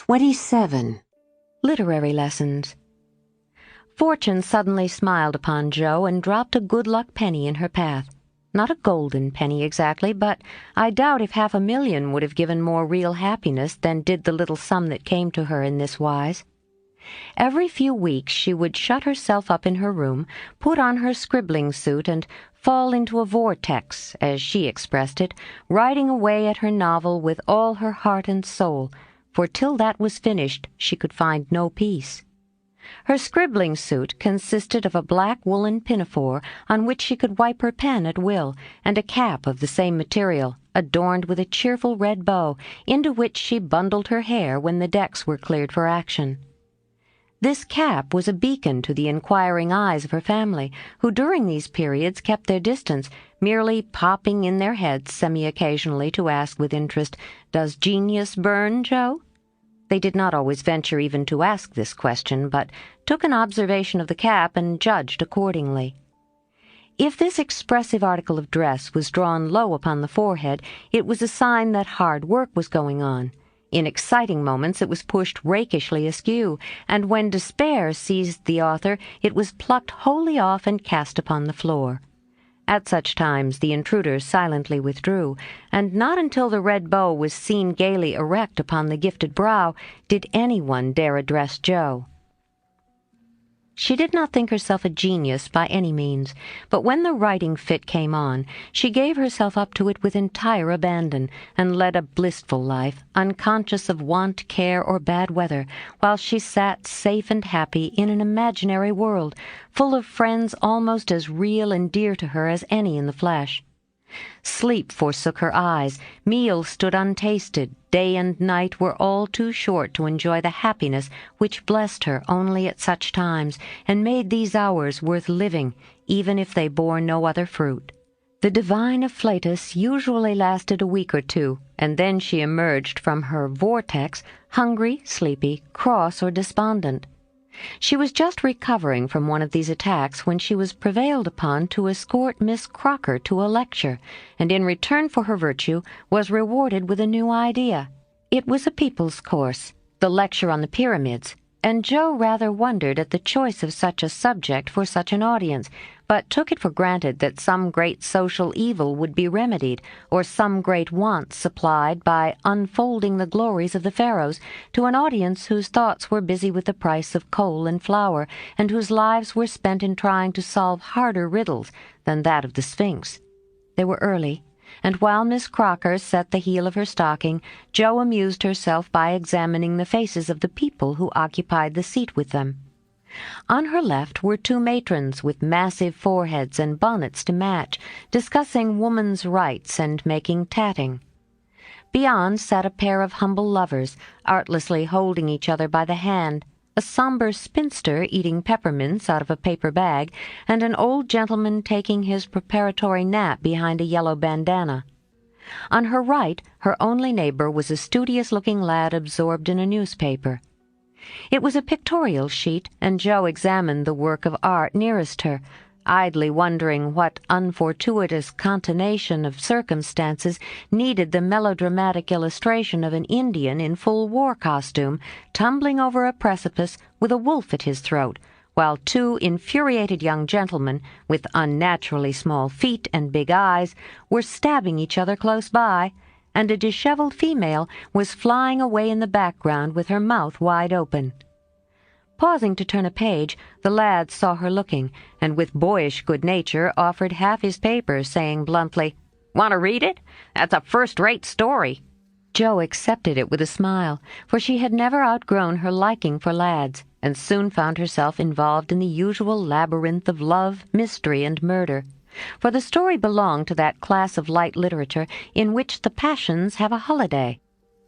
27. Literary Lessons. Fortune suddenly smiled upon Jo and dropped a good-luck penny in her path. Not a golden penny exactly, but I doubt if 500,000 would have given more real happiness than did the little sum that came to her in this wise. Every few weeks she would shut herself up in her room, put on her scribbling suit, and fall into a vortex, as she expressed it, writing away at her novel with all her heart and soul, for till that was finished she could find no peace. Her scribbling suit consisted of a black woolen pinafore on which she could wipe her pen at will, and a cap of the same material, adorned with a cheerful red bow, into which she bundled her hair when the decks were cleared for action. This cap was a beacon to the inquiring eyes of her family, who during these periods kept their distance, merely popping in their heads semi-occasionally to ask with interest, "Does genius burn, Jo?" They did not always venture even to ask this question, but took an observation of the cap and judged accordingly. If this expressive article of dress was drawn low upon the forehead, it was a sign that hard work was going on. In exciting moments it was pushed rakishly askew, and when despair seized the author, it was plucked wholly off and cast upon the floor. At such times the intruder silently withdrew, and not until the red bow was seen gaily erect upon the gifted brow did anyone dare address Jo. She did not think herself a genius by any means, but when the writing fit came on, she gave herself up to it with entire abandon, and led a blissful life, unconscious of want, care, or bad weather, while she sat safe and happy in an imaginary world, full of friends almost as real and dear to her as any in the flesh. Sleep forsook her eyes, meals stood untasted, day and night were all too short to enjoy the happiness which blessed her only at such times, and made these hours worth living, even if they bore no other fruit. The divine afflatus usually lasted a week or two, and then she emerged from her vortex hungry, sleepy, cross, or despondent. She was just recovering from one of these attacks when she was prevailed upon to escort Miss Crocker to a lecture, and in return for her virtue was rewarded with a new idea. It was a people's course, the lecture on the pyramids, and Jo rather wondered at the choice of such a subject for such an audience, but took it for granted that some great social evil would be remedied, or some great want supplied by unfolding the glories of the Pharaohs to an audience whose thoughts were busy with the price of coal and flour, and whose lives were spent in trying to solve harder riddles than that of the Sphinx. They were early, and while Miss Crocker set the heel of her stocking, Jo amused herself by examining the faces of the people who occupied the seat with them. On her left were two matrons with massive foreheads and bonnets to match, discussing woman's rights and making tatting. Beyond sat a pair of humble lovers, artlessly holding each other by the hand, a sombre spinster eating peppermints out of a paper bag, and an old gentleman taking his preparatory nap behind a yellow bandana. On her right, her only neighbor was a studious-looking lad absorbed in a newspaper. It was a pictorial sheet, and Jo examined the work of art nearest her, idly wondering what unfortuitous concatenation of circumstances needed the melodramatic illustration of an Indian in full war costume, tumbling over a precipice with a wolf at his throat, while two infuriated young gentlemen, with unnaturally small feet and big eyes, were stabbing each other close by, and a disheveled female was flying away in the background with her mouth wide open. Pausing to turn a page, the lad saw her looking, and with boyish good nature offered half his paper, saying bluntly, "Want to read it? That's a first-rate story." Jo accepted it with a smile, for she had never outgrown her liking for lads, and soon found herself involved in the usual labyrinth of love, mystery, and murder. For the story belonged to that class of light literature in which the passions have a holiday,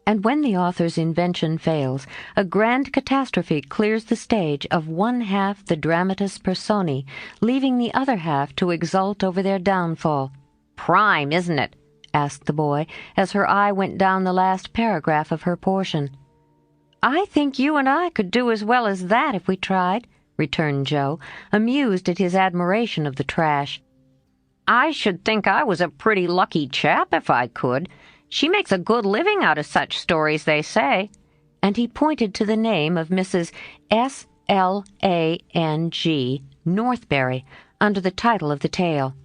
and when the author's invention fails, a grand catastrophe clears the stage of one half the dramatis personae, leaving the other half to exult over their downfall. "Prime, isn't it?" asked the boy, as her eye went down the last paragraph of her portion. "I think you and I could do as well as that if we tried," returned Jo, amused at his admiration of the trash. "I should think I was a pretty lucky chap if I could. She makes a good living out of such stories, they say." and he pointed to the name of Mrs. S.L.A.N.G. Northberry under the title of the tale.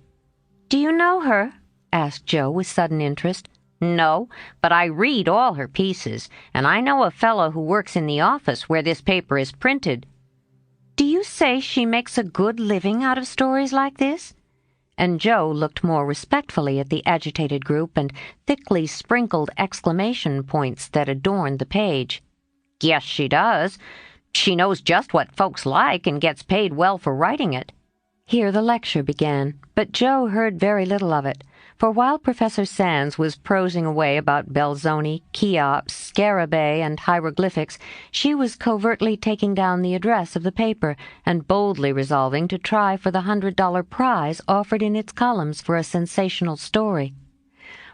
"Do you know her?" asked Joe with sudden interest. "No, but I read all her pieces, and I know a fellow who works in the office where this paper is printed." "Do you say she makes a good living out of stories like this?" And Joe looked more respectfully at the agitated group and thickly sprinkled exclamation points that adorned the page. "Yes, she does. She knows just what folks like and gets paid well for writing it." Here the lecture began, but Joe heard very little of it, for while Professor Sands was prosing away about Belzoni, Cheops, Scarabei, and hieroglyphics, she was covertly taking down the address of the paper and boldly resolving to try for the $100 prize offered in its columns for a sensational story.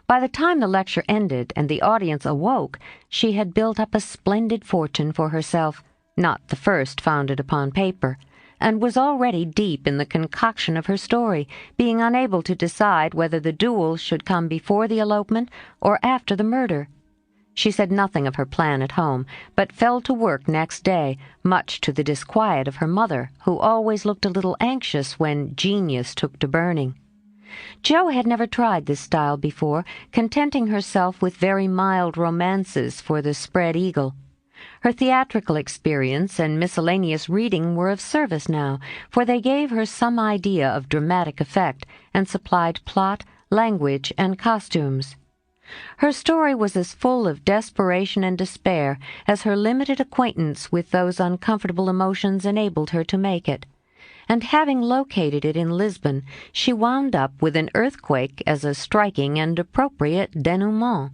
By the time the lecture ended and the audience awoke, she had built up a splendid fortune for herself, not the first founded upon paper, and was already deep in the concoction of her story, being unable to decide whether the duel should come before the elopement or after the murder. She said nothing of her plan at home, but fell to work next day, much to the disquiet of her mother, who always looked a little anxious when genius took to burning. Jo had never tried this style before, contenting herself with very mild romances for the Spread Eagle. Her theatrical experience and miscellaneous reading were of service now, for they gave her some idea of dramatic effect and supplied plot, language, and costumes. Her story was as full of desperation and despair as her limited acquaintance with those uncomfortable emotions enabled her to make it. And having located it in Lisbon, she wound up with an earthquake as a striking and appropriate denouement.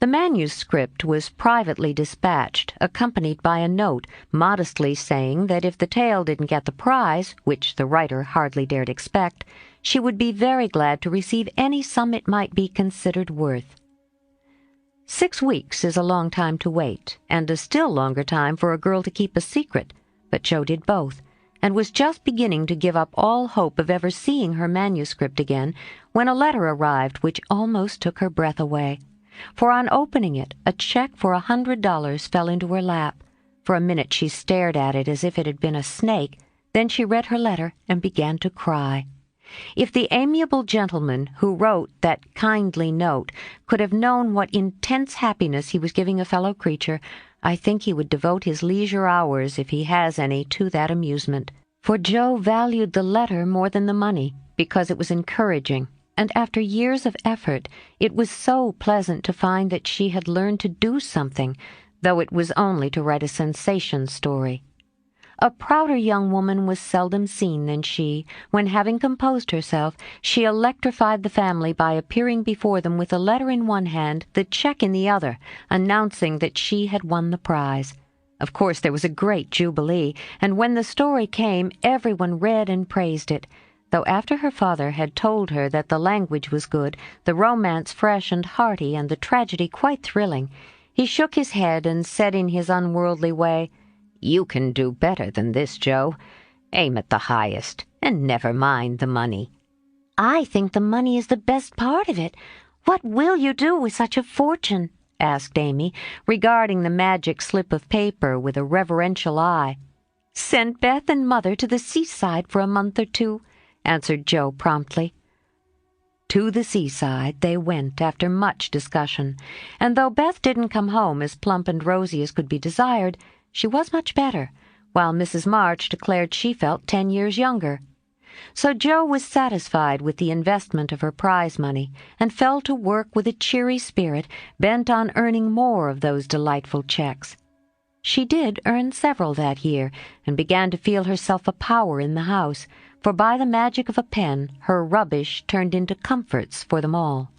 The manuscript was privately dispatched, accompanied by a note modestly saying that if the tale didn't get the prize, which the writer hardly dared expect, she would be very glad to receive any sum it might be considered worth. 6 weeks is a long time to wait, and a still longer time for a girl to keep a secret, but Jo did both, and was just beginning to give up all hope of ever seeing her manuscript again when a letter arrived which almost took her breath away. For on opening it, a check for $100 fell into her lap. For a minute she stared at it as if it had been a snake. Then she read her letter and began to cry. If the amiable gentleman who wrote that kindly note could have known what intense happiness he was giving a fellow creature, I think he would devote his leisure hours, if he has any, to that amusement. For Jo valued the letter more than the money, because it was encouraging. And after years of effort, it was so pleasant to find that she had learned to do something, though it was only to write a sensation story. A prouder young woman was seldom seen than she, when, having composed herself, she electrified the family by appearing before them with a letter in one hand, the check in the other, announcing that she had won the prize. Of course there was a great jubilee, and when the story came, everyone read and praised it, though after her father had told her that the language was good, the romance fresh and hearty, and the tragedy quite thrilling, he shook his head and said in his unworldly way, "You can do better than this, Jo. Aim at the highest, and never mind the money." "I think the money is the best part of it. What will you do with such a fortune?" asked Amy, regarding the magic slip of paper with a reverential eye. "Send Beth and Mother to the seaside for a month or 2, answered Jo promptly. To the seaside they went after much discussion, and though Beth didn't come home as plump and rosy as could be desired, she was much better, while Mrs. March declared she felt 10 years younger. So Jo was satisfied with the investment of her prize money, and fell to work with a cheery spirit, bent on earning more of those delightful checks. She did earn several that year, and began to feel herself a power in the house, for by the magic of a pen her rubbish turned into comforts for them all.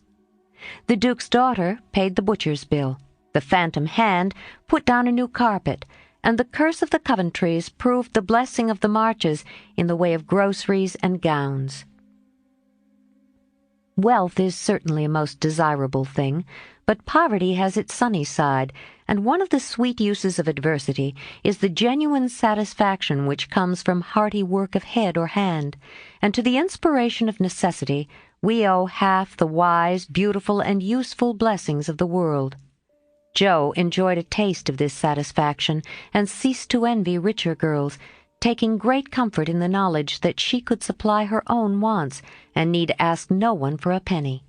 The Duke's daughter paid the butcher's bill, the phantom hand put down a new carpet, and the curse of the Coventrys proved the blessing of the Marches in the way of groceries and gowns. Wealth is certainly a most desirable thing, but poverty has its sunny side, and one of the sweet uses of adversity is the genuine satisfaction which comes from hearty work of head or hand, and to the inspiration of necessity we owe half the wise, beautiful, and useful blessings of the world. Jo enjoyed a taste of this satisfaction and ceased to envy richer girls, taking great comfort in the knowledge that she could supply her own wants and need ask no one for a penny.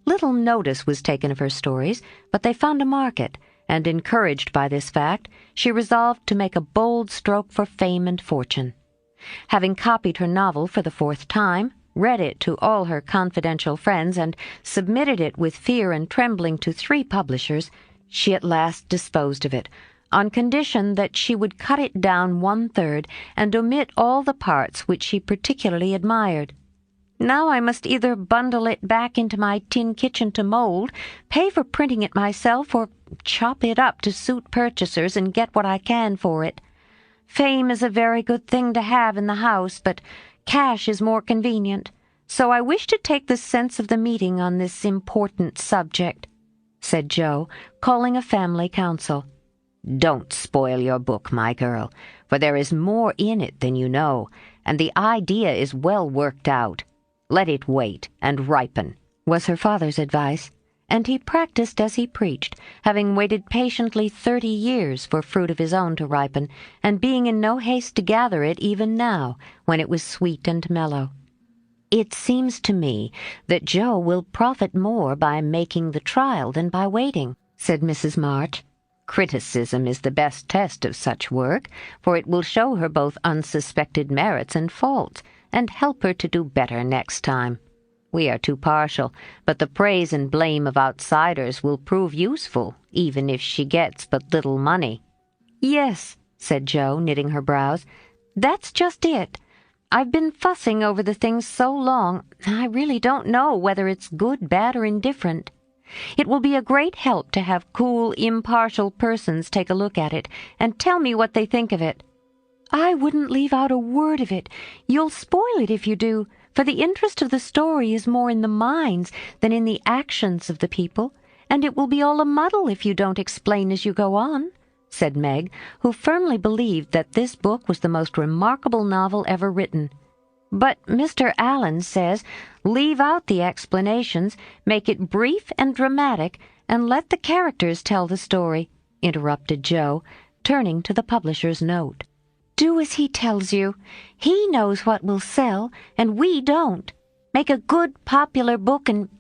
Little notice was taken of her stories, but they found a market, and encouraged by this fact, she resolved to make a bold stroke for fame and fortune. Having copied her novel for the 4th time, read it to all her confidential friends, and submitted it with fear and trembling to 3 publishers, she at last disposed of it, on condition that she would cut it down 1/3 and omit all the parts which she particularly admired. Now I must either bundle it back into my tin kitchen to mold, pay for printing it myself, or chop it up to suit purchasers and get what I can for it. Fame is a very good thing to have in the house, but cash is more convenient, so I wish to take the sense of the meeting on this important subject," said Jo, calling a family council. "Don't spoil your book, my girl, for there is more in it than you know, and the idea is well worked out. Let it wait and ripen," was her father's advice, and he practiced as he preached, having waited patiently 30 years for fruit of his own to ripen, and being in no haste to gather it even now, when it was sweet and mellow. "It seems to me that Jo will profit more by making the trial than by waiting," said Mrs. March. "Criticism is the best test of such work, for it will show her both unsuspected merits and faults, and help her to do better next time. We are too partial, but the praise and blame of outsiders will prove useful, even if she gets but little money." "Yes," said Jo, knitting her brows, "that's just it. I've been fussing over the thing so long, I really don't know whether it's good, bad, or indifferent. It will be a great help to have cool, impartial persons take a look at it and tell me what they think of it." "I wouldn't leave out a word of it. You'll spoil it if you do, for the interest of the story is more in the minds than in the actions of the people, and it will be all a muddle if you don't explain as you go on," said Meg, who firmly believed that this book was the most remarkable novel ever written. "But Mr. Allen says, leave out the explanations, make it brief and dramatic, and let the characters tell the story," interrupted Jo, turning to the publisher's note. "Do as he tells you. He knows what will sell, and we don't. Make a good, popular book and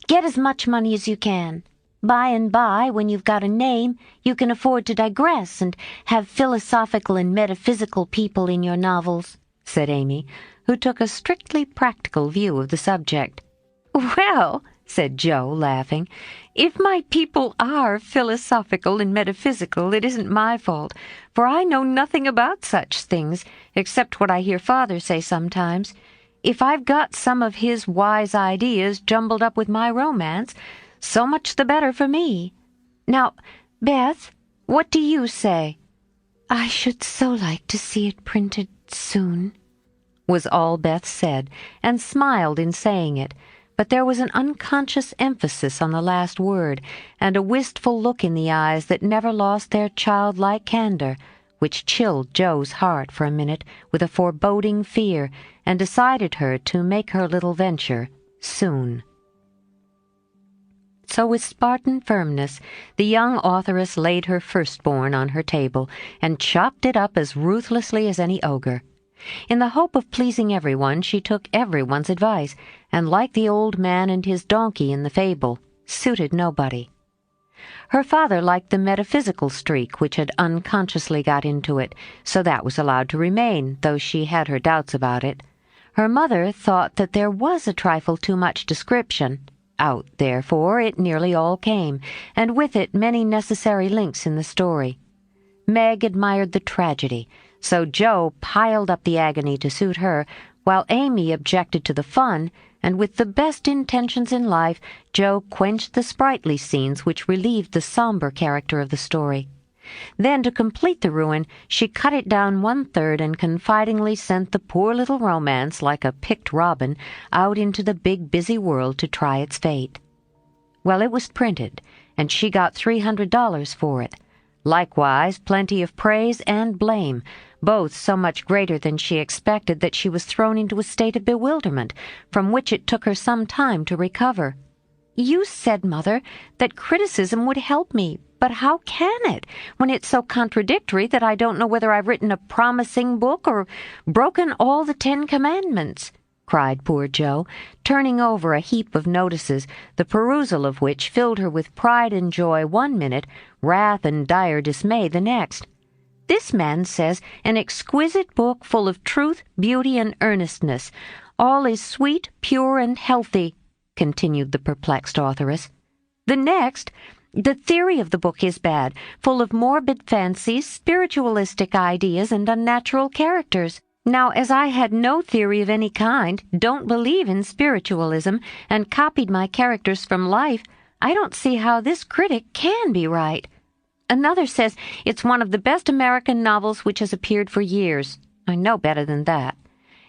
get as much money as you can. By and by, when you've got a name, you can afford to digress and have philosophical and metaphysical people in your novels," said Amy, who took a strictly practical view of the subject. "Well," said Jo, laughing, "if my people are philosophical and metaphysical, it isn't my fault, for I know nothing about such things, except what I hear Father say sometimes. If I've got some of his wise ideas jumbled up with my romance, so much the better for me. Now, Beth, what do you say?" "I should so like to see it printed soon," was all Beth said, and smiled in saying it, but there was an unconscious emphasis on the last word, and a wistful look in the eyes that never lost their childlike candor, which chilled Jo's heart for a minute with a foreboding fear, and decided her to make her little venture soon. So with Spartan firmness, the young authoress laid her firstborn on her table, and chopped it up as ruthlessly as any ogre. In the hope of pleasing everyone, she took everyone's advice, and like the old man and his donkey in the fable, suited nobody. Her father liked the metaphysical streak which had unconsciously got into it, so that was allowed to remain, though she had her doubts about it. Her mother thought that there was a trifle too much description. Out, therefore, it nearly all came, and with it many necessary links in the story. Meg admired the tragedy, so Jo piled up the agony to suit her, while Amy objected to the fun, and with the best intentions in life, Jo quenched the sprightly scenes which relieved the somber character of the story. Then, to complete the ruin, she cut it down 1/3 and confidingly sent the poor little romance, like a picked robin, out into the big busy world to try its fate. Well, it was printed, and she got $300 for it. Likewise plenty of praise and blame, both so much greater than she expected that she was thrown into a state of bewilderment, from which it took her some time to recover. You said, Mother, that criticism would help me, but how can it, when it's so contradictory that I don't know whether I've written a promising book or broken all the 10 Commandments?" cried poor Jo, turning over a heap of notices, the perusal of which filled her with pride and joy one minute, wrath and dire dismay the next. "This man says an exquisite book full of truth, beauty, and earnestness. All is sweet, pure, and healthy," continued the perplexed authoress. "The next, the theory of the book is bad, full of morbid fancies, spiritualistic ideas, and unnatural characters. Now, as I had no theory of any kind, don't believe in spiritualism, and copied my characters from life, I don't see how this critic can be right. Another says it's one of the best American novels which has appeared for years. I know better than that.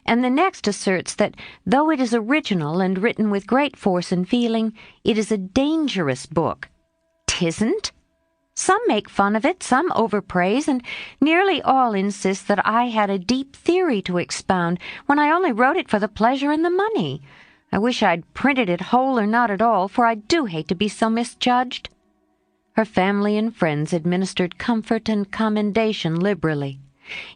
And the next asserts that, though it is original and written with great force and feeling, it is a dangerous book. 'Tisn't. Some make fun of it, some overpraise, and nearly all insist that I had a deep theory to expound when I only wrote it for the pleasure and the money. I wish I'd printed it whole or not at all, for I do hate to be so misjudged." Her family and friends administered comfort and commendation liberally.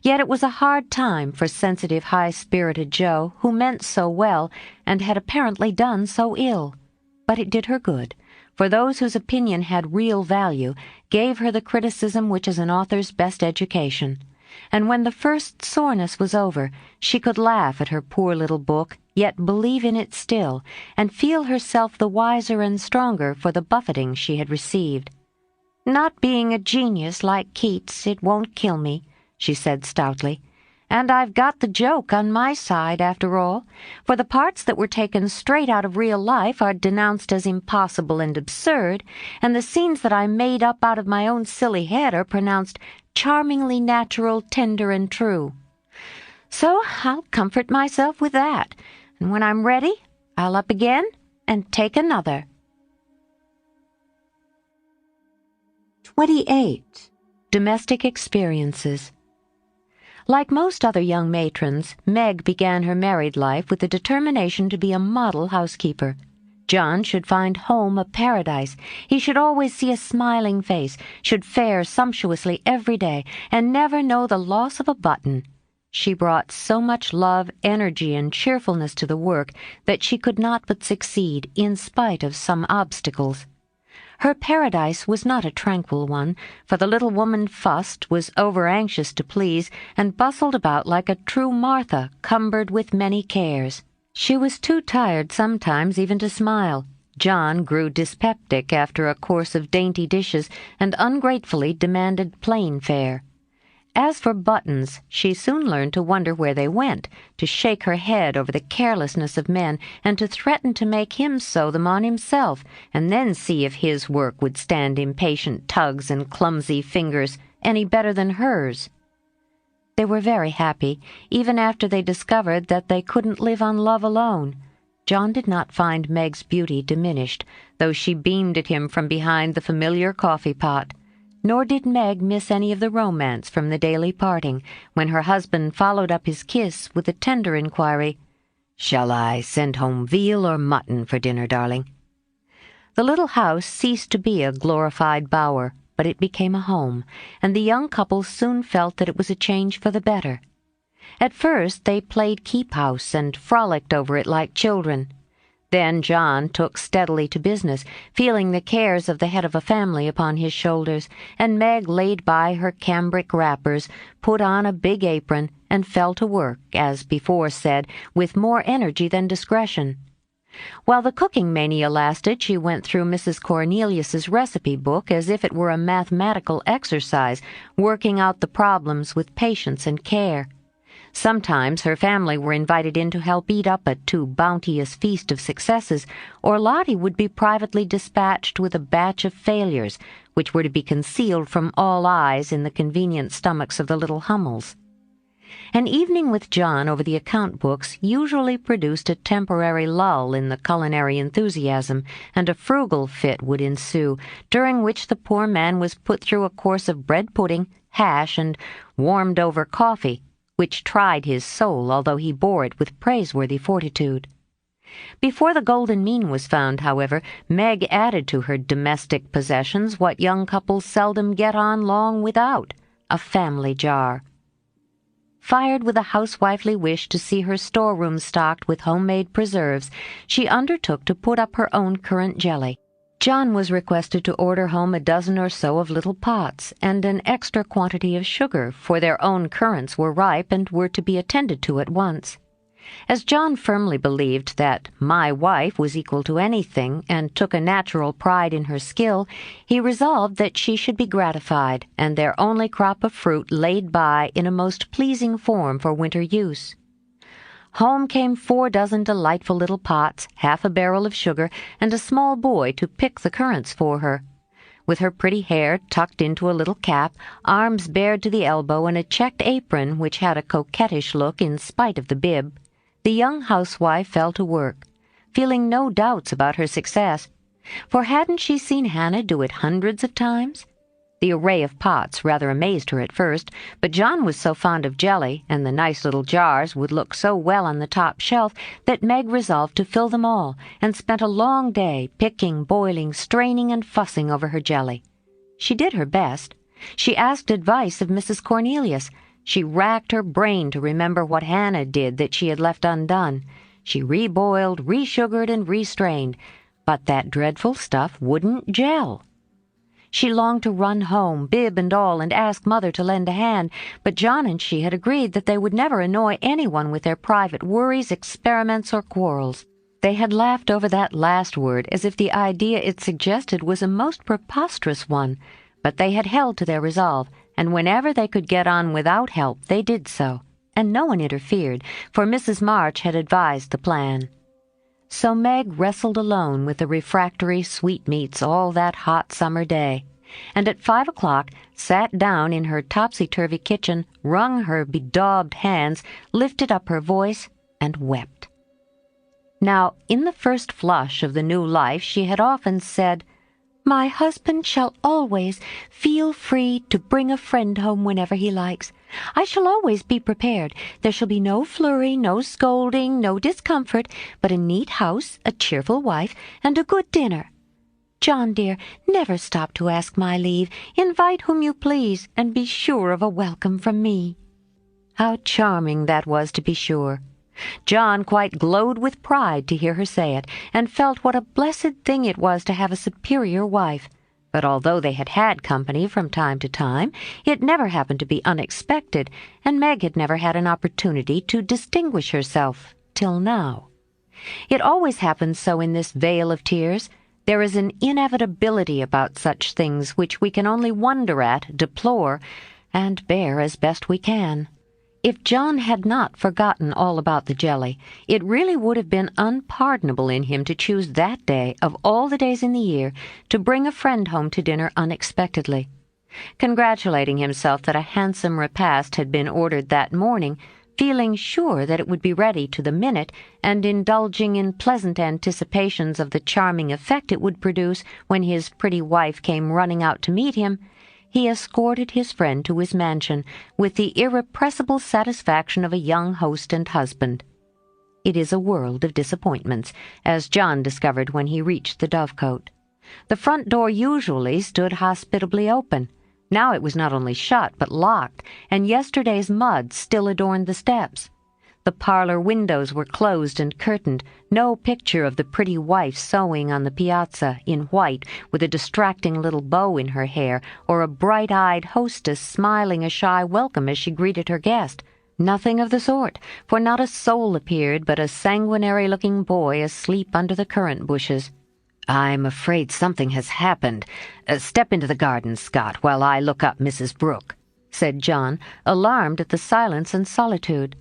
Yet it was a hard time for sensitive, high-spirited Jo, who meant so well and had apparently done so ill. But it did her good, for those whose opinion had real value gave her the criticism which is an author's best education. And when the first soreness was over, she could laugh at her poor little book, yet believe in it still, and feel herself the wiser and stronger for the buffeting she had received. "Not being a genius like Keats, it won't kill me," she said stoutly. "And I've got the joke on my side, after all, for the parts that were taken straight out of real life are denounced as impossible and absurd, and the scenes that I made up out of my own silly head are pronounced charmingly natural, tender, and true. So I'll comfort myself with that, and when I'm ready, I'll up again and take another." 28. Domestic Experiences. Like most other young matrons, Meg began her married life with the determination to be a model housekeeper. John should find home a paradise. He should always see a smiling face, should fare sumptuously every day, and never know the loss of a button. She brought so much love, energy, and cheerfulness to the work that she could not but succeed in spite of some obstacles. Her paradise was not a tranquil one, for the little woman fussed, was over-anxious to please, and bustled about like a true Martha, cumbered with many cares. She was too tired sometimes even to smile. John grew dyspeptic after a course of dainty dishes, and ungratefully demanded plain fare. As for buttons, she soon learned to wonder where they went, to shake her head over the carelessness of men, and to threaten to make him sew them on himself, and then see if his work would stand impatient tugs and clumsy fingers any better than hers. They were very happy, even after they discovered that they couldn't live on love alone. John did not find Meg's beauty diminished, though she beamed at him from behind the familiar coffee-pot. Nor did Meg miss any of the romance from the daily parting, when her husband followed up his kiss with a tender inquiry, "Shall I send home veal or mutton for dinner, darling?" The little house ceased to be a glorified bower, but it became a home, and the young couple soon felt that it was a change for the better. At first they played keep-house and frolicked over it like children. Then John took steadily to business, feeling the cares of the head of a family upon his shoulders, and Meg laid by her cambric wrappers, put on a big apron, and fell to work, as before said, with more energy than discretion. While the cooking mania lasted, she went through Mrs. Cornelius's recipe book as if it were a mathematical exercise, working out the problems with patience and care. Sometimes her family were invited in to help eat up a too bounteous feast of successes, or Lottie would be privately dispatched with a batch of failures, which were to be concealed from all eyes in the convenient stomachs of the little Hummels. An evening with John over the account books usually produced a temporary lull in the culinary enthusiasm, and a frugal fit would ensue, during which the poor man was put through a course of bread pudding, hash, and warmed-over coffee, which tried his soul, although he bore it with praiseworthy fortitude. Before the golden mean was found, however, Meg added to her domestic possessions what young couples seldom get on long without, a family jar. Fired with a housewifely wish to see her storeroom stocked with homemade preserves, she undertook to put up her own currant jelly. John was requested to order home a dozen or so of little pots, and an extra quantity of sugar, for their own currants were ripe and were to be attended to at once. As John firmly believed that my wife was equal to anything, and took a natural pride in her skill, he resolved that she should be gratified, and their only crop of fruit laid by in a most pleasing form for winter use. Home came 4 dozen delightful little pots, half a barrel of sugar, and a small boy to pick the currants for her. With her pretty hair tucked into a little cap, arms bared to the elbow, and a checked apron which had a coquettish look in spite of the bib, the young housewife fell to work, feeling no doubts about her success, for hadn't she seen Hannah do it hundreds of times? The array of pots rather amazed her at first, but John was so fond of jelly, and the nice little jars would look so well on the top shelf, that Meg resolved to fill them all, and spent a long day picking, boiling, straining, and fussing over her jelly. She did her best. She asked advice of Mrs. Cornelius. She racked her brain to remember what Hannah did that she had left undone. She reboiled, resugared, and restrained, but that dreadful stuff wouldn't gel. She longed to run home, bib and all, and ask Mother to lend a hand, but John and she had agreed that they would never annoy anyone with their private worries, experiments, or quarrels. They had laughed over that last word as if the idea it suggested was a most preposterous one, but they had held to their resolve, and whenever they could get on without help, they did so, and no one interfered, for Mrs. March had advised the plan. So Meg wrestled alone with the refractory sweetmeats all that hot summer day, and at 5 o'clock sat down in her topsy-turvy kitchen, wrung her bedaubed hands, lifted up her voice, and wept. Now, in the first flush of the new life, she had often said, "My husband shall always feel free to bring a friend home whenever he likes. I shall always be prepared. There shall be no flurry, no scolding, no discomfort, but a neat house, a cheerful wife, and a good dinner. John, dear, never stop to ask my leave. Invite whom you please, and be sure of a welcome from me." How charming that was, to be sure! John quite glowed with pride to hear her say it, and felt what a blessed thing it was to have a superior wife. But although they had had company from time to time, it never happened to be unexpected, and Meg had never had an opportunity to distinguish herself till now. It always happens so in this vale of tears. There is an inevitability about such things which we can only wonder at, deplore, and bear as best we can. If John had not forgotten all about the jelly, it really would have been unpardonable in him to choose that day, of all the days in the year, to bring a friend home to dinner unexpectedly. Congratulating himself that a handsome repast had been ordered that morning, feeling sure that it would be ready to the minute, and indulging in pleasant anticipations of the charming effect it would produce when his pretty wife came running out to meet him, he escorted his friend to his mansion with the irrepressible satisfaction of a young host and husband. It is a world of disappointments, as John discovered when he reached the Dovecote. The front door usually stood hospitably open. Now it was not only shut, but locked, and yesterday's mud still adorned the steps. The parlor windows were closed and curtained, no picture of the pretty wife sewing on the piazza, in white, with a distracting little bow in her hair, or a bright-eyed hostess smiling a shy welcome as she greeted her guest. Nothing of the sort, for not a soul appeared but a sanguinary-looking boy asleep under the currant bushes. "I'm afraid something has happened. Step into the garden, Scott, while I look up Mrs. Brooke," said John, alarmed at the silence and solitude.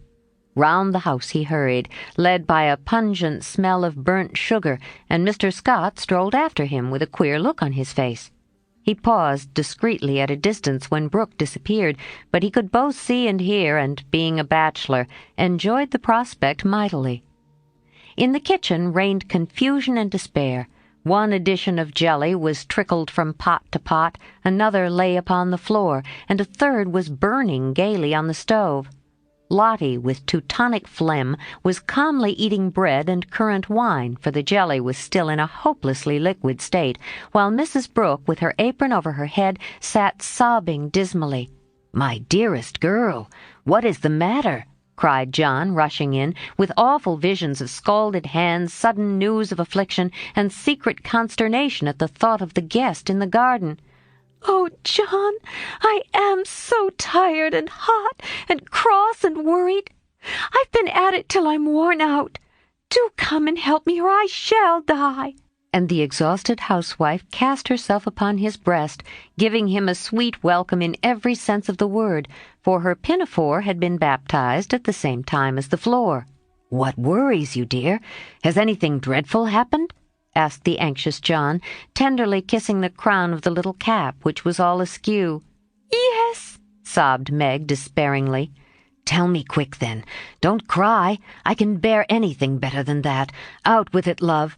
Round the house he hurried, led by a pungent smell of burnt sugar, and Mr. Scott strolled after him with a queer look on his face. He paused discreetly at a distance when Brooke disappeared, but he could both see and hear, and, being a bachelor, enjoyed the prospect mightily. In the kitchen reigned confusion and despair. One edition of jelly was trickled from pot to pot, another lay upon the floor, and a third was burning gaily on the stove. Lottie, with Teutonic phlegm, was calmly eating bread and currant wine, for the jelly was still in a hopelessly liquid state, while Mrs. Brooke, with her apron over her head, sat sobbing dismally. "My dearest girl, what is the matter?" cried John, rushing in, with awful visions of scalded hands, sudden news of affliction, and secret consternation at the thought of the guest in the garden. "Oh, John, I am so tired and hot and cross and worried. I've been at it till I'm worn out. Do come and help me or I shall die." And the exhausted housewife cast herself upon his breast, giving him a sweet welcome in every sense of the word, for her pinafore had been baptized at the same time as the floor. "What worries you, dear? Has anything dreadful happened?" asked the anxious John, tenderly kissing the crown of the little cap, which was all askew. "Yes," sobbed Meg despairingly. "Tell me quick, then. Don't cry. I can bear anything better than that. Out with it, love."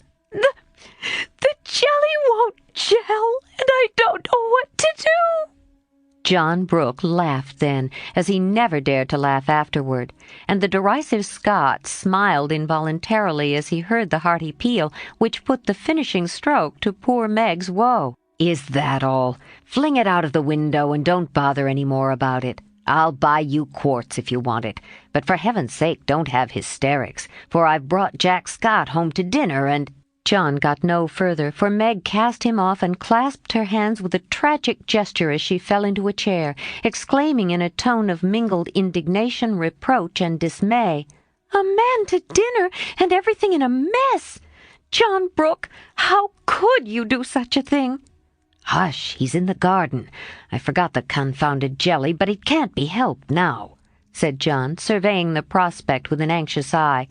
The jelly won't gel, and I don't know what to do." John Brooke laughed then, as he never dared to laugh afterward, and the derisive Scot smiled involuntarily as he heard the hearty peal which put the finishing stroke to poor Meg's woe. "Is that all? Fling it out of the window and don't bother any more about it. I'll buy you quartz if you want it, but for heaven's sake don't have hysterics, for I've brought Jack Scott home to dinner and—" John got no further, for Meg cast him off and clasped her hands with a tragic gesture as she fell into a chair, exclaiming in a tone of mingled indignation, reproach, and dismay, "A man to dinner, and everything in a mess! John Brooke, how could you do such a thing?" "Hush, he's in the garden. I forgot the confounded jelly, but it can't be helped now," said John, surveying the prospect with an anxious eye.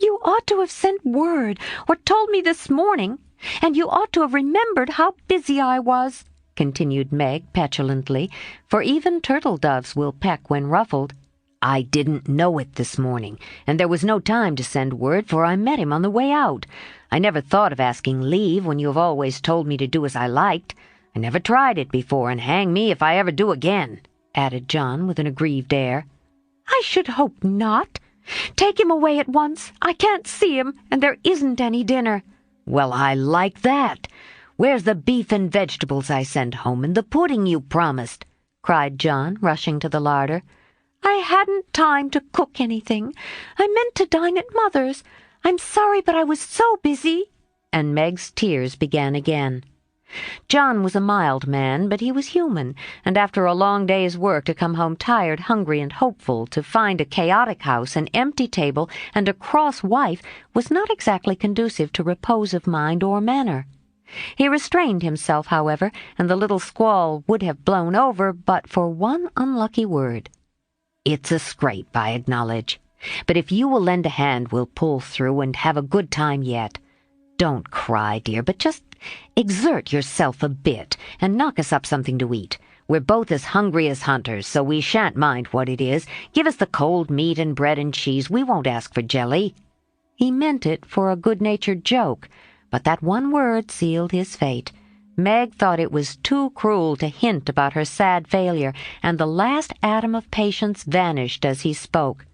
"You ought to have sent word, or told me this morning, and you ought to have remembered how busy I was," continued Meg petulantly, for even turtle doves will peck when ruffled. "I didn't know it this morning, and there was no time to send word, for I met him on the way out. I never thought of asking leave when you have always told me to do as I liked. I never tried it before, and hang me if I ever do again," added John with an aggrieved air. "I should hope not. Take him away at once. I can't see him, and there isn't any dinner." "Well, I like that. Where's the beef and vegetables I sent home, and the pudding you promised?" cried John, rushing to the larder. "I hadn't time to cook anything. I meant to dine at Mother's. I'm sorry, but I was so busy." And Meg's tears began again. John was a mild man, but he was human, and after a long day's work to come home tired, hungry, and hopeful, to find a chaotic house, an empty table, and a cross wife was not exactly conducive to repose of mind or manner. He restrained himself, however, and the little squall would have blown over but for one unlucky word. "It's a scrape, I acknowledge, but if you will lend a hand we'll pull through and have a good time yet. Don't cry, dear, but just exert yourself a bit and knock us up something to eat. We're both as hungry as hunters, so we shan't mind what it is. Give us the cold meat and bread and cheese. We won't ask for jelly." He meant it for a good-natured joke, but that one word sealed his fate. Meg thought it was too cruel to hint about her sad failure, and the last atom of patience vanished as he spoke.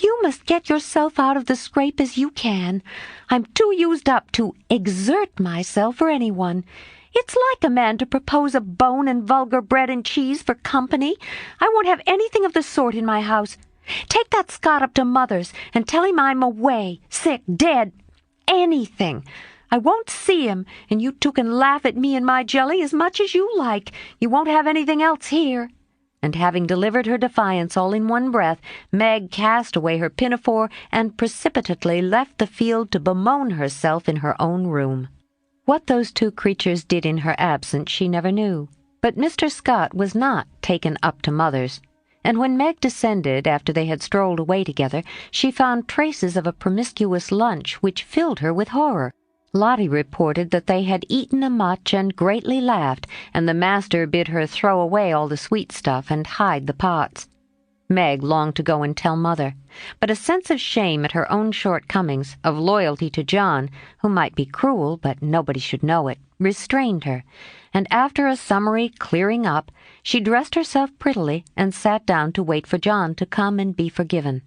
"You must get yourself out of the scrape as you can. I'm too used up to exert myself for anyone. It's like a man to propose a bone and vulgar bread and cheese for company. I won't have anything of the sort in my house. Take that Scot up to Mother's and tell him I'm away, sick, dead, anything. I won't see him, and you two can laugh at me and my jelly as much as you like. You won't have anything else here." And having delivered her defiance all in one breath, Meg cast away her pinafore and precipitately left the field to bemoan herself in her own room. What those two creatures did in her absence she never knew. But Mr. Scott was not taken up to Mother's, and when Meg descended after they had strolled away together, she found traces of a promiscuous lunch which filled her with horror. Lottie reported that they had eaten a much and greatly laughed, and the master bid her throw away all the sweet stuff and hide the pots. Meg longed to go and tell Mother, but a sense of shame at her own shortcomings, of loyalty to John, who might be cruel but nobody should know it, restrained her, and after a summary clearing up, she dressed herself prettily and sat down to wait for John to come and be forgiven.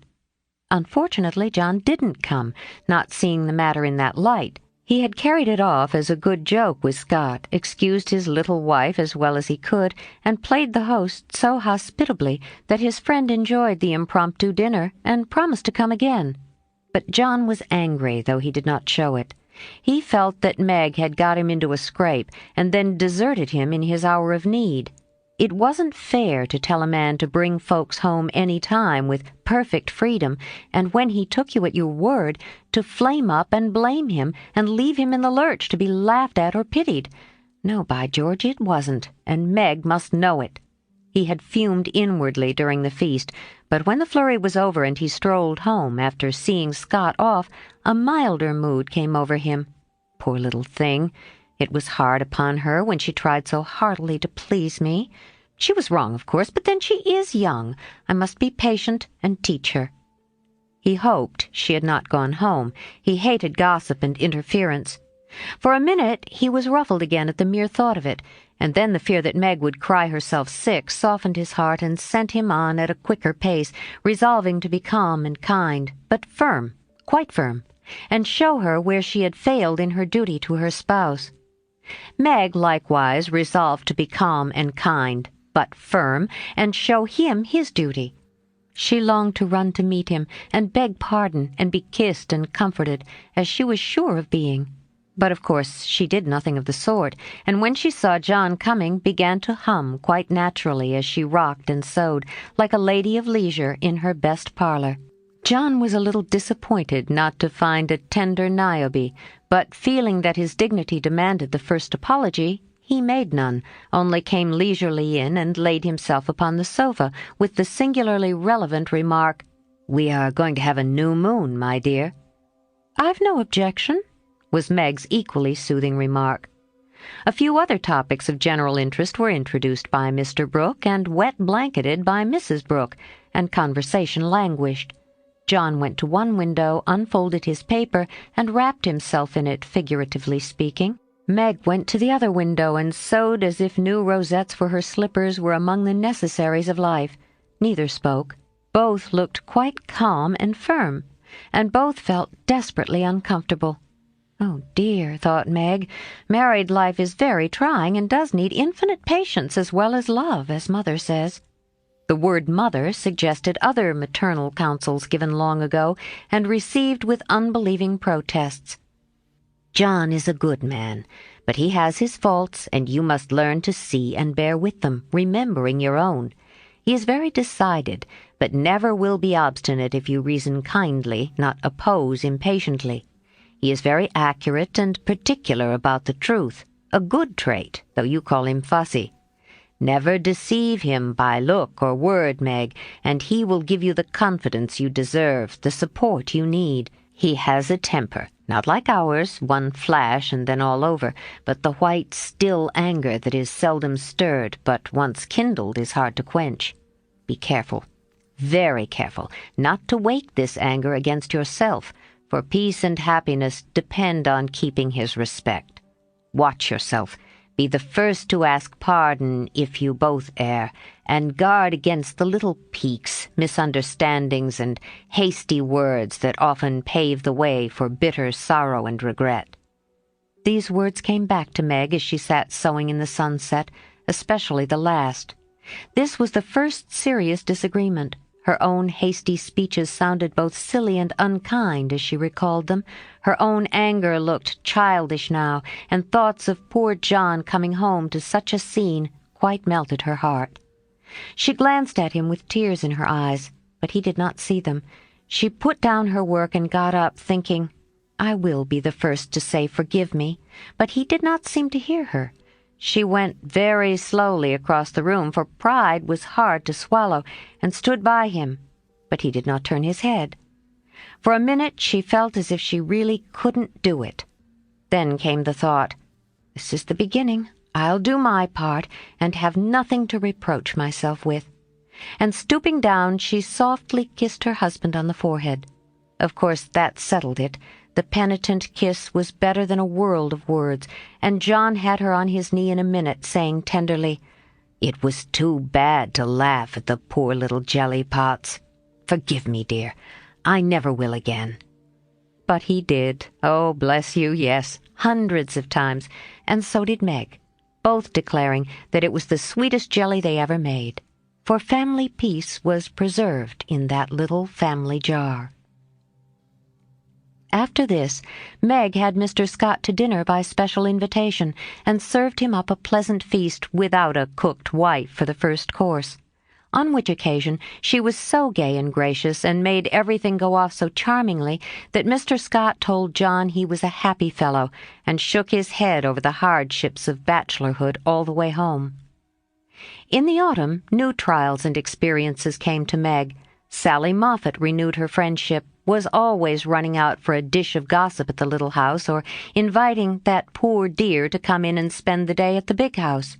Unfortunately, John didn't come, not seeing the matter in that light. He had carried it off as a good joke with Scott, excused his little wife as well as he could, and played the host so hospitably that his friend enjoyed the impromptu dinner and promised to come again. But John was angry, though he did not show it. He felt that Meg had got him into a scrape and then deserted him in his hour of need. It wasn't fair to tell a man to bring folks home any time with perfect freedom, and when he took you at your word, to flame up and blame him and leave him in the lurch to be laughed at or pitied. No, by George, it wasn't, and Meg must know it. He had fumed inwardly during the feast, but when the flurry was over and he strolled home after seeing Scott off, a milder mood came over him. Poor little thing! It was hard upon her when she tried so heartily to please me. She was wrong, of course, but then she is young. I must be patient and teach her. He hoped she had not gone home. He hated gossip and interference. For a minute he was ruffled again at the mere thought of it, and then the fear that Meg would cry herself sick softened his heart and sent him on at a quicker pace, resolving to be calm and kind, but firm, quite firm, and show her where she had failed in her duty to her spouse. Meg likewise resolved to be calm and kind, but firm, and show him his duty. She longed to run to meet him and beg pardon and be kissed and comforted, as she was sure of being. But of course she did nothing of the sort, and when she saw John coming began to hum quite naturally as she rocked and sewed, like a lady of leisure in her best parlor. John was a little disappointed not to find a tender Niobe, but feeling that his dignity demanded the first apology, he made none, only came leisurely in and laid himself upon the sofa with the singularly relevant remark, "We are going to have a new moon, my dear." "I've no objection," was Meg's equally soothing remark. A few other topics of general interest were introduced by Mr. Brooke and wet-blanketed by Mrs. Brooke, and conversation languished. John went to one window, unfolded his paper, and wrapped himself in it, figuratively speaking. Meg went to the other window and sewed as if new rosettes for her slippers were among the necessaries of life. Neither spoke. Both looked quite calm and firm, and both felt desperately uncomfortable. Oh dear, thought Meg, married life is very trying and does need infinite patience as well as love, as Mother says. The word mother suggested other maternal counsels given long ago and received with unbelieving protests. John is a good man, but he has his faults, and you must learn to see and bear with them, remembering your own. He is very decided, but never will be obstinate if you reason kindly, not oppose impatiently. He is very accurate and particular about the truth, a good trait, though you call him fussy. Never deceive him by look or word, Meg, and he will give you the confidence you deserve, the support you need. He has a temper, not like ours, one flash and then all over, but the white, still anger that is seldom stirred, but once kindled is hard to quench. Be careful, very careful, not to wake this anger against yourself, for peace and happiness depend on keeping his respect. Watch yourself. Be the first to ask pardon if you both err, and guard against the little piques, misunderstandings, and hasty words that often pave the way for bitter sorrow and regret. These words came back to Meg as she sat sewing in the sunset, especially the last. This was the first serious disagreement. Her own hasty speeches sounded both silly and unkind as she recalled them. Her own anger looked childish now, and thoughts of poor John coming home to such a scene quite melted her heart. She glanced at him with tears in her eyes, but he did not see them. She put down her work and got up, thinking, "I will be the first to say forgive me," but he did not seem to hear her. She went very slowly across the room, for pride was hard to swallow, and stood by him, but he did not turn his head. For a minute she felt as if she really couldn't do it. Then came the thought, "This is the beginning. I'll do my part, and have nothing to reproach myself with." And stooping down, she softly kissed her husband on the forehead. Of course that settled it. The penitent kiss was better than a world of words, and John had her on his knee in a minute, saying tenderly, "It was too bad to laugh at the poor little jelly pots. Forgive me, dear. I never will again." But he did. Oh, bless you, yes, hundreds of times, and so did Meg, both declaring that it was the sweetest jelly they ever made, for family peace was preserved in that little family jar. After this, Meg had Mr. Scott to dinner by special invitation, and served him up a pleasant feast without a cooked wife for the first course, on which occasion she was so gay and gracious, and made everything go off so charmingly, that Mr. Scott told John he was a happy fellow, and shook his head over the hardships of bachelorhood all the way home. In the autumn, new trials and experiences came to Meg. Sally Moffat renewed her friendship, was always running out for a dish of gossip at the little house, or inviting that poor dear to come in and spend the day at the big house.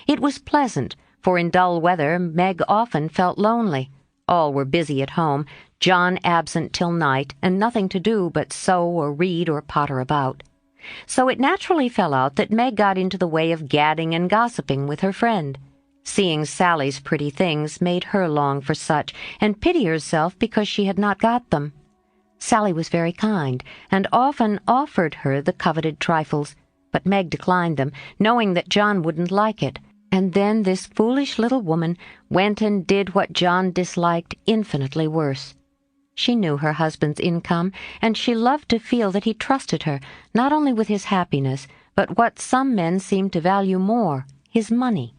It was pleasant, for in dull weather Meg often felt lonely. All were busy at home, John absent till night, and nothing to do but sew or read or potter about. So it naturally fell out that Meg got into the way of gadding and gossiping with her friend. Seeing Sally's pretty things made her long for such, and pity herself because she had not got them. Sally was very kind, and often offered her the coveted trifles, but Meg declined them, knowing that John wouldn't like it. And then this foolish little woman went and did what John disliked infinitely worse. She knew her husband's income, and she loved to feel that he trusted her, not only with his happiness, but what some men seem to value more, his money.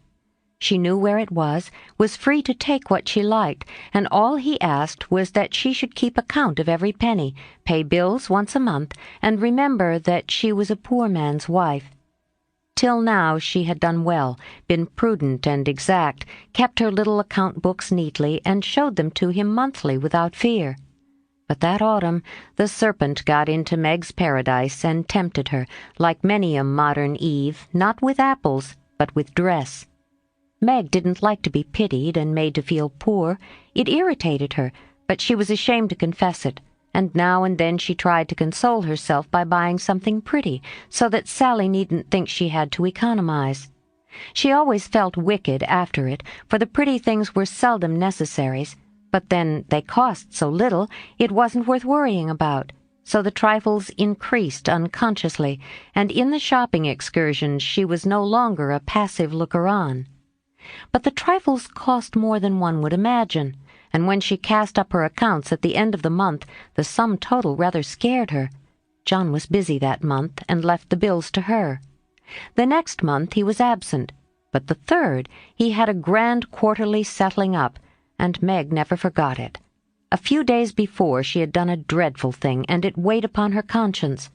She knew where it was free to take what she liked, and all he asked was that she should keep account of every penny, pay bills once a month, and remember that she was a poor man's wife. Till now she had done well, been prudent and exact, kept her little account books neatly, and showed them to him monthly without fear. But that autumn the serpent got into Meg's paradise and tempted her, like many a modern Eve, not with apples, but with dress. Meg didn't like to be pitied and made to feel poor. It irritated her, but she was ashamed to confess it, and now and then she tried to console herself by buying something pretty, so that Sally needn't think she had to economize. She always felt wicked after it, for the pretty things were seldom necessaries, but then they cost so little it wasn't worth worrying about. So the trifles increased unconsciously, and in the shopping excursions she was no longer a passive looker-on. But the trifles cost more than one would imagine, and when she cast up her accounts at the end of the month, the sum total rather scared her. John was busy that month, and left the bills to her. The next month he was absent, but the third he had a grand quarterly settling up, and Meg never forgot it. A few days before she had done a dreadful thing, and it weighed upon her conscience.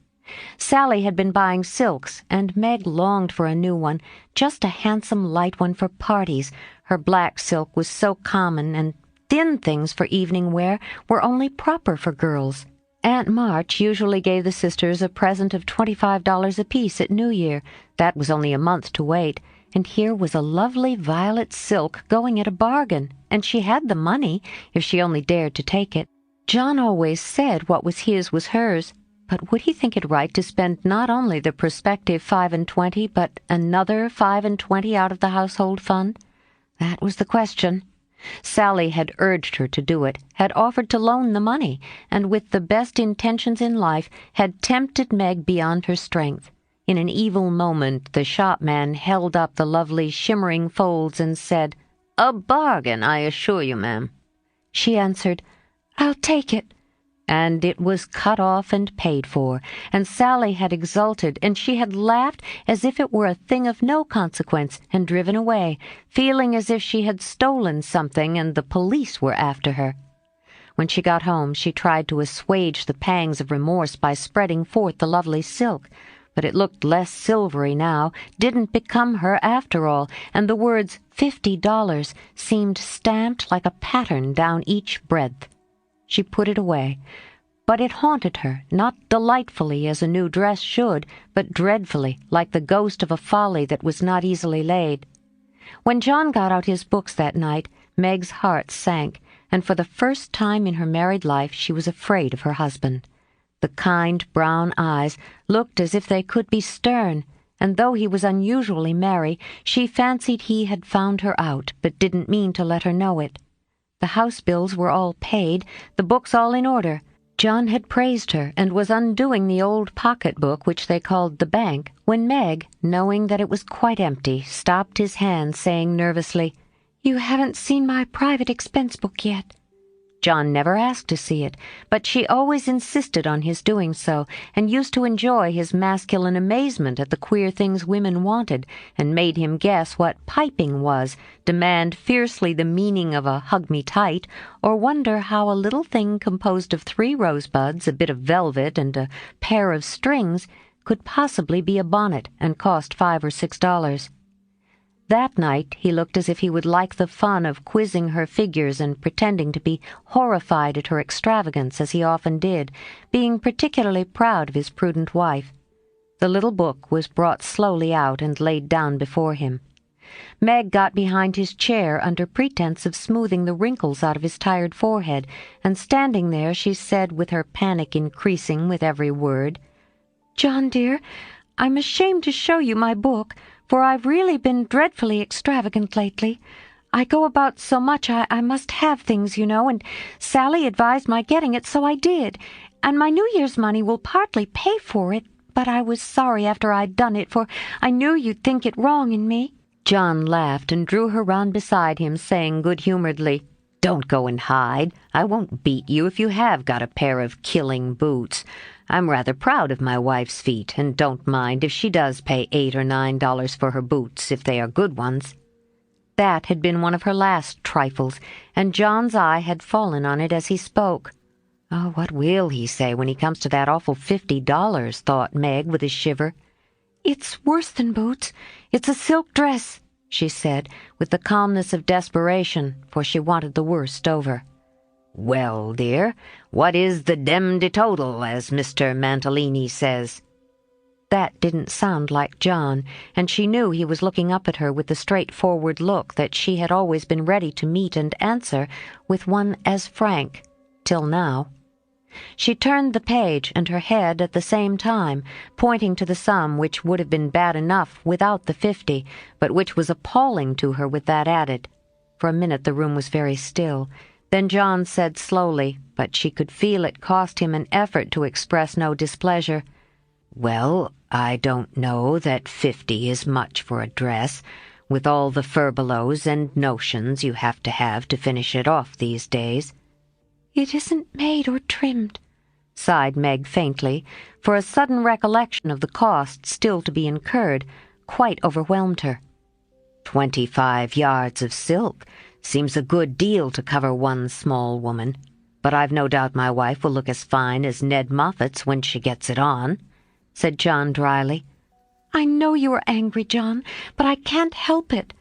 Sally had been buying silks, and Meg longed for a new one, just a handsome light one for parties. Her black silk was so common, and thin things for evening wear were only proper for girls. Aunt March usually gave the sisters a present of $25 apiece at New Year. That was only a month to wait, and here was a lovely violet silk going at a bargain, and she had the money, if she only dared to take it. John always said what was his was hers, but would he think it right to spend not only the prospective 25, but another 25 out of the household fund? That was the question. Sally had urged her to do it, had offered to loan the money, and with the best intentions in life had tempted Meg beyond her strength. In an evil moment the shopman held up the lovely shimmering folds and said, "A bargain, I assure you, ma'am." She answered, "I'll take it." And it was cut off and paid for, and Sally had exulted, and she had laughed as if it were a thing of no consequence, and driven away, feeling as if she had stolen something and the police were after her. When she got home, she tried to assuage the pangs of remorse by spreading forth the lovely silk, but it looked less silvery now, didn't become her after all, and the words $50 seemed stamped like a pattern down each breadth. She put it away, but it haunted her, not delightfully as a new dress should, but dreadfully, like the ghost of a folly that was not easily laid. When John got out his books that night, Meg's heart sank, and for the first time in her married life she was afraid of her husband. The kind brown eyes looked as if they could be stern, and though he was unusually merry, she fancied he had found her out, but didn't mean to let her know it. The house bills were all paid, the books all in order. John had praised her, and was undoing the old pocket-book which they called the bank, when Meg, knowing that it was quite empty, stopped his hand, saying nervously, "You haven't seen my private expense book yet." John never asked to see it, but she always insisted on his doing so, and used to enjoy his masculine amazement at the queer things women wanted, and made him guess what piping was, demand fiercely the meaning of a hug-me-tight, or wonder how a little thing composed of 3 rosebuds, a bit of velvet, and a pair of strings could possibly be a bonnet and cost $5 or $6. That night he looked as if he would like the fun of quizzing her figures and pretending to be horrified at her extravagance, as he often did, being particularly proud of his prudent wife. The little book was brought slowly out and laid down before him. Meg got behind his chair under pretense of smoothing the wrinkles out of his tired forehead, and standing there she said, with her panic increasing with every word, "John, dear, I'm ashamed to show you my book, for I've really been dreadfully extravagant lately. I go about so much I must have things, you know, and Sally advised my getting it, so I did, and my New Year's money will partly pay for it, but I was sorry after I'd done it, for I knew you'd think it wrong in me." John laughed and drew her round beside him, saying good-humoredly, "Don't go and hide. I won't beat you if you have got a pair of killing boots. I'm rather proud of my wife's feet, and don't mind if she does pay $8 or $9 for her boots, if they are good ones." That had been one of her last trifles, and John's eye had fallen on it as he spoke. "Oh, what will he say when he comes to that awful $50, thought Meg with a shiver. "It's worse than boots. It's a silk dress," she said, with the calmness of desperation, for she wanted the worst over. "Well, dear, what is the dem de total, as Mr. Mantalini says?" That didn't sound like John, and she knew he was looking up at her with the straightforward look that she had always been ready to meet and answer with one as frank, till now. She turned the page and her head at the same time, pointing to the sum which would have been bad enough without the 50, but which was appalling to her with that added. For a minute the room was very still. Then John said slowly, but she could feel it cost him an effort to express no displeasure, "Well, I don't know that 50 is much for a dress, with all the furbelows and notions you have to finish it off these days." "It isn't made or trimmed," sighed Meg faintly, for a sudden recollection of the cost still to be incurred quite overwhelmed her. 25 yards of silk seems a good deal to cover one small woman, but I've no doubt my wife will look as fine as Ned Moffat's when she gets it on," said John dryly. "I know you are angry, John, but I can't help it.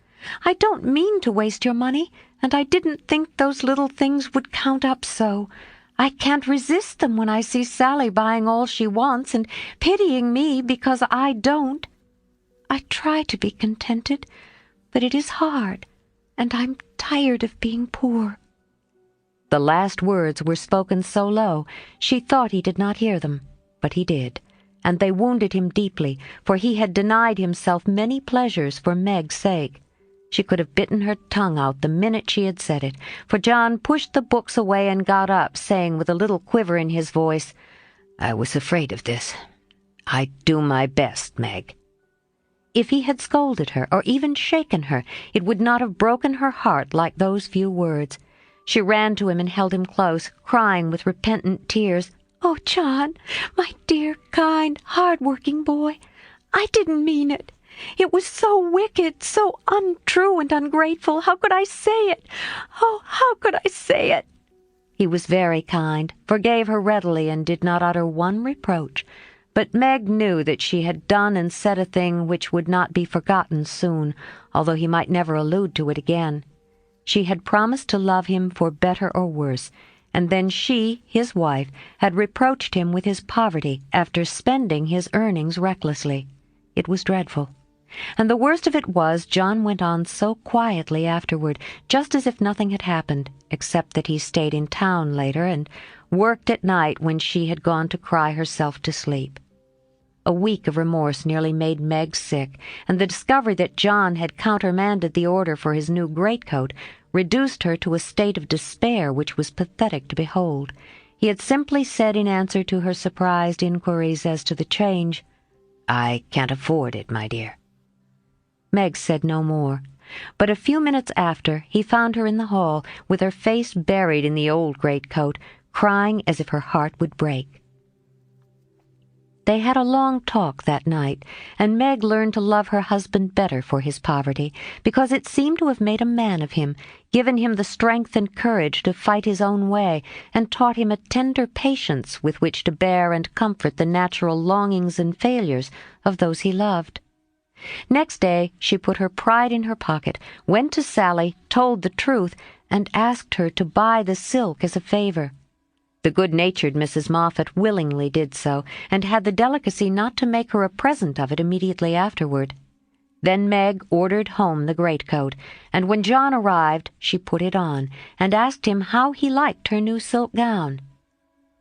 I don't mean to waste your money, and I didn't think those little things would count up so. I can't resist them when I see Sally buying all she wants and pitying me because I don't. I try to be contented, but it is hard, and I'm tired of being poor." The last words were spoken so low she thought he did not hear them, but he did, and they wounded him deeply, for he had denied himself many pleasures for Meg's sake. She could have bitten her tongue out the minute she had said it, for John pushed the books away and got up, saying with a little quiver in his voice, "I was afraid of this. I do my best, Meg." If he had scolded her, or even shaken her, it would not have broken her heart like those few words. She ran to him and held him close, crying with repentant tears, "Oh, John, my dear, kind, hard-working boy, I didn't mean it. It was so wicked, so untrue and ungrateful. How could I say it? Oh, how could I say it?" He was very kind, forgave her readily, and did not utter one reproach. But Meg knew that she had done and said a thing which would not be forgotten soon, although he might never allude to it again. She had promised to love him for better or worse, and then she, his wife, had reproached him with his poverty after spending his earnings recklessly. It was dreadful. And the worst of it was, John went on so quietly afterward, just as if nothing had happened, except that he stayed in town later, and worked at night when she had gone to cry herself to sleep. A week of remorse nearly made Meg sick, and the discovery that John had countermanded the order for his new greatcoat reduced her to a state of despair which was pathetic to behold. He had simply said in answer to her surprised inquiries as to the change, "I can't afford it, my dear." Meg said no more, but a few minutes after he found her in the hall with her face buried in the old greatcoat, crying as if her heart would break. They had a long talk that night, and Meg learned to love her husband better for his poverty, because it seemed to have made a man of him, given him the strength and courage to fight his own way, and taught him a tender patience with which to bear and comfort the natural longings and failures of those he loved. Next day she put her pride in her pocket, went to Sally, told the truth, and asked her to buy the silk as a favor. The good-natured Mrs. Moffat willingly did so, and had the delicacy not to make her a present of it immediately afterward. Then Meg ordered home the greatcoat, and when John arrived she put it on, and asked him how he liked her new silk gown.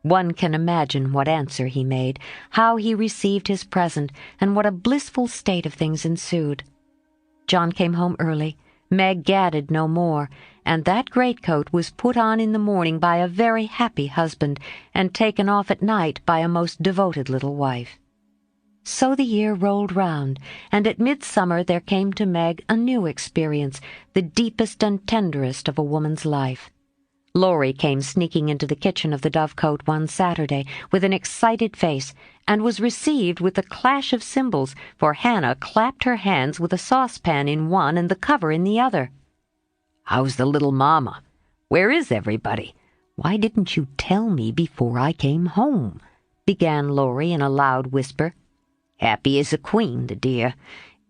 One can imagine what answer he made, how he received his present, and what a blissful state of things ensued. John came home early. Meg gadded no more, and that greatcoat was put on in the morning by a very happy husband, and taken off at night by a most devoted little wife. So the year rolled round, and at midsummer there came to Meg a new experience, the deepest and tenderest of a woman's life. Laurie came sneaking into the kitchen of the Dovecote one Saturday with an excited face, and was received with a clash of cymbals, for Hannah clapped her hands with a saucepan in one and the cover in the other. "How's the little mamma? Where is everybody? Why didn't you tell me before I came home?" began Laurie in a loud whisper. "Happy as a queen, the dear.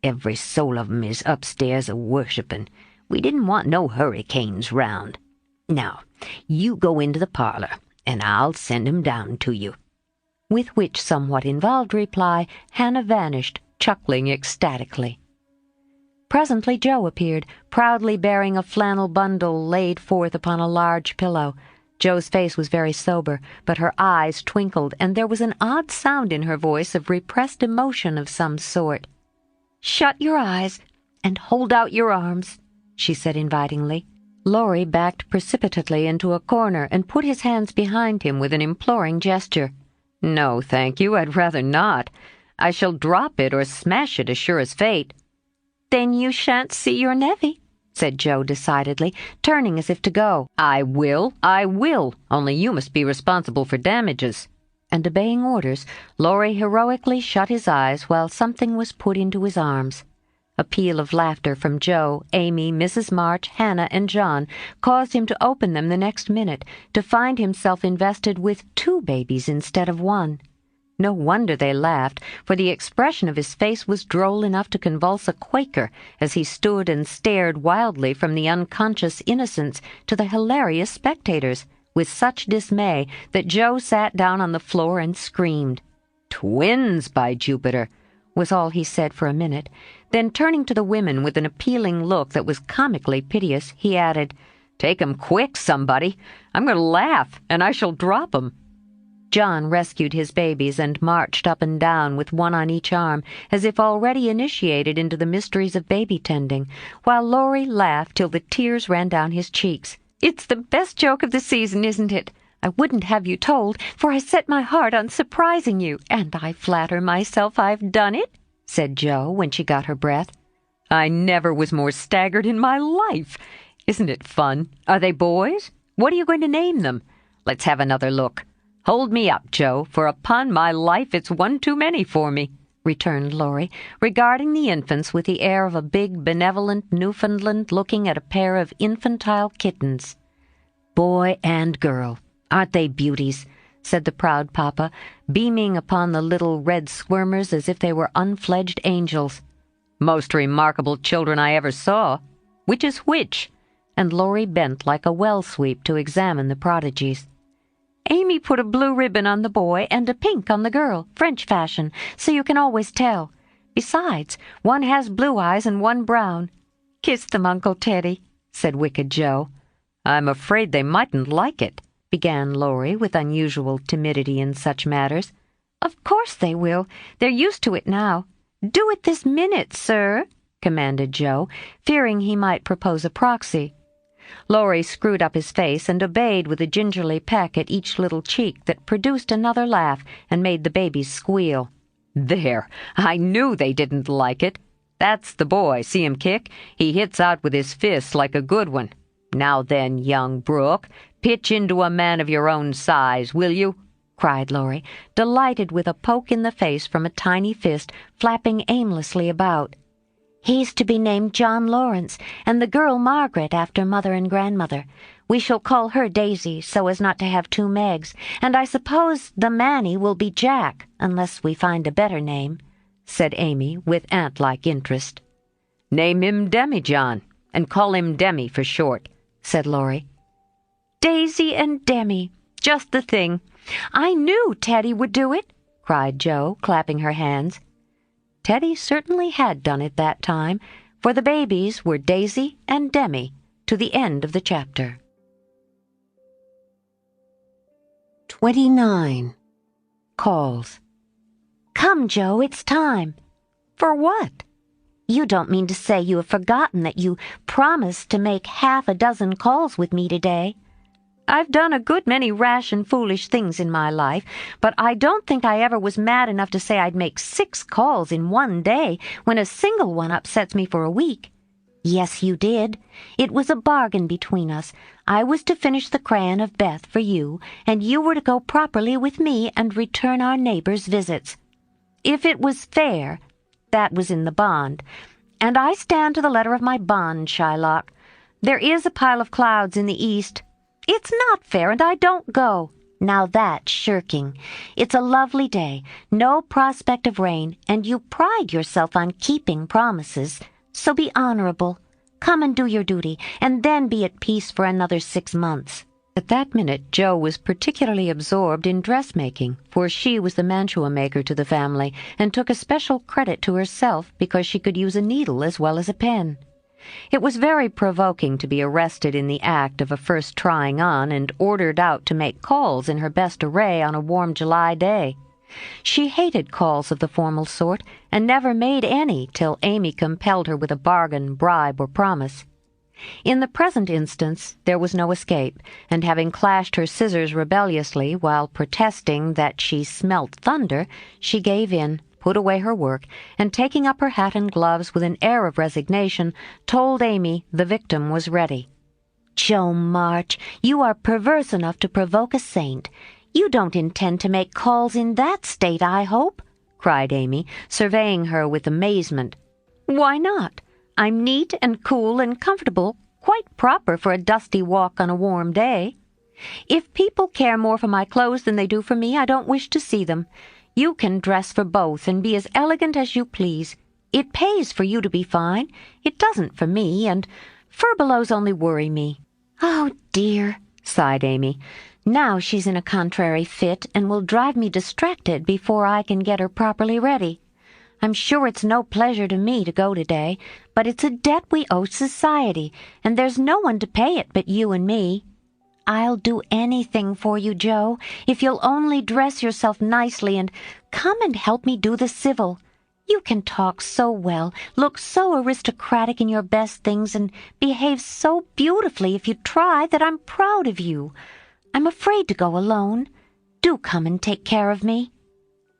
Every soul of 'em is upstairs a-worshippin'. We didn't want no hurricanes round. Now, you go into the parlor, and I'll send 'em down to you." With which somewhat involved reply, Hannah vanished, chuckling ecstatically. Presently Joe appeared, proudly bearing a flannel bundle laid forth upon a large pillow. Joe's face was very sober, but her eyes twinkled, and there was an odd sound in her voice of repressed emotion of some sort. "Shut your eyes and hold out your arms," she said invitingly. Laurie backed precipitately into a corner and put his hands behind him with an imploring gesture. "No, thank you, I'd rather not. I shall drop it or smash it as sure as fate." "Then you shan't see your nevy," said Joe decidedly, turning as if to go. I will, only you must be responsible for damages." And obeying orders, Laurie heroically shut his eyes while something was put into his arms. A peal of laughter from Joe, Amy, Mrs. March, Hannah, and John caused him to open them the next minute, to find himself invested with 2 babies instead of 1. No wonder they laughed, for the expression of his face was droll enough to convulse a Quaker as he stood and stared wildly from the unconscious innocents to the hilarious spectators, with such dismay that Joe sat down on the floor and screamed. "Twins, by Jupiter!" was all he said for a minute. Then, turning to the women with an appealing look that was comically piteous, he added, "Take 'em quick, somebody. I'm going to laugh, and I shall drop 'em." John rescued his babies and marched up and down with one on each arm, as if already initiated into the mysteries of baby-tending, while Laurie laughed till the tears ran down his cheeks. "It's the best joke of the season, isn't it? I wouldn't have you told, for I set my heart on surprising you, and I flatter myself I've done it," said Joe when she got her breath. "I never was more staggered in my life. Isn't it fun? Are they boys? What are you going to name them? Let's have another look. Hold me up, Joe, for upon my life it's one too many for me," returned Laurie, regarding the infants with the air of a big, benevolent Newfoundland looking at a pair of infantile kittens. "Boy and girl. Aren't they beauties?" said the proud papa, beaming upon the little red squirmers as if they were unfledged angels. "Most remarkable children I ever saw. Which is which?" And Laurie bent like a well-sweep to examine the prodigies. "Amy put a blue ribbon on the boy and a pink on the girl, French fashion, so you can always tell. Besides, one has blue eyes and one brown. Kiss them, Uncle Teddy," said wicked Joe. "I'm afraid they mightn't like it," began Laurie with unusual timidity in such matters. "Of course they will. They're used to it now. Do it this minute, sir," commanded Joe, fearing he might propose a proxy. Laurie screwed up his face and obeyed with a gingerly peck at each little cheek that produced another laugh and made the babies squeal. "There! I knew they didn't like it. That's the boy. See him kick? He hits out with his fists like a good one. Now then, young Brooke, pitch into a man of your own size, will you?" cried Laurie, delighted with a poke in the face from a tiny fist flapping aimlessly about. "He's to be named John Lawrence, and the girl Margaret, after mother and grandmother. We shall call her Daisy, so as not to have two Megs, and I suppose the Manny will be Jack, unless we find a better name," said Amy with ant-like interest. "Name him Demi-John, and call him Demi for short," said Laurie. "Daisy and Demi, just the thing. I knew Teddy would do it," cried Jo, clapping her hands. Teddy certainly had done it that time, for the babies were Daisy and Demi to the end of the chapter. 29. Calls. "Come, Jo, it's time." "For what?" "You don't mean to say you have forgotten that you promised to make half a dozen calls with me today?" "I've done a good many rash and foolish things in my life, but I don't think I ever was mad enough to say I'd make 6 calls in one day when a single one upsets me for a week." "Yes, you did. It was a bargain between us. I was to finish the crayon of Beth for you, and you were to go properly with me and return our neighbors' visits. If it was fair, that was in the bond. And I stand to the letter of my bond, Shylock. There is a pile of clouds in the east. It's not fair, and I don't go. Now that's shirking. It's a lovely day, no prospect of rain, and you pride yourself on keeping promises. So be honorable. Come and do your duty, and then be at peace for another 6 months." At that minute Jo was particularly absorbed in dressmaking, for she was the mantua-maker to the family, and took especial credit to herself because she could use a needle as well as a pen. It was very provoking to be arrested in the act of a first trying on and ordered out to make calls in her best array on a warm July day. She hated calls of the formal sort, and never made any till Amy compelled her with a bargain, bribe, or promise. In the present instance there was no escape, and having clashed her scissors rebelliously while protesting that she smelt thunder, she gave in, put away her work, and taking up her hat and gloves with an air of resignation, told Amy the victim was ready. "Jo March, you are perverse enough to provoke a saint. You don't intend to make calls in that state, I hope?" cried Amy, surveying her with amazement. "Why not? I'm neat and cool and comfortable, quite proper for a dusty walk on a warm day. If people care more for my clothes than they do for me, I don't wish to see them. You can dress for both and be as elegant as you please. It pays for you to be fine. It doesn't for me, and furbelows only worry me." "Oh, dear," sighed Amy. "Now she's in a contrary fit and will drive me distracted before I can get her properly ready. I'm sure it's no pleasure to me to go today, but it's a debt we owe society, and there's no one to pay it but you and me. I'll do anything for you, Jo, if you'll only dress yourself nicely and come and help me do the civil. You can talk so well, look so aristocratic in your best things, and behave so beautifully if you try that I'm proud of you. I'm afraid to go alone. Do come and take care of me."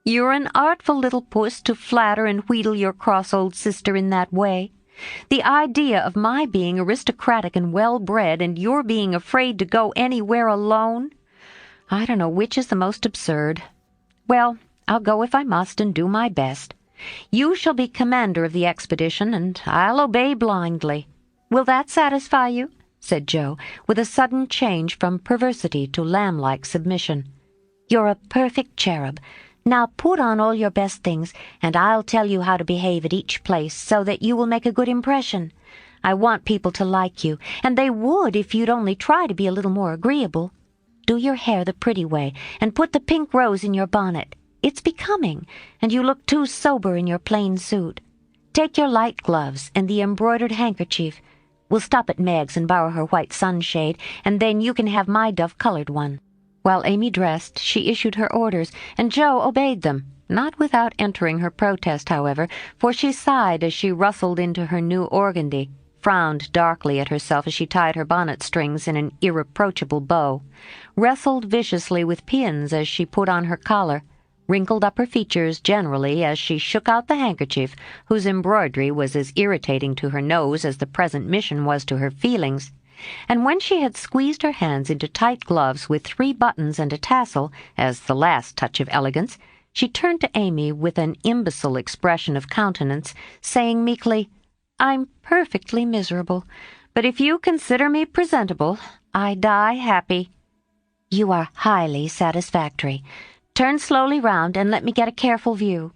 "You're an artful little puss to flatter and wheedle your cross old sister in that way. The idea of my being aristocratic and well-bred and your being afraid to go anywhere alone. I don't know which is the most absurd. Well, I'll go if I must and do my best. You shall be commander of the expedition, and I'll obey blindly. Will that satisfy you?" said Jo, with a sudden change from perversity to lamb-like submission. "You're a perfect cherub. Now put on all your best things, and I'll tell you how to behave at each place so that you will make a good impression. I want people to like you, and they would if you'd only try to be a little more agreeable. Do your hair the pretty way, and put the pink rose in your bonnet. It's becoming, and you look too sober in your plain suit. Take your light gloves and the embroidered handkerchief. We'll stop at Meg's and borrow her white sunshade, and then you can have my dove-colored one." While Amy dressed, she issued her orders, and Jo obeyed them, not without entering her protest, however, for she sighed as she rustled into her new organdy, frowned darkly at herself as she tied her bonnet strings in an irreproachable bow, wrestled viciously with pins as she put on her collar, wrinkled up her features generally as she shook out the handkerchief, whose embroidery was as irritating to her nose as the present mission was to her feelings, and when she had squeezed her hands into tight gloves with 3 buttons and a tassel, as the last touch of elegance, she turned to Amy with an imbecile expression of countenance, saying meekly, "I'm perfectly miserable, but if you consider me presentable, I die happy." "You are highly satisfactory. Turn slowly round and let me get a careful view."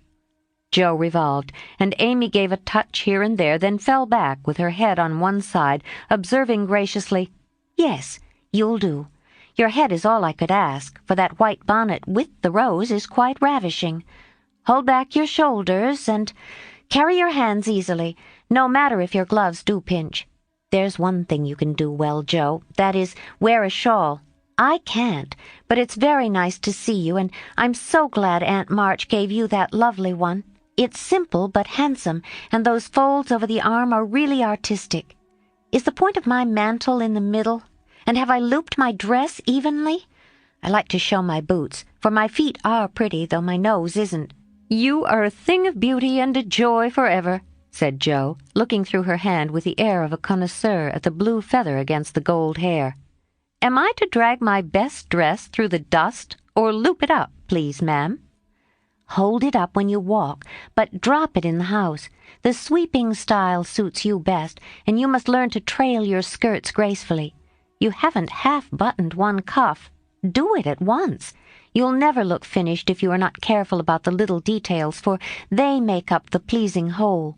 Jo revolved, and Amy gave a touch here and there, then fell back with her head on one side, observing graciously, "Yes, you'll do. Your head is all I could ask, for that white bonnet with the rose is quite ravishing. Hold back your shoulders and carry your hands easily, no matter if your gloves do pinch. There's one thing you can do well, Jo, that is, wear a shawl. I can't, but it's very nice to see you, and I'm so glad Aunt March gave you that lovely one. It's simple but handsome, and those folds over the arm are really artistic. Is the point of my mantle in the middle? And have I looped my dress evenly? I like to show my boots, for my feet are pretty, though my nose isn't." "You are a thing of beauty and a joy forever," said Jo, looking through her hand with the air of a connoisseur at the blue feather against the gold hair. "Am I to drag my best dress through the dust, or loop it up, please, ma'am?" "Hold it up when you walk, but drop it in the house. The sweeping style suits you best, and you must learn to trail your skirts gracefully. You haven't half-buttoned one cuff. Do it at once. You'll never look finished if you are not careful about the little details, for they make up the pleasing whole."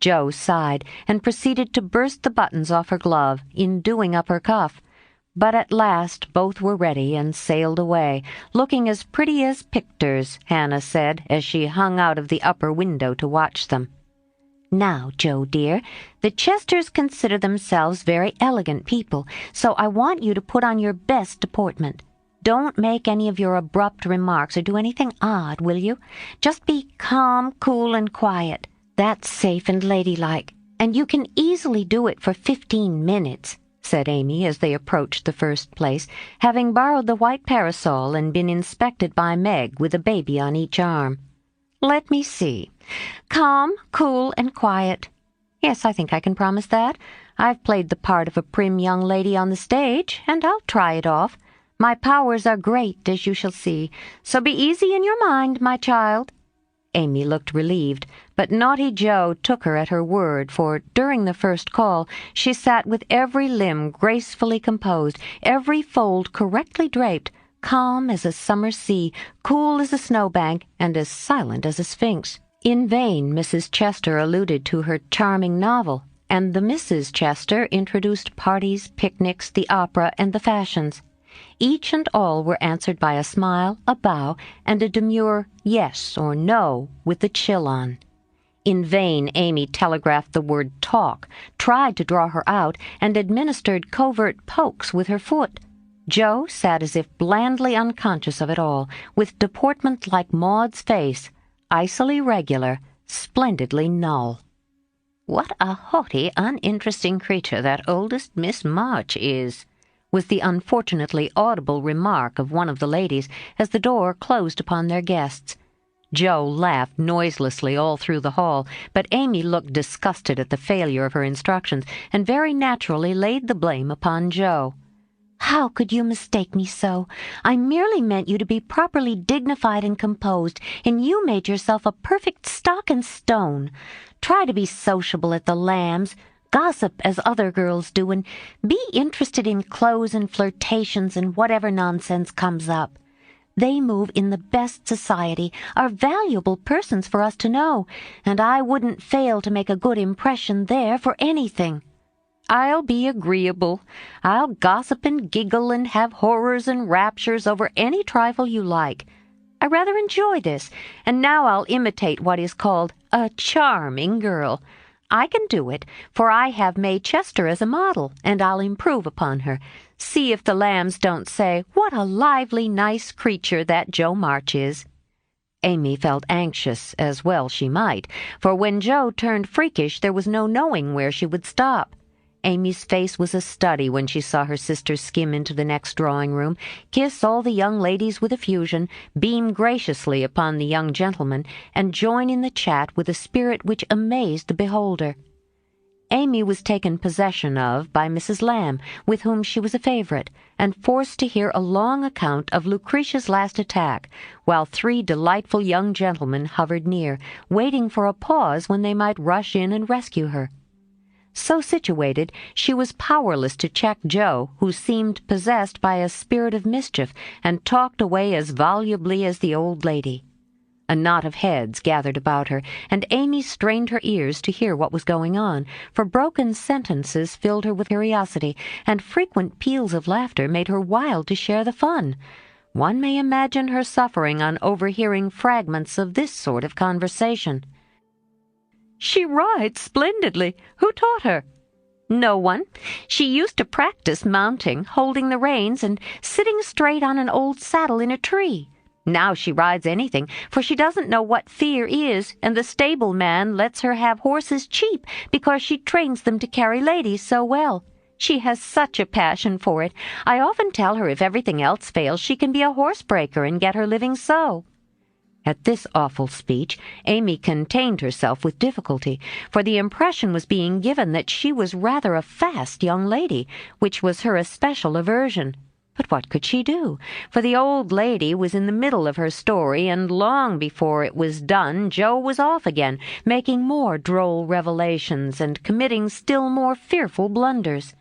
Jo sighed, and proceeded to burst the buttons off her glove, in doing up her cuff. But at last both were ready and sailed away, looking as pretty as pictures, Hannah said, as she hung out of the upper window to watch them. "Now, Jo dear, the Chesters consider themselves very elegant people, so I want you to put on your best deportment. Don't make any of your abrupt remarks or do anything odd, will you? Just be calm, cool, and quiet. That's safe and ladylike, and you can easily do it for 15 minutes. said Amy as they approached the first place, having borrowed the white parasol and been inspected by Meg with a baby on each arm. "Let me see. Calm, cool, and quiet. Yes, I think I can promise that. I've played the part of a prim young lady on the stage, and I'll try it off. My powers are great, as you shall see, so be easy in your mind, my child." Amy looked relieved, but naughty Jo took her at her word, for during the first call she sat with every limb gracefully composed, every fold correctly draped, calm as a summer sea, cool as a snowbank, and as silent as a sphinx. In vain Mrs. Chester alluded to her charming novel, and the Mrs. Chester introduced parties, picnics, the opera, and the fashions. Each and all were answered by a smile, a bow, and a demure yes or no with the chill on. In vain Amy telegraphed the word talk, tried to draw her out, and administered covert pokes with her foot. Jo sat as if blandly unconscious of it all, with deportment like Maud's face, icily regular, splendidly null. "What a haughty, uninteresting creature that oldest Miss March is," was the unfortunately audible remark of one of the ladies as the door closed upon their guests. Jo laughed noiselessly all through the hall, but Amy looked disgusted at the failure of her instructions, and very naturally laid the blame upon Jo. "How could you mistake me so? I merely meant you to be properly dignified and composed, and you made yourself a perfect stock and stone. Try to be sociable at the Lambs, gossip as other girls do, and be interested in clothes and flirtations and whatever nonsense comes up. They move in the best society, are valuable persons for us to know, and I wouldn't fail to make a good impression there for anything." "I'll be agreeable. I'll gossip and giggle and have horrors and raptures over any trifle you like. I rather enjoy this, and now I'll imitate what is called a charming girl. I can do it, for I have May Chester as a model, and I'll improve upon her. See if the lambs don't say, 'What a lively, nice creature that Jo March is.'" Amy felt anxious, as well she might, for when Jo turned freakish there was no knowing where she would stop. Amy's face was a study when she saw her sister skim into the next drawing-room, kiss all the young ladies with effusion, beam graciously upon the young gentlemen, and join in the chat with a spirit which amazed the beholder. Amy was taken possession of by Mrs. Lamb, with whom she was a favorite, and forced to hear a long account of Lucretia's last attack, while 3 delightful young gentlemen hovered near, waiting for a pause when they might rush in and rescue her. So situated, she was powerless to check Jo, who seemed possessed by a spirit of mischief, and talked away as volubly as the old lady. A knot of heads gathered about her, and Amy strained her ears to hear what was going on, for broken sentences filled her with curiosity, and frequent peals of laughter made her wild to share the fun. One may imagine her suffering on overhearing fragments of this sort of conversation. "She rides splendidly. Who taught her?" "No one. She used to practice mounting, holding the reins, and sitting straight on an old saddle in a tree. Now she rides anything, for she doesn't know what fear is, and the stable-man lets her have horses cheap because she trains them to carry ladies so well. She has such a passion for it. I often tell her if everything else fails she can be a horsebreaker and get her living so." At this awful speech, Amy contained herself with difficulty, for the impression was being given that she was rather a fast young lady, which was her especial aversion. But what could she do? For the old lady was in the middle of her story, and long before it was done Jo was off again, making more droll revelations and committing still more fearful blunders.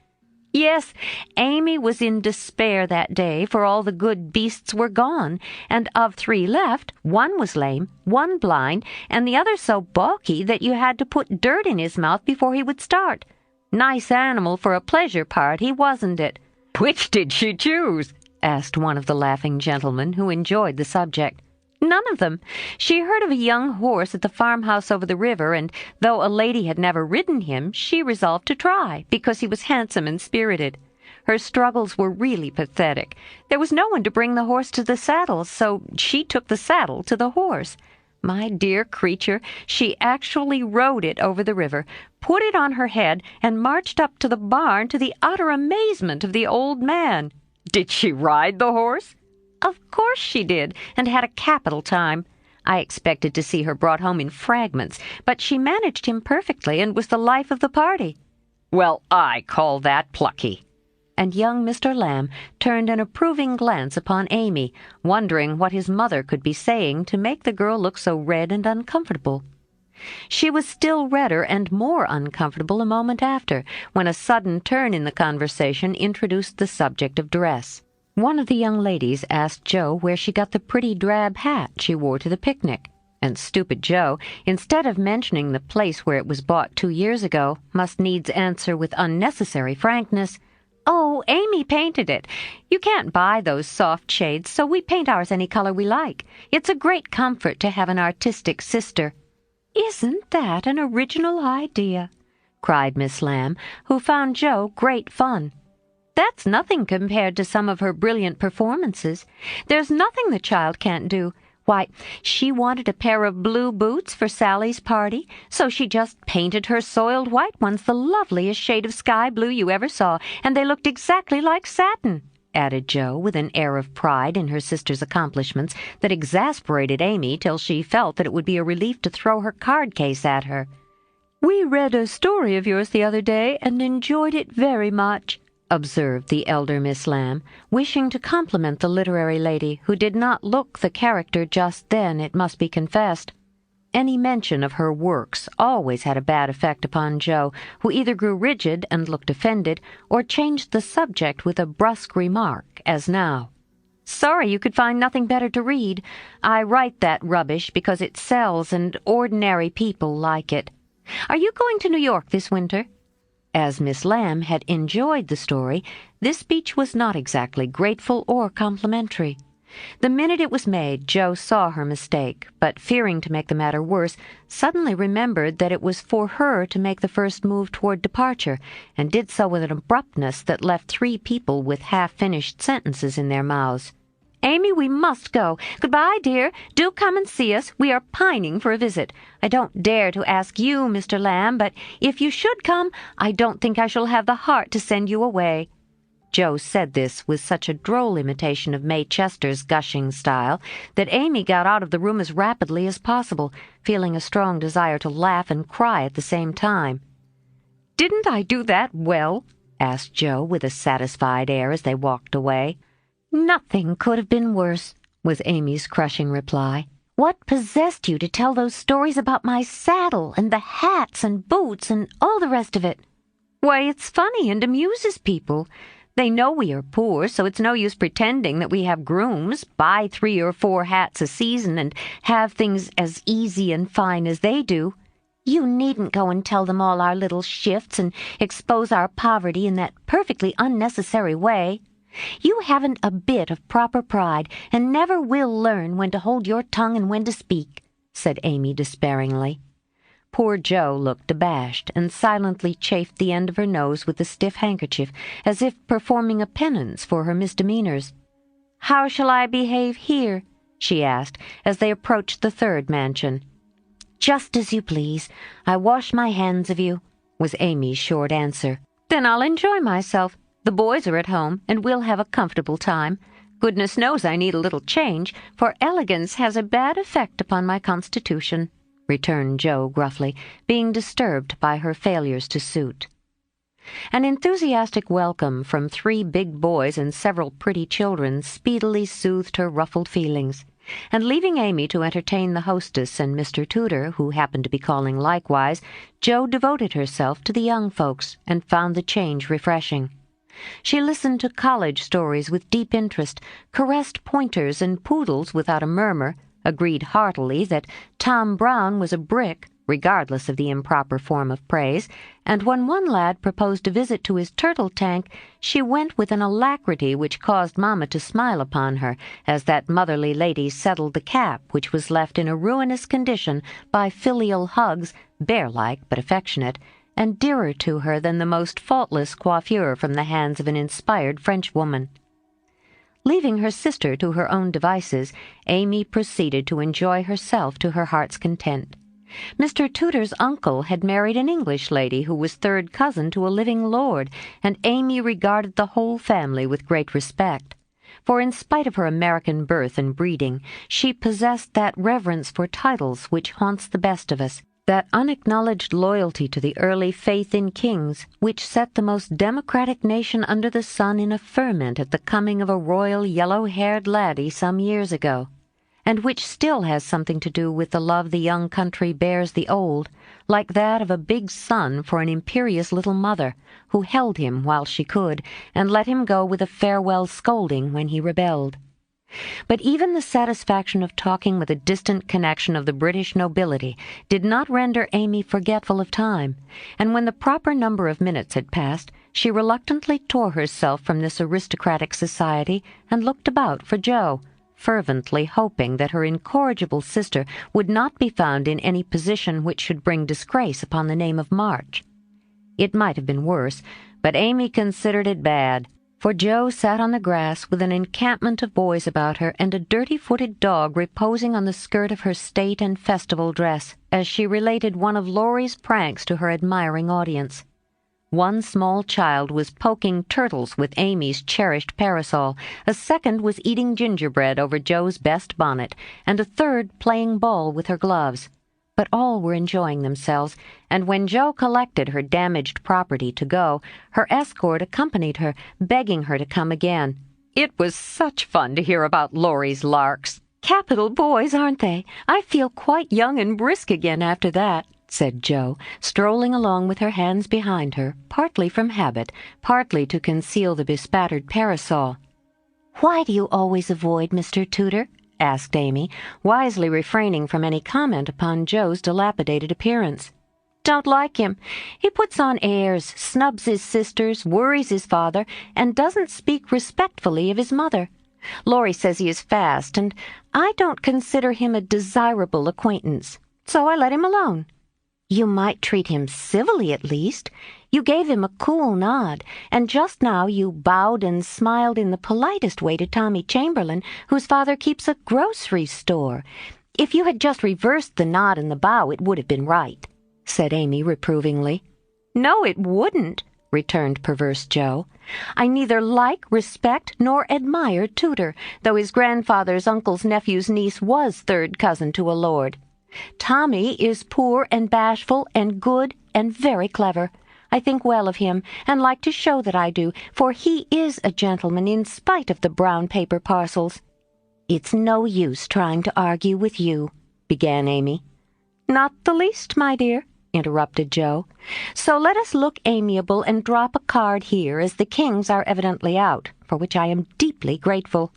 Yes, Amy was in despair that day, for all the good beasts were gone, and of 3 left, 1 was lame, 1 blind, and the other so balky that you had to put dirt in his mouth before he would start. Nice animal for a pleasure party, wasn't it? "Which did she choose?" asked one of the laughing gentlemen, who enjoyed the subject. "None of them. She heard of a young horse at the farmhouse over the river, and though a lady had never ridden him, she resolved to try, because he was handsome and spirited. Her struggles were really pathetic. There was no one to bring the horse to the saddle, so she took the saddle to the horse. My dear creature, she actually rode it over the river, put it on her head, and marched up to the barn to the utter amazement of the old man." "Did she ride the horse?" "Of course she did, and had a capital time. I expected to see her brought home in fragments, but she managed him perfectly and was the life of the party." "Well, I call that plucky." And young Mr. Lamb turned an approving glance upon Amy, wondering what his mother could be saying to make the girl look so red and uncomfortable. She was still redder and more uncomfortable a moment after, when a sudden turn in the conversation introduced the subject of dress. One of the young ladies asked Jo where she got the pretty drab hat she wore to the picnic, and stupid Jo, instead of mentioning the place where it was bought 2 years ago, must needs answer with unnecessary frankness, "Oh, Amy painted it. You can't buy those soft shades, so we paint ours any color we like. It's a great comfort to have an artistic sister." "Isn't that an original idea?" cried Miss Lamb, who found Jo great fun. "That's nothing compared to some of her brilliant performances. There's nothing the child can't do. Why, she wanted a pair of blue boots for Sally's party, so she just painted her soiled white ones the loveliest shade of sky blue you ever saw, and they looked exactly like satin," added Jo, with an air of pride in her sister's accomplishments that exasperated Amy till she felt that it would be a relief to throw her card case at her. "We read a story of yours the other day and enjoyed it very much," observed the elder Miss Lamb, wishing to compliment the literary lady, who did not look the character just then, it must be confessed. Any mention of her works always had a bad effect upon Jo, who either grew rigid and looked offended, or changed the subject with a brusque remark, as now. "Sorry you could find nothing better to read. I write that rubbish because it sells and ordinary people like it. Are you going to New York this winter?" As Miss Lamb had enjoyed the story, this speech was not exactly grateful or complimentary. The minute it was made, Jo saw her mistake, but fearing to make the matter worse, suddenly remembered that it was for her to make the first move toward departure, and did so with an abruptness that left 3 people with half-finished sentences in their mouths. "Amy, we must go. Goodbye, dear. Do come and see us. We are pining for a visit. I don't dare to ask you, Mr. Lamb, but if you should come, I don't think I shall have the heart to send you away." Jo said this with such a droll imitation of May Chester's gushing style that Amy got out of the room as rapidly as possible, feeling a strong desire to laugh and cry at the same time. "Didn't I do that well?" asked Jo with a satisfied air as they walked away. "Nothing could have been worse," was Amy's crushing reply. "What possessed you to tell those stories about my saddle and the hats and boots and all the rest of it?" "Why, it's funny and amuses people. They know we are poor, so it's no use pretending that we have grooms, buy 3 or 4 hats a season, and have things as easy and fine as they do." "You needn't go and tell them all our little shifts and expose our poverty in that perfectly unnecessary way. You haven't a bit of proper pride, and never will learn when to hold your tongue and when to speak," said Amy despairingly. Poor Jo looked abashed, and silently chafed the end of her nose with the stiff handkerchief, as if performing a penance for her misdemeanors. "How shall I behave here?" she asked, as they approached the 3rd mansion. "Just as you please. I wash my hands of you," was Amy's short answer. "Then I'll enjoy myself. The boys are at home, and we'll have a comfortable time. Goodness knows I need a little change, for elegance has a bad effect upon my constitution," returned Jo gruffly, being disturbed by her failures to suit. An enthusiastic welcome from 3 big boys and several pretty children speedily soothed her ruffled feelings, and leaving Amy to entertain the hostess and Mr. Tudor, who happened to be calling likewise, Jo devoted herself to the young folks and found the change refreshing. She listened to college stories with deep interest, caressed pointers and poodles without a murmur, agreed heartily that Tom Brown was a brick, regardless of the improper form of praise, and when one lad proposed a visit to his turtle tank, she went with an alacrity which caused Mamma to smile upon her, as that motherly lady settled the cap which was left in a ruinous condition by filial hugs, bear-like but affectionate, and dearer to her than the most faultless coiffure from the hands of an inspired Frenchwoman. Leaving her sister to her own devices, Amy proceeded to enjoy herself to her heart's content. Mr. Tudor's uncle had married an English lady who was 3rd cousin to a living lord, and Amy regarded the whole family with great respect. For in spite of her American birth and breeding, she possessed that reverence for titles which haunts the best of us, that unacknowledged loyalty to the early faith in kings which set the most democratic nation under the sun in a ferment at the coming of a royal yellow-haired laddie some years ago, and which still has something to do with the love the young country bears the old, like that of a big son for an imperious little mother, who held him while she could, and let him go with a farewell scolding when he rebelled. But even the satisfaction of talking with a distant connection of the British nobility did not render Amy forgetful of time, and when the proper number of minutes had passed, she reluctantly tore herself from this aristocratic society and looked about for Jo, fervently hoping that her incorrigible sister would not be found in any position which should bring disgrace upon the name of March. It might have been worse, but Amy considered it bad, for Jo sat on the grass with an encampment of boys about her and a dirty-footed dog reposing on the skirt of her state and festival dress, as she related one of Laurie's pranks to her admiring audience. One small child was poking turtles with Amy's cherished parasol, a second was eating gingerbread over Jo's best bonnet, and a third playing ball with her gloves. But all were enjoying themselves, and when Jo collected her damaged property to go, her escort accompanied her, begging her to come again. "It was such fun to hear about Laurie's larks." "Capital boys, aren't they? I feel quite young and brisk again after that," said Jo, strolling along with her hands behind her, partly from habit, partly to conceal the bespattered parasol. "Why do you always avoid Mr. Tudor?" asked Amy, wisely refraining from any comment upon Jo's dilapidated appearance. "Don't like him. He puts on airs, snubs his sisters, worries his father, and doesn't speak respectfully of his mother. Laurie says he is fast, and I don't consider him a desirable acquaintance, so I let him alone." "You might treat him civilly at least. You gave him a cool nod, and just now you bowed and smiled in the politest way to Tommy Chamberlain, whose father keeps a grocery store. If you had just reversed the nod and the bow, it would have been right," said Amy reprovingly. "No, it wouldn't," returned perverse Joe. "I neither like, respect, nor admire Tudor, though his grandfather's uncle's nephew's niece was third cousin to a lord. Tommy is poor and bashful and good and very clever. I think well of him, and like to show that I do, for he is a gentleman in spite of the brown paper parcels." "It's no use trying to argue with you," began Amy. "Not the least, my dear," interrupted Joe. "So let us look amiable and drop a card here, as the kings are evidently out, for which I am deeply grateful."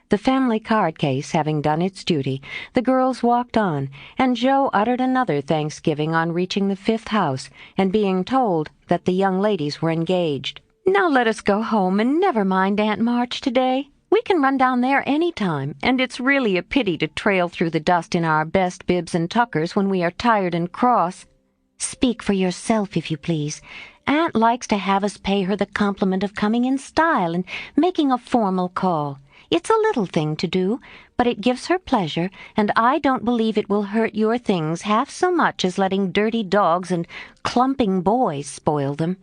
The family card case having done its duty, the girls walked on, and Joe uttered another thanksgiving on reaching the 5th house and being told that the young ladies were engaged. "Now let us go home and never mind Aunt March today. We can run down there any time, and it's really a pity to trail through the dust in our best bibs and tuckers when we are tired and cross." "Speak for yourself, if you please. Aunt likes to have us pay her the compliment of coming in style and making a formal call. It's a little thing to do, but it gives her pleasure, and I don't believe it will hurt your things half so much as letting dirty dogs and clumping boys spoil them.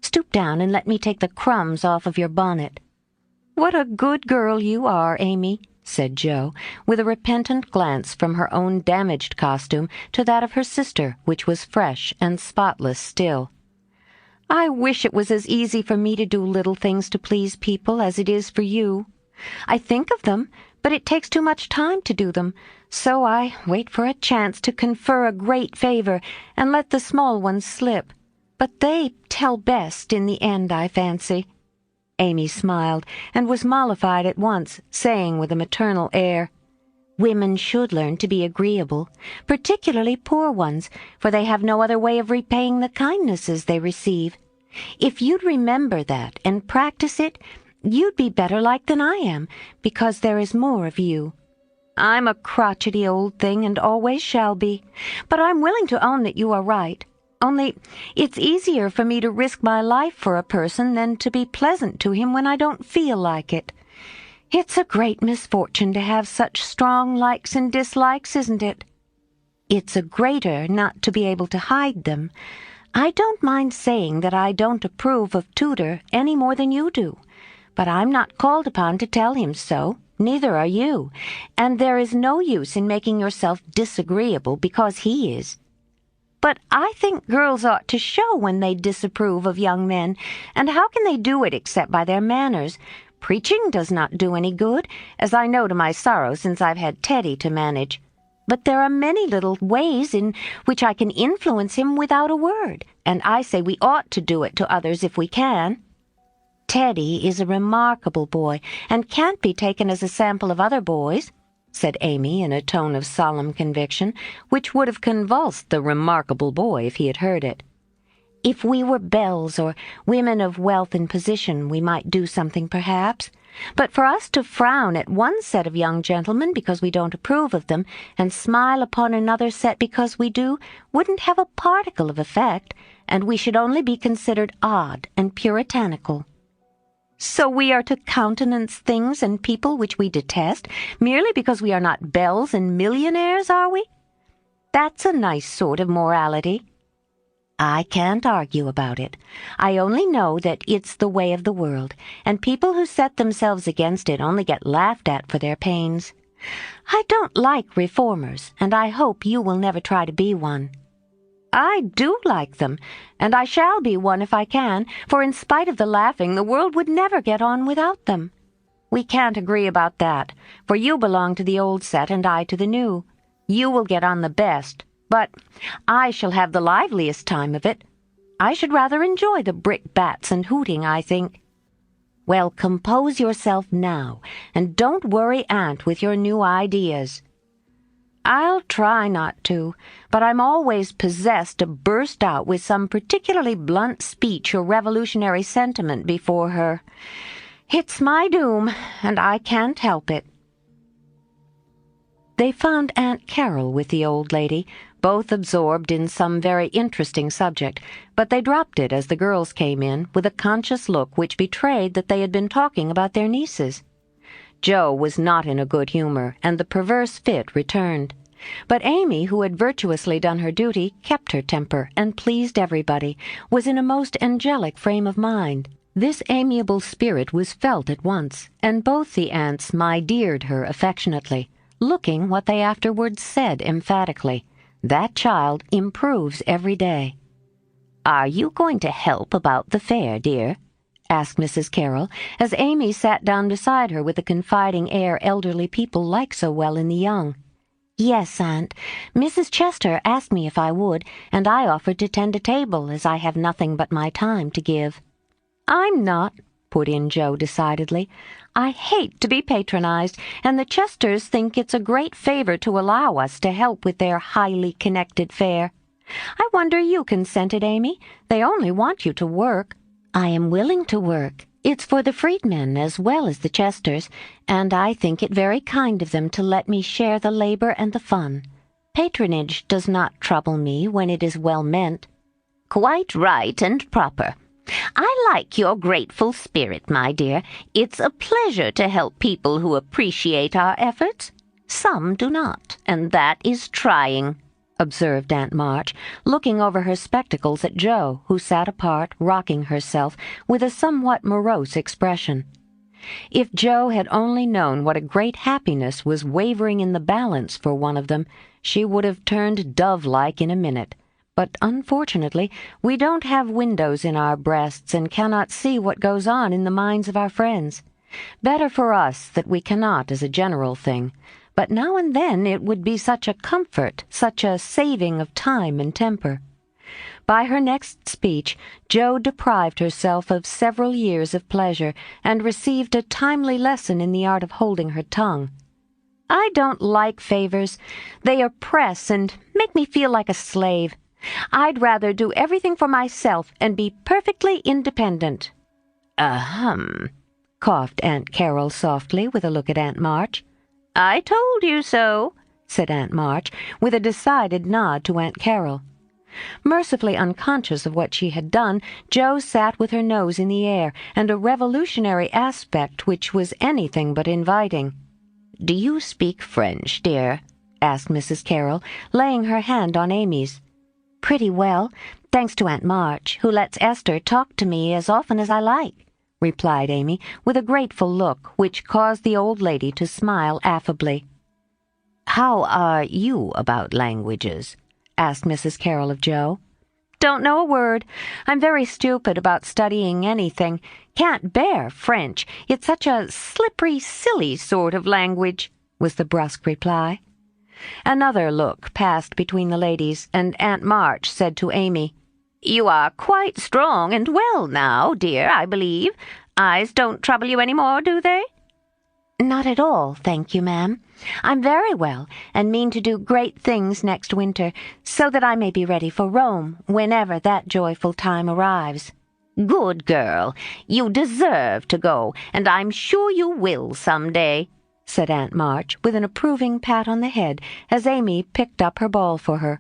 Stoop down and let me take the crumbs off of your bonnet." "What a good girl you are, Amy," said Joe, with a repentant glance from her own damaged costume to that of her sister, which was fresh and spotless still. "I wish it was as easy for me to do little things to please people as it is for you. I think of them, but it takes too much time to do them, so I wait for a chance to confer a great favor and let the small ones slip. But they tell best in the end, I fancy." Amy smiled, and was mollified at once, saying with a maternal air, "Women should learn to be agreeable, particularly poor ones, for they have no other way of repaying the kindnesses they receive. If you'd remember that and practice it, you'd be better liked than I am, because there is more of you. I'm a crotchety old thing and always shall be, but I'm willing to own that you are right. Only it's easier for me to risk my life for a person than to be pleasant to him when I don't feel like it. It's a great misfortune to have such strong likes and dislikes, isn't it?" "It's a greater not to be able to hide them. I don't mind saying that I don't approve of Tudor any more than you do. But I'm not called upon to tell him so, neither are you, and there is no use in making yourself disagreeable because he is." "But I think girls ought to show when they disapprove of young men, and how can they do it except by their manners? Preaching does not do any good, as I know to my sorrow since I've had Teddy to manage. But there are many little ways in which I can influence him without a word, and I say we ought to do it to others if we can." "Teddy is a remarkable boy, and can't be taken as a sample of other boys," said Amy in a tone of solemn conviction, which would have convulsed the remarkable boy if he had heard it. "If we were belles or women of wealth and position, we might do something perhaps. But for us to frown at one set of young gentlemen because we don't approve of them, and smile upon another set because we do, wouldn't have a particle of effect, and we should only be considered odd and puritanical." "So we are to countenance things and people which we detest, merely because we are not belles and millionaires, are we? That's a nice sort of morality." "I can't argue about it. I only know that it's the way of the world, and people who set themselves against it only get laughed at for their pains. I don't like reformers, and I hope you will never try to be one." "I do like them, and I shall be one if I can, for in spite of the laughing, the world would never get on without them. We can't agree about that, for you belong to the old set and I to the new. You will get on the best, but I shall have the liveliest time of it. I should rather enjoy the brickbats and hooting, I think." "Well, compose yourself now, and don't worry Aunt with your new ideas." "I'll try not to, but I'm always possessed to burst out with some particularly blunt speech or revolutionary sentiment before her. It's my doom, and I can't help it." They found Aunt Carol with the old lady, both absorbed in some very interesting subject, but they dropped it as the girls came in, with a conscious look which betrayed that they had been talking about their nieces. Joe was not in a good humor, and the perverse fit returned. But Amy, who had virtuously done her duty, kept her temper, and pleased everybody, was in a most angelic frame of mind. This amiable spirit was felt at once, and both the aunts my-deared her affectionately, looking what they afterwards said emphatically, "That child improves every day." "Are you going to help about the fair, dear?" asked Mrs. Carroll, as Amy sat down beside her with the confiding air elderly people like so well in the young. "Yes, Aunt. Mrs. Chester asked me if I would, and I offered to tend a table, as I have nothing but my time to give." "I'm not," put in Joe decidedly. "I hate to be patronized, and the Chesters think it's a great favor to allow us to help with their highly connected fair. I wonder you consented, Amy. They only want you to work." "I am willing to work. It's for the freedmen as well as the Chesters, and I think it very kind of them to let me share the labor and the fun. Patronage does not trouble me when it is well meant." "Quite right and proper. I like your grateful spirit, my dear. It's a pleasure to help people who appreciate our efforts. Some do not, and that is trying," observed Aunt March, looking over her spectacles at Jo, who sat apart, rocking herself, with a somewhat morose expression. If Jo had only known what a great happiness was wavering in the balance for one of them, she would have turned dove-like in a minute. But unfortunately, we don't have windows in our breasts and cannot see what goes on in the minds of our friends. Better for us that we cannot as a general thing, but now and then it would be such a comfort, such a saving of time and temper. By her next speech, Jo deprived herself of several years of pleasure, and received a timely lesson in the art of holding her tongue. "I don't like favors. They oppress and make me feel like a slave. I'd rather do everything for myself and be perfectly independent." "Ahem," coughed Aunt Carol softly, with a look at Aunt March. "I told you so," said Aunt March, with a decided nod to Aunt Carol. Mercifully unconscious of what she had done, Jo sat with her nose in the air, and a revolutionary aspect which was anything but inviting. "Do you speak French, dear?" asked Mrs. Carroll, laying her hand on Amy's. "Pretty well, thanks to Aunt March, who lets Esther talk to me as often as I like," replied Amy, with a grateful look which caused the old lady to smile affably. "How are you about languages?" asked Mrs. Carroll of Jo. "Don't know a word. I'm very stupid about studying anything. Can't bear French. It's such a slippery, silly sort of language," was the brusque reply. Another look passed between the ladies, and Aunt March said to Amy, "You are quite strong and well now, dear, I believe. Eyes don't trouble you any more, do they?" "Not at all, thank you, ma'am. I'm very well, and mean to do great things next winter, so that I may be ready for Rome whenever that joyful time arrives." "Good girl. You deserve to go, and I'm sure you will some day," said Aunt March, with an approving pat on the head as Amy picked up her ball for her.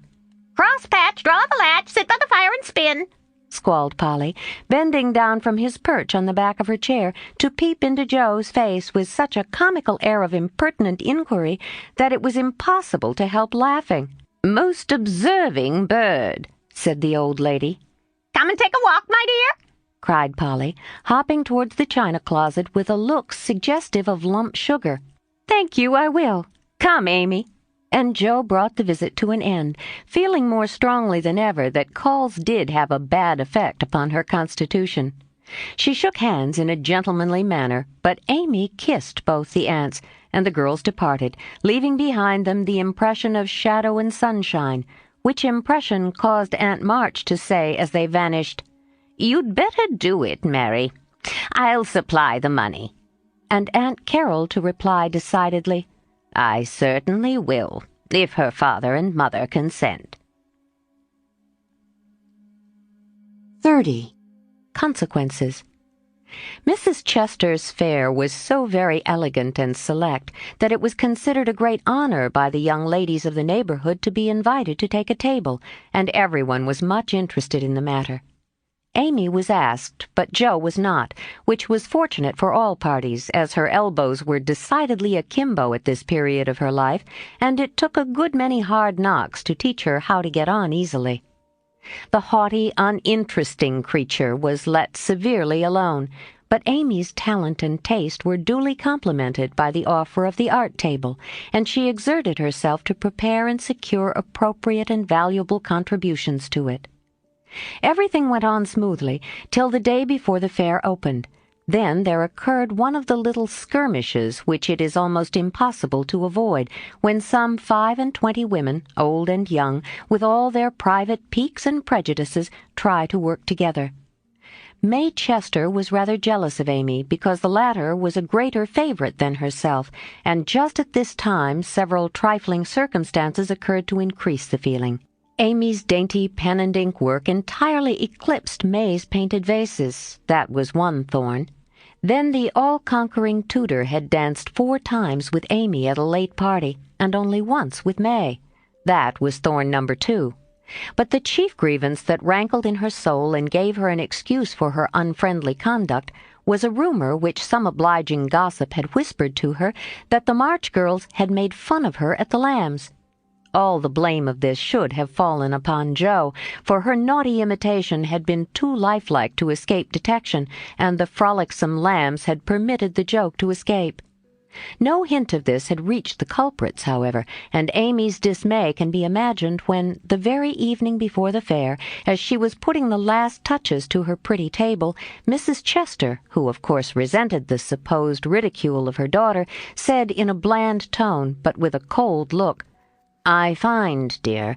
"Crosspatch, draw the latch, sit by the fire and spin," squalled Polly, bending down from his perch on the back of her chair to peep into Jo's face with such a comical air of impertinent inquiry that it was impossible to help laughing. "Most observing bird," said the old lady. "Come and take a walk, my dear," cried Polly, hopping towards the china closet with a look suggestive of lump sugar. "Thank you, I will. Come, Amy." And Jo brought the visit to an end, feeling more strongly than ever that calls did have a bad effect upon her constitution. She shook hands in a gentlemanly manner, but Amy kissed both the aunts, and the girls departed, leaving behind them the impression of shadow and sunshine, which impression caused Aunt March to say as they vanished, "You'd better do it, Mary. I'll supply the money." And Aunt Carol to reply decidedly, "I certainly will, if her father and mother consent." 30. Consequences. Mrs. Chester's fare was so very elegant and select that it was considered a great honor by the young ladies of the neighborhood to be invited to take a table, and everyone was much interested in the matter. Amy was asked, but Jo was not, which was fortunate for all parties, as her elbows were decidedly akimbo at this period of her life, and it took a good many hard knocks to teach her how to get on easily. The haughty, uninteresting creature was let severely alone, but Amy's talent and taste were duly complimented by the offer of the art table, and she exerted herself to prepare and secure appropriate and valuable contributions to it. Everything went on smoothly till the day before the fair opened. Then there occurred one of the little skirmishes which it is almost impossible to avoid, when some 25 women, old and young, with all their private piques and prejudices, try to work together. May Chester was rather jealous of Amy, because the latter was a greater favorite than herself, and just at this time several trifling circumstances occurred to increase the feeling. Amy's dainty pen and ink work entirely eclipsed May's painted vases. That was one thorn. Then the all-conquering tutor had danced 4 times with Amy at a late party, and only once with May. That was thorn number 2. But the chief grievance that rankled in her soul and gave her an excuse for her unfriendly conduct was a rumor which some obliging gossip had whispered to her that the March girls had made fun of her at the Lambs. All the blame of this should have fallen upon Jo, for her naughty imitation had been too lifelike to escape detection, and the frolicsome Lambs had permitted the joke to escape. No hint of this had reached the culprits, however, and Amy's dismay can be imagined when, the very evening before the fair, as she was putting the last touches to her pretty table, Mrs. Chester, who of course resented the supposed ridicule of her daughter, said in a bland tone, but with a cold look, "I find, dear,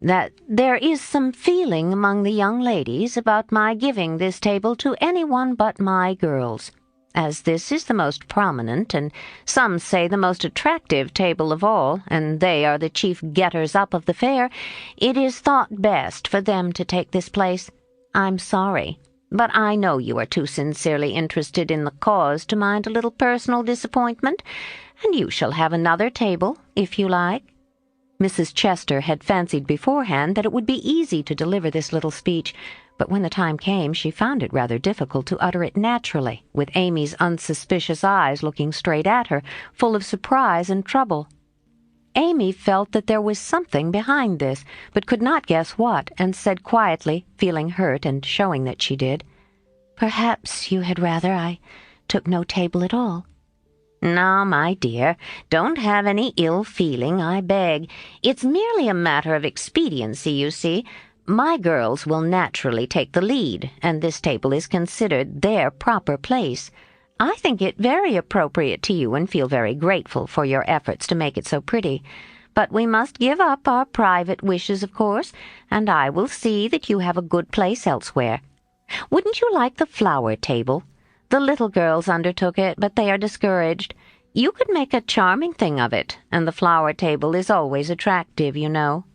that there is some feeling among the young ladies about my giving this table to anyone but my girls. As this is the most prominent, and some say the most attractive table of all, and they are the chief getters-up of the fair, it is thought best for them to take this place. I'm sorry, but I know you are too sincerely interested in the cause to mind a little personal disappointment, and you shall have another table, if you like." Mrs. Chester had fancied beforehand that it would be easy to deliver this little speech, but when the time came she found it rather difficult to utter it naturally, with Amy's unsuspicious eyes looking straight at her, full of surprise and trouble. Amy felt that there was something behind this, but could not guess what, and said quietly, feeling hurt and showing that she did, "Perhaps you had rather I took no table at all." "Now, my dear, don't have any ill feeling, I beg. It's merely a matter of expediency, you see. My girls will naturally take the lead, and this table is considered their proper place. I think it very appropriate to you and feel very grateful for your efforts to make it so pretty. But we must give up our private wishes, of course, and I will see that you have a good place elsewhere. Wouldn't you like the flower table? The little girls undertook it, but they are discouraged. You could make a charming thing of it, and the flower table is always attractive, you know."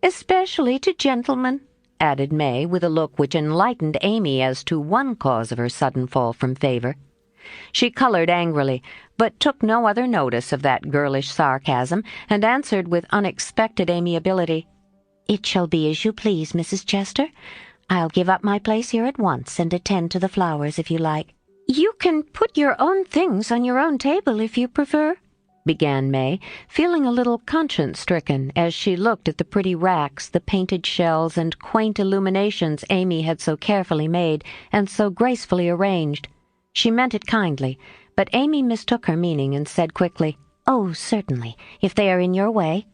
"Especially to gentlemen," added May, with a look which enlightened Amy as to one cause of her sudden fall from favor. She colored angrily, but took no other notice of that girlish sarcasm, and answered with unexpected amiability, "It shall be as you please, Mrs. Chester. I'll give up my place here at once and attend to the flowers if you like." "You can put your own things on your own table if you prefer," began May, feeling a little conscience-stricken as she looked at the pretty racks, the painted shells, and quaint illuminations Amy had so carefully made and so gracefully arranged. She meant it kindly, but Amy mistook her meaning and said quickly, "Oh, certainly, if they are in your way,"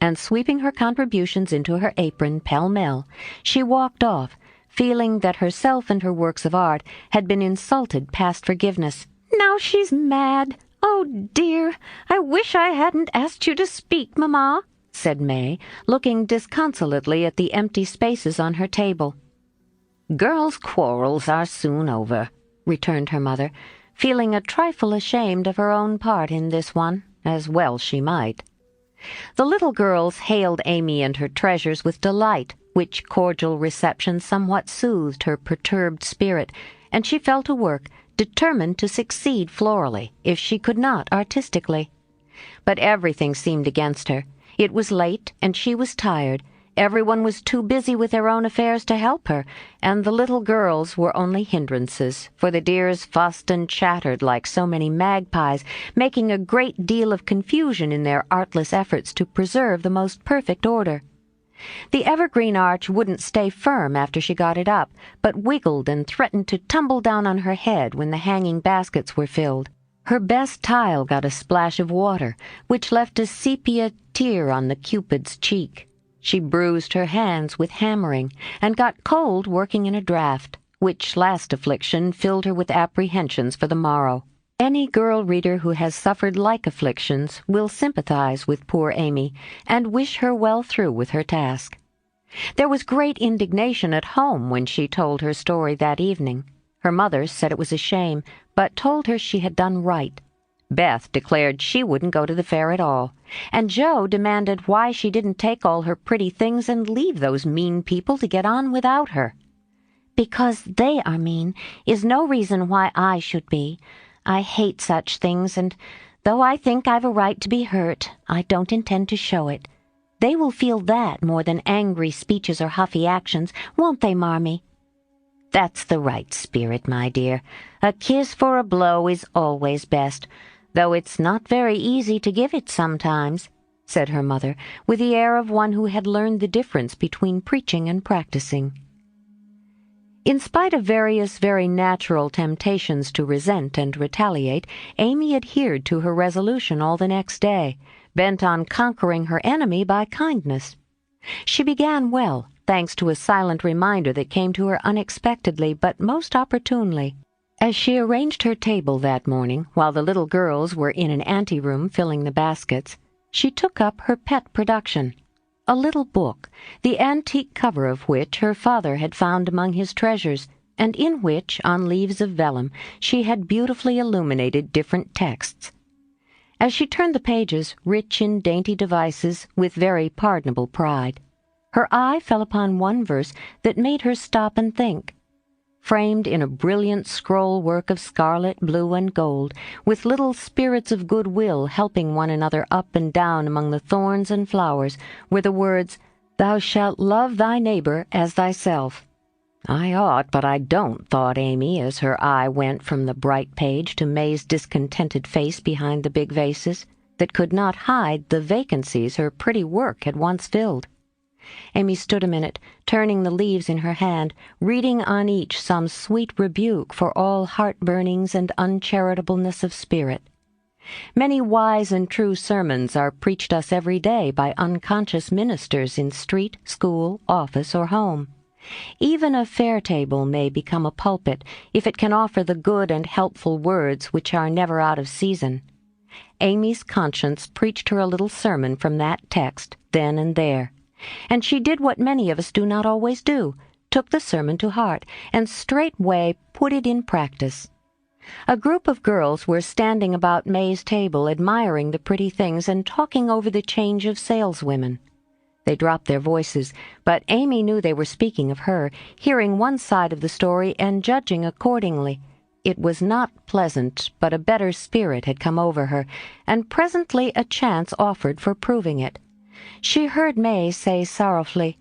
and sweeping her contributions into her apron pell-mell, she walked off, feeling that herself and her works of art had been insulted past forgiveness. "Now she's mad. Oh, dear, I wish I hadn't asked you to speak, Mamma," said May, looking disconsolately at the empty spaces on her table. "Girls' quarrels are soon over," returned her mother, feeling a trifle ashamed of her own part in this one, as well she might. The little girls hailed Amy and her treasures with delight, which cordial reception somewhat soothed her perturbed spirit, and she fell to work, determined to succeed florally, if she could not artistically. But everything seemed against her. It was late, and she was tired. Everyone was too busy with their own affairs to help her, and the little girls were only hindrances, for the dears fussed and chattered like so many magpies, making a great deal of confusion in their artless efforts to preserve the most perfect order. The evergreen arch wouldn't stay firm after she got it up, but wiggled and threatened to tumble down on her head when the hanging baskets were filled. Her best tile got a splash of water, which left a sepia tear on the Cupid's cheek. She bruised her hands with hammering, and got cold working in a draught, which last affliction filled her with apprehensions for the morrow. Any girl reader who has suffered like afflictions will sympathize with poor Amy, and wish her well through with her task. There was great indignation at home when she told her story that evening. Her mother said it was a shame, but told her she had done right. Beth declared she wouldn't go to the fair at all, and Joe demanded why she didn't take all her pretty things and leave those mean people to get on without her. "Because they are mean is no reason why I should be. I hate such things, and though I think I've a right to be hurt, I don't intend to show it. They will feel that more than angry speeches or huffy actions, won't they, Marmee?" "That's the right spirit, my dear. A kiss for a blow is always best, though it's not very easy to give it sometimes," said her mother, with the air of one who had learned the difference between preaching and practicing. In spite of various very natural temptations to resent and retaliate, Amy adhered to her resolution all the next day, bent on conquering her enemy by kindness. She began well, thanks to a silent reminder that came to her unexpectedly but most opportunely. As she arranged her table that morning, while the little girls were in an anteroom filling the baskets, she took up her pet production, a little book, the antique cover of which her father had found among his treasures, and in which, on leaves of vellum, she had beautifully illuminated different texts. As she turned the pages, rich in dainty devices, with very pardonable pride, her eye fell upon one verse that made her stop and think. Framed in a brilliant scroll work of scarlet, blue, and gold, with little spirits of goodwill helping one another up and down among the thorns and flowers, were the words, "Thou shalt love thy neighbor as thyself." "I ought, but I don't," thought Amy, as her eye went from the bright page to May's discontented face behind the big vases, that could not hide the vacancies her pretty work had once filled. Amy stood a minute, turning the leaves in her hand, reading on each some sweet rebuke for all heart-burnings and uncharitableness of spirit. Many wise and true sermons are preached us every day by unconscious ministers in street, school, office, or home. Even a fair table may become a pulpit if it can offer the good and helpful words which are never out of season. Amy's conscience preached her a little sermon from that text, then and there. And she did what many of us do not always do, took the sermon to heart, and straightway put it in practice. A group of girls were standing about May's table, admiring the pretty things and talking over the change of saleswomen. They dropped their voices, but Amy knew they were speaking of her, hearing one side of the story and judging accordingly. It was not pleasant, but a better spirit had come over her, and presently a chance offered for proving it. She heard May say sorrowfully,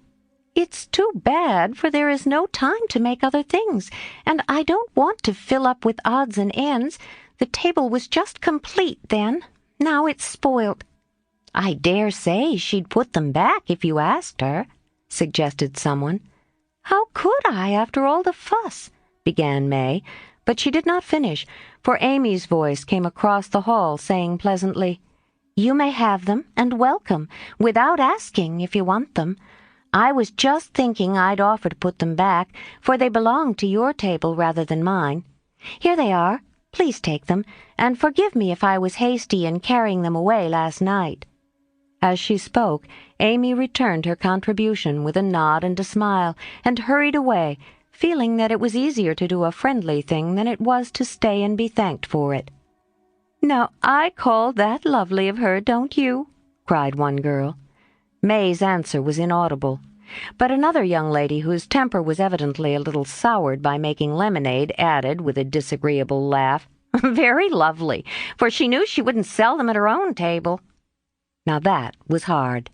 "It's too bad, for there is no time to make other things, and I don't want to fill up with odds and ends. The table was just complete then. Now it's spoilt." "I dare say she'd put them back if you asked her," suggested someone. "How could I, after all the fuss?" began May, but she did not finish, for Amy's voice came across the hall, saying pleasantly, "You may have them, and welcome, without asking if you want them. I was just thinking I'd offer to put them back, for they belong to your table rather than mine. Here they are. Please take them, and forgive me if I was hasty in carrying them away last night." As she spoke, Amy returned her contribution with a nod and a smile, and hurried away, feeling that it was easier to do a friendly thing than it was to stay and be thanked for it. "Now I call that lovely of her, don't you?" cried one girl. May's answer was inaudible. But another young lady whose temper was evidently a little soured by making lemonade added, with a disagreeable laugh, "Very lovely, for she knew she wouldn't sell them at her own table." Now that was hard.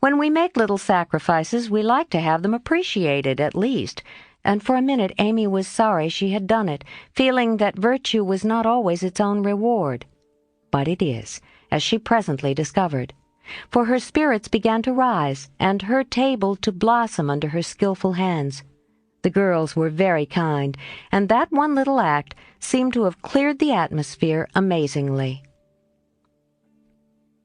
When we make little sacrifices, we like to have them appreciated, at least, and for a minute Amy was sorry she had done it, feeling that virtue was not always its own reward. But it is, as she presently discovered, for her spirits began to rise, and her table to blossom under her skillful hands. The girls were very kind, and that one little act seemed to have cleared the atmosphere amazingly.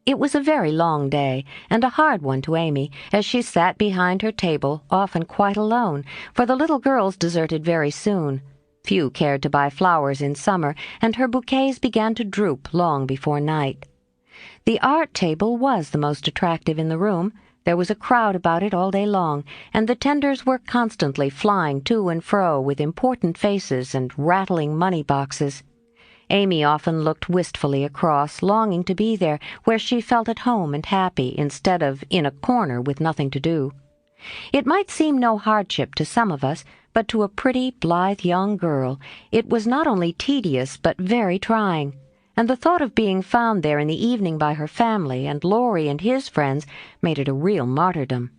It was a very long day, and a hard one to Amy, as she sat behind her table, often quite alone, for the little girls deserted very soon. Few cared to buy flowers in summer, and her bouquets began to droop long before night. The art table was the most attractive in the room. There was a crowd about it all day long, and the tenders were constantly flying to and fro with important faces and rattling money boxes. Amy often looked wistfully across, longing to be there, where she felt at home and happy, instead of in a corner with nothing to do. It might seem no hardship to some of us, but to a pretty, blithe young girl it was not only tedious but very trying, and the thought of being found there in the evening by her family and Laurie and his friends made it a real martyrdom.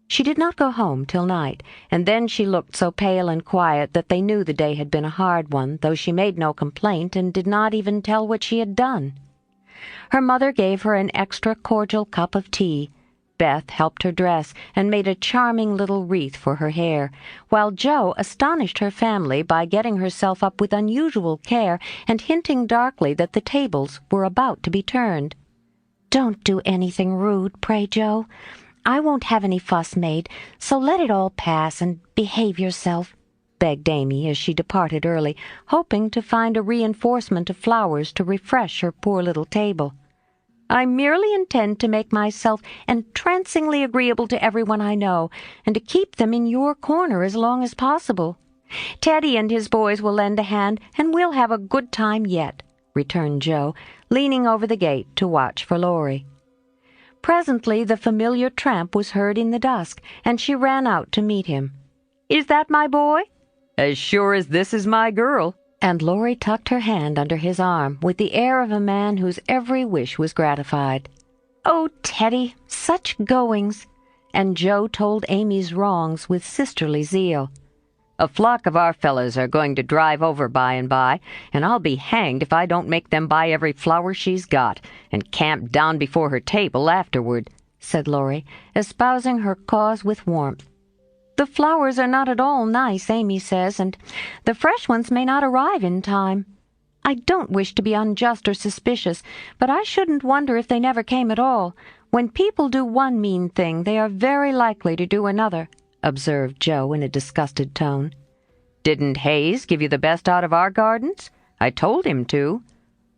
She did not go home till night, and then she looked so pale and quiet that they knew the day had been a hard one, though she made no complaint and did not even tell what she had done. Her mother gave her an extra cordial cup of tea. Beth helped her dress and made a charming little wreath for her hair, while Jo astonished her family by getting herself up with unusual care and hinting darkly that the tables were about to be turned. "Don't do anything rude, pray, Jo. I won't have any fuss made, so let it all pass and behave yourself," begged Amy as she departed early, hoping to find a reinforcement of flowers to refresh her poor little table. "I merely intend to make myself entrancingly agreeable to everyone I know, and to keep them in your corner as long as possible. Teddy and his boys will lend a hand, and we'll have a good time yet," returned Jo, leaning over the gate to watch for Laurie. Presently the familiar tramp was heard in the dusk, and she ran out to meet him. "Is that my boy?" "As sure as this is my girl." And Laurie tucked her hand under his arm with the air of a man whose every wish was gratified. "Oh, Teddy, such goings!" And Jo told Amy's wrongs with sisterly zeal. "A flock of our fellows are going to drive over by and by, and I'll be hanged if I don't make them buy every flower she's got, and camp down before her table afterward," said Laurie, espousing her cause with warmth. "The flowers are not at all nice, Amy says, and the fresh ones may not arrive in time. I don't wish to be unjust or suspicious, but I shouldn't wonder if they never came at all. When people do one mean thing, they are very likely to do another," observed Jo in a disgusted tone. "Didn't Hayes give you the best out of our gardens? I told him to."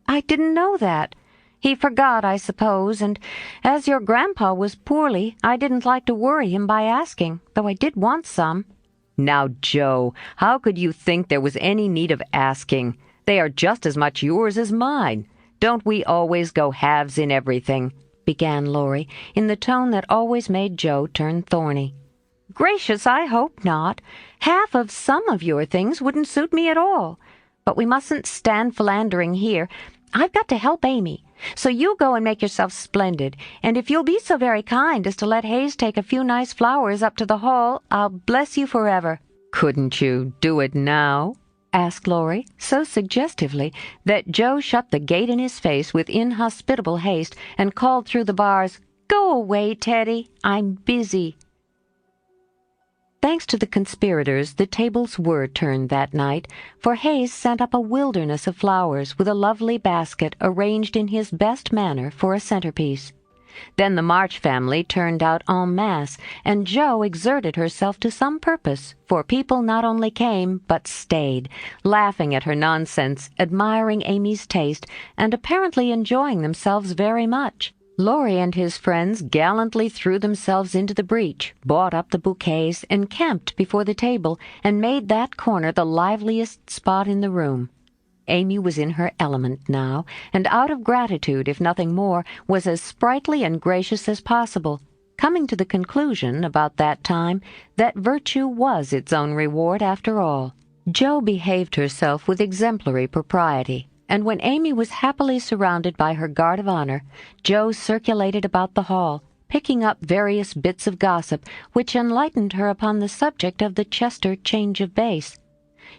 "I didn't know that. He forgot, I suppose, and as your grandpa was poorly, I didn't like to worry him by asking, though I did want some." "Now, Jo, how could you think there was any need of asking? They are just as much yours as mine. Don't we always go halves in everything?" began Laurie, in the tone that always made Jo turn thorny. "Gracious, I hope not. Half of some of your things wouldn't suit me at all. But we mustn't stand philandering here. I've got to help Amy. So you go and make yourself splendid, and if you'll be so very kind as to let Hayes take a few nice flowers up to the hall, I'll bless you forever." "Couldn't you do it now?" asked Laurie, so suggestively that Jo shut the gate in his face with inhospitable haste and called through the bars, "Go away, Teddy. I'm busy." Thanks to the conspirators, the tables were turned that night, for Hayes sent up a wilderness of flowers with a lovely basket arranged in his best manner for a centerpiece. Then the March family turned out en masse, and Jo exerted herself to some purpose, for people not only came, but stayed, laughing at her nonsense, admiring Amy's taste, and apparently enjoying themselves very much. Laurie and his friends gallantly threw themselves into the breach, bought up the bouquets, encamped before the table, and made that corner the liveliest spot in the room. Amy was in her element now, and out of gratitude, if nothing more, was as sprightly and gracious as possible. coming to the conclusion about that time that virtue was its own reward after all. Jo behaved herself with exemplary propriety, and when Amy was happily surrounded by her guard of honor, Jo circulated about the hall, picking up various bits of gossip which enlightened her upon the subject of the Chester change of base.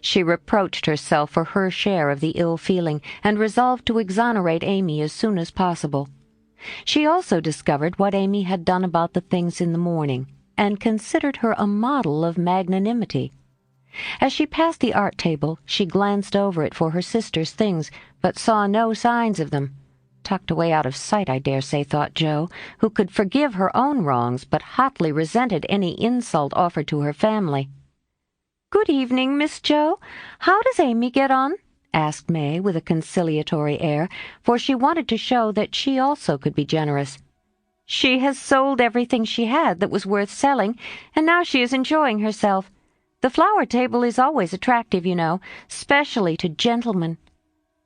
She reproached herself for her share of the ill feeling, and resolved to exonerate Amy as soon as possible. She also discovered what Amy had done about the things in the morning, and considered her a model of magnanimity. As she passed the art table, she glanced over it for her sister's things, but saw no signs of them. Tucked away out of sight, I dare say, thought Jo, who could forgive her own wrongs, but hotly resented any insult offered to her family. "Good evening, Miss Jo. How does Amy get on?" asked May with a conciliatory air, for she wanted to show that she also could be generous. "She has sold everything she had that was worth selling, and now she is enjoying herself. The flower table is always attractive, you know, specially to gentlemen."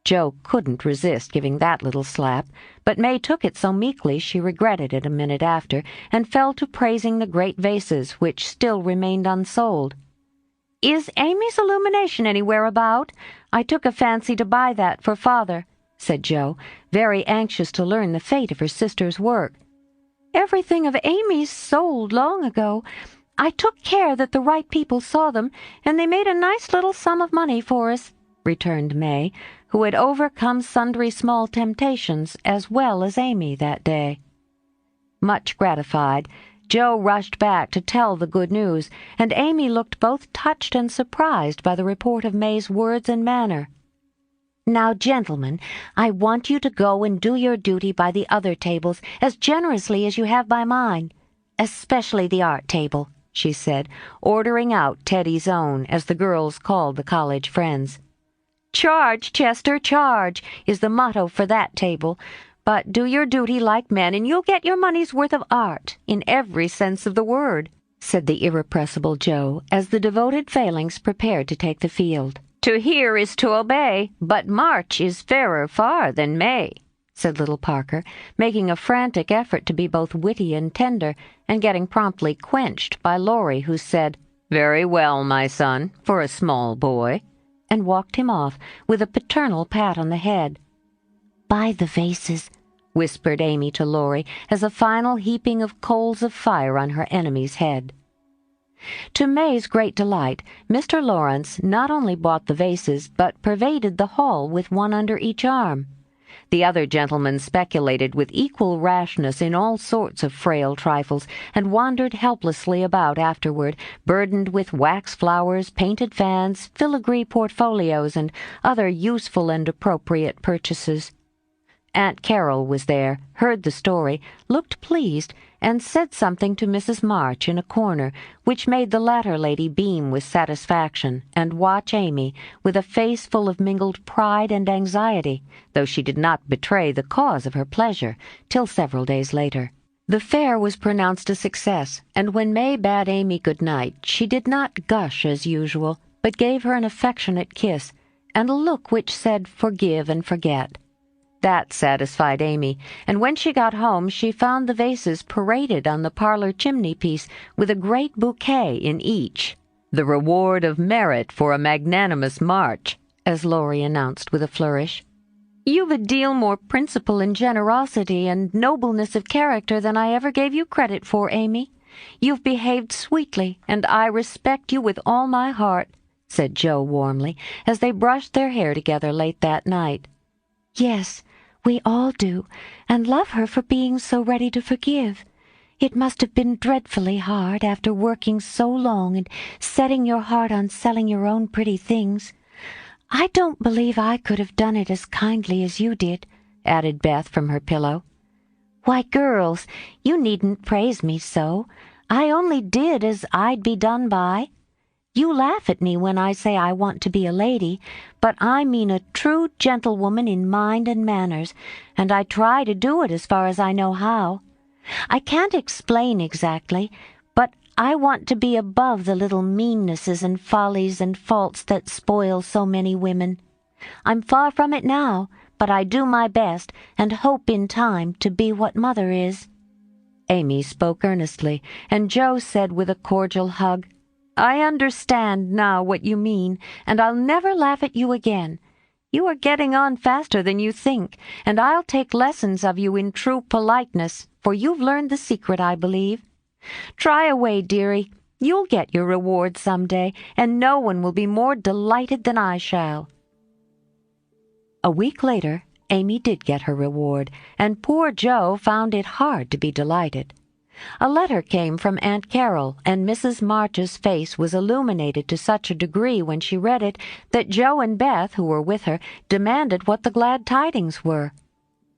Jo couldn't resist giving that little slap, but May took it so meekly she regretted it a minute after, and fell to praising the great vases which still remained unsold. "Is Amy's illumination anywhere about? I took a fancy to buy that for Father," said Jo, very anxious to learn the fate of her sister's work. "Everything of Amy's sold long ago. I took care that the right people saw them, and they made a nice little sum of money for us," returned May, who had overcome sundry small temptations as well as Amy that day. Much gratified, Jo rushed back to tell the good news, and Amy looked both touched and surprised by the report of May's words and manner. "Now, gentlemen, I want you to go and do your duty by the other tables as generously as you have by mine, especially the art table," she said, ordering out Teddy's own, as the girls called the college friends. "Charge, Chester, charge," is the motto for that table. But do your duty like men, and you'll get your money's worth of art, in every sense of the word," said the irrepressible Jo, as the devoted Phalanx prepared to take the field. "To hear is to obey, but March is fairer far than May," said little Parker, making a frantic effort to be both witty and tender, and getting promptly quenched by Laurie, who said, "Very well, my son, for a small boy," and walked him off with a paternal pat on the head. "Buy the vases," whispered Amy to Laurie, as a final heaping of coals of fire on her enemy's head. To May's great delight, Mr. Lawrence not only bought the vases, but pervaded the hall with one under each arm. The other gentlemen speculated with equal rashness in all sorts of frail trifles, and wandered helplessly about afterward, burdened with wax flowers, painted fans, filigree portfolios, and other useful and appropriate purchases. Aunt Carol was there, heard the story, looked pleased, and said something to Mrs. March in a corner, which made the latter lady beam with satisfaction, and watch Amy with a face full of mingled pride and anxiety, though she did not betray the cause of her pleasure till several days later. The fair was pronounced a success, and when May bade Amy good night, she did not gush as usual, but gave her an affectionate kiss, and a look which said forgive and forget. That satisfied Amy, and when she got home she found the vases paraded on the parlor chimney-piece with a great bouquet in each. "The reward of merit for a magnanimous march," as Laurie announced with a flourish. "You've a deal more principle and generosity and nobleness of character than I ever gave you credit for, Amy. You've behaved sweetly, and I respect you with all my heart," said Jo warmly, as they brushed their hair together late that night. "Yes, we all do, and love her for being so ready to forgive. It must have been dreadfully hard after working so long and setting your heart on selling your own pretty things. I don't believe I could have done it as kindly as you did," added Beth from her pillow. "Why, girls, you needn't praise me so. I only did as I'd be done by. You laugh at me when I say I want to be a lady, but I mean a true gentlewoman in mind and manners, and I try to do it as far as I know how. I can't explain exactly, but I want to be above the little meannesses and follies and faults that spoil so many women. I'm far from it now, but I do my best and hope in time to be what Mother is." Amy spoke earnestly, and Jo said with a cordial hug, "I understand now what you mean, and I'll never laugh at you again. You are getting on faster than you think, and I'll take lessons of you in true politeness, for you've learned the secret, I believe. Try away, dearie. You'll get your reward some day, and no one will be more delighted than I shall." A week later, Amy did get her reward, and poor Jo found it hard to be delighted. A letter came from Aunt Carol, and Mrs. March's face was illuminated to such a degree when she read it that Jo and Beth, who were with her, demanded what the glad tidings were.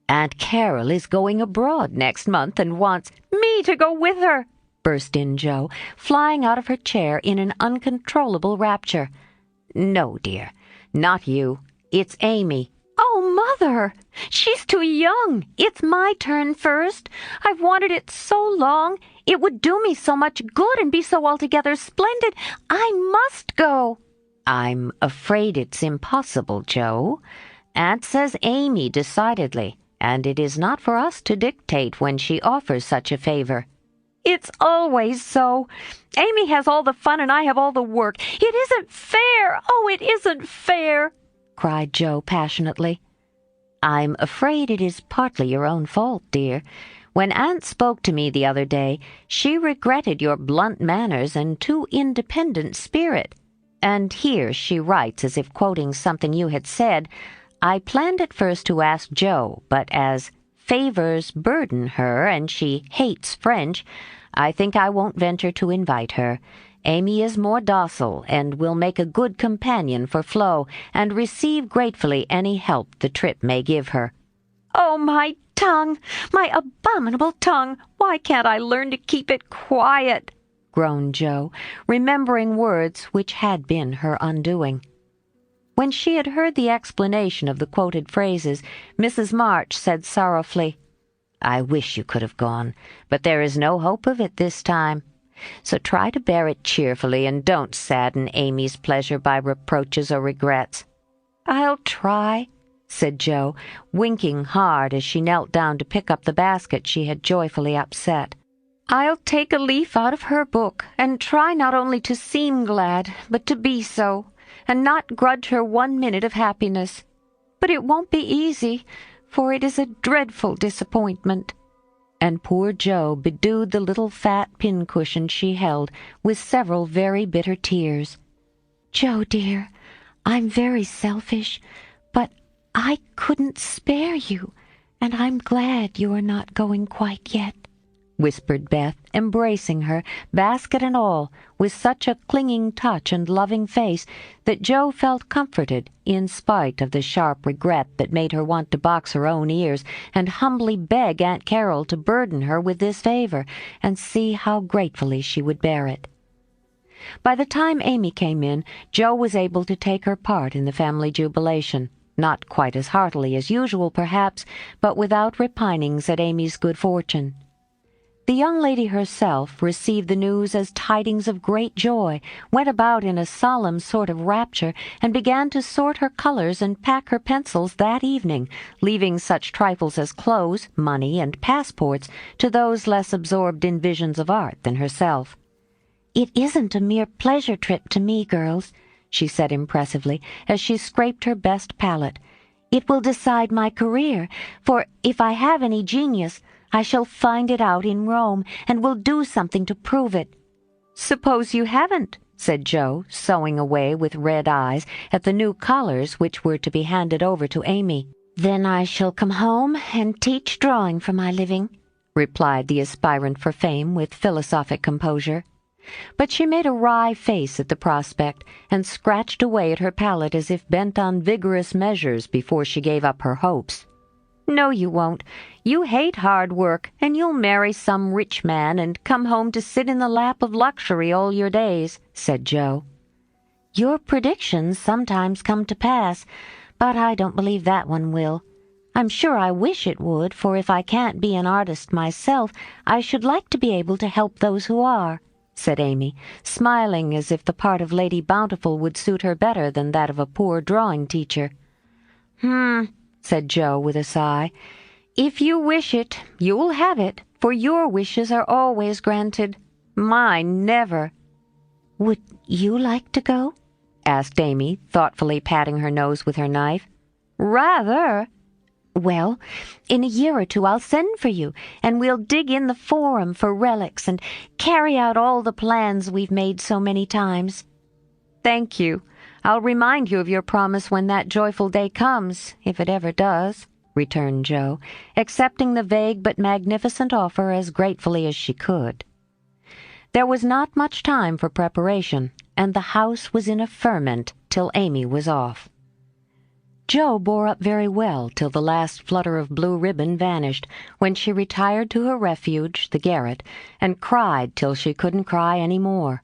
"Aunt Carol is going abroad next month and wants me to go with her," burst in Jo, flying out of her chair in an uncontrollable rapture. "No, dear, not you. It's Amy." "Oh, Mother! She's too young. It's my turn first. I've wanted it so long. It would do me so much good and be so altogether splendid. I must go." "I'm afraid it's impossible, Jo. Aunt says Amy decidedly, and it is not for us to dictate when she offers such a favor." "It's always so. Amy has all the fun and I have all the work. It isn't fair. Oh, it isn't fair," cried Jo passionately. "I'm afraid it is partly your own fault, dear. When Aunt spoke to me the other day, she regretted your blunt manners and too independent spirit. And here she writes as if quoting something you had said, 'I planned at first to ask Jo, but as favors burden her and she hates French, I think I won't venture to invite her. Amy is more docile and will make a good companion for Flo and receive gratefully any help the trip may give her.'" "Oh, my tongue, my abominable tongue! Why can't I learn to keep it quiet?" groaned Jo, remembering words which had been her undoing. When she had heard the explanation of the quoted phrases, Mrs. March said sorrowfully, "I wish you could have gone, but there is no hope of it this time. So try to bear it cheerfully, and don't sadden Amy's pleasure by reproaches or regrets." "I'll try," said Jo, winking hard as she knelt down to pick up the basket she had joyfully upset. "I'll take a leaf out of her book, and try not only to seem glad, but to be so, and not grudge her 1 minute of happiness. But it won't be easy, for it is a dreadful disappointment." And poor Jo bedewed the little fat pincushion she held with several very bitter tears. "Jo, dear, I'm very selfish, but I couldn't spare you, and I'm glad you are not going quite yet," whispered Beth, embracing her, basket and all, with such a clinging touch and loving face that Jo felt comforted in spite of the sharp regret that made her want to box her own ears and humbly beg Aunt Carol to burden her with this favor and see how gratefully she would bear it. By the time Amy came in, Jo was able to take her part in the family jubilation, not quite as heartily as usual, perhaps, but without repinings at Amy's good fortune. The young lady herself received the news as tidings of great joy, went about in a solemn sort of rapture, and began to sort her colors and pack her pencils that evening, leaving such trifles as clothes, money, and passports to those less absorbed in visions of art than herself. "It isn't a mere pleasure trip to me, girls," she said impressively, as she scraped her best palette. "It will decide my career, for if I have any genius, I shall find it out in Rome, and will do something to prove it." "Suppose you haven't," said Jo, sewing away with red eyes at the new collars which were to be handed over to Amy. "Then I shall come home and teach drawing for my living," replied the aspirant for fame with philosophic composure. But she made a wry face at the prospect, and scratched away at her palette as if bent on vigorous measures before she gave up her hopes. "No, you won't. You hate hard work, and you'll marry some rich man and come home to sit in the lap of luxury all your days," said Jo. "Your predictions sometimes come to pass, but I don't believe that one will. I'm sure I wish it would, for if I can't be an artist myself, I should like to be able to help those who are," said Amy, smiling as if the part of Lady Bountiful would suit her better than that of a poor drawing teacher. said Jo with a sigh. "If you wish it, you'll have it, for your wishes are always granted. Mine never." "Would you like to go?" asked Amy, thoughtfully patting her nose with her knife. "Rather." "Well, in a year or two I'll send for you, and we'll dig in the Forum for relics and carry out all the plans we've made so many times." "Thank you. I'll remind you of your promise when that joyful day comes, if it ever does," returned Jo, accepting the vague but magnificent offer as gratefully as she could. There was not much time for preparation, and the house was in a ferment till Amy was off. Jo bore up very well till the last flutter of blue ribbon vanished, when she retired to her refuge, the garret, and cried till she couldn't cry any more.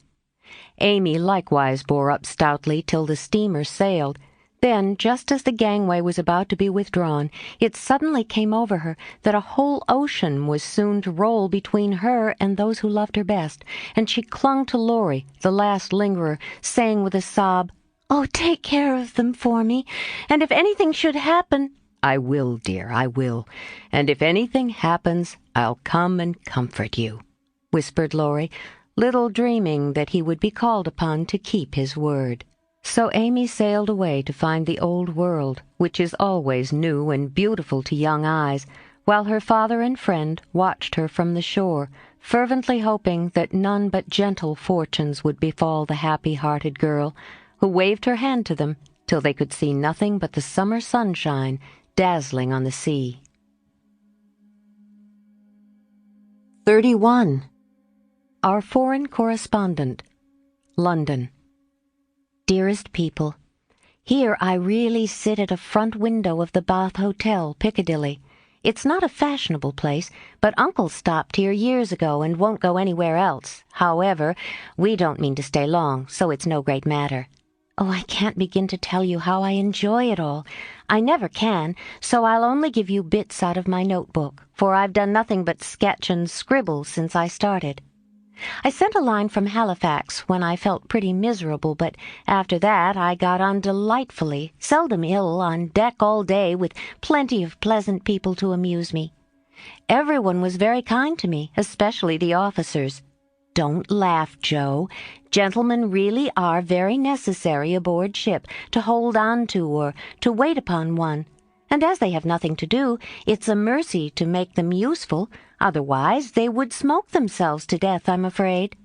Amy likewise bore up stoutly till the steamer sailed. Then, just as the gangway was about to be withdrawn, it suddenly came over her that a whole ocean was soon to roll between her and those who loved her best, and she clung to Laurie, the last lingerer, saying with a sob, "Oh, take care of them for me, and if anything should happen—" "I will, dear, I will, and if anything happens, I'll come and comfort you," whispered Laurie, little dreaming that he would be called upon to keep his word. So Amy sailed away to find the old world, which is always new and beautiful to young eyes, while her father and friend watched her from the shore, fervently hoping that none but gentle fortunes would befall the happy-hearted girl, who waved her hand to them till they could see nothing but the summer sunshine dazzling on the sea. 31. Our Foreign Correspondent, London. Dearest people, here I really sit at a front window of the Bath Hotel, Piccadilly. It's not a fashionable place, but Uncle stopped here years ago and won't go anywhere else. However, we don't mean to stay long, so it's no great matter. Oh, I can't begin to tell you how I enjoy it all. I never can, so I'll only give you bits out of my notebook, for I've done nothing but sketch and scribble since I started. I sent a line from Halifax when I felt pretty miserable, but after that I got on delightfully, seldom ill, on deck all day, with plenty of pleasant people to amuse me. Everyone was very kind to me, especially the officers. Don't laugh, Jo. Gentlemen really are very necessary aboard ship to hold on to or to wait upon one. And as they have nothing to do, it's a mercy to make them useful. Otherwise they would smoke themselves to death, I'm afraid.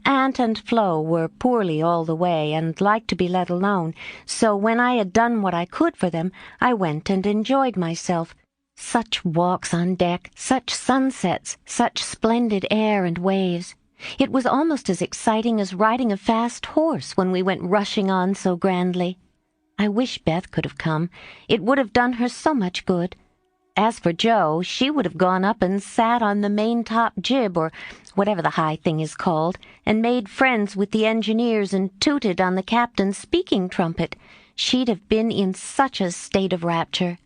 Aunt and Flo were poorly all the way and liked to be let alone, so when I had done what I could for them, I went and enjoyed myself. Such walks on deck, such sunsets, such splendid air and waves. It was almost as exciting as riding a fast horse when we went rushing on so grandly. I wish Beth could have come. It would have done her so much good. As for Jo, she would have gone up and sat on the main-top jib, or whatever the high thing is called, and made friends with the engineers and tooted on the captain's speaking trumpet. She'd have been in such a state of rapture.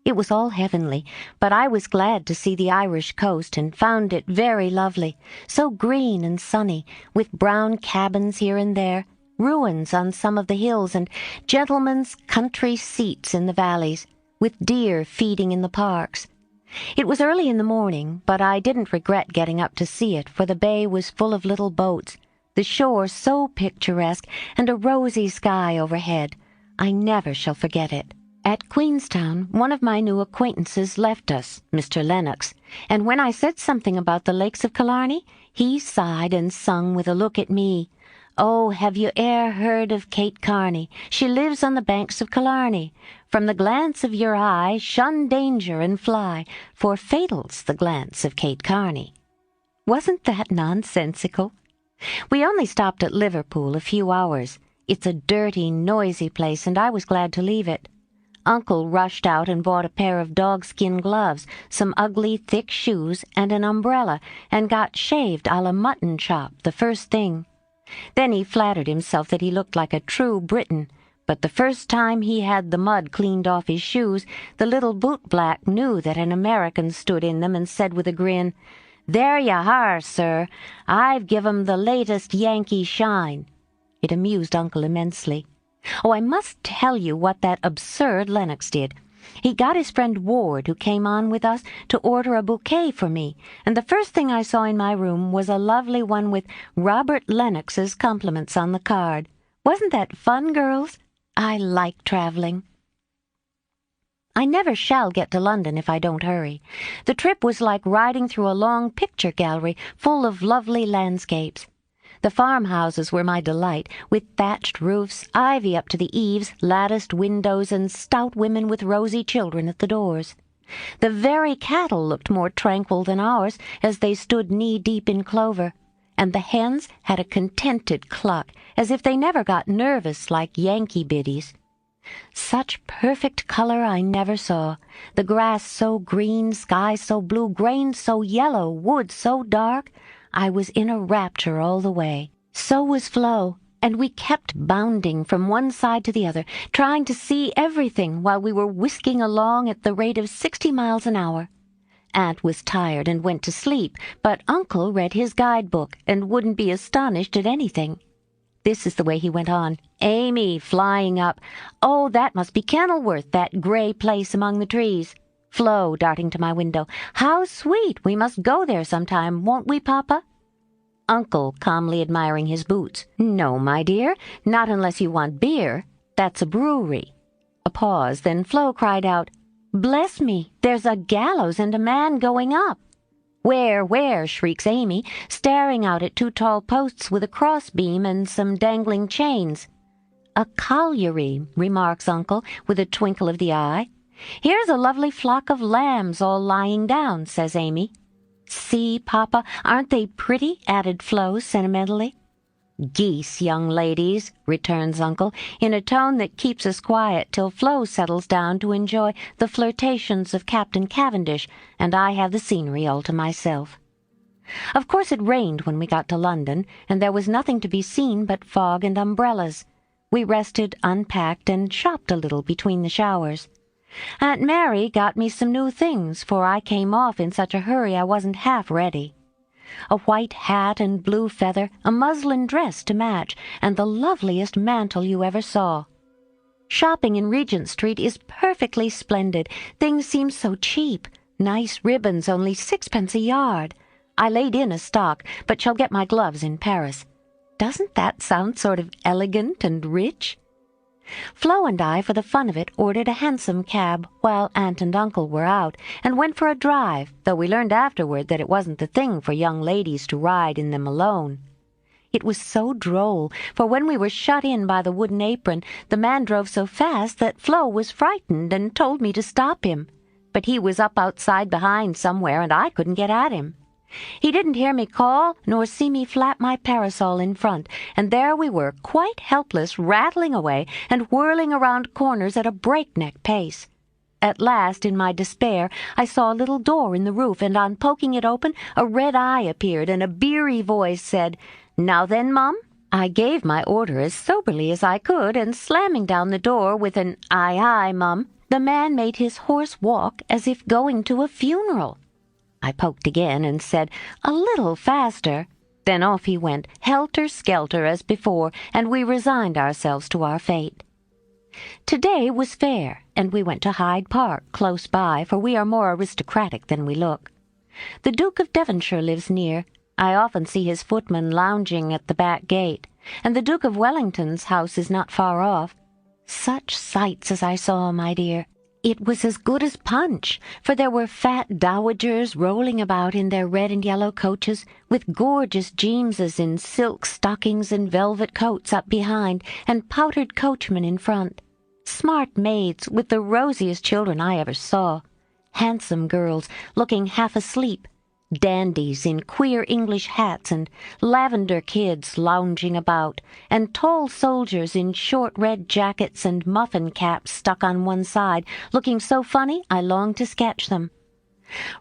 It was all heavenly, but I was glad to see the Irish coast and found it very lovely, so green and sunny, with brown cabins here and there, ruins on some of the hills, and gentlemen's country seats in the valleys, with deer feeding in the parks. It was early in the morning, but I didn't regret getting up to see it, for the bay was full of little boats, the shore so picturesque, and a rosy sky overhead. I never shall forget it. At Queenstown, one of my new acquaintances left us, Mr. Lennox, and when I said something about the lakes of Killarney, he sighed and sung with a look at me, "Oh, have you e'er heard of Kate Kearney? She lives on the banks of Killarney. From the glance of your eye, shun danger and fly, for fatal's the glance of Kate Kearney." Wasn't that nonsensical? We only stopped at Liverpool a few hours. It's a dirty, noisy place, and I was glad to leave it. Uncle rushed out and bought a pair of dogskin gloves, some ugly, thick shoes, and an umbrella, and got shaved a la mutton chop the first thing. Then he flattered himself that he looked like a true Briton, but the first time he had the mud cleaned off his shoes, the little bootblack knew that an American stood in them and said with a grin, "There you are, sir. I've give 'em the latest Yankee shine." It amused Uncle immensely. Oh, I must tell you what that absurd Lennox did. He got his friend Ward, who came on with us, to order a bouquet for me, and the first thing I saw in my room was a lovely one with Robert Lennox's compliments on the card. Wasn't that fun, girls? I like traveling. I never shall get to London if I don't hurry. The trip was like riding through a long picture gallery full of lovely landscapes. The farmhouses were my delight, with thatched roofs, ivy up to the eaves, latticed windows, and stout women with rosy children at the doors. The very cattle looked more tranquil than ours as they stood knee-deep in clover, and the hens had a contented cluck, as if they never got nervous like Yankee biddies. Such perfect color I never saw, the grass so green, sky so blue, grain so yellow, wood so dark. I was in a rapture all the way. So was Flo, and we kept bounding from one side to the other, trying to see everything while we were whisking along at the rate of 60 miles an hour. Aunt was tired and went to sleep, but Uncle read his guidebook and wouldn't be astonished at anything. This is the way he went on. Amy flying up. Oh, that must be Kenilworth, that gray place among the trees. Flo darting to my window. How sweet! We must go there sometime, won't we, Papa? Uncle calmly admiring his boots. No, my dear, not unless you want beer. That's a brewery. A pause, then Flo cried out, Bless me, there's a gallows and a man going up. Where, shrieks Amy, staring out at 2 tall posts with a crossbeam and some dangling chains. A colliery, remarks Uncle, with a twinkle of the eye. Here's a lovely flock of lambs all lying down, says Amy. See, Papa, aren't they pretty? Added Flo sentimentally. Geese, young ladies, returns Uncle, in a tone that keeps us quiet till Flo settles down to enjoy the flirtations of Captain Cavendish, and I have the scenery all to myself. Of course it rained when we got to London, and there was nothing to be seen but fog and umbrellas. We rested, unpacked, and shopped a little between the showers. Aunt Mary got me some new things, for I came off in such a hurry I wasn't half ready. A white hat and blue feather, a muslin dress to match, and the loveliest mantle you ever saw. Shopping in Regent Street is perfectly splendid. Things seem so cheap. Nice ribbons, only 6 pence a yard. I laid in a stock, but shall get my gloves in Paris. Doesn't that sound sort of elegant and rich? Flo and I, for the fun of it, ordered a hansom cab while Aunt and Uncle were out, and went for a drive, though we learned afterward that it wasn't the thing for young ladies to ride in them alone. It was so droll, for when we were shut in by the wooden apron, the man drove so fast that Flo was frightened and told me to stop him. But he was up outside behind somewhere, and I couldn't get at him. He didn't hear me call, nor see me flap my parasol in front, and there we were, quite helpless, rattling away and whirling around corners at a breakneck pace. At last, in my despair, I saw a little door in the roof, and on poking it open, a red eye appeared, and a beery voice said, "Now then, Mum?" I gave my order as soberly as I could, and slamming down the door with an "Aye, aye, Mum," the man made his horse walk as if going to a funeral. I poked again and said, "A little faster." Then off he went, helter-skelter as before, and we resigned ourselves to our fate. Today was fair, and we went to Hyde Park, close by, for we are more aristocratic than we look. The Duke of Devonshire lives near. I often see his footman lounging at the back gate, and the Duke of Wellington's house is not far off. Such sights as I saw, my dear! It was as good as punch, for there were fat dowagers rolling about in their red and yellow coaches, with gorgeous Jameses in silk stockings and velvet coats up behind, and powdered coachmen in front. Smart maids with the rosiest children I ever saw. Handsome girls looking half asleep. Dandies in queer English hats and lavender kids lounging about, and tall soldiers in short red jackets and muffin caps stuck on one side, looking so funny I longed to sketch them.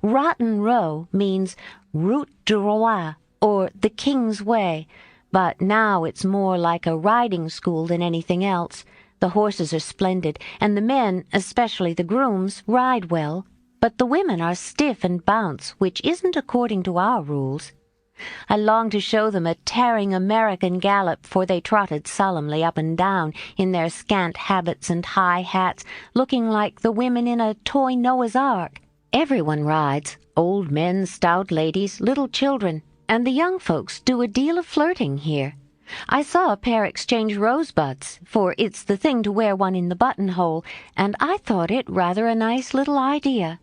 Rotten Row means Route du Roi, or the King's Way, but now it's more like a riding school than anything else. The horses are splendid, and the men, especially the grooms, ride well. But the women are stiff and bounce, which isn't according to our rules. I longed to show them a tearing American gallop, for they trotted solemnly up and down in their scant habits and high hats, looking like the women in a toy Noah's Ark. Everyone rides, old men, stout ladies, little children, and the young folks do a deal of flirting here. I saw a pair exchange rosebuds, for it's the thing to wear one in the buttonhole, and I thought it rather a nice little idea.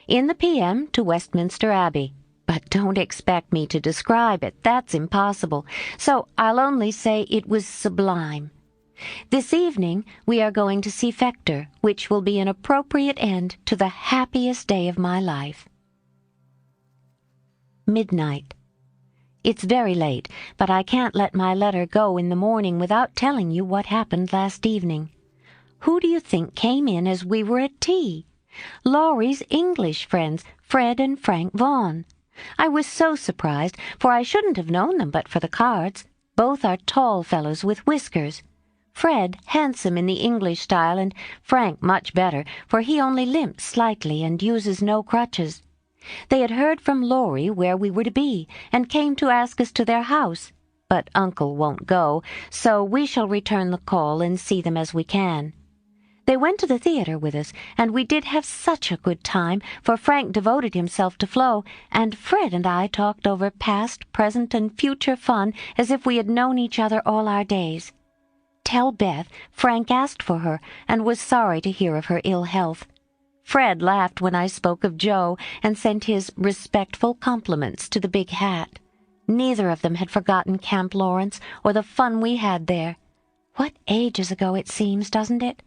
In the p.m. to Westminster Abbey. But don't expect me to describe it. That's impossible. So I'll only say it was sublime. This evening we are going to see Fector, which will be an appropriate end to the happiest day of my life. Midnight. It's very late, but I can't let my letter go in the morning without telling you what happened last evening. Who do you think came in as we were at tea? Laurie's English friends, Fred and Frank Vaughan. I was so surprised, for I shouldn't have known them but for the cards. Both are tall fellows with whiskers. Fred handsome in the English style, and Frank much better, for he only limps slightly and uses no crutches. They had heard from Laurie where we were to be, and came to ask us to their house. But Uncle won't go, so we shall return the call and see them as we can. They went to the theatre with us, and we did have such a good time, for Frank devoted himself to Flo, and Fred and I talked over past, present, and future fun as if we had known each other all our days. Tell Beth Frank asked for her, and was sorry to hear of her ill health. Fred laughed when I spoke of Joe, and sent his respectful compliments to the big hat. Neither of them had forgotten Camp Lawrence, or the fun we had there. What ages ago it seems, doesn't it?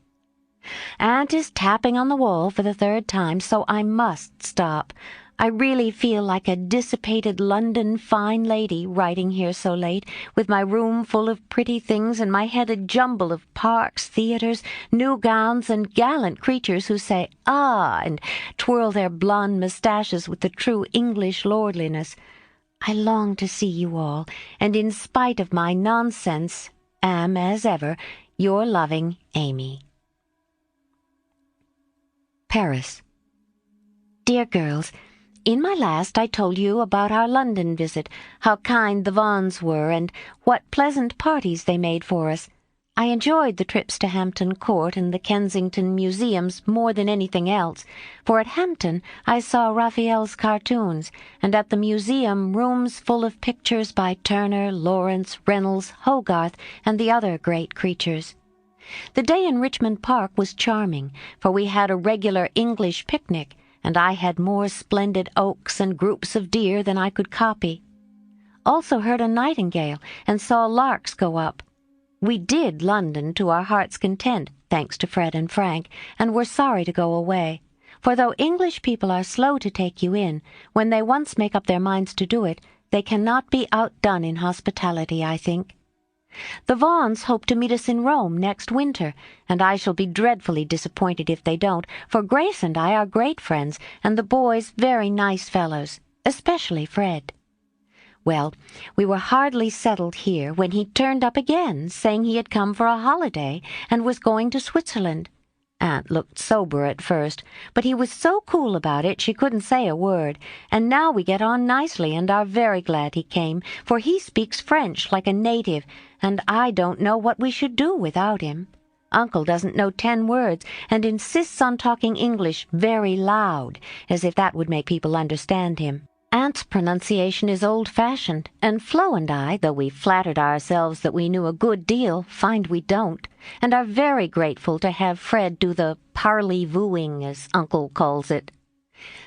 Aunt is tapping on the wall for the third time, so I must stop. I really feel like a dissipated London fine lady writing here so late, with my room full of pretty things and my head a jumble of parks, theatres, new gowns, and gallant creatures who say "ah" and twirl their blonde moustaches with the true English lordliness. I long to see you all, and in spite of my nonsense, am, as ever, your loving Amy. Paris. Dear girls, in my last I told you about our London visit, how kind the Vaughans were, and what pleasant parties they made for us. I enjoyed the trips to Hampton Court and the Kensington museums more than anything else, for at Hampton I saw Raphael's cartoons, and at the museum rooms full of pictures by Turner, Lawrence, Reynolds, Hogarth, and the other great creatures. The day in Richmond Park was charming, for we had a regular English picnic, and I had more splendid oaks and groups of deer than I could copy. Also heard a nightingale, and saw larks go up. We did London to our heart's content, thanks to Fred and Frank, and were sorry to go away. For though English people are slow to take you in, when they once make up their minds to do it, they cannot be outdone in hospitality, I think. The Vaughans hope to meet us in Rome next winter, and I shall be dreadfully disappointed if they don't, for Grace and I are great friends, and the boys very nice fellows, especially Fred. Well, we were hardly settled here when he turned up again, saying he had come for a holiday and was going to Switzerland. Aunt looked sober at first, but he was so cool about it she couldn't say a word, and now we get on nicely and are very glad he came, for he speaks French like a native, and I don't know what we should do without him. Uncle doesn't know 10 words, and insists on talking English very loud, as if that would make people understand him. Aunt's pronunciation is old-fashioned, and Flo and I, though we flattered ourselves that we knew a good deal, find we don't, and are very grateful to have Fred do the parley-vooing, as Uncle calls it.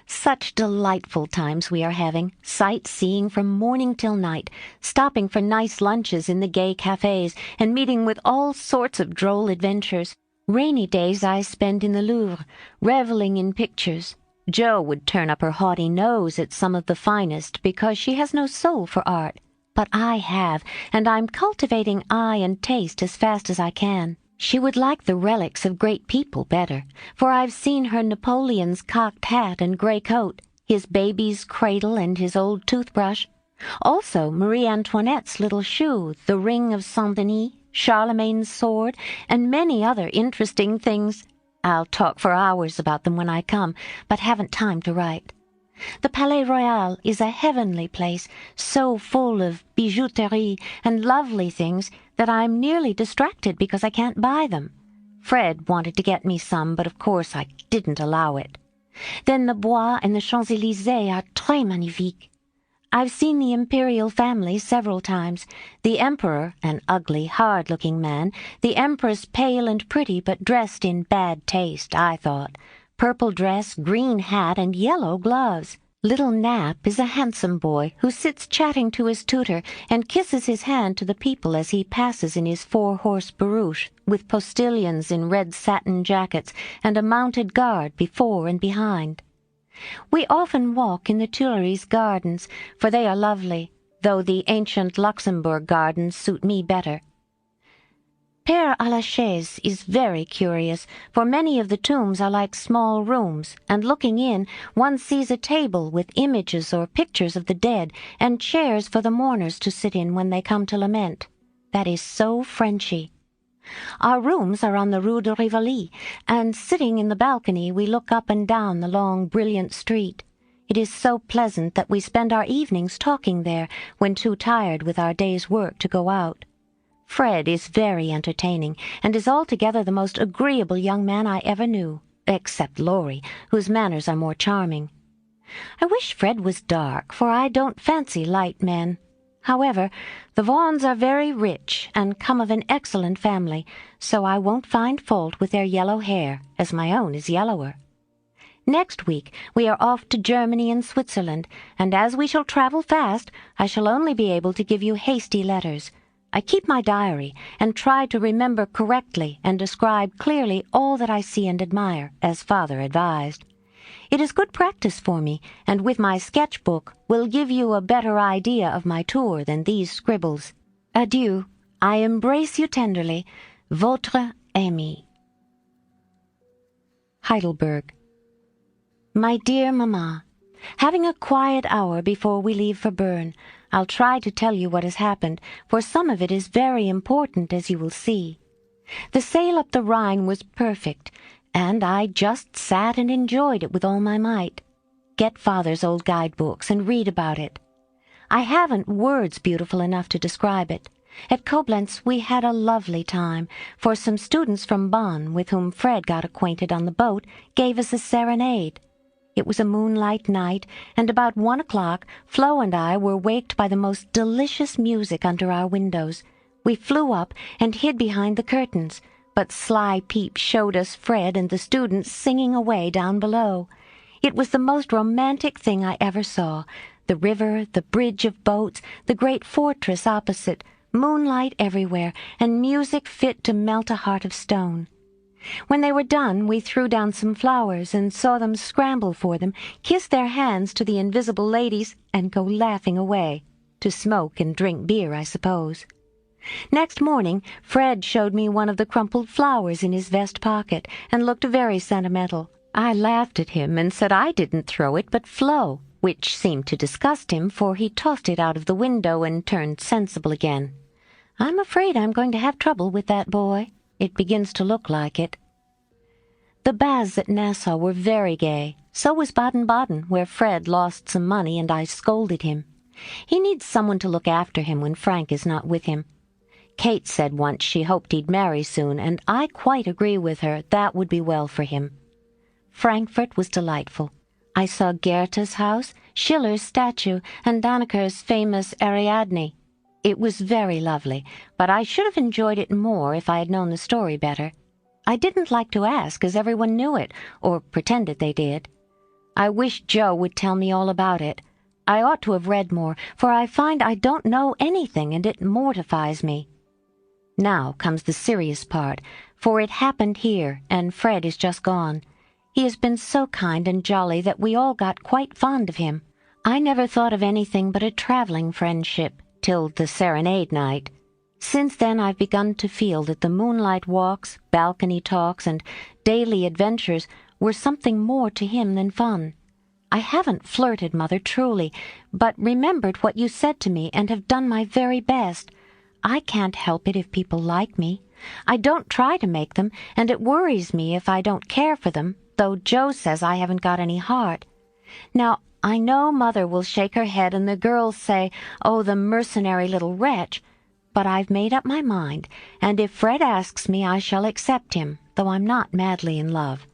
Such delightful times we are having, sight-seeing from morning till night, stopping for nice lunches in the gay cafes, and meeting with all sorts of droll adventures. Rainy days I spend in the Louvre, reveling in pictures. Jo would turn up her haughty nose at some of the finest because she has no soul for art. But I have, and I'm cultivating eye and taste as fast as I can. She would like the relics of great people better, for I've seen her Napoleon's cocked hat and grey coat, his baby's cradle and his old toothbrush. Also Marie Antoinette's little shoe, the ring of Saint-Denis, Charlemagne's sword, and many other interesting things. I'll talk for hours about them when I come, but haven't time to write. The Palais Royal is a heavenly place, so full of bijouterie and lovely things that I'm nearly distracted because I can't buy them. Fred wanted to get me some, but of course I didn't allow it. Then the Bois and the Champs-Élysées are très magnifiques. I've seen the imperial family several times. The emperor, an ugly, hard-looking man. The empress, pale and pretty, but dressed in bad taste, I thought. Purple dress, green hat, and yellow gloves. Little Nap is a handsome boy who sits chatting to his tutor and kisses his hand to the people as he passes in his 4-horse barouche, with postilions in red satin jackets and a mounted guard before and behind. We often walk in the Tuileries gardens, for they are lovely, though the ancient Luxembourg gardens suit me better. Père Lachaise is very curious, for many of the tombs are like small rooms, and looking in, one sees a table with images or pictures of the dead, and chairs for the mourners to sit in when they come to lament. That is so Frenchy. Our rooms are on the Rue de Rivoli, and sitting in the balcony we look up and down the long, brilliant street. It is so pleasant that we spend our evenings talking there when too tired with our day's work to go out. Fred is very entertaining, and is altogether the most agreeable young man I ever knew, except Laurie, whose manners are more charming. I wish Fred was dark, for I don't fancy light men. However, the Vaughans are very rich and come of an excellent family, so I won't find fault with their yellow hair, as my own is yellower. Next week we are off to Germany and Switzerland, and as we shall travel fast, I shall only be able to give you hasty letters. I keep my diary, and try to remember correctly and describe clearly all that I see and admire, as Father advised. It is good practice for me, and with my sketch-book will give you a better idea of my tour than these scribbles. Adieu. I embrace you tenderly. Votre amie. Heidelberg. My dear Mamma, having a quiet hour before we leave for Bern, I'll try to tell you what has happened, for some of it is very important, as you will see. The sail up the Rhine was perfect, and I just sat and enjoyed it with all my might. Get Father's old guidebooks and read about it. I haven't words beautiful enough to describe it. At Koblenz we had a lovely time, for some students from Bonn, with whom Fred got acquainted on the boat, gave us a serenade. It was a moonlight night, and about 1 o'clock Flo and I were waked by the most delicious music under our windows. We flew up and hid behind the curtains, but sly peeps showed us Fred and the students singing away down below. It was the most romantic thing I ever saw. The river, the bridge of boats, the great fortress opposite, moonlight everywhere, and music fit to melt a heart of stone. When they were done, we threw down some flowers and saw them scramble for them, kiss their hands to the invisible ladies, and go laughing away. To smoke and drink beer, I suppose. Next morning, Fred showed me one of the crumpled flowers in his vest pocket, and looked very sentimental. I laughed at him and said I didn't throw it, but Flo, which seemed to disgust him, for he tossed it out of the window and turned sensible again. I'm afraid I'm going to have trouble with that boy. It begins to look like it. The baths at Nassau were very gay. So was Baden-Baden, where Fred lost some money and I scolded him. He needs someone to look after him when Frank is not with him. Kate said once she hoped he'd marry soon, and I quite agree with her. That would be well for him. Frankfurt was delightful. I saw Goethe's house, Schiller's statue, and Danneker's famous Ariadne. It was very lovely, but I should have enjoyed it more if I had known the story better. I didn't like to ask, as everyone knew it, or pretended they did. I wish Joe would tell me all about it. I ought to have read more, for I find I don't know anything, and it mortifies me. Now comes the serious part, for it happened here, and Fred is just gone. He has been so kind and jolly that we all got quite fond of him. I never thought of anything but a traveling friendship, till the serenade night. Since then I've begun to feel that the moonlight walks, balcony talks, and daily adventures were something more to him than fun. I haven't flirted, Mother, truly, but remembered what you said to me and have done my very best. I can't help it if people like me. I don't try to make them, and it worries me if I don't care for them, though Joe says I haven't got any heart. Now, I know Mother will shake her head and the girls say, "Oh, the mercenary little wretch," but I've made up my mind, and if Fred asks me I shall accept him, though I'm not madly in love.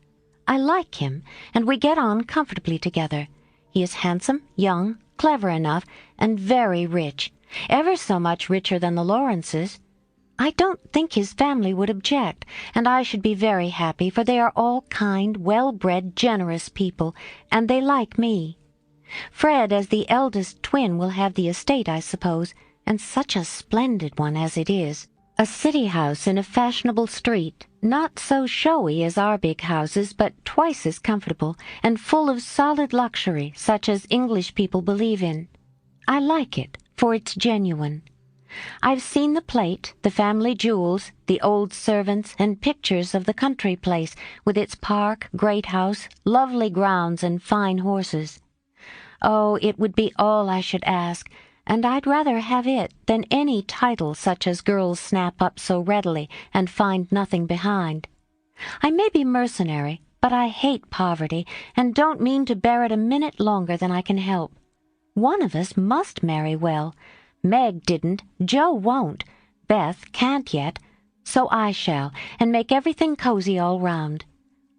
I like him, and we get on comfortably together. He is handsome, young, clever enough, and very rich, ever so much richer than the Lawrences. I don't think his family would object, and I should be very happy, for they are all kind, well-bred, generous people, and they like me. Fred, as the eldest twin, will have the estate, I suppose, and such a splendid one as it is. A city house in a fashionable street, not so showy as our big houses, but twice as comfortable, and full of solid luxury, such as English people believe in. I like it, for it's genuine. I've seen the plate, the family jewels, the old servants, and pictures of the country place, with its park, great house, lovely grounds, and fine horses. Oh, it would be all I should ask, and I'd rather have it than any title such as girls snap up so readily and find nothing behind. I may be mercenary, but I hate poverty, and don't mean to bear it a minute longer than I can help. One of us must marry well. Meg didn't, Joe won't, Beth can't yet, so I shall, and make everything cozy all round.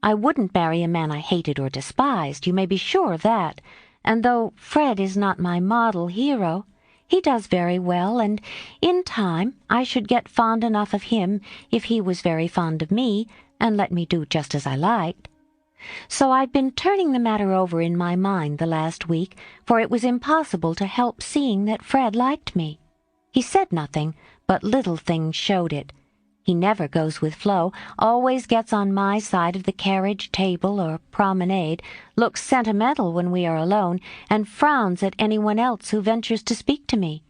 I wouldn't marry a man I hated or despised, you may be sure of that, and though Fred is not my model hero, he does very well, and in time I should get fond enough of him if he was very fond of me, and let me do just as I liked. So I've been turning the matter over in my mind the last week, for it was impossible to help seeing that Fred liked me. He said nothing, but little things showed it. He never goes with Flo, always gets on my side of the carriage, table, or promenade, looks sentimental when we are alone, and frowns at anyone else who ventures to speak to me.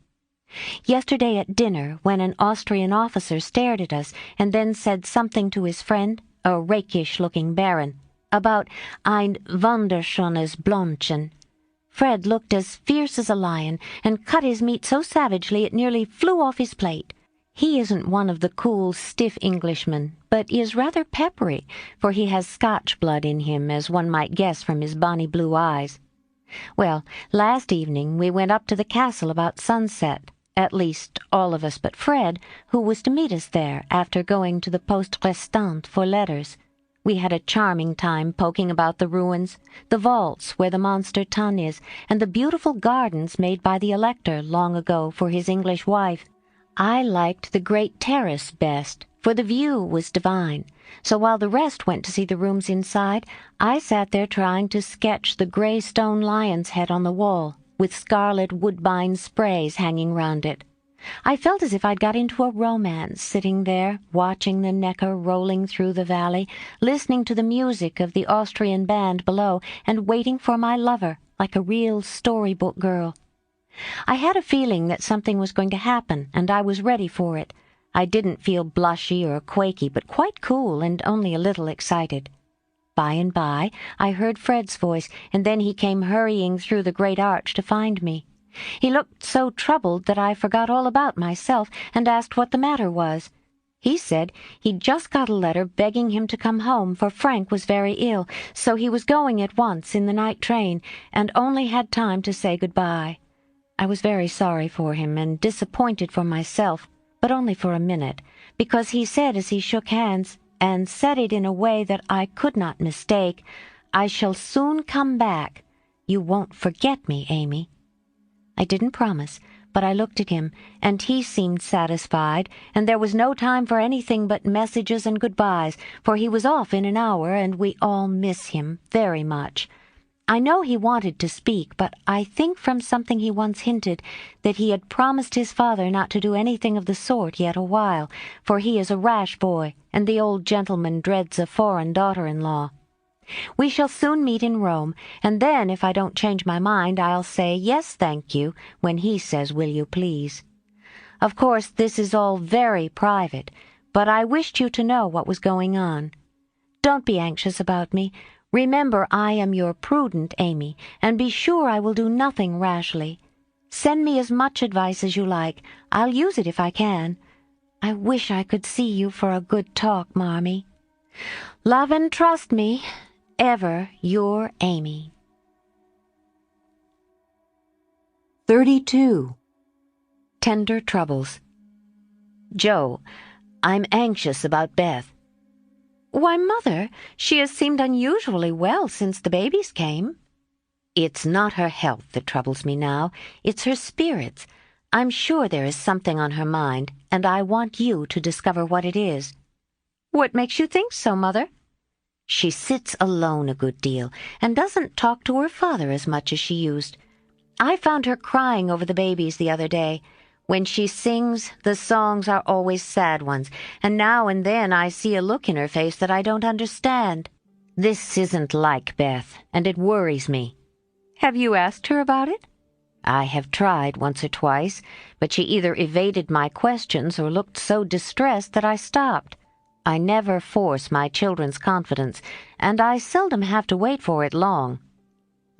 Yesterday at dinner, when an Austrian officer stared at us and then said something to his friend, a rakish-looking baron, about ein wunderschönes Blondchen, Fred looked as fierce as a lion and cut his meat so savagely it nearly flew off his plate. He isn't one of the cool, stiff Englishmen, but is rather peppery, for he has Scotch blood in him, as one might guess from his bonny blue eyes. Well, last evening we went up to the castle about sunset, at least all of us but Fred, who was to meet us there after going to the poste restante for letters. We had a charming time poking about the ruins, the vaults where the monster tun is, and the beautiful gardens made by the Elector long ago for his English wife. I liked the great terrace best, for the view was divine, so while the rest went to see the rooms inside, I sat there trying to sketch the grey stone lion's head on the wall, with scarlet woodbine sprays hanging round it. I felt as if I'd got into a romance, sitting there, watching the Neckar rolling through the valley, listening to the music of the Austrian band below, and waiting for my lover, like a real storybook girl. I had a feeling that something was going to happen, and I was ready for it. I didn't feel blushy or quaky, but quite cool and only a little excited. By and by, I heard Fred's voice, and then he came hurrying through the great arch to find me. He looked so troubled that I forgot all about myself and asked what the matter was. He said he'd just got a letter begging him to come home, for Frank was very ill, so he was going at once in the night train, and only had time to say good-bye. I was very sorry for him and disappointed for myself, but only for a minute, because he said as he shook hands, and said it in a way that I could not mistake, "I shall soon come back. You won't forget me, Amy." I didn't promise, but I looked at him, and he seemed satisfied, and there was no time for anything but messages and goodbyes, for he was off in an hour, and we all miss him very much. I know he wanted to speak, but I think from something he once hinted that he had promised his father not to do anything of the sort yet a while, for he is a rash boy, and the old gentleman dreads a foreign daughter-in-law. We shall soon meet in Rome, and then, if I don't change my mind, I'll say, "Yes, thank you," when he says, "Will you please?" Of course, this is all very private, but I wished you to know what was going on. Don't be anxious about me. Remember I am your prudent Amy, and be sure I will do nothing rashly. Send me as much advice as you like. I'll use it if I can. I wish I could see you for a good talk, Marmee. Love and trust me. Ever your Amy. 32. Tender Troubles. Joe, I'm anxious about Beth. Why, Mother, she has seemed unusually well since the babies came. It's not her health that troubles me now. It's her spirits. I'm sure there is something on her mind, and I want you to discover what it is. What makes you think so, Mother? She sits alone a good deal, and doesn't talk to her father as much as she used. I found her crying over the babies the other day. When she sings, the songs are always sad ones, and now and then I see a look in her face that I don't understand. This isn't like Beth, and it worries me. Have you asked her about it? I have tried once or twice, but she either evaded my questions or looked so distressed that I stopped. I never force my children's confidence, and I seldom have to wait for it long.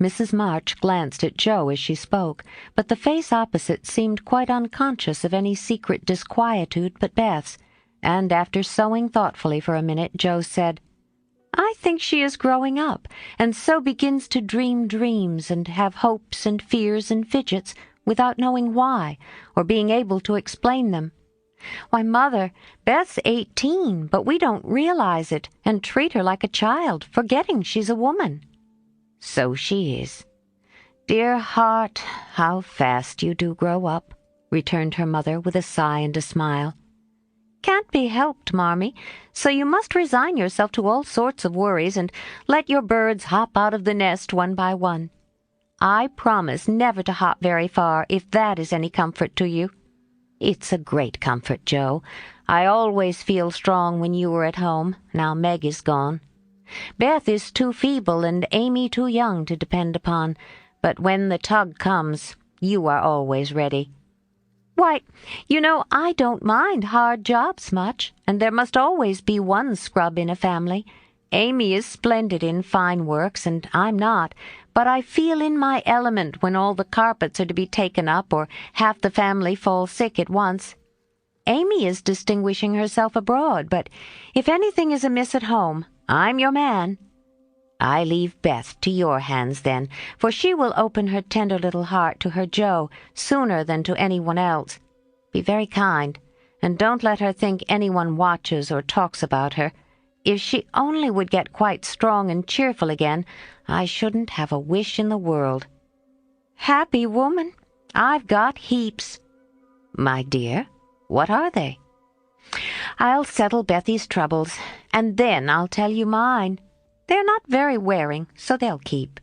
Mrs. March glanced at Joe as she spoke, but the face opposite seemed quite unconscious of any secret disquietude but Beth's, and after sewing thoughtfully for a minute, Joe said, "I think she is growing up, and so begins to dream dreams and have hopes and fears and fidgets without knowing why, or being able to explain them. Why, Mother, Beth's 18, but we don't realize it and treat her like a child, forgetting she's a woman." So she is. Dear heart, how fast you do grow up, returned her mother with a sigh and a smile. Can't be helped, Marmee, so you must resign yourself to all sorts of worries and let your birds hop out of the nest one by one. I promise never to hop very far, if that is any comfort to you. It's a great comfort, Joe. I always feel strong when you are at home, now Meg is gone. Beth is too feeble and Amy too young to depend upon, but when the tug comes, you are always ready. Why, you know, I don't mind hard jobs much, and there must always be one scrub in a family. Amy is splendid in fine works, and I'm not, but I feel in my element when all the carpets are to be taken up or half the family fall sick at once. Amy is distinguishing herself abroad, but if anything is amiss at home, I'm your man. I leave Beth to your hands, then, for she will open her tender little heart to her Joe sooner than to anyone else. Be very kind, and don't let her think anyone watches or talks about her. If she only would get quite strong and cheerful again, I shouldn't have a wish in the world. Happy woman, I've got heaps. My dear, what are they? I'll settle Bethy's troubles, and then I'll tell you mine. They're not very wearing, so they'll keep."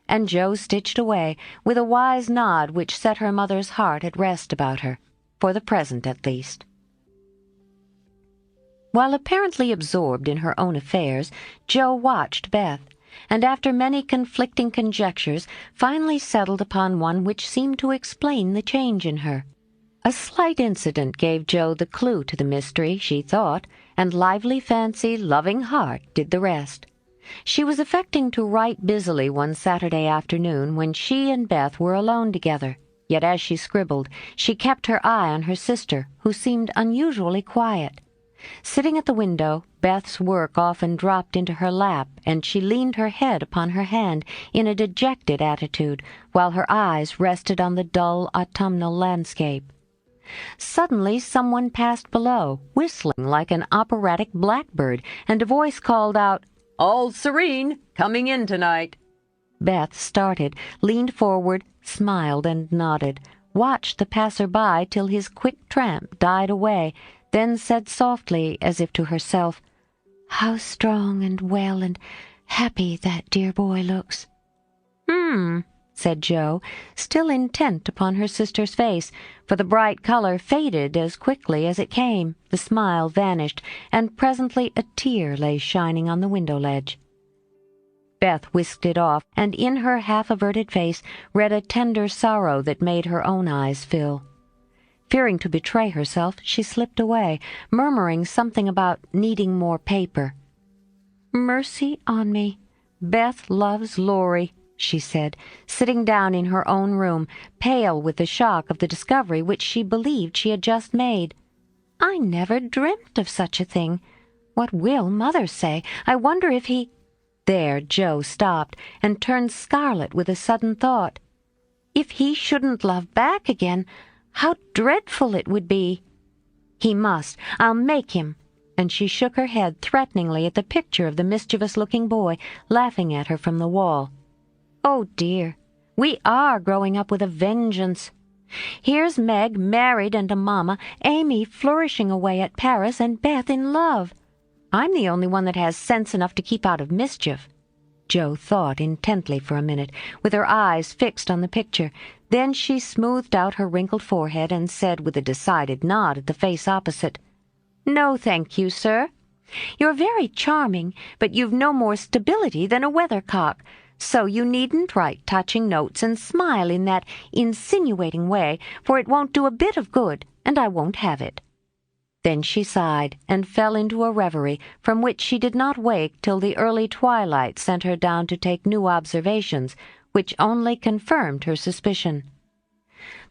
And Joe stitched away with a wise nod which set her mother's heart at rest about her, for the present at least. While apparently absorbed in her own affairs, Joe watched Beth, and after many conflicting conjectures finally settled upon one which seemed to explain the change in her. A slight incident gave Joe the clue to the mystery, she thought, and lively fancy, loving heart did the rest. She was affecting to write busily one Saturday afternoon when she and Beth were alone together, yet as she scribbled, she kept her eye on her sister, who seemed unusually quiet. Sitting at the window, Beth's work often dropped into her lap, and she leaned her head upon her hand in a dejected attitude, while her eyes rested on the dull autumnal landscape. Suddenly someone passed below, whistling like an operatic blackbird, and a voice called out, "All serene, coming in tonight." Beth started, leaned forward, smiled and nodded, watched the passer-by till his quick tramp died away, then said softly, as if to herself, "How strong and well and happy that dear boy looks." Said Joe, still intent upon her sister's face, for the bright color faded as quickly as it came, the smile vanished, and presently a tear lay shining on the window-ledge. Beth whisked it off, and in her half-averted face read a tender sorrow that made her own eyes fill. Fearing to betray herself, she slipped away, murmuring something about needing more paper. "Mercy on me, Beth loves Laurie," she said, sitting down in her own room, pale with the shock of the discovery which she believed she had just made. "I never dreamt of such a thing. What will Mother say? I wonder if he—" There Joe stopped and turned scarlet with a sudden thought. If he shouldn't love back again, how dreadful it would be. He must. I'll make him. And she shook her head threateningly at the picture of the mischievous-looking boy laughing at her from the wall. Oh, dear, we are growing up with a vengeance. Here's Meg married and a mamma, Amy flourishing away at Paris, and Beth in love. I'm the only one that has sense enough to keep out of mischief. Jo thought intently for a minute, with her eyes fixed on the picture. Then she smoothed out her wrinkled forehead and said with a decided nod at the face opposite, "No, thank you, sir. You're very charming, but you've no more stability than a weathercock, so you needn't write touching notes and smile in that insinuating way, for it won't do a bit of good, and I won't have it." Then she sighed and fell into a reverie from which she did not wake till the early twilight sent her down to take new observations, which only confirmed her suspicion.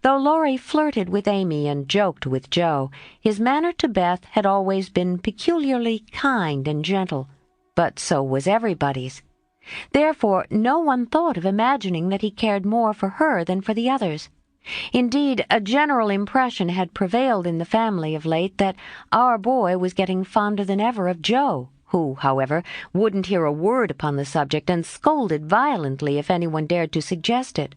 Though Laurie flirted with Amy and joked with Jo, his manner to Beth had always been peculiarly kind and gentle, but so was everybody's. Therefore, no one thought of imagining that he cared more for her than for the others. Indeed, a general impression had prevailed in the family of late that our boy was getting fonder than ever of Jo, who, however, wouldn't hear a word upon the subject and scolded violently if anyone dared to suggest it.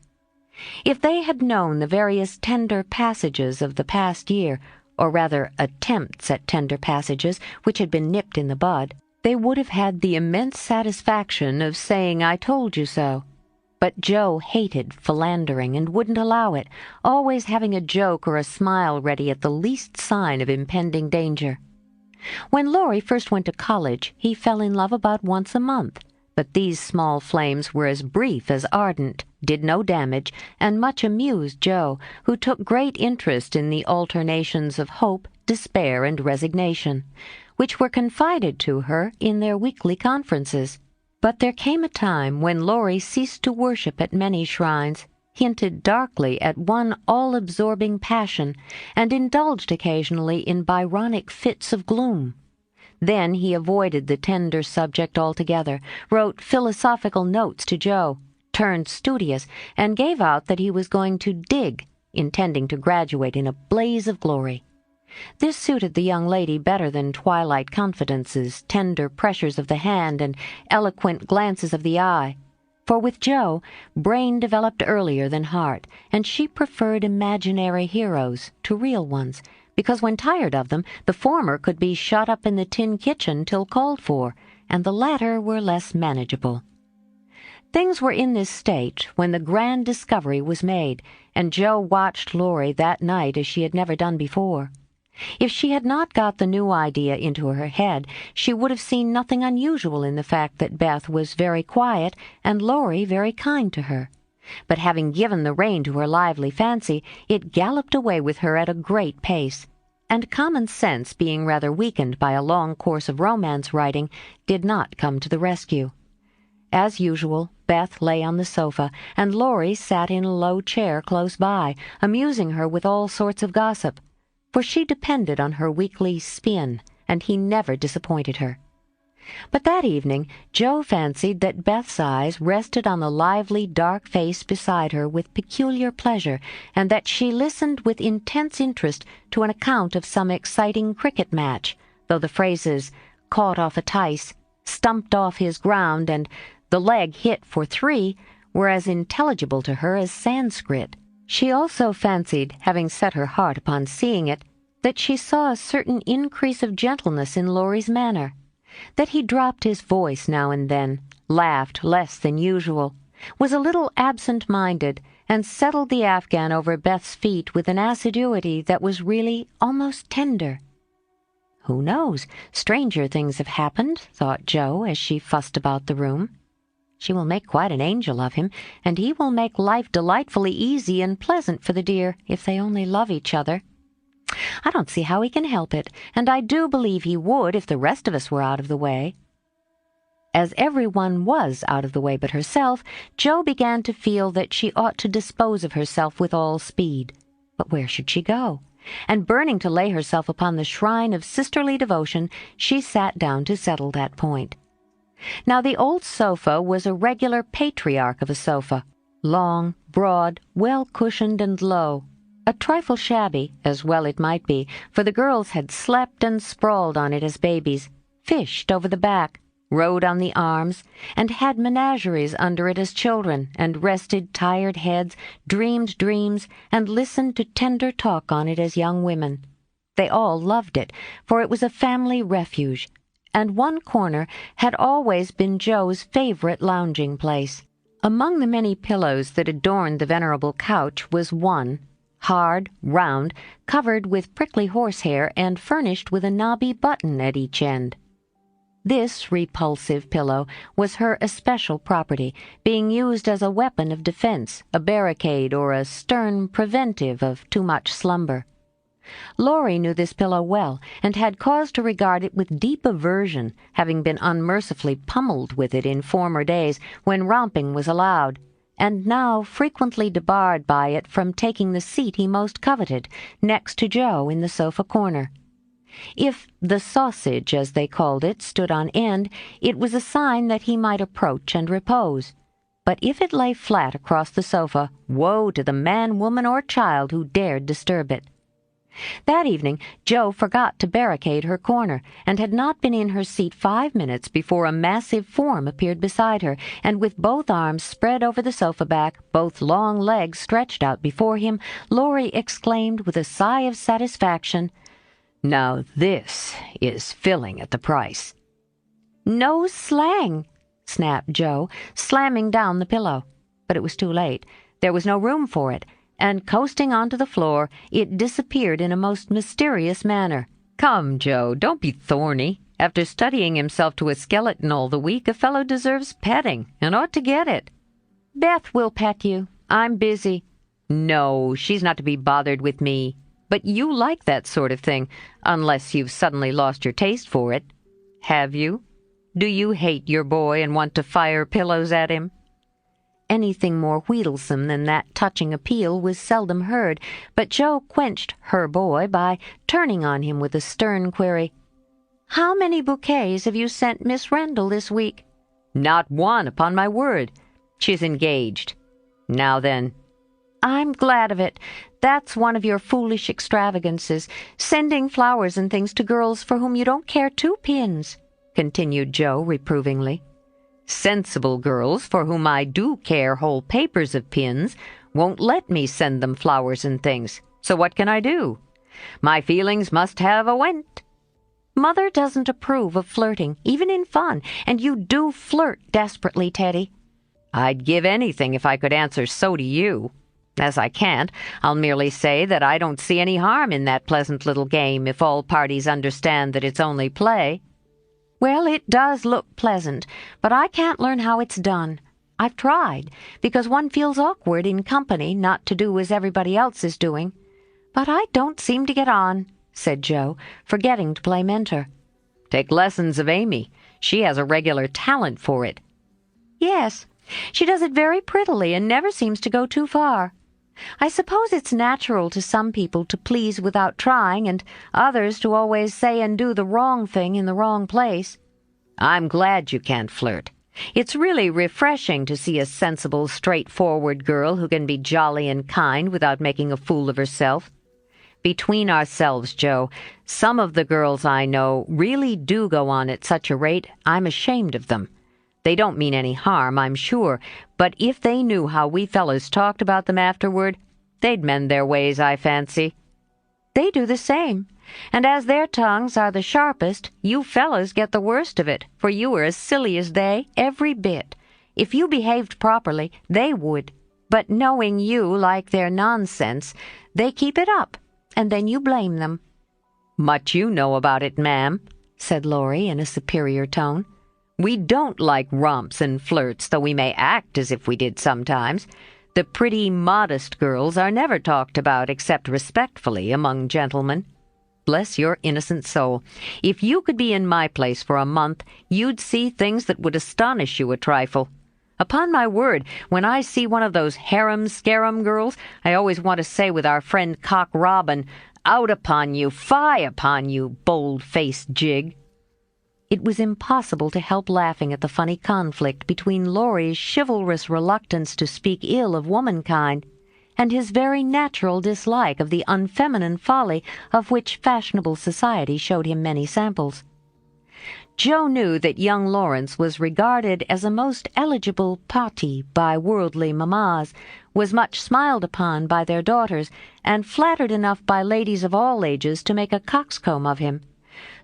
If they had known the various tender passages of the past year, or rather attempts at tender passages which had been nipped in the bud, they would have had the immense satisfaction of saying, "I told you so." But Jo hated philandering and wouldn't allow it, always having a joke or a smile ready at the least sign of impending danger. When Laurie first went to college, he fell in love about once a month, but these small flames were as brief as ardent, did no damage, and much amused Jo, who took great interest in the alternations of hope, despair, and resignation, which were confided to her in their weekly conferences. But there came a time when Laurie ceased to worship at many shrines, hinted darkly at one all-absorbing passion, and indulged occasionally in Byronic fits of gloom. Then he avoided the tender subject altogether, wrote philosophical notes to Jo, turned studious, and gave out that he was going to dig, intending to graduate in a blaze of glory. This suited the young lady better than twilight confidences, tender pressures of the hand, and eloquent glances of the eye. For with Jo, brain developed earlier than heart, and she preferred imaginary heroes to real ones, because when tired of them, the former could be shut up in the tin kitchen till called for, and the latter were less manageable. Things were in this state when the grand discovery was made, and Jo watched Laurie that night as she had never done before. If she had not got the new idea into her head, she would have seen nothing unusual in the fact that Beth was very quiet and Laurie very kind to her. But having given the rein to her lively fancy, it galloped away with her at a great pace, and common sense, being rather weakened by a long course of romance writing, did not come to the rescue. As usual, Beth lay on the sofa, and Laurie sat in a low chair close by, amusing her with all sorts of gossip, for she depended on her weekly spin, and he never disappointed her. But that evening Jo fancied that Beth's eyes rested on the lively, dark face beside her with peculiar pleasure, and that she listened with intense interest to an account of some exciting cricket match, though the phrases "caught off a tice," "stumped off his ground," and "the leg hit for 3" were as intelligible to her as Sanskrit. She also fancied, having set her heart upon seeing it, that she saw a certain increase of gentleness in Laurie's manner, that he dropped his voice now and then, laughed less than usual, was a little absent-minded, and settled the Afghan over Beth's feet with an assiduity that was really almost tender. Who knows? Stranger things have happened, thought Jo as she fussed about the room. She will make quite an angel of him, and he will make life delightfully easy and pleasant for the dear, if they only love each other. I don't see how he can help it, and I do believe he would if the rest of us were out of the way. As everyone was out of the way but herself, Jo began to feel that she ought to dispose of herself with all speed. But where should she go? And burning to lay herself upon the shrine of sisterly devotion, she sat down to settle that point. Now the old sofa was a regular patriarch of a sofa. long, broad, well-cushioned and low. A trifle shabby, as well it might be, for the girls had slept and sprawled on it as babies, fished over the back, rode on the arms, and had menageries under it as children, and rested tired heads, dreamed dreams, and listened to tender talk on it as young women. They all loved it, for it was a family refuge, and one corner had always been Joe's favorite lounging place. Among the many pillows that adorned the venerable couch was one, hard, round, covered with prickly horsehair and furnished with a knobby button at each end. This repulsive pillow was her especial property, being used as a weapon of defense, a barricade, or a stern preventive of too much slumber. Laurie knew this pillow well, and had cause to regard it with deep aversion, having been unmercifully pummeled with it in former days when romping was allowed, and now frequently debarred by it from taking the seat he most coveted, next to Joe in the sofa corner. If the sausage, as they called it, stood on end, it was a sign that he might approach and repose. But if it lay flat across the sofa, woe to the man, woman, or child who dared disturb it. That evening Joe forgot to barricade her corner, and had not been in her seat 5 minutes before a massive form appeared beside her, and with both arms spread over the sofa back, both long legs stretched out before him, Laurie exclaimed with a sigh of satisfaction, "Now this is filling at the price." "No slang," snapped Joe, slamming down the pillow. But it was too late. There was no room for it, and coasting onto the floor, it disappeared in a most mysterious manner. "Come, Joe, don't be thorny. After studying himself to a skeleton all the week, a fellow deserves petting, and ought to get it." "Beth will pet you. I'm busy." "No, she's not to be bothered with me. But you like that sort of thing, unless you've suddenly lost your taste for it. Have you? Do you hate your boy and want to fire pillows at him?" Anything more wheedlesome than that touching appeal was seldom heard, but Joe quenched her boy by turning on him with a stern query. "How many bouquets have you sent Miss Rendell this week?" "Not one, upon my word. She's engaged. Now then." "I'm glad of it. That's one of your foolish extravagances, sending flowers and things to girls for whom you don't care 2 pins," continued Joe reprovingly. "Sensible girls, for whom I do care whole papers of pins, won't let me send them flowers and things. So what can I do? My feelings must have a went." "Mother doesn't approve of flirting, even in fun, and you do flirt desperately, Teddy." "I'd give anything if I could answer so to you. As I can't, I'll merely say that I don't see any harm in that pleasant little game if all parties understand that it's only play." "Well, it does look pleasant, but I can't learn how it's done. I've tried, because one feels awkward in company not to do as everybody else is doing. But I don't seem to get on," said Joe, forgetting to play mentor. "Take lessons of Amy. She has a regular talent for it." "Yes, she does it very prettily and never seems to go too far. I suppose it's natural to some people to please without trying, and others to always say and do the wrong thing in the wrong place." "I'm glad you can't flirt. It's really refreshing to see a sensible, straightforward girl who can be jolly and kind without making a fool of herself. Between ourselves, Joe, some of the girls I know really do go on at such a rate I'm ashamed of them. They don't mean any harm, I'm sure, but if they knew how we fellows talked about them afterward, they'd mend their ways, I fancy." "They do the same, and as their tongues are the sharpest, you fellows get the worst of it, for you are as silly as they, every bit. If you behaved properly, they would, but knowing you like their nonsense, they keep it up, and then you blame them." "Much you know about it, ma'am," said Laurie in a superior tone. "We don't like romps and flirts, though we may act as if we did sometimes. The pretty, modest girls are never talked about except respectfully among gentlemen. Bless your innocent soul, if you could be in my place for a month, you'd see things that would astonish you a trifle. Upon my word, when I see one of those harum-scarum girls, I always want to say with our friend Cock Robin, 'Out upon you, fie upon you, bold-faced jig.'" It was impossible to help laughing at the funny conflict between Laurie's chivalrous reluctance to speak ill of womankind and his very natural dislike of the unfeminine folly of which fashionable society showed him many samples. Joe knew that young Lawrence was regarded as a most eligible parti by worldly mammas, was much smiled upon by their daughters, and flattered enough by ladies of all ages to make a coxcomb of him.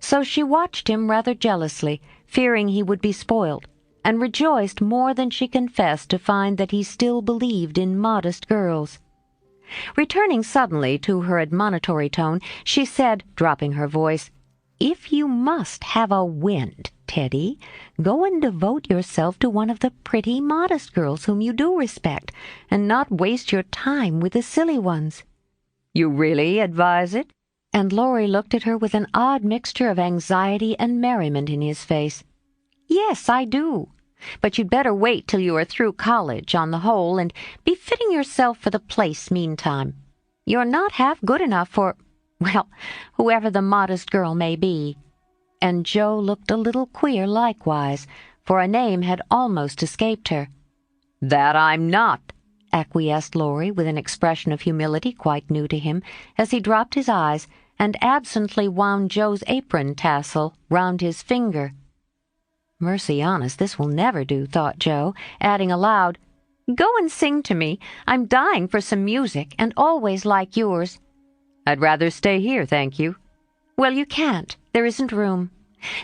So she watched him rather jealously, fearing he would be spoilt, and rejoiced more than she confessed to find that he still believed in modest girls. Returning suddenly to her admonitory tone, she said, dropping her voice, "If you must have a wind, Teddy, go and devote yourself to one of the pretty, modest girls whom you do respect, and not waste your time with the silly ones." "You really advise it?" And Laurie looked at her with an odd mixture of anxiety and merriment in his face. "Yes, I do. But you'd better wait till you are through college, on the whole, and be fitting yourself for the place meantime. You're not half good enough for, well, whoever the modest girl may be." And Joe looked a little queer likewise, for a name had almost escaped her. "That I'm not," acquiesced Laurie with an expression of humility quite new to him, as he dropped his eyes and absently wound Joe's apron tassel round his finger. "Mercy on us, this will never do," thought Joe, adding aloud, "Go and sing to me. I'm dying for some music, and always like yours." "I'd rather stay here, thank you." "Well, you can't. There isn't room.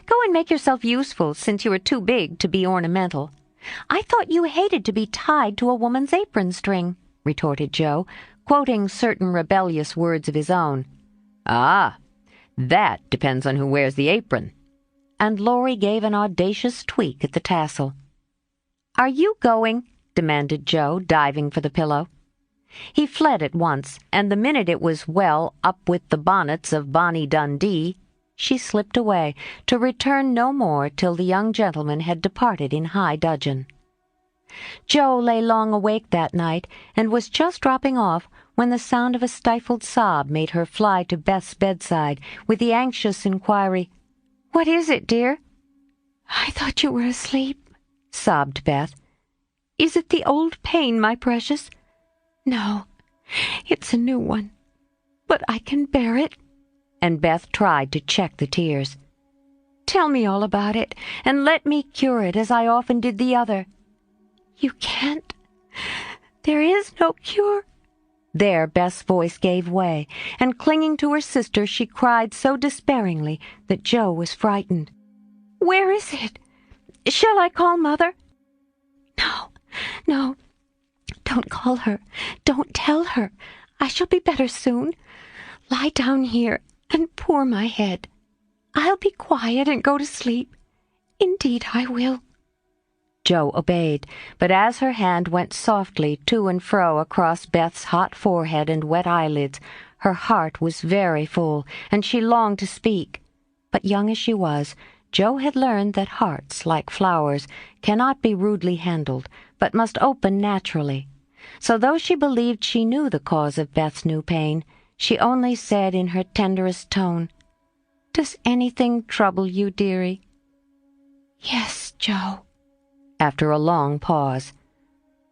Go and make yourself useful, since you are too big to be ornamental." "I thought you hated to be tied to a woman's apron string," retorted Joe, quoting certain rebellious words of his own. "Ah, that depends on who wears the apron." And Laurie gave an audacious tweak at the tassel. "Are you going?" demanded Joe, diving for the pillow. He fled at once, and the minute it was well up with the bonnets of Bonnie Dundee, she slipped away, to return no more till the young gentleman had departed in high dudgeon. Joe lay long awake that night, and was just dropping off when the sound of a stifled sob made her fly to Beth's bedside with the anxious inquiry, "What is it, dear?" "I thought you were asleep," sobbed Beth. "Is it the old pain, my precious?" "No, it's a new one, but I can bear it." And Beth tried to check the tears. "Tell me all about it, and let me cure it as I often did the other." "You can't. There is no cure." There Beth's voice gave way, and clinging to her sister she cried so despairingly that Joe was frightened. "Where is it? Shall I call Mother?" No, don't call her. Don't tell her. I shall be better soon. Lie down here and pour my head. I'll be quiet and go to sleep. Indeed I will." Joe obeyed, but as her hand went softly to and fro across Beth's hot forehead and wet eyelids, her heart was very full, and she longed to speak. But young as she was, Joe had learned that hearts, like flowers, cannot be rudely handled, but must open naturally. So though she believed she knew the cause of Beth's new pain, she only said in her tenderest tone, "Does anything trouble you, dearie?" "Yes, Joe." After a long pause.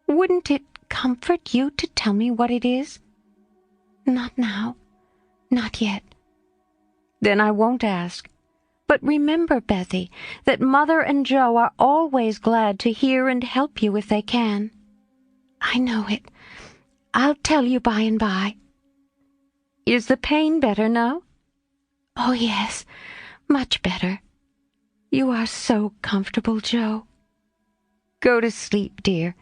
"Wouldn't it comfort you to tell me what it is?" "Not now. Not yet." "Then I won't ask. But remember, Bethy, that Mother and Joe are always glad to hear and help you if they can." "I know it. I'll tell you by and by." "Is the pain better now?" "Oh, yes, much better. You are so comfortable, Joe." "Go to sleep, dear.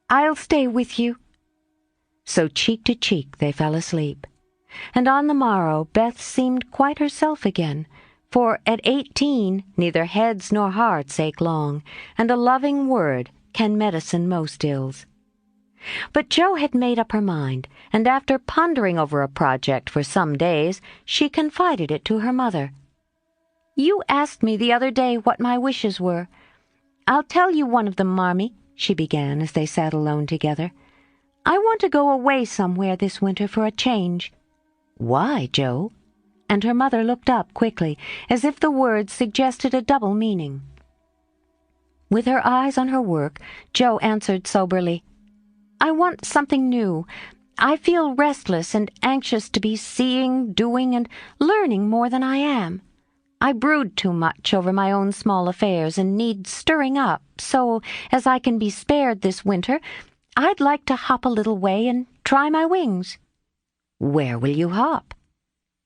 I'll stay with you." So cheek to cheek they fell asleep. And on the morrow Beth seemed quite herself again, for at 18 neither heads nor hearts ache long, and a loving word can medicine most ills. But Joe had made up her mind, and after pondering over a project for some days, she confided it to her mother. "You asked me the other day what my wishes were. I'll tell you one of them, Marmee," she began as they sat alone together. "I want to go away somewhere this winter for a change." "Why, Joe?" and her mother looked up quickly, as if the words suggested a double meaning. With her eyes on her work, Jo answered soberly, "I want something new. I feel restless and anxious to be seeing, doing, and learning more than I am. I brood too much over my own small affairs and need stirring up, so, as I can be spared this winter, I'd like to hop a little way and try my wings." "Where will you hop?"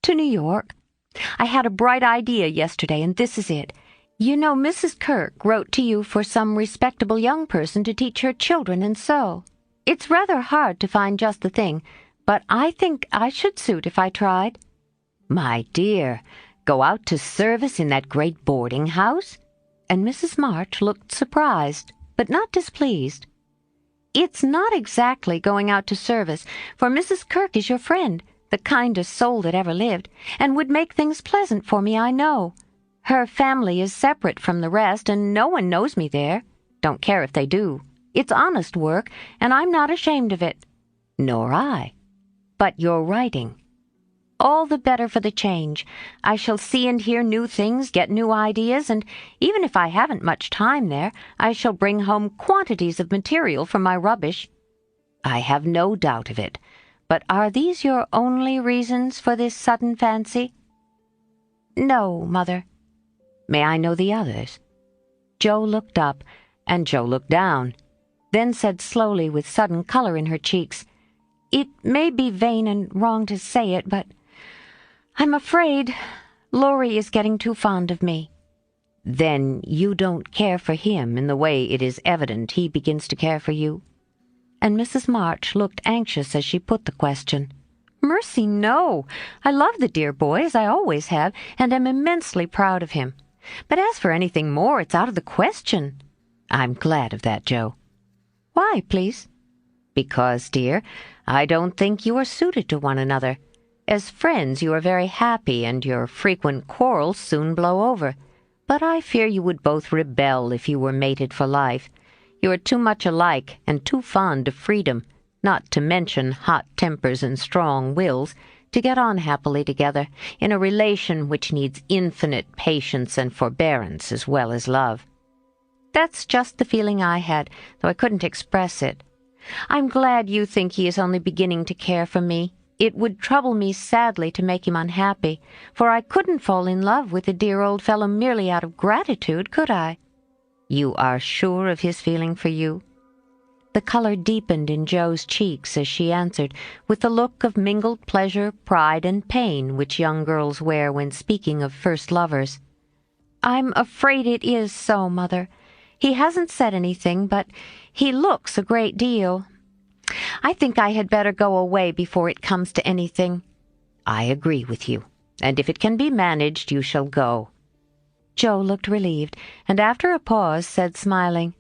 "To New York. I had a bright idea yesterday, and this is it. You know Mrs. Kirk wrote to you for some respectable young person to teach her children and sew. It's rather hard to find just the thing, but I think I should suit if I tried." "My dear, go out to service in that great boarding house?" And Mrs. March looked surprised, but not displeased. "It's not exactly going out to service, for Mrs. Kirk is your friend, the kindest soul that ever lived, and would make things pleasant for me, I know. Her family is separate from the rest, and no one knows me there. Don't care if they do. It's honest work, and I'm not ashamed of it." "Nor I. But you're writing." "All the better for the change. I shall see and hear new things, get new ideas, and even if I haven't much time there, I shall bring home quantities of material from my rubbish." "I have no doubt of it. But are these your only reasons for this sudden fancy?" "No, Mother." "May I know the others?" Jo looked up, and Jo looked down, then said slowly with sudden color in her cheeks, "It may be vain and wrong to say it, but I'm afraid Laurie is getting too fond of me." "Then you don't care for him in the way it is evident he begins to care for you?" And Mrs. March looked anxious as she put the question. "Mercy, no. I love the dear boy, as I always have, and am immensely proud of him. But as for anything more, it's out of the question." "I'm glad of that, Jo." "Why, please?" "Because, dear, I don't think you are suited to one another. As friends you are very happy, and your frequent quarrels soon blow over. But I fear you would both rebel if you were mated for life. You are too much alike, and too fond of freedom, not to mention hot tempers and strong wills, to get on happily together in a relation which needs infinite patience and forbearance as well as love." "That's just the feeling I had, though I couldn't express it. I'm glad you think he is only beginning to care for me. It would trouble me sadly to make him unhappy, for I couldn't fall in love with the dear old fellow merely out of gratitude, could I?" "You are sure of his feeling for you?" The color deepened in Jo's cheeks as she answered, with the look of mingled pleasure, pride, and pain which young girls wear when speaking of first lovers. "I'm afraid it is so, Mother. He hasn't said anything, but he looks a great deal. I think I had better go away before it comes to anything." "I agree with you, and if it can be managed, you shall go." Jo looked relieved, and after a pause said, smiling,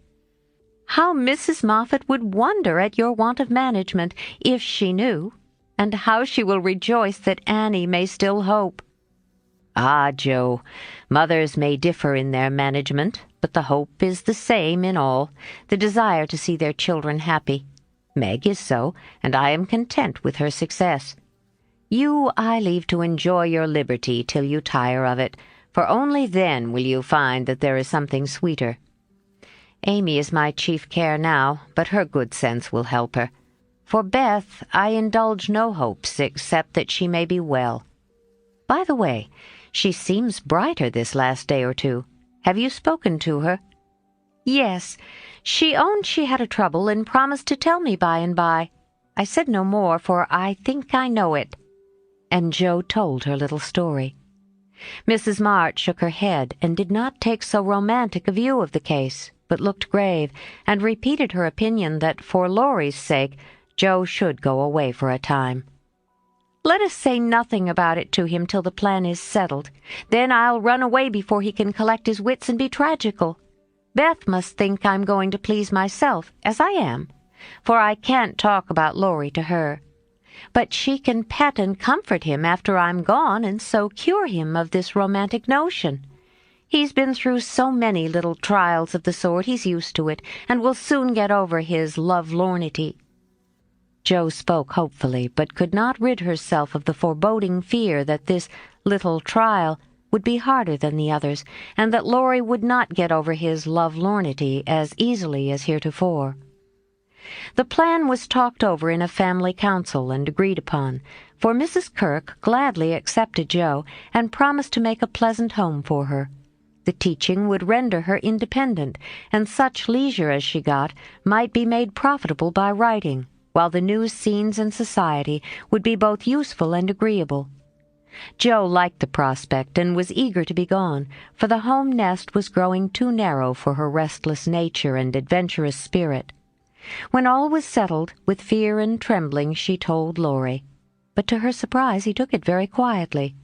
"How Mrs. Moffat would wonder at your want of management, if she knew, and how she will rejoice that Annie may still hope." "Ah, Jo, mothers may differ in their management, but the hope is the same in all, the desire to see their children happy. Meg is so, and I am content with her success. You I leave to enjoy your liberty till you tire of it, for only then will you find that there is something sweeter. Amy is my chief care now, but her good sense will help her. For Beth I indulge no hopes except that she may be well. By the way, she seems brighter this last day or two. Have you spoken to her?" "Yes. She owned she had a trouble and promised to tell me by and by. I said no more, for I think I know it." And Jo told her little story. Mrs. March shook her head and did not take so romantic a view of the case, but looked grave, and repeated her opinion that for Laurie's sake Jo should go away for a time. "Let us say nothing about it to him till the plan is settled. Then I'll run away before he can collect his wits and be tragical. Beth must think I'm going to please myself, as I am, for I can't talk about Laurie to her. But she can pet and comfort him after I'm gone, and so cure him of this romantic notion. He's been through so many little trials of the sort he's used to it, and will soon get over his lovelornity." Jo spoke hopefully, but could not rid herself of the foreboding fear that this little trial would be harder than the others, and that Laurie would not get over his lovelornity as easily as heretofore. The plan was talked over in a family council and agreed upon, for Mrs. Kirk gladly accepted Jo and promised to make a pleasant home for her. The teaching would render her independent, and such leisure as she got might be made profitable by writing, while the new scenes in society would be both useful and agreeable. Jo liked the prospect and was eager to be gone, for the home nest was growing too narrow for her restless nature and adventurous spirit. When all was settled, with fear and trembling she told Laurie, but to her surprise he took it very quietly.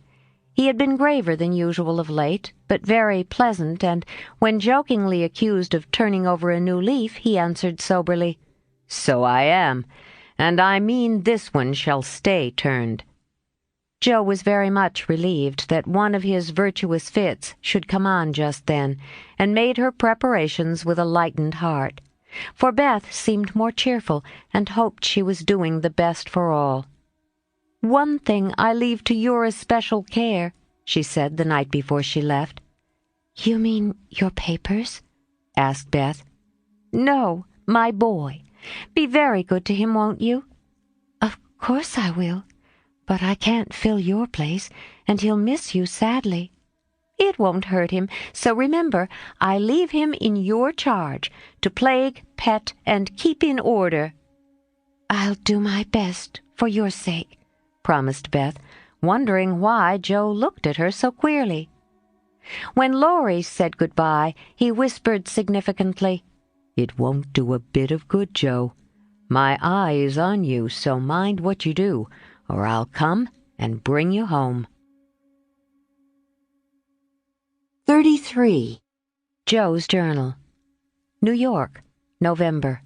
He had been graver than usual of late, but very pleasant, and when jokingly accused of turning over a new leaf, he answered soberly, "So I am, and I mean this one shall stay turned." Jo was very much relieved that one of his virtuous fits should come on just then, and made her preparations with a lightened heart. For Beth seemed more cheerful, and hoped she was doing the best for all. "One thing I leave to your especial care," she said the night before she left. "You mean your papers?" asked Beth. "No, my boy. Be very good to him, won't you?" "Of course I will. But I can't fill your place, and he'll miss you sadly." "It won't hurt him, so remember, I leave him in your charge, to plague, pet, and keep in order." "I'll do my best, for your sake," promised Beth, wondering why Jo looked at her so queerly. When Laurie said good-bye, he whispered significantly, "It won't do a bit of good, Jo. My eye is on you, so mind what you do, or I'll come and bring you home." 33. Jo's Journal. New York, November.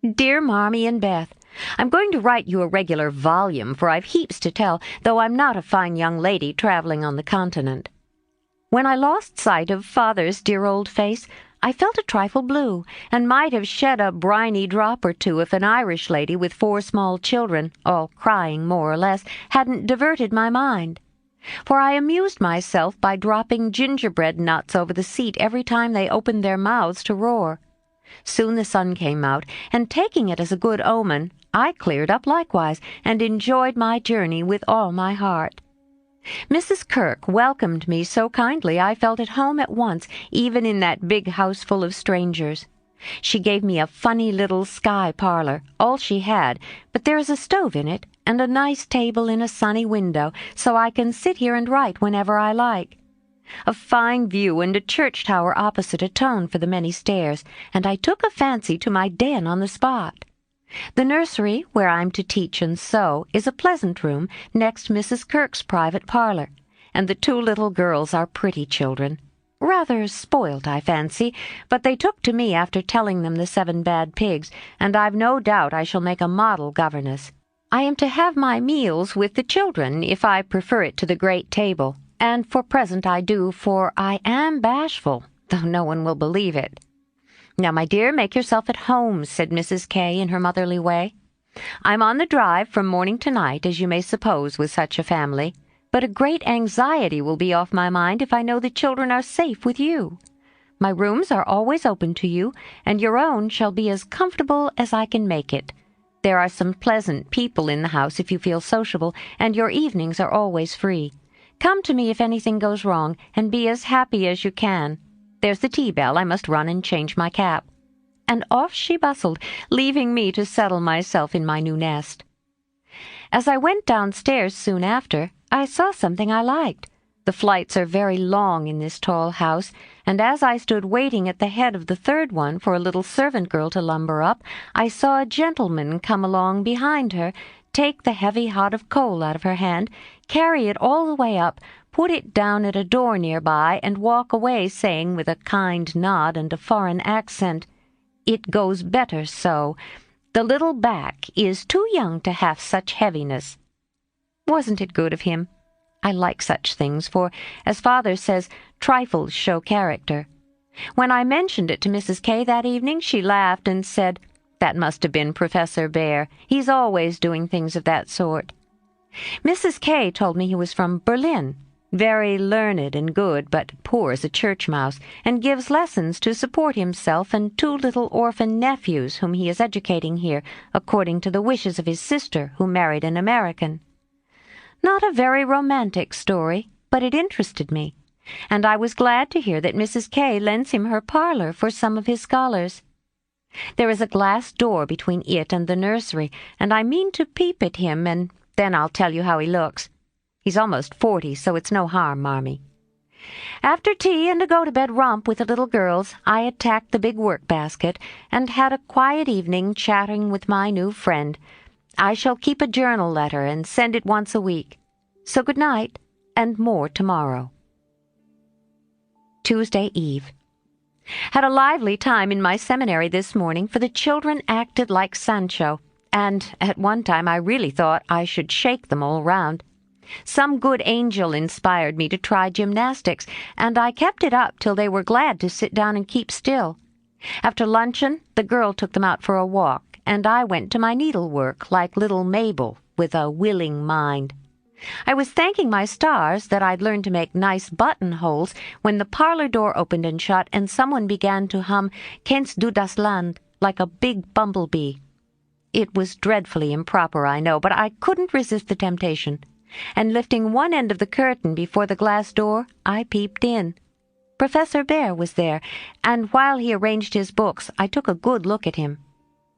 Dear Mommy and Beth, I'm going to write you a regular volume, for I've heaps to tell, though I'm not a fine young lady traveling on the continent. When I lost sight of Father's dear old face, I felt a trifle blue, and might have shed a briny drop or two if an Irish lady with 4 small children, all crying more or less, hadn't diverted my mind. For I amused myself by dropping gingerbread nuts over the seat every time they opened their mouths to roar. Soon the sun came out, and taking it as a good omen, I cleared up likewise, and enjoyed my journey with all my heart. Mrs. Kirk welcomed me so kindly I felt at home at once, even in that big house full of strangers. She gave me a funny little sky parlor, all she had, but there is a stove in it, and a nice table in a sunny window, so I can sit here and write whenever I like. A fine view and a church tower opposite atone for the many stairs, and I took a fancy to my den on the spot. The nursery, where I'm to teach and sew, is a pleasant room next Mrs. Kirk's private parlor, and the 2 little girls are pretty children. Rather spoilt, I fancy, but they took to me after telling them the 7 bad pigs, and I've no doubt I shall make a model governess. I am to have my meals with the children, if I prefer it to the great table, and for present I do, for I am bashful, though no one will believe it. "Now, my dear, make yourself at home," said Mrs. K. in her motherly way. "I'm on the drive from morning to night, as you may suppose with such a family, but a great anxiety will be off my mind if I know the children are safe with you. My rooms are always open to you, and your own shall be as comfortable as I can make it. There are some pleasant people in the house if you feel sociable, and your evenings are always free. Come to me if anything goes wrong, and be as happy as you can. There's the tea bell. I must run and change my cap." And off she bustled, leaving me to settle myself in my new nest. As I went downstairs soon after, I saw something I liked. The flights are very long in this tall house, and as I stood waiting at the head of the 3rd one for a little servant girl to lumber up, I saw a gentleman come along behind her, take the heavy hod of coal out of her hand, carry it all the way up, put it down at a door near-by, and walk away, saying with a kind nod and a foreign accent, "It goes better so. The little back is too young to have such heaviness." Wasn't it good of him? I like such things, for, as Father says, trifles show character. When I mentioned it to Mrs. K. that evening, she laughed and said, That must have been Professor Bear. He's always doing things of that sort. Mrs. K told me he was from Berlin, very learned and good, but poor as a church mouse, and gives lessons to support himself and 2 little orphan nephews whom he is educating here, according to the wishes of his sister, who married an American. Not a very romantic story, but it interested me, and I was glad to hear that Mrs. K lends him her parlor for some of his scholars. There is a glass door between it and the nursery, and I mean to peep at him, and then I'll tell you how he looks. He's almost 40, so it's no harm, Marmee. After tea and a go-to-bed romp with the little girls, I attacked the big work-basket and had a quiet evening chatting with my new friend. I shall keep a journal letter and send it once a week. So good night, and more tomorrow. Tuesday Eve. Had a lively time in my seminary this morning, for the children acted like Sancho, and at one time I really thought I should shake them all round. Some good angel inspired me to try gymnastics, and I kept it up till they were glad to sit down and keep still. After luncheon, the girl took them out for a walk, and I went to my needlework like little Mabel, with a willing mind. I was thanking my stars that I'd learned to make nice buttonholes when the parlor door opened and shut, and someone began to hum "Kennst du das Land" like a big bumblebee. It was dreadfully improper, I know, but I couldn't resist the temptation, and lifting one end of the curtain before the glass door, I peeped in. Professor Bear was there, and while he arranged his books, I took a good look at him.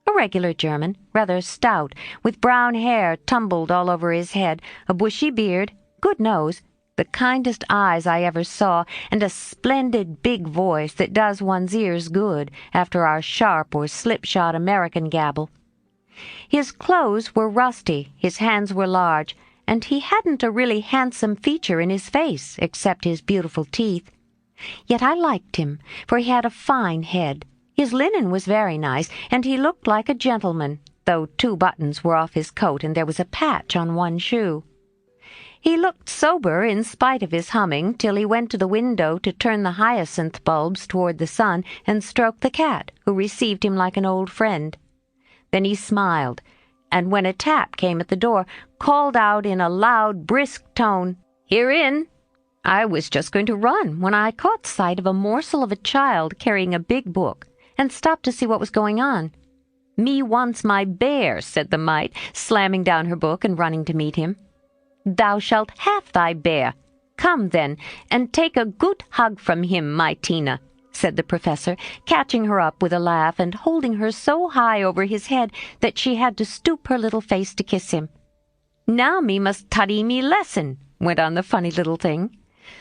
A regular German, rather stout, with brown hair tumbled all over his head, a bushy beard, good nose, the kindest eyes I ever saw, and a splendid big voice that does one's ears good after our sharp or slipshod American gabble. His clothes were rusty, his hands were large, and he hadn't a really handsome feature in his face except his beautiful teeth. Yet I liked him, for he had a fine head. His linen was very nice, and he looked like a gentleman, though 2 buttons were off his coat and there was a patch on one shoe. He looked sober in spite of his humming till he went to the window to turn the hyacinth bulbs toward the sun and stroke the cat, who received him like an old friend. Then he smiled, and when a tap came at the door, called out in a loud, brisk tone, "Herein!" I was just going to run when I caught sight of a morsel of a child carrying a big book, and stopped to see what was going on. "Me wants my bear," said the mite, slamming down her book and running to meet him. "Thou shalt have thy bear. Come, then, and take a good hug from him, my Tina," said the professor, catching her up with a laugh and holding her so high over his head that she had to stoop her little face to kiss him. "Now me must study me lesson," went on the funny little thing.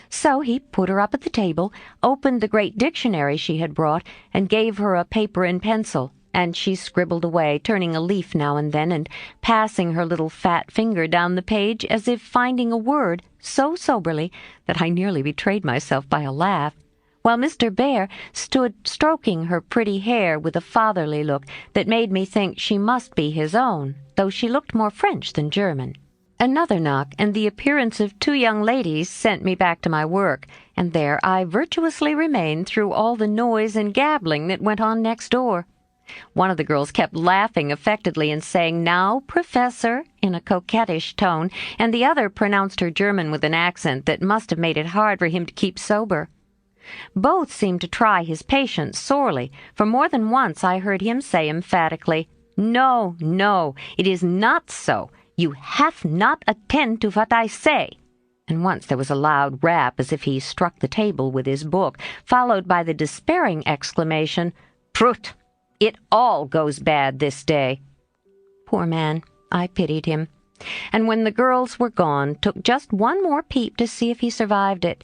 So he put her up at the table, opened the great dictionary she had brought, and gave her a paper and pencil, and she scribbled away, turning a leaf now and then, and passing her little fat finger down the page as if finding a word so soberly that I nearly betrayed myself by a laugh, while Mr. Bear stood stroking her pretty hair with a fatherly look that made me think she must be his own, though she looked more French than German. Another knock, and the appearance of 2 young ladies sent me back to my work, and there I virtuously remained through all the noise and gabbling that went on next door. One of the girls kept laughing affectedly and saying, "Now, Professor," in a coquettish tone, and the other pronounced her German with an accent that must have made it hard for him to keep sober. Both seemed to try his patience sorely, for more than once I heard him say emphatically, "No, no, it is not so. You have not attend to what I say." And once there was a loud rap as if he struck the table with his book, followed by the despairing exclamation, "Prut! It all goes bad this day." Poor man, I pitied him, and when the girls were gone, took just one more peep to see if he survived it.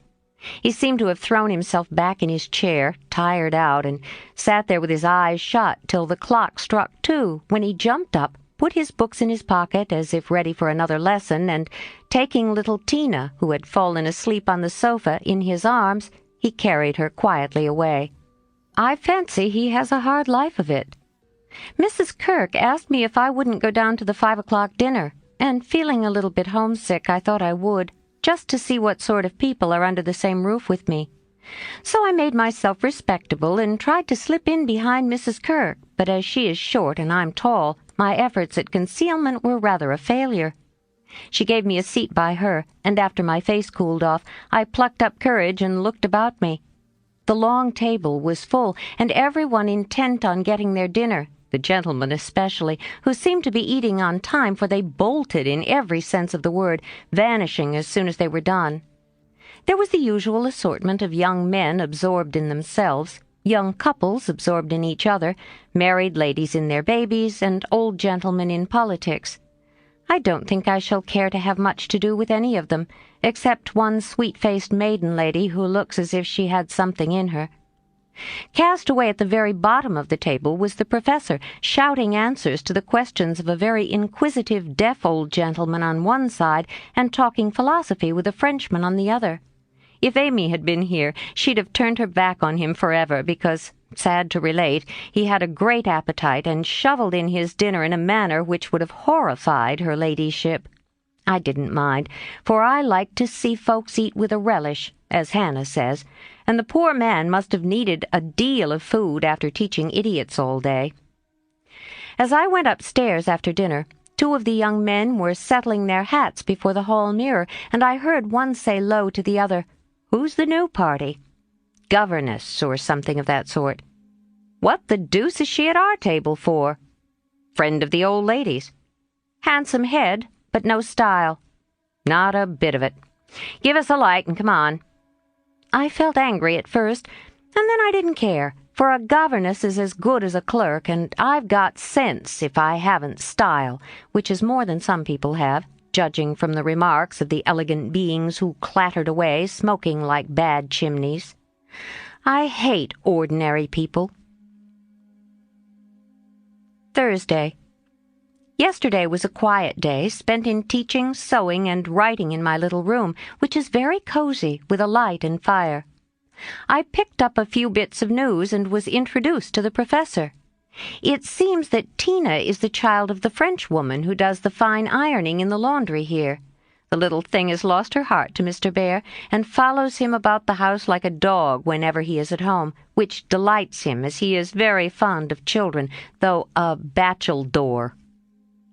He seemed to have thrown himself back in his chair, tired out, and sat there with his eyes shut till the clock struck 2, when he jumped up, put his books in his pocket as if ready for another lesson, and taking little Tina, who had fallen asleep on the sofa, in his arms, he carried her quietly away. I fancy he has a hard life of it. Mrs. Kirk asked me if I wouldn't go down to the 5 o'clock dinner, and feeling a little bit homesick, I thought I would, just to see what sort of people are under the same roof with me. So I made myself respectable and tried to slip in behind Mrs. Kirk, but as she is short and I'm tall, my efforts at concealment were rather a failure. She gave me a seat by her, and after my face cooled off, I plucked up courage and looked about me. The long table was full, and everyone intent on getting their dinner, the gentlemen especially, who seemed to be eating on time, for they bolted in every sense of the word, vanishing as soon as they were done. There was the usual assortment of young men absorbed in themselves, young couples absorbed in each other, married ladies in their babies, and old gentlemen in politics. I don't think I shall care to have much to do with any of them, except one sweet-faced maiden lady who looks as if she had something in her. Cast away at the very bottom of the table was the professor, shouting answers to the questions of a very inquisitive deaf old gentleman on one side and talking philosophy with a Frenchman on the other. If Amy had been here, she'd have turned her back on him forever because, sad to relate, he had a great appetite and shovelled in his dinner in a manner which would have horrified her ladyship. I didn't mind, for I liked to see folks eat with a relish, as Hannah says, and the poor man must have needed a deal of food after teaching idiots all day. As I went upstairs after dinner, two of the young men were settling their hats before the hall mirror, and I heard one say low to the other, "Who's the new party?" "Governess, or something of that sort." "What the deuce is she at our table for?" "Friend of the old lady's." "Handsome head, but no style." "Not a bit of it. Give us a light and come on." I felt angry at first, and then I didn't care, for a governess is as good as a clerk, and I've got sense if I haven't style, which is more than some people have, judging from the remarks of the elegant beings who clattered away, smoking like bad chimneys. I hate ordinary people. Thursday. Yesterday was a quiet day, spent in teaching, sewing, and writing in my little room, which is very cozy, with a light and fire. I picked up a few bits of news and was introduced to the professor. It seems that Tina is the child of the French woman who does the fine ironing in the laundry here. The little thing has lost her heart to Mr. Bear, and follows him about the house like a dog whenever he is at home, which delights him, as he is very fond of children, though a bacheldore.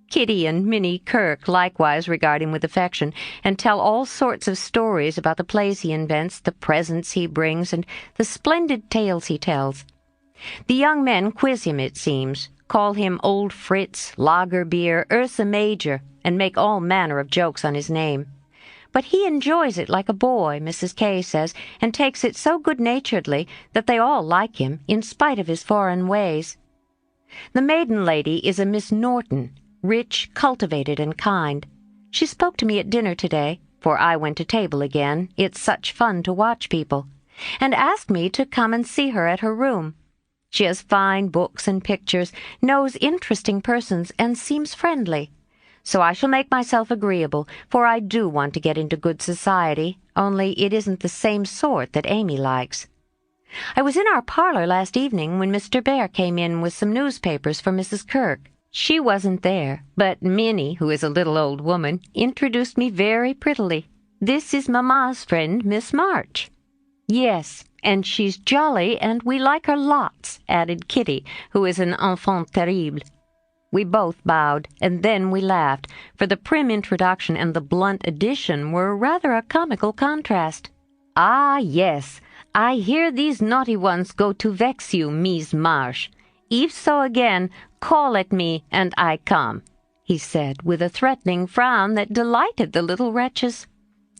Kitty and Minnie Kirk likewise regard him with affection, and tell all sorts of stories about the plays he invents, the presents he brings, and the splendid tales he tells. The young men quiz him, it seems, call him Old Fritz, Lager Beer, Ursa Major, and make all manner of jokes on his name. But he enjoys it like a boy, Mrs. K. says, and takes it so good-naturedly that they all like him, in spite of his foreign ways. The maiden lady is a Miss Norton, rich, cultivated, and kind. She spoke to me at dinner today, for I went to table again, it's such fun to watch people, and asked me to come and see her at her room. She has fine books and pictures, knows interesting persons, and seems friendly. So I shall make myself agreeable, for I do want to get into good society, only it isn't the same sort that Amy likes. I was in our parlor last evening when Mr. Bear came in with some newspapers for Mrs. Kirk. She wasn't there, but Minnie, who is a little old woman, introduced me very prettily. "This is Mamma's friend, Miss March." "Yes, and she's jolly, and we like her lots," added Kitty, who is an enfant terrible. We both bowed, and then we laughed, for the prim introduction and the blunt addition were rather a comical contrast. "Ah, yes, I hear these naughty ones go to vex you, Miss Marsh. If so again, call at me, and I come," he said, with a threatening frown that delighted the little wretches.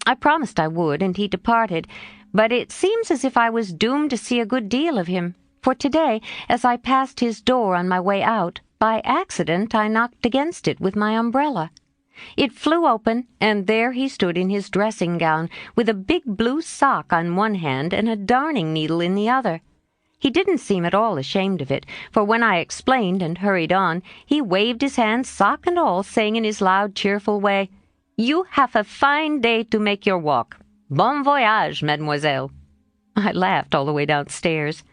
I promised I would, and he departed, but it seems as if I was doomed to see a good deal of him, for today, as I passed his door on my way out, by accident I knocked against it with my umbrella. It flew open, and there he stood in his dressing-gown, with a big blue sock on one hand and a darning needle in the other. He didn't seem at all ashamed of it, for when I explained and hurried on, he waved his hand, sock and all, saying in his loud, cheerful way, "You have a fine day to make your walk. Bon voyage, mademoiselle." I laughed all the way downstairs,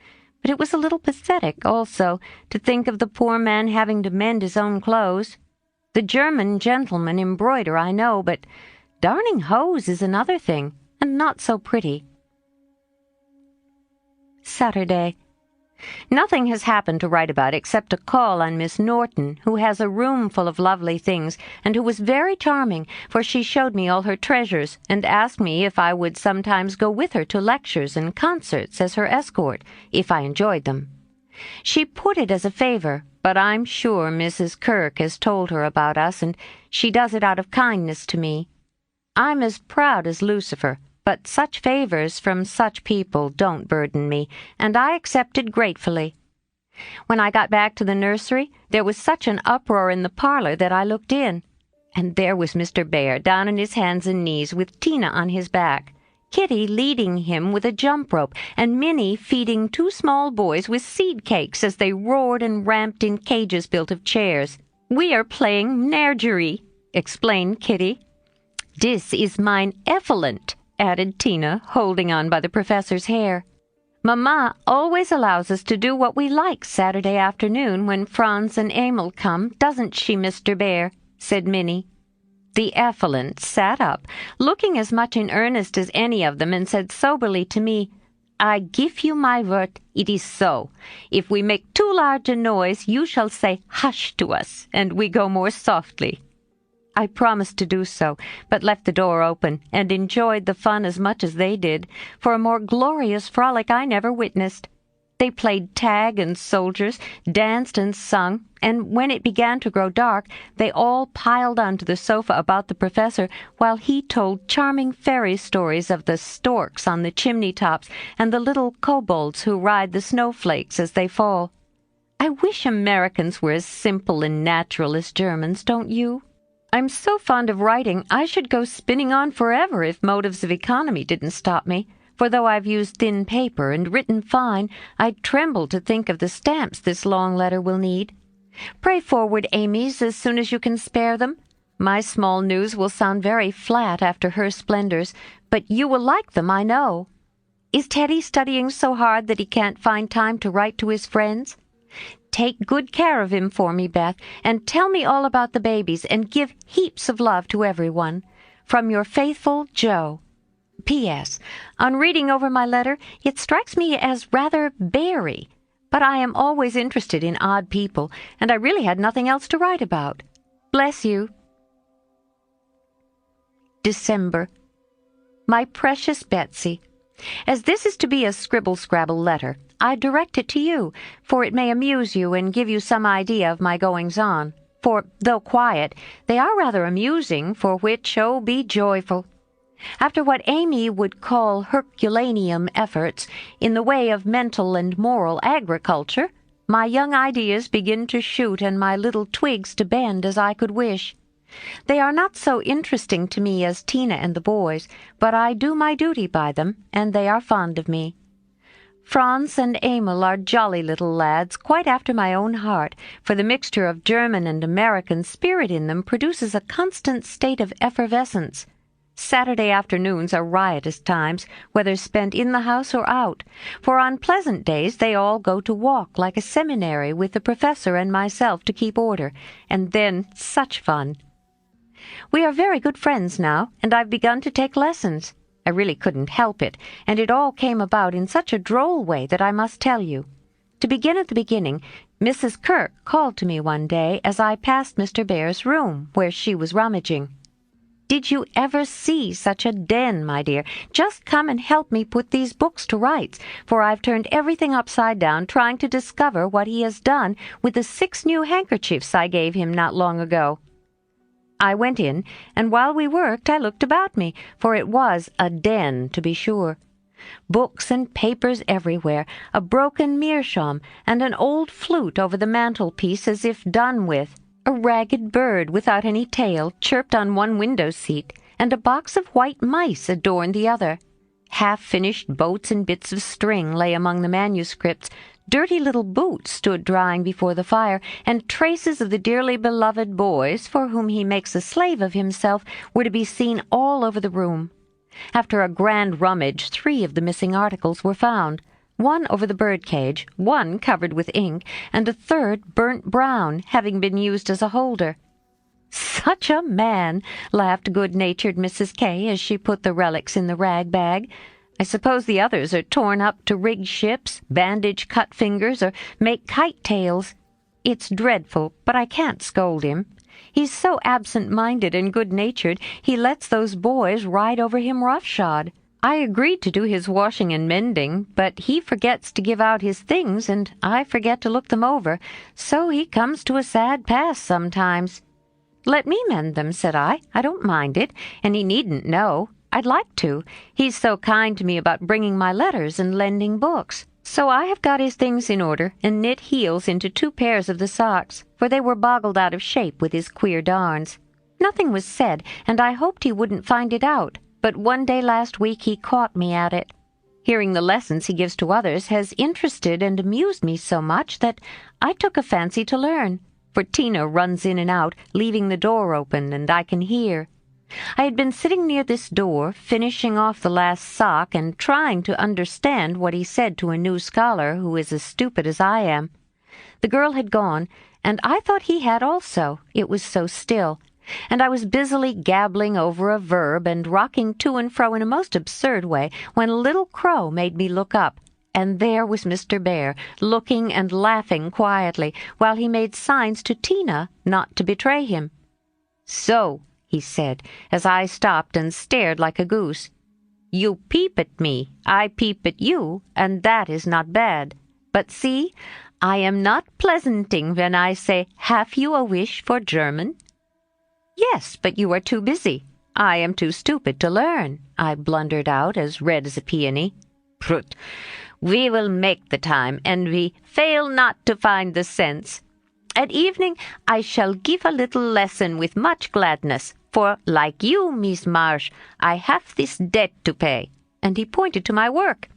but it was a little pathetic, also, to think of the poor man having to mend his own clothes. The German gentlemen embroider, I know, but darning hose is another thing, and not so pretty. Saturday. Nothing has happened to write about except a call on Miss Norton, who has a room full of lovely things, and who was very charming, for she showed me all her treasures, and asked me if I would sometimes go with her to lectures and concerts as her escort, if I enjoyed them. She put it as a favor, but I'm sure Mrs. Kirk has told her about us, and she does it out of kindness to me. I'm as proud as Lucifer, but such favors from such people don't burden me, and I accepted gratefully. When I got back to the nursery, there was such an uproar in the parlor that I looked in, and there was Mr. Bear down on his hands and knees with Tina on his back, Kitty leading him with a jump rope, and Minnie feeding 2 small boys with seed cakes as they roared and ramped in cages built of chairs. "We are playing menagerie," explained Kitty. "This is mine effluent," added Tina, holding on by the professor's hair. "Mamma always allows us to do what we like Saturday afternoon when Franz and Emil come, doesn't she, Mr. Bear?" said Minnie. The effluent sat up, looking as much in earnest as any of them, and said soberly to me, "I give you my word, it is so. If we make too large a noise, you shall say hush to us, and we go more softly." I promised to do so, but left the door open, and enjoyed the fun as much as they did, for a more glorious frolic I never witnessed. They played tag and soldiers, danced and sung, and when it began to grow dark, they all piled onto the sofa about the professor, while he told charming fairy stories of the storks on the chimney-tops and the little kobolds who ride the snowflakes as they fall. I wish Americans were as simple and natural as Germans, don't you? I'm so fond of writing, I should go spinning on forever if motives of economy didn't stop me, for though I've used thin paper and written fine, I tremble to think of the stamps this long letter will need. Pray forward Amy's as soon as you can spare them. My small news will sound very flat after her splendors, but you will like them, I know. Is Teddy studying so hard that he can't find time to write to his friends? Take good care of him for me, Beth, and tell me all about the babies, and give heaps of love to everyone. From your faithful Jo. P.S. On reading over my letter, it strikes me as rather beary, but I am always interested in odd people, and I really had nothing else to write about. Bless you. December. My precious Betsy, as this is to be a scribble-scrabble letter, I direct it to you, for it may amuse you and give you some idea of my goings-on. For, though quiet, they are rather amusing, for which, oh, be joyful. After what Amy would call Herculaneum efforts in the way of mental and moral agriculture, my young ideas begin to shoot and my little twigs to bend as I could wish. They are not so interesting to me as Tina and the boys, but I do my duty by them, and they are fond of me. Franz and Emil are jolly little lads, quite after my own heart, for the mixture of German and American spirit in them produces a constant state of effervescence. Saturday afternoons are riotous times, whether spent in the house or out, for on pleasant days they all go to walk like a seminary with the professor and myself to keep order, and then such fun. We are very good friends now, and I've begun to take lessons. I really couldn't help it, and it all came about in such a droll way that I must tell you. To begin at the beginning, Mrs. Kirk called to me one day as I passed Mr. Bear's room, where she was rummaging. "Did you ever see such a den, my dear? Just come and help me put these books to rights, for I've turned everything upside down trying to discover what he has done with the 6 new handkerchiefs I gave him not long ago." I went in, and while we worked I looked about me, for it was a den, to be sure. Books and papers everywhere, a broken meerschaum, and an old flute over the mantelpiece as if done with. A ragged bird without any tail chirped on one window-seat, and a box of white mice adorned the other. Half-finished boats and bits of string lay among the manuscripts. Dirty little boots stood drying before the fire, and traces of the dearly beloved boys, for whom he makes a slave of himself, were to be seen all over the room. After a grand rummage, 3 of the missing articles were found, 1 over the bird-cage, 1 covered with ink, and a 3rd burnt brown, having been used as a holder. "Such a man!" laughed good-natured Mrs. K. as she put the relics in the rag-bag. I suppose the others are torn up to rig ships, bandage cut fingers, or make kite tails. It's dreadful, but I can't scold him. He's so absent-minded and good-natured, he lets those boys ride over him roughshod. I agreed to do his washing and mending, but he forgets to give out his things, and I forget to look them over, so he comes to a sad pass sometimes. "Let me mend them," said I. "I don't mind it, and he needn't know. I'd like to. He's so kind to me about bringing my letters and lending books. So I have got his things in order, and knit heels into 2 pairs of the socks, for they were boggled out of shape with his queer darns. Nothing was said, and I hoped he wouldn't find it out, but one day last week he caught me at it. Hearing the lessons he gives to others has interested and amused me so much that I took a fancy to learn, for Tina runs in and out, leaving the door open, and I can hear. I had been sitting near this door, finishing off the last sock and trying to understand what he said to a new scholar who is as stupid as I am. The girl had gone, and I thought he had also, it was so still, and I was busily gabbling over a verb and rocking to and fro in a most absurd way when a little crow made me look up, and there was Mr. Bear, looking and laughing quietly, while he made signs to Tina not to betray him. "So," he said, as I stopped and stared like a goose, "you peep at me, I peep at you, and that is not bad. But see, I am not pleasanting when I say, 'Have you a wish for German?'" "Yes, but you are too busy. I am too stupid to learn," I blundered out, as red as a peony. "Prut! We will make the time, and we fail not to find the sense. At evening I shall give a little lesson with much gladness, for, like you, Miss Marsh, I have this debt to pay." And he pointed to my work.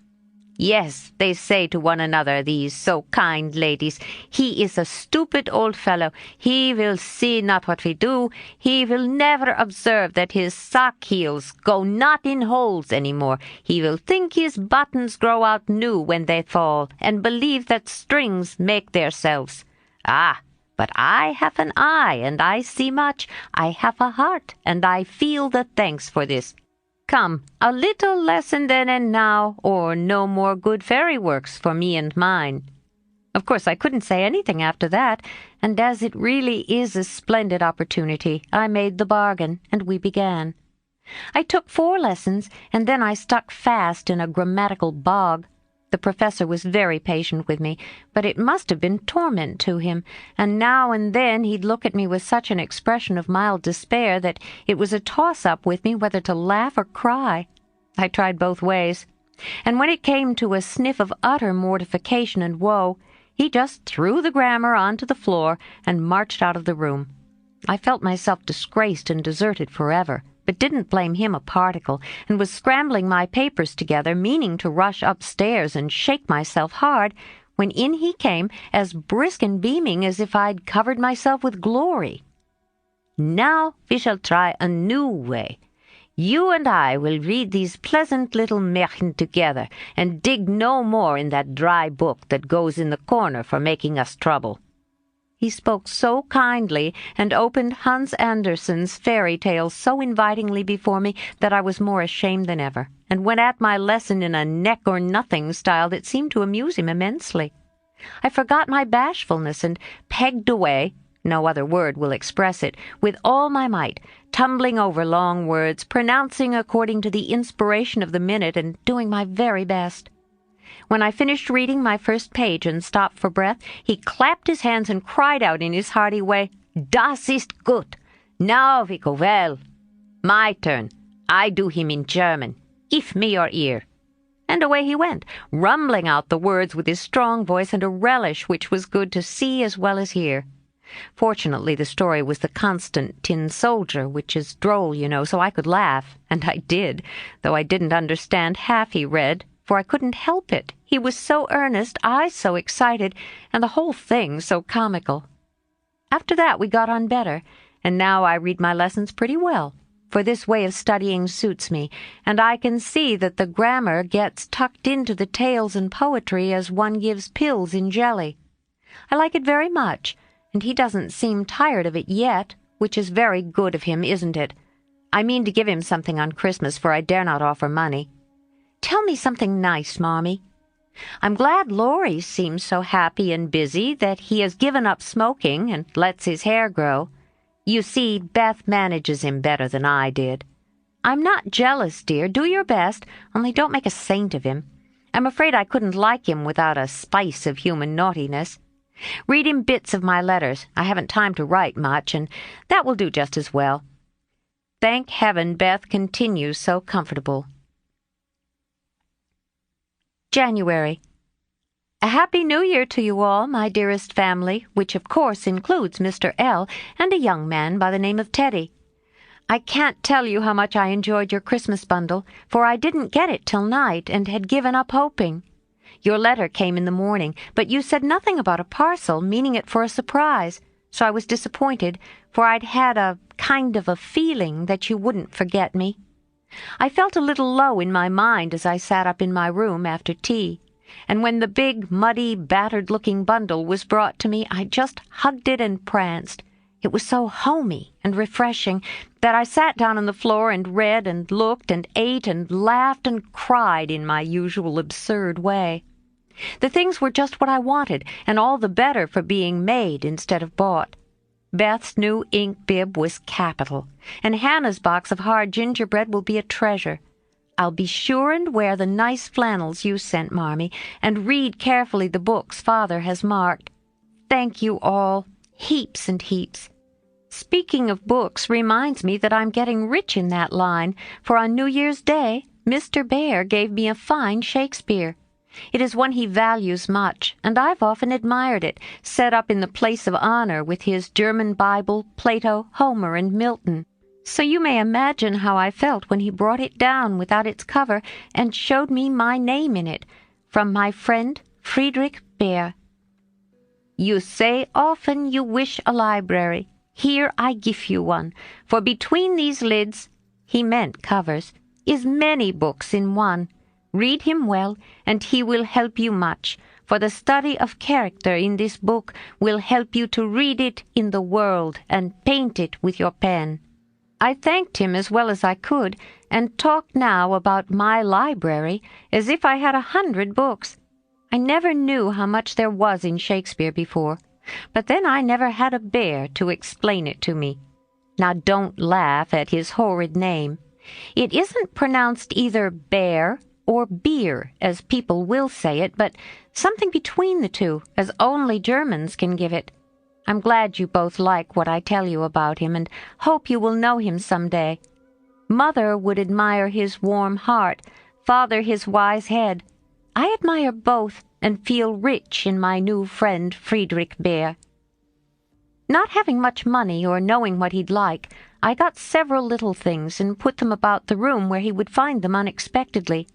"Yes," they say to one another, these so kind ladies, "he is a stupid old fellow. He will see not what we do. He will never observe that his sock heels go not in holes any more. He will think his buttons grow out new when they fall, and believe that strings make theirselves. Ah! But I have an eye, and I see much. I have a heart, and I feel the thanks for this. Come, a little lesson then and now, or no more good fairy works for me and mine." Of course, I couldn't say anything after that, and as it really is a splendid opportunity, I made the bargain, and we began. I took 4 lessons, and then I stuck fast in a grammatical bog. The professor was very patient with me, but it must have been torment to him, and now and then he'd look at me with such an expression of mild despair that it was a toss-up with me whether to laugh or cry. I tried both ways, and when it came to a sniff of utter mortification and woe, he just threw the grammar onto the floor and marched out of the room. I felt myself disgraced and deserted forever, but didn't blame him a particle, and was scrambling my papers together, meaning to rush upstairs and shake myself hard, when in he came, as brisk and beaming as if I'd covered myself with glory. "Now we shall try a new way. You and I will read these pleasant little märchen together, and dig no more in that dry book that goes in the corner for making us trouble." He spoke so kindly and opened Hans Andersen's fairy tales so invitingly before me that I was more ashamed than ever, and went at my lesson in a neck-or-nothing style that seemed to amuse him immensely. I forgot my bashfulness and pegged away, no other word will express it, with all my might, tumbling over long words, pronouncing according to the inspiration of the minute, and doing my very best. When I finished reading my first page and stopped for breath, he clapped his hands and cried out in his hearty way, "Das ist gut! Now we go well! My turn. I do him in German. Give me your ear." And away he went, rumbling out the words with his strong voice and a relish which was good to see as well as hear. Fortunately, the story was The Constant Tin Soldier, which is droll, you know, so I could laugh, and I did, though I didn't understand half he read, for I couldn't help it. He was so earnest, I so excited, and the whole thing so comical. After that we got on better, and now I read my lessons pretty well, for this way of studying suits me, and I can see that the grammar gets tucked into the tales and poetry as one gives pills in jelly. I like it very much, and he doesn't seem tired of it yet, which is very good of him, isn't it? I mean to give him something on Christmas, for I dare not offer money. Tell me something nice, Mommy. I'm glad Laurie seems so happy and busy that he has given up smoking and lets his hair grow. You see, Beth manages him better than I did. I'm not jealous, dear. Do your best, only don't make a saint of him. I'm afraid I couldn't like him without a spice of human naughtiness. Read him bits of my letters. I haven't time to write much, and that will do just as well. Thank heaven Beth continues so comfortable. January. A Happy New Year to you all, my dearest family, which of course includes Mr. L. and a young man by the name of Teddy. I can't tell you how much I enjoyed your Christmas bundle, for I didn't get it till night and had given up hoping. Your letter came in the morning, but you said nothing about a parcel, meaning it for a surprise, so I was disappointed, for I'd had a kind of a feeling that you wouldn't forget me. I felt a little low in my mind as I sat up in my room after tea, and when the big, muddy, battered-looking bundle was brought to me, I just hugged it and pranced. It was so homey and refreshing that I sat down on the floor and read and looked and ate and laughed and cried in my usual absurd way. The things were just what I wanted, and all the better for being made instead of bought. Beth's new ink bib was capital, and Hannah's box of hard gingerbread will be a treasure. I'll be sure and wear the nice flannels you sent, Marmee, and read carefully the books Father has marked. Thank you all, heaps and heaps. Speaking of books reminds me that I'm getting rich in that line, for on New Year's Day, Mr. Bear gave me a fine Shakespeare. It is one he values much, and I've often admired it, set up in the place of honor with his German Bible, Plato, Homer, and Milton. So you may imagine how I felt when he brought it down without its cover and showed me my name in it, from my friend Friedrich Bear. You say often you wish a library. Here I give you one, for between these lids, he meant covers, is many books in one. Read him well, and he will help you much, for the study of character in this book will help you to read it in the world and paint it with your pen. I thanked him as well as I could, and talked now about my library as if I had 100 books. I never knew how much there was in Shakespeare before, but then I never had a bear to explain it to me. Now don't laugh at his horrid name. It isn't pronounced either bear or beer, as people will say it, but something between the two, as only Germans can give it. I'm glad you both like what I tell you about him, and hope you will know him some day. Mother would admire his warm heart, Father his wise head. I admire both, and feel rich in my new friend Friedrich Bear. Not having much money or knowing what he'd like, I got several little things and put them about the room where he would find them unexpectedly.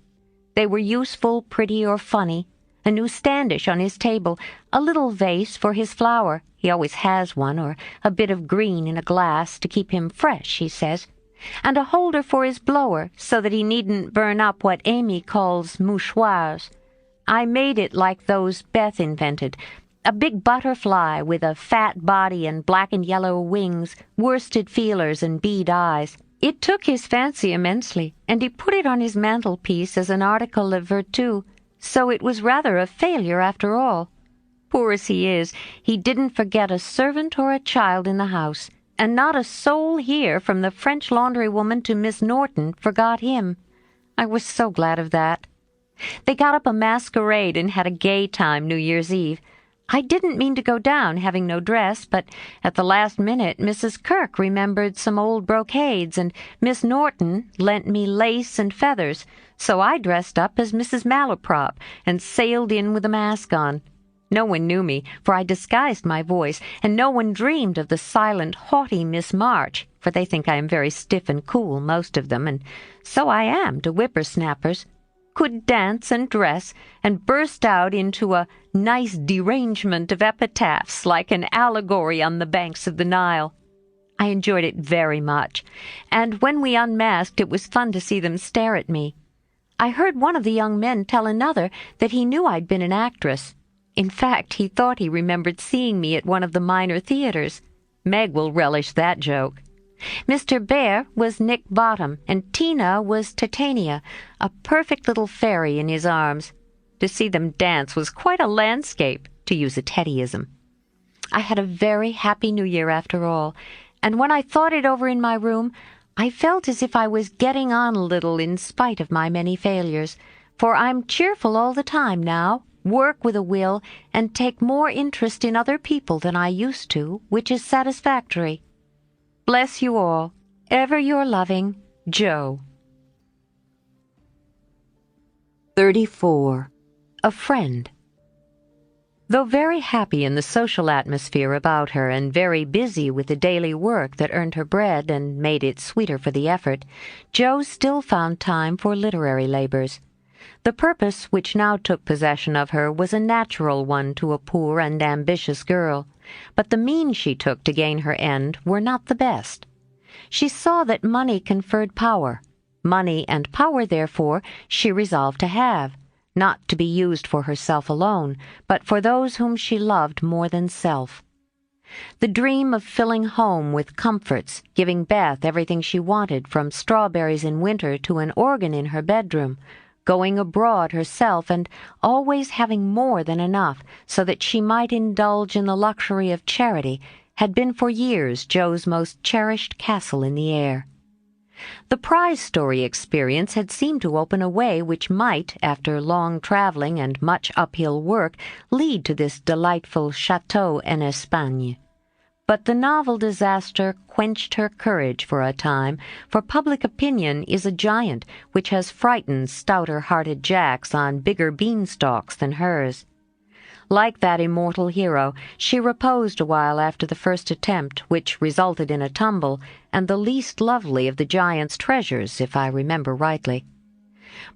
They were useful, pretty, or funny. A new standish on his table, a little vase for his flower, he always has one, or a bit of green in a glass to keep him fresh, he says, and a holder for his blower so that he needn't burn up what Amy calls mouchoirs. I made it like those Beth invented, a big butterfly with a fat body and black and yellow wings, worsted feelers and bead eyes. It took his fancy immensely, and he put it on his mantelpiece as an article of virtu, so it was rather a failure after all. Poor as he is, he didn't forget a servant or a child in the house, and not a soul here from the French laundry woman to Miss Norton forgot him. I was so glad of that. They got up a masquerade and had a gay time New Year's Eve. I didn't mean to go down, having no dress, but at the last minute Mrs. Kirk remembered some old brocades, and Miss Norton lent me lace and feathers, so I dressed up as Mrs. Malaprop and sailed in with a mask on. No one knew me, for I disguised my voice, and no one dreamed of the silent, haughty Miss March, for they think I am very stiff and cool, most of them, and so I am to whippersnappers. Could dance and dress, and burst out into a nice derangement of epitaphs like an allegory on the banks of the Nile. I enjoyed it very much, and when we unmasked it was fun to see them stare at me. I heard one of the young men tell another that he knew I'd been an actress. In fact, he thought he remembered seeing me at one of the minor theaters. Meg will relish that joke. Mr. Bear was Nick Bottom, and Tina was Titania, a perfect little fairy in his arms. To see them dance was quite a landscape, to use a Teddyism. I had a very happy New Year after all, and when I thought it over in my room, I felt as if I was getting on a little in spite of my many failures, for I'm cheerful all the time now, work with a will, and take more interest in other people than I used to, which is satisfactory. Bless you all. Ever your loving, Jo. 34. A Friend. Though very happy in the social atmosphere about her and very busy with the daily work that earned her bread and made it sweeter for the effort, Jo still found time for literary labors. The purpose which now took possession of her was a natural one to a poor and ambitious girl, but the means she took to gain her end were not the best. She saw that money conferred power. Money and power, therefore, she resolved to have, not to be used for herself alone, but for those whom she loved more than self. The dream of filling home with comforts, giving Beth everything she wanted, from strawberries in winter to an organ in her bedroom, going abroad herself, and always having more than enough so that she might indulge in the luxury of charity, had been for years Jo's most cherished castle in the air. The prize story experience had seemed to open a way which might, after long traveling and much uphill work, lead to this delightful chateau en Espagne. But the novel disaster quenched her courage for a time, for public opinion is a giant which has frightened stouter-hearted Jacks on bigger beanstalks than hers. Like that immortal hero, she reposed a while after the first attempt, which resulted in a tumble, and the least lovely of the giant's treasures, if I remember rightly.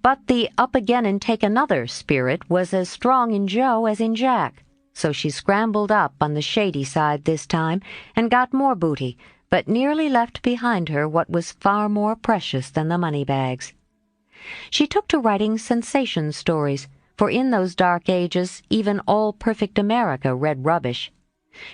But the up again and take another spirit was as strong in Jo as in Jack, so she scrambled up on the shady side this time, and got more booty, but nearly left behind her what was far more precious than the money-bags. She took to writing sensation stories, for in those dark ages even all-perfect America read rubbish.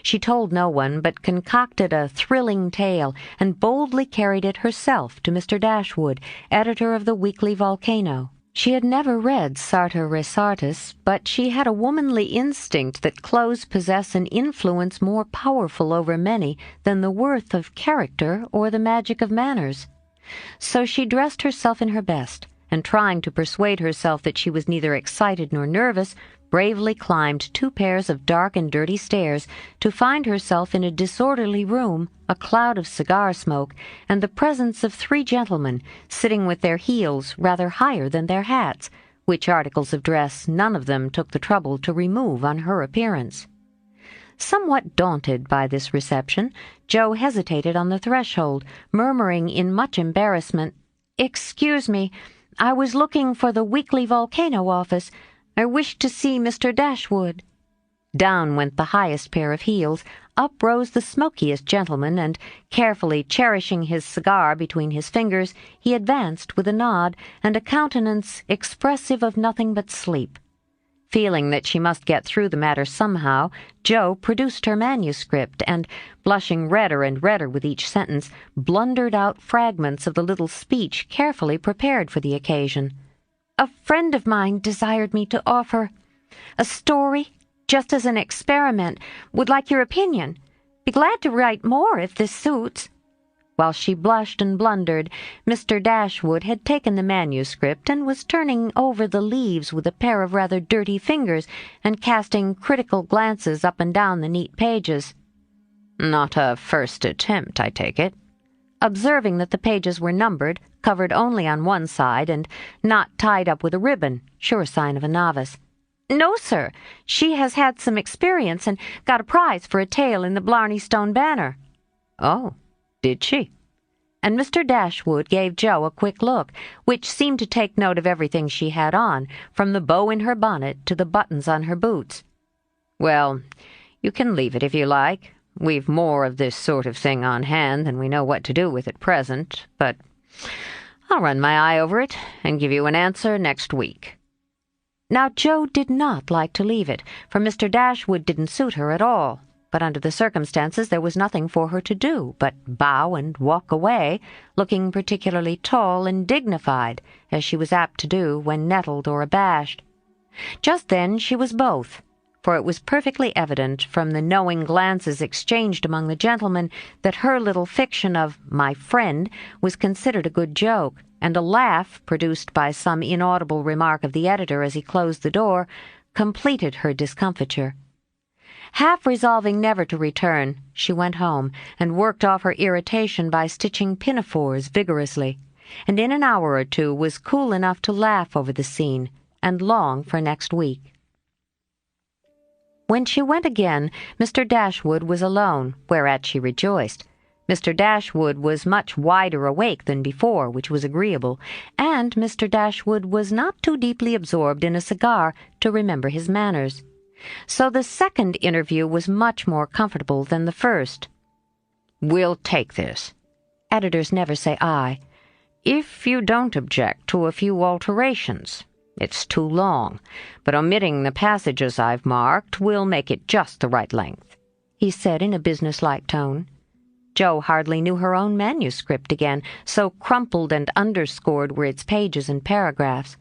She told no one, but concocted a thrilling tale, and boldly carried it herself to Mr. Dashwood, editor of the Weekly Volcano. She had never read Sartor Resartus, but she had a womanly instinct that clothes possess an influence more powerful over many than the worth of character or the magic of manners. So she dressed herself in her best, and trying to persuade herself that she was neither excited nor nervous, bravely climbed 2 pairs of dark and dirty stairs to find herself in a disorderly room, a cloud of cigar smoke, and the presence of 3 gentlemen, sitting with their heels rather higher than their hats, which articles of dress none of them took the trouble to remove on her appearance. Somewhat daunted by this reception, Jo hesitated on the threshold, murmuring in much embarrassment, "Excuse me, I was looking for the Weekly Volcano office. I wished to see Mr. Dashwood." Down went the highest pair of heels, up rose the smokiest gentleman, and, carefully cherishing his cigar between his fingers, he advanced with a nod and a countenance expressive of nothing but sleep. Feeling that she must get through the matter somehow, Jo produced her manuscript and, blushing redder and redder with each sentence, blundered out fragments of the little speech carefully prepared for the occasion. "A friend of mine desired me to offer a story, just as an experiment. Would like your opinion. Be glad to write more if this suits." While she blushed and blundered, Mr. Dashwood had taken the manuscript and was turning over the leaves with a pair of rather dirty fingers and casting critical glances up and down the neat pages. "Not a first attempt, I take it?" Observing that the pages were numbered, covered only on one side, and not tied up with a ribbon, sure sign of a novice. "No, sir. She has had some experience and got a prize for a tale in the Blarney Stone Banner." "Oh, did she?" And Mr. Dashwood gave Jo a quick look, which seemed to take note of everything she had on, from the bow in her bonnet to the buttons on her boots. "Well, you can leave it if you like. We've more of this sort of thing on hand than we know what to do with at present, but I'll run my eye over it and give you an answer next week." Now Jo did not like to leave it, for Mr. Dashwood didn't suit her at all. but under the circumstances there was nothing for her to do but bow and walk away, looking particularly tall and dignified, as she was apt to do when nettled or abashed. Just then she was both, for it was perfectly evident from the knowing glances exchanged among the gentlemen that her little fiction of "my friend" was considered a good joke, and a laugh, produced by some inaudible remark of the editor as he closed the door, completed her discomfiture. Half resolving never to return, she went home and worked off her irritation by stitching pinafores vigorously, and in an hour or two was cool enough to laugh over the scene and long for next week. When she went again, Mr. Dashwood was alone, whereat she rejoiced. Mr. Dashwood was much wider awake than before, which was agreeable, and Mr. Dashwood was not too deeply absorbed in a cigar to remember his manners. So the second interview was much more comfortable than the first. "We'll take this." Editors never say aye. "If you don't object to a few alterations. It's too long, but omitting the passages I've marked, we'll make it just the right length," he said in a businesslike tone. Jo hardly knew her own manuscript again, so crumpled and underscored were its pages and paragraphs.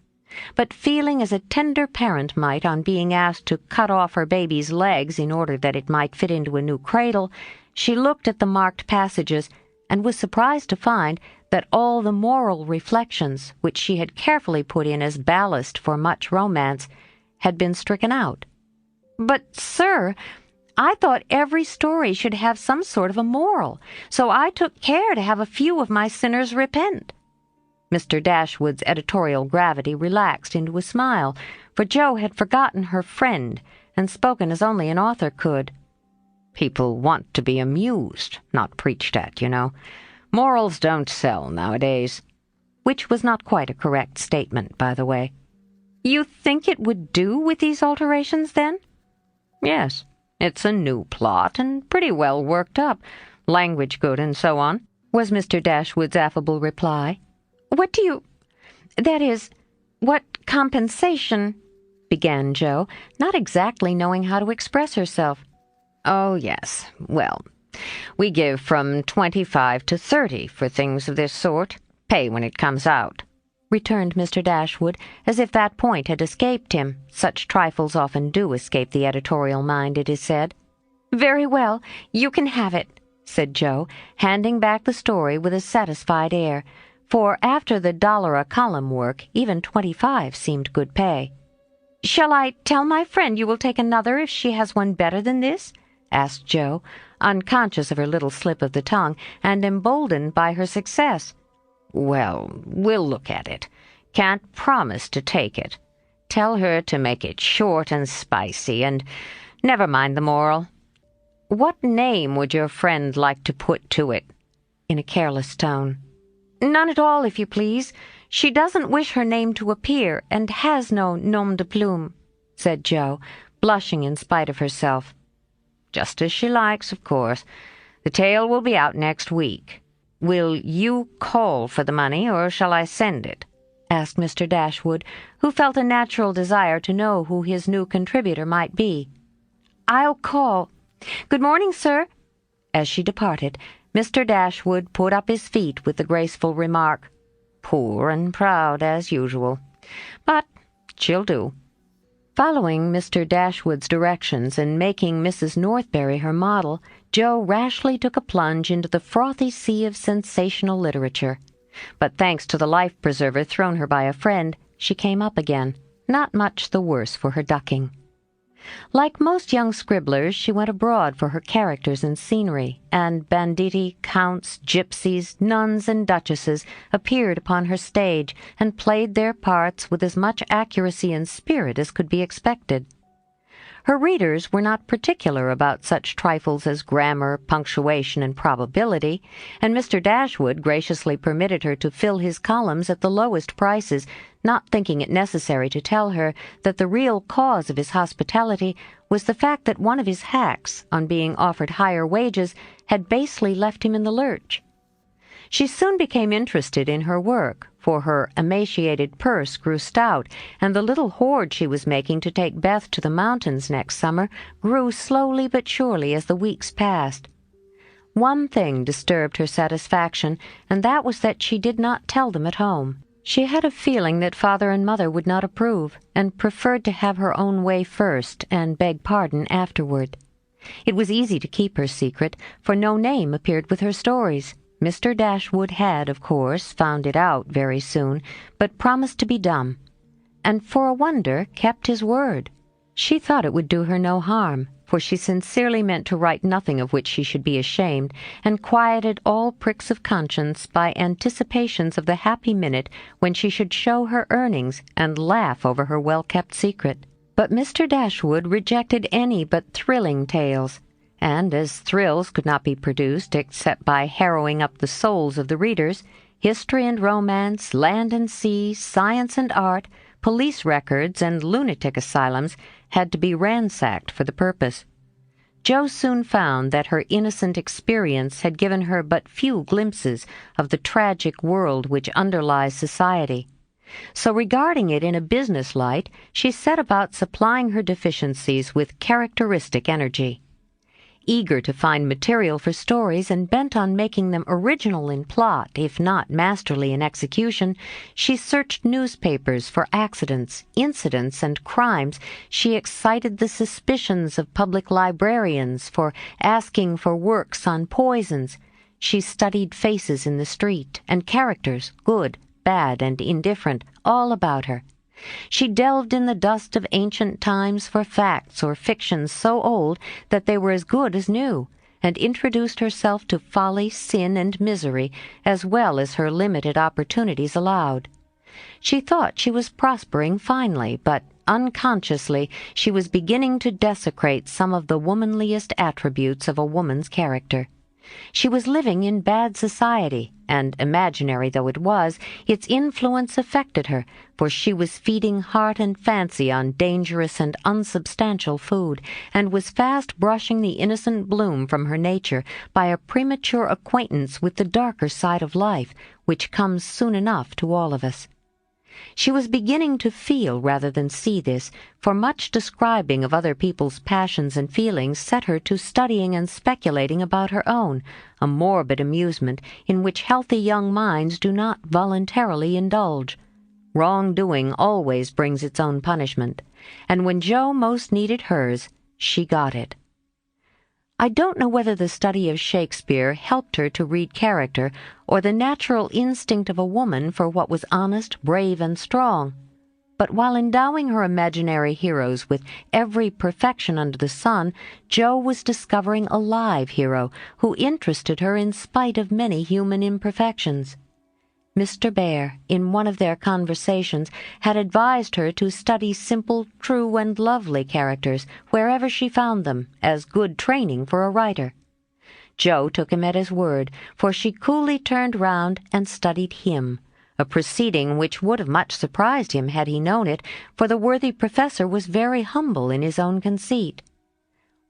But feeling as a tender parent might on being asked to cut off her baby's legs in order that it might fit into a new cradle, she looked at the marked passages and was surprised to find that all the moral reflections which she had carefully put in as ballast for much romance had been stricken out. "But, sir, I thought every story should have some sort of a moral, so I took care to have a few of my sinners repent." Mr. Dashwood's editorial gravity relaxed into a smile, for Jo had forgotten her friend and spoken as only an author could. "People want to be amused, not preached at, you know. Morals don't sell nowadays." Which was not quite a correct statement, by the way. "You think it would do with these alterations, then?" "Yes. It's a new plot, and pretty well worked up. Language good, and so on," was Mr. Dashwood's affable reply. What compensation—" began Jo, not exactly knowing how to express herself. "Oh, yes. Well, we give from 25 to 30 for things of this sort. Pay when it comes out," returned Mr. Dashwood, as if that point had escaped him. Such trifles often do escape the editorial mind, it is said. "Very well, you can have it," said Jo, handing back the story with a satisfied air, for after the $1-a-column work, even 25 seemed good pay. "Shall I tell my friend you will take another if she has one better than this?" asked Jo, unconscious of her little slip of the tongue and emboldened by her success. "Well, we'll look at it. Can't promise to take it. Tell her to make it short and spicy, and never mind the moral. What name would your friend like to put to it?" in a careless tone. "None at all, if you please. She doesn't wish her name to appear, and has no nom de plume," said Jo, blushing in spite of herself. "Just as she likes, of course. The tale will be out next week. Will you call for the money, or shall I send it?" asked Mr. Dashwood, who felt a natural desire to know who his new contributor might be. "I'll call. Good morning, sir." As she departed, Mr. Dashwood put up his feet with the graceful remark, "Poor and proud, as usual. But she'll do." Following Mr. Dashwood's directions and making Mrs. Northberry her model, Jo rashly took a plunge into the frothy sea of sensational literature. But thanks to the life-preserver thrown her by a friend, she came up again, not much the worse for her ducking. Like most young scribblers, she went abroad for her characters and scenery, and banditti, counts, gypsies, nuns, and duchesses appeared upon her stage and played their parts with as much accuracy and spirit as could be expected. Her readers were not particular about such trifles as grammar, punctuation, and probability, and Mr. Dashwood graciously permitted her to fill his columns at the lowest prices, not thinking it necessary to tell her that the real cause of his hospitality was the fact that one of his hacks, on being offered higher wages, had basely left him in the lurch. She soon became interested in her work, for her emaciated purse grew stout, and the little hoard she was making to take Beth to the mountains next summer grew slowly but surely as the weeks passed. One thing disturbed her satisfaction, and that was that she did not tell them at home. She had a feeling that Father and Mother would not approve, and preferred to have her own way first and beg pardon afterward. It was easy to keep her secret, for no name appeared with her stories. Mr. Dashwood had, of course, found it out very soon, but promised to be dumb, and for a wonder kept his word. She thought it would do her no harm, for she sincerely meant to write nothing of which she should be ashamed, and quieted all pricks of conscience by anticipations of the happy minute when she should show her earnings and laugh over her well-kept secret. But Mr. Dashwood rejected any but thrilling tales, and as thrills could not be produced except by harrowing up the souls of the readers, history and romance, land and sea, science and art, police records, and lunatic asylums had to be ransacked for the purpose. Jo soon found that her innocent experience had given her but few glimpses of the tragic world which underlies society. So regarding it in a business light, she set about supplying her deficiencies with characteristic energy. Eager to find material for stories and bent on making them original in plot, if not masterly in execution, she searched newspapers for accidents, incidents, and crimes. She excited the suspicions of public librarians for asking for works on poisons. She studied faces in the street, and characters, good, bad, and indifferent, all about her. She delved in the dust of ancient times for facts or fictions so old that they were as good as new, and introduced herself to folly, sin, and misery, as well as her limited opportunities allowed. She thought she was prospering finely, but unconsciously she was beginning to desecrate some of the womanliest attributes of a woman's character. She was living in bad society, and imaginary though it was, its influence affected her, for she was feeding heart and fancy on dangerous and unsubstantial food, and was fast brushing the innocent bloom from her nature by a premature acquaintance with the darker side of life, which comes soon enough to all of us. She was beginning to feel rather than see this, for much describing of other people's passions and feelings set her to studying and speculating about her own, a morbid amusement in which healthy young minds do not voluntarily indulge. Wrong-doing always brings its own punishment, and when Jo most needed hers, she got it. I don't know whether the study of Shakespeare helped her to read character, or the natural instinct of a woman for what was honest, brave, and strong. But while endowing her imaginary heroes with every perfection under the sun, Jo was discovering a live hero who interested her in spite of many human imperfections. Mr. Bear, in one of their conversations, had advised her to study simple, true, and lovely characters wherever she found them, as good training for a writer. Jo took him at his word, for she coolly turned round and studied him, a proceeding which would have much surprised him had he known it, for the worthy professor was very humble in his own conceit.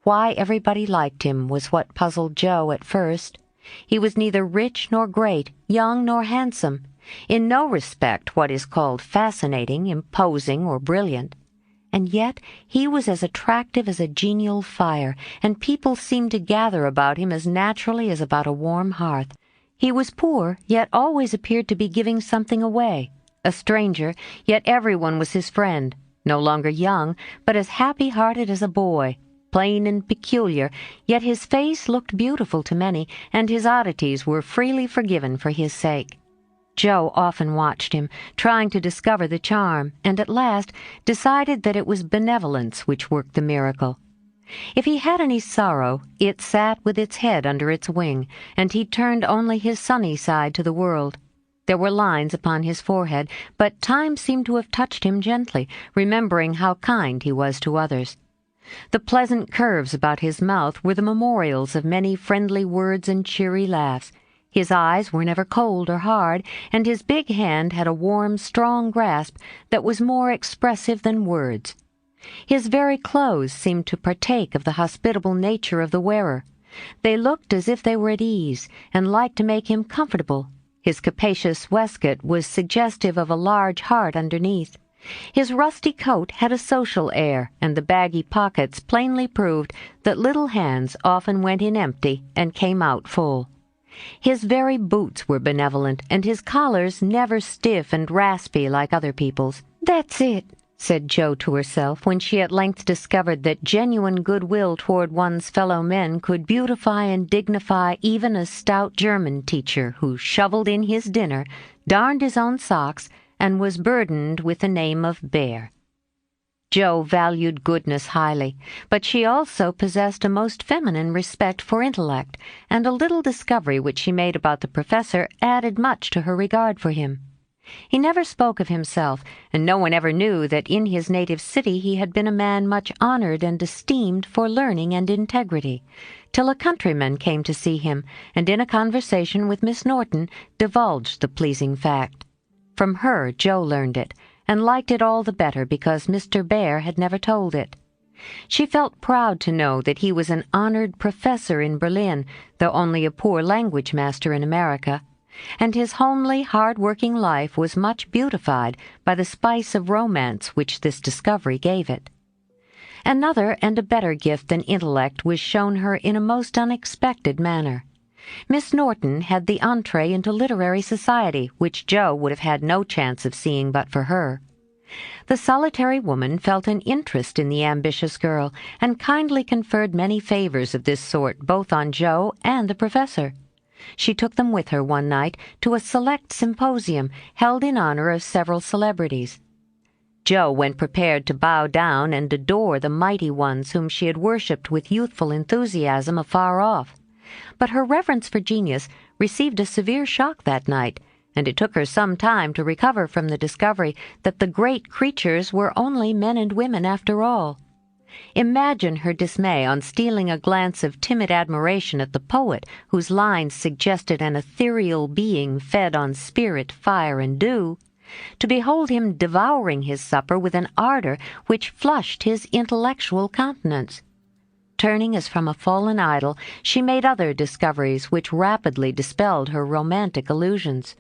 Why everybody liked him was what puzzled Jo at first. He was neither rich nor great, young nor handsome, in no respect what is called fascinating, imposing, or brilliant. And yet he was as attractive as a genial fire, and people seemed to gather about him as naturally as about a warm hearth. He was poor, yet always appeared to be giving something away. A stranger, yet everyone was his friend. No longer young, but as happy-hearted as a boy. Plain and peculiar, yet his face looked beautiful to many, and his oddities were freely forgiven for his sake. Jo often watched him, trying to discover the charm, and at last decided that it was benevolence which worked the miracle. If he had any sorrow, it sat with its head under its wing, and he turned only his sunny side to the world. There were lines upon his forehead, but time seemed to have touched him gently, remembering how kind he was to others. The pleasant curves about his mouth were the memorials of many friendly words and cheery laughs. His eyes were never cold or hard, and his big hand had a warm, strong grasp that was more expressive than words. His very clothes seemed to partake of the hospitable nature of the wearer. They looked as if they were at ease, and liked to make him comfortable, His capacious waistcoat was suggestive of a large heart underneath. His rusty coat had a social air, and the baggy pockets plainly proved that little hands often went in empty and came out full. His very boots were benevolent, and his collars never stiff and raspy like other people's. "That's it," said Jo to herself when she at length discovered that genuine goodwill toward one's fellow men could beautify and dignify even a stout German teacher who shoveled in his dinner, darned his own socks, and was burdened with the name of Bear. Jo valued goodness highly, but she also possessed a most feminine respect for intellect, and a little discovery which she made about the professor added much to her regard for him. He never spoke of himself, and no one ever knew that in his native city he had been a man much honored and esteemed for learning and integrity, till a countryman came to see him, and in a conversation with Miss Norton divulged the pleasing fact. From her Jo learned it, and liked it all the better because Mr. Bear had never told it. She felt proud to know that he was an honored professor in Berlin, though only a poor language master in America, and his homely, hard-working life was much beautified by the spice of romance which this discovery gave it. Another and a better gift than intellect was shown her in a most unexpected manner. Miss Norton had the entree into literary society, which Jo would have had no chance of seeing but for her. The solitary woman felt an interest in the ambitious girl, and kindly conferred many favors of this sort both on Jo and the professor. She took them with her one night to a select symposium held in honor of several celebrities. Jo went prepared to bow down and adore the mighty ones whom she had worshipped with youthful enthusiasm afar off. But her reverence for genius received a severe shock that night, and it took her some time to recover from the discovery that the great creatures were only men and women after all. Imagine her dismay on stealing a glance of timid admiration at the poet whose lines suggested an ethereal being fed on spirit, fire, and dew, to behold him devouring his supper with an ardor which flushed his intellectual countenance. Turning as from a fallen idol, she made other discoveries which rapidly dispelled her romantic illusions.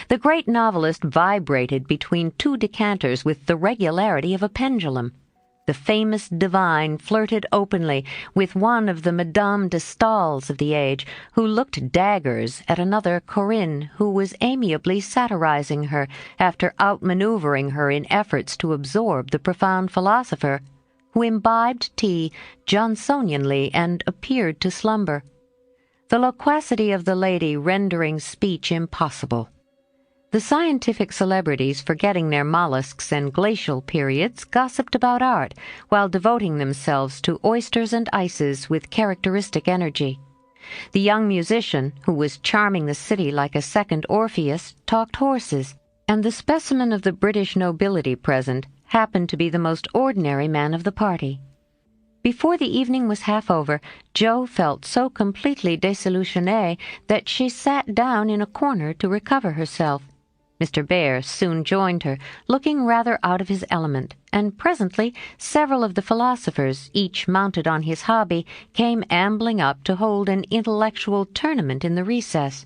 The great novelist vibrated between two decanters with the regularity of a pendulum. The famous divine flirted openly with one of the Madame de Staëls of the age, who looked daggers at another Corinne who was amiably satirizing her after outmaneuvering her in efforts to absorb the profound philosopher, who imbibed tea Johnsonianly and appeared to slumber, the loquacity of the lady rendering speech impossible. The scientific celebrities, forgetting their mollusks and glacial periods, gossiped about art, while devoting themselves to oysters and ices with characteristic energy. The young musician, who was charming the city like a second Orpheus, talked horses, and the specimen of the British nobility present happened to be the most ordinary man of the party. Before the evening was half over, Jo felt so completely désillusionnée that she sat down in a corner to recover herself. Mr. Bear soon joined her, looking rather out of his element, and presently several of the philosophers, each mounted on his hobby, came ambling up to hold an intellectual tournament in the recess.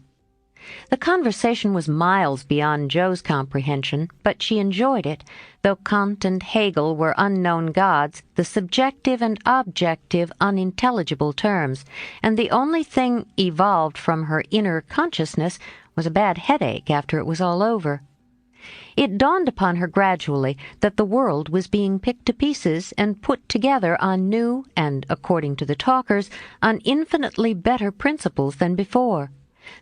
The conversation was miles beyond Jo's comprehension, but she enjoyed it. Though Kant and Hegel were unknown gods, the subjective and objective unintelligible terms, and the only thing evolved from her inner consciousness was a bad headache after it was all over. It dawned upon her gradually that the world was being picked to pieces and put together on new and, according to the talkers, on infinitely better principles than before,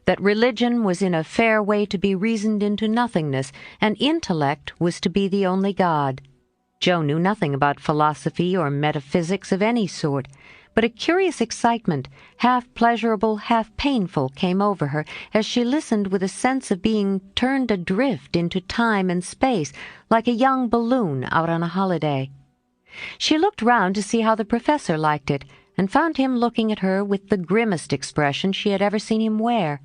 that religion was in a fair way to be reasoned into nothingness, and intellect was to be the only God. Jo knew nothing about philosophy or metaphysics of any sort, but a curious excitement, half pleasurable, half painful, came over her as she listened with a sense of being turned adrift into time and space, like a young balloon out on a holiday. She looked round to see how the professor liked it, and found him looking at her with the grimmest expression she had ever seen him wear.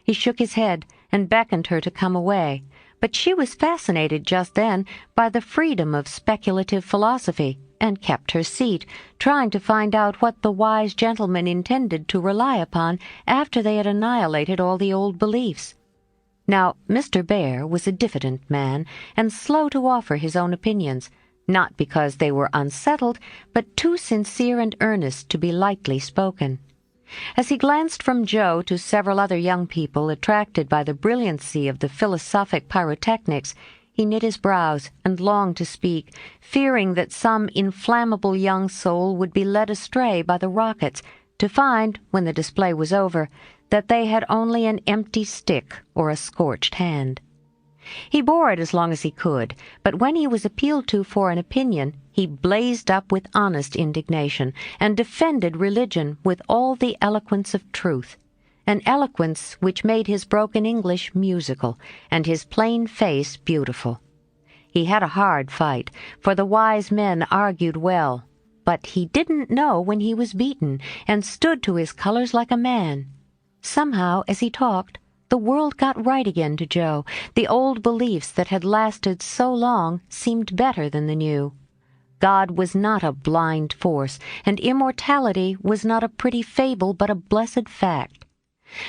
He shook his head and beckoned her to come away, but she was fascinated just then by the freedom of speculative philosophy, and kept her seat, trying to find out what the wise gentleman intended to rely upon after they had annihilated all the old beliefs. Now, Mr. Bear was a diffident man, and slow to offer his own opinions, not because they were unsettled, but too sincere and earnest to be lightly spoken. As he glanced from Joe to several other young people attracted by the brilliancy of the philosophic pyrotechnics, he knit his brows and longed to speak, fearing that some inflammable young soul would be led astray by the rockets, to find, when the display was over, that they had only an empty stick or a scorched hand. He bore it as long as he could, but when he was appealed to for an opinion, he blazed up with honest indignation, and defended religion with all the eloquence of truth, an eloquence which made his broken English musical, and his plain face beautiful. He had a hard fight, for the wise men argued well, but he didn't know when he was beaten, and stood to his colors like a man. Somehow, as he talked, the world got right again to Joe. The old beliefs that had lasted so long seemed better than the new. God was not a blind force, and immortality was not a pretty fable but a blessed fact.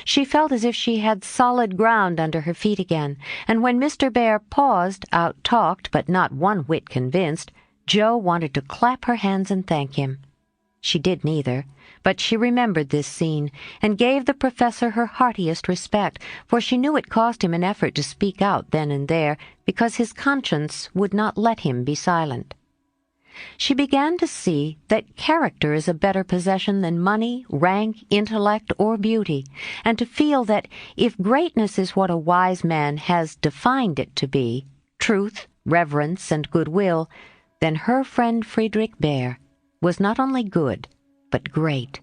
She felt as if she had solid ground under her feet again, and when Mr. Bear paused, out-talked but not one whit convinced, Joe wanted to clap her hands and thank him. She did neither, but she remembered this scene, and gave the professor her heartiest respect, for she knew it cost him an effort to speak out then and there, because his conscience would not let him be silent. She began to see that character is a better possession than money, rank, intellect, or beauty, and to feel that if greatness is what a wise man has defined it to be, truth, reverence, and goodwill, then her friend Friedrich Bear was not only good, but great.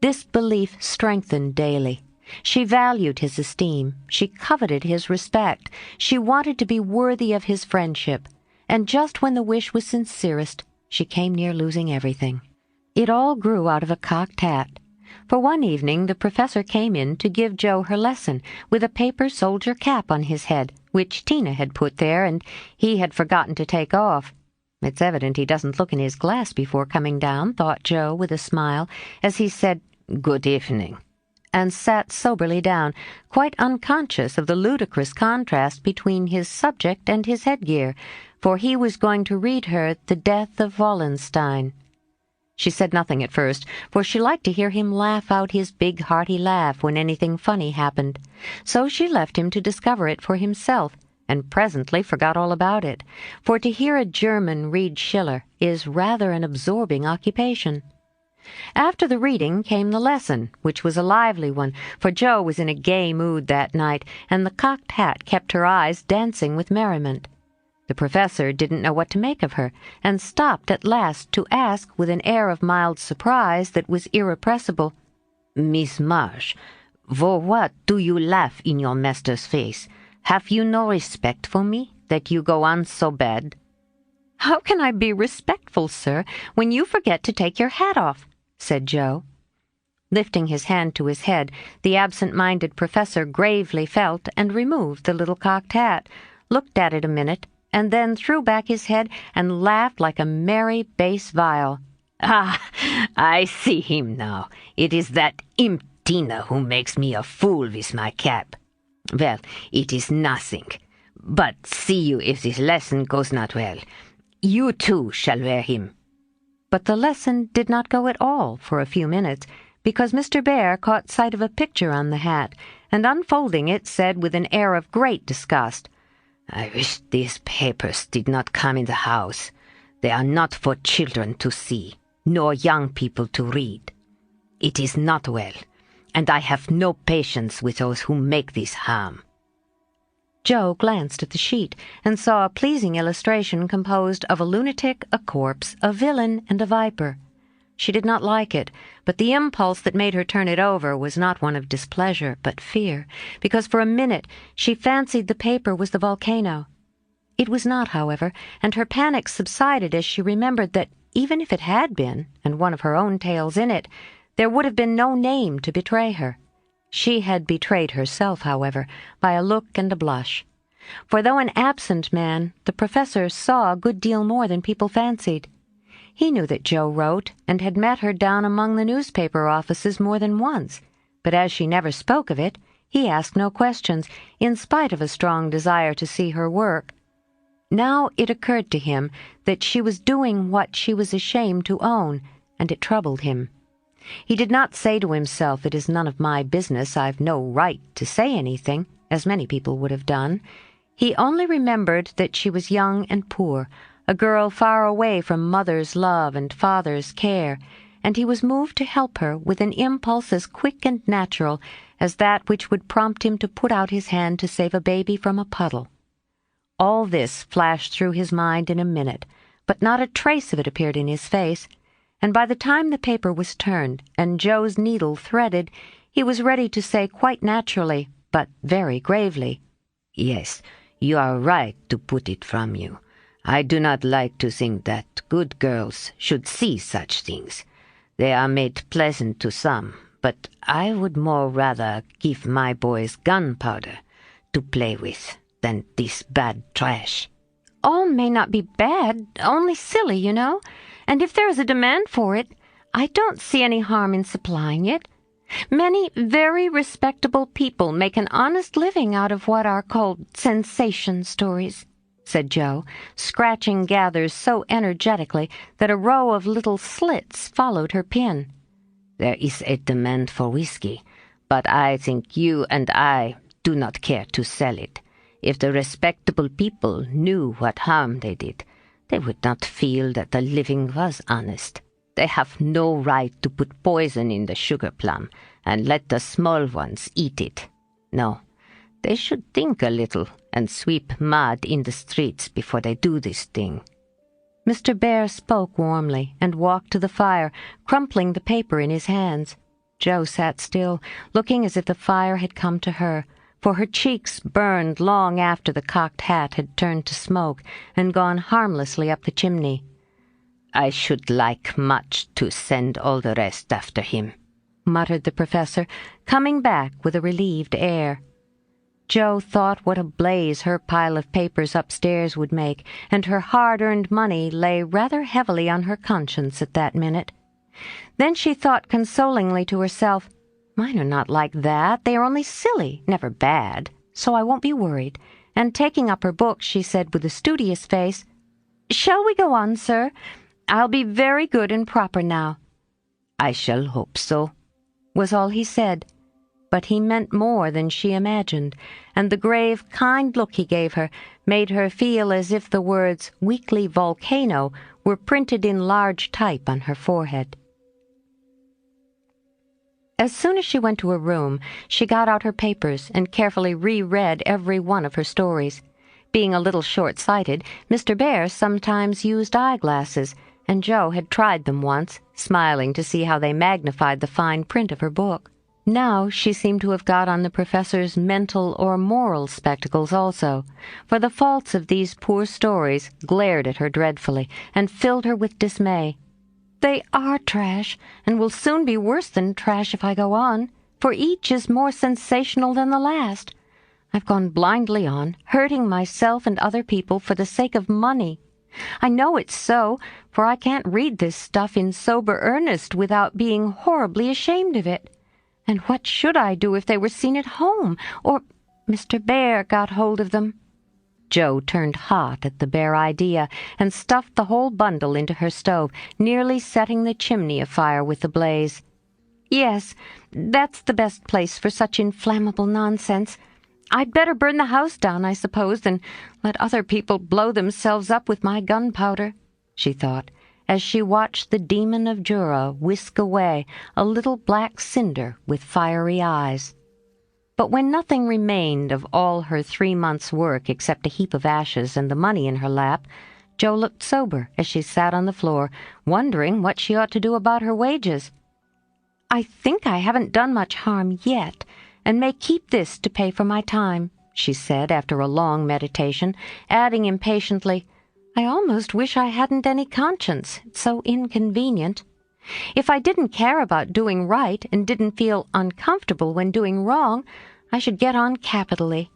This belief strengthened daily. She valued his esteem, she coveted his respect, she wanted to be worthy of his friendship, and just when the wish was sincerest, she came near losing everything. It all grew out of a cocked hat. For one evening the professor came in to give Joe her lesson, with a paper soldier cap on his head, which Tina had put there, and he had forgotten to take off. It's evident he doesn't look in his glass before coming down, thought Joe with a smile, as he said, "Good evening," and sat soberly down, quite unconscious of the ludicrous contrast between his subject and his headgear, for he was going to read her The Death of Wallenstein. She said nothing at first, for she liked to hear him laugh out his big hearty laugh when anything funny happened, so she left him to discover it for himself, and presently forgot all about it, for to hear a German read Schiller is rather an absorbing occupation. After the reading came the lesson, which was a lively one, for Joe was in a gay mood that night, and the cocked hat kept her eyes dancing with merriment. The professor didn't know what to make of her, and stopped at last to ask with an air of mild surprise that was irrepressible, "Miss Marsh, for what do you laugh in your master's face? Have you no respect for me, that you go on so bad?" "How can I be respectful, sir, when you forget to take your hat off?" said Joe. Lifting his hand to his head, the absent-minded professor gravely felt and removed the little cocked hat, looked at it a minute, and then threw back his head and laughed like a merry bass viol. "Ah, I see him now. It is that imp Tina who makes me a fool with my cap. Well, it is nothing. But see you if this lesson goes not well. You too shall wear him." But the lesson did not go at all for a few minutes, because Mr. Bear caught sight of a picture on the hat, and unfolding it said with an air of great disgust, "I wish these papers did not come in the house. They are not for children to see, nor young people to read. It is not well, and I have no patience with those who make this harm." Joe glanced at the sheet, and saw a pleasing illustration composed of a lunatic, a corpse, a villain, and a viper. She did not like it, but the impulse that made her turn it over was not one of displeasure, but fear, because for a minute she fancied the paper was the volcano. It was not, however, and her panic subsided as she remembered that even if it had been, and one of her own tales in it, there would have been no name to betray her. She had betrayed herself, however, by a look and a blush. For though an absent man, the professor saw a good deal more than people fancied. He knew that Joe wrote, and had met her down among the newspaper offices more than once, but as she never spoke of it, He asked no questions, in spite of a strong desire to see her work. Now it occurred to him that she was doing what she was ashamed to own, and it troubled him. He did not say to himself, "It is none of my business, I've no right to say anything," as many people would have done. He only remembered that she was young and poor, a girl far away from mother's love and father's care, and he was moved to help her with an impulse as quick and natural as that which would prompt him to put out his hand to save a baby from a puddle. All this flashed through his mind in a minute, but not a trace of it appeared in his face, and by the time the paper was turned and Joe's needle threaded, he was ready to say quite naturally, but very gravely, "Yes, you are right to put it from you. I do not like to think that good girls should see such things. They are made pleasant to some, but I would more rather give my boys gunpowder to play with than this bad trash." "All may not be bad, only silly, you know, and if there is a demand for it, I don't see any harm in supplying it. Many very respectable people make an honest living out of what are called sensation stories," said Joe, scratching gathers so energetically that a row of little slits followed her pin. "There is a demand for whiskey, but I think you and I do not care to sell it. If the respectable people knew what harm they did, they would not feel that the living was honest. They have no right to put poison in the sugar plum and let the small ones eat it. No, they should think a little and sweep mud in the streets before they do this thing." Mr. Bear spoke warmly and walked to the fire, crumpling the paper in his hands. Joe sat still, looking as if the fire had come to her, for her cheeks burned long after the cocked hat had turned to smoke and gone harmlessly up the chimney. "I should like much to send all the rest after him," muttered the professor, coming back with a relieved air. Joe thought what a blaze her pile of papers upstairs would make, and her hard-earned money lay rather heavily on her conscience at that minute. Then she thought consolingly to herself, "Mine are not like that. They are only silly, never bad, so I won't be worried." And taking up her book, she said with a studious face, "Shall we go on, sir? I'll be very good and proper now." "I shall hope so," was all he said. But he meant more than she imagined, and the grave, kind look he gave her made her feel as if the words "weekly volcano" were printed in large type on her forehead. As soon as she went to her room, she got out her papers and carefully reread every one of her stories. Being a little short-sighted, Mr. Bear sometimes used eyeglasses, and Joe had tried them once, smiling to see how they magnified the fine print of her book. Now she seemed to have got on the professor's mental or moral spectacles also, for the faults of these poor stories glared at her dreadfully and filled her with dismay. "They are trash, and will soon be worse than trash if I go on, for each is more sensational than the last. I've gone blindly on, hurting myself and other people for the sake of money. I know it's so, for I can't read this stuff in sober earnest without being horribly ashamed of it. And what should I do if they were seen at home, or Mr. Bear got hold of them?" Joe turned hot at the bare idea and stuffed the whole bundle into her stove, nearly setting the chimney afire with the blaze. "Yes, that's the best place for such inflammable nonsense. I'd better burn the house down, I suppose, than let other people blow themselves up with my gunpowder," she thought, as she watched the demon of Jura whisk away, a little black cinder with fiery eyes. But when nothing remained of all her 3 months' work except a heap of ashes and the money in her lap, Joe looked sober as she sat on the floor, wondering what she ought to do about her wages. "I think I haven't done much harm yet, and may keep this to pay for my time," she said after a long meditation, adding impatiently, "I almost wish I hadn't any conscience. It's so inconvenient. If I didn't care about doing right and didn't feel uncomfortable when doing wrong, I should get on capitally.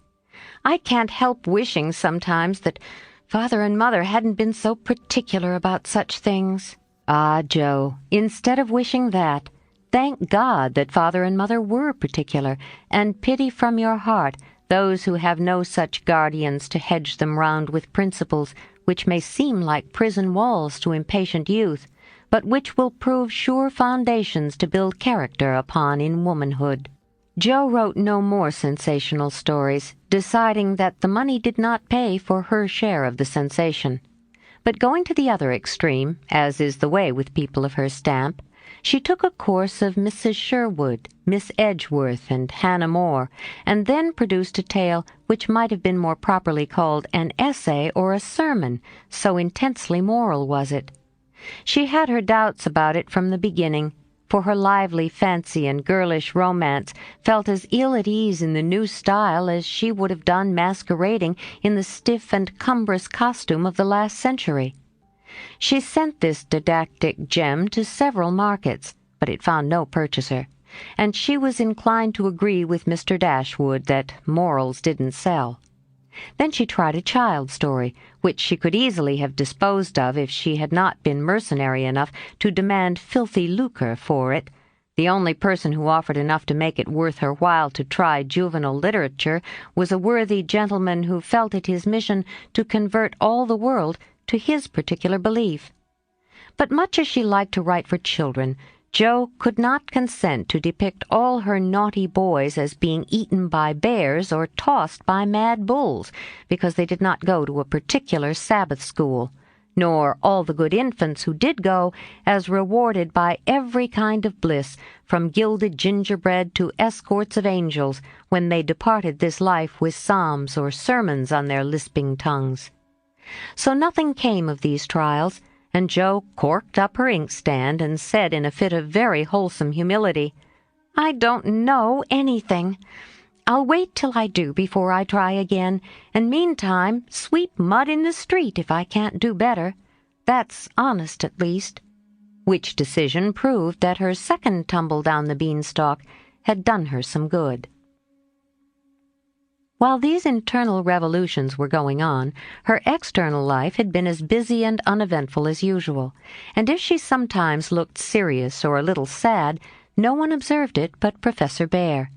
I can't help wishing sometimes that Father and Mother hadn't been so particular about such things." Ah, Joe, instead of wishing that, thank God that father and mother were particular, and pity from your heart those who have no such guardians to hedge them round with principles which may seem like prison walls to impatient youth, but which will prove sure foundations to build character upon in womanhood. Jo wrote no more sensational stories, deciding that the money did not pay for her share of the sensation. But going to the other extreme, as is the way with people of her stamp, she took a course of Mrs. Sherwood, Miss Edgeworth, and Hannah More, and then produced a tale which might have been more properly called an essay or a sermon, so intensely moral was it. She had her doubts about it from the beginning, for her lively fancy and girlish romance felt as ill at ease in the new style as she would have done masquerading in the stiff and cumbrous costume of the last century. She sent this didactic gem to several markets, but it found no purchaser, and she was inclined to agree with Mr. Dashwood that morals didn't sell. Then she tried a child story, which she could easily have disposed of if she had not been mercenary enough to demand filthy lucre for it. The only person who offered enough to make it worth her while to try juvenile literature was a worthy gentleman who felt it his mission to convert all the world to his particular belief. But much as she liked to write for children, Jo could not consent to depict all her naughty boys as being eaten by bears or tossed by mad bulls, because they did not go to a particular Sabbath school, nor all the good infants who did go as rewarded by every kind of bliss, from gilded gingerbread to escorts of angels, when they departed this life with psalms or sermons on their lisping tongues. So nothing came of these trials, and Jo corked up her inkstand and said in a fit of very wholesome humility, "I don't know anything. I'll wait till I do before I try again, and meantime sweep mud in the street if I can't do better. That's honest at least." Which decision proved that her second tumble down the beanstalk had done her some good. While these internal revolutions were going on, her external life had been as busy and uneventful as usual, and if she sometimes looked serious or a little sad, no one observed it but Professor Bear.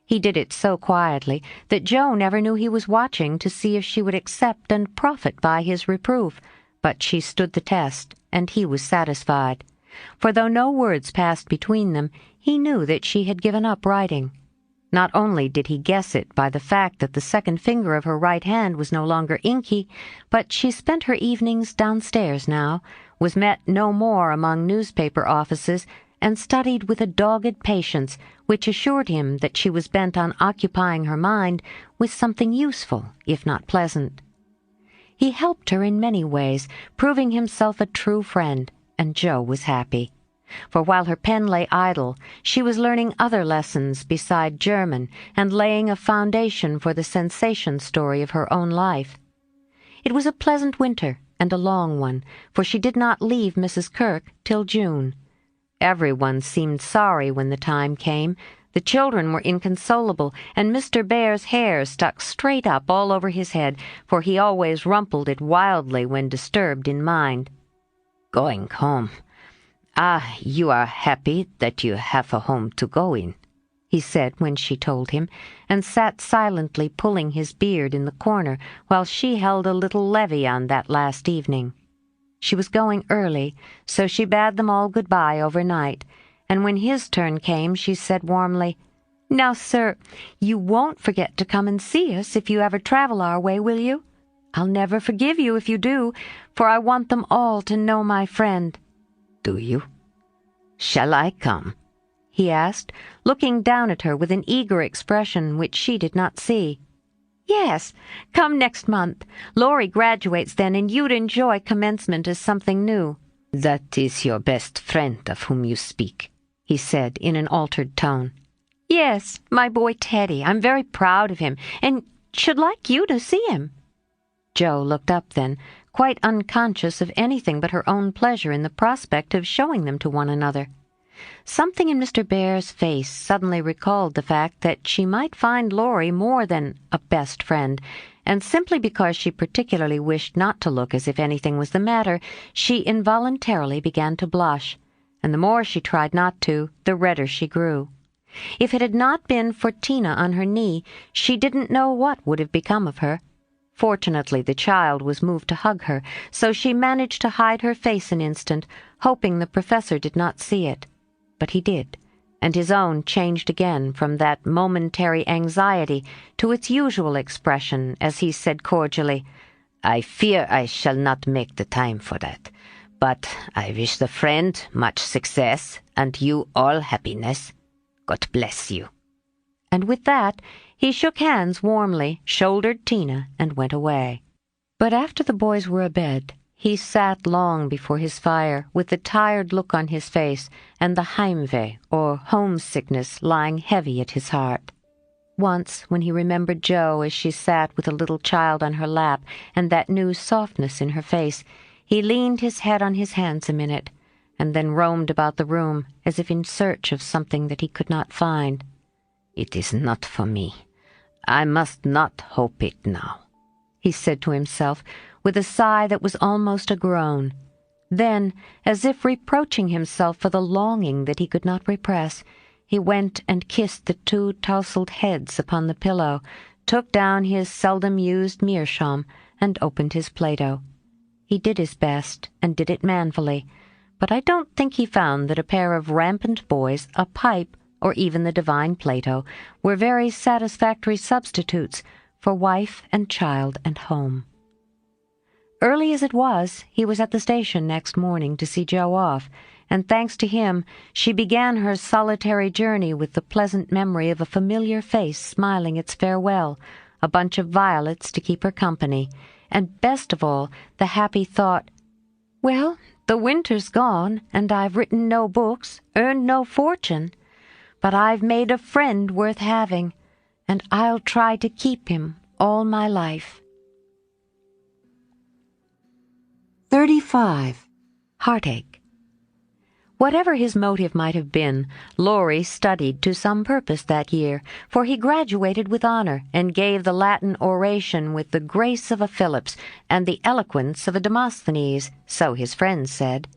He did it so quietly that Jo never knew he was watching to see if she would accept and profit by his reproof, but she stood the test, and he was satisfied. For though no words passed between them, he knew that she had given up writing. Not only did he guess it by the fact that the second finger of her right hand was no longer inky, but she spent her evenings downstairs now, was met no more among newspaper offices, and studied with a dogged patience which assured him that she was bent on occupying her mind with something useful, if not pleasant. He helped her in many ways, proving himself a true friend, and Jo was happy. For while her pen lay idle, she was learning other lessons beside German and laying a foundation for the sensation story of her own life. It was a pleasant winter, and a long one, for she did not leave Mrs. Kirk till June. Everyone seemed sorry when the time came. The children were inconsolable, and Mr. Bear's hair stuck straight up all over his head, for he always rumpled it wildly when disturbed in mind. "Going home. Ah, you are happy that you have a home to go in," he said when she told him, and sat silently pulling his beard in the corner while she held a little levee on that last evening. She was going early, so she bade them all good-bye overnight, and when his turn came she said warmly, "Now, sir, you won't forget to come and see us if you ever travel our way, will you? I'll never forgive you if you do, for I want them all to know my friend." "Do you? Shall I come?" he asked, looking down at her with an eager expression which she did not see. "Yes, come next month. Laurie graduates then, and you'd enjoy commencement as something new." "That is your best friend of whom you speak," he said in an altered tone. "Yes, my boy Teddy. I'm very proud of him, and should like you to see him." Jo looked up then, quite unconscious of anything but her own pleasure in the prospect of showing them to one another. Something in Mr. Bear's face suddenly recalled the fact that she might find Laurie more than a best friend, and simply because she particularly wished not to look as if anything was the matter, she involuntarily began to blush, and the more she tried not to, the redder she grew. If it had not been for Tina on her knee, she didn't know what would have become of her. Fortunately, the child was moved to hug her, so she managed to hide her face an instant, hoping the professor did not see it. But he did, and his own changed again from that momentary anxiety to its usual expression as he said cordially, "I fear I shall not make the time for that, but I wish the friend much success and you all happiness. God bless you." And with that, he shook hands warmly, shouldered Tina, and went away. But after the boys were abed, he sat long before his fire, with the tired look on his face and the Heimweh, or homesickness, lying heavy at his heart. Once, when he remembered Jo as she sat with a little child on her lap and that new softness in her face, he leaned his head on his hands a minute, and then roamed about the room as if in search of something that he could not find. "It is not for me. I must not hope it now," he said to himself, with a sigh that was almost a groan. Then, as if reproaching himself for the longing that he could not repress, he went and kissed the two tousled heads upon the pillow, took down his seldom-used meerschaum, and opened his Plato. He did his best, and did it manfully, but I don't think he found that a pair of rampant boys, a pipe, or even the divine Plato, were very satisfactory substitutes for wife and child and home. Early as it was, he was at the station next morning to see Jo off, and thanks to him, she began her solitary journey with the pleasant memory of a familiar face smiling its farewell, a bunch of violets to keep her company, and best of all, the happy thought, "Well, the winter's gone, and I've written no books, earned no fortune, but I've made a friend worth having, and I'll try to keep him all my life." 35. Heartache. Whatever his motive might have been, Laurie studied to some purpose that year, for he graduated with honor and gave the Latin oration with the grace of a Phillips and the eloquence of a Demosthenes, so his friends said.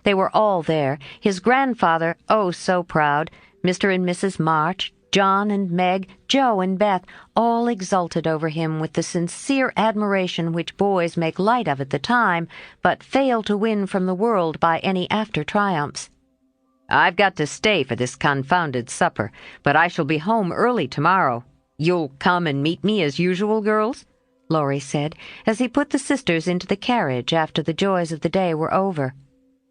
They were all there, his grandfather, oh so proud, Mr. and Mrs. March, John and Meg, Jo and Beth, all exulted over him with the sincere admiration which boys make light of at the time, but fail to win from the world by any after triumphs. "I've got to stay for this confounded supper, but I shall be home early tomorrow. You'll come and meet me as usual, girls?" Laurie said, as he put the sisters into the carriage after the joys of the day were over.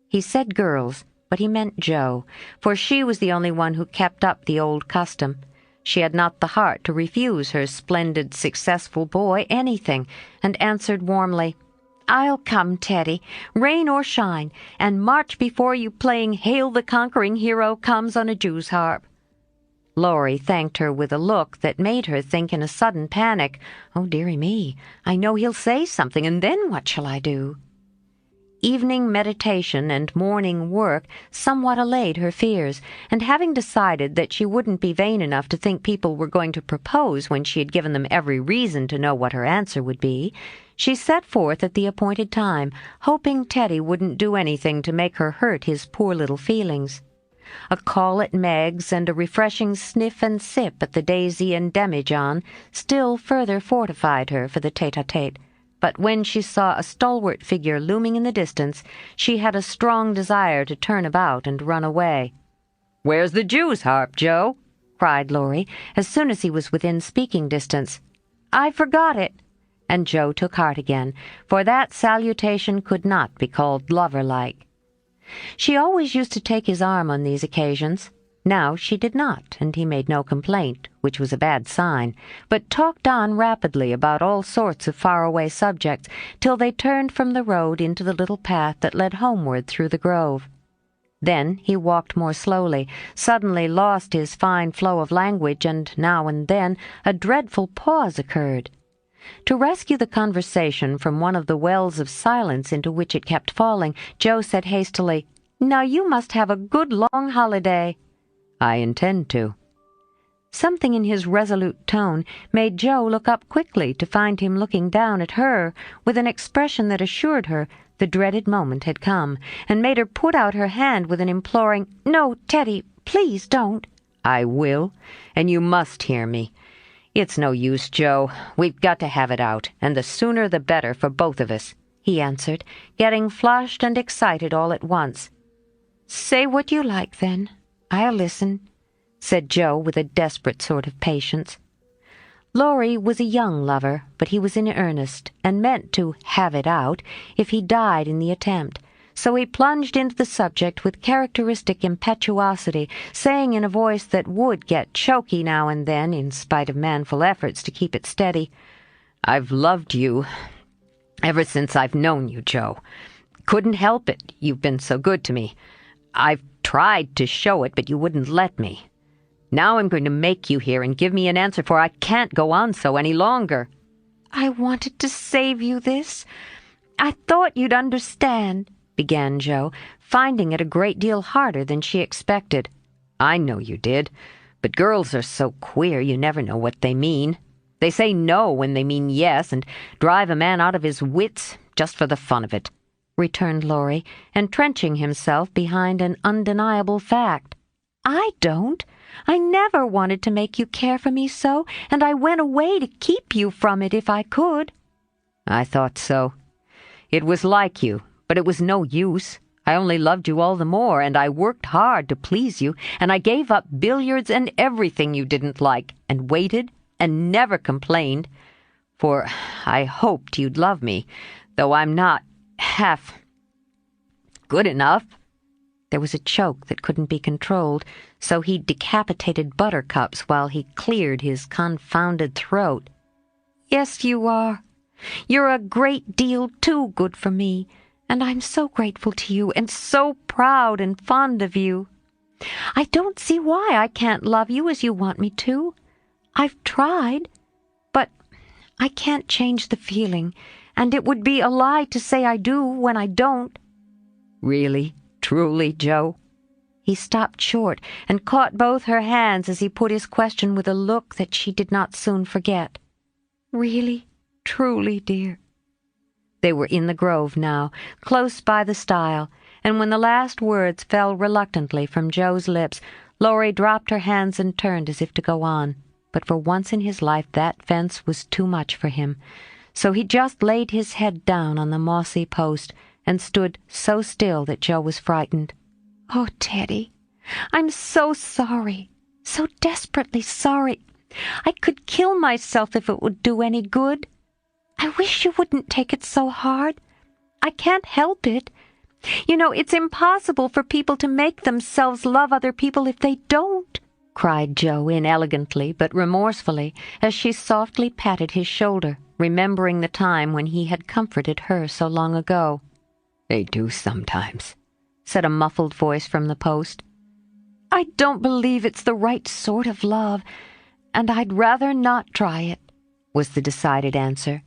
He said girls, but he meant Jo, for she was the only one who kept up the old custom. She had not the heart to refuse her splendid, successful boy anything, and answered warmly, "I'll come, Teddy, rain or shine, and march before you playing Hail the Conquering Hero Comes on a Jew's harp." Laurie thanked her with a look that made her think in a sudden panic, "Oh, dearie me, I know he'll say something, and then what shall I do?" Evening meditation and morning work somewhat allayed her fears, and having decided that she wouldn't be vain enough to think people were going to propose when she had given them every reason to know what her answer would be, she set forth at the appointed time, hoping Teddy wouldn't do anything to make her hurt his poor little feelings. A call at Meg's and a refreshing sniff and sip at the Daisy and Demijohn still further fortified her for the tete-a-tete. But when she saw a stalwart figure looming in the distance, she had a strong desire to turn about and run away. "Where's the Jew's harp, Jo?" cried Laurie, as soon as he was within speaking distance. "I forgot it." And Jo took heart again, for that salutation could not be called lover-like. She always used to take his arm on these occasions. Now she did not, and he made no complaint, which was a bad sign, but talked on rapidly about all sorts of far-away subjects, till they turned from the road into the little path that led homeward through the grove. Then he walked more slowly, suddenly lost his fine flow of language, and now and then a dreadful pause occurred. To rescue the conversation from one of the wells of silence into which it kept falling, Jo said hastily, "Now you must have a good long holiday." "I intend to." Something in his resolute tone made Jo look up quickly to find him looking down at her with an expression that assured her the dreaded moment had come, and made her put out her hand with an imploring, "No, Teddy, please don't." "I will, and you must hear me. It's no use, Jo. We've got to have it out, and the sooner the better for both of us," he answered, getting flushed and excited all at once. "Say what you like, then. I'll listen," said Jo with a desperate sort of patience. Laurie was a young lover, but he was in earnest, and meant to have it out if he died in the attempt. So he plunged into the subject with characteristic impetuosity, saying in a voice that would get choky now and then, in spite of manful efforts to keep it steady, "I've loved you ever since I've known you, Jo. Couldn't help it. You've been so good to me. I've tried to show it, but you wouldn't let me. Now I'm going to make you hear and give me an answer, for I can't go on so any longer." "I wanted to save you this. I thought you'd understand," began Jo, finding it a great deal harder than she expected. "I know you did, but girls are so queer you never know what they mean. They say no when they mean yes, and drive a man out of his wits just for the fun of it," returned Laurie, entrenching himself behind an undeniable fact. "I don't. I never wanted to make you care for me so, and I went away to keep you from it if I could." "I thought so. It was like you, but it was no use. I only loved you all the more, and I worked hard to please you, and I gave up billiards and everything you didn't like, and waited, and never complained, for I hoped you'd love me, though I'm not half good enough." There was a choke that couldn't be controlled, so he decapitated buttercups while he cleared his confounded throat. "Yes, you are. You're a great deal too good for me, and I'm so grateful to you, and so proud and fond of you. I don't see why I can't love you as you want me to. I've tried, but I can't change the feeling, and it would be a lie to say I do when I don't." "Really? Truly, Jo?" He stopped short and caught both her hands as he put his question with a look that she did not soon forget. "Really, truly, dear." They were in the grove now, close by the stile, and when the last words fell reluctantly from Jo's lips, Laurie dropped her hands and turned as if to go on. But for once in his life that fence was too much for him, so he just laid his head down on the mossy post and stood so still that Jo was frightened. "Oh, Teddy, I'm so sorry, so desperately sorry. I could kill myself if it would do any good. I wish you wouldn't take it so hard. I can't help it. You know, it's impossible for people to make themselves love other people if they don't," cried Jo inelegantly but remorsefully as she softly patted his shoulder, remembering the time when he had comforted her so long ago. "They do sometimes," said a muffled voice from the post. "I don't believe it's the right sort of love, and I'd rather not try it," was the decided answer.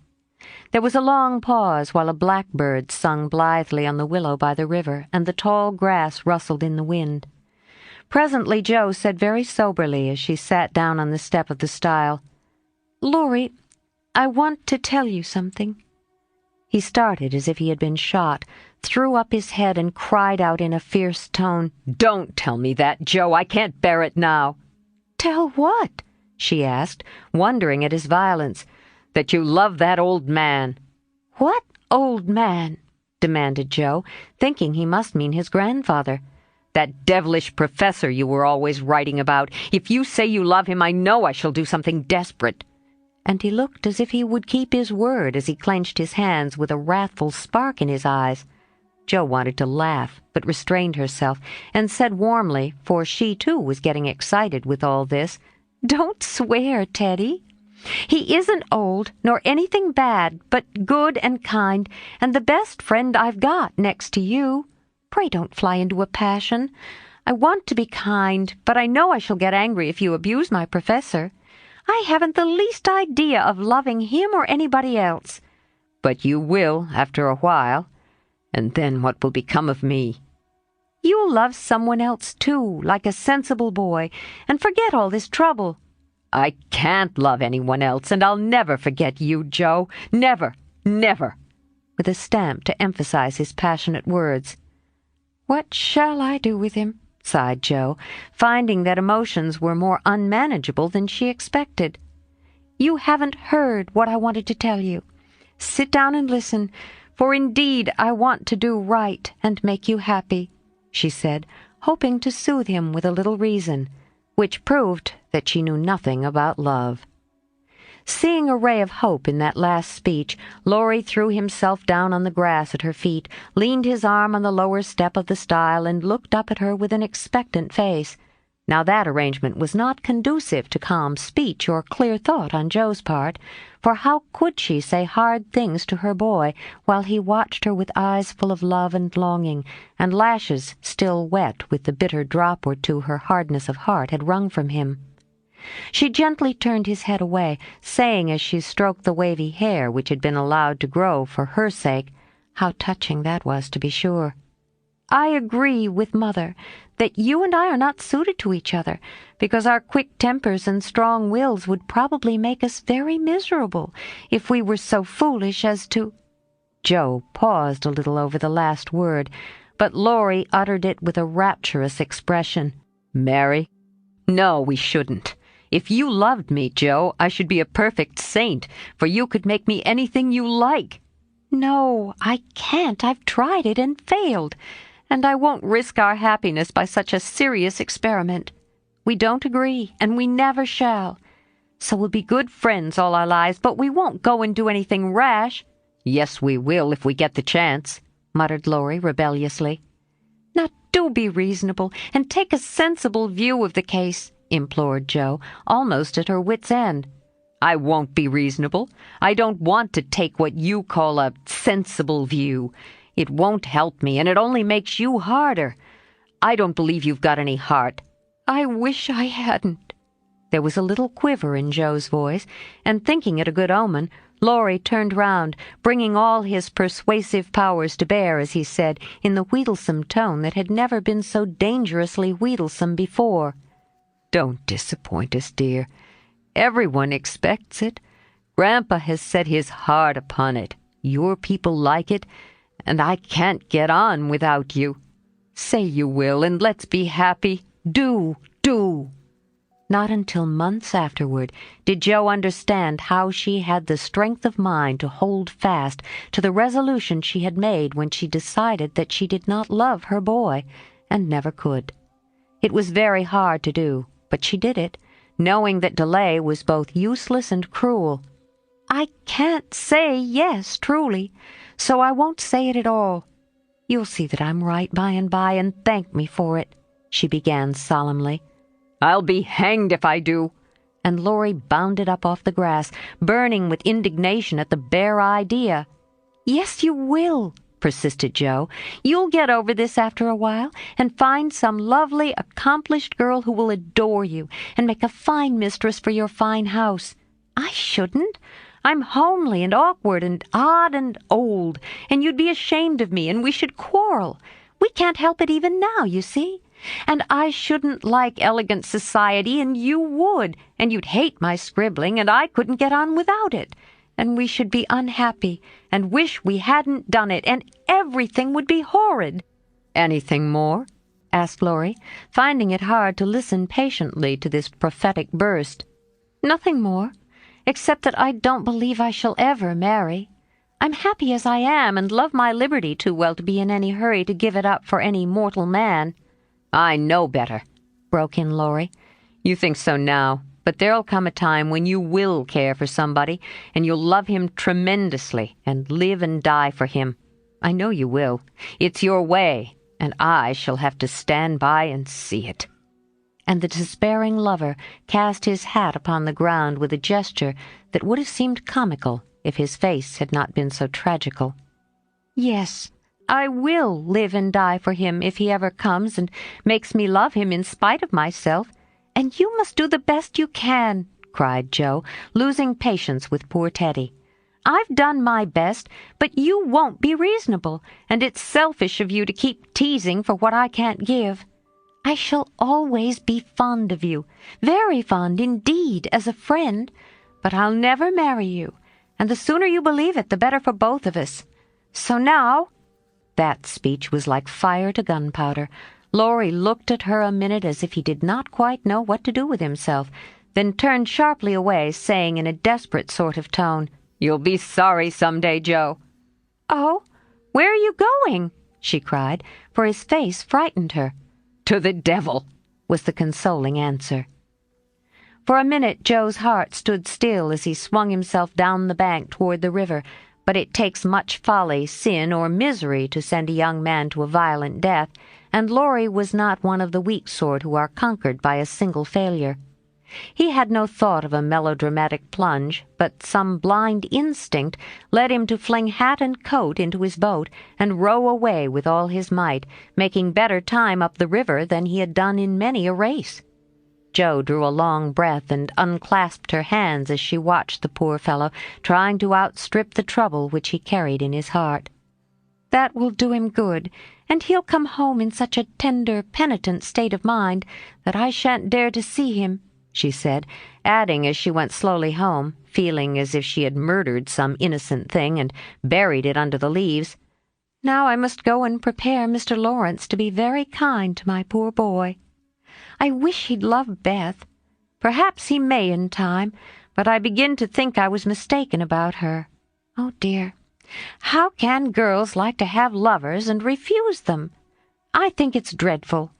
There was a long pause while a blackbird sung blithely on the willow by the river, and the tall grass rustled in the wind. Presently Jo said very soberly as she sat down on the step of the stile, "Laurie, I want to tell you something." He started as if he had been shot, threw up his head and cried out in a fierce tone, "Don't tell me that, Jo. I can't bear it now." "Tell what?" she asked, wondering at his violence. "That you love that old man." "What old man?" demanded Jo, thinking he must mean his grandfather. "That devilish professor you were always writing about. If you say you love him, I know I shall do something desperate." And he looked as if he would keep his word as he clenched his hands with a wrathful spark in his eyes. Jo wanted to laugh, but restrained herself, and said warmly, for she too was getting excited with all this, "Don't swear, Teddy. He isn't old, nor anything bad, but good and kind, and the best friend I've got next to you. Pray don't fly into a passion. I want to be kind, but I know I shall get angry if you abuse my professor. I haven't the least idea of loving him or anybody else." "But you will, after a while. And then what will become of me?" "You'll love someone else, too, like a sensible boy, and forget all this trouble. I can't love anyone else, and I'll never forget you, Joe. Never, never," with a stamp to emphasize his passionate words. "What shall I do with him?" sighed Joe, finding that emotions were more unmanageable than she expected. "You haven't heard what I wanted to tell you. Sit down and listen, for indeed I want to do right and make you happy," she said, hoping to soothe him with a little reason, which proved that she knew nothing about love. Seeing a ray of hope in that last speech, Laurie threw himself down on the grass at her feet, leaned his arm on the lower step of the stile, and looked up at her with an expectant face. Now that arrangement was not conducive to calm speech or clear thought on Joe's part, for how could she say hard things to her boy while he watched her with eyes full of love and longing, and lashes still wet with the bitter drop or two her hardness of heart had wrung from him? She gently turned his head away, saying as she stroked the wavy hair which had been allowed to grow for her sake, how touching that was, to be sure, "I agree with Mother that you and I are not suited to each other, because our quick tempers and strong wills would probably make us very miserable if we were so foolish as to—" Joe paused a little over the last word, but Laurie uttered it with a rapturous expression. "Marry? No, we shouldn't. If you loved me, Joe, I should be a perfect saint, for you could make me anything you like." "No, I can't. I've tried it and failed, and I won't risk our happiness by such a serious experiment. We don't agree, and we never shall. So we'll be good friends all our lives, but we won't go and do anything rash." "Yes, we will, if we get the chance," muttered Laurie rebelliously. "Now do be reasonable and take a sensible view of the case," implored Joe, almost at her wit's end. "I won't be reasonable. I don't want to take what you call a sensible view. It won't help me, and it only makes you harder. I don't believe you've got any heart." "I wish I hadn't." There was a little quiver in Joe's voice, and thinking it a good omen, Laurie turned round, bringing all his persuasive powers to bear as he said, in the wheedlesome tone that had never been so dangerously wheedlesome before, "Don't disappoint us, dear. Everyone expects it. Grandpa has set his heart upon it. Your people like it, and I can't get on without you. Say you will, and let's be happy. Do, do." Not until months afterward did Joe understand how she had the strength of mind to hold fast to the resolution she had made when she decided that she did not love her boy, and never could. It was very hard to do, but she did it, knowing that delay was both useless and cruel. "I can't say yes, truly, so I won't say it at all. You'll see that I'm right by and by, and thank me for it," she began solemnly. "I'll be hanged if I do." And Laurie bounded up off the grass, burning with indignation at the bare idea. "Yes, you will," persisted Joe. "You'll get over this after a while, and find some lovely, accomplished girl who will adore you, and make a fine mistress for your fine house. I shouldn't. I'm homely and awkward and odd and old, and you'd be ashamed of me, and we should quarrel. We can't help it even now, you see. And I shouldn't like elegant society, and you would, and you'd hate my scribbling, and I couldn't get on without it. And we should be unhappy, and wish we hadn't done it, and everything would be horrid." "Anything more?" asked Laurie, finding it hard to listen patiently to this prophetic burst. "Nothing more, except that I don't believe I shall ever marry. I'm happy as I am, and love my liberty too well to be in any hurry to give it up for any mortal man." "I know better," broke in Laurie. "You think so now, but there'll come a time when you will care for somebody, and you'll love him tremendously, and live and die for him. I know you will. It's your way, and I shall have to stand by and see it." And the despairing lover cast his hat upon the ground with a gesture that would have seemed comical if his face had not been so tragical. "Yes, I will live and die for him if he ever comes and makes me love him in spite of myself, and you must do the best you can," cried Joe, losing patience with poor Teddy. "I've done my best, but you won't be reasonable, and it's selfish of you to keep teasing for what I can't give. I shall always be fond of you, very fond indeed, as a friend, but I'll never marry you, and the sooner you believe it, the better for both of us. So now—" That speech was like fire to gunpowder. Laurie looked at her a minute as if he did not quite know what to do with himself, then turned sharply away, saying in a desperate sort of tone, "You'll be sorry some day, Joe." "Oh, where are you going?" she cried, for his face frightened her. "To the devil," was the consoling answer. For a minute Joe's heart stood still as he swung himself down the bank toward the river, but it takes much folly, sin, or misery to send a young man to a violent death, and Laurie was not one of the weak sort who are conquered by a single failure. He had no thought of a melodramatic plunge, but some blind instinct led him to fling hat and coat into his boat and row away with all his might, making better time up the river than he had done in many a race. Joe drew a long breath and unclasped her hands as she watched the poor fellow trying to outstrip the trouble which he carried in his heart. "That will do him good, and he'll come home in such a tender, penitent state of mind that I shan't dare to see him," she said, adding as she went slowly home, feeling as if she had murdered some innocent thing and buried it under the leaves, "Now I must go and prepare Mr. Lawrence to be very kind to my poor boy. I wish he'd love Beth. Perhaps he may in time, but I begin to think I was mistaken about her. Oh, dear, how can girls like to have lovers and refuse them? I think it's dreadful."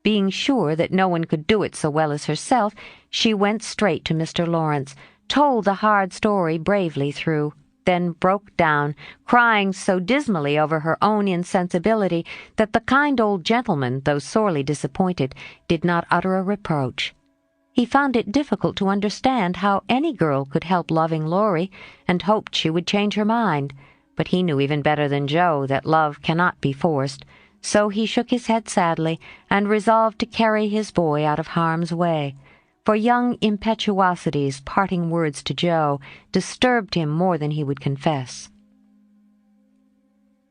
Being sure that no one could do it so well as herself, she went straight to Mr. Lawrence, told the hard story bravely through, then broke down, crying so dismally over her own insensibility that the kind old gentleman, though sorely disappointed, did not utter a reproach. He found it difficult to understand how any girl could help loving Laurie, and hoped she would change her mind, but he knew even better than Joe that love cannot be forced, so he shook his head sadly and resolved to carry his boy out of harm's way, for young impetuosity's parting words to Joe disturbed him more than he would confess.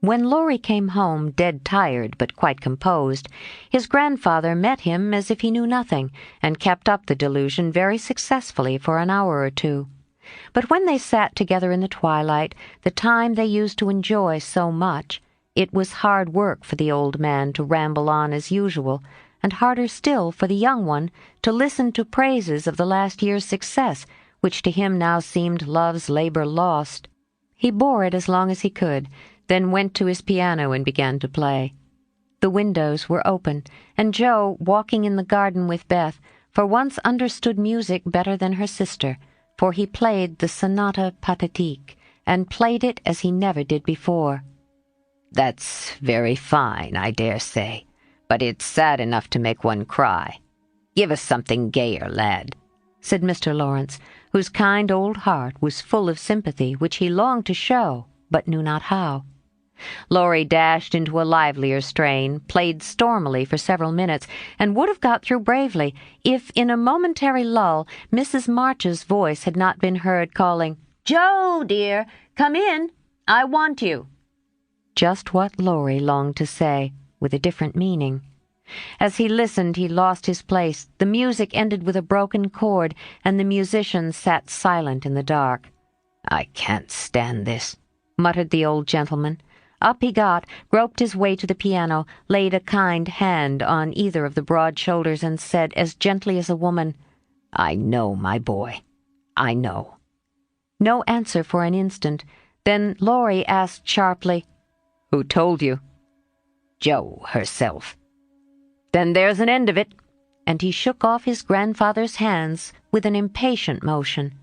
When Laurie came home, dead tired but quite composed, his grandfather met him as if he knew nothing, and kept up the delusion very successfully for an hour or two. But when they sat together in the twilight, the time they used to enjoy so much, it was hard work for the old man to ramble on as usual, and harder still for the young one to listen to praises of the last year's success, which to him now seemed love's labor lost. He bore it as long as he could, then went to his piano and began to play. The windows were open, and Joe, walking in the garden with Beth, for once understood music better than her sister, for he played the Sonata Pathétique, and played it as he never did before. "That's very fine, I dare say, but it's sad enough to make one cry. Give us something gayer, lad," said Mr. Lawrence, whose kind old heart was full of sympathy which he longed to show, but knew not how. Laurie dashed into a livelier strain, played stormily for several minutes, and would have got through bravely if, in a momentary lull, Mrs. March's voice had not been heard calling, "Joe, dear, come in. I want you." Just what Laurie longed to say, with a different meaning. As he listened, he lost his place. The music ended with a broken chord, and the musicians sat silent in the dark. "I can't stand this," muttered the old gentleman. Up he got, groped his way to the piano, laid a kind hand on either of the broad shoulders, and said, as gently as a woman, "I know, my boy, I know." No answer for an instant. Then Laurie asked sharply, "Who told you?" "Joe herself." "Then there's an end of it." And he shook off his grandfather's hands with an impatient motion.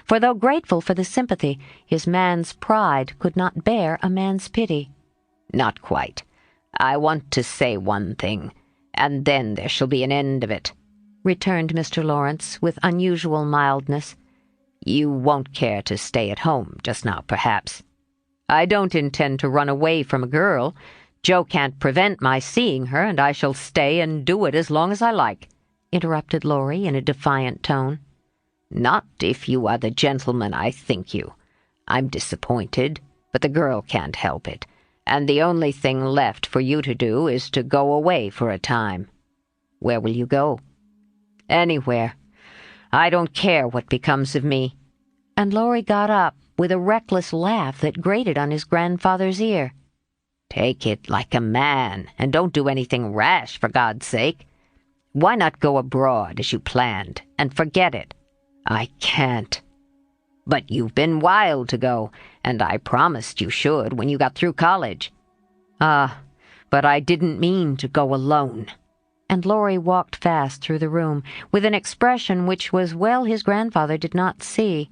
For though grateful for the sympathy, his man's pride could not bear a man's pity. "Not quite. I want to say one thing, and then there shall be an end of it," returned Mr. Lawrence with unusual mildness. "You won't care to stay at home just now, perhaps." "I don't intend to run away from a girl. Joe can't prevent my seeing her, and I shall stay and do it as long as I like," interrupted Laurie in a defiant tone. "Not if you are the gentleman I think you. I'm disappointed, but the girl can't help it, and the only thing left for you to do is to go away for a time." Where will you go?" "Anywhere. I don't care what becomes of me." And Laurie got up with a reckless laugh that grated on his grandfather's ear. "Take it like a man, and don't do anything rash, for God's sake. Why not go abroad as you planned, and forget it?" "I can't." "But you've been wild to go, and I promised you should when you got through college." "Ah, but I didn't mean to go alone." And Laurie walked fast through the room, with an expression which was well his grandfather did not see.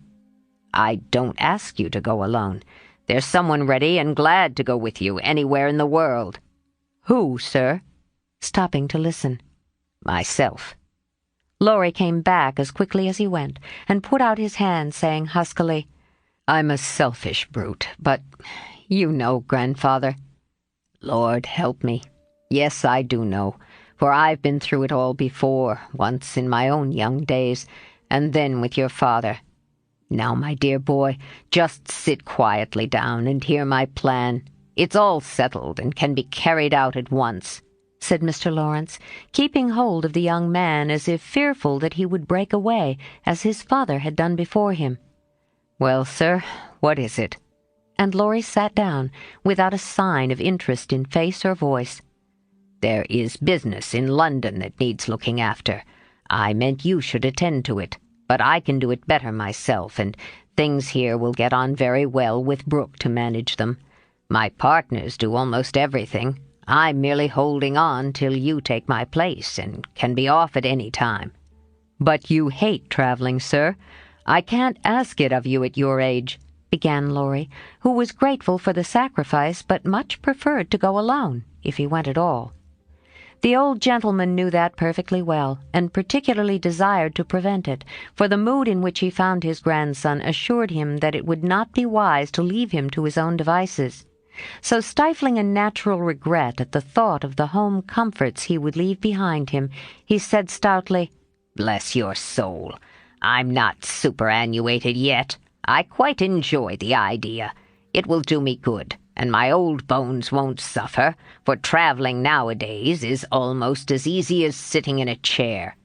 "I don't ask you to go alone. There's someone ready and glad to go with you anywhere in the world." "Who, sir?" Stopping to listen. "Myself." Laurie came back as quickly as he went, and put out his hand, saying huskily, "I'm a selfish brute, but you know, grandfather." "Lord help me. Yes, I do know, for I've been through it all before, once in my own young days, and then with your father. Now, my dear boy, just sit quietly down and hear my plan. It's all settled and can be carried out at once," said Mr. Lawrence, keeping hold of the young man as if fearful that he would break away, as his father had done before him. "Well, sir, what is it?" And Laurie sat down, without a sign of interest in face or voice. "There is business in London that needs looking after. I meant you should attend to it, but I can do it better myself, and things here will get on very well with Brooke to manage them. My partners do almost everything. I'm merely holding on till you take my place, and can be off at any time." "But you hate traveling, sir. I can't ask it of you at your age," began Laurie, who was grateful for the sacrifice, but much preferred to go alone, if he went at all. The old gentleman knew that perfectly well, and particularly desired to prevent it, for the mood in which he found his grandson assured him that it would not be wise to leave him to his own devices. So, stifling a natural regret at the thought of the home comforts he would leave behind him, he said stoutly, "Bless your soul, I'm not superannuated yet. I quite enjoy the idea. It will do me good, and my old bones won't suffer, for traveling nowadays is almost as easy as sitting in a chair."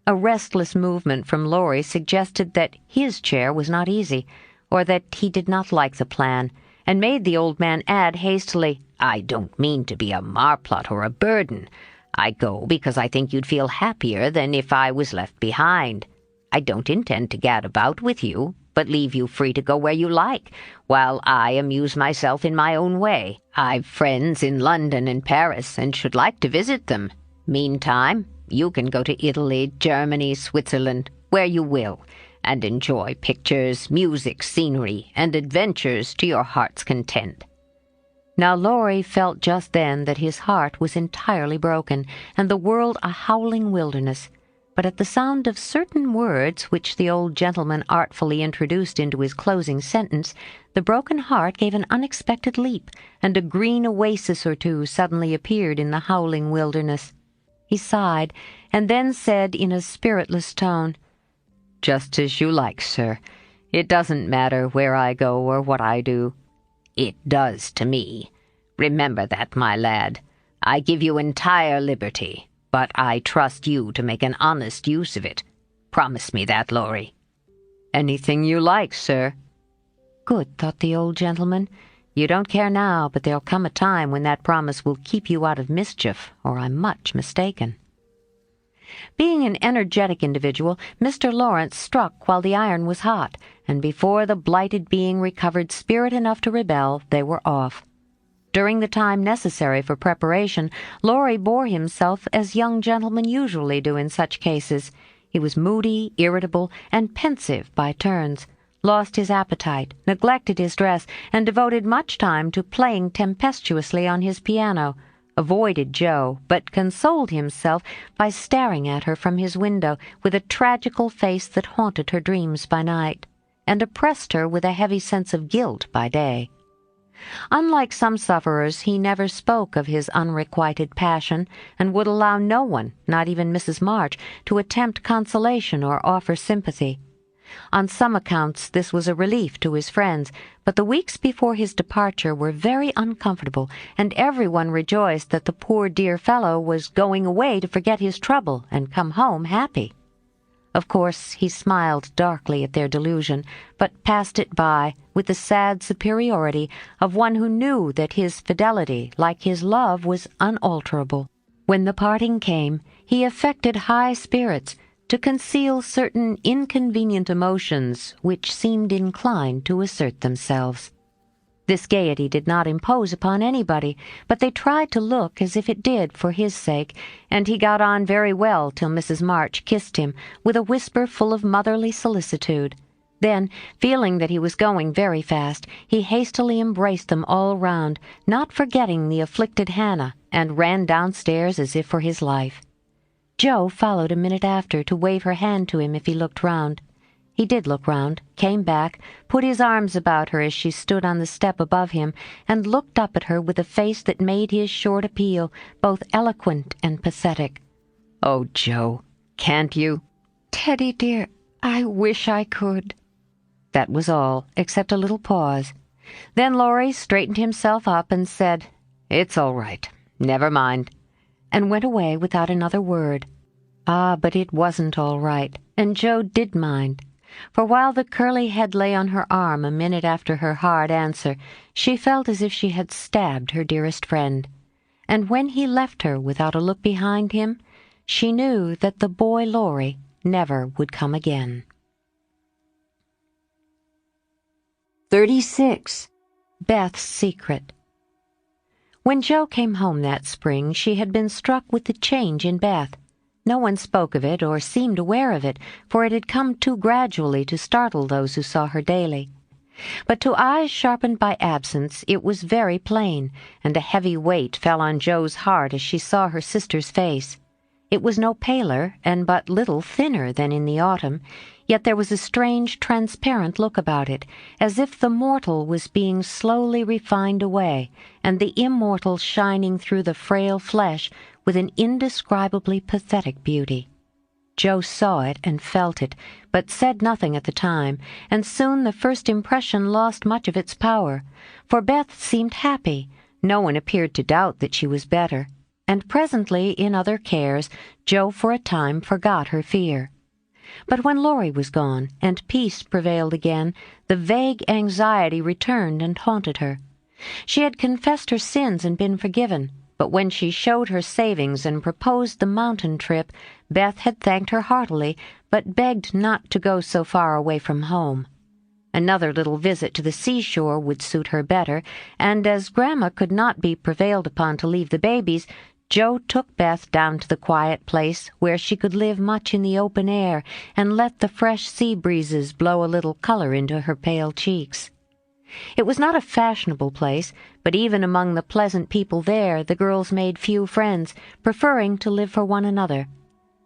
A restless movement from Laurie suggested that his chair was not easy, or that he did not like the plan, and made the old man add hastily, "I don't mean to be a marplot or a burden. I go because I think you'd feel happier than if I was left behind. I don't intend to gad about with you, but leave you free to go where you like, while I amuse myself in my own way. I've friends in London and Paris, and should like to visit them. Meantime, you can go to Italy, Germany, Switzerland, where you will, and enjoy pictures, music, scenery, and adventures to your heart's content." Now Laurie felt just then that his heart was entirely broken, and the world a howling wilderness. But at the sound of certain words which the old gentleman artfully introduced into his closing sentence, the broken heart gave an unexpected leap, and a green oasis or two suddenly appeared in the howling wilderness. He sighed, and then said in a spiritless tone, "Just as you like, sir. It doesn't matter where I go or what I do." "It does to me. Remember that, my lad. I give you entire liberty, but I trust you to make an honest use of it. Promise me that, Laurie." "Anything you like, sir." Good, thought the old gentleman. You don't care now, but there'll come a time when that promise will keep you out of mischief, or I'm much mistaken. Being an energetic individual, Mr. Lawrence struck while the iron was hot, and before the blighted being recovered spirit enough to rebel, they were off. During the time necessary for preparation, Laurie bore himself as young gentlemen usually do in such cases. He was moody, irritable, and pensive by turns, lost his appetite, neglected his dress, and devoted much time to playing tempestuously on his piano, avoided Jo, but consoled himself by staring at her from his window with a tragical face that haunted her dreams by night, and oppressed her with a heavy sense of guilt by day. Unlike some sufferers, he never spoke of his unrequited passion, and would allow no one, not even Mrs. March, to attempt consolation or offer sympathy. On some accounts this was a relief to his friends, but the weeks before his departure were very uncomfortable, and everyone rejoiced that the poor dear fellow was going away to forget his trouble and come home happy. Of course, he smiled darkly at their delusion, but passed it by with the sad superiority of one who knew that his fidelity, like his love, was unalterable. When the parting came, he affected high spirits to conceal certain inconvenient emotions which seemed inclined to assert themselves. This gaiety did not impose upon anybody, but they tried to look as if it did for his sake, and he got on very well till Mrs. March kissed him with a whisper full of motherly solicitude. Then, feeling that he was going very fast, he hastily embraced them all round, not forgetting the afflicted Hannah, and ran downstairs as if for his life. Jo followed a minute after to wave her hand to him if he looked round. He did look round, came back, put his arms about her as she stood on the step above him, and looked up at her with a face that made his short appeal both eloquent and pathetic. "Oh, Jo, can't you?" "Teddy, dear, I wish I could." That was all, except a little pause. Then Laurie straightened himself up and said, "It's all right. Never mind," and went away without another word. Ah, but it wasn't all right, and Jo did mind. For while the curly head lay on her arm a minute after her hard answer, she felt as if she had stabbed her dearest friend. And when he left her without a look behind him, she knew that the boy Laurie never would come again. 36. Beth's Secret. When Jo came home that spring, she had been struck with the change in Beth. No one spoke of it or seemed aware of it, for it had come too gradually to startle those who saw her daily. But to eyes sharpened by absence it was very plain, and a heavy weight fell on Jo's heart as she saw her sister's face. It was no paler and but little thinner than in the autumn, yet there was a strange transparent look about it, as if the mortal was being slowly refined away, and the immortal shining through the frail flesh with an indescribably pathetic beauty. Jo saw it and felt it, but said nothing at the time, and soon the first impression lost much of its power, for Beth seemed happy. No one appeared to doubt that she was better, and presently, in other cares, Jo for a time forgot her fear. But when Laurie was gone, and peace prevailed again, the vague anxiety returned and haunted her. She had confessed her sins and been forgiven, but when she showed her savings and proposed the mountain trip, Beth had thanked her heartily, but begged not to go so far away from home. Another little visit to the seashore would suit her better, and as Grandma could not be prevailed upon to leave the babies, Jo took Beth down to the quiet place where she could live much in the open air and let the fresh sea breezes blow a little color into her pale cheeks. It was not a fashionable place, but even among the pleasant people there the girls made few friends, preferring to live for one another.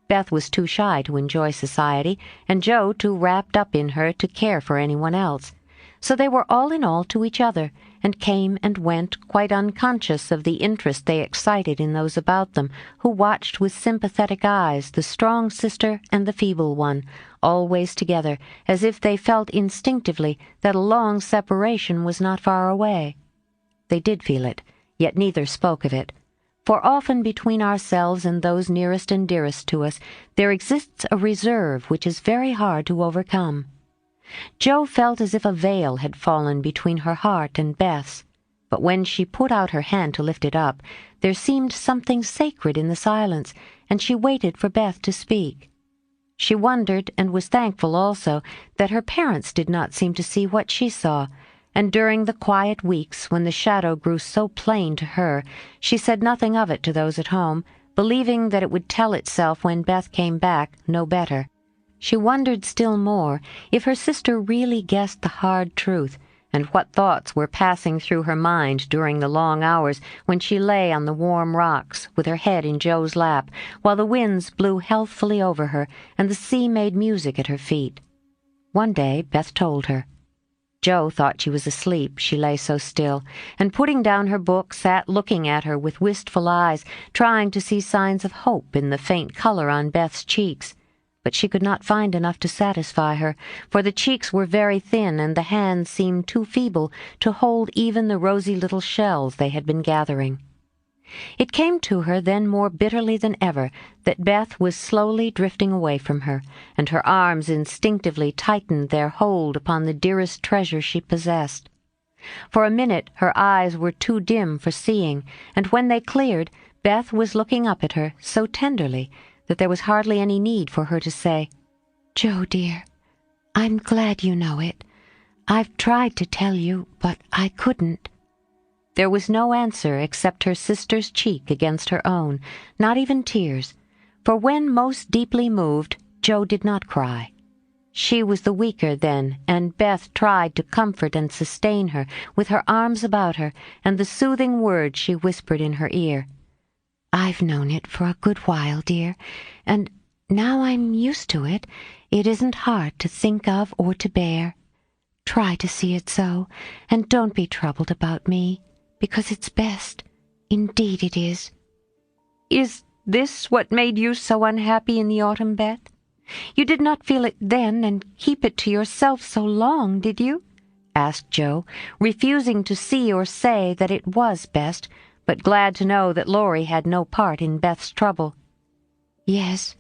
Beth was too shy to enjoy society, and Jo too wrapped up in her to care for anyone else. So they were all in all to each other, and came and went quite unconscious of the interest they excited in those about them, who watched with sympathetic eyes the strong sister and the feeble one, always together, as if they felt instinctively that a long separation was not far away. They did feel it, yet neither spoke of it. For often between ourselves and those nearest and dearest to us there exists a reserve which is very hard to overcome. Jo felt as if a veil had fallen between her heart and Beth's, but when she put out her hand to lift it up, there seemed something sacred in the silence, and she waited for Beth to speak. She wondered, and was thankful also, that her parents did not seem to see what she saw, and during the quiet weeks when the shadow grew so plain to her, she said nothing of it to those at home, believing that it would tell itself when Beth came back no better. She wondered still more if her sister really guessed the hard truth, and what thoughts were passing through her mind during the long hours when she lay on the warm rocks with her head in Jo's lap, while the winds blew healthfully over her and the sea made music at her feet. One day Beth told her. Jo thought she was asleep, she lay so still, and putting down her book sat looking at her with wistful eyes, trying to see signs of hope in the faint color on Beth's cheeks. but she could not find enough to satisfy her, for the cheeks were very thin and the hands seemed too feeble to hold even the rosy little shells they had been gathering. It came to her then more bitterly than ever that Beth was slowly drifting away from her, and her arms instinctively tightened their hold upon the dearest treasure she possessed. For a minute her eyes were too dim for seeing, and when they cleared, Beth was looking up at her so tenderly that there was hardly any need for her to say, "Joe, dear, I'm glad you know it. I've tried to tell you, but I couldn't." There was no answer except her sister's cheek against her own, not even tears, for when most deeply moved, Joe did not cry. She was the weaker then, and Beth tried to comfort and sustain her with her arms about her and the soothing words she whispered in her ear. "I've known it for a good while, dear, and now I'm used to it. It isn't hard to think of or to bear. Try to see it so, and don't be troubled about me, because it's best. Indeed it is." "Is this what made you so unhappy in the autumn, Beth? You did not feel it then and keep it to yourself so long, did you?" asked Joe, refusing to see or say that it was best, but glad to know that Laurie had no part in Beth's trouble. "Yes,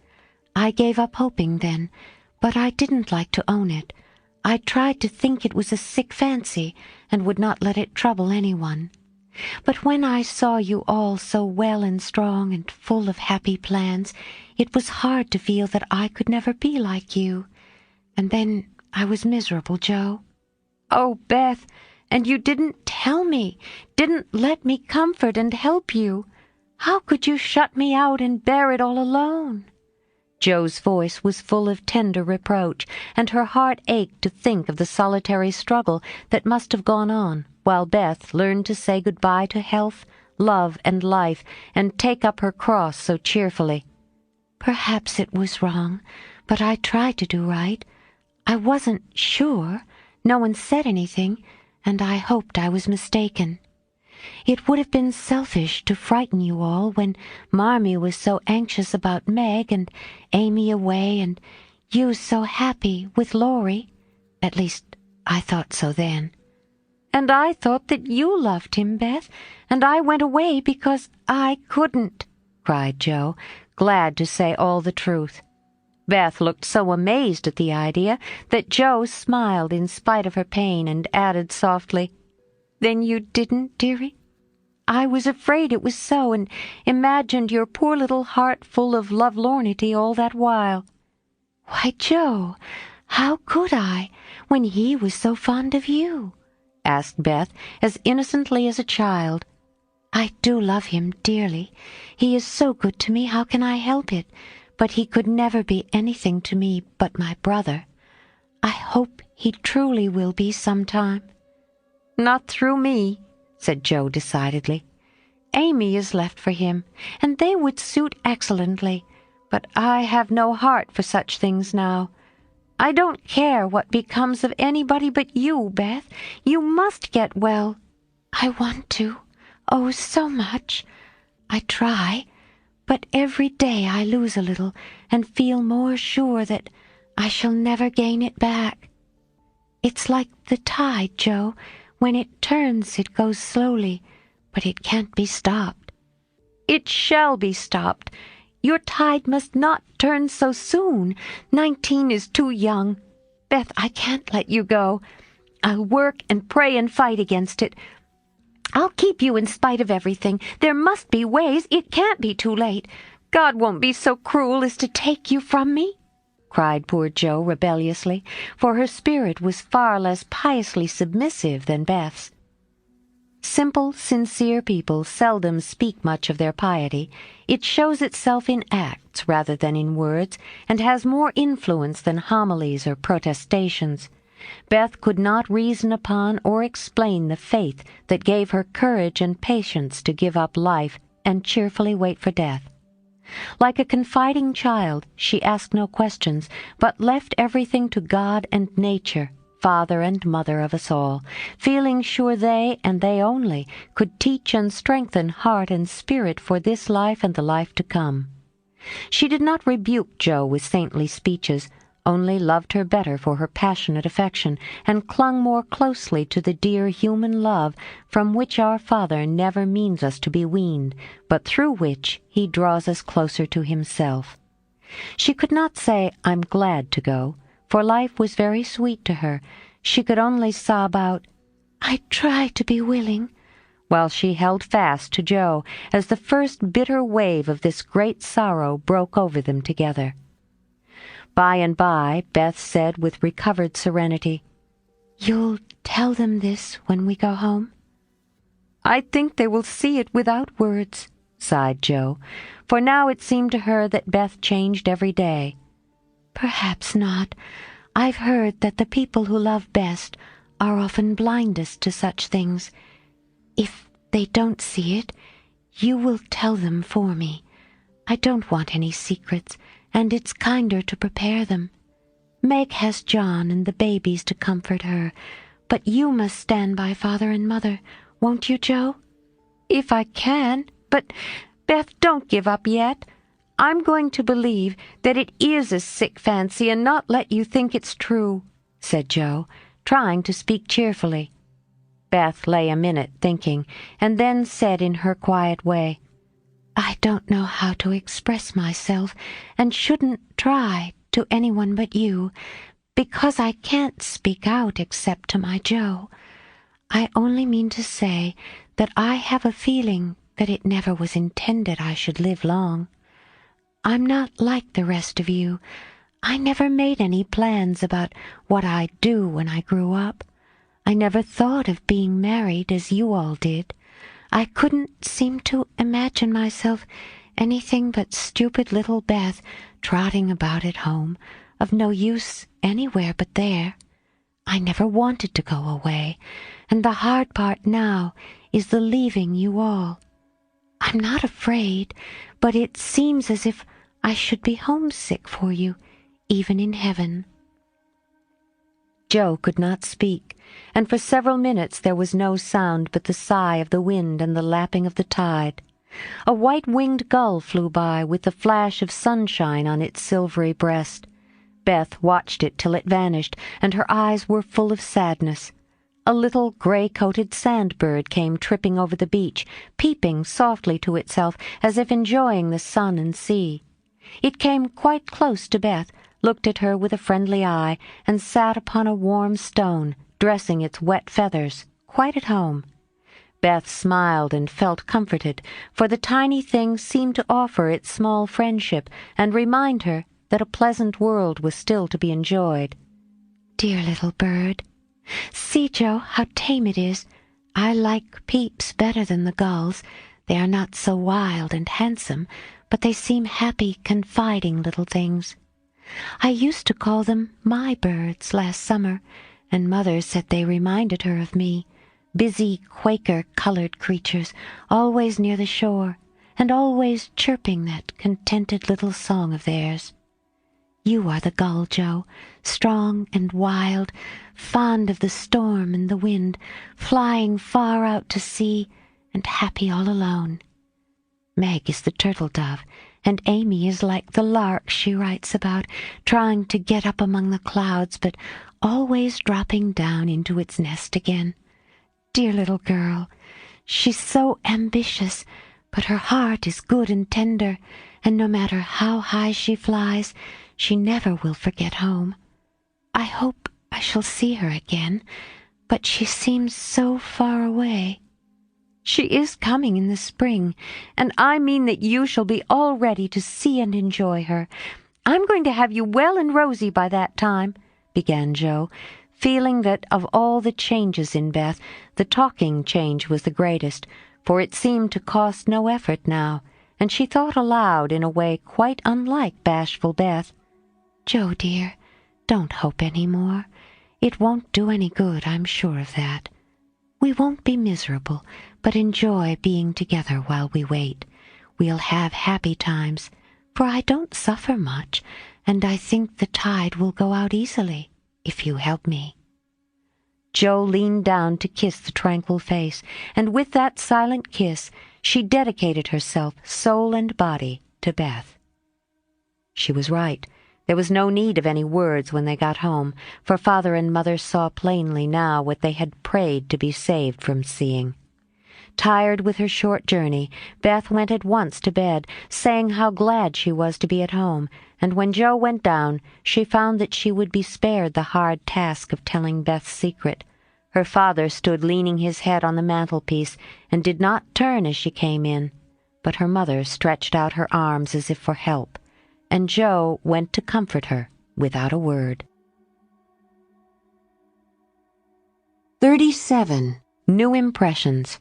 I gave up hoping then, but I didn't like to own it. I tried to think it was a sick fancy and would not let it trouble anyone. But when I saw you all so well and strong and full of happy plans, it was hard to feel that I could never be like you. And then I was miserable, Joe." "Oh, Beth, and you didn't tell me, didn't let me comfort and help you. How could you shut me out and bear it all alone?" Joe's voice was full of tender reproach, and her heart ached to think of the solitary struggle that must have gone on, while Beth learned to say goodbye to health, love, and life, and take up her cross so cheerfully. "Perhaps it was wrong, but I tried to do right. I wasn't sure. No one said anything, and I hoped I was mistaken. It would have been selfish to frighten you all when Marmee was so anxious about Meg and Amy away and you so happy with Laurie. At least, I thought so then." "And I thought that you loved him, Beth, and I went away because I couldn't," cried Joe, glad to say all the truth. Beth looked so amazed at the idea that Joe smiled in spite of her pain and added softly, "Then you didn't, dearie? I was afraid it was so, and imagined your poor little heart full of lovelornity all that while." "Why, Joe, how could I, when he was so fond of you?" asked Beth, as innocently as a child. "I do love him dearly. He is so good to me, how can I help it? But he could never be anything to me but my brother. I hope he truly will be sometime." "Not through me," said Joe decidedly. "Amy is left for him, and they would suit excellently, but I have no heart for such things now. I don't care what becomes of anybody but you, Beth. You must get well." "I want to, oh, so much. I try, but every day I lose a little and feel more sure that I shall never gain it back. It's like the tide, Joe. When it turns, it goes slowly, but it can't be stopped." "It shall be stopped. Your tide must not turn so soon. 19 is too young. Beth, I can't let you go. I'll work and pray and fight against it. I'll keep you in spite of everything. There must be ways. It can't be too late. God won't be so cruel as to take you from me," cried poor Joe rebelliously, for her spirit was far less piously submissive than Beth's. Simple, sincere people seldom speak much of their piety. It shows itself in acts rather than in words, and has more influence than homilies or protestations. Beth could not reason upon or explain the faith that gave her courage and patience to give up life and cheerfully wait for death. Like a confiding child, she asked no questions, but left everything to God and nature, Father and Mother of us all, feeling sure they, and they only, could teach and strengthen heart and spirit for this life and the life to come. She did not rebuke Jo with saintly speeches, only loved her better for her passionate affection, and clung more closely to the dear human love from which our Father never means us to be weaned, but through which he draws us closer to himself. She could not say, "I'm glad to go," for life was very sweet to her. She could only sob out, "I try to be willing," while she held fast to Jo as the first bitter wave of this great sorrow broke over them together. By and by, Beth said with recovered serenity, "You'll tell them this when we go home?" "I think they will see it without words," sighed Jo, for now it seemed to her that Beth changed every day. "Perhaps not. I've heard that the people who love best are often blindest to such things. If they don't see it, you will tell them for me. I don't want any secrets, and it's kinder to prepare them. Meg has John and the babies to comfort her, but you must stand by Father and Mother, won't you, Jo?" "If I can, but, Beth, don't give up yet. I'm going to believe that it is a sick fancy and not let you think it's true," said Jo, trying to speak cheerfully. Beth lay a minute thinking, and then said in her quiet way, "I don't know how to express myself, and shouldn't try to anyone but you, because I can't speak out except to my Jo. I only mean to say that I have a feeling that it never was intended I should live long. I'm not like the rest of you. I never made any plans about what I'd do when I grew up. I never thought of being married as you all did. I couldn't seem to imagine myself anything but stupid little Beth trotting about at home, of no use anywhere but there. I never wanted to go away, and the hard part now is the leaving you all. I'm not afraid, but it seems as if I should be homesick for you, even in heaven." Jo could not speak, and for several minutes there was no sound but the sigh of the wind and the lapping of the tide. A white-winged gull flew by with the flash of sunshine on its silvery breast. Beth watched it till it vanished, and her eyes were full of sadness. A little gray-coated sandbird came tripping over the beach, peeping softly to itself as if enjoying the sun and sea. It came quite close to Beth, looked at her with a friendly eye, and sat upon a warm stone, dressing its wet feathers, quite at home. Beth smiled and felt comforted, for the tiny thing seemed to offer its small friendship and remind her that a pleasant world was still to be enjoyed. "Dear little bird. See, Jo, how tame it is. I like Peeps better than the gulls. They are not so wild and handsome, but they seem happy, confiding little things. I used to call them my birds last summer, and Mother said they reminded her of me, busy Quaker-colored creatures, always near the shore, and always chirping that contented little song of theirs. You are the gull, Jo, strong and wild, fond of the storm and the wind, flying far out to sea, and happy all alone. Meg is the turtle dove, and Amy is like the lark she writes about, trying to get up among the clouds, but always dropping down into its nest again. Dear little girl, she's so ambitious, but her heart is good and tender, and no matter how high she flies, she never will forget home. I hope I shall see her again, but she seems so far away." "She is coming in the spring, and I mean that you shall be all ready to see and enjoy her. I'm going to have you well and rosy by that time," began Jo, feeling that of all the changes in Beth, the talking change was the greatest, for it seemed to cost no effort now, and she thought aloud in a way quite unlike bashful Beth. "Jo, dear, don't hope any more. It won't do any good, I'm sure of that. We won't be miserable, but enjoy being together while we wait. We'll have happy times, for I don't suffer much, and I think the tide will go out easily, if you help me." Jo leaned down to kiss the tranquil face, and with that silent kiss she dedicated herself, soul and body, to Beth. She was right. There was no need of any words when they got home, for Father and Mother saw plainly now what they had prayed to be saved from seeing. Tired with her short journey, Beth went at once to bed, saying how glad she was to be at home, and when Joe went down, she found that she would be spared the hard task of telling Beth's secret. Her father stood leaning his head on the mantelpiece, and did not turn as she came in, but her mother stretched out her arms as if for help, and Joe went to comfort her without a word. 37. New Impressions.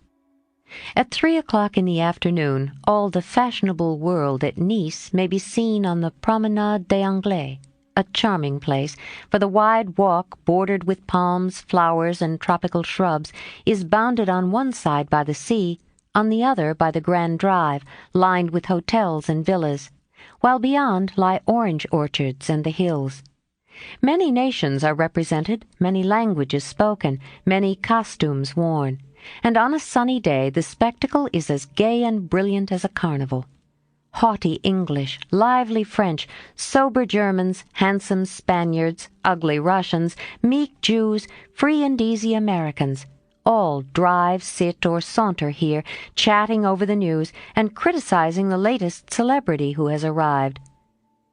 At 3 o'clock in the afternoon, all the fashionable world at Nice may be seen on the Promenade des Anglais, a charming place, for the wide walk, bordered with palms, flowers, and tropical shrubs, is bounded on one side by the sea, on the other by the Grand Drive, lined with hotels and villas, while beyond lie orange orchards and the hills. Many nations are represented, many languages spoken, many costumes worn, and on a sunny day the spectacle is as gay and brilliant as a carnival. Haughty English, lively French, sober Germans, handsome Spaniards, ugly Russians, meek Jews, free and easy Americans, all drive, sit, or saunter here, chatting over the news and criticizing the latest celebrity who has arrived.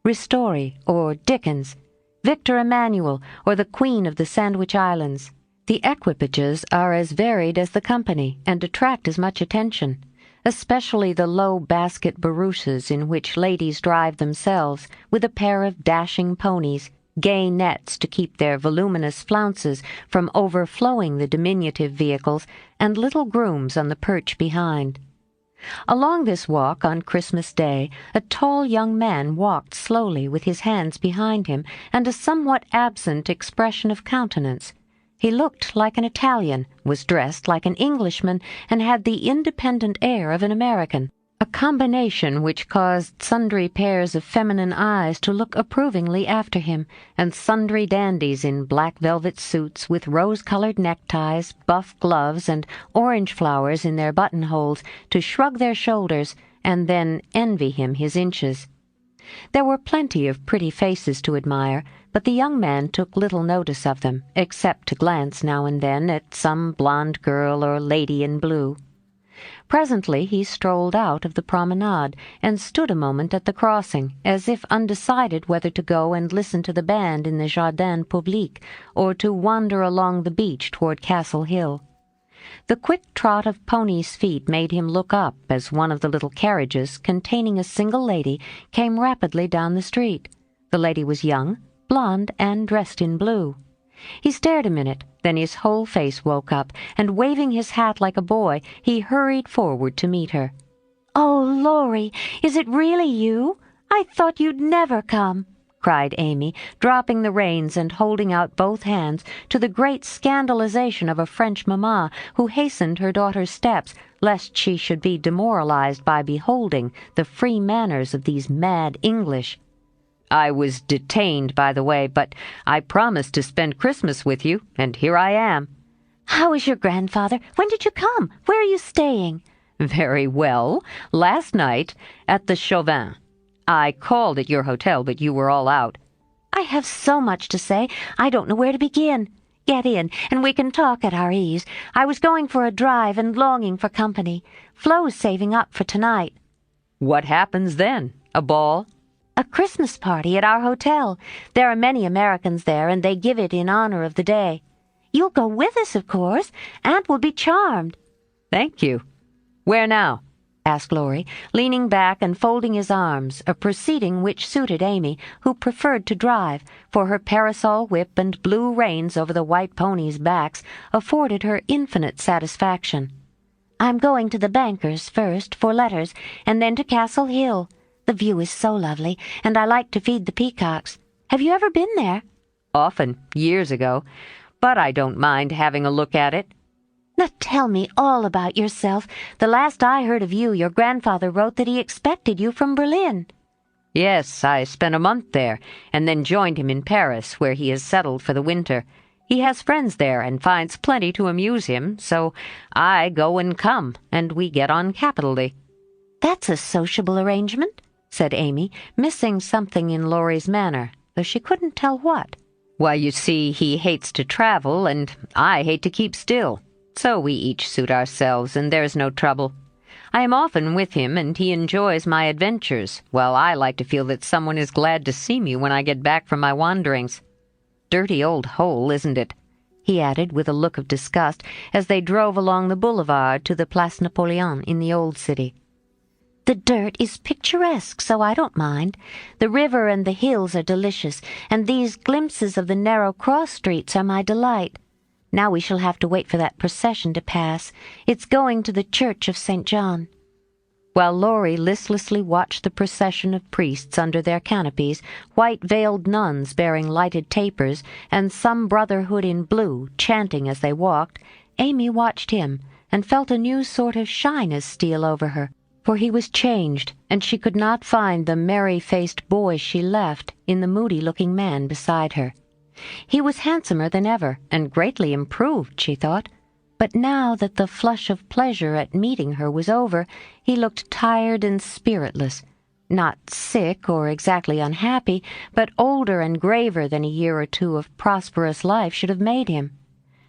Ristori, or Dickens, Victor Emmanuel, or the Queen of the Sandwich Islands. The equipages are as varied as the company, and attract as much attention, especially the low basket barouches in which ladies drive themselves, with a pair of dashing ponies, gay nets to keep their voluminous flounces from overflowing the diminutive vehicles, and little grooms on the perch behind. Along this walk on Christmas Day, a tall young man walked slowly with his hands behind him and a somewhat absent expression of countenance. He looked like an Italian, was dressed like an Englishman, and had the independent air of an American, a combination which caused sundry pairs of feminine eyes to look approvingly after him, and sundry dandies in black velvet suits with rose-colored neckties, buff gloves, and orange flowers in their buttonholes to shrug their shoulders and then envy him his inches. There were plenty of pretty faces to admire, but the young man took little notice of them, except to glance now and then at some blonde girl or lady in blue. Presently he strolled out of the promenade, and stood a moment at the crossing, as if undecided whether to go and listen to the band in the Jardin Public, or to wander along the beach toward Castle Hill. The quick trot of ponies' feet made him look up as one of the little carriages, containing a single lady, came rapidly down the street. The lady was young, blonde, and dressed in blue. He stared a minute, then his whole face woke up, and waving his hat like a boy, he hurried forward to meet her. "Oh, Laurie, is it really you? I thought you'd never come," cried Amy, dropping the reins and holding out both hands, to the great scandalization of a French mamma who hastened her daughter's steps, lest she should be demoralized by beholding the free manners of these mad English. "I was detained, by the way, but I promised to spend Christmas with you, and here I am." "How is your grandfather? When did you come? Where are you staying?" "Very well. Last night at the Chauvin. I called at your hotel, but you were all out." "I have so much to say, I don't know where to begin. Get in, and we can talk at our ease. I was going for a drive and longing for company. Flo's saving up for tonight." "What happens then? A ball?" "A Christmas party at our hotel. There are many Americans there, and they give it in honor of the day. You'll go with us, of course. Aunt will be charmed." "Thank you. Where now?" asked Laurie, leaning back and folding his arms, a proceeding which suited Amy, who preferred to drive, for her parasol whip and blue reins over the white ponies' backs afforded her infinite satisfaction. "I'm going to the banker's first, for letters, and then to Castle Hill. The view is so lovely, and I like to feed the peacocks. Have you ever been there?" "Often, years ago. But I don't mind having a look at it." "Now tell me all about yourself. The last I heard of you, your grandfather wrote that he expected you from Berlin." "Yes, I spent a month there, and then joined him in Paris, where he is settled for the winter. He has friends there, and finds plenty to amuse him, so I go and come, and we get on capitally." "That's a sociable arrangement." said Amy, missing something in Laurie's manner, though she couldn't tell what. Why, you see, he hates to travel, and I hate to keep still. So we each suit ourselves, and there's no trouble. I am often with him, and he enjoys my adventures, while I like to feel that someone is glad to see me when I get back from my wanderings. Dirty old hole, isn't it?" he added with a look of disgust as they drove along the boulevard to the Place Napoleon in the old city. "The dirt is picturesque, so I don't mind. The river and the hills are delicious, and these glimpses of the narrow cross streets are my delight. Now we shall have to wait for that procession to pass. It's going to the church of St. John." While Laurie listlessly watched the procession of priests under their canopies, white-veiled nuns bearing lighted tapers, and some brotherhood in blue chanting as they walked, Amy watched him and felt a new sort of shyness steal over her, for he was changed, and she could not find the merry-faced boy she left in the moody-looking man beside her. He was handsomer than ever, and greatly improved, she thought. But now that the flush of pleasure at meeting her was over, he looked tired and spiritless, not sick or exactly unhappy, but older and graver than a year or two of prosperous life should have made him.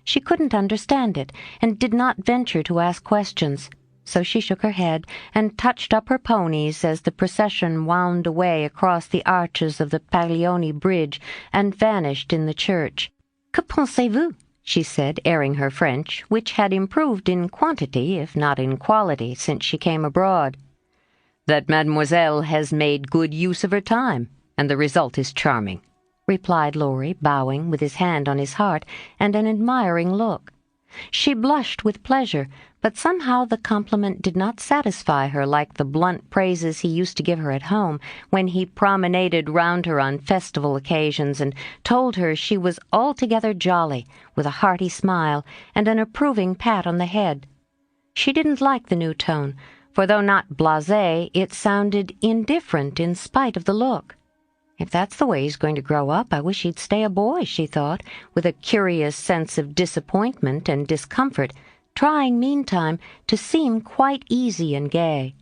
She couldn't understand it, and did not venture to ask questions, so she shook her head and touched up her ponies as the procession wound away across the arches of the Paglioni Bridge and vanished in the church. "Que pensez-vous?" she said, airing her French, which had improved in quantity, if not in quality, since she came abroad. "That mademoiselle has made good use of her time, and the result is charming," replied Laurie, bowing, with his hand on his heart, and an admiring look. She blushed with pleasure, but somehow the compliment did not satisfy her like the blunt praises he used to give her at home, when he promenaded round her on festival occasions and told her she was altogether jolly, with a hearty smile and an approving pat on the head. She didn't like the new tone, for though not blasé, it sounded indifferent in spite of the look. If that's the way he's going to grow up, I wish he'd stay a boy, she thought, with a curious sense of disappointment and discomfort, trying meantime to seem quite easy and gay.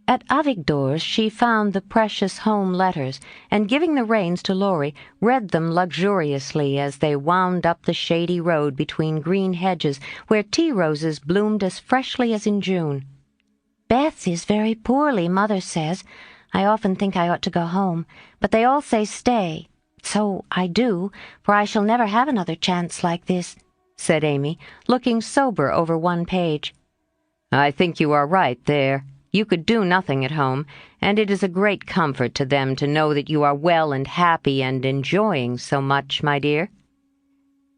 At Avigdor's she found the precious home letters, and giving the reins to Laurie, read them luxuriously as they wound up the shady road between green hedges where tea-roses bloomed as freshly as in June. "Beth is very poorly, Mother says. I often think I ought to go home, but they all say stay. So I do, for I shall never have another chance like this," said Amy, looking sober over one page. "I think you are right there. You could do nothing at home, and it is a great comfort to them to know that you are well and happy and enjoying so much, my dear."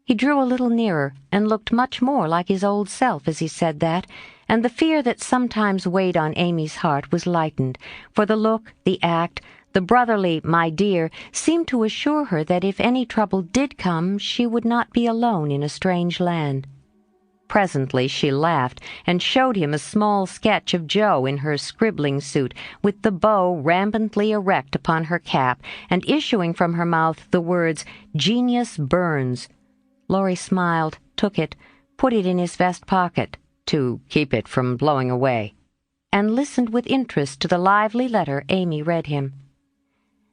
He drew a little nearer and looked much more like his old self as he said that, and the fear that sometimes weighed on Amy's heart was lightened, for the look, the act, the brotherly "my dear" seemed to assure her that if any trouble did come, she would not be alone in a strange land. Presently she laughed and showed him a small sketch of Jo in her scribbling suit, with the bow rampantly erect upon her cap, and issuing from her mouth the words, "Genius Burns." Laurie smiled, took it, put it in his vest pocket, to keep it from blowing away, and listened with interest to the lively letter Amy read him.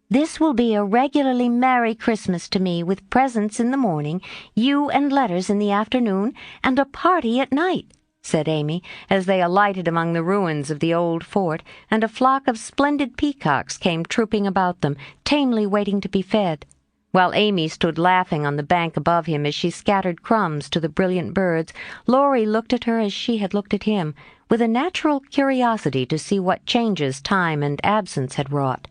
"This will be a regularly merry Christmas to me, with presents in the morning, you and letters in the afternoon, and a party at night," said Amy, as they alighted among the ruins of the old fort, and a flock of splendid peacocks came trooping about them, tamely waiting to be fed. While Amy stood laughing on the bank above him as she scattered crumbs to the brilliant birds, Laurie looked at her as she had looked at him, with a natural curiosity to see what changes time and absence had wrought.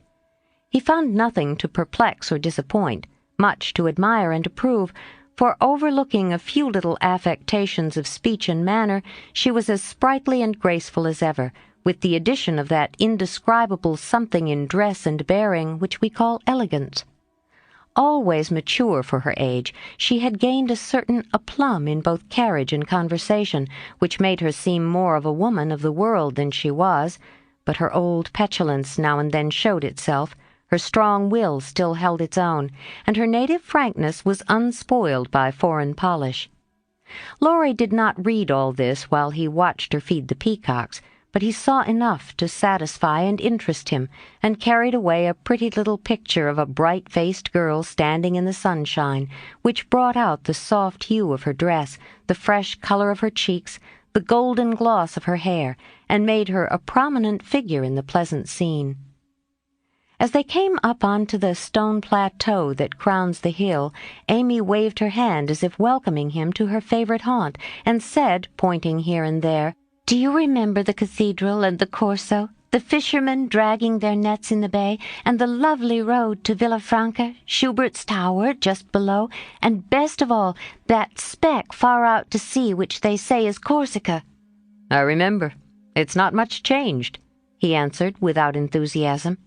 He found nothing to perplex or disappoint, much to admire and approve, for overlooking a few little affectations of speech and manner, she was as sprightly and graceful as ever, with the addition of that indescribable something in dress and bearing which we call elegance. Always mature for her age, she had gained a certain aplomb in both carriage and conversation, which made her seem more of a woman of the world than she was, but her old petulance now and then showed itself, her strong will still held its own, and her native frankness was unspoiled by foreign polish. Laurie did not read all this while he watched her feed the peacocks, but he saw enough to satisfy and interest him, and carried away a pretty little picture of a bright-faced girl standing in the sunshine, which brought out the soft hue of her dress, the fresh color of her cheeks, the golden gloss of her hair, and made her a prominent figure in the pleasant scene. As they came up onto the stone plateau that crowns the hill, Amy waved her hand as if welcoming him to her favorite haunt, and said, pointing here and there, "Do you remember the cathedral and the Corso, the fishermen dragging their nets in the bay, and the lovely road to Villafranca, Schubert's tower just below, and best of all, that speck far out to sea which they say is Corsica?" I remember. It's not much changed, he answered without enthusiasm.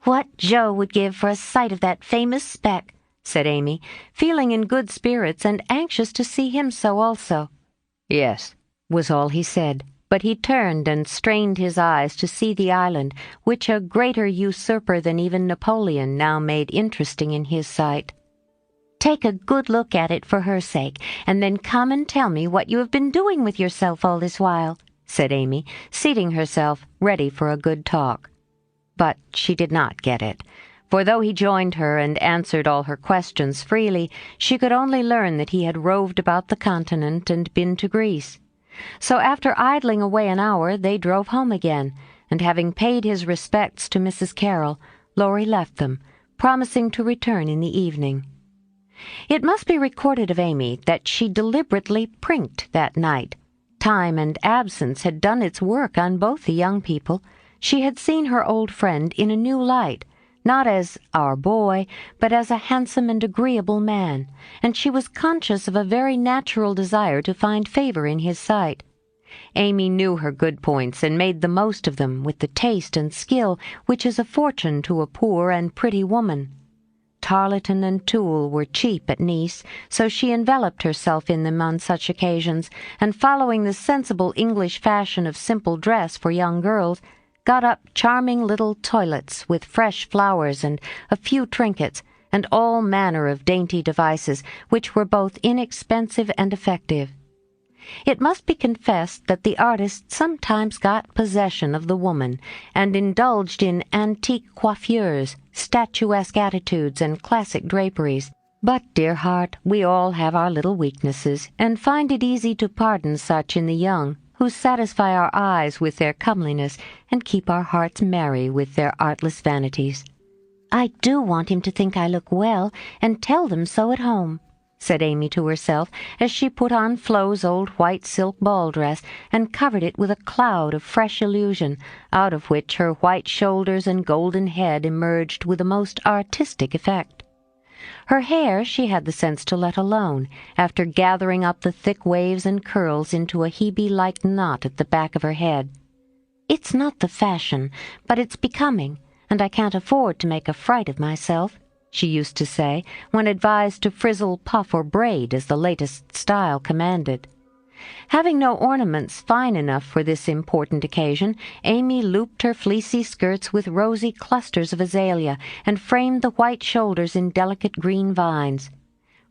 "What Joe would give for a sight of that famous speck," said Amy, feeling in good spirits and anxious to see him so also. "Yes," was all he said, but he turned and strained his eyes to see the island, which a greater usurper than even Napoleon now made interesting in his sight. "Take a good look at it for her sake, and then come and tell me what you have been doing with yourself all this while," said Amy, seating herself, ready for a good talk. But she did not get it, for though he joined her and answered all her questions freely, she could only learn that he had roved about the continent and been to Greece. So after idling away an hour, they drove home again, and having paid his respects to Mrs. Carroll, Laurie left them, promising to return in the evening. It must be recorded of Amy that she deliberately prinked that night. Time and absence had done its work on both the young people. She had seen her old friend in a new light, not as our boy, but as a handsome and agreeable man, and she was conscious of a very natural desire to find favor in his sight. Amy knew her good points and made the most of them with the taste and skill which is a fortune to a poor and pretty woman. Tarleton and tulle were cheap at Nice, so she enveloped herself in them on such occasions, and following the sensible English fashion of simple dress for young girls, got up charming little toilets with fresh flowers and a few trinkets, and all manner of dainty devices, which were both inexpensive and effective. It must be confessed that the artist sometimes got possession of the woman, and indulged in antique coiffures, statuesque attitudes, and classic draperies. But, dear heart, we all have our little weaknesses, and find it easy to pardon such in the young, who satisfy our eyes with their comeliness, and keep our hearts merry with their artless vanities. "I do want him to think I look well, and tell them so at home," said Amy to herself, as she put on Flo's old white silk ball dress, and covered it with a cloud of fresh illusion, out of which her white shoulders and golden head emerged with a most artistic effect. Her hair she had the sense to let alone, after gathering up the thick waves and curls into a Hebe-like knot at the back of her head. "It's not the fashion, but it's becoming, and I can't afford to make a fright of myself," she used to say, when advised to frizzle, puff, or braid as the latest style commanded. Having no ornaments fine enough for this important occasion, Amy looped her fleecy skirts with rosy clusters of azalea, and framed the white shoulders in delicate green vines.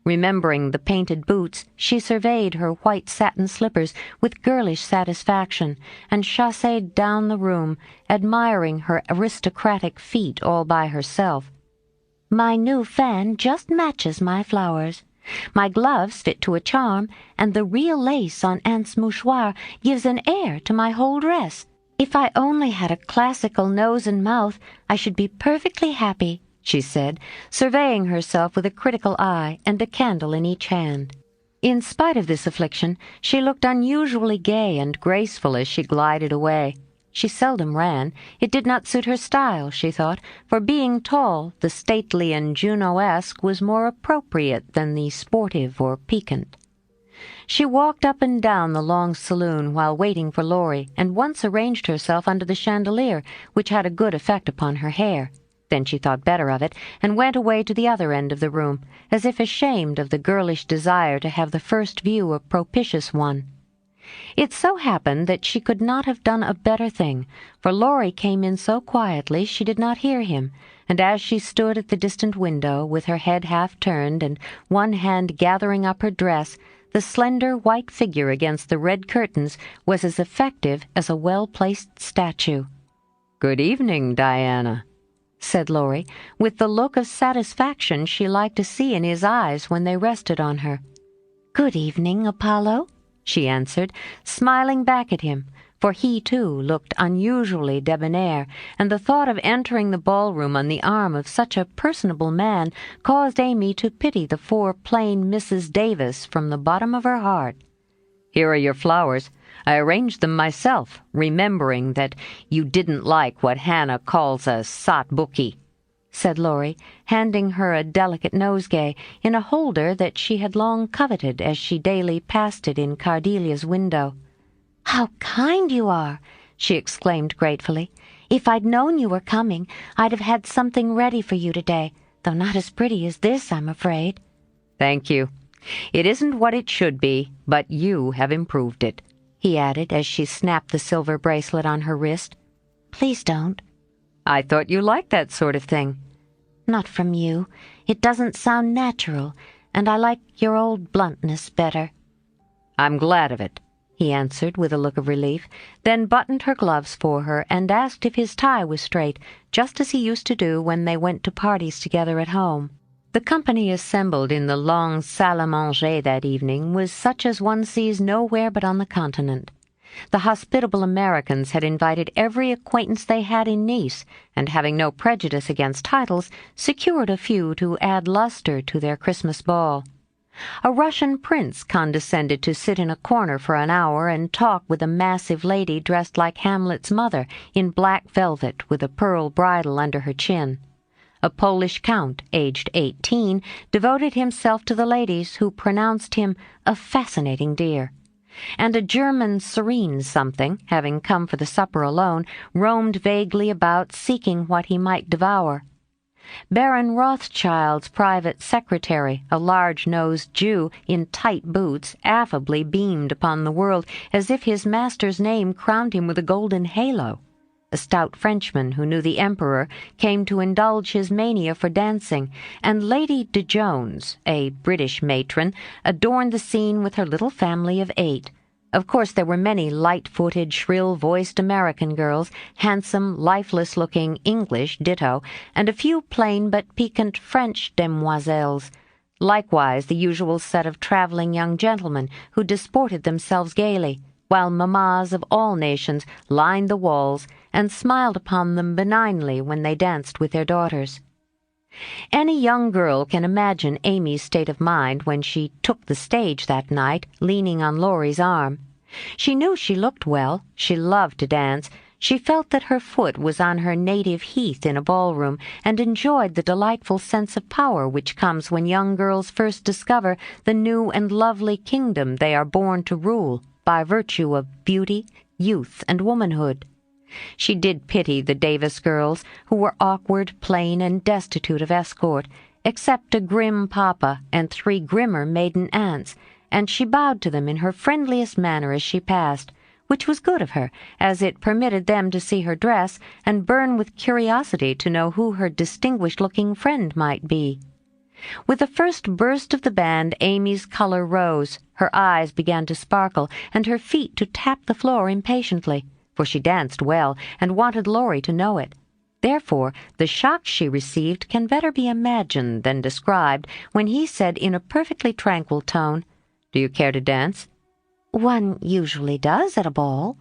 Remembering the painted boots, she surveyed her white satin slippers with girlish satisfaction, and chassed down the room, admiring her aristocratic feet all by herself. "My new fan just matches my flowers. My gloves fit to a charm, and the real lace on Aunt's mouchoir gives an air to my whole dress. If I only had a classical nose and mouth, I should be perfectly happy," she said, surveying herself with a critical eye and a candle in each hand. In spite of this affliction, she looked unusually gay and graceful as she glided away. She seldom ran. It did not suit her style, she thought, for being tall, the stately and Juno-esque was more appropriate than the sportive or piquant. She walked up and down the long saloon while waiting for Laurie, and once arranged herself under the chandelier, which had a good effect upon her hair. Then she thought better of it, and went away to the other end of the room, as if ashamed of the girlish desire to have the first view a propitious one. It so happened that she could not have done a better thing, for Laurie came in so quietly she did not hear him, and as she stood at the distant window, with her head half turned and one hand gathering up her dress, The slender white figure against the red curtains was as effective as a well-placed statue. "Good evening, Diana," said Laurie, with the look of satisfaction she liked to see in his eyes when they rested on her. "Good evening, Apollo," she answered, smiling back at him, for he, too, looked unusually debonair, and the thought of entering the ballroom on the arm of such a personable man caused Amy to pity the poor plain Mrs. Davis from the bottom of her heart. "Here are your flowers. I arranged them myself, remembering that you didn't like what Hannah calls a sot bookie," said Laurie, handing her a delicate nosegay in a holder that she had long coveted as she daily passed it in Cardelia's window. "How kind you are!" she exclaimed gratefully. "If I'd known you were coming, I'd have had something ready for you today, though not as pretty as this, I'm afraid." "Thank you. It isn't what it should be, but you have improved it," he added as she snapped the silver bracelet on her wrist. "Please don't." "I thought you liked that sort of thing." "Not from you. It doesn't sound natural, and I like your old bluntness better." "I'm glad of it," he answered with a look of relief, then buttoned her gloves for her and asked if his tie was straight, just as he used to do when they went to parties together at home. The company assembled in the long salle à manger that evening was such as one sees nowhere but on the continent. The hospitable Americans had invited every acquaintance they had in Nice, and having no prejudice against titles, secured a few to add luster to their Christmas ball. A Russian prince condescended to sit in a corner for an hour and talk with a massive lady dressed like Hamlet's mother in black velvet with a pearl bridle under her chin. A Polish count, aged 18, devoted himself to the ladies, who pronounced him a fascinating dear. And a German serene something, having come for the supper alone, roamed vaguely about seeking what he might devour. Baron Rothschild's private secretary, a large-nosed Jew in tight boots, affably beamed upon the world as if his master's name crowned him with a golden halo. A stout Frenchman who knew the Emperor came to indulge his mania for dancing, and Lady de Jones, a British matron, adorned the scene with her little family of 8. Of course, there were many light-footed, shrill-voiced American girls, handsome, lifeless-looking English ditto, and a few plain but piquant French demoiselles. Likewise the usual set of traveling young gentlemen who disported themselves gaily, while mammas of all nations lined the walls and smiled upon them benignly when they danced with their daughters. Any young girl can imagine Amy's state of mind when she took the stage that night, leaning on Laurie's arm. She knew she looked well, she loved to dance, she felt that her foot was on her native heath in a ballroom, and enjoyed the delightful sense of power which comes when young girls first discover the new and lovely kingdom they are born to rule, by virtue of beauty, youth, and womanhood. She did pity the Davis girls, who were awkward, plain, and destitute of escort, except a grim papa and 3 grimmer maiden aunts, and she bowed to them in her friendliest manner as she passed, which was good of her, as it permitted them to see her dress and burn with curiosity to know who her distinguished-looking friend might be. With the first burst of the band, Amy's color rose, her eyes began to sparkle, and her feet to tap the floor impatiently, for she danced well and wanted Laurie to know it. Therefore, the shock she received can better be imagined than described when he said in a perfectly tranquil tone, "Do you care to dance?" "One usually does at a ball."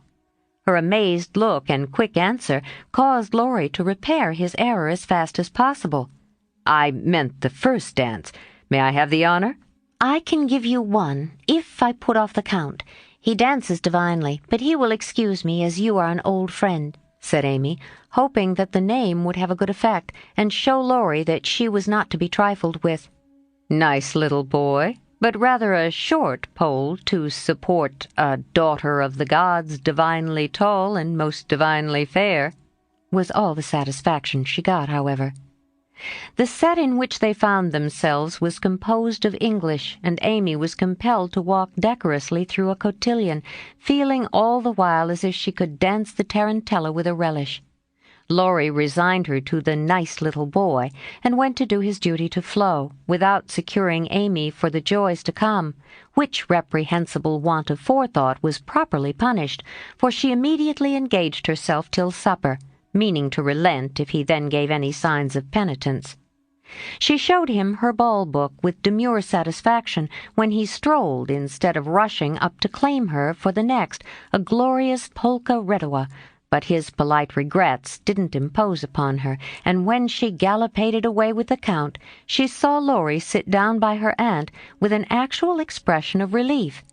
Her amazed look and quick answer caused Laurie to repair his error as fast as possible. "I meant the first dance. May I have the honor?" "I can give you one, if I put off the count. He dances divinely, but he will excuse me, as you are an old friend," said Amy, hoping that the name would have a good effect and show Laurie that she was not to be trifled with. "Nice little boy, but rather a short pole to support a daughter of the gods, divinely tall and most divinely fair," was all the satisfaction she got, however. The set in which they found themselves was composed of English, and Amy was compelled to walk decorously through a cotillion, feeling all the while as if she could dance the tarantella with a relish. Laurie resigned her to the nice little boy and went to do his duty to Flo, without securing Amy for the joys to come, which reprehensible want of forethought was properly punished, for she immediately engaged herself till supper, meaning to relent if he then gave any signs of penitence. She showed him her ball book with demure satisfaction when he strolled instead of rushing up to claim her for the next, a glorious polka redowa, but his polite regrets didn't impose upon her, and when she gallopaded away with the Count, she saw Laurie sit down by her aunt with an actual expression of relief.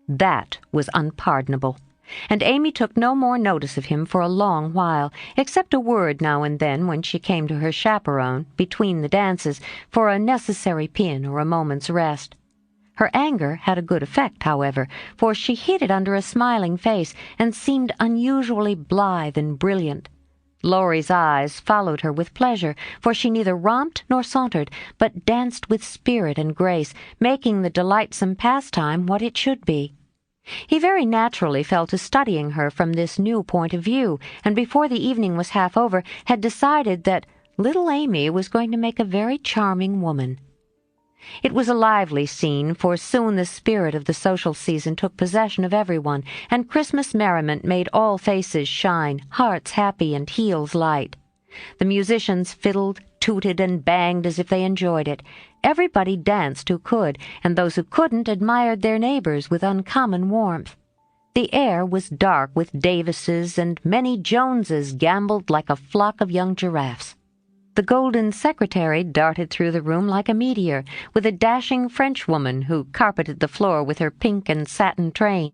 That was unpardonable, and Amy took no more notice of him for a long while, except a word now and then when she came to her chaperone, between the dances, for a necessary pin or a moment's rest. Her anger had a good effect, however, for she hid it under a smiling face and seemed unusually blithe and brilliant. Laurie's eyes followed her with pleasure, for she neither romped nor sauntered, but danced with spirit and grace, making the delightsome pastime what it should be. He very naturally fell to studying her from this new point of view, and before the evening was half over had decided that little Amy was going to make a very charming woman. It was a lively scene, for soon the spirit of the social season took possession of everyone, and Christmas merriment made all faces shine, hearts happy, and heels light. The musicians fiddled, tooted, and banged as if they enjoyed it. Everybody danced who could, and those who couldn't admired their neighbors with uncommon warmth. The air was dark with Davises, and many Joneses gambolled like a flock of young giraffes. The golden secretary darted through the room like a meteor, with a dashing Frenchwoman who carpeted the floor with her pink and satin train.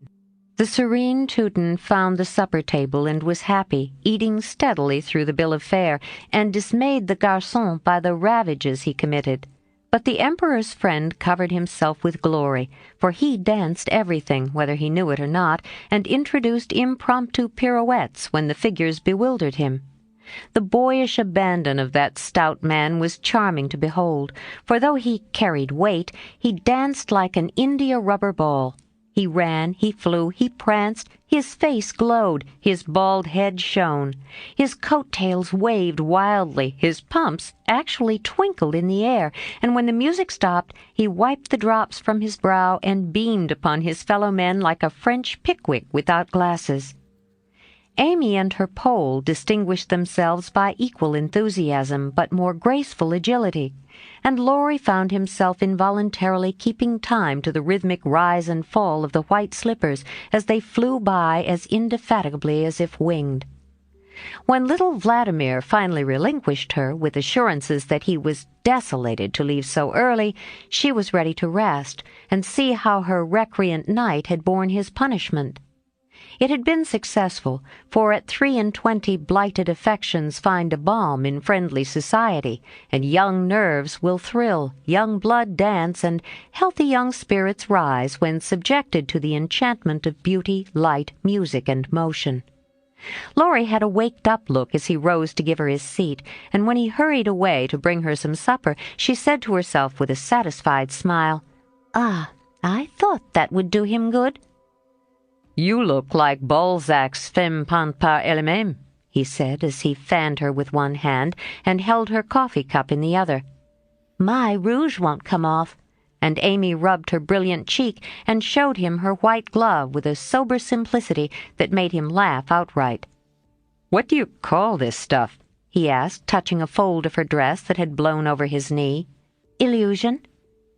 The serene Teuton found the supper table and was happy, eating steadily through the bill of fare, and dismayed the garçon by the ravages he committed. But the Emperor's friend covered himself with glory, for he danced everything, whether he knew it or not, and introduced impromptu pirouettes when the figures bewildered him. The boyish abandon of that stout man was charming to behold, for though he carried weight, he danced like an india-rubber ball. He ran, he flew, he pranced, his face glowed, his bald head shone. His coat-tails waved wildly, his pumps actually twinkled in the air, and when the music stopped, he wiped the drops from his brow and beamed upon his fellow-men like a French Pickwick without glasses. Amy and her Pole distinguished themselves by equal enthusiasm but more graceful agility, and Laurie found himself involuntarily keeping time to the rhythmic rise and fall of the white slippers as they flew by as indefatigably as if winged. When little Vladimir finally relinquished her, with assurances that he was desolated to leave so early, she was ready to rest, and see how her recreant knight had borne his punishment. It had been successful, for at 23 blighted affections find a balm in friendly society, and young nerves will thrill, young blood dance, and healthy young spirits rise when subjected to the enchantment of beauty, light, music, and motion. Laurie had a waked-up look as he rose to give her his seat, and when he hurried away to bring her some supper, she said to herself with a satisfied smile, "Ah, I thought that would do him good." "You look like Balzac's femme peinte par elle-même," he said as he fanned her with one hand and held her coffee-cup in the other. "My rouge won't come off," and Amy rubbed her brilliant cheek and showed him her white glove with a sober simplicity that made him laugh outright. "What do you call this stuff?" he asked, touching a fold of her dress that had blown over his knee. "Illusion."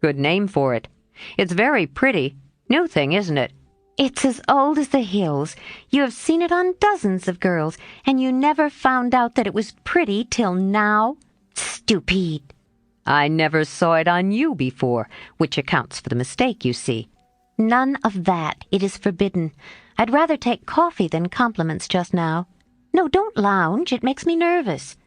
"Good name for it. It's very pretty. New thing, isn't it?" "It's as old as the hills. You have seen it on dozens of girls, and you never found out that it was pretty till now? Stupid!" "I never saw it on you before, which accounts for the mistake, you see." "None of that. It is forbidden. I'd rather take coffee than compliments just now. No, don't lounge. It makes me nervous."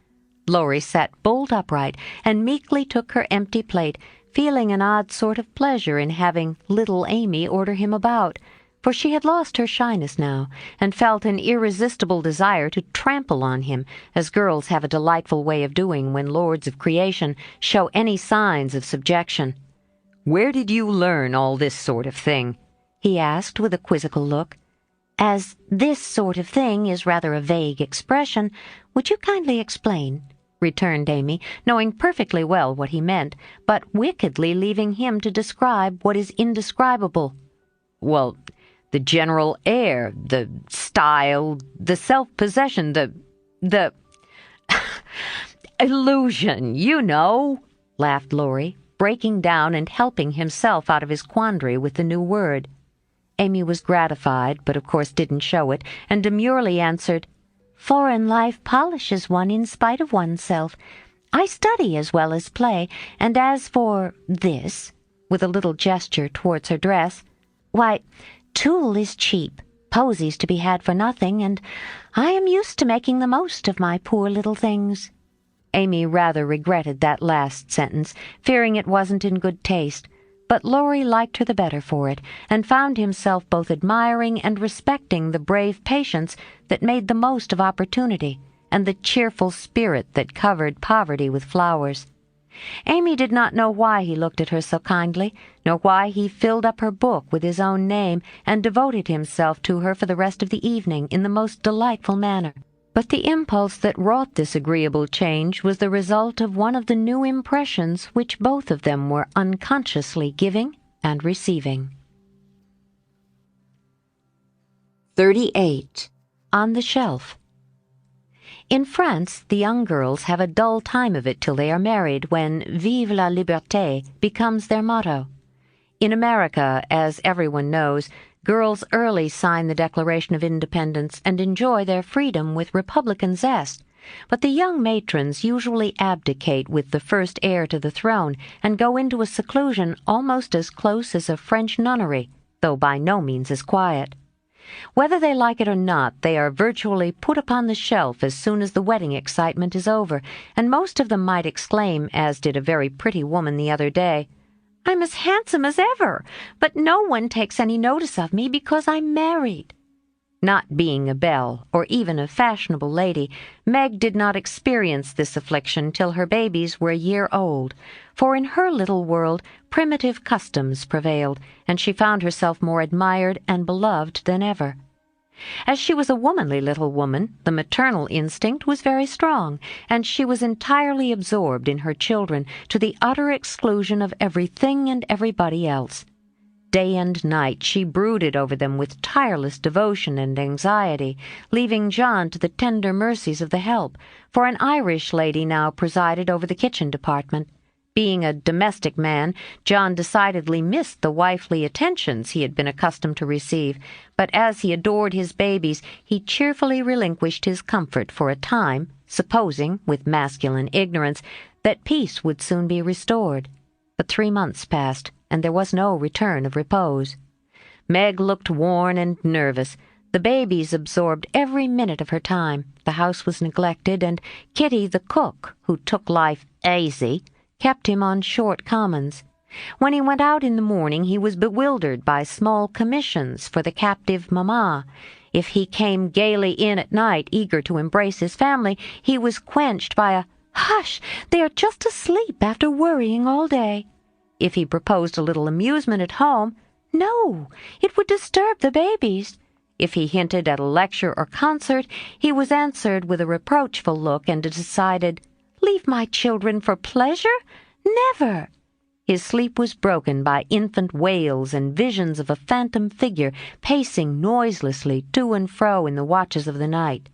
Laurie sat bolt upright and meekly took her empty plate, feeling an odd sort of pleasure in having little Amy order him about, for she had lost her shyness now, and felt an irresistible desire to trample on him, as girls have a delightful way of doing when lords of creation show any signs of subjection. "Where did you learn all this sort of thing?" he asked with a quizzical look. As this sort of thing is rather a vague expression, would you kindly explain?" returned Amy, knowing perfectly well what he meant, but wickedly leaving him to describe what is indescribable. "Well, the general air, the style, the self-possession, the illusion, you know," laughed Laurie, breaking down and helping himself out of his quandary with the new word. Amy was gratified, but of course didn't show it, and demurely answered, "Foreign life polishes one in spite of oneself. I study as well as play, and as for this," with a little gesture towards her dress, "why, tulle is cheap, posies to be had for nothing, and I am used to making the most of my poor little things." Amy rather regretted that last sentence, fearing it wasn't in good taste, but Laurie liked her the better for it, and found himself both admiring and respecting the brave patience that made the most of opportunity, and the cheerful spirit that covered poverty with flowers. Amy did not know why he looked at her so kindly, nor why he filled up her book with his own name and devoted himself to her for the rest of the evening in the most delightful manner. But the impulse that wrought this agreeable change was the result of one of the new impressions which both of them were unconsciously giving and receiving. 38. On the Shelf. In France, the young girls have a dull time of it till they are married, when "Vive la liberté" becomes their motto. In America, as everyone knows, girls early sign the Declaration of Independence and enjoy their freedom with Republican zest, but the young matrons usually abdicate with the first heir to the throne and go into a seclusion almost as close as a French nunnery, though by no means as quiet. Whether they like it or not, they are virtually put upon the shelf as soon as the wedding excitement is over, and most of them might exclaim, as did a very pretty woman the other day, "I'm as handsome as ever, but no one takes any notice of me because I'm married." Not being a belle, or even a fashionable lady, Meg did not experience this affliction till her babies were a year old, for in her little world primitive customs prevailed, and she found herself more admired and beloved than ever. As she was a womanly little woman, the maternal instinct was very strong, and she was entirely absorbed in her children to the utter exclusion of everything and everybody else. Day and night she brooded over them with tireless devotion and anxiety, leaving John to the tender mercies of the help, for an Irish lady now presided over the kitchen department. Being a domestic man, John decidedly missed the wifely attentions he had been accustomed to receive, but as he adored his babies, he cheerfully relinquished his comfort for a time, supposing, with masculine ignorance, that peace would soon be restored. But 3 months passed, and there was no return of repose. Meg looked worn and nervous. The babies absorbed every minute of her time. The house was neglected, and Kitty, the cook, who took life "aisy," kept him on short commons. When he went out in the morning, he was bewildered by small commissions for the captive mamma. If he came gaily in at night, eager to embrace his family, he was quenched by a "Hush! They are just asleep after worrying all day." If he proposed a little amusement at home, "No, it would disturb the babies." If he hinted at a lecture or concert, he was answered with a reproachful look and a decided, "Leave my children for pleasure? Never!" His sleep was broken by infant wails and visions of a phantom figure pacing noiselessly to and fro in the watches of the night.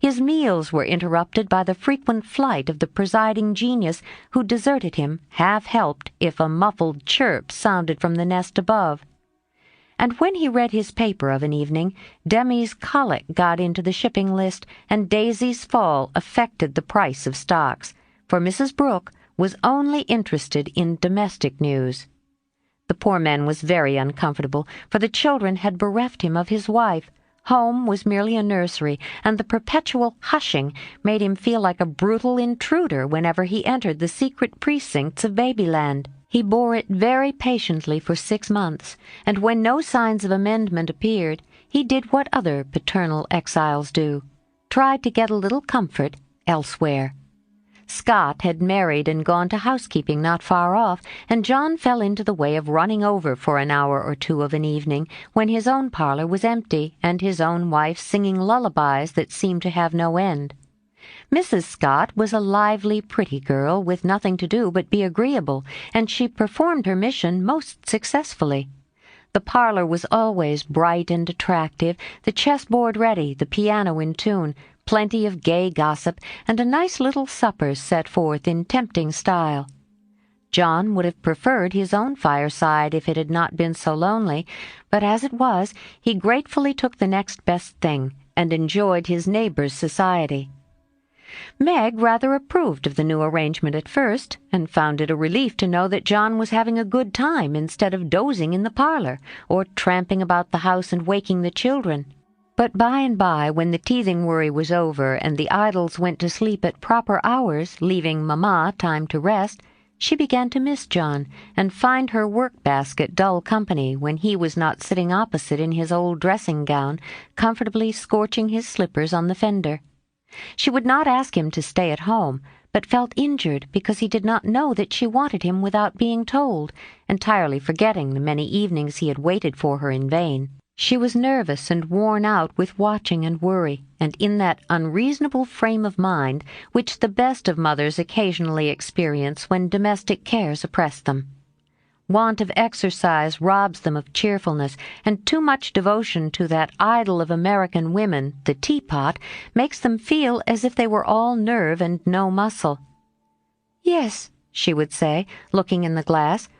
His meals were interrupted by the frequent flight of the presiding genius, who deserted him, half-helped, if a muffled chirp sounded from the nest above. And when he read his paper of an evening, Demi's colic got into the shipping list, and Daisy's fall affected the price of stocks, for Mrs. Brooke was only interested in domestic news. The poor man was very uncomfortable, for the children had bereft him of his wife. Home was merely a nursery, and the perpetual hushing made him feel like a brutal intruder whenever he entered the secret precincts of Babyland. He bore it very patiently for 6 months, and when no signs of amendment appeared, he did what other paternal exiles do, tried to get a little comfort elsewhere. Scott had married and gone to housekeeping not far off, and John fell into the way of running over for an hour or two of an evening when his own parlor was empty and his own wife singing lullabies that seemed to have no end. Mrs. Scott was a lively, pretty girl with nothing to do but be agreeable, and she performed her mission most successfully. The parlor was always bright and attractive, the chessboard ready, the piano in tune, plenty of gay gossip, and a nice little supper set forth in tempting style. John would have preferred his own fireside if it had not been so lonely, but as it was, he gratefully took the next best thing, and enjoyed his neighbors' society. Meg rather approved of the new arrangement at first, and found it a relief to know that John was having a good time instead of dozing in the parlor, or tramping about the house and waking the children. But by and by, when the teething worry was over, and the Idles went to sleep at proper hours, leaving Mamma time to rest, she began to miss John, and find her work-basket dull company when he was not sitting opposite in his old dressing-gown, comfortably scorching his slippers on the fender. She would not ask him to stay at home, but felt injured because he did not know that she wanted him without being told, entirely forgetting the many evenings he had waited for her in vain. She was nervous and worn out with watching and worry, and in that unreasonable frame of mind which the best of mothers occasionally experience when domestic cares oppress them. Want of exercise robs them of cheerfulness, and too much devotion to that idol of American women, the teapot, makes them feel as if they were all nerve and no muscle. "Yes," she would say, looking in the glass,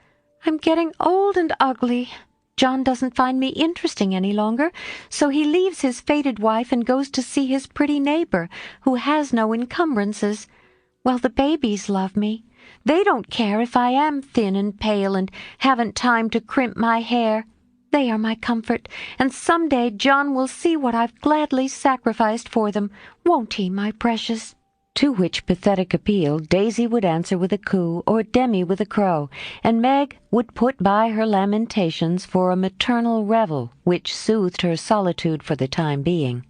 "I'm getting old and ugly. John doesn't find me interesting any longer, so he leaves his faded wife and goes to see his pretty neighbor, who has no encumbrances. Well, the babies love me. They don't care if I am thin and pale and haven't time to crimp my hair. They are my comfort, and some day John will see what I've gladly sacrificed for them, won't he, my precious?" To which pathetic appeal Daisy would answer with a coo or Demi with a crow, and Meg would put by her lamentations for a maternal revel which soothed her solitude for the time being.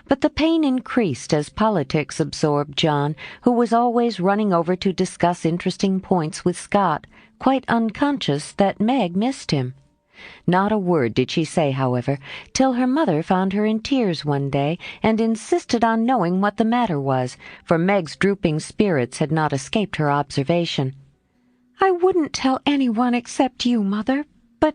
But the pain increased as politics absorbed John, who was always running over to discuss interesting points with Scott, quite unconscious that Meg missed him. Not a word did she say, however, till her mother found her in tears one day and insisted on knowing what the matter was, for Meg's drooping spirits had not escaped her observation. "I wouldn't tell anyone except you, Mother, but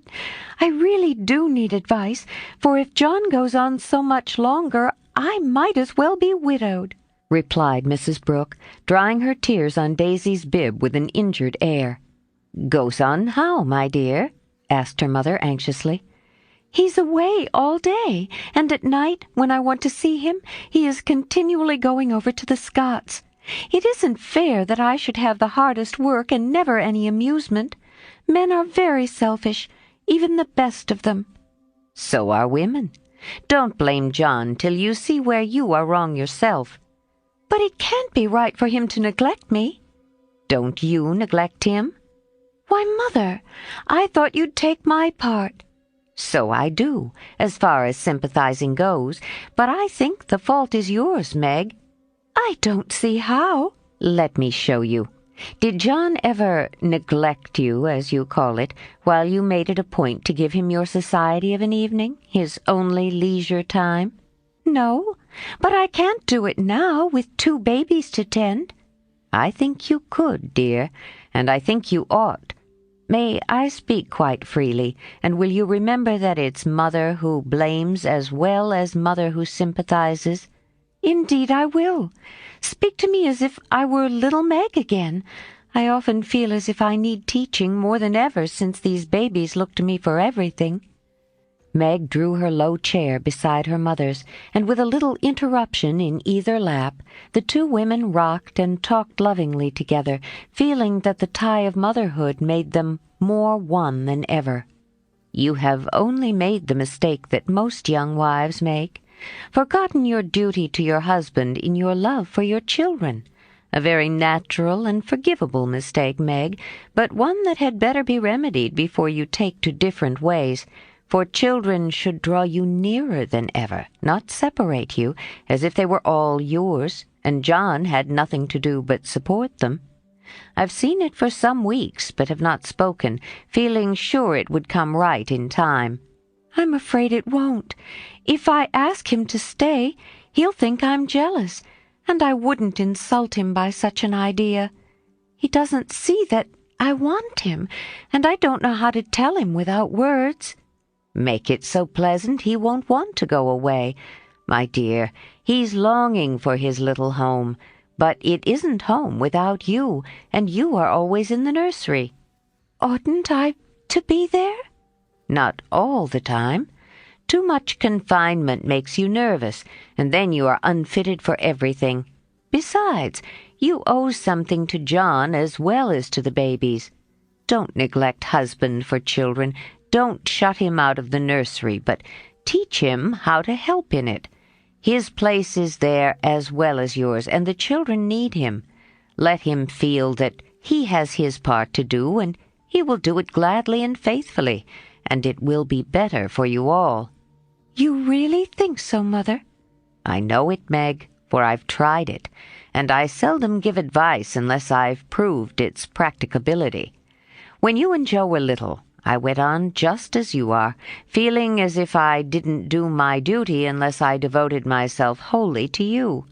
I really do need advice, for if John goes on so much longer, I might as well be widowed," replied Mrs. Brooke, drying her tears on Daisy's bib with an injured air. "Goes on how, my dear?" asked her mother anxiously. "He's away all day, and at night, when I want to see him, he is continually going over to the Scotts. It isn't fair that I should have the hardest work and never any amusement. Men are very selfish, even the best of them." "So are women. Don't blame John till you see where you are wrong yourself." "But it can't be right for him to neglect me." "Don't you neglect him?" "Why, Mother, I thought you'd take my part." "So I do, as far as sympathizing goes, but I think the fault is yours, Meg." "I don't see how." "Let me show you. Did John ever neglect you, as you call it, while you made it a point to give him your society of an evening, his only leisure time?" "No, but I can't do it now with 2 babies to tend." "I think you could, dear, and I think you ought. May I speak quite freely, and will you remember that it's Mother who blames as well as Mother who sympathizes?" "Indeed I will. Speak to me as if I were little Meg again. I often feel as if I need teaching more than ever since these babies look to me for everything." Meg drew her low chair beside her mother's, and with a little interruption in either lap, the 2 women rocked and talked lovingly together, feeling that the tie of motherhood made them more one than ever. "You have only made the mistake that most young wives make, forgotten your duty to your husband in your love for your children. A very natural and forgivable mistake, Meg, but one that had better be remedied before you take to different ways, for children should draw you nearer than ever, not separate you, as if they were all yours, and John had nothing to do but support them. I've seen it for some weeks, but have not spoken, feeling sure it would come right in time. I'm afraid it won't. If I ask him to stay, he'll think I'm jealous, and I wouldn't insult him by such an idea. He doesn't see that I want him, and I don't know how to tell him without words. Make it so pleasant he won't want to go away. My dear, he's longing for his little home, but it isn't home without you, and you are always in the nursery. Oughtn't I to be there? Not all the time. Too much confinement makes you nervous, and then you are unfitted for everything. Besides, you owe something to John as well as to the babies. Don't neglect husband for children. Don't shut him out of the nursery, but teach him how to help in it. His place is there as well as yours, and the children need him. Let him feel that he has his part to do, and he will do it gladly and faithfully, and it will be better for you all. You really think so, Mother? I know it, Meg, for I've tried it, and I seldom give advice unless I've proved its practicability. When you and Joe were little, I went on just as you are, feeling as if I didn't do my duty unless I devoted myself wholly to you.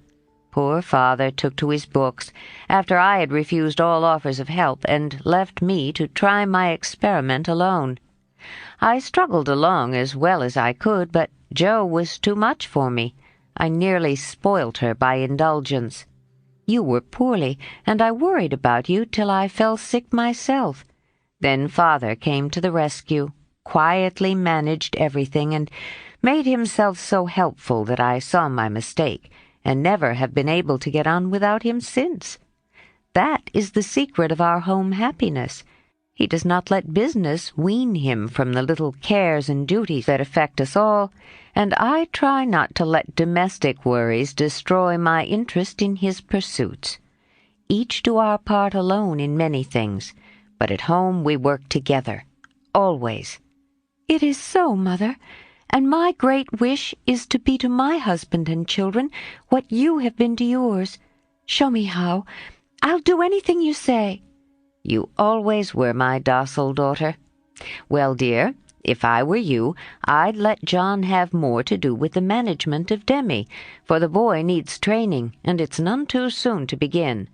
Poor father took to his books after I had refused all offers of help and left me to try my experiment alone. I struggled along as well as I could, but Jo was too much for me. I nearly spoilt her by indulgence. You were poorly, and I worried about you till I fell sick myself. Then father came to the rescue, quietly managed everything, and made himself so helpful that I saw my mistake, and never have been able to get on without him since. That is the secret of our home happiness. He does not let business wean him from the little cares and duties that affect us all, and I try not to let domestic worries destroy my interest in his pursuits. Each do our part alone in many things, but at home we work together, always. It is so, Mother, and my great wish is to be to my husband and children what you have been to yours. Show me how. I'll do anything you say. You always were my docile daughter. Well, dear, if I were you, I'd let John have more to do with the management of Demi, for the boy needs training, and it's none too soon to begin.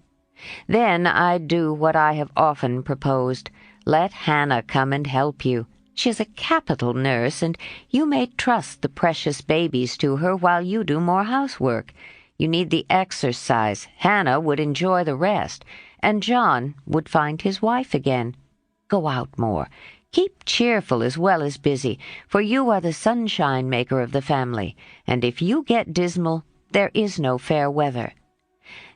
Then I'd do what I have often proposed. Let Hannah come and help you. She's a capital nurse, and you may trust the precious babies to her while you do more housework. You need the exercise. Hannah would enjoy the rest, and John would find his wife again. Go out more. Keep cheerful as well as busy, for you are the sunshine maker of the family, and if you get dismal, there is no fair weather.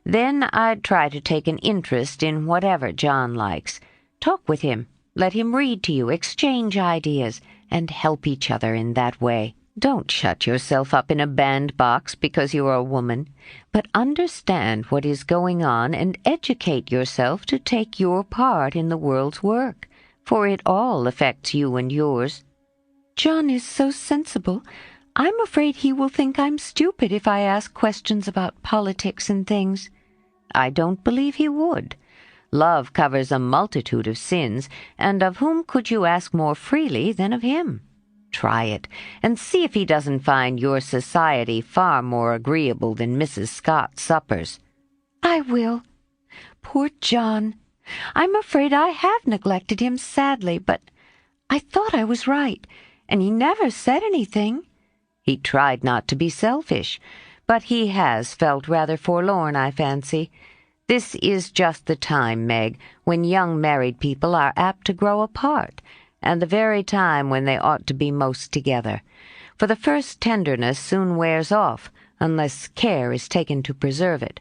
Then I'd try to take an interest in whatever John likes. Talk with him, let him read to you, exchange ideas, and help each other in that way. Don't shut yourself up in a bandbox because you are a woman, but understand what is going on and educate yourself to take your part in the world's work, for it all affects you and yours. John is so sensible. I'm afraid he will think I'm stupid if I ask questions about politics and things. I don't believe he would. Love covers a multitude of sins, and of whom could you ask more freely than of him? Try it, and see if he doesn't find your society far more agreeable than Mrs. Scott's suppers. I will. Poor John. I'm afraid I have neglected him sadly, but I thought I was right, and he never said anything. He tried not to be selfish, but he has felt rather forlorn, I fancy. This is just the time, Meg, when young married people are apt to grow apart, and the very time when they ought to be most together. For the first tenderness soon wears off, unless care is taken to preserve it.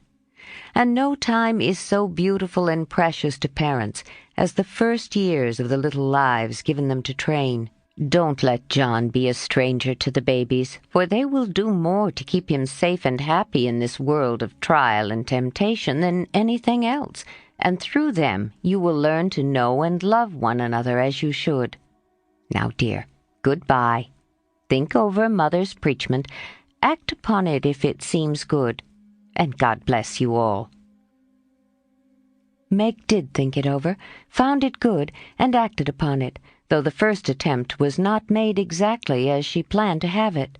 And no time is so beautiful and precious to parents as the first years of the little lives given them to train. Don't let John be a stranger to the babies, for they will do more to keep him safe and happy in this world of trial and temptation than anything else, and through them you will learn to know and love one another as you should. Now, dear, good-bye. Think over Mother's preachment, act upon it if it seems good, and God bless you all." Meg did think it over, found it good, and acted upon it, though the first attempt was not made exactly as she planned to have it.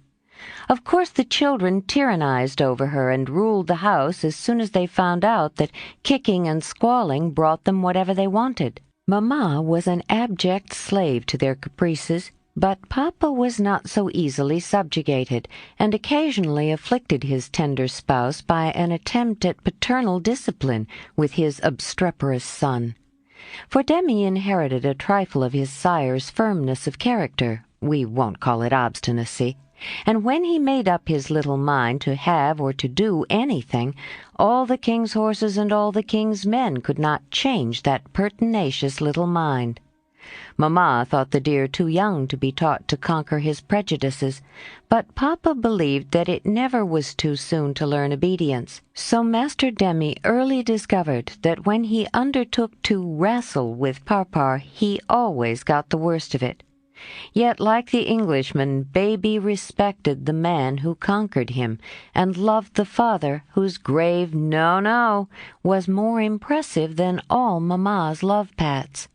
Of course the children tyrannized over her and ruled the house as soon as they found out that kicking and squalling brought them whatever they wanted. Mamma was an abject slave to their caprices, but Papa was not so easily subjugated, and occasionally afflicted his tender spouse by an attempt at paternal discipline with his obstreperous son. For Demi inherited a trifle of his sire's firmness of character, we won't call it obstinacy, and when he made up his little mind to have or to do anything, all the king's horses and all the king's men could not change that pertinacious little mind. Mamma thought the dear too young to be taught to conquer his prejudices, but Papa believed that it never was too soon to learn obedience. So Master Demi early discovered that when he undertook to wrestle with Parpar, he always got the worst of it. Yet, like the Englishman, baby respected the man who conquered him, and loved the father whose grave no was more impressive than all Mamma's love-pats.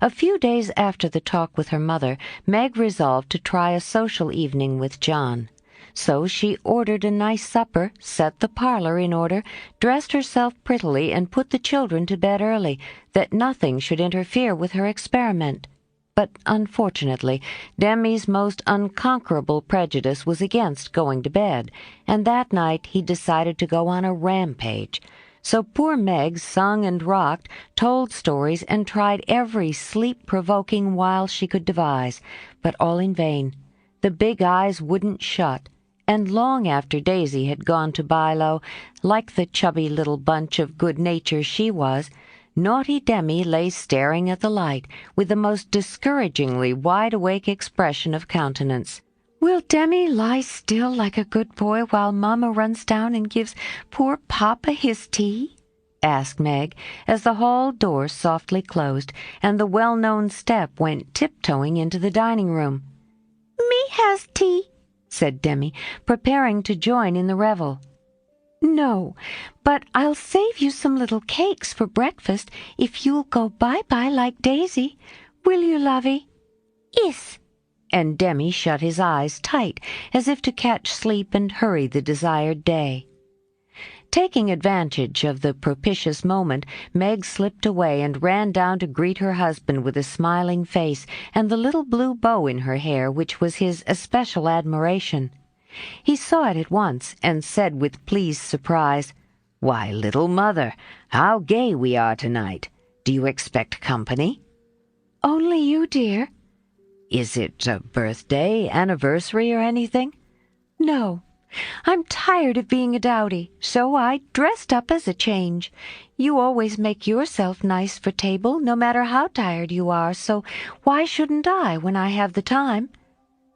A few days after the talk with her mother, Meg resolved to try a social evening with John. So she ordered a nice supper, set the parlor in order, dressed herself prettily, and put the children to bed early, that nothing should interfere with her experiment. But unfortunately, Demi's most unconquerable prejudice was against going to bed, and that night he decided to go on a rampage. So poor Meg sung and rocked, told stories, and tried every sleep-provoking wile she could devise, but all in vain. The big eyes wouldn't shut, and long after Daisy had gone to Bilo, like the chubby little bunch of good nature she was, naughty Demi lay staring at the light with the most discouragingly wide-awake expression of countenance. "Will Demi lie still like a good boy while Mamma runs down and gives poor Papa his tea?" asked Meg, as the hall door softly closed, and the well-known step went tiptoeing into the dining-room. "Me has tea," said Demi, preparing to join in the revel. "No, but I'll save you some little cakes for breakfast if you'll go bye-bye like Daisy. Will you, lovey?" "Yes." And Demi shut his eyes tight, as if to catch sleep and hurry the desired day. Taking advantage of the propitious moment, Meg slipped away and ran down to greet her husband with a smiling face and the little blue bow in her hair which was his especial admiration. He saw it at once, and said with pleased surprise, "Why, little mother, how gay we are tonight! Do you expect company?" "Only you, dear." "Is it a birthday, anniversary, or anything?" "No. I'm tired of being a dowdy, so I dressed up as a change. You always make yourself nice for table, no matter how tired you are, so why shouldn't I when I have the time?"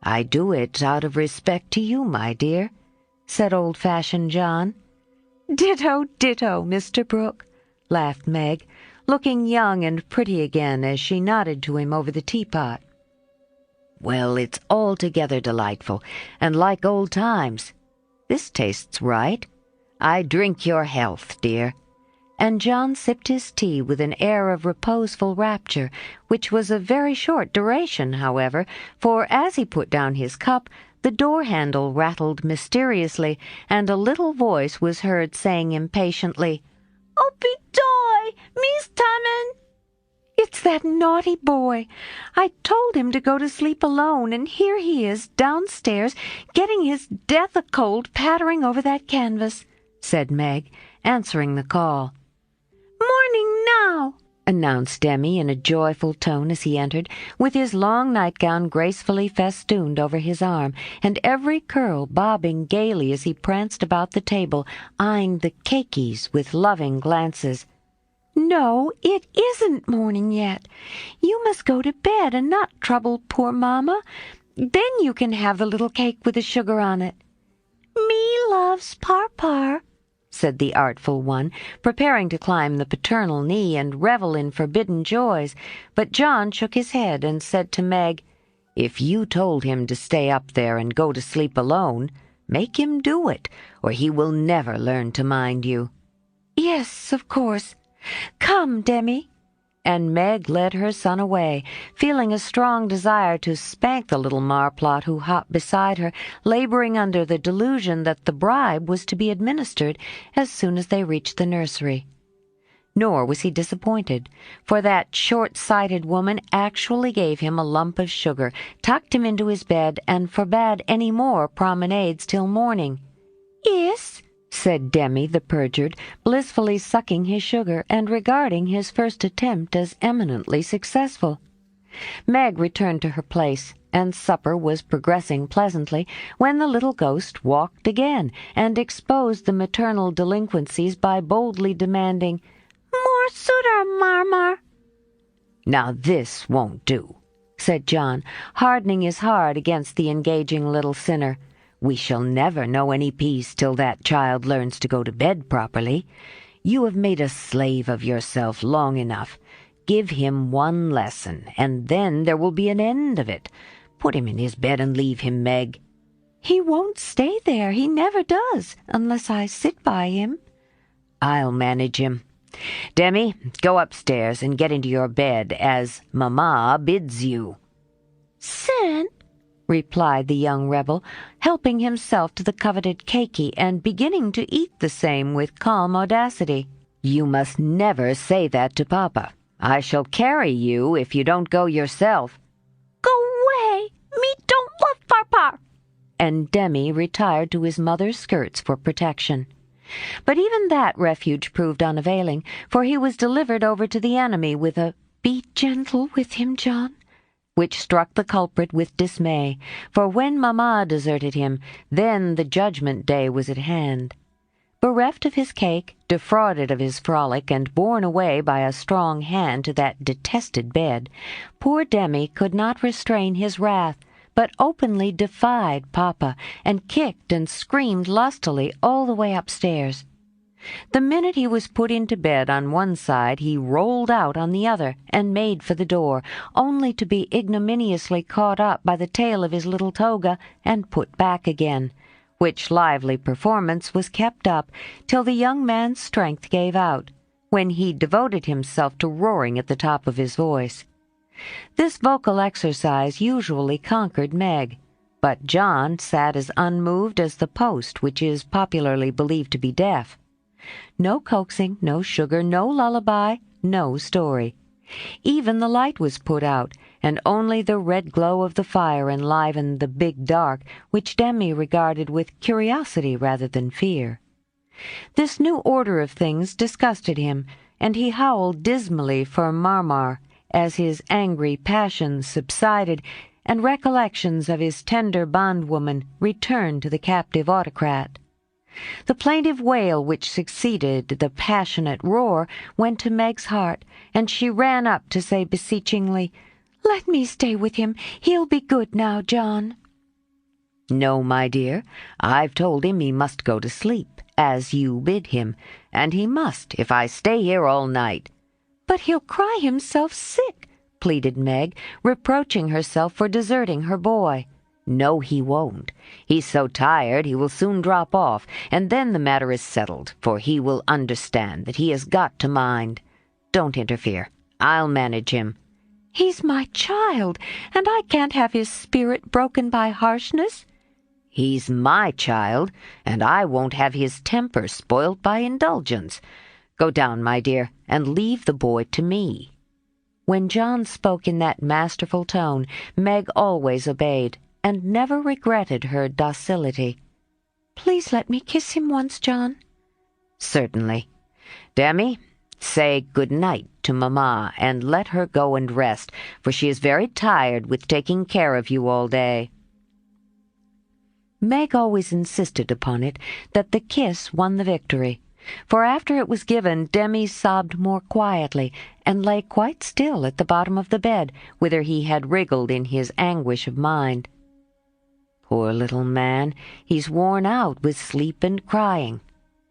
"I do it out of respect to you, my dear," said old-fashioned John. "Ditto, ditto, Mr. Brooke," laughed Meg, looking young and pretty again as she nodded to him over the teapot. "Well, it's altogether delightful, and like old times. This tastes right. I drink your health, dear." And John sipped his tea with an air of reposeful rapture, which was of very short duration, however, for as he put down his cup, the door-handle rattled mysteriously, and a little voice was heard saying impatiently, "Oh, be joy! Me's tumming!" "It's that naughty boy. I told him to go to sleep alone, and here he is downstairs getting his death-a-cold pattering over that canvas," said Meg, answering the call. "Morning now," announced Demi in a joyful tone as he entered, with his long nightgown gracefully festooned over his arm, and every curl bobbing gaily as he pranced about the table, eyeing the cakeys with loving glances. "No, it isn't morning yet. You must go to bed and not trouble poor Mamma. Then you can have the little cake with the sugar on it." "Me loves Parpar," said the artful one, preparing to climb the paternal knee and revel in forbidden joys, but John shook his head and said to Meg, "If you told him to stay up there and go to sleep alone, Make him do it, or he will never learn to mind you." "Yes, of course. Come, Demi." And Meg led her son away, feeling a strong desire to spank the little marplot who hopped beside her, laboring under the delusion that the bribe was to be administered as soon as they reached the nursery. Nor was he disappointed, for that short-sighted woman actually gave him a lump of sugar, tucked him into his bed, and forbade any more promenades till morning. "Yes," said Demi the perjured, blissfully sucking his sugar and regarding his first attempt as eminently successful. Meg returned to her place, and supper was progressing pleasantly when the little ghost walked again and exposed the maternal delinquencies by boldly demanding, "More sugar, Marmar." "Now this won't do," said John, hardening his heart against the engaging little sinner. "We shall never know any peace till that child learns to go to bed properly. You have made a slave of yourself long enough. Give him one lesson, and then there will be an end of it. Put him in his bed and leave him, Meg." "He won't stay there. He never does, unless I sit by him." "I'll manage him. Demi, go upstairs and get into your bed as Mamma bids you." "Sin," replied the young rebel, helping himself to the coveted cakey and beginning to eat the same with calm audacity. "You must never say that to Papa. I shall carry you if you don't go yourself." "Go away. Me don't love Papa." And Demi retired to his mother's skirts for protection. But even that refuge proved unavailing, for he was delivered over to the enemy with a "Be gentle with him, John," which struck the culprit with dismay, for when Mamma deserted him, then the judgment day was at hand. Bereft of his cake, defrauded of his frolic, and borne away by a strong hand to that detested bed, poor Demi could not restrain his wrath, but openly defied Papa, and kicked and screamed lustily all the way upstairs. The minute he was put into bed on one side, he rolled out on the other and made for the door, only to be ignominiously caught up by the tail of his little toga and put back again, which lively performance was kept up till the young man's strength gave out, when he devoted himself to roaring at the top of his voice. This vocal exercise usually conquered Meg, but John sat as unmoved as the post which is popularly believed to be deaf. No coaxing, no sugar, no lullaby, no story. Even the light was put out, and only the red glow of the fire enlivened the big dark, which Demi regarded with curiosity rather than fear. This new order of things disgusted him, and he howled dismally for Marmar, as his angry passions subsided and recollections of his tender bondwoman returned to the captive autocrat. The plaintive wail which succeeded the passionate roar went to Meg's heart, and she ran up to say beseechingly, "Let me stay with him. He'll be good now, John." "No, my dear. I've told him he must go to sleep, as you bid him, and he must if I stay here all night." "But he'll cry himself sick," pleaded Meg, reproaching herself for deserting her boy. "No, he won't. He's so tired he will soon drop off, and then the matter is settled, for he will understand that he has got to mind. Don't interfere. I'll manage him." "He's my child, and I can't have his spirit broken by harshness." "He's my child, and I won't have his temper spoilt by indulgence. Go down, my dear, and leave the boy to me." When John spoke in that masterful tone, Meg always obeyed, and never regretted her docility. "Please let me kiss him once, John." "Certainly. Demi, say good night to Mamma, and let her go and rest, for she is very tired with taking care of you all day." Meg always insisted upon it that the kiss won the victory, for after it was given Demi sobbed more quietly, and lay quite still at the bottom of the bed, whither he had wriggled in his anguish of mind. "Poor little man, he's worn out with sleep and crying.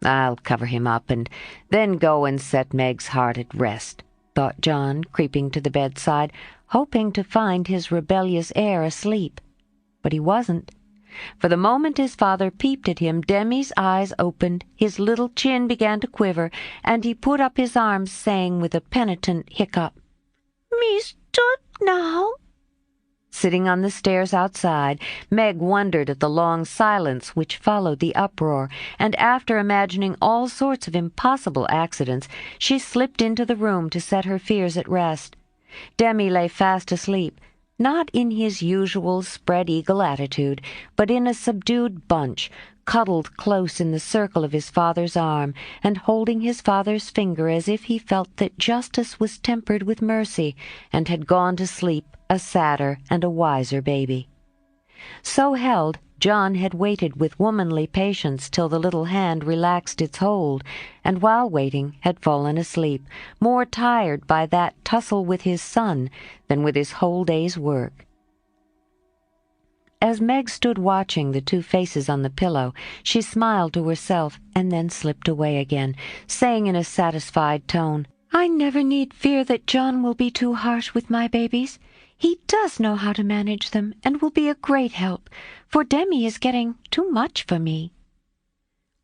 I'll cover him up, and then go and set Meg's heart at rest," thought John, creeping to the bedside, hoping to find his rebellious heir asleep. But he wasn't. For the moment his father peeped at him, Demi's eyes opened, his little chin began to quiver, and he put up his arms, saying with a penitent hiccup, "Me stood now." Sitting on the stairs outside, Meg wondered at the long silence which followed the uproar, and after imagining all sorts of impossible accidents, she slipped into the room to set her fears at rest. Demi lay fast asleep, not in his usual spread-eagle attitude, but in a subdued bunch, cuddled close in the circle of his father's arm, and holding his father's finger as if he felt that justice was tempered with mercy, and had gone to sleep a sadder and a wiser baby. So held, John had waited with womanly patience till the little hand relaxed its hold, and while waiting had fallen asleep, more tired by that tussle with his son than with his whole day's work. As Meg stood watching the two faces on the pillow, she smiled to herself and then slipped away again, saying in a satisfied tone, "I never need fear that John will be too harsh with my babies. He does know how to manage them and will be a great help, for Demi is getting too much for me."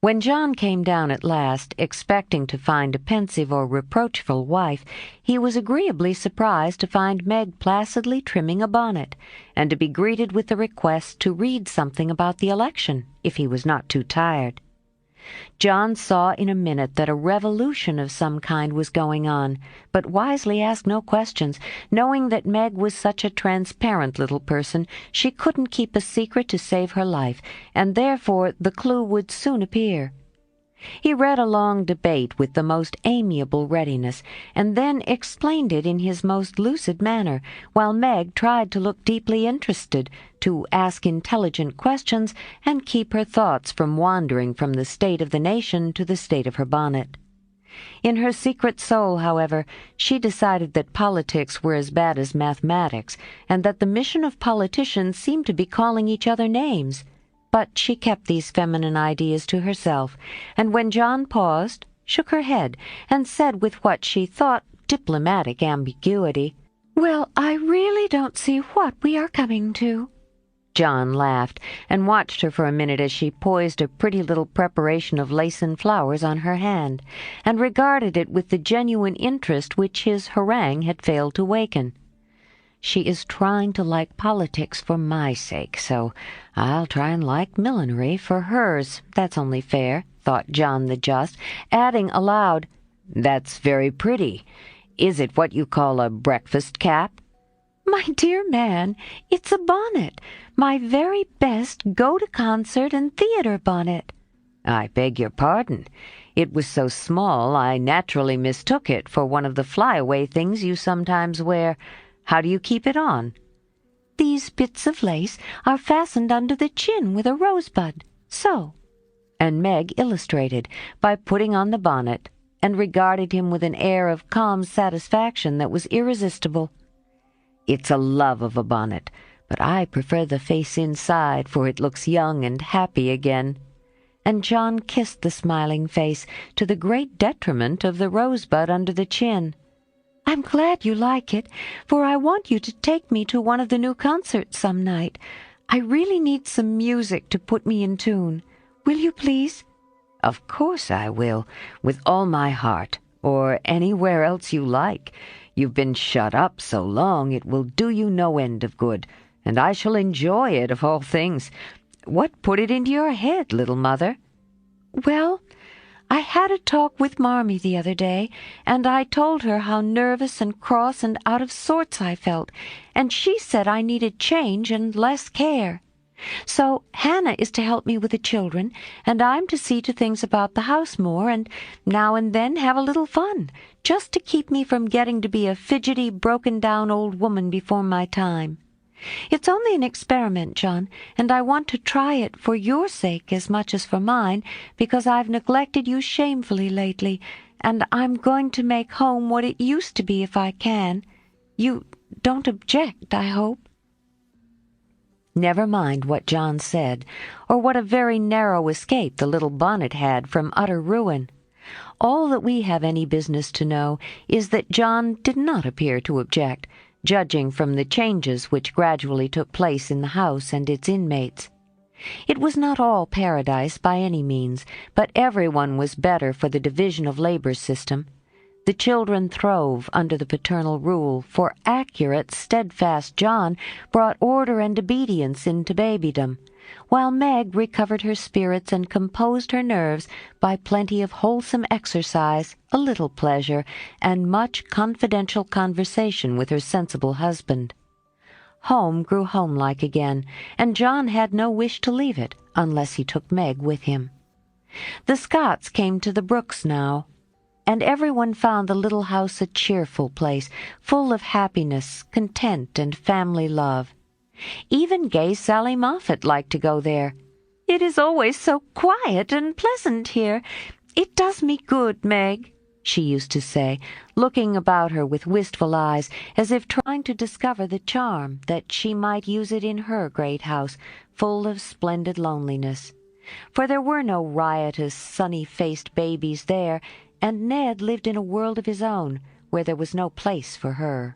When John came down at last, expecting to find a pensive or reproachful wife, he was agreeably surprised to find Meg placidly trimming a bonnet, and to be greeted with the request to read something about the election, if he was not too tired. John saw in a minute that a revolution of some kind was going on, but wisely asked no questions, knowing that Meg was such a transparent little person she couldn't keep a secret to save her life, and therefore the clue would soon appear. He read a long debate with the most amiable readiness, and then explained it in his most lucid manner, while Meg tried to look deeply interested, to ask intelligent questions, and keep her thoughts from wandering from the state of the nation to the state of her bonnet. In her secret soul, however, she decided that politics were as bad as mathematics, and that the mission of politicians seemed to be calling each other names. But she kept these feminine ideas to herself, and when John paused, shook her head, and said with what she thought diplomatic ambiguity, "Well, I really don't see what we are coming to." John laughed, and watched her for a minute as she poised a pretty little preparation of lace and flowers on her hand, and regarded it with the genuine interest which his harangue had failed to waken. "She is trying to like politics for my sake, so I'll try and like millinery for hers. That's only fair," thought John the Just, adding aloud, "That's very pretty. Is it what you call a breakfast cap?" "My dear man, it's a bonnet, my very best go-to-concert and theater bonnet." "I beg your pardon. It was so small I naturally mistook it for one of the fly-away things you sometimes wear. How do you keep it on?" "These bits of lace are fastened under the chin with a rosebud, so." And Meg illustrated by putting on the bonnet, and regarded him with an air of calm satisfaction that was irresistible. "It's a love of a bonnet, but I prefer the face inside, for it looks young and happy again." And John kissed the smiling face, to the great detriment of the rosebud under the chin. "I'm glad you like it, for I want you to take me to one of the new concerts some night. I really need some music to put me in tune. Will you please?" "Of course I will, with all my heart, or anywhere else you like. You've been shut up so long it will do you no end of good, and I shall enjoy it of all things. What put it into your head, little mother?" "Well, I had a talk with Marmee the other day, and I told her how nervous and cross and out of sorts I felt, and she said I needed change and less care. So Hannah is to help me with the children, and I'm to see to things about the house more, and now and then have a little fun, just to keep me from getting to be a fidgety, broken-down old woman before my time. It's only an experiment, John, and I want to try it for your sake as much as for mine, because I've neglected you shamefully lately, and I'm going to make home what it used to be if I can. You don't object, I hope?" Never mind what John said, or what a very narrow escape the little bonnet had from utter ruin. All that we have any business to know is that John did not appear to object, judging from the changes which gradually took place in the house and its inmates. It was not all paradise by any means, but everyone was better for the division of labor system. The children throve under the paternal rule, for accurate, steadfast John brought order and obedience into babydom, while Meg recovered her spirits and composed her nerves by plenty of wholesome exercise, a little pleasure, and much confidential conversation with her sensible husband. Home grew homelike again, and John had no wish to leave it, unless he took Meg with him. The Scotts came to the Brooks now, and everyone found the little house a cheerful place, full of happiness, content, and family love. Even gay Sally Moffat liked to go there. "It is always so quiet and pleasant here. It does me good, Meg," she used to say, looking about her with wistful eyes, as if trying to discover the charm that she might use it in her great house, full of splendid loneliness. For there were no riotous, sunny-faced babies there, and Ned lived in a world of his own, where there was no place for her.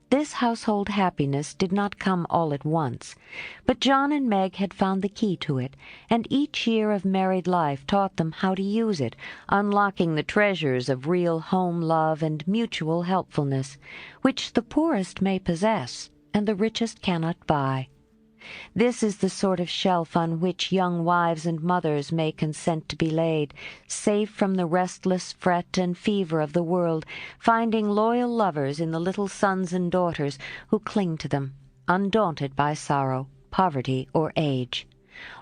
This household happiness did not come all at once, but John and Meg had found the key to it, and each year of married life taught them how to use it, unlocking the treasures of real home love and mutual helpfulness, which the poorest may possess and the richest cannot buy. This is the sort of shelf on which young wives and mothers may consent to be laid, safe from the restless fret and fever of the world, finding loyal lovers in the little sons and daughters who cling to them, undaunted by sorrow, poverty, or age,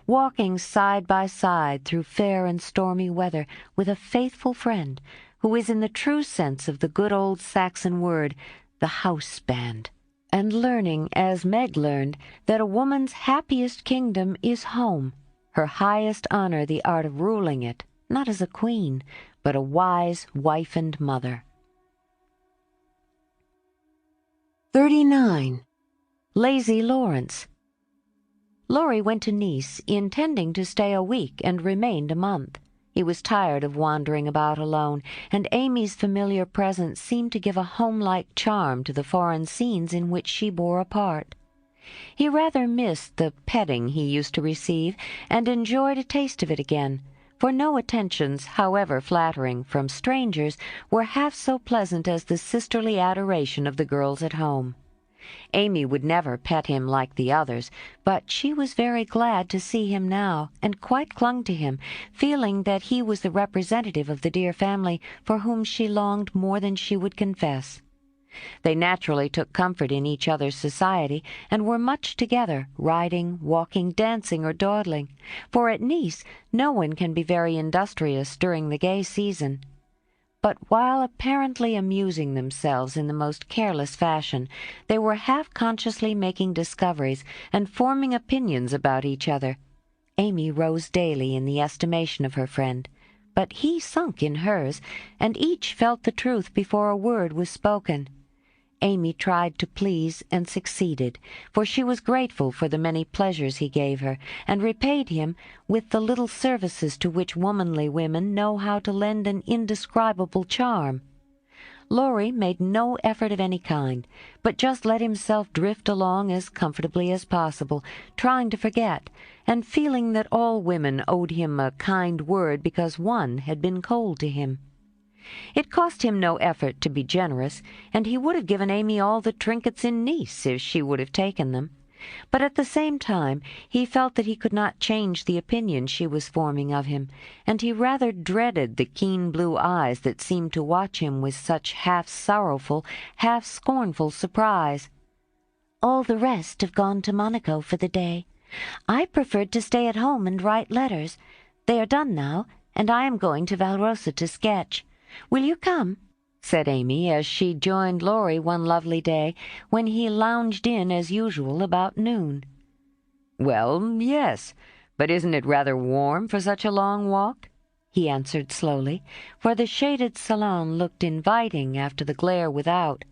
walking side by side through fair and stormy weather with a faithful friend who is in the true sense of the good old Saxon word, the house-band, and learning, as Meg learned, that a woman's happiest kingdom is home, her highest honor the art of ruling it, not as a queen, but a wise wife and mother. 39. Lazy Lawrence. Laurie went to Nice, intending to stay a week, and remained a month. He was tired of wandering about alone, and Amy's familiar presence seemed to give a home-like charm to the foreign scenes in which she bore a part. He rather missed the petting he used to receive, and enjoyed a taste of it again, for no attentions, however flattering, from strangers were half so pleasant as the sisterly adoration of the girls at home. Amy would never pet him like the others, but she was very glad to see him now, and quite clung to him, feeling that he was the representative of the dear family for whom she longed more than she would confess. They naturally took comfort in each other's society, and were much together, riding, walking, dancing, or dawdling, for at Nice no one can be very industrious during the gay season. But while apparently amusing themselves in the most careless fashion, they were half-consciously making discoveries and forming opinions about each other. Amy rose daily in the estimation of her friend, but he sunk in hers, and each felt the truth before a word was spoken. Amy tried to please and succeeded, for she was grateful for the many pleasures he gave her, and repaid him with the little services to which womanly women know how to lend an indescribable charm. Laurie made no effort of any kind, but just let himself drift along as comfortably as possible, trying to forget, and feeling that all women owed him a kind word because one had been cold to him. It cost him no effort to be generous, and he would have given Amy all the trinkets in Nice if she would have taken them. But at the same time he felt that he could not change the opinion she was forming of him, and he rather dreaded the keen blue eyes that seemed to watch him with such half-sorrowful, half-scornful surprise. "All the rest have gone to Monaco for the day. I preferred to stay at home and write letters. They are done now, and I am going to Valrosa to sketch. Will you come?" said Amy, as she joined Laurie one lovely day when he lounged in as usual about noon. "Well, yes, but isn't it rather warm for such a long walk?" he answered slowly, for the shaded salon looked inviting after the glare without.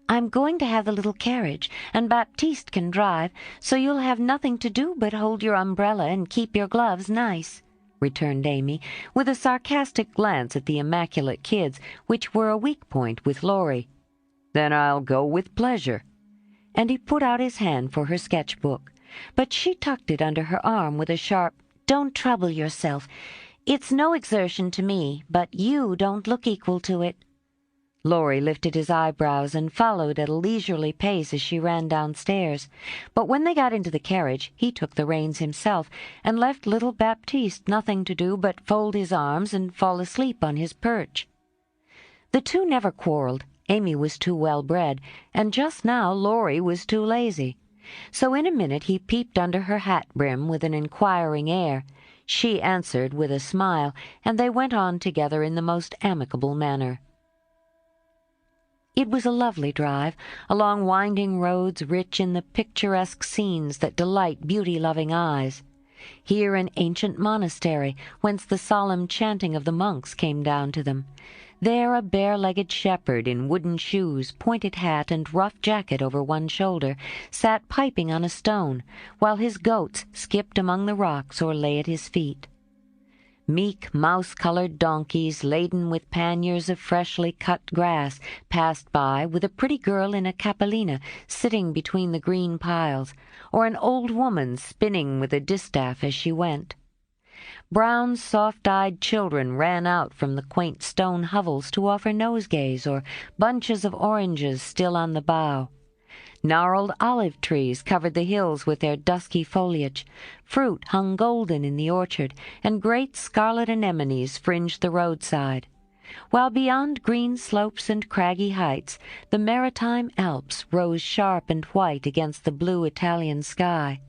"I'm going to have the little carriage, and Baptiste can drive, so you'll have nothing to do but hold your umbrella and keep your gloves nice," returned Amy, with a sarcastic glance at the immaculate kids, which were a weak point with Laurie. "Then I'll go with pleasure." And he put out his hand for her sketch-book, but she tucked it under her arm with a sharp, "Don't trouble yourself. It's no exertion to me, but you don't look equal to it." Laurie lifted his eyebrows and followed at a leisurely pace as she ran downstairs. But when they got into the carriage, he took the reins himself and left little Baptiste nothing to do but fold his arms and fall asleep on his perch. The two never quarreled. Amy was too well-bred, and just now Laurie was too lazy. So in a minute he peeped under her hat-brim with an inquiring air. She answered with a smile, and they went on together in the most amicable manner. It was a lovely drive, along winding roads rich in the picturesque scenes that delight beauty-loving eyes. Here an ancient monastery, whence the solemn chanting of the monks came down to them. There a bare-legged shepherd in wooden shoes, pointed hat, and rough jacket over one shoulder, sat piping on a stone, while his goats skipped among the rocks or lay at his feet. Meek, mouse-colored donkeys, laden with panniers of freshly cut grass, passed by, with a pretty girl in a capellina sitting between the green piles, or an old woman spinning with a distaff as she went. Brown, soft-eyed children ran out from the quaint stone hovels to offer nosegays or bunches of oranges still on the bough. Gnarled olive trees covered the hills with their dusky foliage. Fruit hung golden in the orchard, and great scarlet anemones fringed the roadside. While beyond green slopes and craggy heights, the maritime Alps rose sharp and white against the blue Italian sky.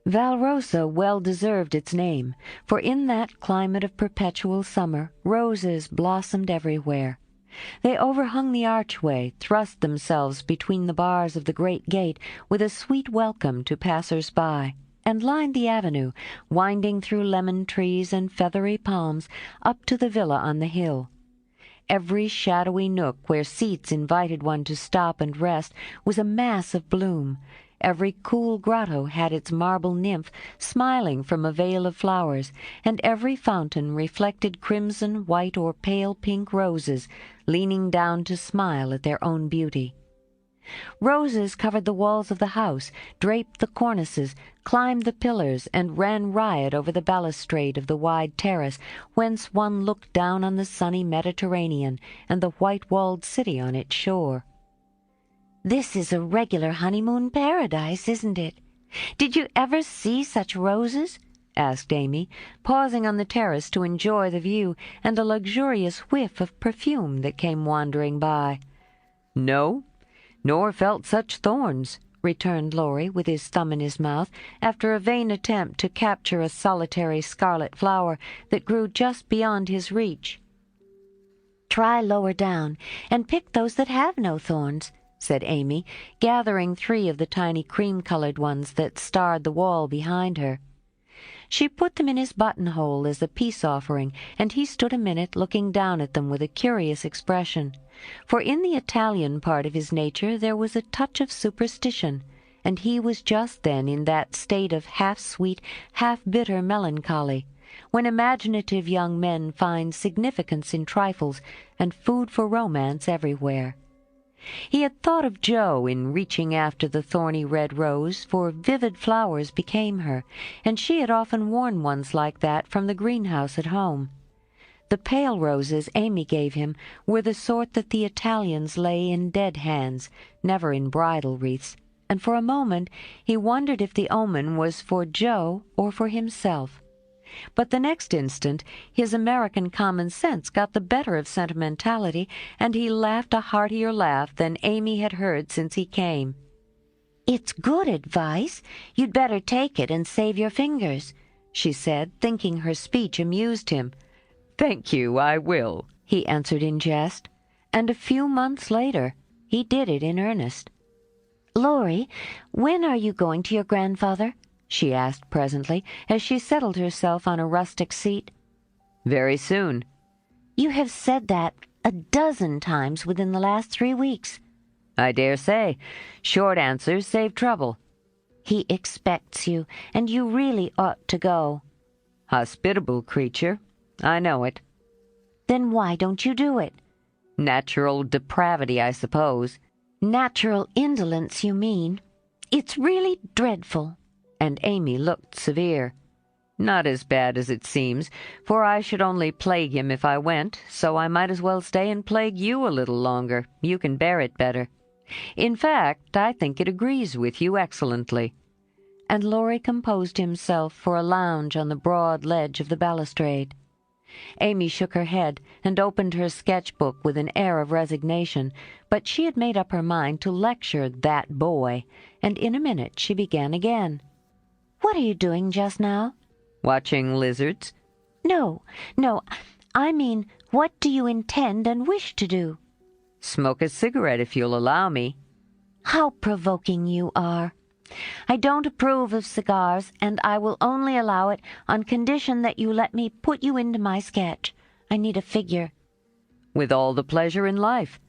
Valrosa well deserved its name, for in that climate of perpetual summer roses blossomed everywhere. They overhung the archway, thrust themselves between the bars of the great gate with a sweet welcome to passers-by, and lined the avenue, winding through lemon trees and feathery palms up to the villa on the hill. Every shadowy nook where seats invited one to stop and rest was a mass of bloom. Every cool grotto had its marble nymph smiling from a veil of flowers, and every fountain reflected crimson, white, or pale pink roses, leaning down to smile at their own beauty. Roses covered the walls of the house, draped the cornices, climbed the pillars, and ran riot over the balustrade of the wide terrace, whence one looked down on the sunny Mediterranean and the white-walled city on its shore. "This is a regular honeymoon paradise, isn't it? Did you ever see such roses?" asked Amy, pausing on the terrace to enjoy the view and a luxurious whiff of perfume that came wandering by. "No, nor felt such thorns," returned Laurie, with his thumb in his mouth, after a vain attempt to capture a solitary scarlet flower that grew just beyond his reach. "Try lower down, and pick those that have no thorns," said Amy, gathering 3 of the tiny cream-colored ones that starred the wall behind her. She put them in his buttonhole as a peace-offering, and he stood a minute looking down at them with a curious expression. For in the Italian part of his nature there was a touch of superstition, and he was just then in that state of half-sweet, half-bitter melancholy, when imaginative young men find significance in trifles and food for romance everywhere. He had thought of Jo in reaching after the thorny red rose, for vivid flowers became her, and she had often worn ones like that from the greenhouse at home. The pale roses Amy gave him were the sort that the Italians lay in dead hands, never in bridal wreaths, and for a moment he wondered if the omen was for Jo or for himself. But the next instant his American common sense got the better of sentimentality, and he laughed a heartier laugh than Amy had heard since he came. "It's good advice. You'd better take it and save your fingers," she said, thinking her speech amused him. "Thank you, I will," he answered in jest, and a few months later he did it in earnest. "Laurie, when are you going to your grandfather?" she asked presently, as she settled herself on a rustic seat. "Very soon." "You have said that a dozen times within the last 3 weeks." "I dare say. Short answers save trouble." "He expects you, and you really ought to go." "Hospitable creature. I know it." "Then why don't you do it?" "Natural depravity, I suppose." "Natural indolence, you mean. It's really dreadful." and Amy looked severe. "Not as bad as it seems, for I should only plague him if I went, so I might as well stay and plague you a little longer. You can bear it better. In fact, I think it agrees with you excellently." And Laurie composed himself for a lounge on the broad ledge of the balustrade. Amy shook her head and opened her sketch-book with an air of resignation, but she had made up her mind to lecture that boy, and in a minute she began again. "What are you doing just now?" "Watching lizards." No, I mean, what do you intend and wish to do?" "Smoke a cigarette if you'll allow me." "How provoking you are! I don't approve of cigars, and I will only allow it on condition that you let me put you into my sketch. I need a figure." "With all the pleasure in life.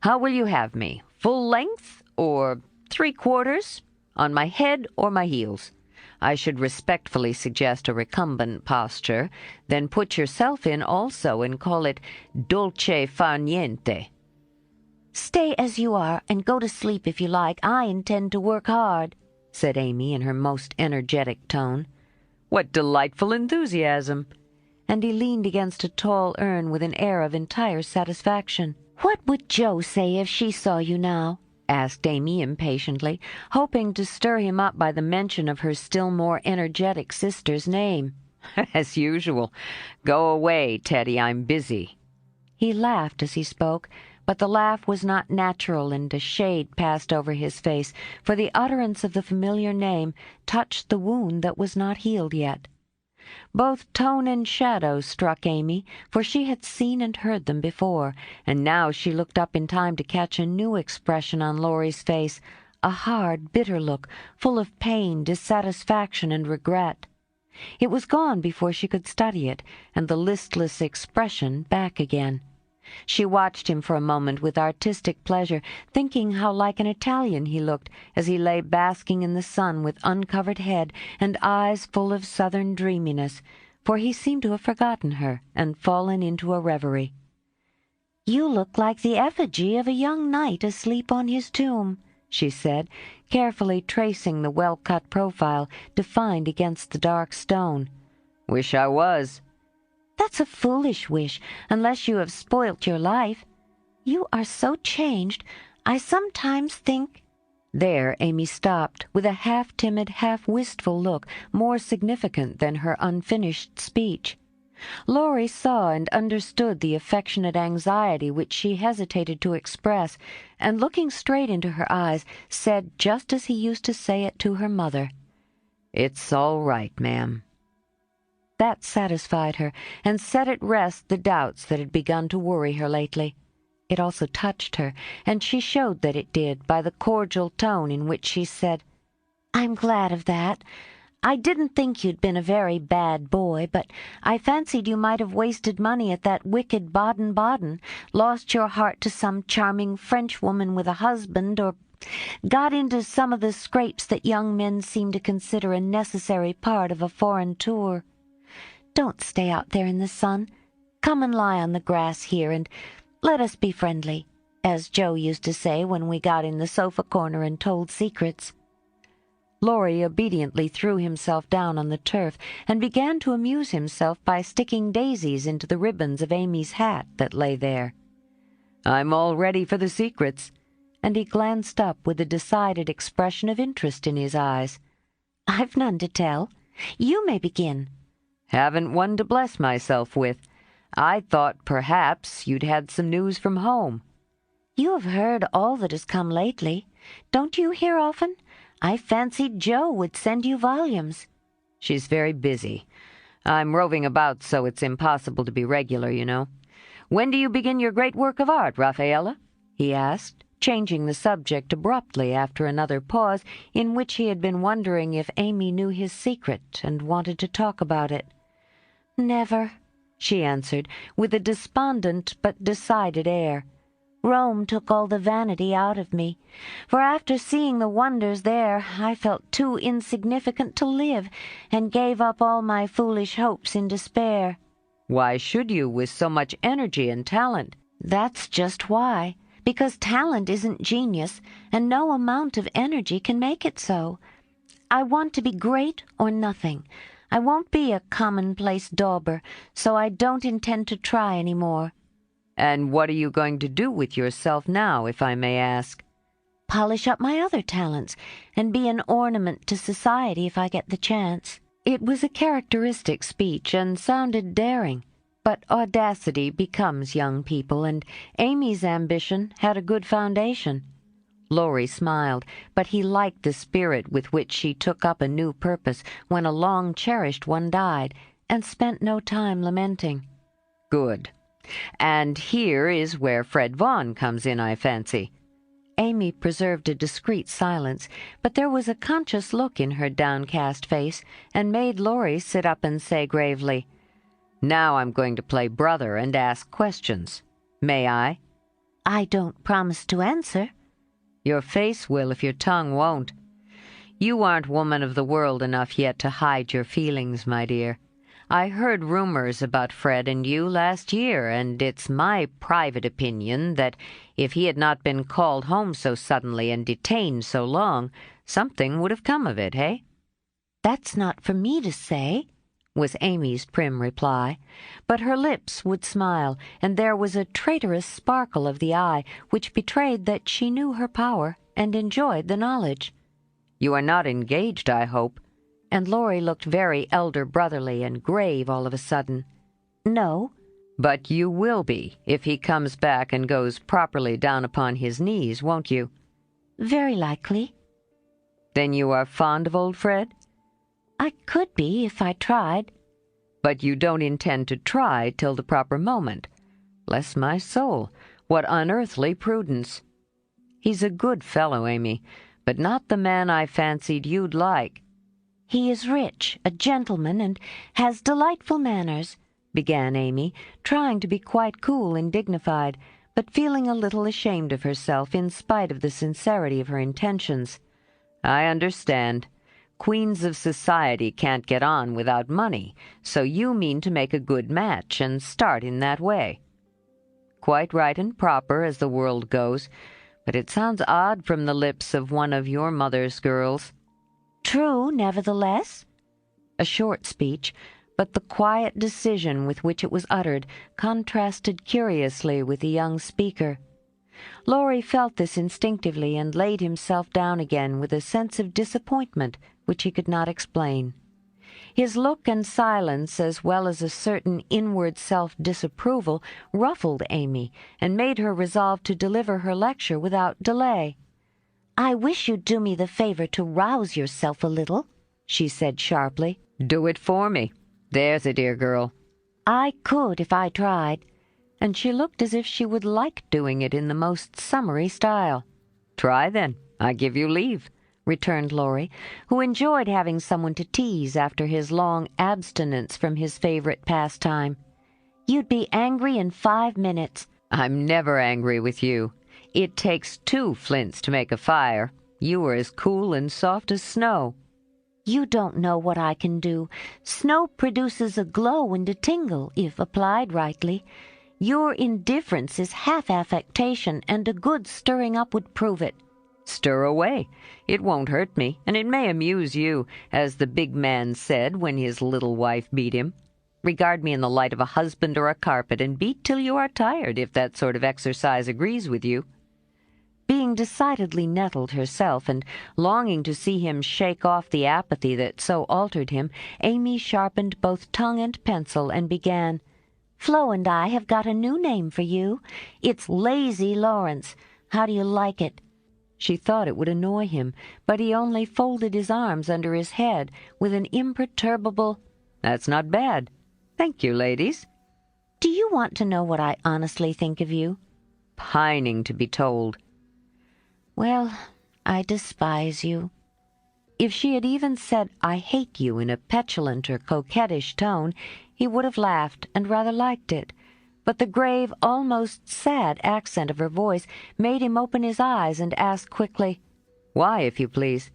How will you have me? Full length or 3/4? On my head or my heels? I should respectfully suggest a recumbent posture, then put yourself in also and call it dolce far niente." "Stay as you are and go to sleep if you like. I intend to work hard," said Amy in her most energetic tone. "What delightful enthusiasm!" And he leaned against a tall urn with an air of entire satisfaction. "What would Jo say if she saw you now?" asked Amy impatiently, hoping to stir him up by the mention of her still more energetic sister's name. "As usual. Go away, Teddy, I'm busy." He laughed as he spoke, but the laugh was not natural, and a shade passed over his face, for the utterance of the familiar name touched the wound that was not healed yet. Both tone and shadow struck Amy, for she had seen and heard them before, and now she looked up in time to catch a new expression on Laurie's face, a hard, bitter look, full of pain, dissatisfaction, and regret. It was gone before she could study it, and the listless expression back again. She watched him for a moment with artistic pleasure, thinking how like an Italian he looked as he lay basking in the sun with uncovered head and eyes full of southern dreaminess, for he seemed to have forgotten her and fallen into a reverie. "You look like the effigy of a young knight asleep on his tomb," she said, carefully tracing the well-cut profile defined against the dark stone. "Wish I was." "That's a foolish wish, unless you have spoilt your life. You are so changed, I sometimes think—" There Amy stopped, with a half-timid, half-wistful look more significant than her unfinished speech. Laurie saw and understood the affectionate anxiety which she hesitated to express, and looking straight into her eyes, said just as he used to say it to her mother, "It's all right, ma'am." That satisfied her, and set at rest the doubts that had begun to worry her lately. It also touched her, and she showed that it did by the cordial tone in which she said, "I'm glad of that. I didn't think you'd been a very bad boy, but I fancied you might have wasted money at that wicked Baden-Baden, lost your heart to some charming Frenchwoman with a husband, or got into some of the scrapes that young men seem to consider a necessary part of a foreign tour. Don't stay out there in the sun. Come and lie on the grass here, and let us be friendly, as Jo used to say when we got in the sofa corner and told secrets." Laurie obediently threw himself down on the turf and began to amuse himself by sticking daisies into the ribbons of Amy's hat that lay there. "I'm all ready for the secrets," and he glanced up with a decided expression of interest in his eyes. "I've none to tell. You may begin." "Haven't one to bless myself with. I thought perhaps you'd had some news from home." "You have heard all that has come lately. Don't you hear often? I fancied Jo would send you volumes." "She's very busy. I'm roving about so it's impossible to be regular, you know. When do you begin your great work of art, Raffaella?" he asked, changing the subject abruptly after another pause in which he had been wondering if Amy knew his secret and wanted to talk about it. "Never," she answered, with a despondent but decided air. "Rome took all the vanity out of me, for after seeing the wonders there I felt too insignificant to live, and gave up all my foolish hopes in despair." "Why should you, with so much energy and talent?" "That's just why, because talent isn't genius, and no amount of energy can make it so. I want to be great or nothing. I won't be a commonplace dauber, so I don't intend to try any more." "And what are you going to do with yourself now, if I may ask?" "Polish up my other talents, and be an ornament to society if I get the chance." It was a characteristic speech and sounded daring, but audacity becomes young people, and Amy's ambition had a good foundation. Laurie smiled, but he liked the spirit with which she took up a new purpose when a long-cherished one died, and spent no time lamenting. "Good. And here is where Fred Vaughn comes in, I fancy." Amy preserved a discreet silence, but there was a conscious look in her downcast face, and made Laurie sit up and say gravely, "Now I'm going to play brother and ask questions. May I?" "I don't promise to answer." "Your face will if your tongue won't. You aren't woman of the world enough yet to hide your feelings, my dear. I heard rumors about Fred and you last year, and it's my private opinion that if he had not been called home so suddenly and detained so long, something would have come of it, eh?" "That's not for me to say," was Amy's prim reply, but her lips would smile, and there was a traitorous sparkle of the eye which betrayed that she knew her power and enjoyed the knowledge. "You are not engaged, I hope?" And Laurie looked very elder-brotherly and grave all of a sudden. "No." "But you will be, if he comes back and goes properly down upon his knees, won't you?" "Very likely." "Then you are fond of old Fred?" "I could be if I tried." "But you don't intend to try till the proper moment. Bless my soul, what unearthly prudence! He's a good fellow, Amy, but not the man I fancied you'd like." "He is rich, a gentleman, and has delightful manners," began Amy, trying to be quite cool and dignified, but feeling a little ashamed of herself in spite of the sincerity of her intentions. "I understand. Queens of society can't get on without money, so you mean to make a good match and start in that way. Quite right and proper, as the world goes, but it sounds odd from the lips of one of your mother's girls." "True, nevertheless." A short speech, but the quiet decision with which it was uttered contrasted curiously with the young speaker. Laurie felt this instinctively and laid himself down again with a sense of disappointment which he could not explain. His look and silence, as well as a certain inward self-disapproval, ruffled Amy and made her resolve to deliver her lecture without delay. "I wish you'd do me the favor to rouse yourself a little," she said sharply. "Do it for me. There's a dear girl." "I could if I tried." And she looked as if she would like doing it in the most summary style. "Try, then. I give you leave," returned Laurie, who enjoyed having someone to tease after his long abstinence from his favorite pastime. "You'd be angry in 5 minutes." "I'm never angry with you. It takes 2 flints to make a fire. You are as cool and soft as snow." "You don't know what I can do. Snow produces a glow and a tingle, if applied rightly. Your indifference is half affectation, and a good stirring up would prove it." "Stir away. It won't hurt me, and it may amuse you, as the big man said when his little wife beat him. Regard me in the light of a husband or a carpet, and beat till you are tired, if that sort of exercise agrees with you." Being decidedly nettled herself, and longing to see him shake off the apathy that so altered him, Amy sharpened both tongue and pencil and began, "Flo and I have got a new name for you. It's Lazy Lawrence. How do you like it?" She thought it would annoy him, but he only folded his arms under his head with an imperturbable, "That's not bad. Thank you, ladies." "Do you want to know what I honestly think of you?" "Pining to be told." "Well, I despise you." If she had even said, "I hate you," in a petulant or coquettish tone, he would have laughed and rather liked it. But the grave, almost sad accent of her voice made him open his eyes and ask quickly, "Why, if you please?"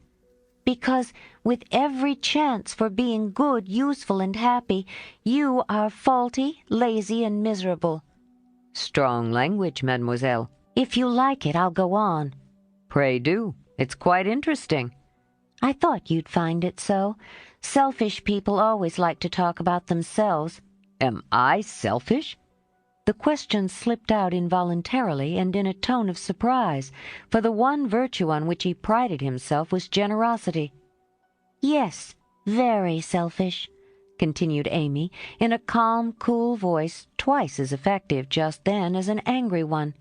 "Because, with every chance for being good, useful, and happy, you are faulty, lazy, and miserable." "Strong language, mademoiselle." "If you like it, I'll go on." "Pray do. It's quite interesting." I thought you'd find it so. Selfish people always like to talk about themselves. Am I selfish? The question slipped out involuntarily and in a tone of surprise, for the one virtue on which he prided himself was generosity. Yes, very selfish, continued Amy, in a calm, cool voice twice as effective just then as an angry one.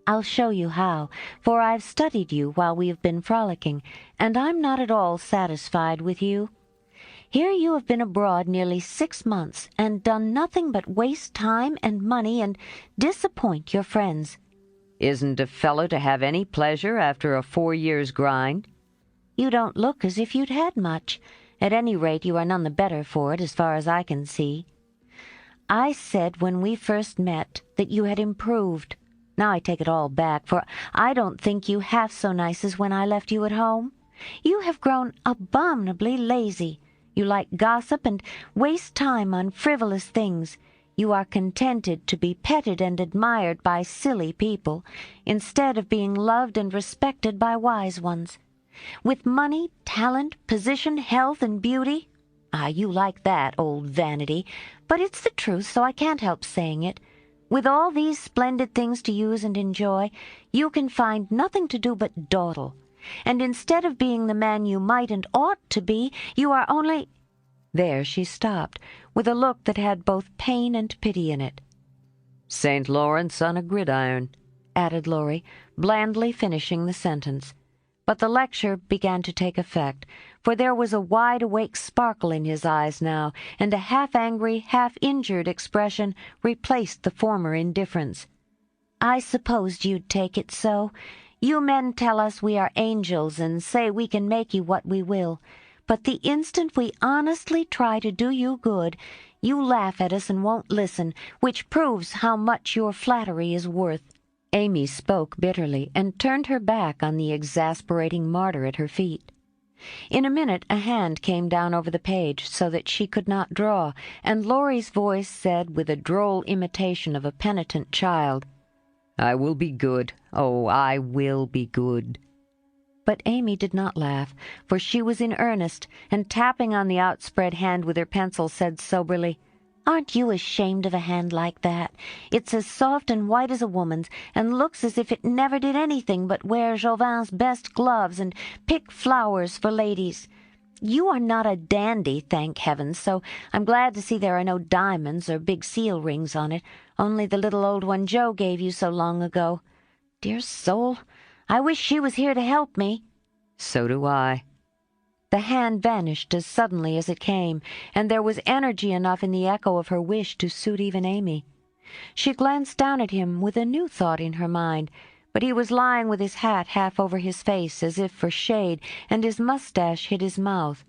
I'll show you how, for I've studied you while we have been frolicking, and I'm not at all satisfied with you. Here you have been abroad nearly 6 months, and done nothing but waste time and money and disappoint your friends. Isn't a fellow to have any pleasure after a 4 years' grind? You don't look as if you'd had much. At any rate, you are none the better for it, as far as I can see. I said when we first met that you had improved. Now I take it all back, for I don't think you half so nice as when I left you at home. You have grown abominably lazy. You like gossip and waste time on frivolous things. You are contented to be petted and admired by silly people, instead of being loved and respected by wise ones. With money, talent, position, health, and beauty. You like that, old vanity, but it's the truth, so I can't help saying it. With all these splendid things to use and enjoy, you can find nothing to do but dawdle. And instead of being the man you might and ought to be, you are only—" There she stopped, with a look that had both pain and pity in it. "St. Lawrence on a gridiron," added Laurie, blandly finishing the sentence. But the lecture began to take effect, for there was a wide-awake sparkle in his eyes now, and a half-angry, half-injured expression replaced the former indifference. I supposed you'd take it so. You men tell us we are angels and say we can make you what we will. But the instant we honestly try to do you good, you laugh at us and won't listen, which proves how much your flattery is worth. Amy spoke bitterly and turned her back on the exasperating martyr at her feet. In a minute a hand came down over the page so that she could not draw, and Laurie's voice said with a droll imitation of a penitent child, "I will be good. Oh, I will be good." But Amy did not laugh, for she was in earnest, and tapping on the outspread hand with her pencil said soberly, Aren't you ashamed of a hand like that? It's as soft and white as a woman's, and looks as if it never did anything but wear Jauvin's best gloves and pick flowers for ladies. You are not a dandy, thank heavens, so I'm glad to see there are no diamonds or big seal rings on it, only the little old one Joe gave you so long ago. Dear soul, I wish she was here to help me." "So do I." The hand vanished as suddenly as it came, and there was energy enough in the echo of her wish to suit even Amy. She glanced down at him with a new thought in her mind, but he was lying with his hat half over his face as if for shade, and his mustache hid his mouth.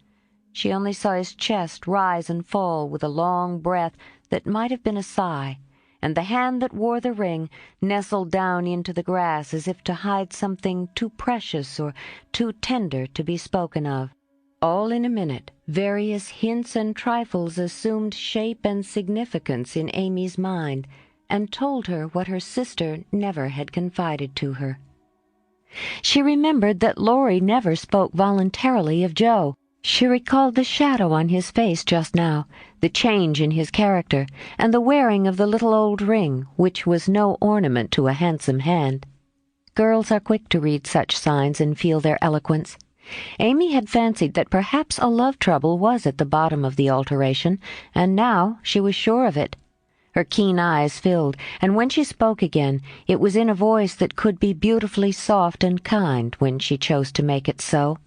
She only saw his chest rise and fall with a long breath that might have been a sigh, and the hand that wore the ring nestled down into the grass as if to hide something too precious or too tender to be spoken of. All in a minute, various hints and trifles assumed shape and significance in Amy's mind, and told her what her sister never had confided to her. She remembered that Laurie never spoke voluntarily of Joe. She recalled the shadow on his face just now, the change in his character, and the wearing of the little old ring, which was no ornament to a handsome hand. Girls are quick to read such signs and feel their eloquence. Amy had fancied that perhaps a love trouble was at the bottom of the alteration, and now she was sure of it. Her keen eyes filled, and when she spoke again, it was in a voice that could be beautifully soft and kind when she chose to make it so.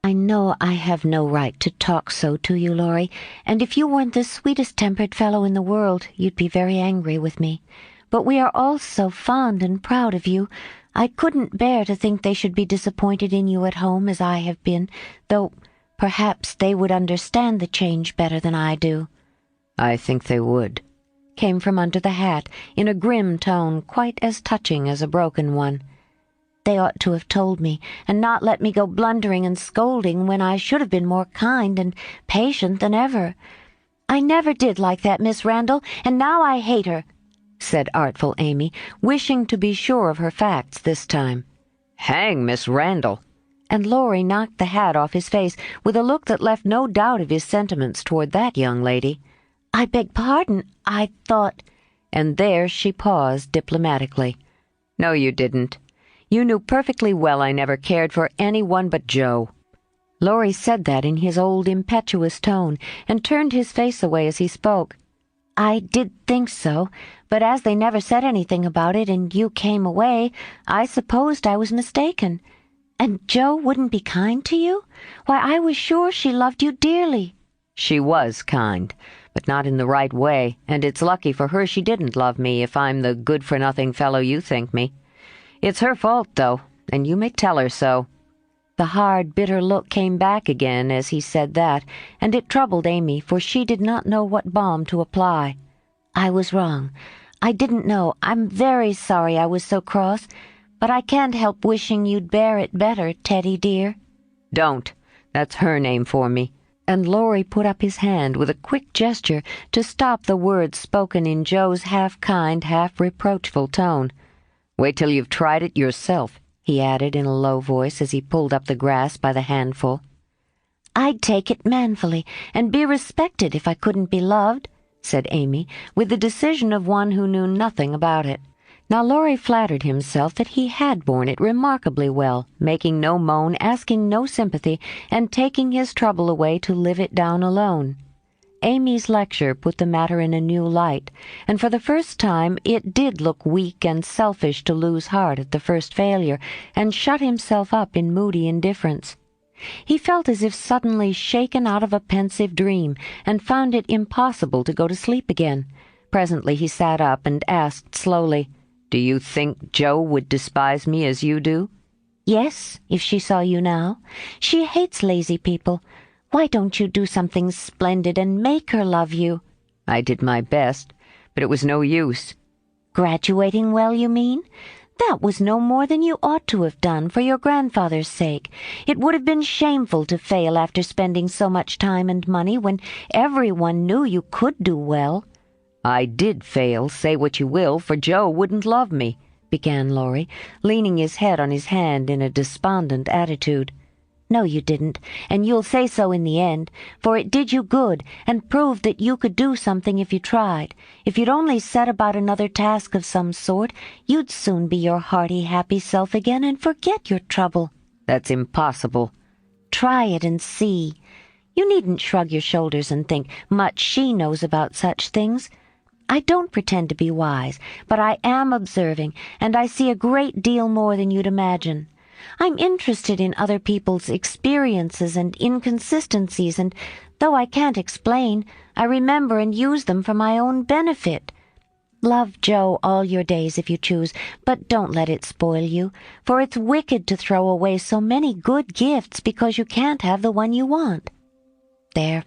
"I know I have no right to talk so to you, Laurie, and if you weren't the sweetest-tempered fellow in the world, you'd be very angry with me. But we are all so fond and proud of you. I couldn't bear to think they should be disappointed in you at home as I have been, though perhaps they would understand the change better than I do." "I think they would," came from under the hat, in a grim tone quite as touching as a broken one. "They ought to have told me, and not let me go blundering and scolding when I should have been more kind and patient than ever. I never did like that Miss Randall, and now I hate her," said artful Amy, wishing to be sure of her facts this time. "Hang Miss Randall!" and Laurie knocked the hat off his face with a look that left no doubt of his sentiments toward that young lady. "I beg pardon, I thought—" And there she paused diplomatically. "No, you didn't. You knew perfectly well I never cared for anyone but Joe." Laurie said that in his old impetuous tone, and turned his face away as he spoke. "I did think so, but as they never said anything about it and you came away, I supposed I was mistaken. And Joe wouldn't be kind to you? Why, I was sure she loved you dearly." "She was kind, but not in the right way, and it's lucky for her she didn't love me if I'm the good-for-nothing fellow you think me. It's her fault, though, and you may tell her so." The hard, bitter look came back again as he said that, and it troubled Amy, for she did not know what balm to apply. "I was wrong. I didn't know. I'm very sorry I was so cross, but I can't help wishing you'd bear it better, Teddy dear." "Don't. That's her name for me." And Laurie put up his hand with a quick gesture to stop the words spoken in Joe's half-kind, half-reproachful tone. "Wait till you've tried it yourself," he added in a low voice as he pulled up the grass by the handful. "I'd take it manfully and be respected if I couldn't be loved," said Amy, with the decision of one who knew nothing about it. Now Laurie flattered himself that he had borne it remarkably well, making no moan, asking no sympathy, and taking his trouble away to live it down alone. Amy's lecture put the matter in a new light, and for the first time it did look weak and selfish to lose heart at the first failure, and shut himself up in moody indifference. He felt as if suddenly shaken out of a pensive dream, and found it impossible to go to sleep again. Presently he sat up and asked slowly, "Do you think Joe would despise me as you do?" "Yes, if she saw you now. She hates lazy people. Why don't you do something splendid and make her love you?" "I did my best, but it was no use." "Graduating well, you mean? That was no more than you ought to have done for your grandfather's sake. It would have been shameful to fail after spending so much time and money when everyone knew you could do well." "I did fail, say what you will, for Joe wouldn't love me," began Laurie, leaning his head on his hand in a despondent attitude. "No, you didn't, and you'll say so in the end, for it did you good and proved that you could do something if you tried. If you'd only set about another task of some sort, you'd soon be your hearty, happy self again and forget your trouble." "That's impossible." "Try it and see. You needn't shrug your shoulders and think much she knows about such things. I don't pretend to be wise, but I am observing, and I see a great deal more than you'd imagine. I'm interested in other people's experiences and inconsistencies, and though I can't explain, I remember and use them for my own benefit. Love Joe all your days if you choose, but don't let it spoil you, for it's wicked to throw away so many good gifts because you can't have the one you want. There.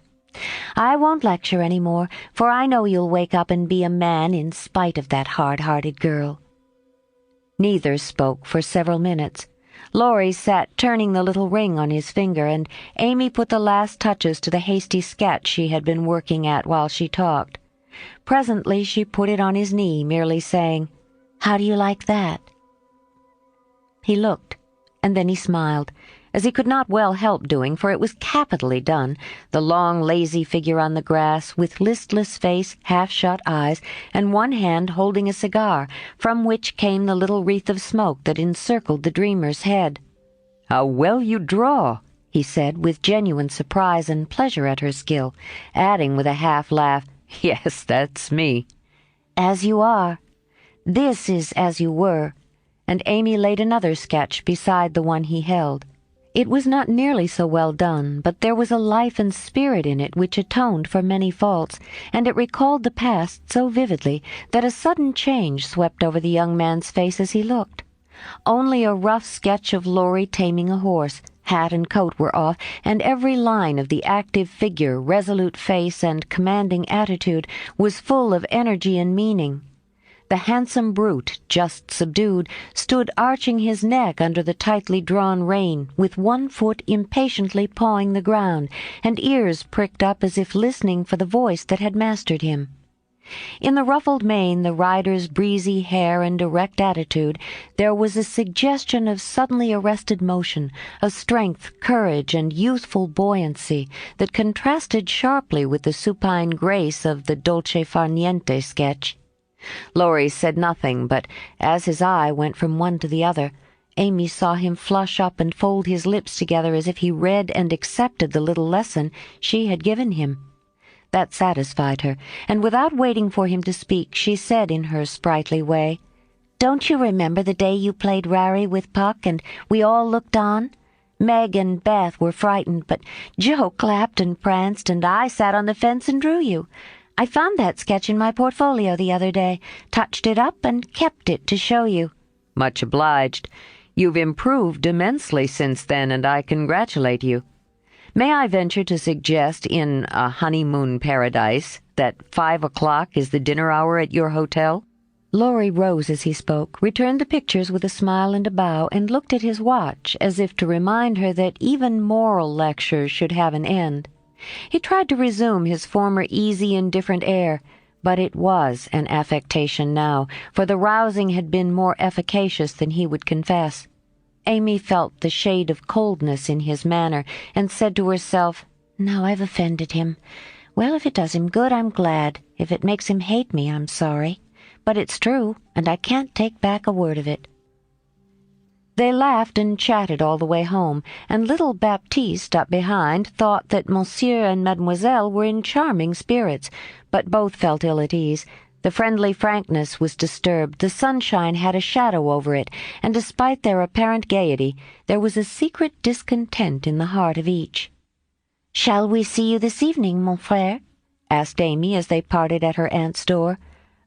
I won't lecture any more, for I know you'll wake up and be a man in spite of that hard-hearted girl." Neither spoke for several minutes. Laurie sat turning the little ring on his finger, and Amy put the last touches to the hasty sketch she had been working at while she talked. Presently she put it on his knee, merely saying, "How do you like that?" He looked, and then he smiled, as he could not well help doing, for it was capitally done, the long, lazy figure on the grass, with listless face, half-shut eyes, and one hand holding a cigar, from which came the little wreath of smoke that encircled the dreamer's head. "How well you draw," he said, with genuine surprise and pleasure at her skill, adding with a half-laugh, "Yes, that's me." "As you are. This is as you were," and Amy laid another sketch beside the one he held. It was not nearly so well done, but there was a life and spirit in it which atoned for many faults, and it recalled the past so vividly that a sudden change swept over the young man's face as he looked. Only a rough sketch of Laurie taming a horse, hat and coat were off, and every line of the active figure, resolute face, and commanding attitude was full of energy and meaning. The handsome brute, just subdued, stood arching his neck under the tightly drawn rein, with one foot impatiently pawing the ground, and ears pricked up as if listening for the voice that had mastered him. In the ruffled mane, the rider's breezy hair, and erect attitude, there was a suggestion of suddenly arrested motion, of strength, courage, and youthful buoyancy that contrasted sharply with the supine grace of the dolce far niente sketch. Laurie said nothing, but as his eye went from one to the other, Amy saw him flush up and fold his lips together as if he read and accepted the little lesson she had given him. That satisfied her, and without waiting for him to speak, she said in her sprightly way, "Don't you remember the day you played rari with Puck, and we all looked on? Meg and Beth were frightened, but Joe clapped and pranced, and I sat on the fence and drew you. I found that sketch in my portfolio the other day, touched it up, and kept it to show you." "Much obliged. You've improved immensely since then, and I congratulate you. May I venture to suggest in a honeymoon paradise that 5 o'clock is the dinner hour at your hotel?" Laurie rose as he spoke, returned the pictures with a smile and a bow, and looked at his watch as if to remind her that even moral lectures should have an end. He tried to resume his former easy, indifferent air, but it was an affectation now, for the rousing had been more efficacious than he would confess. Amy felt the shade of coldness in his manner, and said to herself, "Now I've offended him. Well, if it does him good, I'm glad. If it makes him hate me, I'm sorry. But it's true, and I can't take back a word of it." They laughed and chatted all the way home, and little Baptiste, up behind, thought that Monsieur and Mademoiselle were in charming spirits, but both felt ill at ease. The friendly frankness was disturbed, the sunshine had a shadow over it, and despite their apparent gaiety, there was a secret discontent in the heart of each. "Shall we see you this evening, mon frère?" asked Amy as they parted at her aunt's door.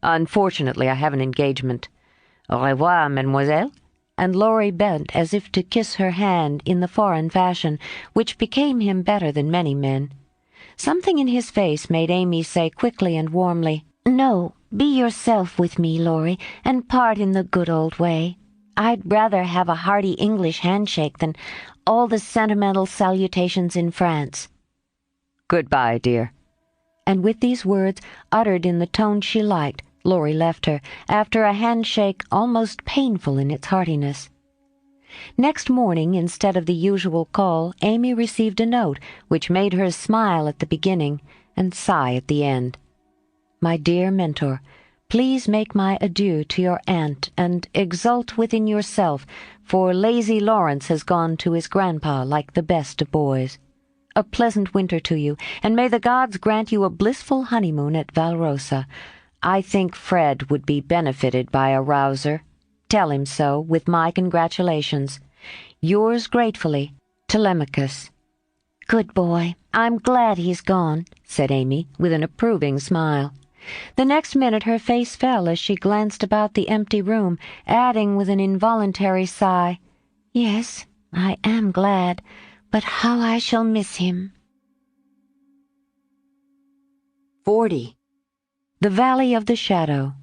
"Unfortunately, I have an engagement. Au revoir, mademoiselle." And Laurie bent as if to kiss her hand in the foreign fashion, which became him better than many men. Something in his face made Amy say quickly and warmly, "No, be yourself with me, Laurie, and part in the good old way. I'd rather have a hearty English handshake than all the sentimental salutations in France." "Goodbye, dear." And with these words, uttered in the tone she liked, Laurie left her, after a handshake almost painful in its heartiness. Next morning, instead of the usual call, Amy received a note which made her smile at the beginning and sigh at the end. "My dear mentor, please make my adieu to your aunt, and exult within yourself, for lazy Lawrence has gone to his grandpa like the best of boys. A pleasant winter to you, and may the gods grant you a blissful honeymoon at Valrosa. I think Fred would be benefited by a rouser. Tell him so, with my congratulations. Yours gratefully, Telemachus." "Good boy. I'm glad he's gone," said Amy, with an approving smile. The next minute her face fell as she glanced about the empty room, adding with an involuntary sigh, "Yes, I am glad, but how I shall miss him." 40. The Valley of the Shadow.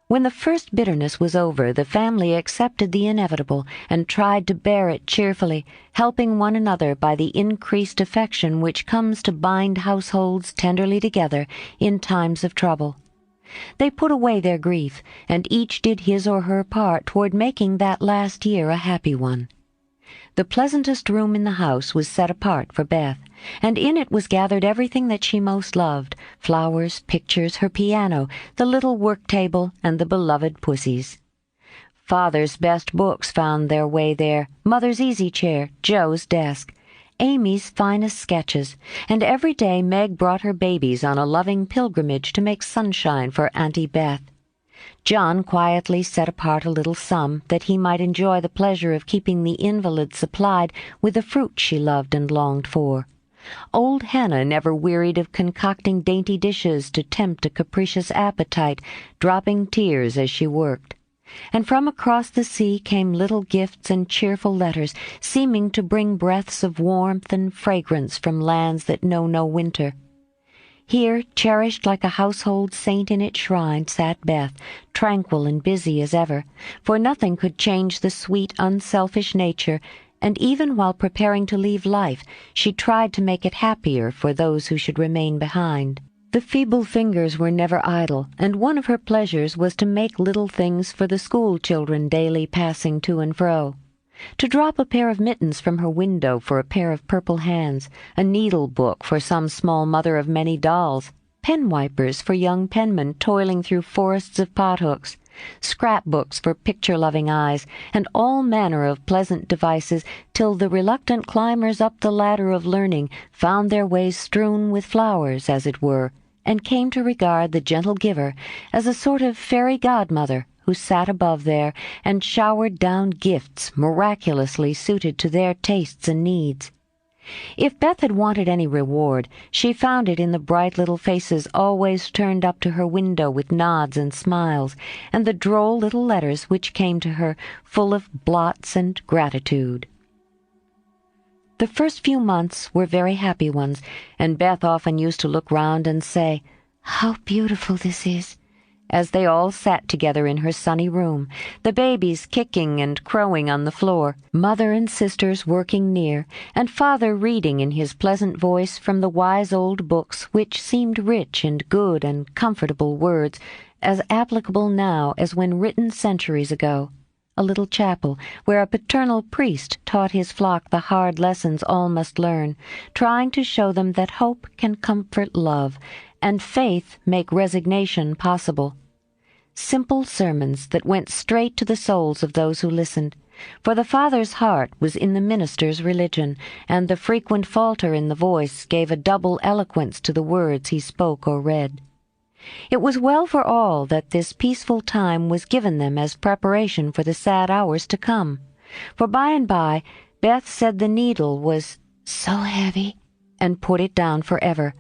When the first bitterness was over, the family accepted the inevitable and tried to bear it cheerfully, helping one another by the increased affection which comes to bind households tenderly together in times of trouble. They put away their grief, and each did his or her part toward making that last year a happy one. The pleasantest room in the house was set apart for Beth, and in it was gathered everything that she most loved, flowers, pictures, her piano, the little work-table, and the beloved pussies. Father's best books found their way there, Mother's easy-chair, Joe's desk, Amy's finest sketches, and every day Meg brought her babies on a loving pilgrimage to make sunshine for Auntie Beth. John quietly set apart a little sum that he might enjoy the pleasure of keeping the invalid supplied with the fruit she loved and longed for. Old Hannah never wearied of concocting dainty dishes to tempt a capricious appetite, dropping tears as she worked. And from across the sea came little gifts and cheerful letters, seeming to bring breaths of warmth and fragrance from lands that know no winter. Here, cherished like a household saint in its shrine, sat Beth, tranquil and busy as ever, for nothing could change the sweet, unselfish nature, and even while preparing to leave life, she tried to make it happier for those who should remain behind. The feeble fingers were never idle, and one of her pleasures was to make little things for the school children daily passing to and fro. To drop a pair of mittens from her window for a pair of purple hands, a needle-book for some small mother of many dolls, pen-wipers for young penmen toiling through forests of pothooks, scrapbooks for picture-loving eyes, and all manner of pleasant devices, till the reluctant climbers up the ladder of learning found their ways strewn with flowers, as it were, and came to regard the gentle giver as a sort of fairy godmother who sat above there and showered down gifts miraculously suited to their tastes and needs. If Beth had wanted any reward, she found it in the bright little faces always turned up to her window with nods and smiles, and the droll little letters which came to her full of blots and gratitude. The first few months were very happy ones, and Beth often used to look round and say, "How beautiful this is," as they all sat together in her sunny room, the babies kicking and crowing on the floor, mother and sisters working near, and father reading in his pleasant voice from the wise old books which seemed rich and good and comfortable words, as applicable now as when written centuries ago. A little chapel where a paternal priest taught his flock the hard lessons all must learn, trying to show them that hope can comfort love, and faith make resignation possible. Simple sermons that went straight to the souls of those who listened, for the father's heart was in the minister's religion, and the frequent falter in the voice gave a double eloquence to the words he spoke or read. It was well for all that this peaceful time was given them as preparation for the sad hours to come, for by and by Beth said the needle was so heavy, and put it down forever.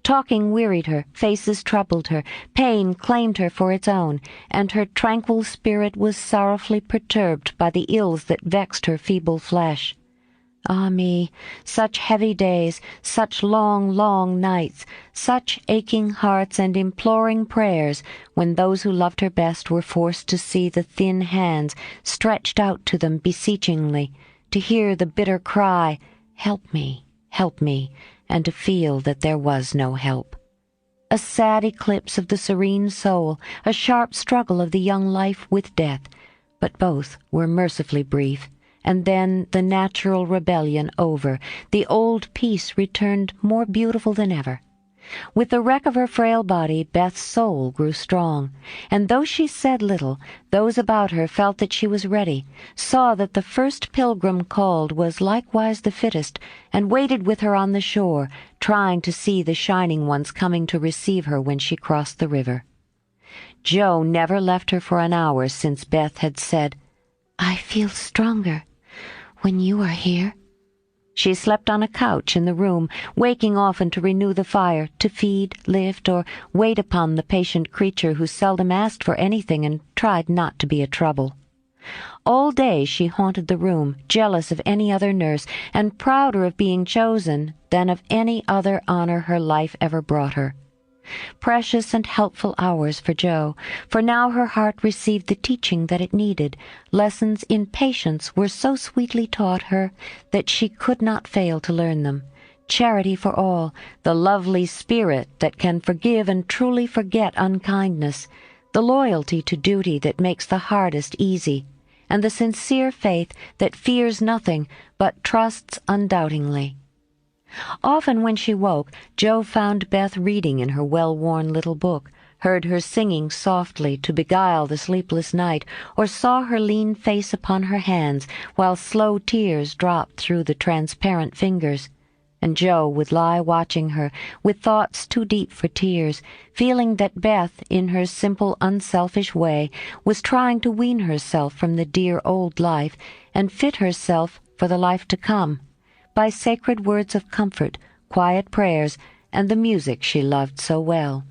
Talking wearied her, faces troubled her, pain claimed her for its own, and her tranquil spirit was sorrowfully perturbed by the ills that vexed her feeble flesh. Ah me, such heavy days, such long, long nights, such aching hearts and imploring prayers, when those who loved her best were forced to see the thin hands stretched out to them beseechingly, to hear the bitter cry, "Help me, help me," and to feel that there was no help. A sad eclipse of the serene soul, a sharp struggle of the young life with death, but both were mercifully brief. And then, the natural rebellion over, the old peace returned more beautiful than ever. With the wreck of her frail body, Beth's soul grew strong, and though she said little, those about her felt that she was ready, saw that the first pilgrim called was likewise the fittest, and waited with her on the shore, trying to see the shining ones coming to receive her when she crossed the river. Joe never left her for an hour since Beth had said, "I feel stronger when you are here." She slept on a couch in the room, waking often to renew the fire, to feed, lift, or wait upon the patient creature who seldom asked for anything and tried not to be a trouble. All day she haunted the room, jealous of any other nurse, and prouder of being chosen than of any other honor her life ever brought her. Precious and helpful hours for Joe, for now her heart received the teaching that it needed. Lessons in patience were so sweetly taught her that she could not fail to learn them. Charity for all, the lovely spirit that can forgive and truly forget unkindness, the loyalty to duty that makes the hardest easy, and the sincere faith that fears nothing but trusts undoubtingly. Often when she woke, Joe found Beth reading in her well-worn little book, heard her singing softly to beguile the sleepless night, or saw her lean face upon her hands while slow tears dropped through the transparent fingers. And Joe would lie watching her, with thoughts too deep for tears, feeling that Beth, in her simple, unselfish way, was trying to wean herself from the dear old life and fit herself for the life to come, by sacred words of comfort, quiet prayers, and the music she loved so well.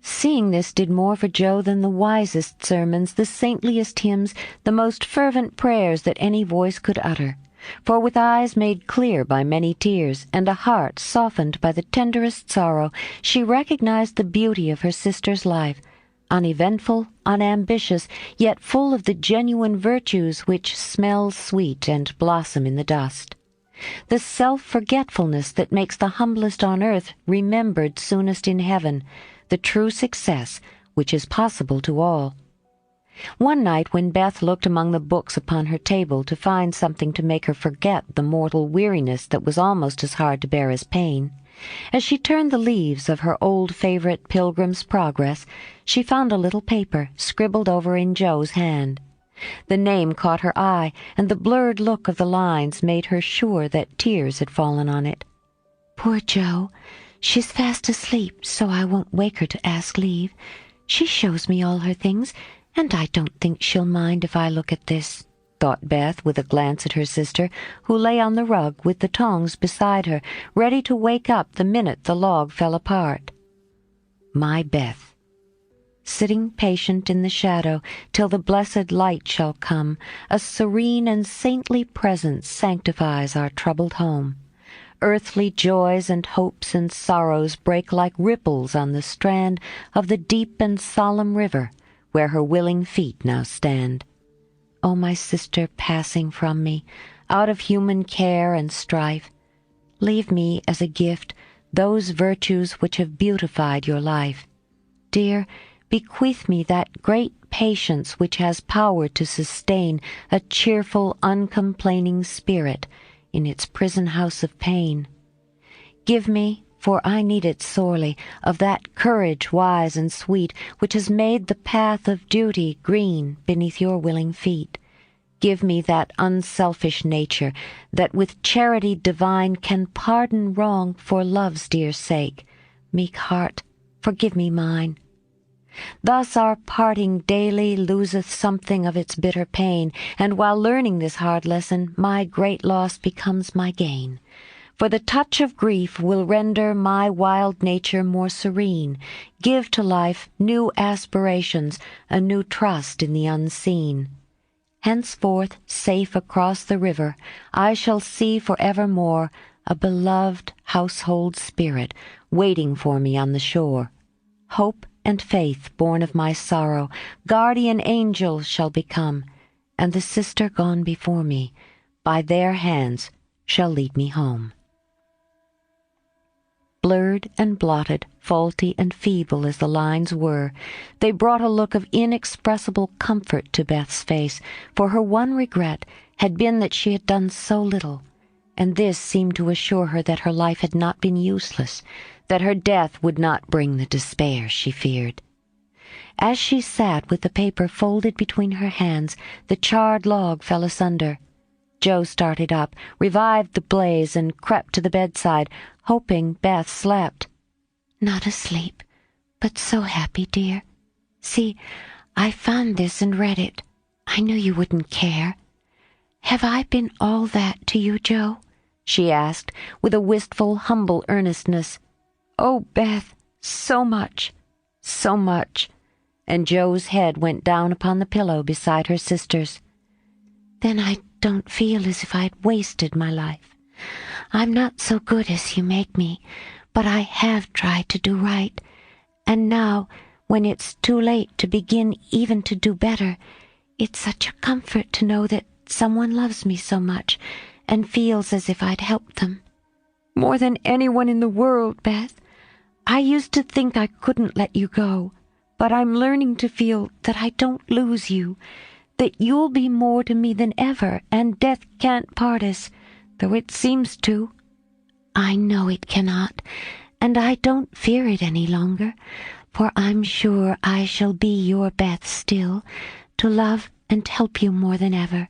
Seeing this did more for Joe than the wisest sermons, the saintliest hymns, the most fervent prayers that any voice could utter. For with eyes made clear by many tears, and a heart softened by the tenderest sorrow, she recognized the beauty of her sister's life, uneventful, unambitious, yet full of the genuine virtues which smell sweet and blossom in the dust. The self-forgetfulness that makes the humblest on earth remembered soonest in heaven, the true success which is possible to all. One night when Beth looked among the books upon her table to find something to make her forget the mortal weariness that was almost as hard to bear as pain, as she turned the leaves of her old favorite Pilgrim's Progress, she found a little paper scribbled over in Joe's hand. The name caught her eye, and the blurred look of the lines made her sure that tears had fallen on it. Poor Joe. She's fast asleep, so I won't wake her to ask leave. She shows me all her things, and I don't think she'll mind if I look at this, thought Beth with a glance at her sister, who lay on the rug with the tongs beside her, ready to wake up the minute the log fell apart. My Beth, sitting patient in the shadow till the blessed light shall come, a serene and saintly presence sanctifies our troubled home. Earthly joys and hopes and sorrows break like ripples on the strand of the deep and solemn river, where her willing feet now stand. O my sister passing from me, out of human care and strife, leave me as a gift those virtues which have beautified your life. Dear, bequeath me that great patience which has power to sustain a cheerful, uncomplaining spirit in its prison house of pain. Give me, for I need it sorely, of that courage wise and sweet which has made the path of duty green beneath your willing feet. Give me that unselfish nature that with charity divine can pardon wrong for love's dear sake. Meek heart, forgive me mine. Thus our parting daily loseth something of its bitter pain, and while learning this hard lesson, my great loss becomes my gain. For the touch of grief will render my wild nature more serene, give to life new aspirations, a new trust in the unseen. Henceforth, safe across the river, I shall see forevermore a beloved household spirit waiting for me on the shore. Hope and faith born of my sorrow, guardian angels shall become, and the sister gone before me, by their hands shall lead me home. Blurred and blotted, faulty and feeble as the lines were, they brought a look of inexpressible comfort to Beth's face, for her one regret had been that she had done so little, and this seemed to assure her that her life had not been useless, that her death would not bring the despair she feared. As she sat with the paper folded between her hands, the charred log fell asunder. Joe started up, revived the blaze, and crept to the bedside, hoping Beth slept. Not asleep, but so happy, dear. See, I found this and read it. I knew you wouldn't care. Have I been all that to you, Joe? She asked, with a wistful, humble earnestness. Oh, Beth, so much, so much. And Joe's head went down upon the pillow beside her sister's. Then I don't feel as if I'd wasted my life. I'm not so good as you make me, but I have tried to do right. And now, when it's too late to begin even to do better, it's such a comfort to know that someone loves me so much and feels as if I'd helped them. More than anyone in the world, Beth. I used to think I couldn't let you go, but I'm learning to feel that I don't lose you, that you'll be more to me than ever, and death can't part us, though it seems to. I know it cannot, and I don't fear it any longer, for I'm sure I shall be your Beth still, to love and help you more than ever.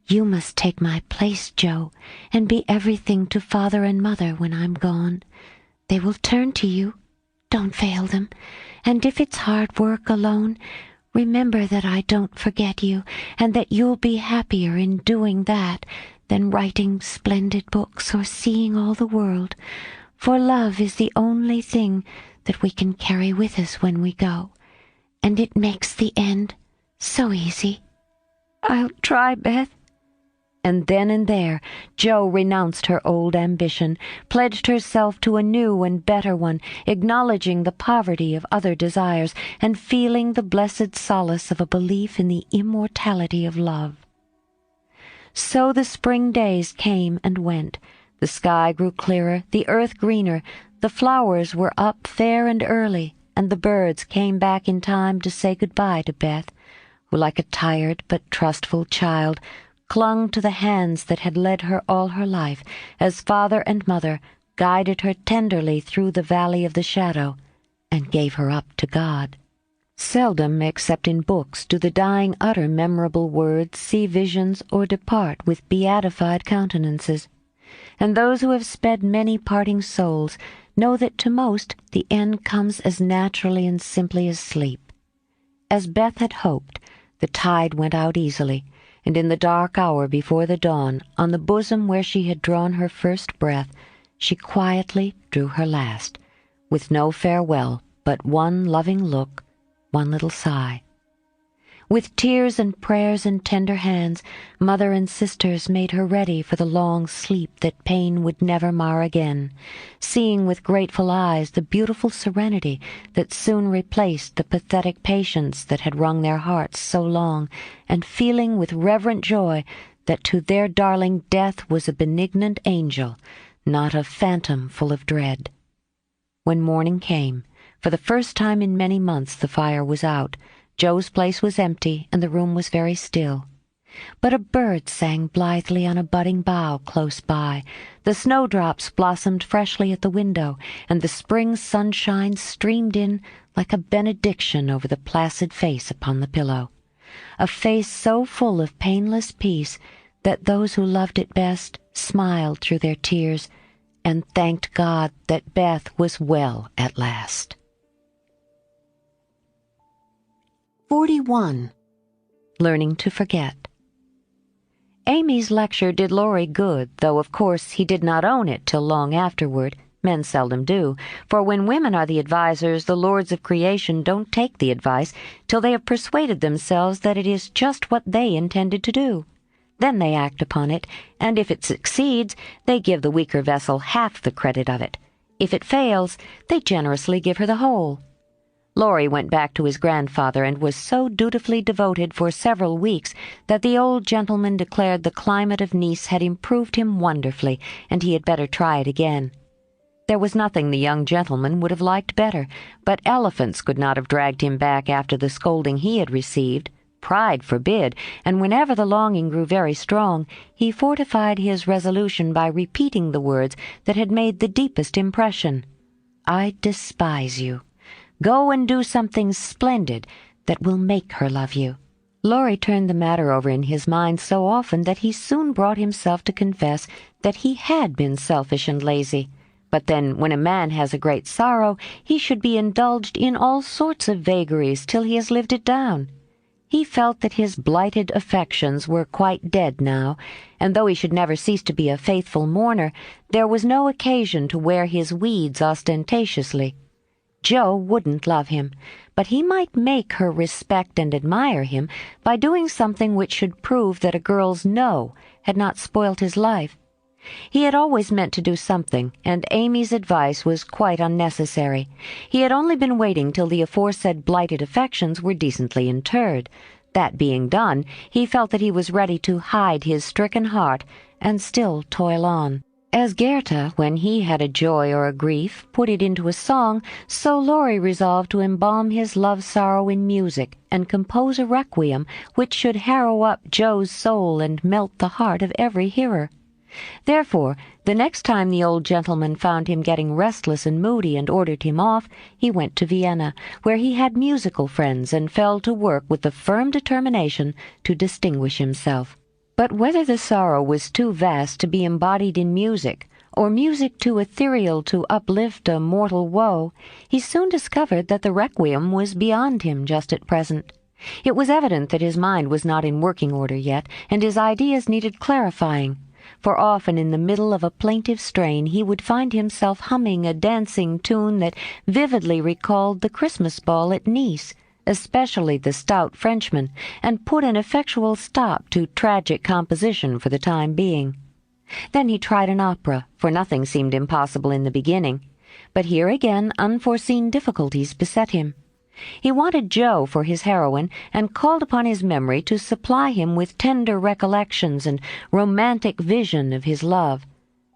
You must take my place, Joe, and be everything to Father and Mother when I'm gone. They will turn to you. Don't fail them. And if it's hard work alone, remember that I don't forget you, and that you'll be happier in doing that than writing splendid books or seeing all the world, for love is the only thing that we can carry with us when we go, and it makes the end so easy. I'll try, Beth. And then and there, Jo renounced her old ambition, pledged herself to a new and better one, acknowledging the poverty of other desires, and feeling the blessed solace of a belief in the immortality of love. So the spring days came and went. The sky grew clearer, the earth greener, the flowers were up fair and early, and the birds came back in time to say goodbye to Beth, who, like a tired but trustful child, clung to the hands that had led her all her life, as father and mother guided her tenderly through the valley of the shadow, and gave her up to God. Seldom, except in books, do the dying utter memorable words, see visions, or depart with beatified countenances. And those who have sped many parting souls know that to most the end comes as naturally and simply as sleep. As Beth had hoped, the tide went out easily, and in the dark hour before the dawn, on the bosom where she had drawn her first breath, she quietly drew her last, with no farewell, but one loving look, one little sigh. With tears and prayers and tender hands, mother and sisters made her ready for the long sleep that pain would never mar again, seeing with grateful eyes the beautiful serenity that soon replaced the pathetic patience that had wrung their hearts so long, and feeling with reverent joy that to their darling death was a benignant angel, not a phantom full of dread. When morning came, for the first time in many months the fire was out. Joe's place was empty, and the room was very still. But a bird sang blithely on a budding bough close by, the snowdrops blossomed freshly at the window, and the spring sunshine streamed in like a benediction over the placid face upon the pillow, a face so full of painless peace that those who loved it best smiled through their tears and thanked God that Beth was well at last. 41. Learning to Forget. Amy's lecture did Laurie good, though of course he did not own it till long afterward. Men seldom do, for when women are the advisers, the lords of creation don't take the advice till they have persuaded themselves that it is just what they intended to do. Then they act upon it, and if it succeeds, they give the weaker vessel half the credit of it. If it fails, they generously give her the whole. Laurie went back to his grandfather and was so dutifully devoted for several weeks that the old gentleman declared the climate of Nice had improved him wonderfully, and he had better try it again. There was nothing the young gentleman would have liked better, but elephants could not have dragged him back after the scolding he had received. Pride forbid, and whenever the longing grew very strong, he fortified his resolution by repeating the words that had made the deepest impression. "I despise you. Go and do something splendid that will make her love you." Laurie turned the matter over in his mind so often that he soon brought himself to confess that he had been selfish and lazy. But then, when a man has a great sorrow, he should be indulged in all sorts of vagaries till he has lived it down. He felt that his blighted affections were quite dead now, and though he should never cease to be a faithful mourner, there was no occasion to wear his weeds ostentatiously. Joe wouldn't love him, but he might make her respect and admire him by doing something which should prove that a girl's no had not spoilt his life. He had always meant to do something, and Amy's advice was quite unnecessary. He had only been waiting till the aforesaid blighted affections were decently interred. That being done, he felt that he was ready to hide his stricken heart and still toil on. As Goethe, when he had a joy or a grief, put it into a song, so Laurie resolved to embalm his love-sorrow in music and compose a requiem which should harrow up Joe's soul and melt the heart of every hearer. Therefore, the next time the old gentleman found him getting restless and moody and ordered him off, he went to Vienna, where he had musical friends, and fell to work with the firm determination to distinguish himself. But whether the sorrow was too vast to be embodied in music, or music too ethereal to uplift a mortal woe, he soon discovered that the requiem was beyond him just at present. It was evident that his mind was not in working order yet, and his ideas needed clarifying, for often in the middle of a plaintive strain he would find himself humming a dancing tune that vividly recalled the Christmas ball at Nice, especially the stout Frenchman, and put an effectual stop to tragic composition for the time being. Then he tried an opera, for nothing seemed impossible in the beginning. But here again unforeseen difficulties beset him. He wanted Joe for his heroine, and called upon his memory to supply him with tender recollections and romantic vision of his love.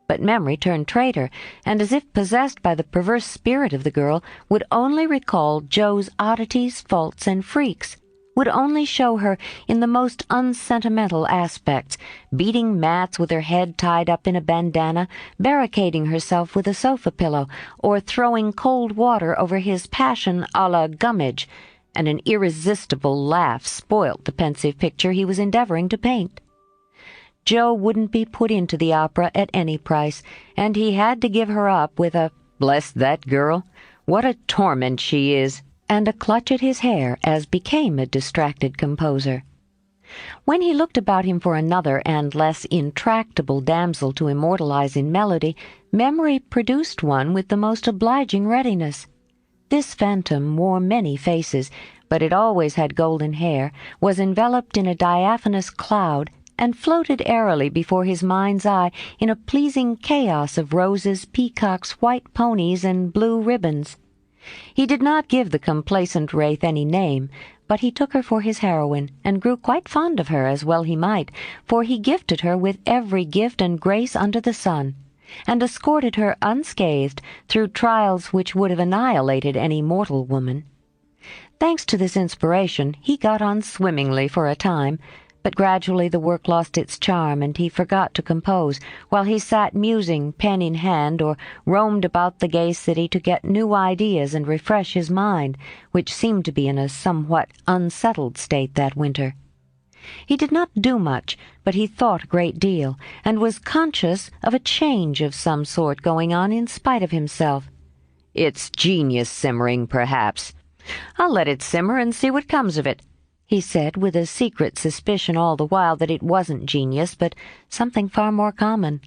But memory turned traitor, and as if possessed by the perverse spirit of the girl, would only recall Joe's oddities, faults, and freaks, would only show her in the most unsentimental aspects, beating mats with her head tied up in a bandana, barricading herself with a sofa pillow, or throwing cold water over his passion a la Gummidge, and an irresistible laugh spoilt the pensive picture he was endeavoring to paint. Joe wouldn't be put into the opera at any price, and he had to give her up with a "Bless that girl! What a torment she is!" and a clutch at his hair, as became a distracted composer. When he looked about him for another and less intractable damsel to immortalize in melody, memory produced one with the most obliging readiness. This phantom wore many faces, but it always had golden hair, was enveloped in a diaphanous cloud, and floated airily before his mind's eye in a pleasing chaos of roses, peacocks, white ponies, and blue ribbons. He did not give the complacent wraith any name, but he took her for his heroine, and grew quite fond of her, as well he might, for he gifted her with every gift and grace under the sun, and escorted her unscathed through trials which would have annihilated any mortal woman. Thanks to this inspiration, he got on swimmingly for a time, but gradually the work lost its charm, and he forgot to compose, while he sat musing, pen in hand, or roamed about the gay city to get new ideas and refresh his mind, which seemed to be in a somewhat unsettled state that winter. He did not do much, but he thought a great deal, and was conscious of a change of some sort going on in spite of himself. "It's genius simmering, perhaps. I'll let it simmer and see what comes of it," he said, with a secret suspicion all the while that it wasn't genius, but something far more common.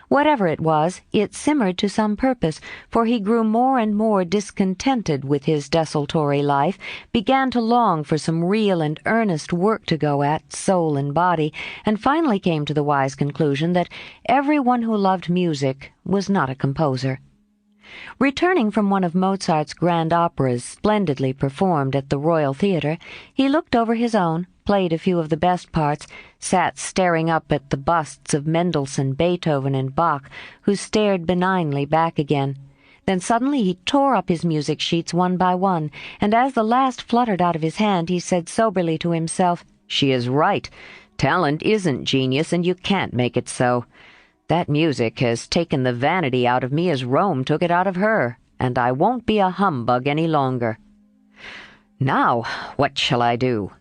Whatever it was, it simmered to some purpose, for he grew more and more discontented with his desultory life, began to long for some real and earnest work to go at, soul and body, and finally came to the wise conclusion that everyone who loved music was not a composer. Returning from one of Mozart's grand operas, splendidly performed at the Royal Theatre, he looked over his own, played a few of the best parts, sat staring up at the busts of Mendelssohn, Beethoven, and Bach, who stared benignly back again. Then suddenly he tore up his music sheets one by one, and as the last fluttered out of his hand, he said soberly to himself, "She is right. Talent isn't genius, and you can't make it so. That music has taken the vanity out of me as Rome took it out of her, and I won't be a humbug any longer. Now, what shall I do?"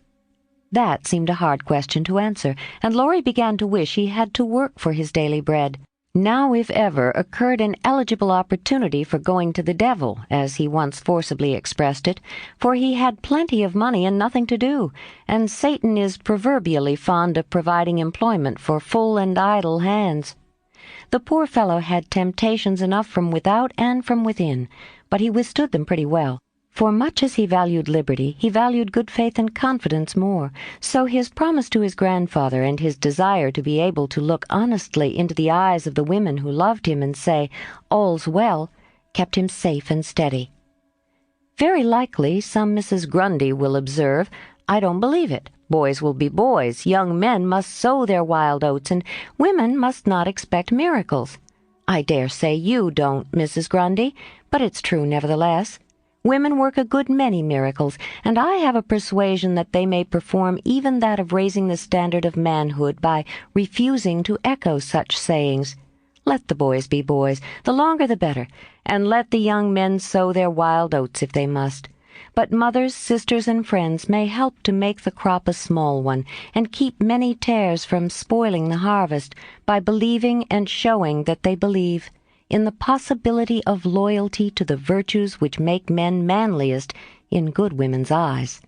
That seemed a hard question to answer, and Laurie began to wish he had to work for his daily bread. Now, if ever, occurred an eligible opportunity for going to the devil, as he once forcibly expressed it, for he had plenty of money and nothing to do, and Satan is proverbially fond of providing employment for full and idle hands. The poor fellow had temptations enough from without and from within, but he withstood them pretty well. For much as he valued liberty, he valued good faith and confidence more, so his promise to his grandfather and his desire to be able to look honestly into the eyes of the women who loved him and say, "All's well," kept him safe and steady. Very likely some Mrs. Grundy will observe, "I don't believe it. Boys will be boys, young men must sow their wild oats, and women must not expect miracles." I dare say you don't, Mrs. Grundy, but it's true nevertheless. Women work a good many miracles, and I have a persuasion that they may perform even that of raising the standard of manhood by refusing to echo such sayings. Let the boys be boys, the longer the better, and let the young men sow their wild oats if they must. But mothers, sisters, and friends may help to make the crop a small one, and keep many tares from spoiling the harvest, by believing and showing that they believe in the possibility of loyalty to the virtues which make men manliest in good women's eyes.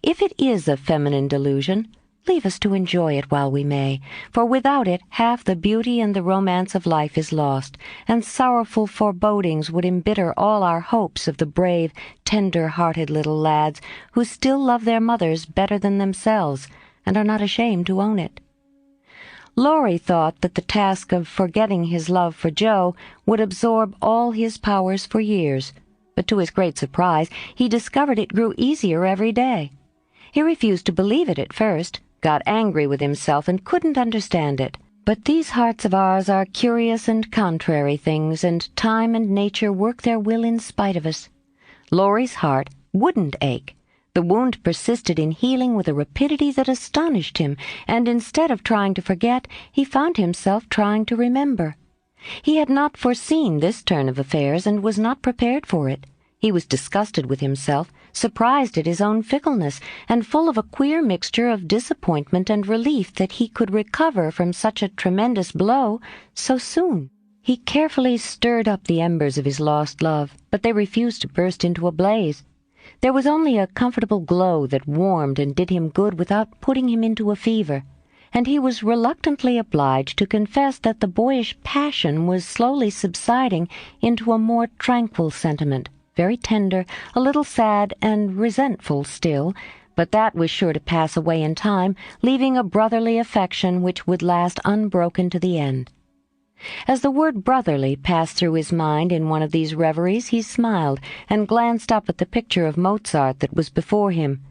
If it is a feminine delusion, leave us to enjoy it while we may, for without it half the beauty and the romance of life is lost, and sorrowful forebodings would embitter all our hopes of the brave, tender-hearted little lads who still love their mothers better than themselves, and are not ashamed to own it. Laurie thought that the task of forgetting his love for Joe would absorb all his powers for years, but to his great surprise he discovered it grew easier every day. He refused to believe it at first, got angry with himself, and couldn't understand it. But these hearts of ours are curious and contrary things, and time and nature work their will in spite of us. Laurie's heart wouldn't ache. The wound persisted in healing with a rapidity that astonished him, and instead of trying to forget, he found himself trying to remember. He had not foreseen this turn of affairs, and was not prepared for it. He was disgusted with himself, surprised at his own fickleness, and full of a queer mixture of disappointment and relief that he could recover from such a tremendous blow so soon. He carefully stirred up the embers of his lost love, but they refused to burst into a blaze. There was only a comfortable glow that warmed and did him good without putting him into a fever, and he was reluctantly obliged to confess that the boyish passion was slowly subsiding into a more tranquil sentiment, very tender, a little sad and resentful still, but that was sure to pass away in time, leaving a brotherly affection which would last unbroken to the end. As the word brotherly passed through his mind in one of these reveries, he smiled and glanced up at the picture of Mozart that was before him.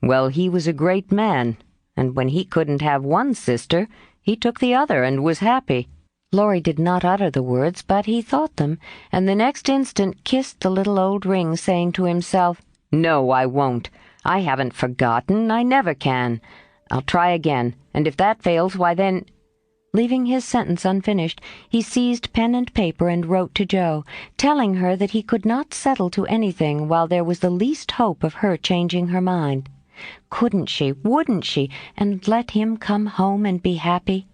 Well, he was a great man, and when he couldn't have one sister, he took the other and was happy. Laurie did not utter the words, but he thought them, and the next instant kissed the little old ring, saying to himself, "No, I won't. I haven't forgotten. I never can. I'll try again, and if that fails, why then—" Leaving his sentence unfinished, he seized pen and paper and wrote to Jo, telling her that he could not settle to anything while there was the least hope of her changing her mind. Couldn't she, wouldn't she, and let him come home and be happy?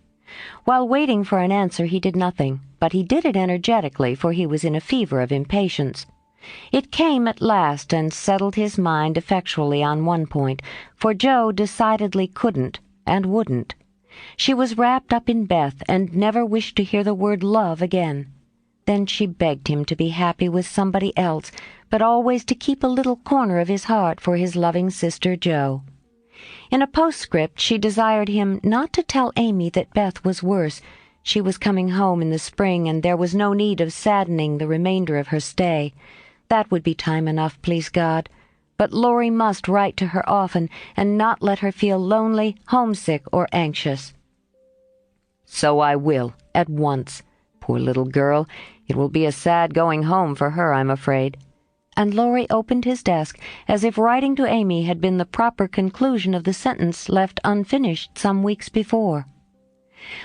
While waiting for an answer he did nothing, but he did it energetically, for he was in a fever of impatience. It came at last and settled his mind effectually on one point, for Jo decidedly couldn't and wouldn't. She was wrapped up in Beth and never wished to hear the word love again. Then she begged him to be happy with somebody else, but always to keep a little corner of his heart for his loving sister Jo. In a postscript she desired him not to tell Amy that Beth was worse. She was coming home in the spring, and there was no need of saddening the remainder of her stay. That would be time enough, please God. But Laurie must write to her often, and not let her feel lonely, homesick, or anxious. "So I will, at once. Poor little girl, it will be a sad going home for her, I'm afraid." And Laurie opened his desk, as if writing to Amy had been the proper conclusion of the sentence left unfinished some weeks before.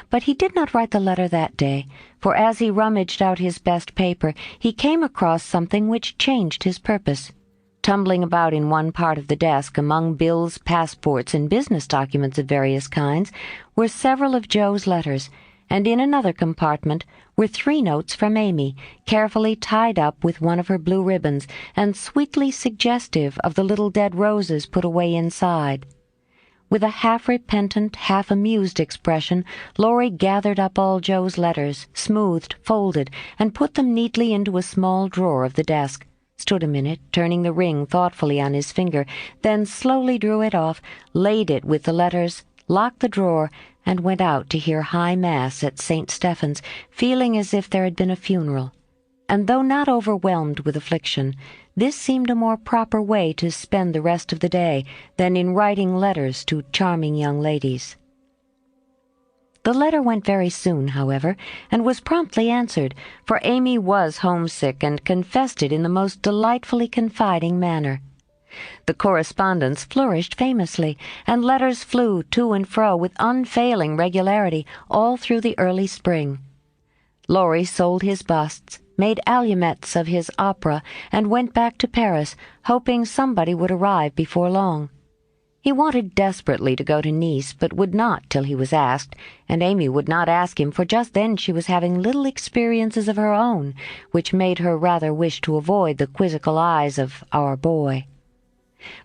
But he did not write the letter that day, for as he rummaged out his best paper, he came across something which changed his purpose. Tumbling about in one part of the desk, among bills, passports, and business documents of various kinds, were several of Jo's letters, and in another compartment were 3 notes from Amy, carefully tied up with one of her blue ribbons, and sweetly suggestive of the little dead roses put away inside. With a half-repentant, half-amused expression, Laurie gathered up all Jo's letters, smoothed, folded, and put them neatly into a small drawer of the desk, stood a minute, turning the ring thoughtfully on his finger, then slowly drew it off, laid it with the letters, locked the drawer, and went out to hear High Mass at St. Stephen's, feeling as if there had been a funeral. And though not overwhelmed with affliction, this seemed a more proper way to spend the rest of the day than in writing letters to charming young ladies. The letter went very soon, however, and was promptly answered, for Amy was homesick and confessed it in the most delightfully confiding manner. The correspondence flourished famously, and letters flew to and fro with unfailing regularity all through the early spring. Laurie sold his busts, made allumets of his opera, and went back to Paris, hoping somebody would arrive before long. He wanted desperately to go to Nice, but would not till he was asked, and Amy would not ask him, for just then she was having little experiences of her own, which made her rather wish to avoid the quizzical eyes of our boy.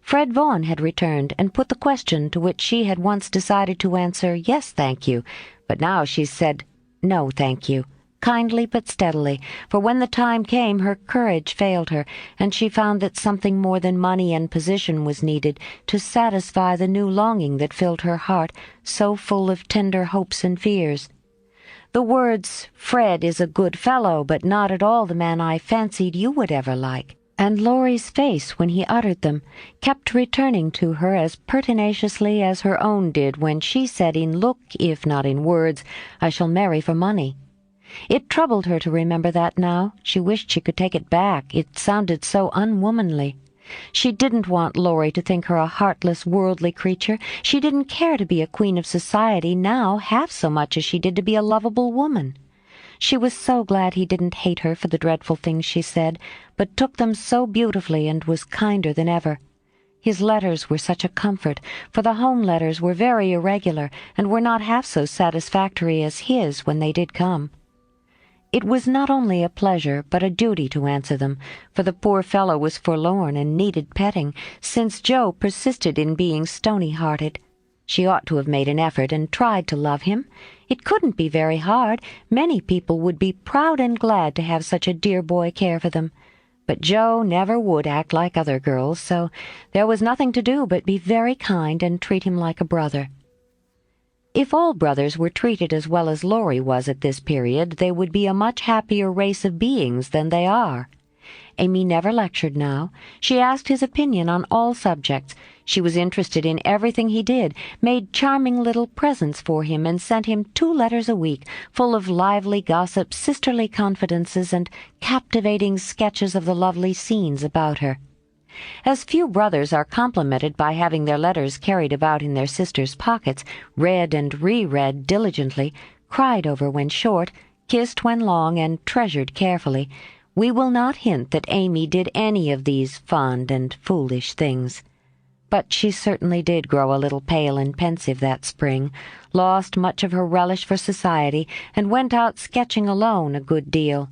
Fred Vaughan had returned, and put the question to which she had once decided to answer, "Yes, thank you," but now she said, "No, thank you," kindly but steadily, for when the time came her courage failed her, and she found that something more than money and position was needed to satisfy the new longing that filled her heart, so full of tender hopes and fears. The words, "Fred is a good fellow, but not at all the man I fancied you would ever like," and Laurie's face when he uttered them kept returning to her as pertinaciously as her own did when she said in look, if not in words, "I shall marry for money." It troubled her to remember that now. She wished she could take it back. It sounded so unwomanly. She didn't want Laurie to think her a heartless, worldly creature. She didn't care to be a queen of society now half so much as she did to be a lovable woman. She was so glad he didn't hate her for the dreadful things she said, but took them so beautifully and was kinder than ever. His letters were such a comfort, for the home letters were very irregular and were not half so satisfactory as his when they did come. It was not only a pleasure, but a duty to answer them, for the poor fellow was forlorn and needed petting, since Joe persisted in being stony-hearted. She ought to have made an effort and tried to love him. It couldn't be very hard. Many people would be proud and glad to have such a dear boy care for them. But Joe never would act like other girls, so there was nothing to do but be very kind and treat him like a brother. If all brothers were treated as well as Laurie was at this period, they would be a much happier race of beings than they are. Amy never lectured now. She asked his opinion on all subjects. She was interested in everything he did, made charming little presents for him, and sent him 2 letters a week, full of lively gossip, sisterly confidences, and captivating sketches of the lovely scenes about her. As few brothers are complimented by having their letters carried about in their sisters' pockets, read and re-read diligently, cried over when short, kissed when long, and treasured carefully, we will not hint that Amy did any of these fond and foolish things. But she certainly did grow a little pale and pensive that spring, lost much of her relish for society, and went out sketching alone a good deal.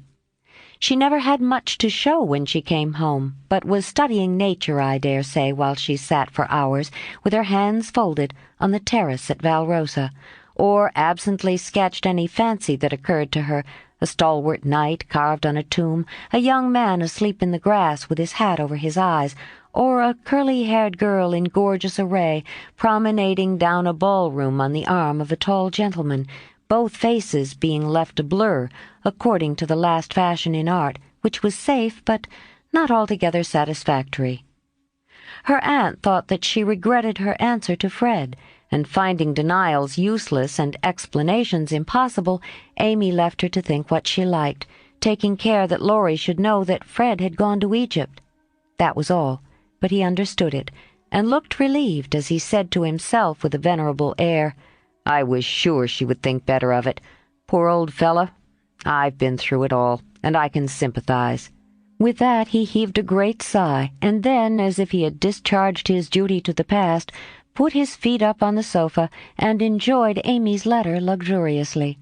She never had much to show when she came home, but was studying nature, I dare say, while she sat for hours, with her hands folded, on the terrace at Valrosa, or absently sketched any fancy that occurred to her, a stalwart knight carved on a tomb, a young man asleep in the grass with his hat over his eyes, or a curly-haired girl in gorgeous array promenading down a ballroom on the arm of a tall gentleman, both faces being left a blur, according to the last fashion in art, which was safe but not altogether satisfactory. Her aunt thought that she regretted her answer to Fred, and finding denials useless and explanations impossible, Amy left her to think what she liked, taking care that Laurie should know that Fred had gone to Egypt. That was all, but he understood it, and looked relieved as he said to himself with a venerable air, "I was sure she would think better of it. Poor old fellow. I've been through it all, and I can sympathize." With that he heaved a great sigh, and then, as if he had discharged his duty to the past, put his feet up on the sofa and enjoyed Amy's letter luxuriously.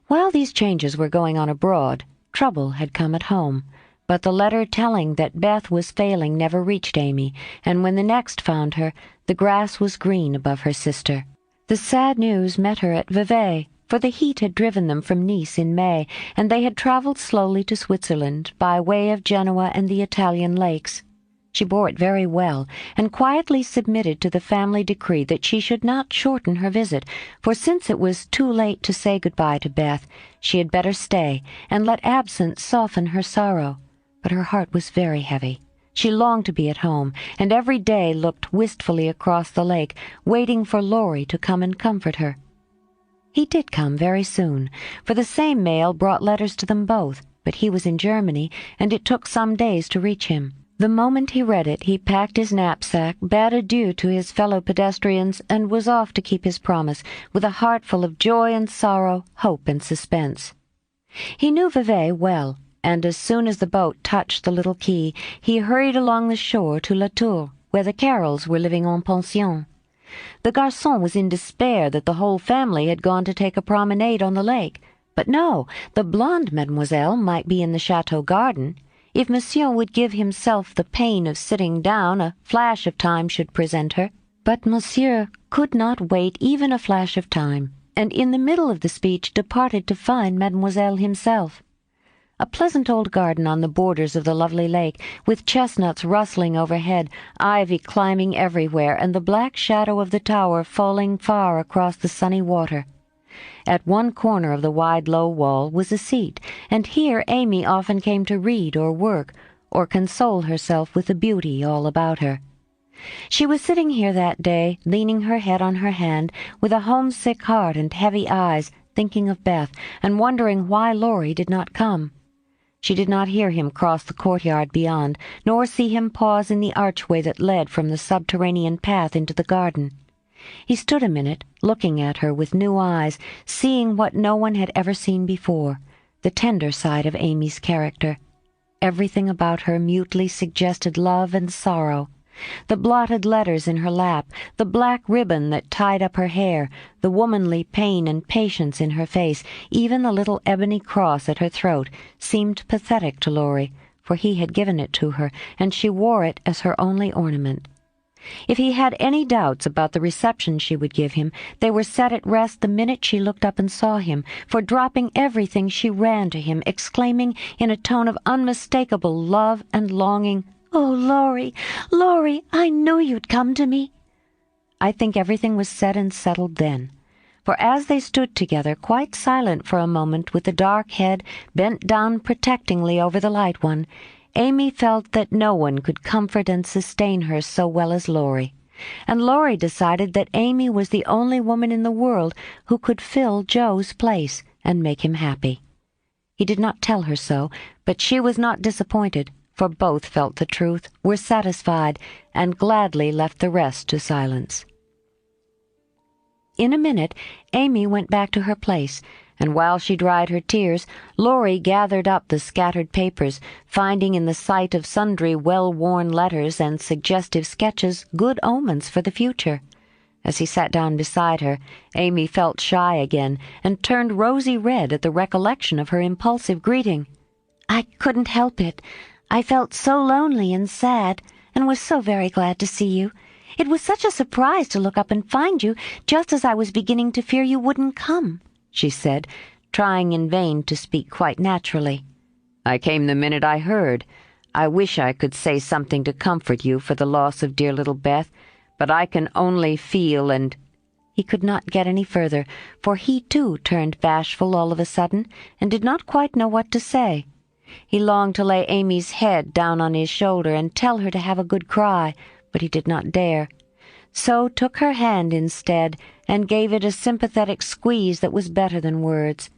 While these changes were going on abroad, trouble had come at home, but the letter telling that Beth was failing never reached Amy, and when the next found her, the grass was green above her sister. The sad news met her at Vevey, for the heat had driven them from Nice in May, and they had travelled slowly to Switzerland by way of Genoa and the Italian lakes. She bore it very well, and quietly submitted to the family decree that she should not shorten her visit, for since it was too late to say good-bye to Beth, she had better stay, and let absence soften her sorrow. But her heart was very heavy. She longed to be at home, and every day looked wistfully across the lake, waiting for Laurie to come and comfort her. He did come very soon, for the same mail brought letters to them both, but he was in Germany, and it took some days to reach him. The moment he read it, he packed his knapsack, bade adieu to his fellow pedestrians, and was off to keep his promise, with a heart full of joy and sorrow, hope and suspense. He knew Vevey well, and as soon as the boat touched the little quay, he hurried along the shore to La Tour, where the Carrolls were living en pension. The garçon was in despair that the whole family had gone to take a promenade on the lake. But no, the blonde mademoiselle might be in the chateau garden. If Monsieur would give himself the pain of sitting down, a flash of time should present her. But Monsieur could not wait even a flash of time, and in the middle of the speech departed to find Mademoiselle himself. A pleasant old garden on the borders of the lovely lake, with chestnuts rustling overhead, ivy climbing everywhere, and the black shadow of the tower falling far across the sunny water. At one corner of the wide low wall was a seat, and here Amy often came to read or work, or console herself with the beauty all about her. She was sitting here that day, leaning her head on her hand, with a homesick heart and heavy eyes, thinking of Beth, and wondering why Laurie did not come. She did not hear him cross the courtyard beyond, nor see him pause in the archway that led from the subterranean path into the garden. He stood a minute, looking at her with new eyes, seeing what no one had ever seen before, the tender side of Amy's character. Everything about her mutely suggested love and sorrow. The blotted letters in her lap, the black ribbon that tied up her hair, the womanly pain and patience in her face, even the little ebony cross at her throat, seemed pathetic to Laurie, for he had given it to her, and she wore it as her only ornament. If he had any doubts about the reception she would give him, they were set at rest the minute she looked up and saw him, for dropping everything she ran to him, exclaiming in a tone of unmistakable love and longing, "Oh, Laurie, Laurie, I knew you'd come to me." I think everything was said and settled then, for as they stood together, quite silent for a moment, with the dark head bent down protectingly over the light one, Amy felt that no one could comfort and sustain her so well as Laurie, and Laurie decided that Amy was the only woman in the world who could fill Joe's place and make him happy. He did not tell her so, but she was not disappointed, for both felt the truth, were satisfied, and gladly left the rest to silence. In a minute, Amy went back to her place, and while she dried her tears, Laurie gathered up the scattered papers, finding in the sight of sundry well-worn letters and suggestive sketches good omens for the future. As he sat down beside her, Amy felt shy again, and turned rosy red at the recollection of her impulsive greeting. "I couldn't help it. I felt so lonely and sad, and was so very glad to see you. It was such a surprise to look up and find you, just as I was beginning to fear you wouldn't come," she said, trying in vain to speak quite naturally. "I came the minute I heard. I wish I could say something to comfort you for the loss of dear little Beth, but I can only feel and—" He could not get any further, for he too turned bashful all of a sudden, and did not quite know what to say. He longed to lay Amy's head down on his shoulder and tell her to have a good cry, but he did not dare, so took her hand instead and gave it a sympathetic squeeze that was better than words.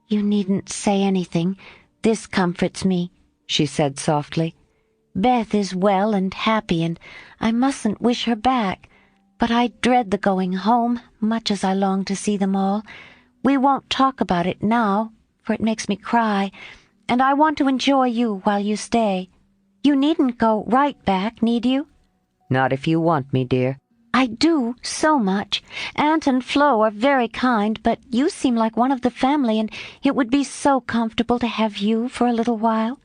"You needn't say anything. This comforts me," she said softly. "Beth is well and happy, and I mustn't wish her back. But I dread the going home, much as I long to see them all. We won't talk about it now, for it makes me cry, and I want to enjoy you while you stay. You needn't go right back, need you?" "Not if you want me, dear." "I do, so much. Aunt and Flo are very kind, but you seem like one of the family, and it would be so comfortable to have you for a little while."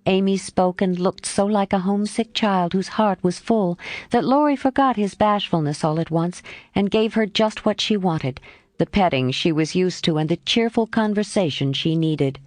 Amy spoke and looked so like a homesick child whose heart was full that Laurie forgot his bashfulness all at once and gave her just what she wanted, the petting she was used to and the cheerful conversation she needed.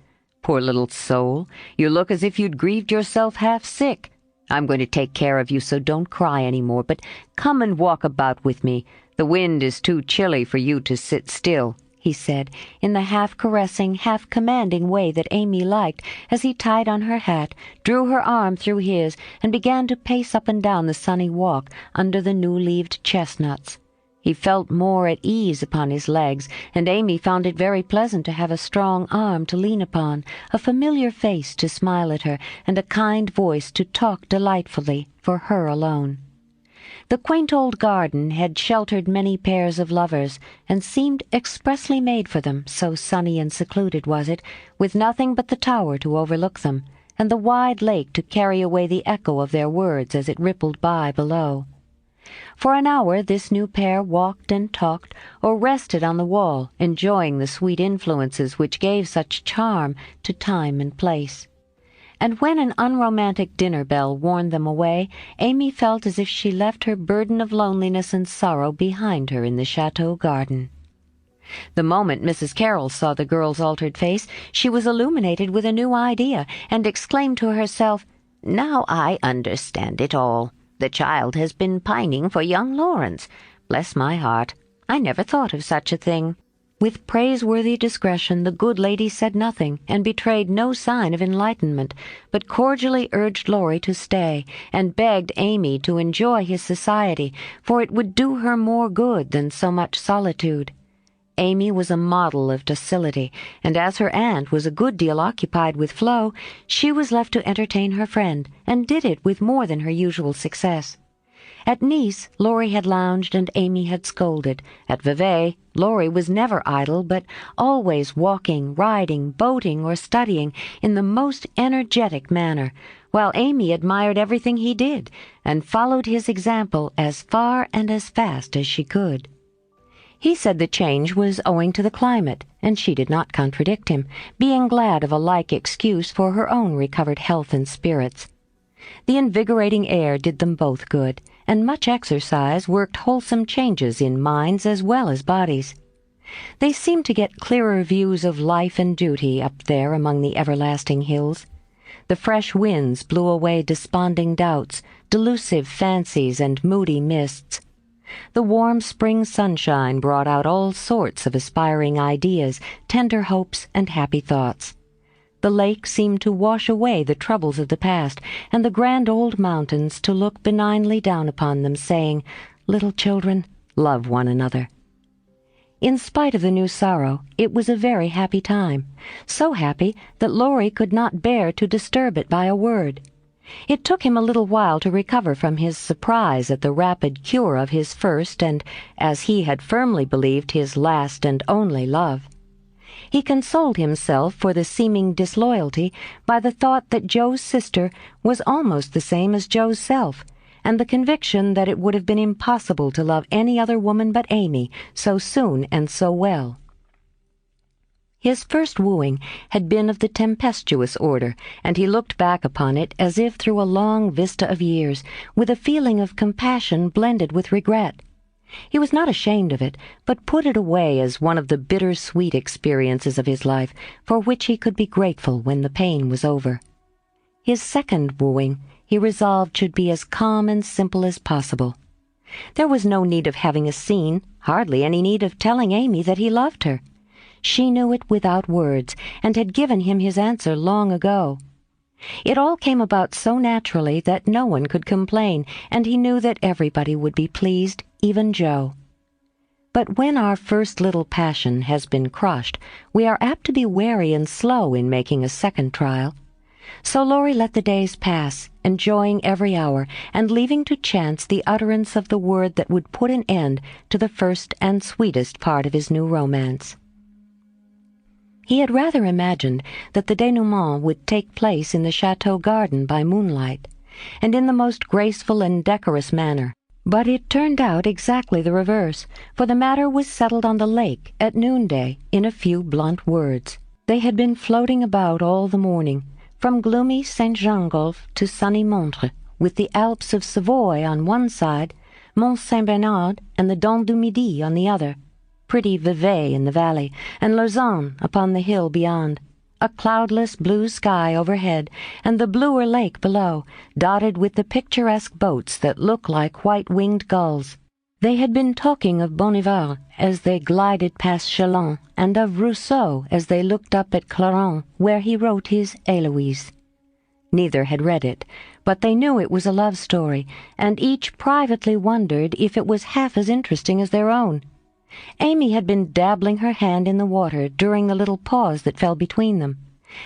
"Poor little soul, you look as if you'd grieved yourself half sick. I'm going to take care of you, so don't cry any more, but come and walk about with me. The wind is too chilly for you to sit still," he said, in the half-caressing, half-commanding way that Amy liked, as he tied on her hat, drew her arm through his, and began to pace up and down the sunny walk under the new-leaved chestnuts. He felt more at ease upon his legs, and Amy found it very pleasant to have a strong arm to lean upon, a familiar face to smile at her, and a kind voice to talk delightfully for her alone. The quaint old garden had sheltered many pairs of lovers, and seemed expressly made for them, so sunny and secluded was it, with nothing but the tower to overlook them, and the wide lake to carry away the echo of their words as it rippled by below. For an hour this new pair walked and talked, or rested on the wall, enjoying the sweet influences which gave such charm to time and place. And when an unromantic dinner bell warned them away, Amy felt as if she left her burden of loneliness and sorrow behind her in the chateau garden. The moment Mrs. Carroll saw the girl's altered face, she was illuminated with a new idea, and exclaimed to herself, "Now I understand it all. The child has been pining for young Lawrence. Bless my heart, I never thought of such a thing. With praiseworthy discretion the good lady said nothing, and betrayed no sign of enlightenment, but cordially urged Laurie to stay, and begged Amy to enjoy his society, for it would do her more good than so much solitude. Amy was a model of docility, and as her aunt was a good deal occupied with Flo, she was left to entertain her friend, and did it with more than her usual success. At Nice, Laurie had lounged and Amy had scolded. At Vevey, Laurie was never idle, but always walking, riding, boating, or studying in the most energetic manner, while Amy admired everything he did, and followed his example as far and as fast as she could. He said the change was owing to the climate, and she did not contradict him, being glad of a like excuse for her own recovered health and spirits. The invigorating air did them both good, and much exercise worked wholesome changes in minds as well as bodies. They seemed to get clearer views of life and duty up there among the everlasting hills. The fresh winds blew away desponding doubts, delusive fancies, and moody mists. The warm spring sunshine brought out all sorts of aspiring ideas, tender hopes, and happy thoughts. The lake seemed to wash away the troubles of the past, and the grand old mountains to look benignly down upon them, saying, "Little children, love one another." In spite of the new sorrow, it was a very happy time, so happy that Laurie could not bear to disturb it by a word. It took him a little while to recover from his surprise at the rapid cure of his first and, as he had firmly believed, his last and only love. He consoled himself for the seeming disloyalty by the thought that Joe's sister was almost the same as Joe's self, and the conviction that it would have been impossible to love any other woman but Amy so soon and so well. His first wooing had been of the tempestuous order, and he looked back upon it as if through a long vista of years, with a feeling of compassion blended with regret. He was not ashamed of it, but put it away as one of the bitter-sweet experiences of his life, for which he could be grateful when the pain was over. His second wooing he resolved should be as calm and simple as possible. There was no need of having a scene, hardly any need of telling Amy that he loved her. She knew it without words, and had given him his answer long ago. It all came about so naturally that no one could complain, and he knew that everybody would be pleased, even Joe. But when our first little passion has been crushed, we are apt to be wary and slow in making a second trial. So Laurie let the days pass, enjoying every hour, and leaving to chance the utterance of the word that would put an end to the first and sweetest part of his new romance. He had rather imagined that the denouement would take place in the chateau garden by moonlight, and in the most graceful and decorous manner. But it turned out exactly the reverse, for the matter was settled on the lake at noonday in a few blunt words. They had been floating about all the morning, from gloomy Saint-Gingolph to sunny Montreux, with the Alps of Savoy on one side, Mont Saint-Bernard and the Dent du Midi on the other, pretty Vevey in the valley, and Lausanne upon the hill beyond, a cloudless blue sky overhead, and the bluer lake below, dotted with the picturesque boats that look like white-winged gulls. They had been talking of Bonneval as they glided past Chalons, and of Rousseau as they looked up at Clarens, where he wrote his Héloïse. Neither had read it, but they knew it was a love story, and each privately wondered if it was half as interesting as their own. Amy had been dabbling her hand in the water during the little pause that fell between them,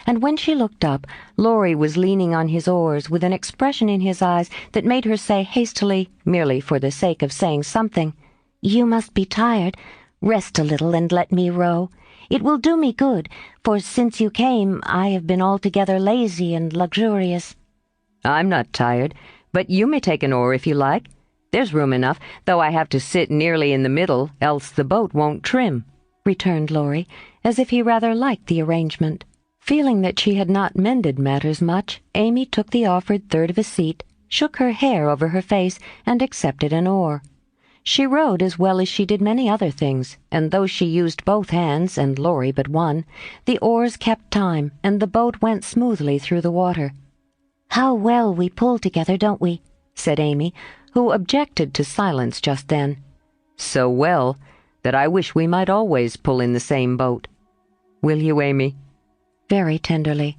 and when she looked up, Laurie was leaning on his oars with an expression in his eyes that made her say hastily, merely for the sake of saying something, "You must be tired. Rest a little and let me row. It will do me good, for since you came I have been altogether lazy and luxurious." "I'm not tired, but you may take an oar if you like. There's room enough, though I have to sit nearly in the middle, else the boat won't trim," returned Laurie, as if he rather liked the arrangement. Feeling that she had not mended matters much, Amy took the offered third of a seat, shook her hair over her face, and accepted an oar. She rowed as well as she did many other things, and though she used both hands, and Laurie but one, the oars kept time, and the boat went smoothly through the water. "How well we pull together, don't we?" said Amy, who objected to silence just then. "So well that I wish we might always pull in the same boat. Will you, Amy?" Very tenderly.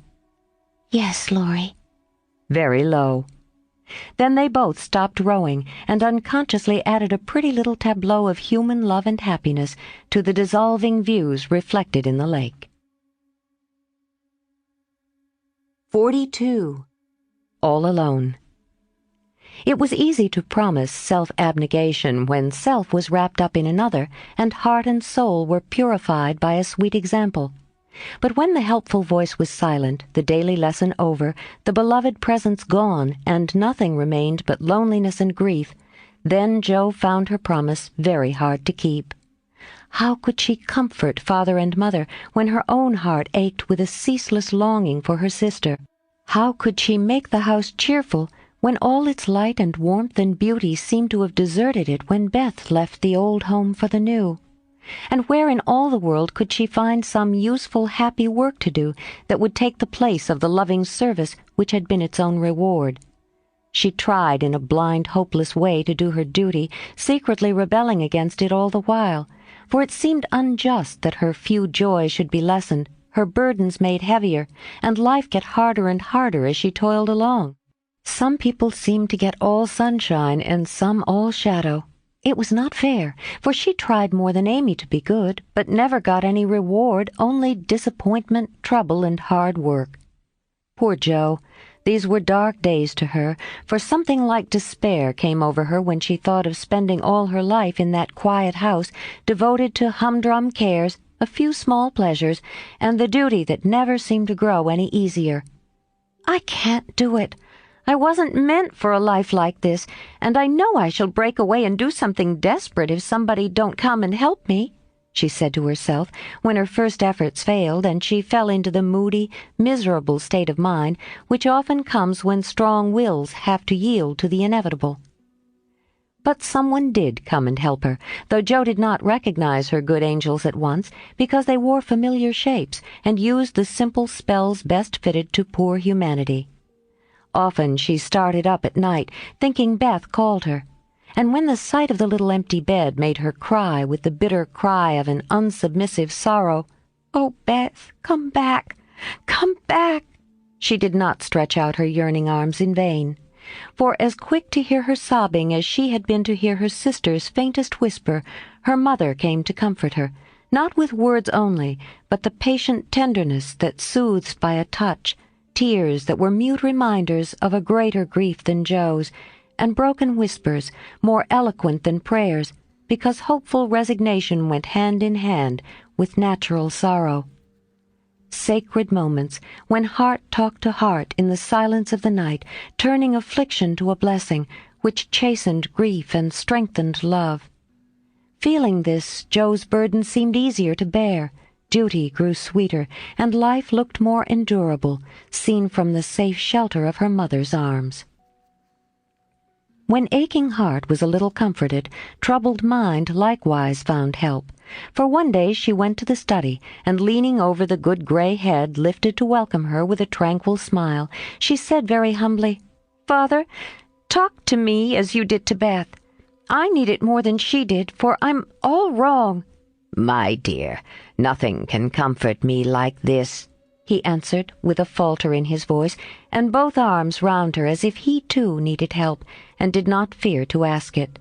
"Yes, Laurie." Very low. Then they both stopped rowing and unconsciously added a pretty little tableau of human love and happiness to the dissolving views reflected in the lake. 42. All alone. It was easy to promise self-abnegation when self was wrapped up in another and heart and soul were purified by a sweet example. But when the helpful voice was silent, the daily lesson over, the beloved presence gone, and nothing remained but loneliness and grief, then Jo found her promise very hard to keep. How could she comfort father and mother when her own heart ached with a ceaseless longing for her sister? How could she make the house cheerful when all its light and warmth and beauty seemed to have deserted it when Beth left the old home for the new? And where in all the world could she find some useful, happy work to do that would take the place of the loving service which had been its own reward? She tried in a blind, hopeless way to do her duty, secretly rebelling against it all the while, for it seemed unjust that her few joys should be lessened, her burdens made heavier, and life get harder and harder as she toiled along. Some people seemed to get all sunshine and some all shadow. It was not fair, for she tried more than Amy to be good, but never got any reward, only disappointment, trouble, and hard work. Poor Jo! These were dark days to her, for something like despair came over her when she thought of spending all her life in that quiet house, devoted to humdrum cares, a few small pleasures, and the duty that never seemed to grow any easier. "I can't do it. I wasn't meant for a life like this, and I know I shall break away and do something desperate if somebody don't come and help me," she said to herself when her first efforts failed and she fell into the moody, miserable state of mind which often comes when strong wills have to yield to the inevitable. But someone did come and help her, though Jo did not recognize her good angels at once, because they wore familiar shapes and used the simple spells best fitted to poor humanity. Often she started up at night, thinking Beth called her, and when the sight of the little empty bed made her cry with the bitter cry of an unsubmissive sorrow, "Oh, Beth, come back, come back!" she did not stretch out her yearning arms in vain, for as quick to hear her sobbing as she had been to hear her sister's faintest whisper, her mother came to comfort her, not with words only, but the patient tenderness that soothes by a touch, tears that were mute reminders of a greater grief than Jo's, and broken whispers more eloquent than prayers, because hopeful resignation went hand in hand with natural sorrow. Sacred moments when heart talked to heart in the silence of the night, turning affliction to a blessing, which chastened grief and strengthened love. Feeling this, Jo's burden seemed easier to bear. Duty grew sweeter, and life looked more endurable, seen from the safe shelter of her mother's arms. When aching heart was a little comforted, troubled mind likewise found help, for one day she went to the study, and leaning over the good gray head lifted to welcome her with a tranquil smile, she said very humbly, "Father, talk to me as you did to Beth. I need it more than she did, for I'm all wrong." "My dear, nothing can comfort me like this," he answered with a falter in his voice, and both arms round her as if he too needed help, and did not fear to ask it.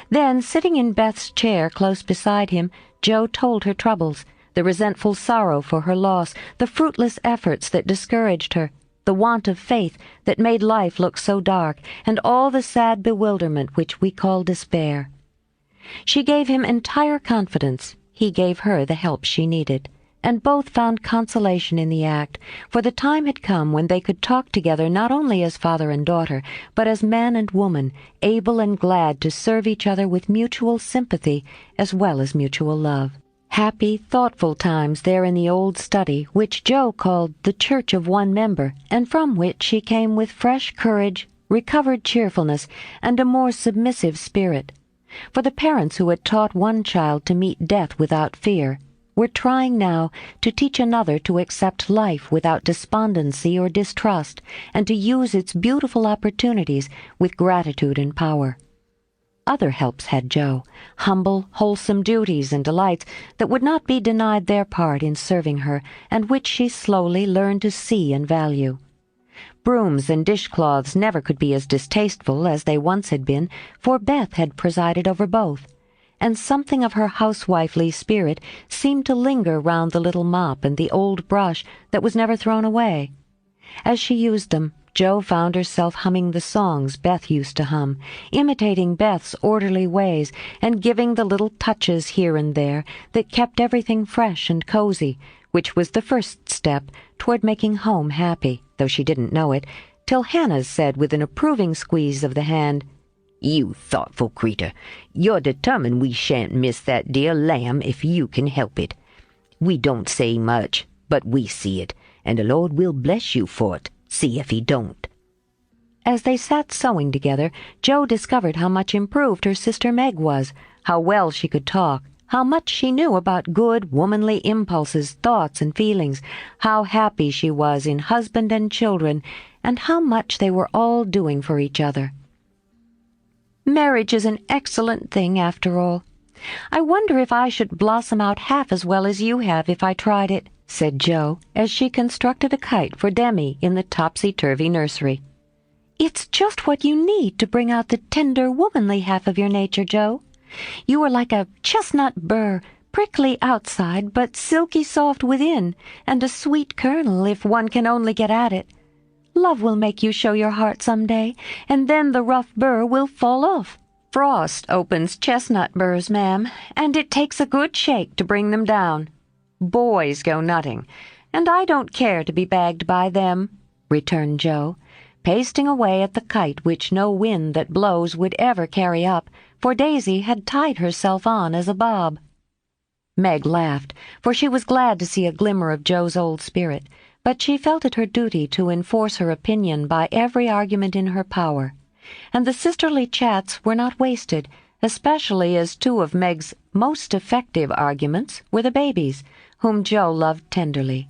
Then, sitting in Beth's chair close beside him, Jo told her troubles, the resentful sorrow for her loss, the fruitless efforts that discouraged her, the want of faith that made life look so dark, and all the sad bewilderment which we call despair. She gave him entire confidence, he gave her the help she needed, and both found consolation in the act, for the time had come when they could talk together not only as father and daughter, but as man and woman, able and glad to serve each other with mutual sympathy as well as mutual love. Happy, thoughtful times there in the old study, which Jo called the Church of One Member, and from which she came with fresh courage, recovered cheerfulness, and a more submissive spirit. For the parents who had taught one child to meet death without fear were trying now to teach another to accept life without despondency or distrust, and to use its beautiful opportunities with gratitude and power. other helps had Jo, humble, wholesome duties and delights that would not be denied their part in serving her, and which she slowly learned to see and value. Brooms and dishcloths never could be as distasteful as they once had been, for Beth had presided over both, and something of her housewifely spirit seemed to linger round the little mop and the old brush that was never thrown away. As she used them, Jo found herself humming the songs Beth used to hum, imitating Beth's orderly ways, and giving the little touches here and there that kept everything fresh and cozy, which was the first step toward making home happy, though she didn't know it, till Hannah said with an approving squeeze of the hand, "You thoughtful creetur, you're determined we shan't miss that dear lamb if you can help it. We don't say much, but we see it, and the Lord will bless you for it. See if he don't." As they sat sewing together, Jo discovered how much improved her sister Meg was, how well she could talk, how much she knew about good, womanly impulses, thoughts, and feelings, how happy she was in husband and children, and how much they were all doing for each other. "Marriage is an excellent thing, after all. I wonder if I should blossom out half as well as you have if I tried it," said Jo, as she constructed a kite for Demi in the topsy-turvy nursery. "It's just what you need to bring out the tender, womanly half of your nature, Jo. You are like a chestnut burr, prickly outside, but silky soft within, and a sweet kernel if one can only get at it. Love will make you show your heart some day, and then the rough burr will fall off. Frost opens chestnut burrs, ma'am, and it takes a good shake to bring them down. Boys go nutting, and I don't care to be bagged by them," returned Jo, pasting away at the kite which no wind that blows would ever carry up, for Daisy had tied herself on as a bob. Meg laughed, for she was glad to see a glimmer of Jo's old spirit, but she felt it her duty to enforce her opinion by every argument in her power, and the sisterly chats were not wasted, especially as two of Meg's most effective arguments were the babies, whom Jo loved tenderly.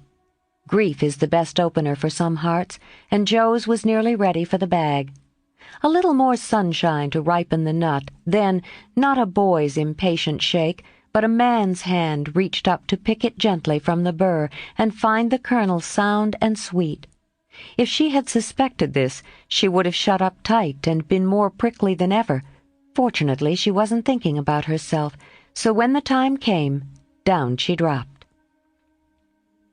Grief is the best opener for some hearts, and Jo's was nearly ready for the bag. A little more sunshine to ripen the nut, then not a boy's impatient shake, but a man's hand reached up to pick it gently from the burr and find the kernel sound and sweet. If she had suspected this, she would have shut up tight and been more prickly than ever. Fortunately, she wasn't thinking about herself, so when the time came, down she dropped.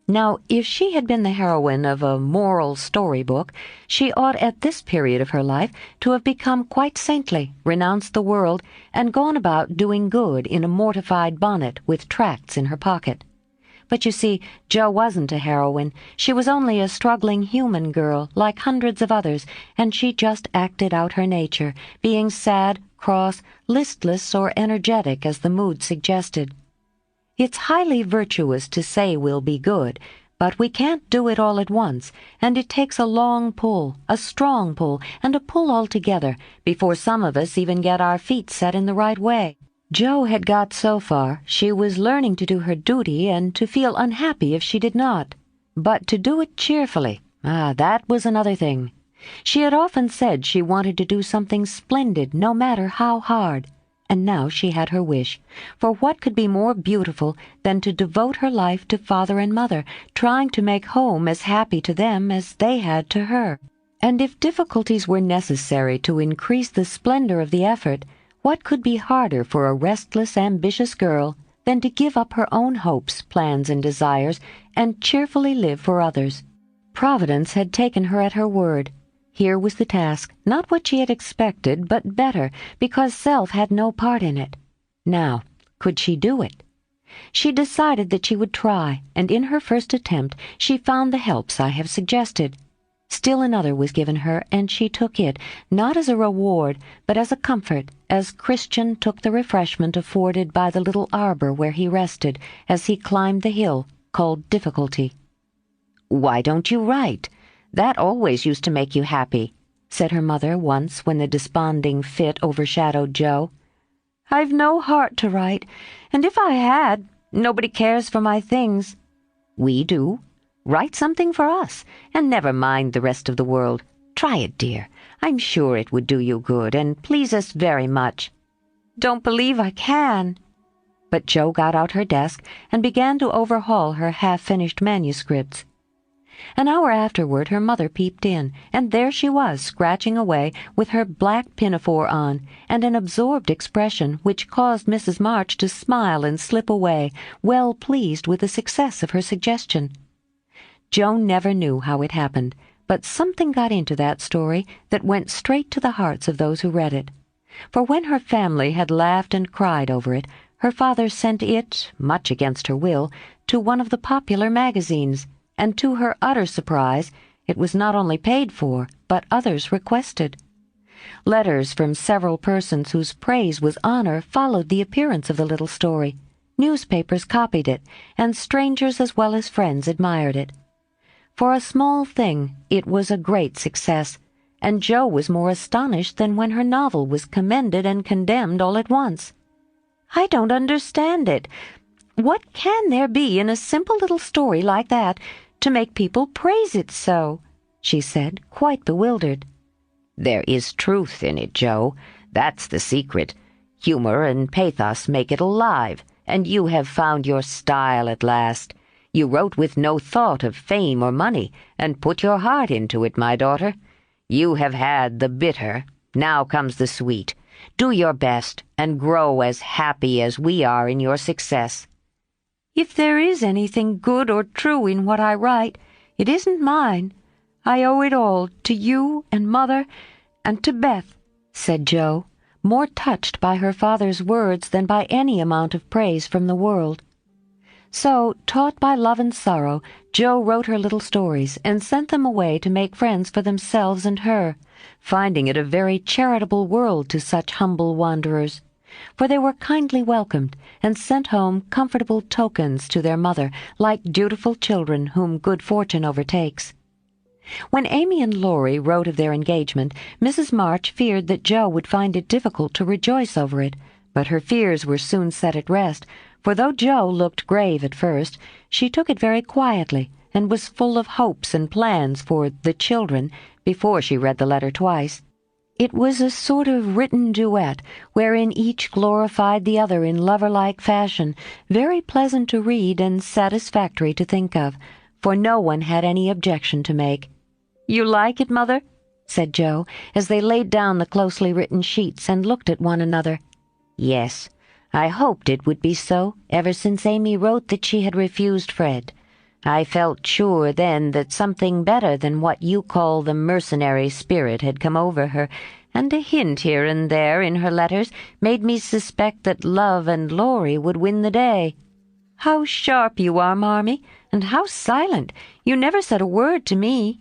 Now, if she had been the heroine of a moral storybook, she ought at this period of her life to have become quite saintly, renounced the world, and gone about doing good in a mortified bonnet with tracts in her pocket. But you see, Jo wasn't a heroine. She was only a struggling human girl, like hundreds of others, and she just acted out her nature, being sad, cross, listless, or energetic as the mood suggested. It's highly virtuous to say we'll be good, but we can't do it all at once, and it takes a long pull, a strong pull, and a pull all together before some of us even get our feet set in the right way. Jo had got so far she was learning to do her duty and to feel unhappy if she did not. But to do it cheerfully, that was another thing. She had often said she wanted to do something splendid no matter how hard. And now she had her wish, for what could be more beautiful than to devote her life to father and mother, trying to make home as happy to them as they had to her? And if difficulties were necessary to increase the splendor of the effort, what could be harder for a restless, ambitious girl than to give up her own hopes, plans, and desires, and cheerfully live for others? Providence had taken her at her word. Here was the task, not what she had expected, but better, because self had no part in it. Now, could she do it? She decided that she would try, and in her first attempt she found the helps I have suggested. Still another was given her, and she took it, not as a reward, but as a comfort, as Christian took the refreshment afforded by the little arbor where he rested, as he climbed the hill called Difficulty. "Why don't you write? That always used to make you happy," said her mother once when the desponding fit overshadowed Jo. "I've no heart to write, and if I had, nobody cares for my things." "We do. Write something for us, and never mind the rest of the world. Try it, dear. I'm sure it would do you good, and please us very much." don't believe I can." But Jo got out her desk and began to overhaul her half-finished manuscripts. An hour afterward her mother peeped in, and there she was, scratching away, with her black pinafore on, and an absorbed expression which caused Mrs. March to smile and slip away, well pleased with the success of her suggestion. Jo never knew how it happened, but something got into that story that went straight to the hearts of those who read it. For when her family had laughed and cried over it, her father sent it, much against her will, to one of the popular magazines, and to her utter surprise, it was not only paid for, but others requested. Letters from several persons whose praise was honor followed the appearance of the little story. Newspapers copied it, and strangers as well as friends admired it. For a small thing, it was a great success, and Jo was more astonished than when her novel was commended and condemned all at once. "I don't understand it. What can there be in a simple little story like that to make people praise it so?" she said, quite bewildered. "There is truth in it, Jo. That's the secret. Humor and pathos make it alive, and you have found your style at last. You wrote with no thought of fame or money, and put your heart into it, my daughter. You have had the bitter, now comes the sweet. Do your best, and grow as happy as we are in your success." "If there is anything good or true in what I write, it isn't mine. I owe it all to you and Mother and to Beth," said Jo, more touched by her father's words than by any amount of praise from the world. So, taught by love and sorrow, Jo wrote her little stories and sent them away to make friends for themselves and her, finding it a very charitable world to such humble wanderers, for they were kindly welcomed and sent home comfortable tokens to their mother, like dutiful children whom good fortune overtakes. When Amy and Laurie wrote of their engagement, Mrs. March feared that Jo would find it difficult to rejoice over it, but her fears were soon set at rest, for though Jo looked grave at first, she took it very quietly and was full of hopes and plans for the children before she read the letter twice. It was a sort of written duet, wherein each glorified the other in lover-like fashion, very pleasant to read and satisfactory to think of, for no one had any objection to make. "You like it, Mother?" said Jo, as they laid down the closely written sheets and looked at one another. "Yes, I hoped it would be so, ever since Amy wrote that she had refused Fred. I felt sure then that something better than what you call the mercenary spirit had come over her, and a hint here and there in her letters made me suspect that love and Laurie would win the day." "How sharp you are, Marmee, and how silent! You never said a word to me."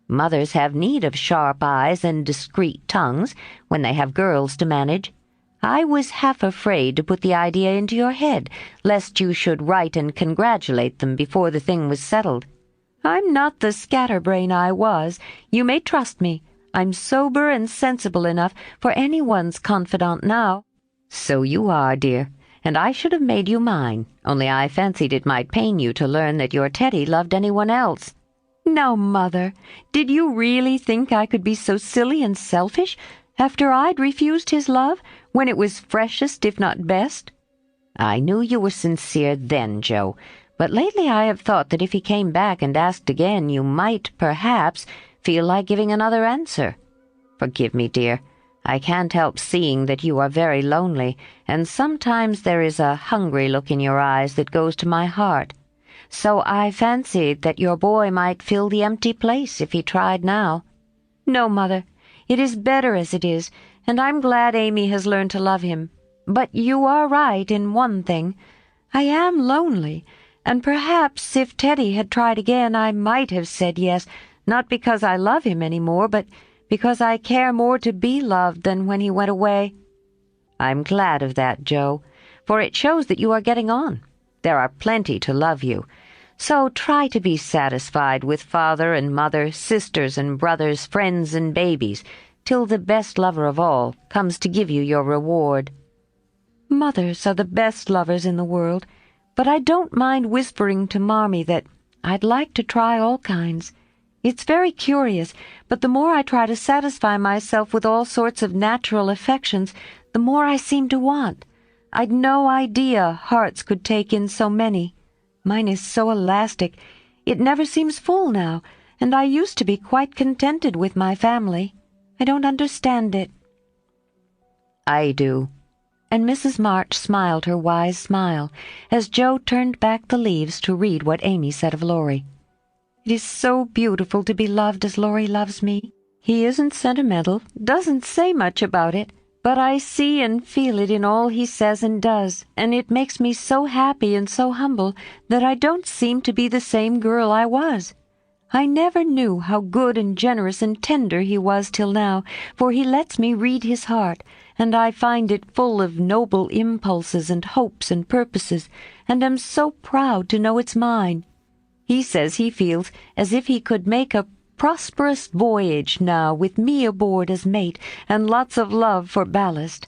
"Mothers have need of sharp eyes and discreet tongues when they have girls to manage. I was half afraid to put the idea into your head, lest you should write and congratulate them before the thing was settled." "I'm not the scatterbrain I was. You may trust me. I'm sober and sensible enough for anyone's confidant now." "So you are, dear, and I should have made you mine, only I fancied it might pain you to learn that your Teddy loved anyone else." "Now, Mother, did you really think I could be so silly and selfish after I'd refused his love, when it was freshest if not best?" "I knew you were sincere then, Jo, but lately I have thought that if he came back and asked again, you might, perhaps, feel like giving another answer. Forgive me, dear. I can't help seeing that you are very lonely, and sometimes there is a hungry look in your eyes that goes to my heart. So I fancied that your boy might fill the empty place if he tried now." "No, Mother. It is better as it is, and I'm glad Amy has learned to love him. But you are right in one thing. I am lonely, and perhaps if Teddy had tried again I might have said yes, not because I love him any more, but because I care more to be loved than when he went away." "I'm glad of that, Jo, for it shows that you are getting on. There are plenty to love you. So try to be satisfied with father and mother, sisters and brothers, friends and babies, till the best lover of all comes to give you your reward." "Mothers are the best lovers in the world, but I don't mind whispering to Marmee that I'd like to try all kinds. It's very curious, but the more I try to satisfy myself with all sorts of natural affections, the more I seem to want. I'd no idea hearts could take in so many. Mine is so elastic. It never seems full now, and I used to be quite contented with my family. I don't understand it." "I do." And Mrs. March smiled her wise smile as Jo turned back the leaves to read what Amy said of Laurie. "It is so beautiful to be loved as Laurie loves me. He isn't sentimental, doesn't say much about it, but I see and feel it in all he says and does, and it makes me so happy and so humble that I don't seem to be the same girl I was. I never knew how good and generous and tender he was till now, for he lets me read his heart, and I find it full of noble impulses and hopes and purposes, and am so proud to know it's mine. He says he feels as if he could make a prosperous voyage now with me aboard as mate and lots of love for ballast.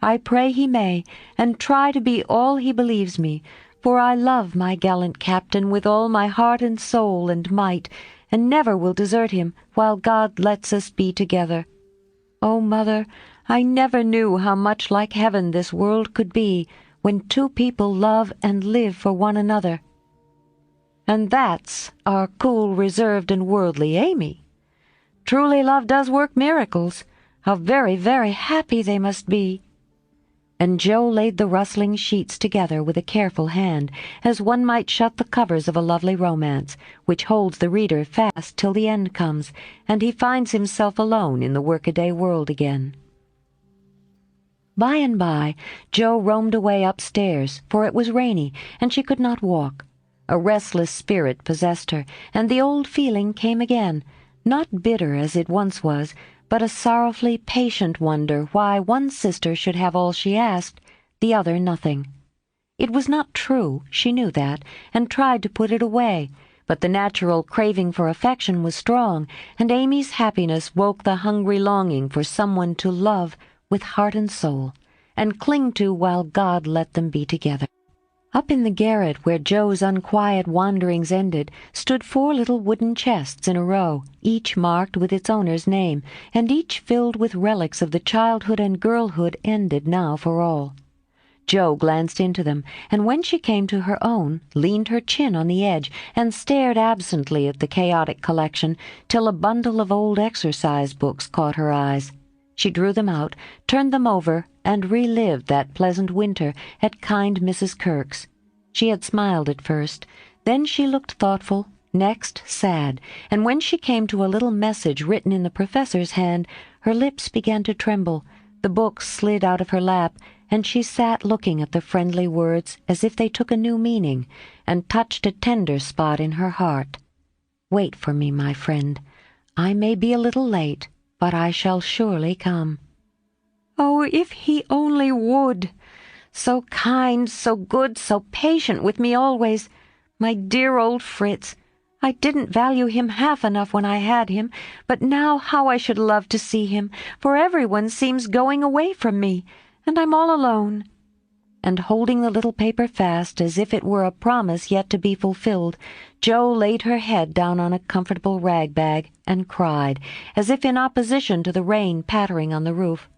I pray he may, and try to be all he believes me, for I love my gallant captain with all my heart and soul and might, and never will desert him while God lets us be together. Oh, Mother, I never knew how much like heaven this world could be when two people love and live for one another. And that's our cool, reserved, and worldly Amy. Truly love does work miracles. How very, very happy they must be." And Jo laid the rustling sheets together with a careful hand, as one might shut the covers of a lovely romance, which holds the reader fast till the end comes, and he finds himself alone in the workaday world again. By and by, Jo roamed away upstairs, for it was rainy, and she could not walk. A restless spirit possessed her, and the old feeling came again, not bitter as it once was, but a sorrowfully patient wonder why one sister should have all she asked, the other nothing. It was not true, she knew that, and tried to put it away, but the natural craving for affection was strong, and Amy's happiness woke the hungry longing for someone to love with heart and soul, and cling to while God let them be together. Up in the garret where Jo's unquiet wanderings ended stood 4 little wooden chests in a row, each marked with its owner's name, and each filled with relics of the childhood and girlhood ended now for all. Jo glanced into them, and when she came to her own, leaned her chin on the edge and stared absently at the chaotic collection till a bundle of old exercise books caught her eyes. She drew them out, turned them over, and relived that pleasant winter at kind Mrs. Kirk's. She had smiled at first, then she looked thoughtful, next sad, and when she came to a little message written in the professor's hand, her lips began to tremble, the books slid out of her lap, and she sat looking at the friendly words as if they took a new meaning, and touched a tender spot in her heart. "Wait for me, my friend. I may be a little late, but I shall surely come." Oh, if he only would! So kind, so good, so patient with me always. My dear old Fritz! I didn't value him half enough when I had him, but now how I should love to see him, for everyone seems going away from me, and I'm all alone. And holding the little paper fast as if it were a promise yet to be fulfilled, Jo laid her head down on a comfortable rag bag and cried, as if in opposition to the rain pattering on the roof.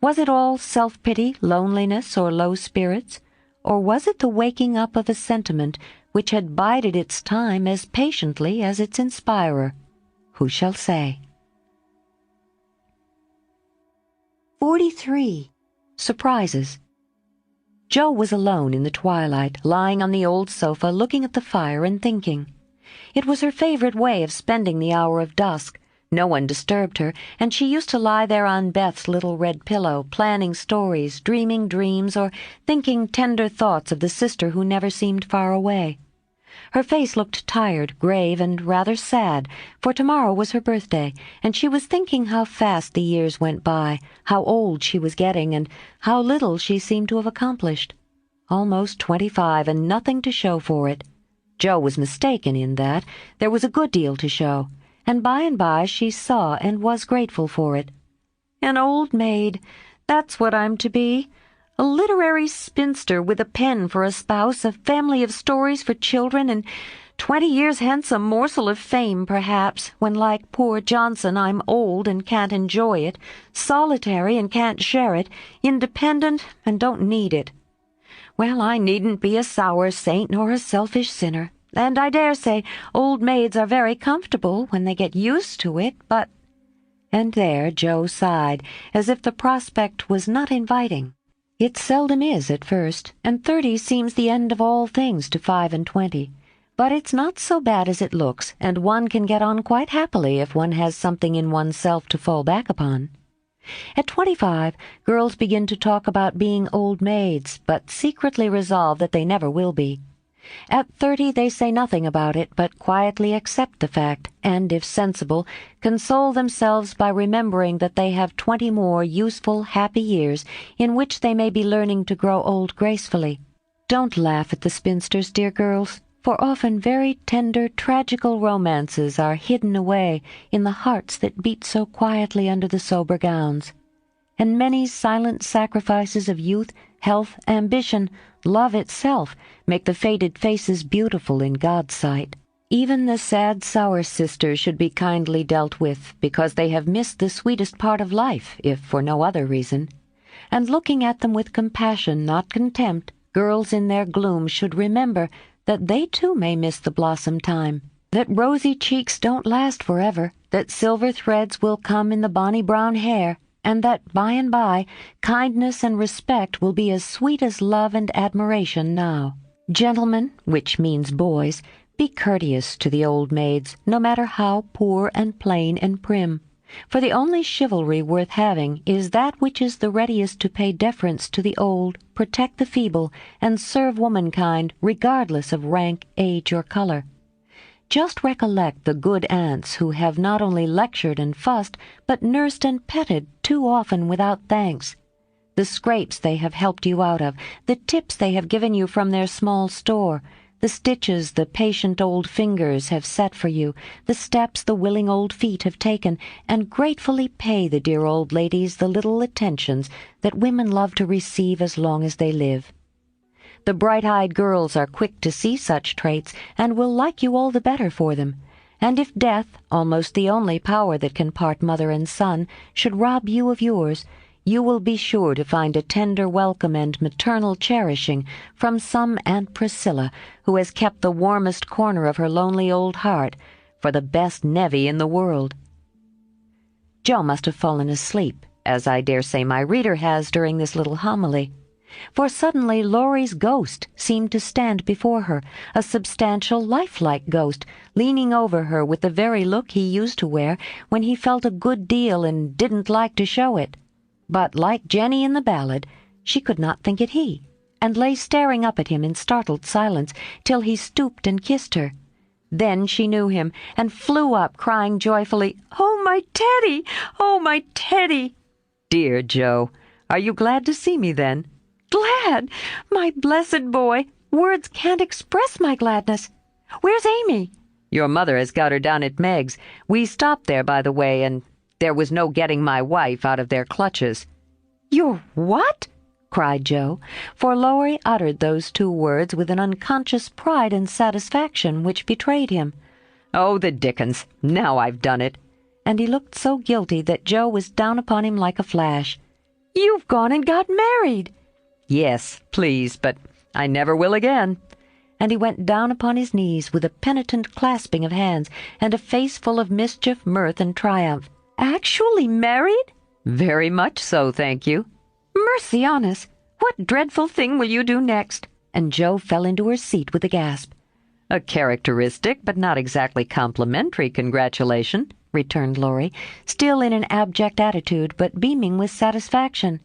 Was it all self-pity, loneliness, or low spirits? Or was it the waking up of a sentiment which had bided its time as patiently as its inspirer? Who shall say? 43. Surprises. Jo was alone in the twilight, lying on the old sofa, looking at the fire and thinking. It was her favorite way of spending the hour of dusk. No one disturbed her, and she used to lie there on Beth's little red pillow, planning stories, dreaming dreams, or thinking tender thoughts of the sister who never seemed far away. Her face looked tired, grave, and rather sad, for tomorrow was her birthday, and she was thinking how fast the years went by, how old she was getting, and how little she seemed to have accomplished. Almost 25, and nothing to show for it. Jo was mistaken in that. There was a good deal to show, and by she saw and was grateful for it. An old maid, that's what I'm to be. A literary spinster with a pen for a spouse, a family of stories for children, and 20 years hence a morsel of fame, perhaps, when like poor Johnson I'm old and can't enjoy it, solitary and can't share it, independent and don't need it. Well, I needn't be a sour saint nor a selfish sinner, and I dare say old maids are very comfortable when they get used to it, but—" And there Joe sighed, as if the prospect was not inviting. It seldom is at first, and 30 seems the end of all things to 5 and 20. But it's not so bad as it looks, and one can get on quite happily if one has something in oneself to fall back upon. At 25, girls begin to talk about being old maids, but secretly resolve that they never will be. At 30 they say nothing about it, but quietly accept the fact, and, if sensible, console themselves by remembering that they have 20 more useful, happy years in which they may be learning to grow old gracefully. Don't laugh at the spinsters, dear girls, for often very tender, tragical romances are hidden away in the hearts that beat so quietly under the sober gowns. And many silent sacrifices of youth, health, ambition, love itself, make the faded faces beautiful in God's sight. Even the sad, sour sisters should be kindly dealt with, because they have missed the sweetest part of life, if for no other reason. And looking at them with compassion, not contempt, girls in their gloom should remember that they too may miss the blossom time, that rosy cheeks don't last forever, that silver threads will come in the bonny brown hair, and that by and by kindness and respect will be as sweet as love and admiration now. Gentlemen, which means boys, be courteous to the old maids, no matter how poor and plain and prim, for the only chivalry worth having is that which is the readiest to pay deference to the old, protect the feeble, and serve womankind regardless of rank, age, or color. Just recollect the good aunts who have not only lectured and fussed, but nursed and petted too often without thanks. The scrapes they have helped you out of, the tips they have given you from their small store, the stitches the patient old fingers have set for you, the steps the willing old feet have taken, and gratefully pay the dear old ladies the little attentions that women love to receive as long as they live. The bright-eyed girls are quick to see such traits, and will like you all the better for them. And if death, almost the only power that can part mother and son, should rob you of yours, you will be sure to find a tender welcome and maternal cherishing from some Aunt Priscilla who has kept the warmest corner of her lonely old heart for the best nevy in the world. Joe must have fallen asleep, as I dare say my reader has during this little homily, for suddenly Laurie's ghost seemed to stand before her, a substantial, lifelike ghost, leaning over her with the very look he used to wear when he felt a good deal and didn't like to show it. But, like Jenny in the ballad, she could not think it he, and lay staring up at him in startled silence till he stooped and kissed her. Then she knew him, and flew up, crying joyfully, "Oh, my Teddy! Oh, my Teddy!" "Dear Joe, are you glad to see me, then?" "Glad! My blessed boy! Words can't express my gladness. Where's Amy?" "Your mother has got her down at Meg's. We stopped there, by the way, and there was no getting my wife out of their clutches." "Your what?" cried Joe, for Laurie uttered those 2 words with an unconscious pride and satisfaction which betrayed him. "Oh, the dickens! Now I've done it." And he looked so guilty that Joe was down upon him like a flash. "You've gone and got married!" "Yes, please, but I never will again." And he went down upon his knees with a penitent clasping of hands and a face full of mischief, mirth, and triumph. "Actually married?" "Very much so, thank you." "Mercy on us! What dreadful thing will you do next?" And Joe fell into her seat with a gasp. "A characteristic, but not exactly complimentary congratulation," returned Laurie, still in an abject attitude, but beaming with satisfaction.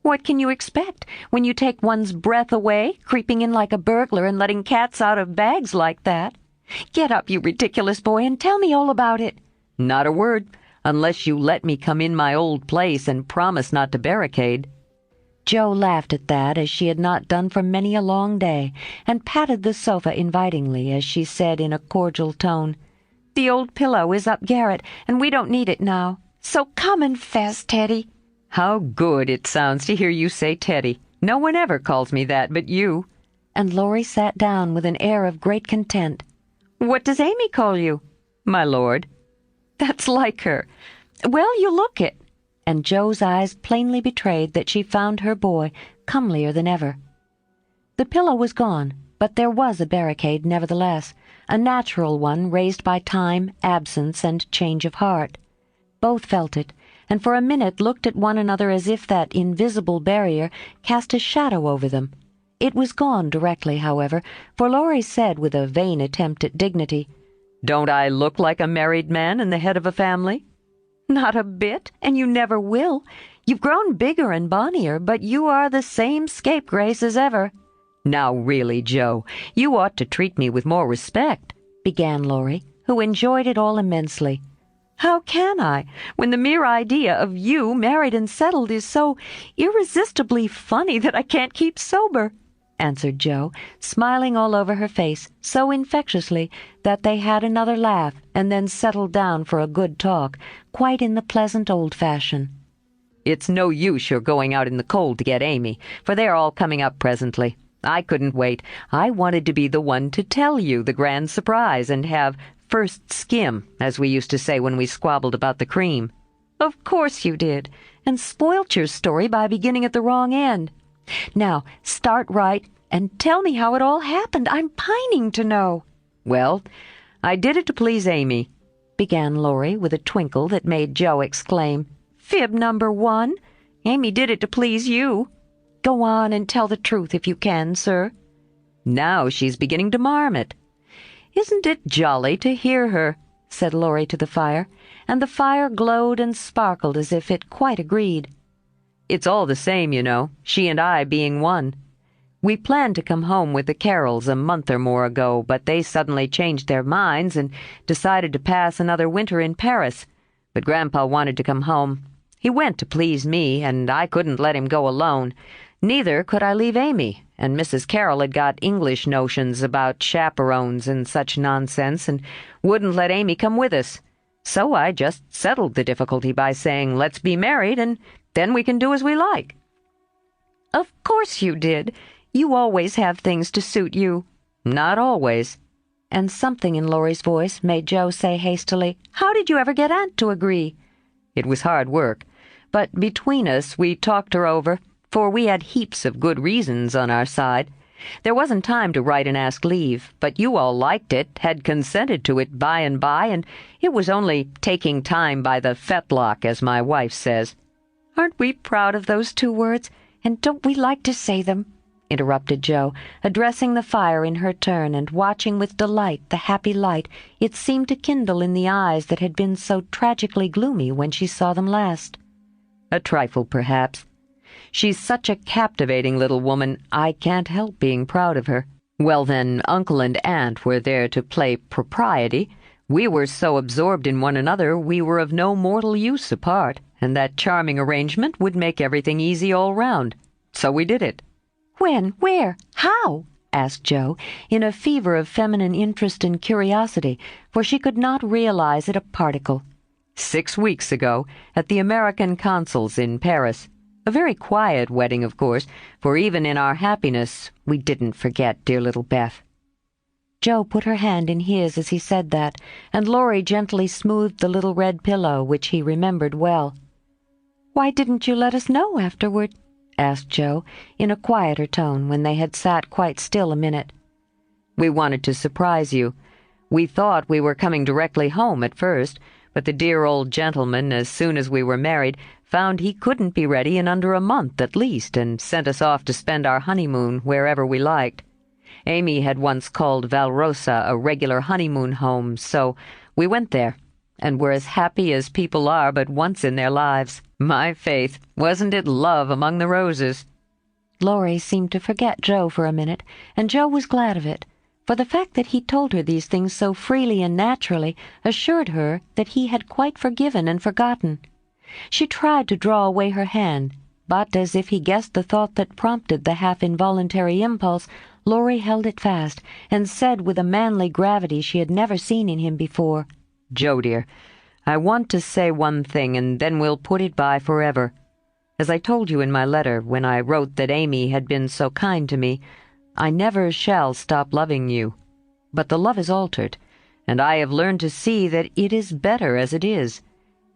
"What can you expect when you take one's breath away, creeping in like a burglar and letting cats out of bags like that? Get up, you ridiculous boy, and tell me all about it." "Not a word, unless you let me come in my old place and promise not to barricade." Joe laughed at that, as she had not done for many a long day, and patted the sofa invitingly as she said in a cordial tone, "The old pillow is up garret, and we don't need it now. So come and fess, Teddy." "How good it sounds to hear you say Teddy. No one ever calls me that but you." And Laurie sat down with an air of great content. What does Amy call you? My lord. That's like her. Well, you look it. And Jo's eyes plainly betrayed that she found her boy comelier than ever. The pillow was gone, but there was a barricade nevertheless, a natural one raised by time, absence, and change of heart. Both felt it, and for a minute looked at one another as if that invisible barrier cast a shadow over them. It was gone directly, however, for Laurie said with a vain attempt at dignity, "Don't I look like a married man and the head of a family?" "Not a bit, and you never will. You've grown bigger and bonnier, but you are the same scapegrace as ever." "Now really, Jo, you ought to treat me with more respect," began Laurie, who enjoyed it all immensely. "How can I, when the mere idea of you married and settled is so irresistibly funny that I can't keep sober?" answered Jo, smiling all over her face so infectiously that they had another laugh and then settled down for a good talk, quite in the pleasant old fashion. "It's no use your going out in the cold to get Amy, for they're all coming up presently. I couldn't wait. I wanted to be the one to tell you the grand surprise and have first skim, as we used to say when we squabbled about the cream." "Of course you did, and spoilt your story by beginning at the wrong end. Now, start right and tell me how it all happened. I'm pining to know." "Well, I did it to please Amy," began Laurie with a twinkle that made Jo exclaim, "Fib number one. Amy did it to please you. Go on and tell the truth if you can, sir." "Now she's beginning to marmot." "Isn't it jolly to hear her?" said Laurie to the fire, and the fire glowed and sparkled as if it quite agreed. "It's all the same, you know, she and I being one. We planned to come home with the Carrolls a month or more ago, but they suddenly changed their minds and decided to pass another winter in Paris. But Grandpa wanted to come home. He went to please me, and I couldn't let him go alone. Neither could I leave Amy, and Mrs. Carroll had got English notions about chaperones and such nonsense, and wouldn't let Amy come with us. So I just settled the difficulty by saying, 'Let's be married, and then we can do as we like.'" "Of course you did. You always have things to suit you." "Not always." And something in Laurie's voice made Jo say hastily, "How did you ever get Aunt to agree?" "It was hard work, but between us we talked her over, for we had heaps of good reasons on our side. There wasn't time to write and ask leave, but you all liked it, had consented to it by and by, and it was only taking time by the fetlock, as my wife says." "Aren't we proud of those 2 words, and don't we like to say them?" interrupted Jo, addressing the fire in her turn and watching with delight the happy light it seemed to kindle in the eyes that had been so tragically gloomy when she saw them last. "A trifle, perhaps. She's such a captivating little woman, I can't help being proud of her. Well, then, Uncle and Aunt were there to play propriety. We were so absorbed in one another we were of no mortal use apart, and that charming arrangement would make everything easy all round. So we did it." "When? Where? How?" asked Jo, in a fever of feminine interest and curiosity, for she could not realize it a particle. 6 weeks ago, at the American consul's in Paris. A very quiet wedding, of course, for even in our happiness we didn't forget dear little Beth." Jo put her hand in his as he said that, and Laurie gently smoothed the little red pillow, which he remembered well. "Why didn't you let us know afterward?" asked Jo, in a quieter tone, when they had sat quite still a minute. "We wanted to surprise you. We thought we were coming directly home at first, but the dear old gentleman, as soon as we were married, found he couldn't be ready in under a month at least, and sent us off to spend our honeymoon wherever we liked. Amy had once called Valrosa a regular honeymoon home, so we went there, and were as happy as people are but once in their lives. My faith, wasn't it love among the roses?" Laurie seemed to forget Jo for a minute, and Jo was glad of it, for the fact that he told her these things so freely and naturally assured her that he had quite forgiven and forgotten. She tried to draw away her hand, but as if he guessed the thought that prompted the half-involuntary impulse, Laurie held it fast, and said with a manly gravity she had never seen in him before, "Jo, dear, I want to say one thing, and then we'll put it by forever. As I told you in my letter, when I wrote that Amy had been so kind to me, I never shall stop loving you. But the love is altered. and I have learned to see that it is better as it is.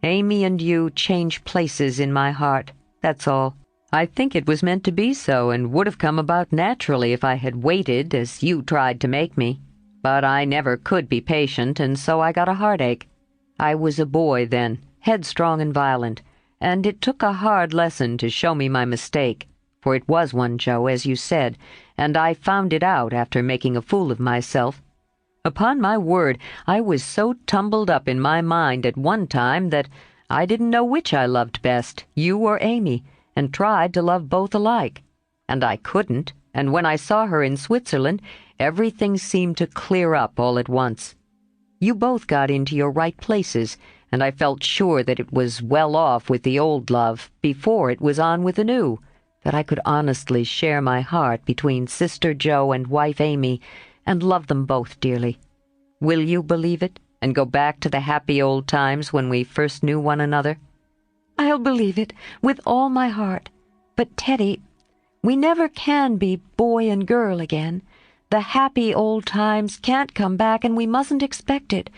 Amy and you change places in my heart, that's all. I think it was meant to be so, and would have come about naturally if I had waited as you tried to make me. But I never could be patient, and so I got a heartache. I was a boy then, headstrong and violent, and it took a hard lesson to show me my mistake, for it was one, Joe, as you said, and I found it out after making a fool of myself. Upon my word, I was so tumbled up in my mind at one time that I didn't know which I loved best, you or Amy, and tried to love both alike. And I couldn't, and when I saw her in Switzerland, everything seemed to clear up all at once. You both got into your right places, and I felt sure that it was well off with the old love before it was on with the new, that I could honestly share my heart between Sister Joe and wife Amy, and love them both dearly. Will you believe it, and go back to the happy old times when we first knew one another? I'll believe it, with all my heart. But, Teddy, we never can be boy and girl again. The happy old times can't come back, and we mustn't expect it.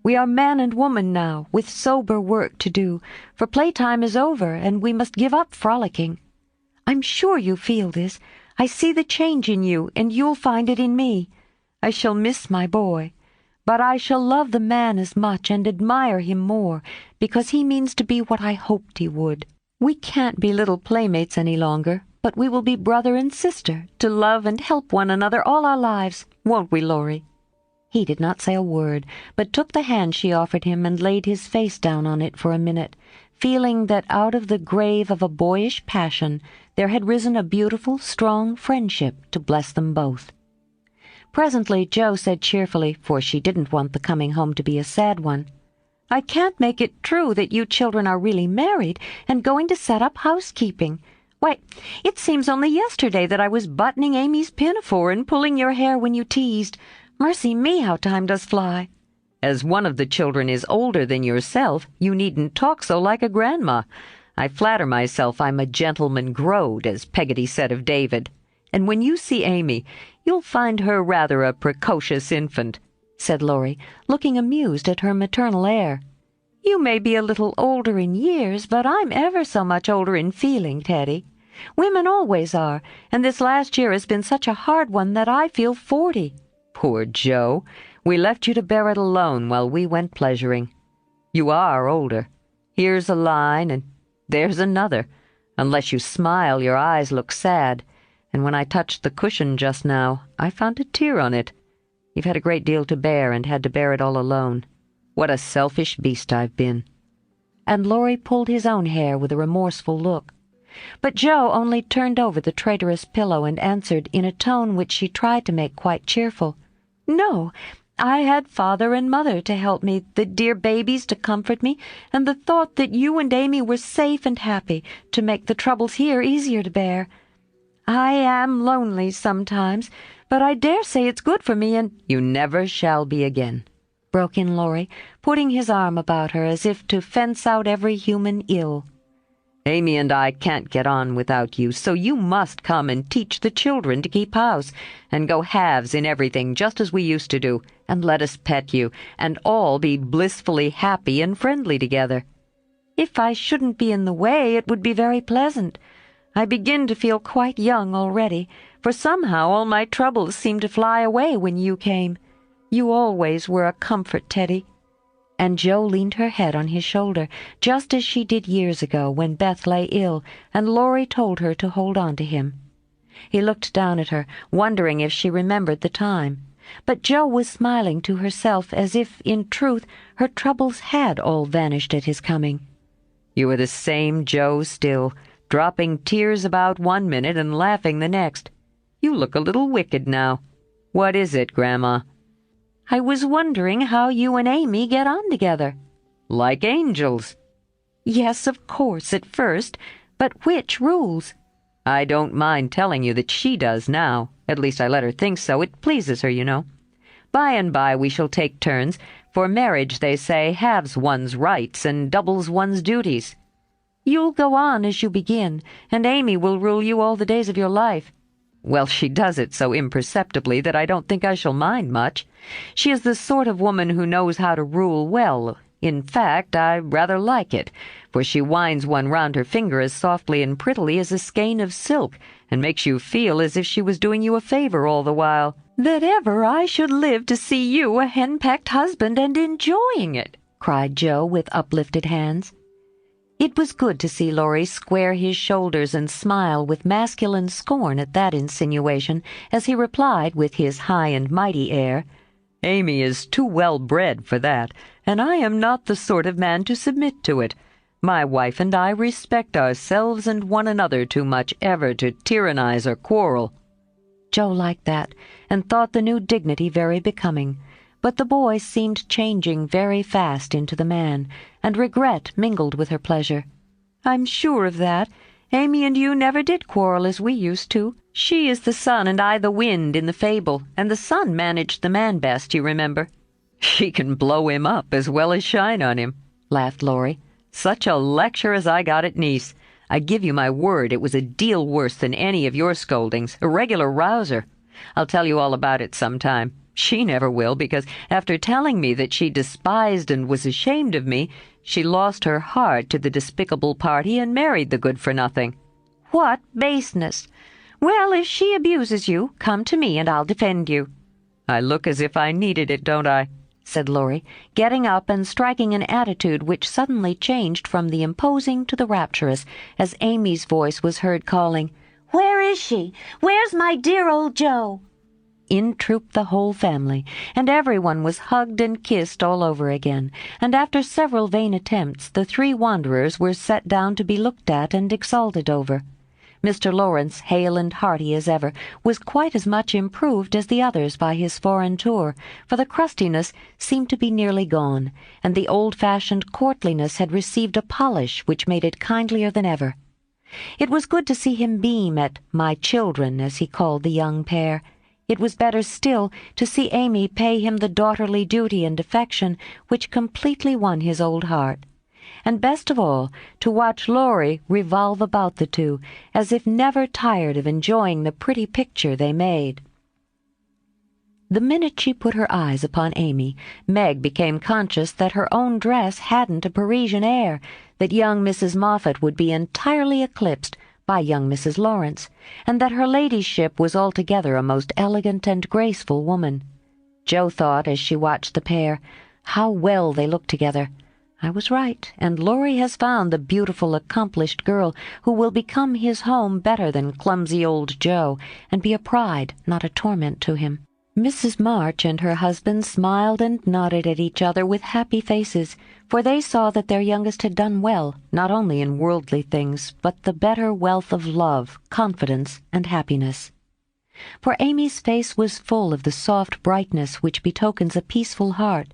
We are man and woman now, with sober work to do, for playtime is over, and we must give up frolicking. I'm sure you feel this. I see the change in you, and you'll find it in me. I shall miss my boy, but I shall love the man as much and admire him more, because he means to be what I hoped he would. We can't be little playmates any longer, but we will be brother and sister, to love and help one another all our lives, won't we, Laurie?" He did not say a word, but took the hand she offered him and laid his face down on it for a minute, feeling that out of the grave of a boyish passion there had risen a beautiful, strong friendship to bless them both. Presently Joe said cheerfully, for she didn't want the coming home to be a sad one, "I can't make it true that you children are really married and going to set up housekeeping. Why, it seems only yesterday that I was buttoning Amy's pinafore and pulling your hair when you teased. Mercy me, how time does fly." "As one of the children is older than yourself, you needn't talk so like a grandma. I flatter myself I'm a gentleman growed, as Peggotty said of David. And when you see Amy, you'll find her rather a precocious infant," said Laurie, looking amused at her maternal air. "You may be a little older in years, but I'm ever so much older in feeling, Teddy. Women always are, and this last year has been such a hard one that I feel 40. "Poor Joe, we left you to bear it alone while we went pleasuring. You are older. Here's a line, and there's another. Unless you smile, your eyes look sad, and when I touched the cushion just now, I found a tear on it. You've had a great deal to bear, and had to bear it all alone. What a selfish beast I've been." And Laurie pulled his own hair with a remorseful look. But Joe only turned over the traitorous pillow and answered in a tone which she tried to make quite cheerful, "No, I had father and mother to help me, the dear babies to comfort me, and the thought that you and Amy were safe and happy to make the troubles here easier to bear. I am lonely sometimes, but I dare say it's good for me, and—" "You never shall be again," broke in Laurie, putting his arm about her as if to fence out every human ill. "Amy and I can't get on without you, so you must come and teach the children to keep house, and go halves in everything just as we used to do, and let us pet you, and all be blissfully happy and friendly together." "If I shouldn't be in the way, it would be very pleasant. I begin to feel quite young already, for somehow all my troubles seemed to fly away when you came. You always were a comfort, Teddy." And Joe leaned her head on his shoulder, just as she did years ago when Beth lay ill, and Laurie told her to hold on to him. He looked down at her, wondering if she remembered the time. But Joe was smiling to herself as if, in truth, her troubles had all vanished at his coming. "You are the same Joe still, dropping tears about one minute and laughing the next. You look a little wicked now. What is it, Grandma?" "I was wondering how you and Amy get on together." "Like angels." "Yes, of course, at first, but which rules?" "I don't mind telling you that she does now. At least I let her think so. It pleases her, you know. By and by we shall take turns, for marriage, they say, halves one's rights and doubles one's duties." "You'll go on as you begin, and Amy will rule you all the days of your life." Well, she does it so imperceptibly that I don't think I shall mind much. She is the sort of woman who knows how to rule well. In fact, I rather like it, for she winds one round her finger as softly and prettily as a skein of silk, and makes you feel as if she was doing you a favor all the while. That ever I should live to see you a henpecked husband and enjoying it, cried Jo with uplifted hands. It was good to see Laurie square his shoulders and smile with masculine scorn at that insinuation, as he replied with his high and mighty air, "Amy is too well bred for that, and I am not the sort of man to submit to it. My wife and I respect ourselves and one another too much ever to tyrannize or quarrel." Jo liked that, and thought the new dignity very becoming, but the boy seemed changing very fast into the man, and regret mingled with her pleasure. "I'm sure of that. Amy and you never did quarrel as we used to. She is the sun and I the wind in the fable, and the sun managed the man best, you remember." "She can blow him up as well as shine on him," laughed Laurie. "Such a lecture as I got at Nice. I give you my word it was a deal worse than any of your scoldings, a regular rouser. I'll tell you all about it sometime. She never will, because after telling me that she despised and was ashamed of me, she lost her heart to the despicable party and married the good-for-nothing." "What baseness! Well, if she abuses you, come to me and I'll defend you." "I look as if I needed it, don't I?" said Laurie, getting up and striking an attitude which suddenly changed from the imposing to the rapturous, as Amy's voice was heard calling, "Where is she? Where's my dear old Jo?" In trooped the whole family, and everyone was hugged and kissed all over again, and after several vain attempts the three wanderers were set down to be looked at and exulted over. Mr. Lawrence, hale and hearty as ever, was quite as much improved as the others by his foreign tour, for the crustiness seemed to be nearly gone, and the old-fashioned courtliness had received a polish which made it kindlier than ever. It was good to see him beam at "my children," as he called the young pair. It was better still to see Amy pay him the daughterly duty and affection which completely won his old heart. And best of all, to watch Laurie revolve about the two, as if never tired of enjoying the pretty picture they made. The minute she put her eyes upon Amy, Meg became conscious that her own dress hadn't a Parisian air, that young Mrs. Moffat would be entirely eclipsed by young Mrs. Lawrence, and that her ladyship was altogether a most elegant and graceful woman. Jo thought, as she watched the pair, how well they looked together. I was right, and Laurie has found the beautiful, accomplished girl who will become his home better than clumsy old Jo, and be a pride, not a torment to him. Mrs. March and her husband smiled and nodded at each other with happy faces, for they saw that their youngest had done well, not only in worldly things, but the better wealth of love, confidence, and happiness. For Amy's face was full of the soft brightness which betokens a peaceful heart.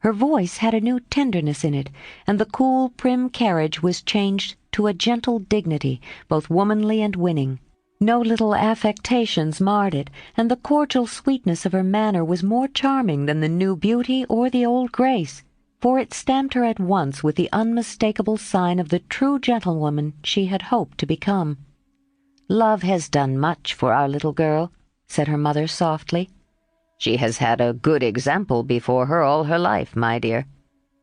Her voice had a new tenderness in it, and the cool, prim carriage was changed to a gentle dignity, both womanly and winning. No little affectations marred it, and the cordial sweetness of her manner was more charming than the new beauty or the old grace, for it stamped her at once with the unmistakable sign of the true gentlewoman she had hoped to become. "Love has done much for our little girl," said her mother softly. "She has had a good example before her all her life, my dear,"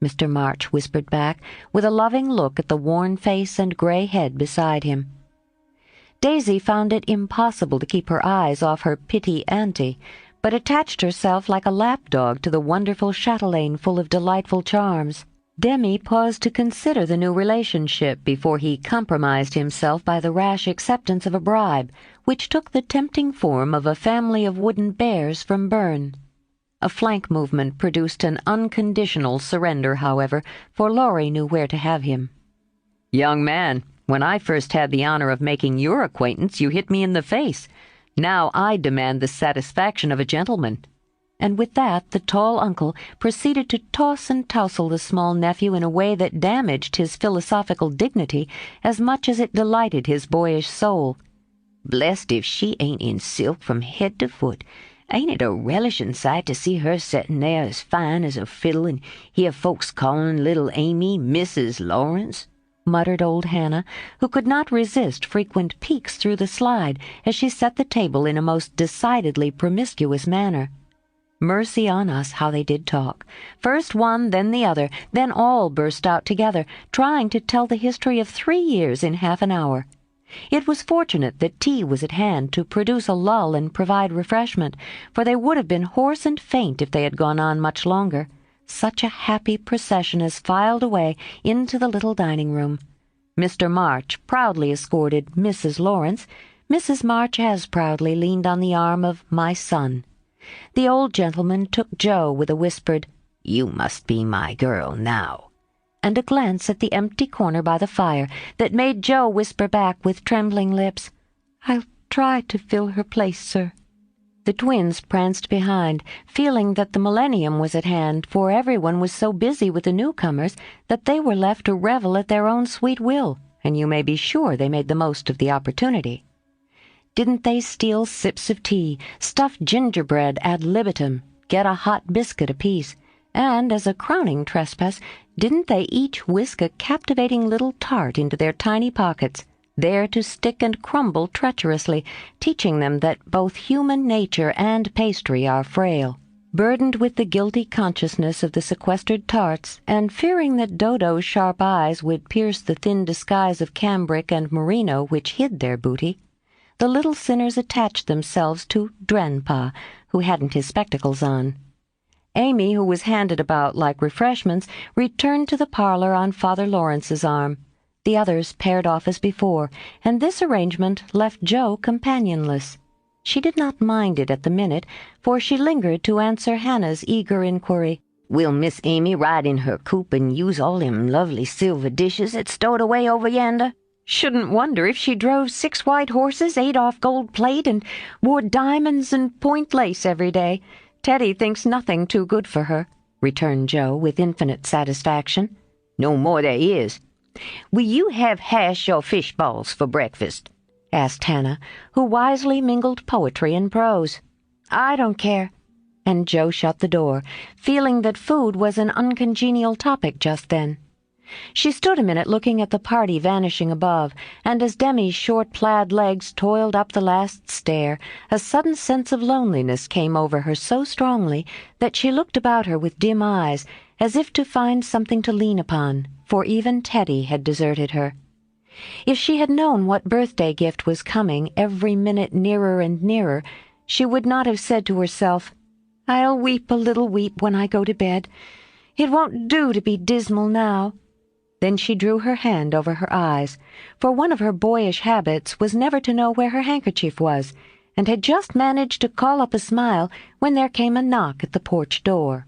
Mr. March whispered back, with a loving look at the worn face and gray head beside him. Daisy found it impossible to keep her eyes off her pitty auntie, but attached herself like a lapdog to the wonderful chatelaine full of delightful charms. Demi paused to consider the new relationship before he compromised himself by the rash acceptance of a bribe, which took the tempting form of a family of wooden bears from Berne. A flank movement produced an unconditional surrender, however, for Laurie knew where to have him. "Young man, when I first had the honor of making your acquaintance, you hit me in the face. Now I demand the satisfaction of a gentleman." And with that the tall uncle proceeded to toss and tousle the small nephew in a way that damaged his philosophical dignity as much as it delighted his boyish soul. "Blessed if she ain't in silk from head to foot. Ain't it a relishin' sight to see her settin' there as fine as a fiddle and hear folks callin' little Amy Mrs. Lawrence?" muttered old Hannah, who could not resist frequent peeks through the slide as she set the table in a most decidedly promiscuous manner. Mercy on us, how they did talk. First one, then the other, then all burst out together, trying to tell the history of 3 years in half an hour. It was fortunate that tea was at hand to produce a lull and provide refreshment, for they would have been hoarse and faint if they had gone on much longer. Such a happy procession as filed away into the little dining room. Mr. March proudly escorted Mrs. Lawrence. Mrs. March as proudly leaned on the arm of my son. The old gentleman took Jo with a whispered, "You must be my girl now," and a glance at the empty corner by the fire that made Jo whisper back with trembling lips, "I'll try to fill her place, sir." The twins pranced behind, feeling that the millennium was at hand, for everyone was so busy with the newcomers that they were left to revel at their own sweet will, and you may be sure they made the most of the opportunity. Didn't they steal sips of tea, stuff gingerbread ad libitum, get a hot biscuit apiece, and, as a crowning trespass, didn't they each whisk a captivating little tart into their tiny pockets, there to stick and crumble treacherously, teaching them that both human nature and pastry are frail? Burdened with the guilty consciousness of the sequestered tarts, and fearing that Dodo's sharp eyes would pierce the thin disguise of cambric and merino which hid their booty, the little sinners attached themselves to Drenpa, who hadn't his spectacles on. Amy, who was handed about like refreshments, returned to the parlor on Father Lawrence's arm. The others paired off as before, and this arrangement left Jo companionless. She did not mind it at the minute, for she lingered to answer Hannah's eager inquiry, "Will Miss Amy ride in her coupe and use all them lovely silver dishes that's stowed away over yonder?" "Shouldn't wonder if she drove 6 white horses, ate off gold plate, and wore diamonds and point lace every day. Teddy thinks nothing too good for her," returned Jo with infinite satisfaction. "No more there is. Will you have hash or fish balls for breakfast?" asked Hannah, who wisely mingled poetry and prose. "I don't care." And Jo shut the door, feeling that food was an uncongenial topic just then. She stood a minute looking at the party vanishing above, and as Demi's short plaid legs toiled up the last stair, a sudden sense of loneliness came over her so strongly that she looked about her with dim eyes, as if to find something to lean upon, for even Teddy had deserted her. If she had known what birthday gift was coming every minute nearer and nearer, she would not have said to herself, "I'll weep a little weep when I go to bed. It won't do to be dismal now." Then she drew her hand over her eyes, for one of her boyish habits was never to know where her handkerchief was, and had just managed to call up a smile when there came a knock at the porch door.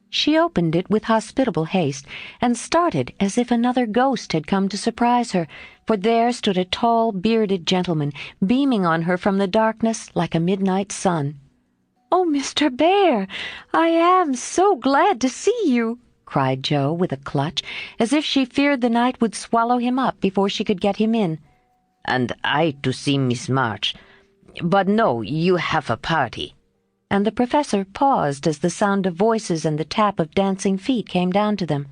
She opened it with hospitable haste, and started as if another ghost had come to surprise her, for there stood a tall, bearded gentleman, beaming on her from the darkness like a midnight sun. "Oh, Mr. Bear, I am so glad to see you," cried Jo with a clutch, as if she feared the night would swallow him up before she could get him in. "And I to see Miss March. But no, you have a party." And the professor paused as the sound of voices and the tap of dancing feet came down to them.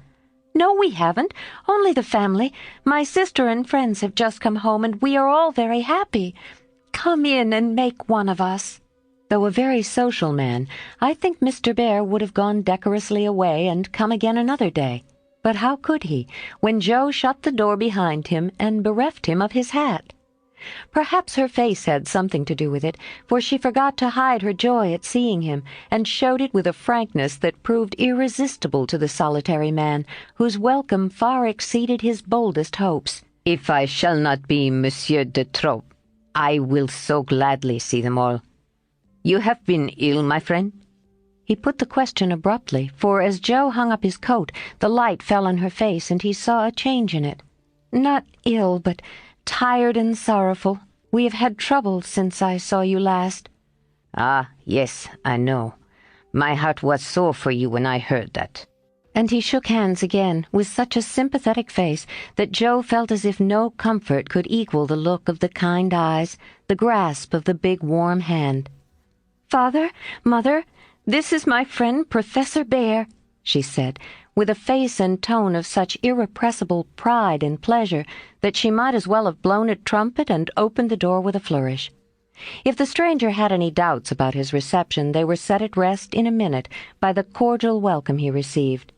"No, we haven't. Only the family. My sister and friends have just come home, and we are all very happy. Come in and make one of us." Though a very social man, I think Mr. Bear would have gone decorously away and come again another day. But how could he, when Jo shut the door behind him and bereft him of his hat? Perhaps her face had something to do with it, for she forgot to hide her joy at seeing him, and showed it with a frankness that proved irresistible to the solitary man, whose welcome far exceeded his boldest hopes. "If I shall not be Monsieur de Troupe, I will so gladly see them all. You have been ill, my friend?" He put the question abruptly, for as Jo hung up his coat, the light fell on her face, and he saw a change in it. "Not ill, but tired and sorrowful. We have had trouble since I saw you last." "Ah, yes, I know. My heart was sore for you when I heard that." And he shook hands again, with such a sympathetic face that Jo felt as if no comfort could equal the look of the kind eyes, the grasp of the big warm hand. "Father, Mother, this is my friend Professor Bear," she said, with a face and tone of such irrepressible pride and pleasure that she might as well have blown a trumpet and opened the door with a flourish. If the stranger had any doubts about his reception, they were set at rest in a minute by the cordial welcome he received.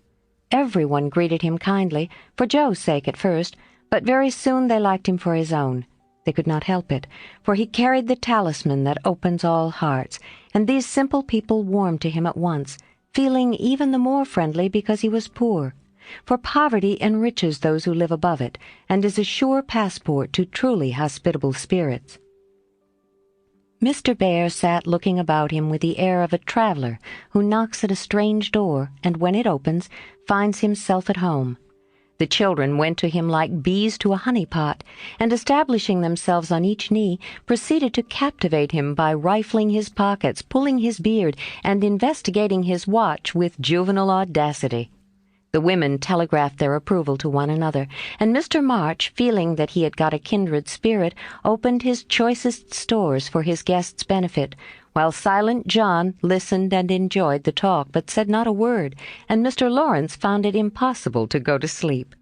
Everyone greeted him kindly, for Joe's sake at first, but very soon they liked him for his own. They could not help it, for he carried the talisman that opens all hearts, and these simple people warmed to him at once, feeling even the more friendly because he was poor. For poverty enriches those who live above it, and is a sure passport to truly hospitable spirits. Mr. Bear sat looking about him with the air of a traveler who knocks at a strange door, and when it opens, finds himself at home. The children went to him like bees to a honey-pot, and establishing themselves on each knee, proceeded to captivate him by rifling his pockets, pulling his beard, and investigating his watch with juvenile audacity. The women telegraphed their approval to one another, and Mr. March, feeling that he had got a kindred spirit, opened his choicest stores for his guests' benefit, while Silent John listened and enjoyed the talk, but said not a word, and Mr. Lawrence found it impossible to go to sleep.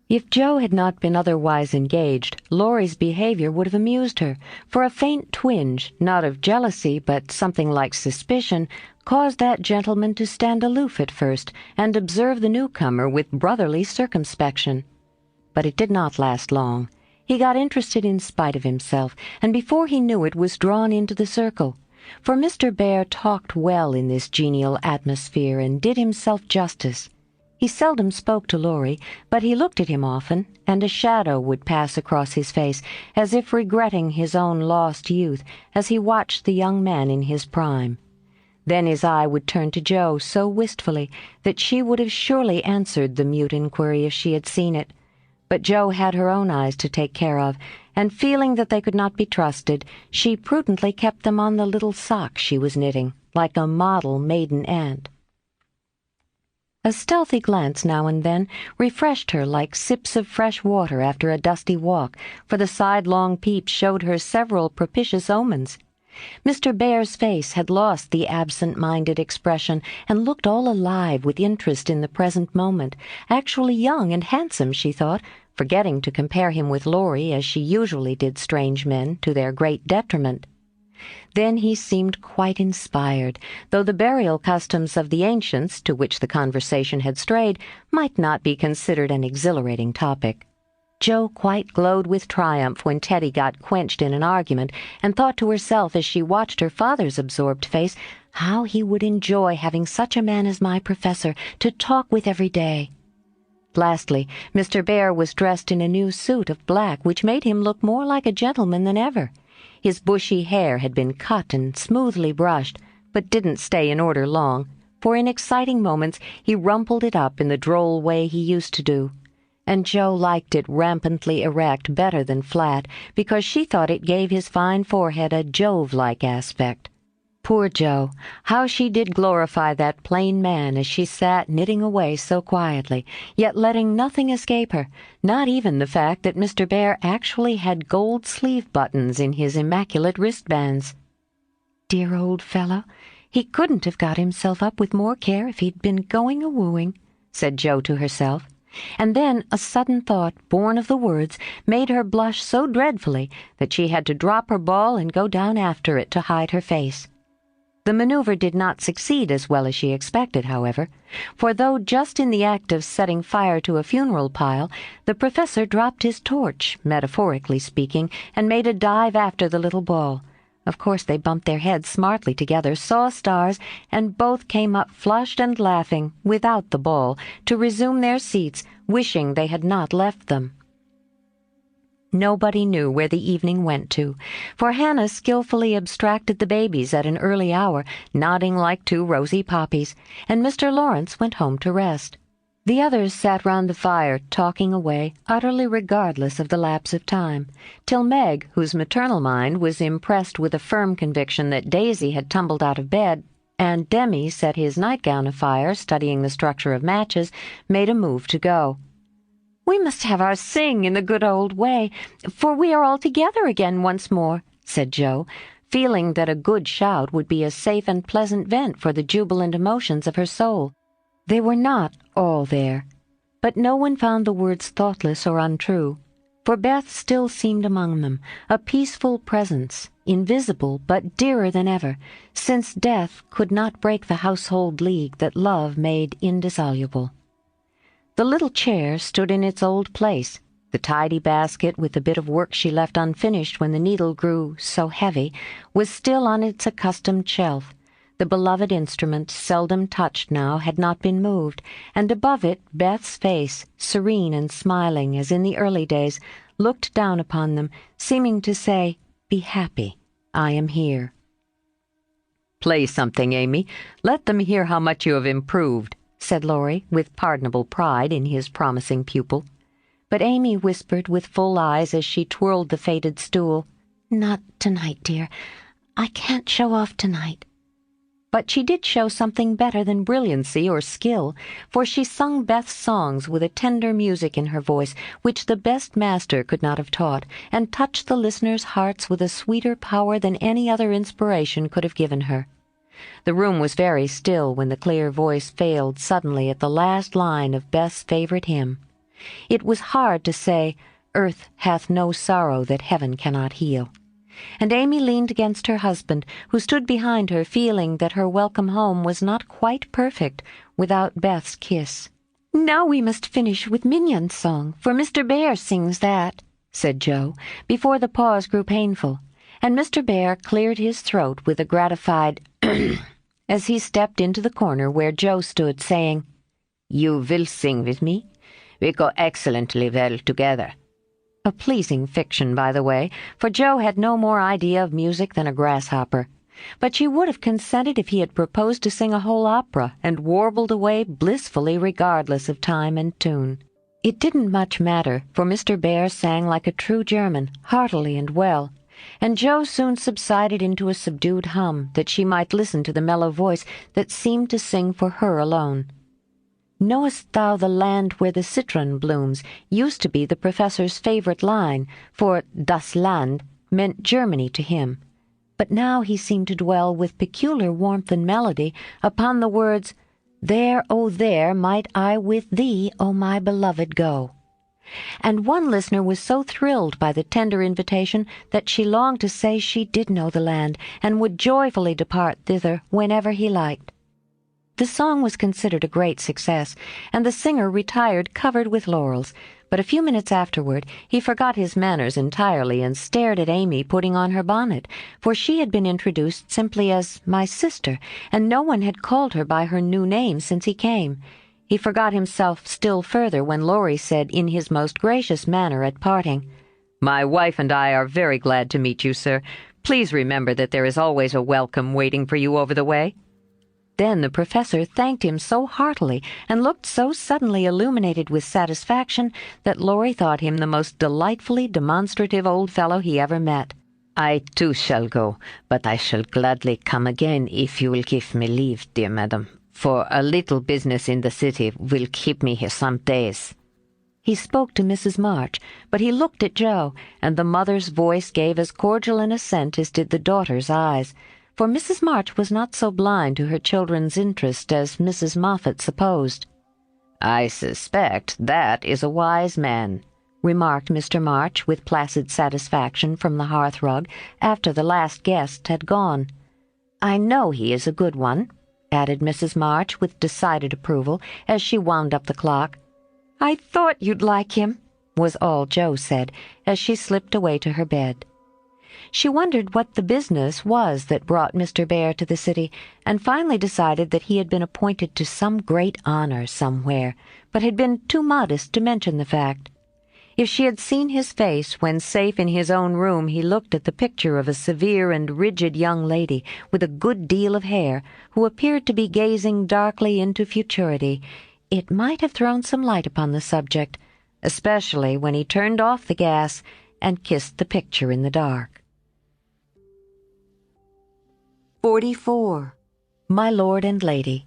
If Joe had not been otherwise engaged, Laurie's behavior would have amused her, for a faint twinge, not of jealousy, but something like suspicion, caused that gentleman to stand aloof at first and observe the newcomer with brotherly circumspection. But it did not last long. He got interested in spite of himself, and before he knew it was drawn into the circle. For Mr. Bear talked well in this genial atmosphere and did himself justice. He seldom spoke to Laurie, but he looked at him often, and a shadow would pass across his face, as if regretting his own lost youth as he watched the young man in his prime. Then his eye would turn to Joe so wistfully that she would have surely answered the mute inquiry if she had seen it. But Joe had her own eyes to take care of, and feeling that they could not be trusted, she prudently kept them on the little sock she was knitting, like a model maiden aunt. A stealthy glance now and then refreshed her like sips of fresh water after a dusty walk, for the sidelong peeps showed her several propitious omens. Mr. Bear's face had lost the absent-minded expression and looked all alive with interest in the present moment, actually young and handsome, she thought, forgetting to compare him with Laurie as she usually did strange men, to their great detriment. Then he seemed quite inspired, though the burial customs of the ancients, to which the conversation had strayed, might not be considered an exhilarating topic. Joe quite glowed with triumph when Teddy got quenched in an argument, and thought to herself as she watched her father's absorbed face, how he would enjoy having such a man as my professor to talk with every day. Lastly, Mr. Bear was dressed in a new suit of black, which made him look more like a gentleman than ever. His bushy hair had been cut and smoothly brushed, but didn't stay in order long, for in exciting moments he rumpled it up in the droll way he used to do. And Joe liked it rampantly erect better than flat, because she thought it gave his fine forehead a Jove-like aspect. Poor Joe, how she did glorify that plain man as she sat knitting away so quietly, yet letting nothing escape her, not even the fact that Mr. Bear actually had gold sleeve buttons in his immaculate wristbands. Dear old fellow, he couldn't have got himself up with more care if he'd been going a-wooing, said Joe to herself. And then a sudden thought, born of the words, made her blush so dreadfully that she had to drop her ball and go down after it to hide her face. The maneuver did not succeed as well as she expected, however, for though just in the act of setting fire to a funeral pile, the professor dropped his torch, metaphorically speaking, and made a dive after the little ball. Of course they bumped their heads smartly together, saw stars, and both came up flushed and laughing, without the ball, to resume their seats, wishing they had not left them. Nobody knew where the evening went to, for Hannah skillfully abstracted the babies at an early hour, nodding like two rosy poppies, and Mr. Lawrence went home to rest. The others sat round the fire, talking away, utterly regardless of the lapse of time, till Meg, whose maternal mind was impressed with a firm conviction that Daisy had tumbled out of bed, and Demi set his nightgown afire, studying the structure of matches, made a move to go. "We must have our sing in the good old way, for we are all together again once more," said Joe, feeling that a good shout would be a safe and pleasant vent for the jubilant emotions of her soul. They were not all there, but no one found the words thoughtless or untrue, for Beth still seemed among them, a peaceful presence, invisible but dearer than ever, since death could not break the household league that love made indissoluble. The little chair stood in its old place. The tidy basket with the bit of work she left unfinished when the needle grew so heavy was still on its accustomed shelf. The beloved instrument, seldom touched now, had not been moved, and above it Beth's face, serene and smiling as in the early days, looked down upon them, seeming to say, "Be happy, I am here." "Play something, Amy. Let them hear how much you have improved," said Laurie, with pardonable pride in his promising pupil. But Amy whispered with full eyes as she twirled the faded stool, "Not tonight, dear. I can't show off tonight." But she did show something better than brilliancy or skill, for she sung Beth's songs with a tender music in her voice which the best master could not have taught, and touched the listeners' hearts with a sweeter power than any other inspiration could have given her. The room was very still when the clear voice failed suddenly at the last line of Beth's favorite hymn. It was hard to say, "Earth hath no sorrow that heaven cannot heal." And Amy leaned against her husband, who stood behind her, feeling that her welcome home was not quite perfect without Beth's kiss. "Now we must finish with Mignon's song, for Mr. Bear sings that," said Jo, before the pause grew painful, and Mr. Bear cleared his throat with a gratified as he stepped into the corner where Jo stood, saying, "You will sing with me? We go excellently well together." A pleasing fiction, by the way, for Jo had no more idea of music than a grasshopper. But she would have consented if he had proposed to sing a whole opera and warbled away blissfully regardless of time and tune. It didn't much matter, for Mr. Bear sang like a true German, heartily and well, and Jo soon subsided into a subdued hum that she might listen to the mellow voice that seemed to sing for her alone. "Knowest thou the land where the citron blooms?" used to be the professor's favorite line, for das Land meant Germany to him. But now he seemed to dwell with peculiar warmth and melody upon the words, "There, oh there, might I with thee, O my beloved, go." And one listener was so thrilled by the tender invitation that she longed to say she did know the land, and would joyfully depart thither whenever he liked. The song was considered a great success, and the singer retired covered with laurels, but a few minutes afterward he forgot his manners entirely and stared at Amy putting on her bonnet, for she had been introduced simply as "my sister," and no one had called her by her new name since he came. He forgot himself still further when Laurie said in his most gracious manner at parting, "My wife and I are very glad to meet you, sir. Please remember that there is always a welcome waiting for you over the way." Then the professor thanked him so heartily and looked so suddenly illuminated with satisfaction that Laurie thought him the most delightfully demonstrative old fellow he ever met. "I too shall go, but I shall gladly come again if you will give me leave, dear madam, for a little business in the city will keep me here some days." He spoke to Mrs. March, but he looked at Jo, and the mother's voice gave as cordial an assent as did the daughter's eyes, for Mrs. March was not so blind to her children's interest as Mrs. Moffat supposed. "I suspect that is a wise man," remarked Mr. March with placid satisfaction from the hearth-rug after the last guest had gone. "I know he is a good one," added Mrs. March with decided approval as she wound up the clock. "I thought you'd like him," was all Jo said as she slipped away to her bed. She wondered what the business was that brought Mr. Bear to the city, and finally decided that he had been appointed to some great honor somewhere, but had been too modest to mention the fact. If she had seen his face when safe in his own room he looked at the picture of a severe and rigid young lady with a good deal of hair, who appeared to be gazing darkly into futurity, it might have thrown some light upon the subject, especially when he turned off the gas and kissed the picture in the dark. 44. My Lord and Lady.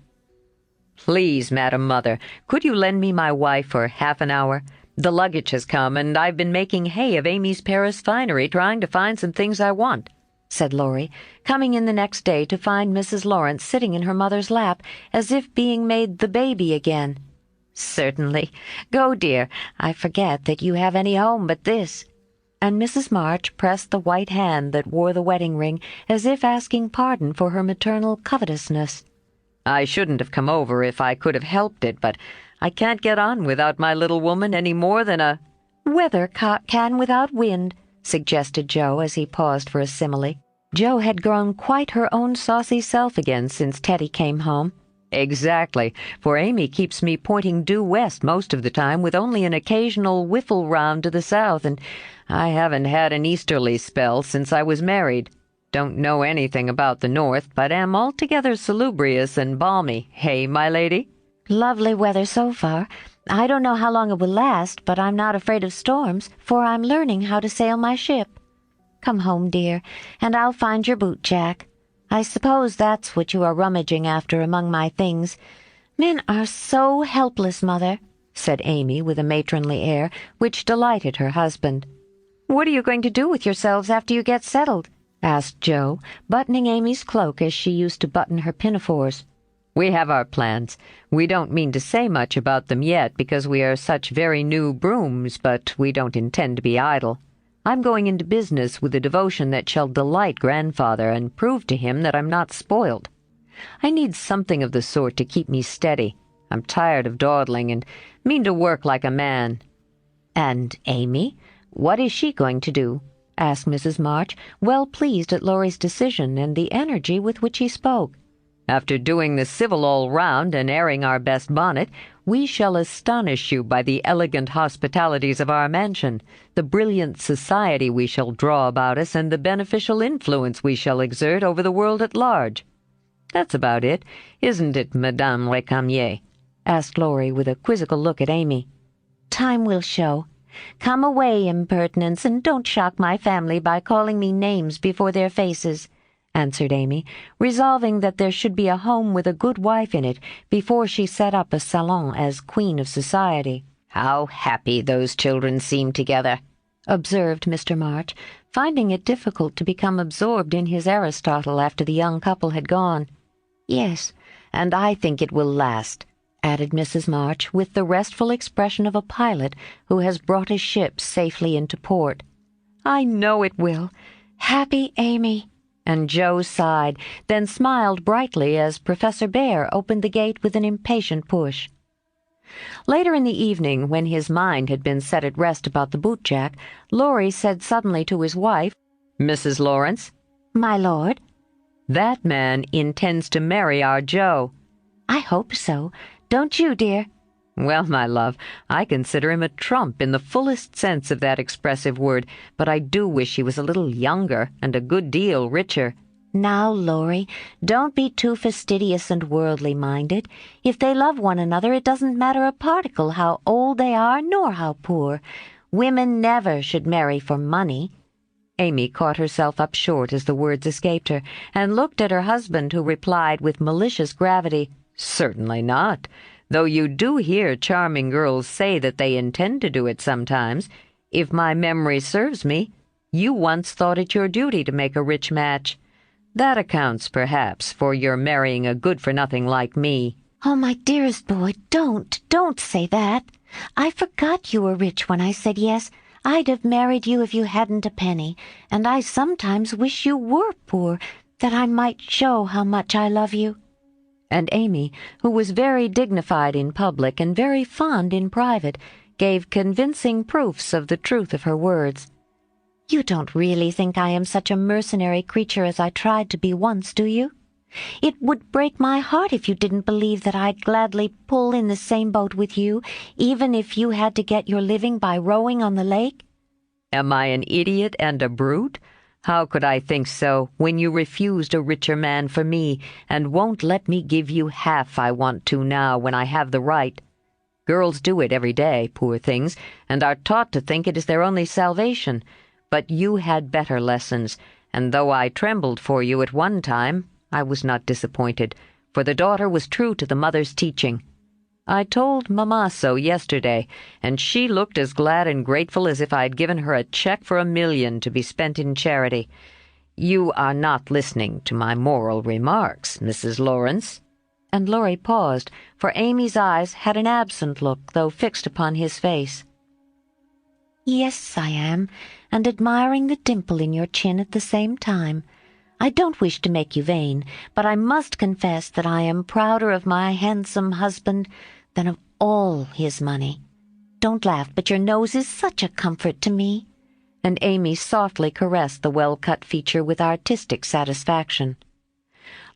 "Please, Madam Mother, could you lend me my wife for half an hour? The luggage has come, and I've been making hay of Amy's Paris finery trying to find some things I want," said Laurie, coming in the next day to find Mrs. Lawrence sitting in her mother's lap, as if being made the baby again. "Certainly. Go, dear. I forget that you have any home but this." And Mrs. March pressed the white hand that wore the wedding ring, as if asking pardon for her maternal covetousness. "I shouldn't have come over if I could have helped it, but I can't get on without my little woman any more than a—" "Weather can without wind," suggested Joe as he paused for a simile. Jo had grown quite her own saucy self again since Teddy came home. "Exactly, for Amy keeps me pointing due west most of the time, with only an occasional whiffle round to the south, and I haven't had an easterly spell since I was married. Don't know anything about the north, but am altogether salubrious and balmy, hey, my lady?" "Lovely weather so far. I don't know how long it will last, but I'm not afraid of storms, for I'm learning how to sail my ship. Come home, dear, and I'll find your boot jack. I suppose that's what you are rummaging after among my things. Men are so helpless, Mother," said Amy with a matronly air, which delighted her husband. "What are you going to do with yourselves after you get settled?" asked Jo, buttoning Amy's cloak as she used to button her pinafores. "We have our plans. We don't mean to say much about them yet because we are such very new brooms, but we don't intend to be idle. I'm going into business with a devotion that shall delight Grandfather and prove to him that I'm not spoiled. I need something of the sort to keep me steady. I'm tired of dawdling and mean to work like a man." "And Amy? What is she going to do?" asked Mrs. March, well pleased at Laurie's decision and the energy with which he spoke. "After doing the civil all round and airing our best bonnet, we shall astonish you by the elegant hospitalities of our mansion, the brilliant society we shall draw about us, and the beneficial influence we shall exert over the world at large. That's about it, isn't it, Madame Recamier?" asked Laurie with a quizzical look at Amy. "Time will show. Come away, impertinence, and don't shock my family by calling me names before their faces," answered Amy, resolving that there should be a home with a good wife in it before she set up a salon as queen of society. "How happy those children seem together," observed Mr. March, finding it difficult to become absorbed in his Aristotle after the young couple had gone. "Yes, and I think it will last," added Mrs. March, with the restful expression of a pilot who has brought his ship safely into port. "I know it will. Happy Amy." And Jo sighed, then smiled brightly as Professor Bear opened the gate with an impatient push. Later in the evening, when his mind had been set at rest about the bootjack, Laurie said suddenly to his wife, "Mrs. Lawrence?" "My lord?" "That man intends to marry our Jo." "I hope so. Don't you, dear?" "Well, my love, I consider him a trump in the fullest sense of that expressive word, but I do wish he was a little younger and a good deal richer." "Now, Laurie, don't be too fastidious and worldly-minded. If they love one another, it doesn't matter a particle how old they are nor how poor. Women never should marry for money." Amy caught herself up short as the words escaped her, and looked at her husband, who replied with malicious gravity, "Certainly not, though you do hear charming girls say that they intend to do it sometimes. If my memory serves me, you once thought it your duty to make a rich match. That accounts, perhaps, for your marrying a good-for-nothing like me." "Oh, my dearest boy, don't say that. I forgot you were rich when I said yes. I'd have married you if you hadn't a penny, and I sometimes wish you were poor, that I might show how much I love you." And Amy, who was very dignified in public and very fond in private, gave convincing proofs of the truth of her words. "You don't really think I am such a mercenary creature as I tried to be once, do you? It would break my heart if you didn't believe that I'd gladly pull in the same boat with you, even if you had to get your living by rowing on the lake." "Am I an idiot and a brute? How could I think so when you refused a richer man for me and won't let me give you half I want to now when I have the right? Girls do it every day, poor things, and are taught to think it is their only salvation. But you had better lessons, and though I trembled for you at one time, I was not disappointed, for the daughter was true to the mother's teaching. I told Mamma so yesterday, and she looked as glad and grateful as if I had given her a check for $1 million to be spent in charity. You are not listening to my moral remarks, Mrs. Lawrence." And Laurie paused, for Amy's eyes had an absent look, though fixed upon his face. "Yes, I am, and admiring the dimple in your chin at the same time. I don't wish to make you vain, but I must confess that I am prouder of my handsome husband than of all his money. Don't laugh, but your nose is such a comfort to me." And Amy softly caressed the well-cut feature with artistic satisfaction.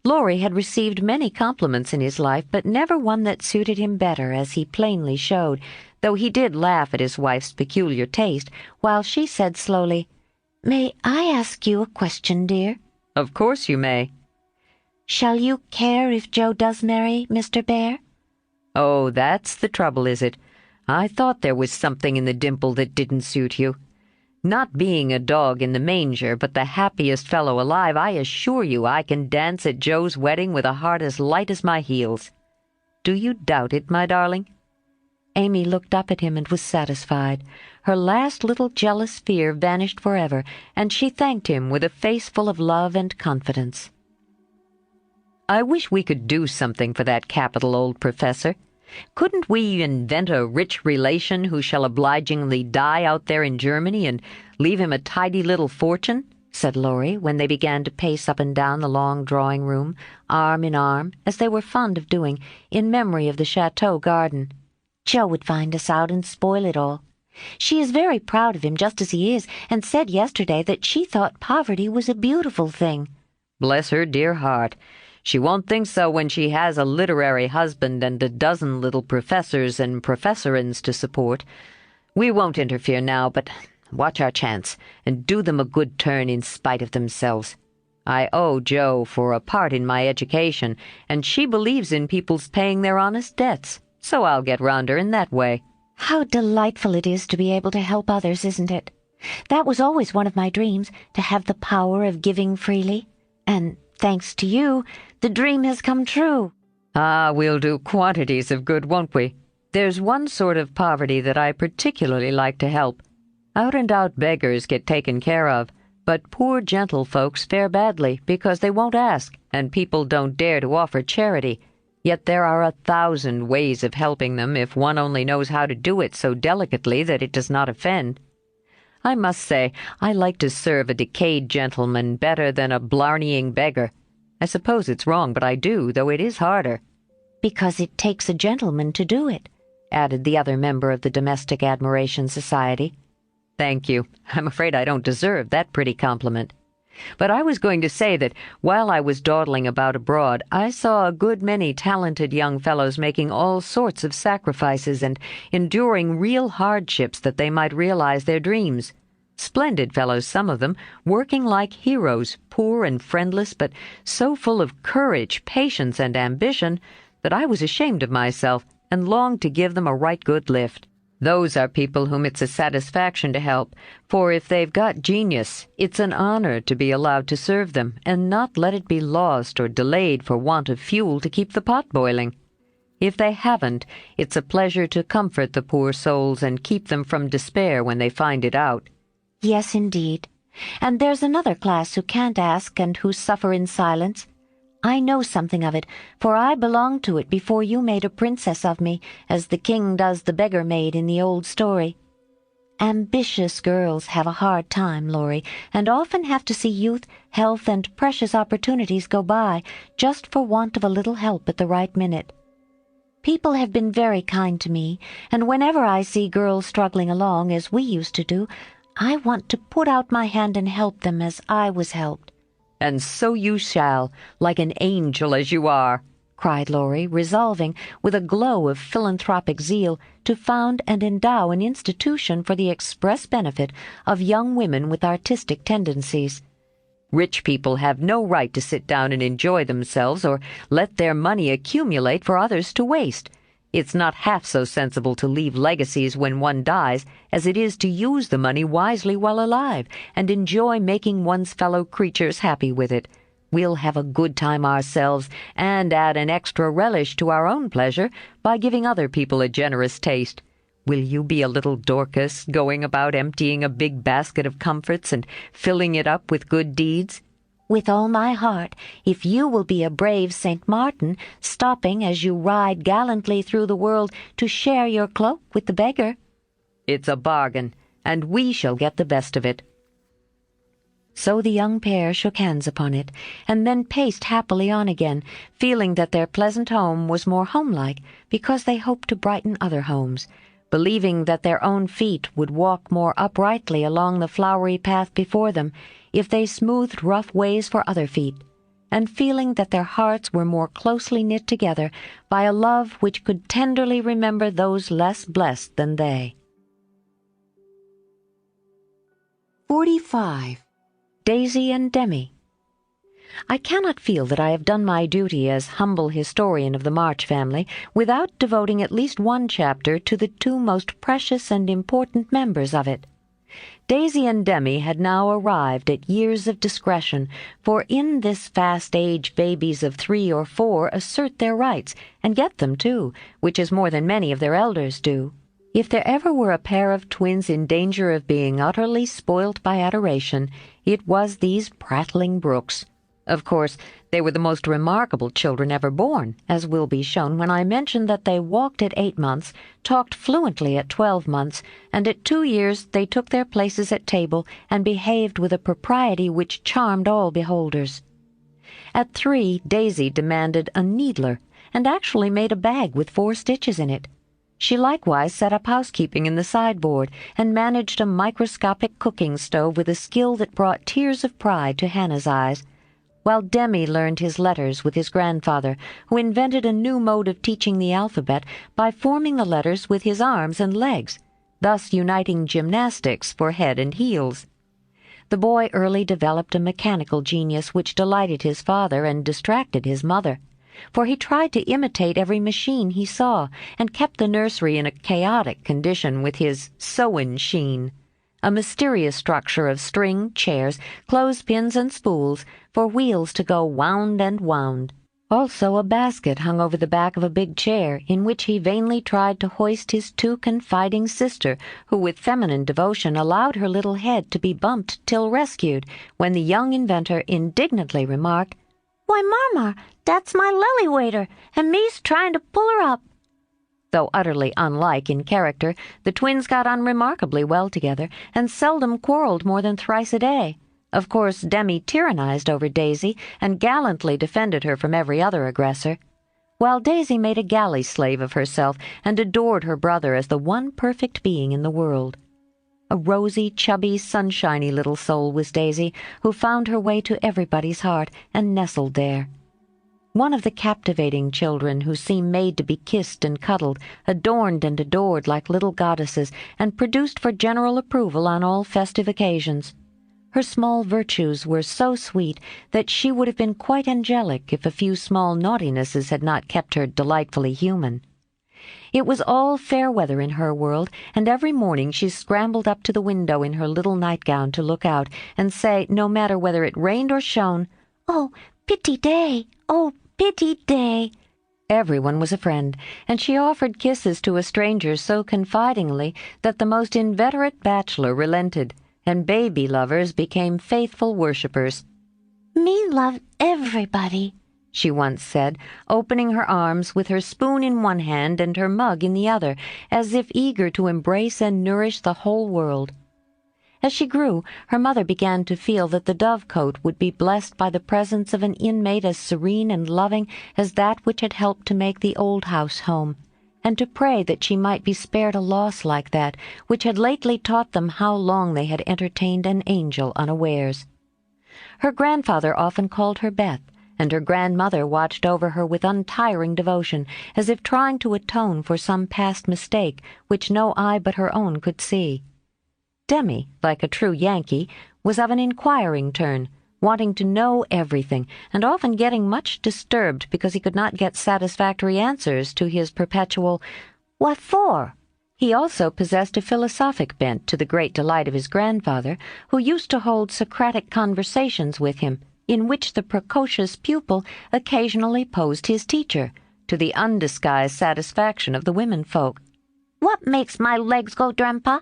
Laurie had received many compliments in his life, but never one that suited him better, as he plainly showed, though he did laugh at his wife's peculiar taste, while she said slowly, "May I ask you a question, dear?" "Of course you may." "Shall you care if Joe does marry Mr. Bear?" "Oh, that's the trouble, is it? I thought there was something in the dimple that didn't suit you. Not being a dog in the manger, but the happiest fellow alive, I assure you I can dance at Joe's wedding with a heart as light as my heels. Do you doubt it, my darling?" Amy looked up at him and was satisfied. Her last little jealous fear vanished forever, and she thanked him with a face full of love and confidence. "I wish we could do something for that capital old professor. Couldn't we invent a rich relation who shall obligingly die out there in Germany and leave him a tidy little fortune?" said Laurie, when they began to pace up and down the long drawing-room, arm in arm, as they were fond of doing, in memory of the chateau garden. "Joe would find us out and spoil it all. She is very proud of him just as he is, and said yesterday that she thought poverty was a beautiful thing." "Bless her dear heart. She won't think so when she has a literary husband and a dozen little professors and professorins to support. We won't interfere now, but watch our chance, and do them a good turn in spite of themselves. I owe Joe for a part in my education, and she believes in people's paying their honest debts, so I'll get round her in that way." "How delightful it is to be able to help others, isn't it? That was always one of my dreams, to have the power of giving freely. And thanks to you, the dream has come true." "Ah, we'll do quantities of good, won't we? There's one sort of poverty that I particularly like to help. Out-and-out beggars get taken care of, but poor gentlefolks fare badly because they won't ask, and people don't dare to offer charity. Yet there are 1,000 ways of helping them if one only knows how to do it so delicately that it does not offend. I must say I like to serve a decayed gentleman better than a blarneying beggar. I suppose it's wrong, but I do, though it is harder." "Because it takes a gentleman to do it," added the other member of the Domestic Admiration Society. "Thank you. I'm afraid I don't deserve that pretty compliment. But I was going to say that while I was dawdling about abroad, I saw a good many talented young fellows making all sorts of sacrifices and enduring real hardships that they might realize their dreams. Splendid fellows, some of them, working like heroes, poor and friendless, but so full of courage, patience, and ambition that I was ashamed of myself and longed to give them a right good lift. Those are people whom it's a satisfaction to help, for if they've got genius, it's an honor to be allowed to serve them and not let it be lost or delayed for want of fuel to keep the pot boiling. If they haven't, it's a pleasure to comfort the poor souls and keep them from despair when they find it out." "Yes, indeed. And there's another class who can't ask and who suffer in silence. I know something of it, for I belonged to it before you made a princess of me, as the king does the beggar maid in the old story. Ambitious girls have a hard time, Laurie, and often have to see youth, health, and precious opportunities go by just for want of a little help at the right minute. People have been very kind to me, and whenever I see girls struggling along, as we used to do, I want to put out my hand and help them as I was helped." "And so you shall, like an angel as you are," cried Laurie, resolving, with a glow of philanthropic zeal, to found and endow an institution for the express benefit of young women with artistic tendencies. "Rich people have no right to sit down and enjoy themselves or let their money accumulate for others to waste. It's not half so sensible to leave legacies when one dies as it is to use the money wisely while alive and enjoy making one's fellow creatures happy with it. We'll have a good time ourselves and add an extra relish to our own pleasure by giving other people a generous taste. Will you be a little Dorcas, going about emptying a big basket of comforts and filling it up with good deeds? "With all my heart, if you will be a brave St. Martin, stopping as you ride gallantly through the world to share your cloak with the beggar." "It's a bargain, and we shall get the best of it." So the young pair shook hands upon it, and then paced happily on again, feeling that their pleasant home was more homelike because they hoped to brighten other homes, believing that their own feet would walk more uprightly along the flowery path before them if they smoothed rough ways for other feet, and feeling that their hearts were more closely knit together by a love which could tenderly remember those less blessed than they. 45. Daisy and Demi. I cannot feel that I have done my duty as humble historian of the March family without devoting at least one chapter to the two most precious and important members of it. Daisy and Demi had now arrived at years of discretion, for in this fast age babies of 3 or 4 assert their rights, and get them too, which is more than many of their elders do. If there ever were a pair of twins in danger of being utterly spoilt by adoration, it was these prattling brooks. Of course, they were the most remarkable children ever born, as will be shown when I mention that they walked at 8 months, talked fluently at 12 months, and at 2 years they took their places at table and behaved with a propriety which charmed all beholders. At 3, Daisy demanded a needler, and actually made a bag with 4 stitches in it. She likewise set up housekeeping in the sideboard, and managed a microscopic cooking stove with a skill that brought tears of pride to Hannah's eyes, while Demi learned his letters with his grandfather, who invented a new mode of teaching the alphabet by forming the letters with his arms and legs, thus uniting gymnastics for head and heels. The boy early developed a mechanical genius which delighted his father and distracted his mother, for he tried to imitate every machine he saw, and kept the nursery in a chaotic condition with his sew-in-sheen, a mysterious structure of string, chairs, clothespins, and spools for wheels to go wound and wound. Also a basket hung over the back of a big chair, in which he vainly tried to hoist his too confiding sister, who with feminine devotion allowed her little head to be bumped till rescued, when the young inventor indignantly remarked, "Why, Marmar, that's my lily-waiter, and me's trying to pull her up." Though utterly unlike in character, the twins got on remarkably well together, and seldom quarreled more than thrice a day. Of course, Demi tyrannized over Daisy, and gallantly defended her from every other aggressor, while Daisy made a galley slave of herself, and adored her brother as the one perfect being in the world. A rosy, chubby, sunshiny little soul was Daisy, who found her way to everybody's heart and nestled there. One of the captivating children who seemed made to be kissed and cuddled, adorned and adored like little goddesses, and produced for general approval on all festive occasions. Her small virtues were so sweet that she would have been quite angelic if a few small naughtinesses had not kept her delightfully human. It was all fair weather in her world, and every morning she scrambled up to the window in her little nightgown to look out, and say, no matter whether it rained or shone, "Oh, pity day! Oh, pity day!" Everyone was a friend, and she offered kisses to a stranger so confidingly that the most inveterate bachelor relented, and baby lovers became faithful worshippers. "Me love everybody," she once said, opening her arms with her spoon in one hand and her mug in the other, as if eager to embrace and nourish the whole world. As she grew, her mother began to feel that the dovecote would be blessed by the presence of an inmate as serene and loving as that which had helped to make the old house home, and to pray that she might be spared a loss like that which had lately taught them how long they had entertained an angel unawares. Her grandfather often called her Beth, and her grandmother watched over her with untiring devotion, as if trying to atone for some past mistake which no eye but her own could see. Demi, like a true Yankee, was of an inquiring turn, wanting to know everything, and often getting much disturbed because he could not get satisfactory answers to his perpetual, "What for?" He also possessed a philosophic bent, to the great delight of his grandfather, who used to hold Socratic conversations with him, in which the precocious pupil occasionally posed his teacher, to the undisguised satisfaction of the women folk. "What makes my legs go, Grandpa?"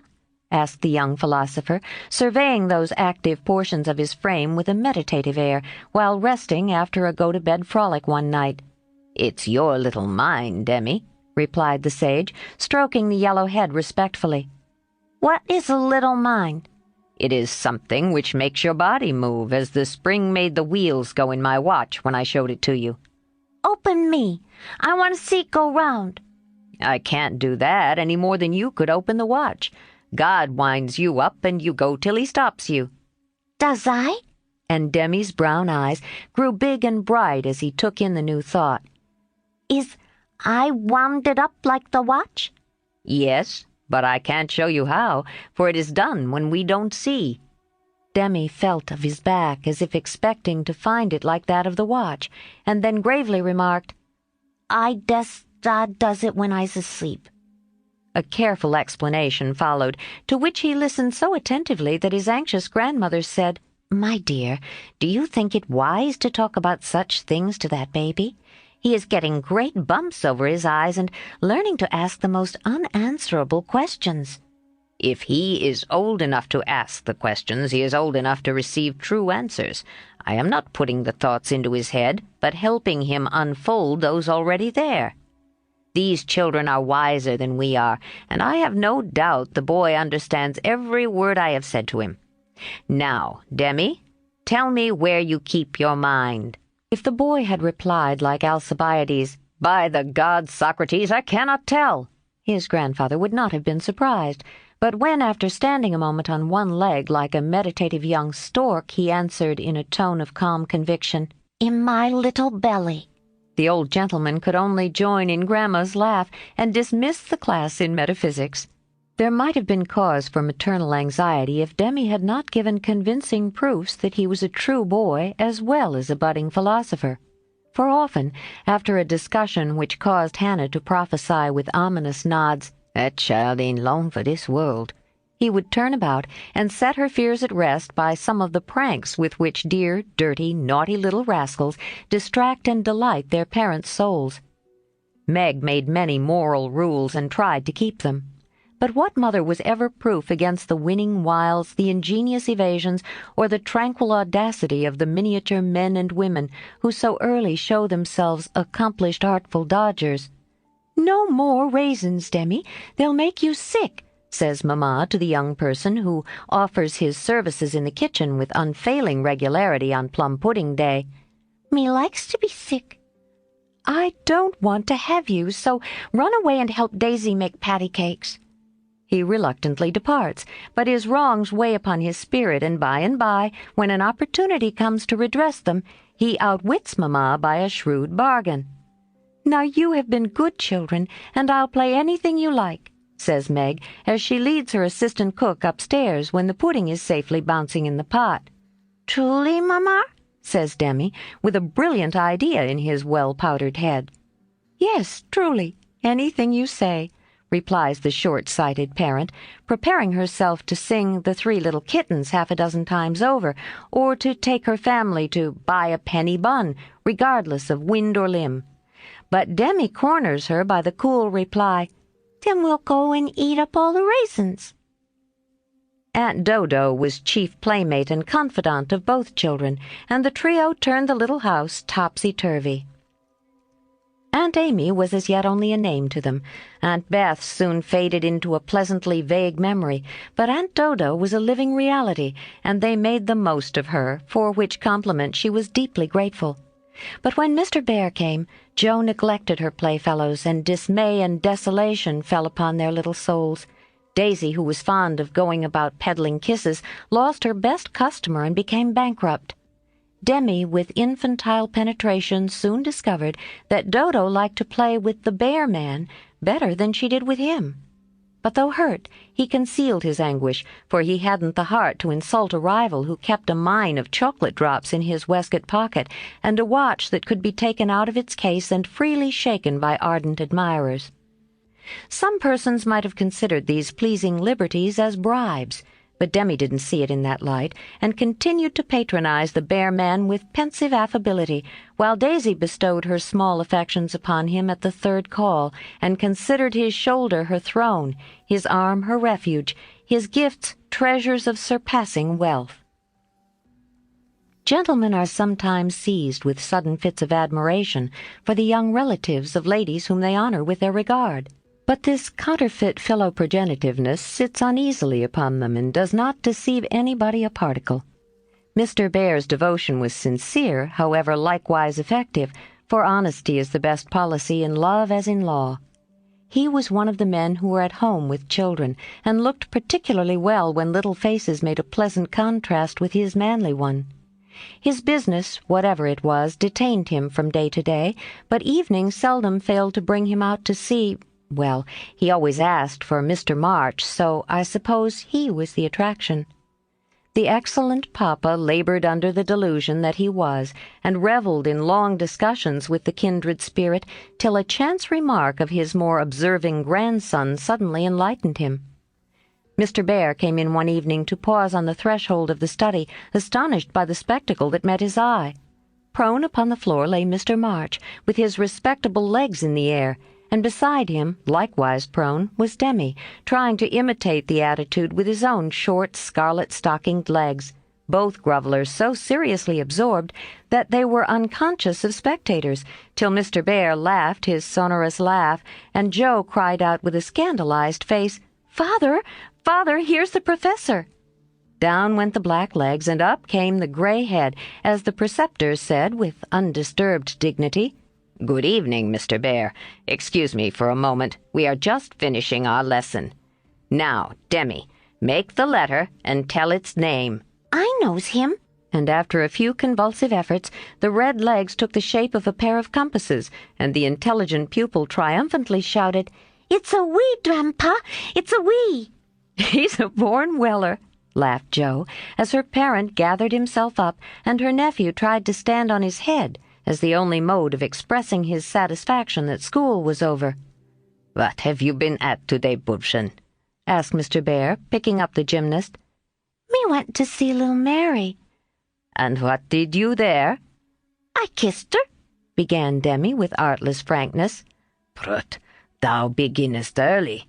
asked the young philosopher, surveying those active portions of his frame with a meditative air, while resting after a go-to-bed frolic one night. "It's your little mind, Demi," replied the sage, stroking the yellow head respectfully. What is a little mind? "It is something which makes your body move, as the spring made the wheels go in my watch when I showed it to you." Open me. I want to see it go round. "I can't do that any more than you could open the watch. God winds you up and you go till he stops you." Does I? And Demi's brown eyes grew big and bright as he took in the new thought. Is I wound it up like the watch? "Yes, but I can't show you how, for it is done when we don't see." Demi felt of his back as if expecting to find it like that of the watch, and then gravely remarked, I does it when I's asleep. A careful explanation followed, to which he listened so attentively that his anxious grandmother said, "My dear, do you think it wise to talk about such things to that baby? He is getting great bumps over his eyes and learning to ask the most unanswerable questions." "If he is old enough to ask the questions, he is old enough to receive true answers. I am not putting the thoughts into his head, but helping him unfold those already there. These children are wiser than we are, and I have no doubt the boy understands every word I have said to him. Now, Demi, tell me where you keep your mind." If the boy had replied like Alcibiades, "By the gods, Socrates, I cannot tell," his grandfather would not have been surprised. But when, after standing a moment on one leg like a meditative young stork, he answered in a tone of calm conviction, In my little belly, the old gentleman could only join in Grandma's laugh and dismiss the class in metaphysics. There might have been cause for maternal anxiety if Demi had not given convincing proofs that he was a true boy as well as a budding philosopher. For often, after a discussion which caused Hannah to prophesy with ominous nods, "That child ain't long for this world," he would turn about and set her fears at rest by some of the pranks with which dear, dirty, naughty little rascals distract and delight their parents' souls. Meg made many moral rules and tried to keep them. But what mother was ever proof against the winning wiles, the ingenious evasions, or the tranquil audacity of the miniature men and women who so early show themselves accomplished artful dodgers? "No more raisins, Demi. They'll make you sick," says Mamma to the young person who offers his services in the kitchen with unfailing regularity on plum pudding day. Me likes to be sick. "I don't want to have you, so run away and help Daisy make patty cakes." He reluctantly departs, but his wrongs weigh upon his spirit, and by, when an opportunity comes to redress them, he outwits Mamma by a shrewd bargain. "Now you have been good children, and I'll play anything you like," says Meg, as she leads her assistant cook upstairs when the pudding is safely bouncing in the pot. Truly, Mamma? Says Demi, with a brilliant idea in his well-powdered head. "Yes, truly, anything you say," replies the short-sighted parent, preparing herself to sing The Three Little Kittens half a dozen times over, or to take her family to buy a penny bun, regardless of wind or limb. But Demi corners her by the cool reply, "Then we'll go and eat up all the raisins." Aunt Dodo was chief playmate and confidant of both children, and the trio turned the little house topsy-turvy. Aunt Amy was as yet only a name to them. Aunt Beth soon faded into a pleasantly vague memory, but Aunt Dodo was a living reality, and they made the most of her, for which compliment she was deeply grateful. But when Mr. Bear came, Jo neglected her playfellows, and dismay and desolation fell upon their little souls. Daisy, who was fond of going about peddling kisses, lost her best customer and became bankrupt. Demi, with infantile penetration, soon discovered that Dodo liked to play with the bear man better than she did with him. But though hurt, he concealed his anguish, for he hadn't the heart to insult a rival who kept a mine of chocolate drops in his waistcoat pocket, and a watch that could be taken out of its case and freely shaken by ardent admirers. Some persons might have considered these pleasing liberties as bribes, but Demi didn't see it in that light, and continued to patronize the bear man with pensive affability, while Daisy bestowed her small affections upon him at the third call, and considered his shoulder her throne, his arm her refuge, his gifts treasures of surpassing wealth. Gentlemen are sometimes seized with sudden fits of admiration for the young relatives of ladies whom they honor with their regard. But this counterfeit philoprogenitiveness sits uneasily upon them and does not deceive anybody a particle. Mr. Bear's devotion was sincere, however likewise effective, for honesty is the best policy in love as in law. He was one of the men who were at home with children, and looked particularly well when little faces made a pleasant contrast with his manly one. His business, whatever it was, detained him from day to day, but evening seldom failed to bring him out to see. Well, he always asked for Mr. March, so I suppose he was the attraction. The excellent papa labored under the delusion that he was, and reveled in long discussions with the kindred spirit, till a chance remark of his more observing grandson suddenly enlightened him. Mr. Bear came in one evening to pause on the threshold of the study, astonished by the spectacle that met his eye. Prone upon the floor lay Mr. March, with his respectable legs in the air, and beside him, likewise prone, was Demi, trying to imitate the attitude with his own short, scarlet-stockinged legs, both grovellers so seriously absorbed that they were unconscious of spectators, till Mr. Bear laughed his sonorous laugh, and Joe cried out with a scandalized face, "Father! Father, here's the professor!" Down went the black legs, and up came the gray head, as the preceptor said with undisturbed dignity, "Good evening, Mr. Bear. Excuse me for a moment. We are just finishing our lesson. Now, Demi, make the letter and tell its name." "I knows him." And after a few convulsive efforts, the red legs took the shape of a pair of compasses, and the intelligent pupil triumphantly shouted, "It's a wee, Grandpa! It's a wee!" "He's a born Weller," laughed Joe, as her parent gathered himself up, and her nephew tried to stand on his head, as the only mode of expressing his satisfaction that school was over. "What have you been at today, Bubchen?" asked Mr. Bear, picking up the gymnast. "Me went to see little Mary." "And what did you there?" "I kissed her," began Demi with artless frankness. "Prut, thou beginnest early.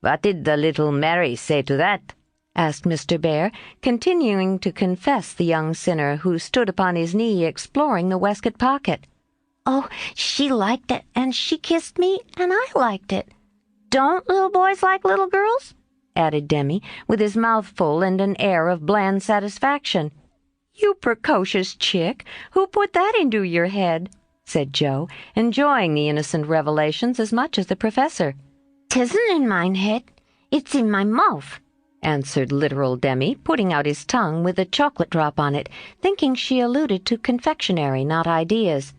What did the little Mary say to that?" asked Mr. Bear, continuing to confess the young sinner who stood upon his knee exploring the waistcoat pocket. "Oh, she liked it, and she kissed me, and I liked it. Don't little boys like little girls?" added Demi, with his mouth full and an air of bland satisfaction. "You precocious chick! Who put that into your head?" said Joe, enjoying the innocent revelations as much as the professor. "'Tisn't in mine head, it's in my mouth," answered literal Demi, putting out his tongue with a chocolate drop on it, thinking she alluded to confectionery, not ideas.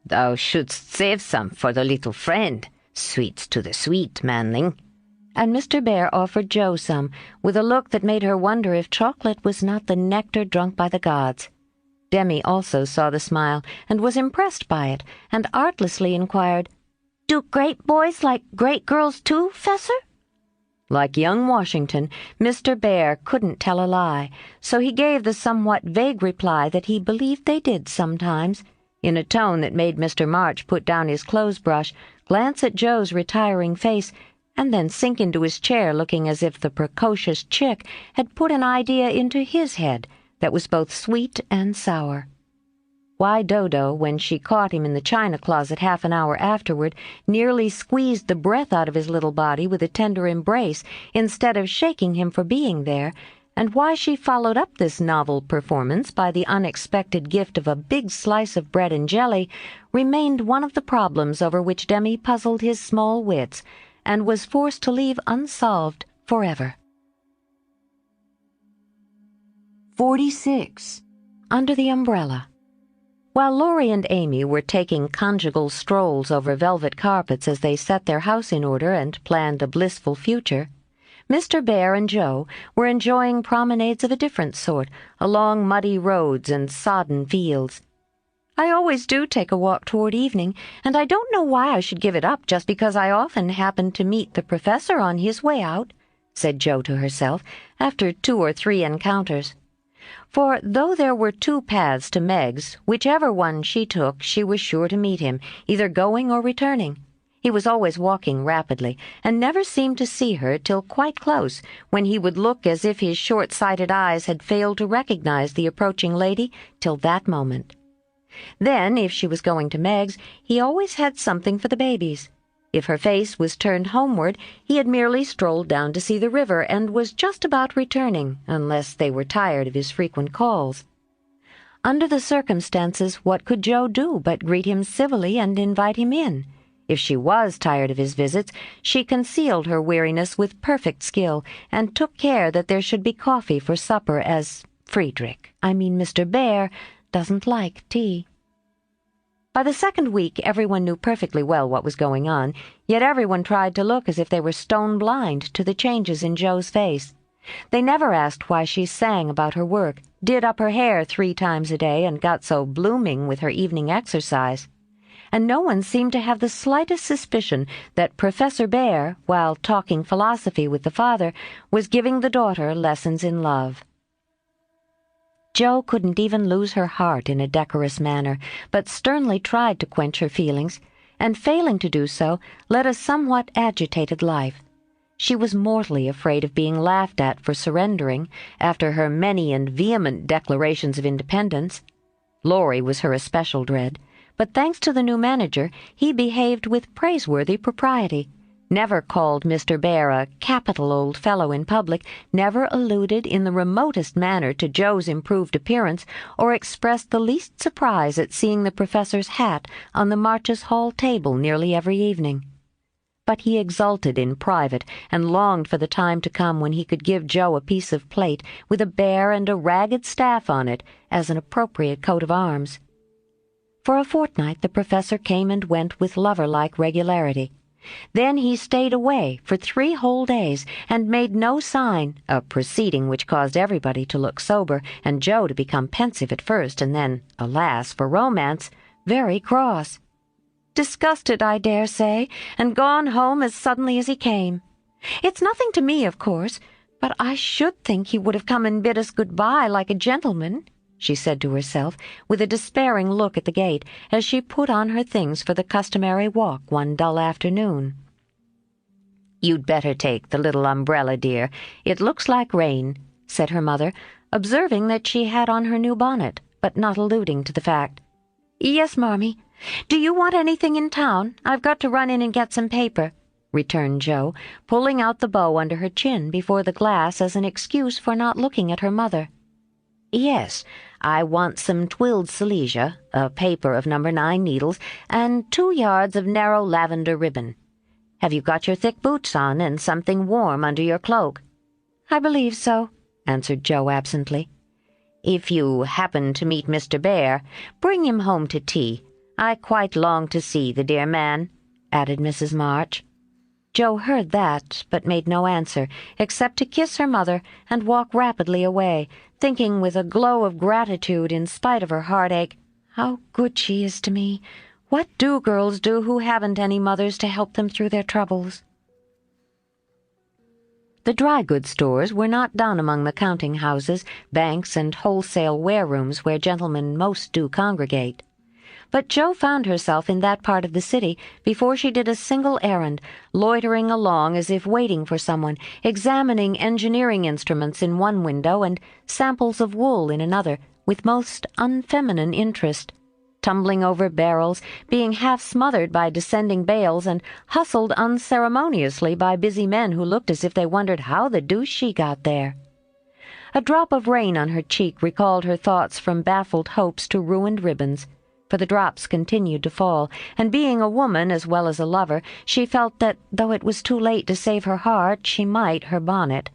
"Thou shouldst save some for the little friend. Sweets to the sweet, manling." And Mr. Bear offered Joe some, with a look that made her wonder if chocolate was not the nectar drunk by the gods. Demi also saw the smile, and was impressed by it, and artlessly inquired, "Do great boys like great girls too, Fessor?" Like young Washington, Mr. Bear couldn't tell a lie, so he gave the somewhat vague reply that he believed they did sometimes, in a tone that made Mr. March put down his clothes-brush, glance at Joe's retiring face, and then sink into his chair looking as if the precocious chick had put an idea into his head that was both sweet and sour. Why Dodo, when she caught him in the china closet half an hour afterward, nearly squeezed the breath out of his little body with a tender embrace instead of shaking him for being there, and why she followed up this novel performance by the unexpected gift of a big slice of bread and jelly, remained one of the problems over which Demi puzzled his small wits, and was forced to leave unsolved forever. 46. Under the Umbrella. While Laurie and Amy were taking conjugal strolls over velvet carpets as they set their house in order and planned a blissful future, Mr. Bear and Joe were enjoying promenades of a different sort along muddy roads and sodden fields. "I always do take a walk toward evening, and I don't know why I should give it up just because I often happen to meet the professor on his way out," said Joe to herself, after 2 or 3 encounters. For though there were 2 paths to Meg's, whichever one she took she was sure to meet him, either going or returning. He was always walking rapidly, and never seemed to see her till quite close, when he would look as if his short-sighted eyes had failed to recognize the approaching lady till that moment. Then, if she was going to Meg's, he always had something for the babies. If her face was turned homeward, he had merely strolled down to see the river and was just about returning, unless they were tired of his frequent calls. Under the circumstances, what could Jo do but greet him civilly and invite him in? If she was tired of his visits, she concealed her weariness with perfect skill, and took care that there should be coffee for supper, as Mr. Bear, doesn't like tea. By the second week, everyone knew perfectly well what was going on, yet everyone tried to look as if they were stone blind to the changes in Jo's face. They never asked why she sang about her work, did up her hair 3 times a day, and got so blooming with her evening exercise. And no one seemed to have the slightest suspicion that Professor Bear, while talking philosophy with the father, was giving the daughter lessons in love. Jo couldn't even lose her heart in a decorous manner, but sternly tried to quench her feelings, and failing to do so, led a somewhat agitated life. She was mortally afraid of being laughed at for surrendering, after her many and vehement declarations of independence. Laurie was her especial dread, but thanks to the new manager, he behaved with praiseworthy propriety, never called Mr. Bear a capital old fellow in public, never alluded in the remotest manner to Jo's improved appearance, or expressed the least surprise at seeing the professor's hat on the Marches Hall table nearly every evening. But he exulted in private, and longed for the time to come when he could give Jo a piece of plate with a bear and a ragged staff on it as an appropriate coat of arms. For a fortnight the professor came and went with lover-like regularity. Then he stayed away for 3 whole days, and made no sign, a proceeding which caused everybody to look sober, and Jo to become pensive at first, and then, alas for romance, very cross. Disgusted, I dare say, and gone home as suddenly as he came. It's nothing to me, of course, but I should think he would have come and bid us good-bye like a gentleman, she said to herself, with a despairing look at the gate, as she put on her things for the customary walk one dull afternoon. "You'd better take the little umbrella, dear. It looks like rain," said her mother, observing that she had on her new bonnet, but not alluding to the fact. "Yes, Marmee. Do you want anything in town? I've got to run in and get some paper," returned Jo, pulling out the bow under her chin before the glass as an excuse for not looking at her mother. "Yes, I want some twilled silesia, a paper of No. 9 needles, and 2 yards of narrow lavender ribbon. Have you got your thick boots on and something warm under your cloak?" "I believe so," answered Jo absently. "If you happen to meet Mr. Bear, bring him home to tea. I quite long to see the dear man," added Mrs. March. Jo heard that, but made no answer, except to kiss her mother and walk rapidly away, thinking with a glow of gratitude in spite of her heartache, "How good she is to me! What do girls do who haven't any mothers to help them through their troubles?" The dry goods stores were not done among the counting-houses, banks, and wholesale warerooms where gentlemen most do congregate. But Jo found herself in that part of the city before she did a single errand, loitering along as if waiting for someone, examining engineering instruments in one window and samples of wool in another, with most unfeminine interest, tumbling over barrels, being half smothered by descending bales, and hustled unceremoniously by busy men who looked as if they wondered how the deuce she got there. A drop of rain on her cheek recalled her thoughts from baffled hopes to ruined ribbons, for the drops continued to fall, and being a woman as well as a lover, she felt that, though it was too late to save her heart, she might her bonnet.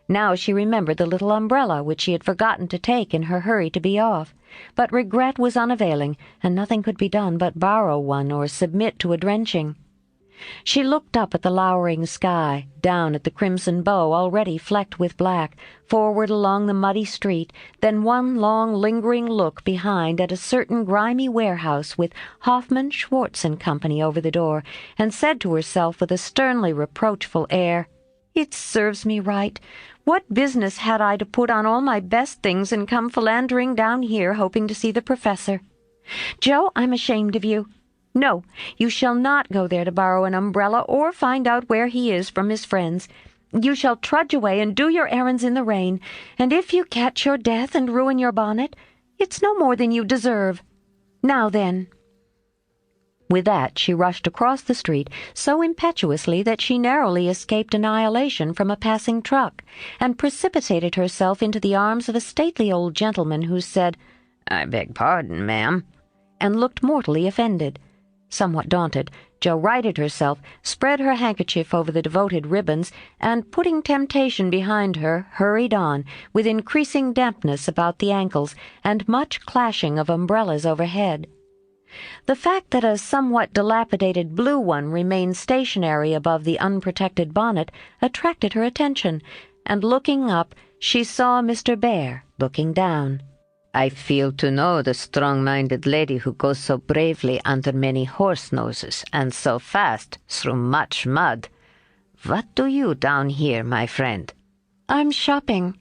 Now she remembered the little umbrella which she had forgotten to take in her hurry to be off, but regret was unavailing, and nothing could be done but borrow one or submit to a drenching. She looked up at the lowering sky, down at the crimson bow already flecked with black, forward along the muddy street, then one long lingering look behind at a certain grimy warehouse with Hoffman, Schwartz and Company over the door, and said to herself with a sternly reproachful air, "It serves me right. What business had I to put on all my best things and come philandering down here hoping to see the professor? Jo, I'm ashamed of you." No, you shall not go there to borrow an umbrella or find out where he is from his friends. You shall trudge away and do your errands in the rain, and if you catch your death and ruin your bonnet, it's no more than you deserve. Now then." With that, she rushed across the street so impetuously that she narrowly escaped annihilation from a passing truck, and precipitated herself into the arms of a stately old gentleman who said, "I beg pardon, ma'am," and looked mortally offended. Somewhat daunted, Jo righted herself, spread her handkerchief over the devoted ribbons, and, putting temptation behind her, hurried on, with increasing dampness about the ankles and much clashing of umbrellas overhead. The fact that a somewhat dilapidated blue one remained stationary above the unprotected bonnet attracted her attention, and looking up, she saw Mr. Bear looking down. "I feel to know the strong-minded lady who goes so bravely under many horse-noses and so fast through much mud. What do you down here, my friend?" "I'm shopping."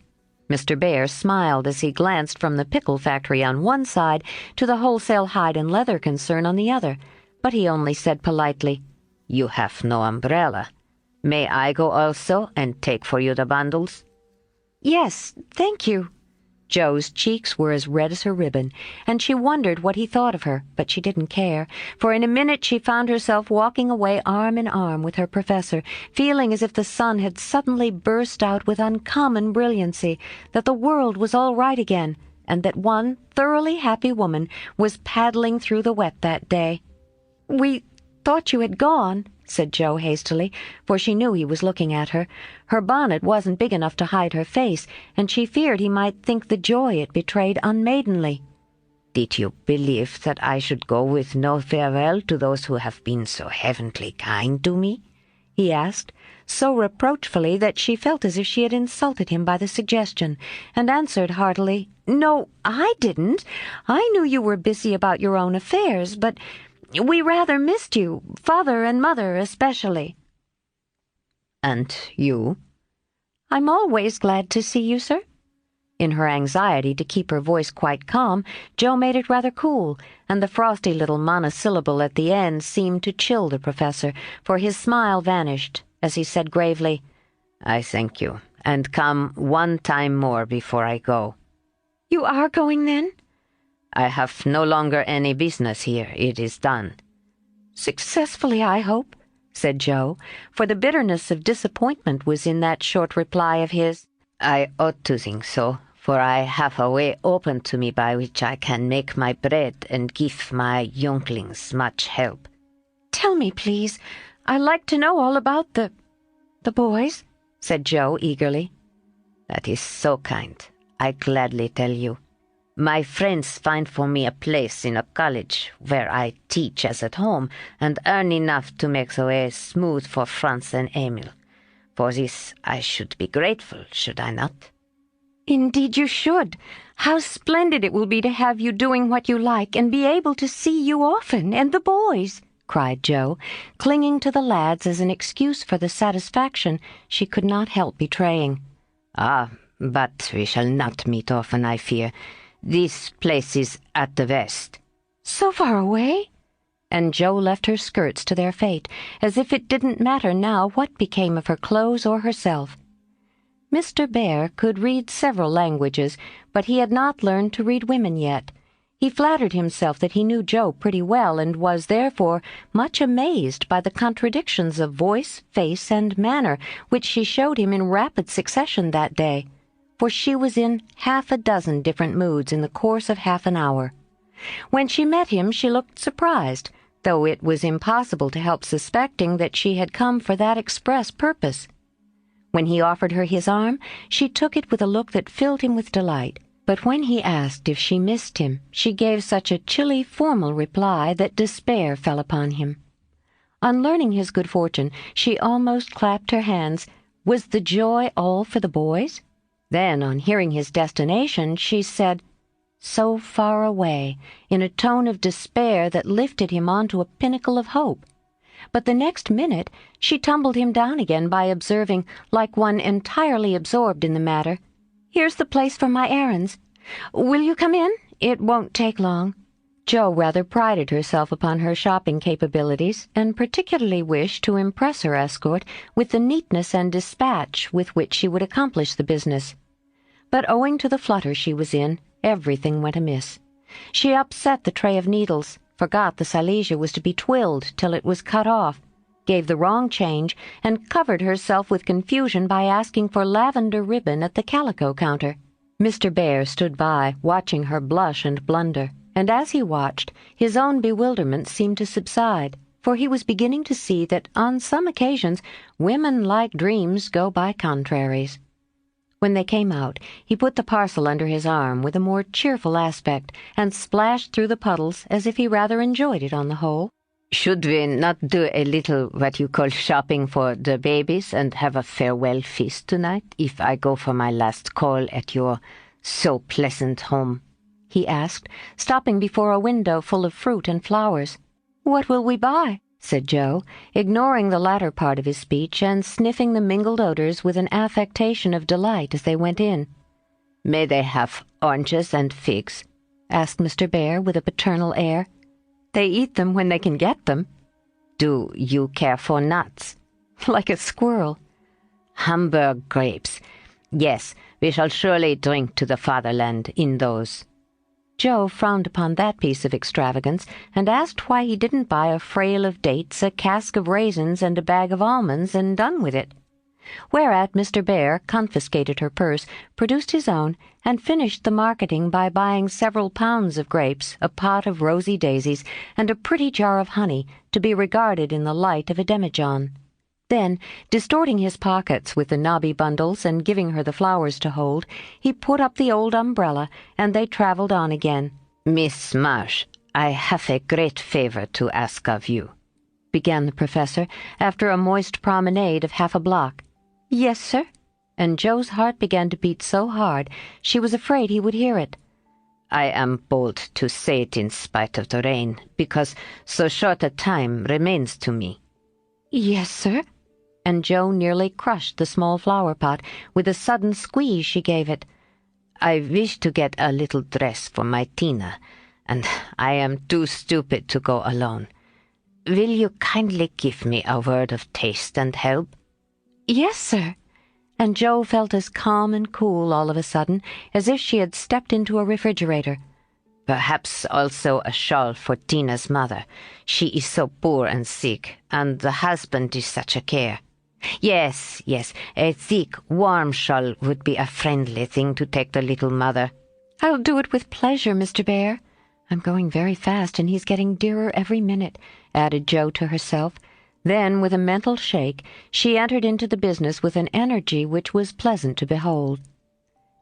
Mr. Bear smiled as he glanced from the pickle factory on one side to the wholesale hide and leather concern on the other, but he only said politely, "You have no umbrella. May I go also and take for you the bundles?" "Yes, thank you." Jo's cheeks were as red as her ribbon, and she wondered what he thought of her, but she didn't care, for in a minute she found herself walking away arm in arm with her professor, feeling as if the sun had suddenly burst out with uncommon brilliancy, that the world was all right again, and that one thoroughly happy woman was paddling through the wet that day. "We thought you had gone," said Jo hastily, for she knew he was looking at her. Her bonnet wasn't big enough to hide her face, and she feared he might think the joy it betrayed unmaidenly. "Did you believe that I should go with no farewell to those who have been so heavenly kind to me?" he asked, so reproachfully that she felt as if she had insulted him by the suggestion, and answered heartily, "No, I didn't. I knew you were busy about your own affairs, but we rather missed you, Father and Mother especially." "And you?" "I'm always glad to see you, sir." In her anxiety to keep her voice quite calm, Jo made it rather cool, and the frosty little monosyllable at the end seemed to chill the professor, for his smile vanished as he said gravely, "I thank you, and come one time more before I go." "You are going, then?" "I have no longer any business here. It is done." "Successfully, I hope," said Jo, for the bitterness of disappointment was in that short reply of his. "I ought to think so, for I have a way open to me by which I can make my bread and give my younglings much help." "Tell me, please. I like to know all about the boys," said Jo eagerly. "That is so kind. I gladly tell you. My friends find for me a place in a college where I teach as at home and earn enough to make the way smooth for Franz and Emil. For this I should be grateful, should I not?" "Indeed you should. How splendid it will be to have you doing what you like and be able to see you often, and the boys," cried Jo, clinging to the lads as an excuse for the satisfaction she could not help betraying. "Ah, but we shall not meet often, I fear. This place is at the west." "So far away?" And Jo left her skirts to their fate, as if it didn't matter now what became of her clothes or herself. Mr. Bear could read several languages, but he had not learned to read women yet. He flattered himself that he knew Jo pretty well, and was, therefore, much amazed by the contradictions of voice, face, and manner which she showed him in rapid succession that day, for she was in half a dozen different moods in the course of half an hour. When she met him she looked surprised, though it was impossible to help suspecting that she had come for that express purpose. When he offered her his arm, she took it with a look that filled him with delight, but when he asked if she missed him, she gave such a chilly, formal reply that despair fell upon him. On learning his good fortune, she almost clapped her hands. Was the joy all for the boys? Then, on hearing his destination, she said, "So far away," in a tone of despair that lifted him onto a pinnacle of hope. But the next minute she tumbled him down again by observing, like one entirely absorbed in the matter, "Here's the place for my errands. Will you come in? It won't take long." Jo rather prided herself upon her shopping capabilities, and particularly wished to impress her escort with the neatness and dispatch with which she would accomplish the business. But owing to the flutter she was in, everything went amiss. She upset the tray of needles, forgot the silesia was to be twilled till it was cut off, gave the wrong change, and covered herself with confusion by asking for lavender ribbon at the calico counter. Mr. Bear stood by, watching her blush and blunder, and as he watched, his own bewilderment seemed to subside, for he was beginning to see that on some occasions women like dreams go by contraries. When they came out, he put the parcel under his arm with a more cheerful aspect, and splashed through the puddles as if he rather enjoyed it on the whole. "Should we not do a little what you call shopping for the babies and have a farewell feast tonight, if I go for my last call at your so pleasant home?" he asked, stopping before a window full of fruit and flowers. "What will we buy?" said Jo, ignoring the latter part of his speech and sniffing the mingled odors with an affectation of delight as they went in. "May they have oranges and figs?" asked Mr. Bear with a paternal air. "They eat them when they can get them." "Do you care for nuts?" "Like a squirrel." "Hamburg grapes. Yes, we shall surely drink to the fatherland in those." Jo frowned upon that piece of extravagance, and asked why he didn't buy a frail of dates, a cask of raisins, and a bag of almonds, and done with it. Whereat Mr. Bear confiscated her purse, produced his own, and finished the marketing by buying several pounds of grapes, a pot of rosy daisies, and a pretty jar of honey, to be regarded in the light of a demijohn. Then, distorting his pockets with the knobby bundles and giving her the flowers to hold, he put up the old umbrella, and they travelled on again. "Miss Marsh, I have a great favor to ask of you," began the professor, after a moist promenade of half a block. "Yes, sir?" And Jo's heart began to beat so hard she was afraid he would hear it. "I am bold to say it in spite of the rain, because so short a time remains to me." "Yes, sir?" And Jo nearly crushed the small flower pot with a sudden squeeze she gave it. "I wish to get a little dress for my Tina, and I am too stupid to go alone. Will you kindly give me a word of taste and help?" "Yes, sir." And Jo felt as calm and cool all of a sudden as if she had stepped into a refrigerator. "Perhaps also a shawl for Tina's mother. She is so poor and sick, and the husband is such a care. Yes, a thick, warm shawl would be a friendly thing to take the little mother." "I'll do it with pleasure, Mr. Bear. I'm going very fast, and he's getting dearer every minute," added Jo to herself. Then, with a mental shake, she entered into the business with an energy which was pleasant to behold.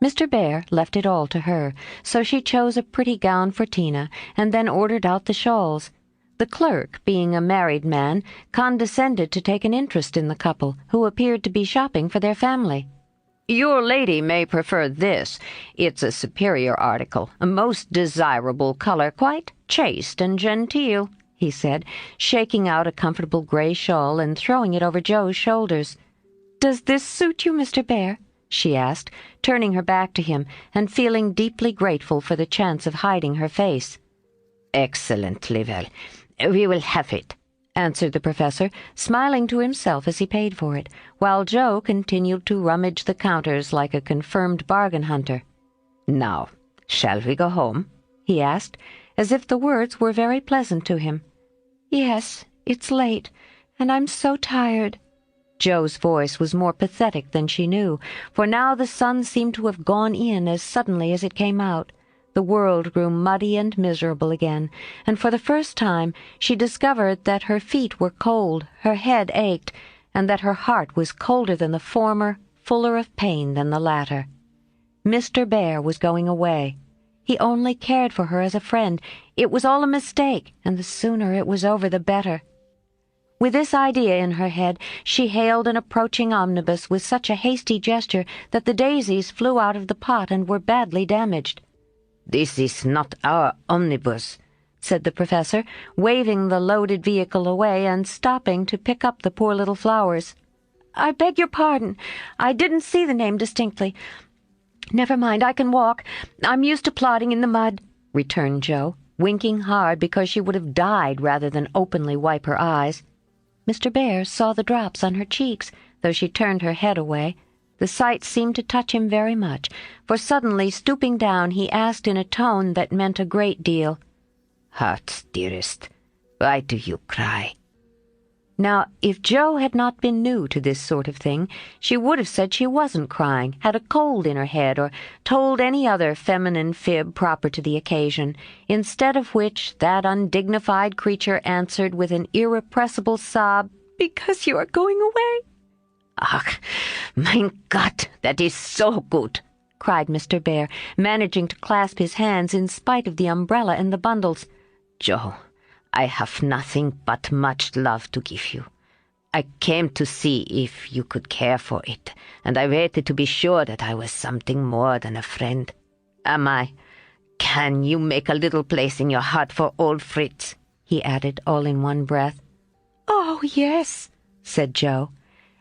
Mr. Bear left it all to her, so she chose a pretty gown for Tina, and then ordered out the shawls. The clerk, being a married man, condescended to take an interest in the couple, who appeared to be shopping for their family. "Your lady may prefer this. It's a superior article, a most desirable color, quite chaste and genteel," he said, shaking out a comfortable gray shawl and throwing it over Jo's shoulders. "Does this suit you, Mr. Bear?" she asked, turning her back to him and feeling deeply grateful for the chance of hiding her face. "Excellently well. We will have it," answered the professor, smiling to himself as he paid for it, while Jo continued to rummage the counters like a confirmed bargain hunter. "Now, shall we go home?" he asked, as if the words were very pleasant to him. "Yes, it's late, and I'm so tired." Jo's voice was more pathetic than she knew, for now the sun seemed to have gone in as suddenly as it came out. The world grew muddy and miserable again, and for the first time she discovered that her feet were cold, her head ached, and that her heart was colder than the former, fuller of pain than the latter. Mr. Bear was going away. He only cared for her as a friend. It was all a mistake, and the sooner it was over the better. With this idea in her head, she hailed an approaching omnibus with such a hasty gesture that the daisies flew out of the pot and were badly damaged. "This is not our omnibus," said the professor, waving the loaded vehicle away and stopping to pick up the poor little flowers. "I beg your pardon. I didn't see the name distinctly. Never mind, I can walk. I'm used to plodding in the mud," returned Jo, winking hard because she would have died rather than openly wipe her eyes. Mr. Bear saw the drops on her cheeks, though she turned her head away. The sight seemed to touch him very much, for suddenly, stooping down, he asked in a tone that meant a great deal, "Heart's dearest, why do you cry?" Now, if Jo had not been new to this sort of thing, she would have said she wasn't crying, had a cold in her head, or told any other feminine fib proper to the occasion, instead of which that undignified creature answered with an irrepressible sob, "Because you are going away." "Ach, mein Gott, that is so good!" cried Mr. Bear, managing to clasp his hands in spite of the umbrella and the bundles. "Jo, I have nothing but much love to give you. I came to see if you could care for it, and I waited to be sure that I was something more than a friend. Am I? Can you make a little place in your heart for old Fritz?" he added all in one breath. "Oh, yes," said Jo.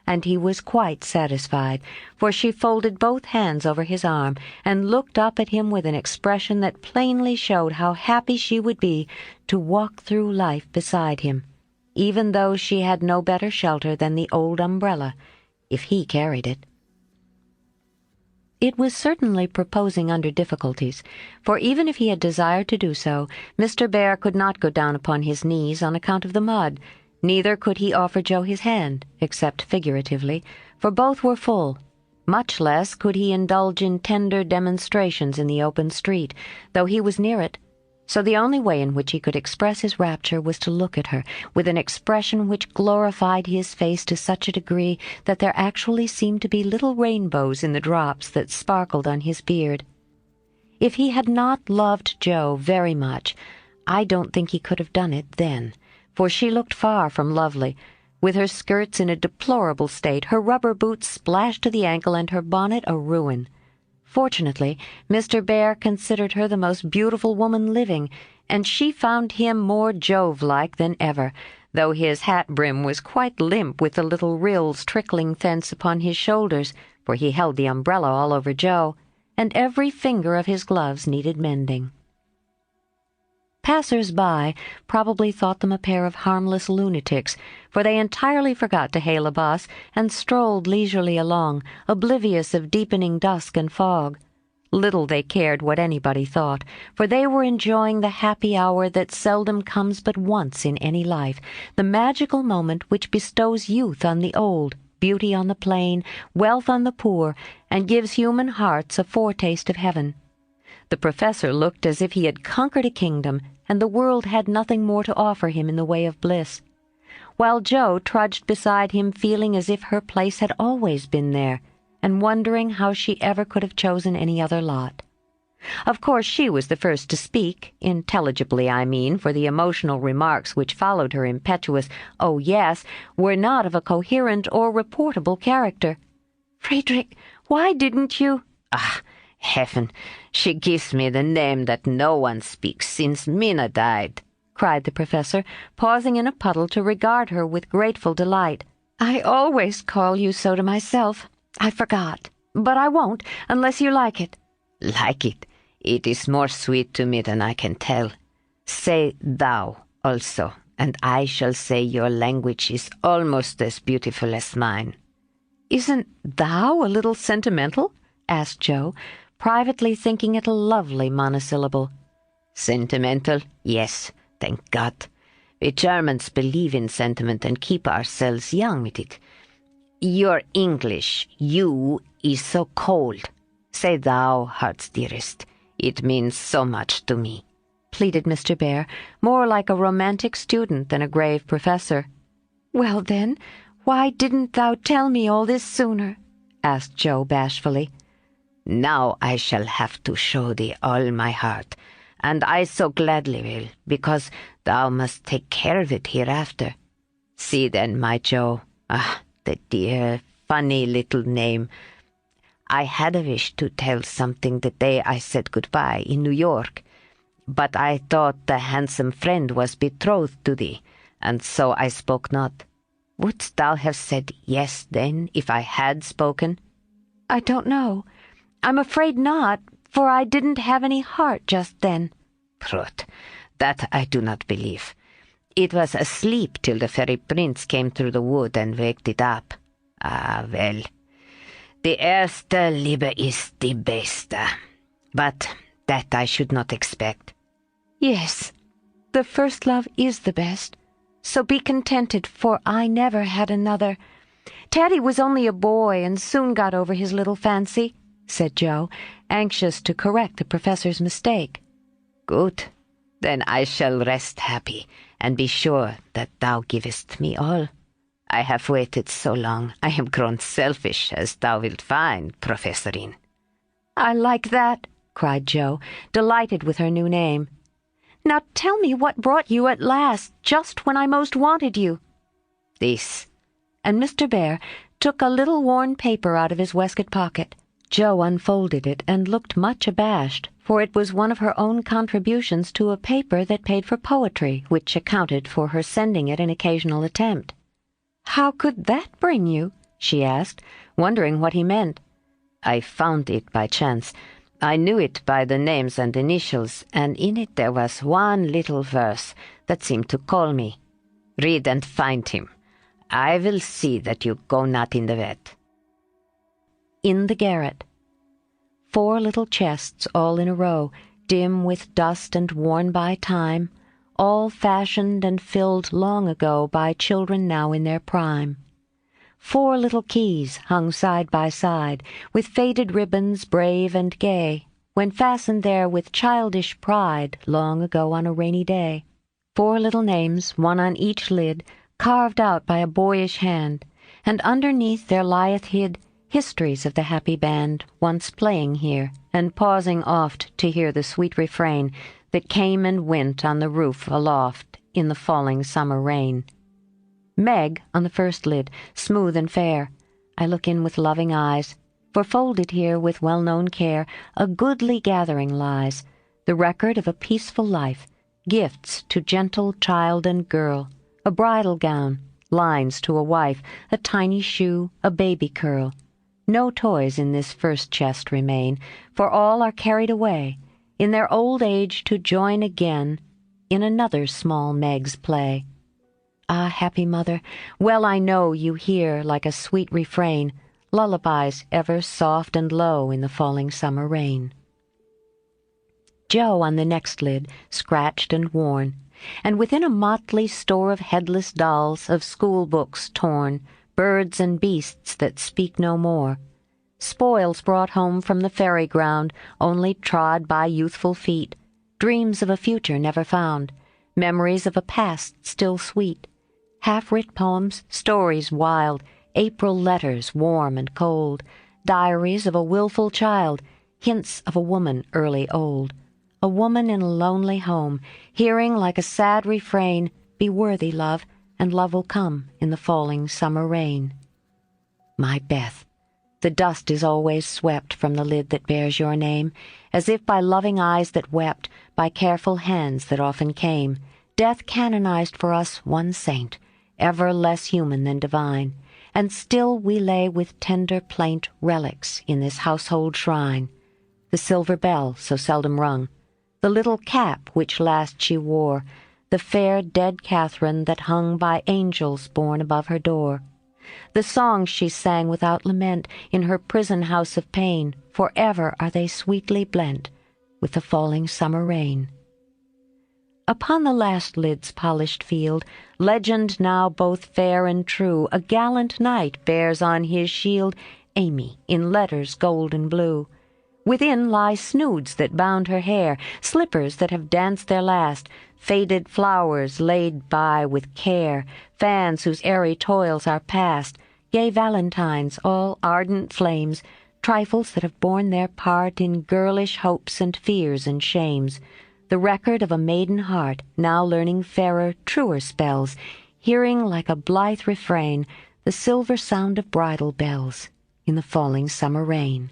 And he was quite satisfied, for she folded both hands over his arm and looked up at him with an expression that plainly showed how happy she would be to walk through life beside him, even though she had no better shelter than the old umbrella, if he carried it. It was certainly proposing under difficulties, for even if he had desired to do so, Mr. Bear could not go down upon his knees on account of the mud. Neither could he offer Jo his hand, except figuratively, for both were full. Much less could he indulge in tender demonstrations in the open street, though he was near it. So the only way in which he could express his rapture was to look at her, with an expression which glorified his face to such a degree that there actually seemed to be little rainbows in the drops that sparkled on his beard. If he had not loved Jo very much, I don't think he could have done it then, for she looked far from lovely, with her skirts in a deplorable state, her rubber boots splashed to the ankle, and her bonnet a ruin. Fortunately, Mr. Bear considered her the most beautiful woman living, and she found him more Jove-like than ever, though his hat brim was quite limp with the little rills trickling thence upon his shoulders, for he held the umbrella all over Jo, and every finger of his gloves needed mending. Passers-by probably thought them a pair of harmless lunatics, for they entirely forgot to hail a bus and strolled leisurely along, oblivious of deepening dusk and fog. Little they cared what anybody thought, for they were enjoying the happy hour that seldom comes but once in any life, the magical moment which bestows youth on the old, beauty on the plain, wealth on the poor, and gives human hearts a foretaste of heaven. The professor looked as if he had conquered a kingdom, and the world had nothing more to offer him in the way of bliss, while Jo trudged beside him feeling as if her place had always been there, and wondering how she ever could have chosen any other lot. Of course she was the first to speak, intelligibly I mean, for the emotional remarks which followed her impetuous "oh yes" were not of a coherent or reportable character. "Friedrich, why didn't you—" "Ah, heaven, she gives me the name that no one speaks since Mina died," cried the professor, pausing in a puddle to regard her with grateful delight. "I always call you so to myself. I forgot. But I won't, unless you like it." "Like it? It is more sweet to me than I can tell. Say thou also, and I shall say your language is almost as beautiful as mine." "Isn't thou a little sentimental?" asked Jo, privately thinking it a lovely monosyllable. "Sentimental? Yes, thank God. We Germans believe in sentiment and keep ourselves young with it. Your English, you, is so cold. Say thou, heart's dearest. It means so much to me," pleaded Mr. Bear, more like a romantic student than a grave professor. "Well, then, why didn't thou tell me all this sooner?" asked Jo bashfully. "Now I shall have to show thee all my heart, and I so gladly will, because thou must take care of it hereafter. See then, my Jo, the dear, funny little name. I had a wish to tell something the day I said goodbye in New York, but I thought the handsome friend was betrothed to thee, and so I spoke not. Wouldst thou have said yes then, if I had spoken?" "I don't know. I'm afraid not, for I didn't have any heart just then." "Prut, That I do not believe. It was asleep till the fairy prince came through the wood and waked it up. Ah, well, the erste Liebe ist die beste. But that I should not expect. Yes, the first love is the best. So be contented, for I never had another. Teddy was only a boy and soon got over his little fancy, said Joe, anxious to correct the professor's mistake. Good. Then I shall rest happy, and be sure that thou givest me all. I have waited so long, I am grown selfish, as thou wilt find, Professorine. I like that, cried Joe, delighted with her new name. Now tell me what brought you at last, just when I most wanted you. This. And Mr. Bear took a little worn paper out of his waistcoat pocket. Joe unfolded it and looked much abashed, for it was one of her own contributions to a paper that paid for poetry, which accounted for her sending it an occasional attempt. "How could that bring you?" she asked, wondering what he meant. I found it by chance. I knew it by the names and initials, and in it there was one little verse that seemed to call me. Read and find him. I will see that you go not in the wet. In the garret. 4 little chests all in a row, dim with dust and worn by time, all fashioned and filled long ago by children now in their prime. 4 little keys hung side by side, with faded ribbons brave and gay, when fastened there with childish pride long ago on a rainy day. 4 little names, one on each lid, carved out by a boyish hand, and underneath there lieth hid histories of the happy band once playing here, and pausing oft to hear the sweet refrain that came and went on the roof aloft in the falling summer rain. Meg on the first lid, smooth and fair. I look in with loving eyes, for folded here with well-known care a goodly gathering lies, the record of a peaceful life, gifts to gentle child and girl, a bridal gown, lines to a wife, a tiny shoe, a baby curl. No toys in this first chest remain, for all are carried away, in their old age to join again in another small Meg's play. Ah, happy mother, well I know you hear like a sweet refrain, lullabies ever soft and low in the falling summer rain. Joe on the next lid, scratched and worn, and within a motley store of headless dolls, of school books torn, birds and beasts that speak no more, spoils brought home from the fairy ground, only trod by youthful feet, dreams of a future never found, memories of a past still sweet, half-writ poems, stories wild, April letters warm and cold, diaries of a wilful child, hints of a woman early old, a woman in a lonely home, hearing like a sad refrain, "Be worthy, love, and love will come in the falling summer rain." My Beth, the dust is always swept from the lid that bears your name, as if by loving eyes that wept, by careful hands that often came. Death canonized for us one saint, ever less human than divine, and still we lay with tender plaint relics in this household shrine. The silver bell so seldom rung, the little cap which last she wore, the fair dead Catherine that hung by angels born above her door, the songs she sang without lament in her prison house of pain, forever are they sweetly blent with the falling summer rain. Upon the last lid's polished field, legend now both fair and true, a gallant knight bears on his shield Amy in letters gold and blue. Within lie snoods that bound her hair, slippers that have danced their last, faded flowers laid by with care, fans whose airy toils are past, gay valentines, all ardent flames, trifles that have borne their part in girlish hopes and fears and shames, the record of a maiden heart now learning fairer, truer spells, hearing like a blithe refrain the silver sound of bridal bells in the falling summer rain.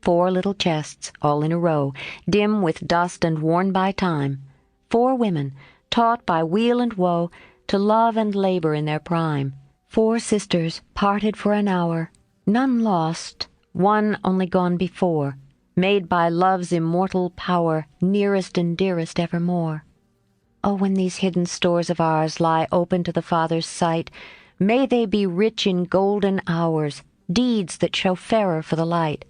4 little chests, all in a row, dim with dust and worn by time. 4 women, taught by weal and woe to love and labor in their prime. 4 sisters, parted for an hour, none lost, one only gone before. made by love's immortal power, nearest and dearest evermore. Oh, when these hidden stores of ours lie open to the Father's sight, may they be rich in golden hours, deeds that show fairer for the light,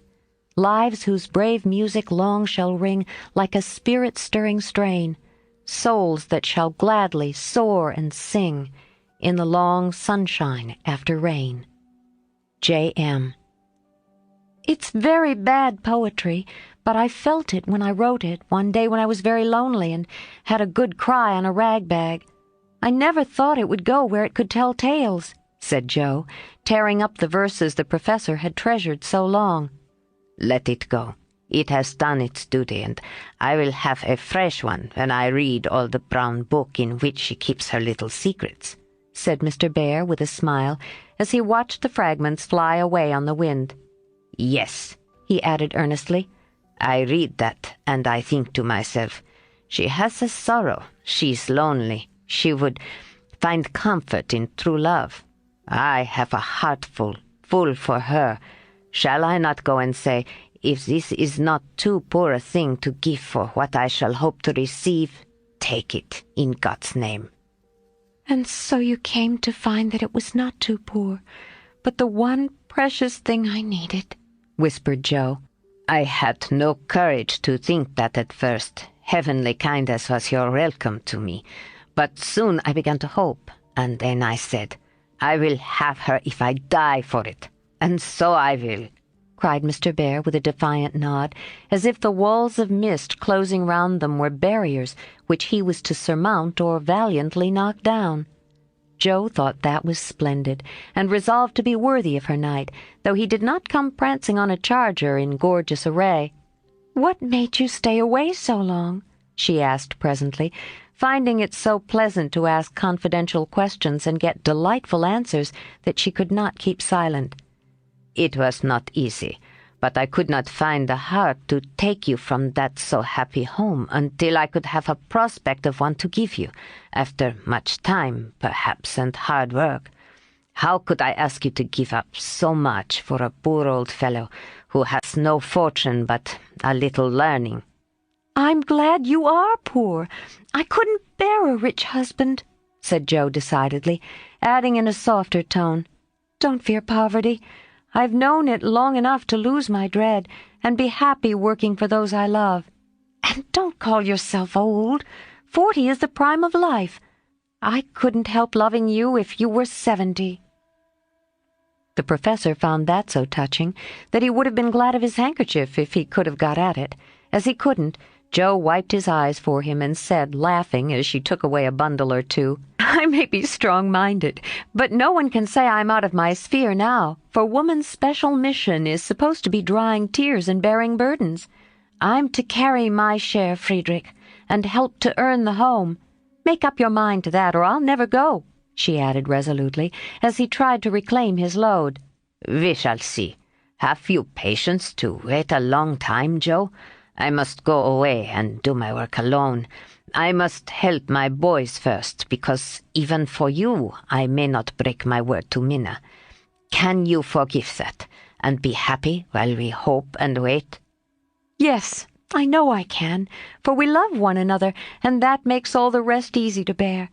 lives whose brave music long shall ring like a spirit-stirring strain, souls that shall gladly soar and sing in the long sunshine after rain. J.M. It's very bad poetry, but I felt it when I wrote it one day when I was very lonely and had a good cry on a rag bag. I never thought it would go where it could tell tales, said Jo, tearing up the verses the professor had treasured so long. Let it go. It has done its duty, and I will have a fresh one when I read all the brown book in which she keeps her little secrets, said Mr. Bear with a smile as he watched the fragments fly away on the wind. Yes, he added earnestly, I read that, and I think to myself, she has a sorrow, she's lonely, she would find comfort in true love. I have a heart full for her. Shall I not go and say, if this is not too poor a thing to give for what I shall hope to receive, take it in God's name. And so you came to find that it was not too poor, but the one precious thing I needed, whispered Jo. I had no courage to think that at first. Heavenly kindness was your welcome to me. But soon I began to hope, and then I said, I will have her if I die for it. And so I will, cried Mr. Bear with a defiant nod, as if the walls of mist closing round them were barriers which he was to surmount or valiantly knock down. Jo thought that was splendid, and resolved to be worthy of her knight, though he did not come prancing on a charger in gorgeous array. "What made you stay away so long?" she asked presently, finding it so pleasant to ask confidential questions and get delightful answers that she could not keep silent. It was not easy, but I could not find the heart to take you from that so happy home until I could have a prospect of one to give you, after much time, perhaps, and hard work. How could I ask you to give up so much for a poor old fellow who has no fortune but a little learning?" "I'm glad you are poor. I couldn't bear a rich husband," said Jo decidedly, adding in a softer tone, "Don't fear poverty. I've known it long enough to lose my dread and be happy working for those I love. And don't call yourself old. 40 is the prime of life. I couldn't help loving you if you were 70. The professor found that so touching that he would have been glad of his handkerchief if he could have got at it. As he couldn't, Jo wiped his eyes for him and said, laughing as she took away a bundle or two, "I may be strong-minded, but no one can say I'm out of my sphere now, for woman's special mission is supposed to be drying tears and bearing burdens. I'm to carry my share, Friedrich, and help to earn the home. Make up your mind to that, or I'll never go," she added resolutely, as he tried to reclaim his load. "We shall see. Have you patience to wait a long time, Jo? I must go away and do my work alone. I must help my boys first, because even for you I may not break my word to Minna. Can you forgive that, and be happy while we hope and wait?" "Yes, I know I can, for we love one another, and that makes all the rest easy to bear.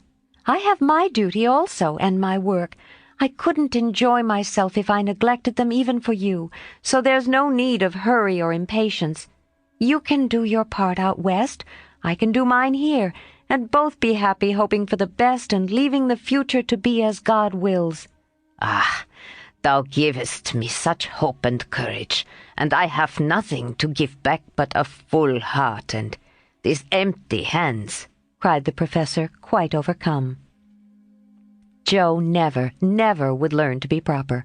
I have my duty also, and my work. I couldn't enjoy myself if I neglected them even for you, so there's no need of hurry or impatience. You can do your part out west, I can do mine here, and both be happy hoping for the best and leaving the future to be as God wills." "Ah, thou givest me such hope and courage, and I have nothing to give back but a full heart and these empty hands," cried the professor, quite overcome. Jo never, never would learn to be proper.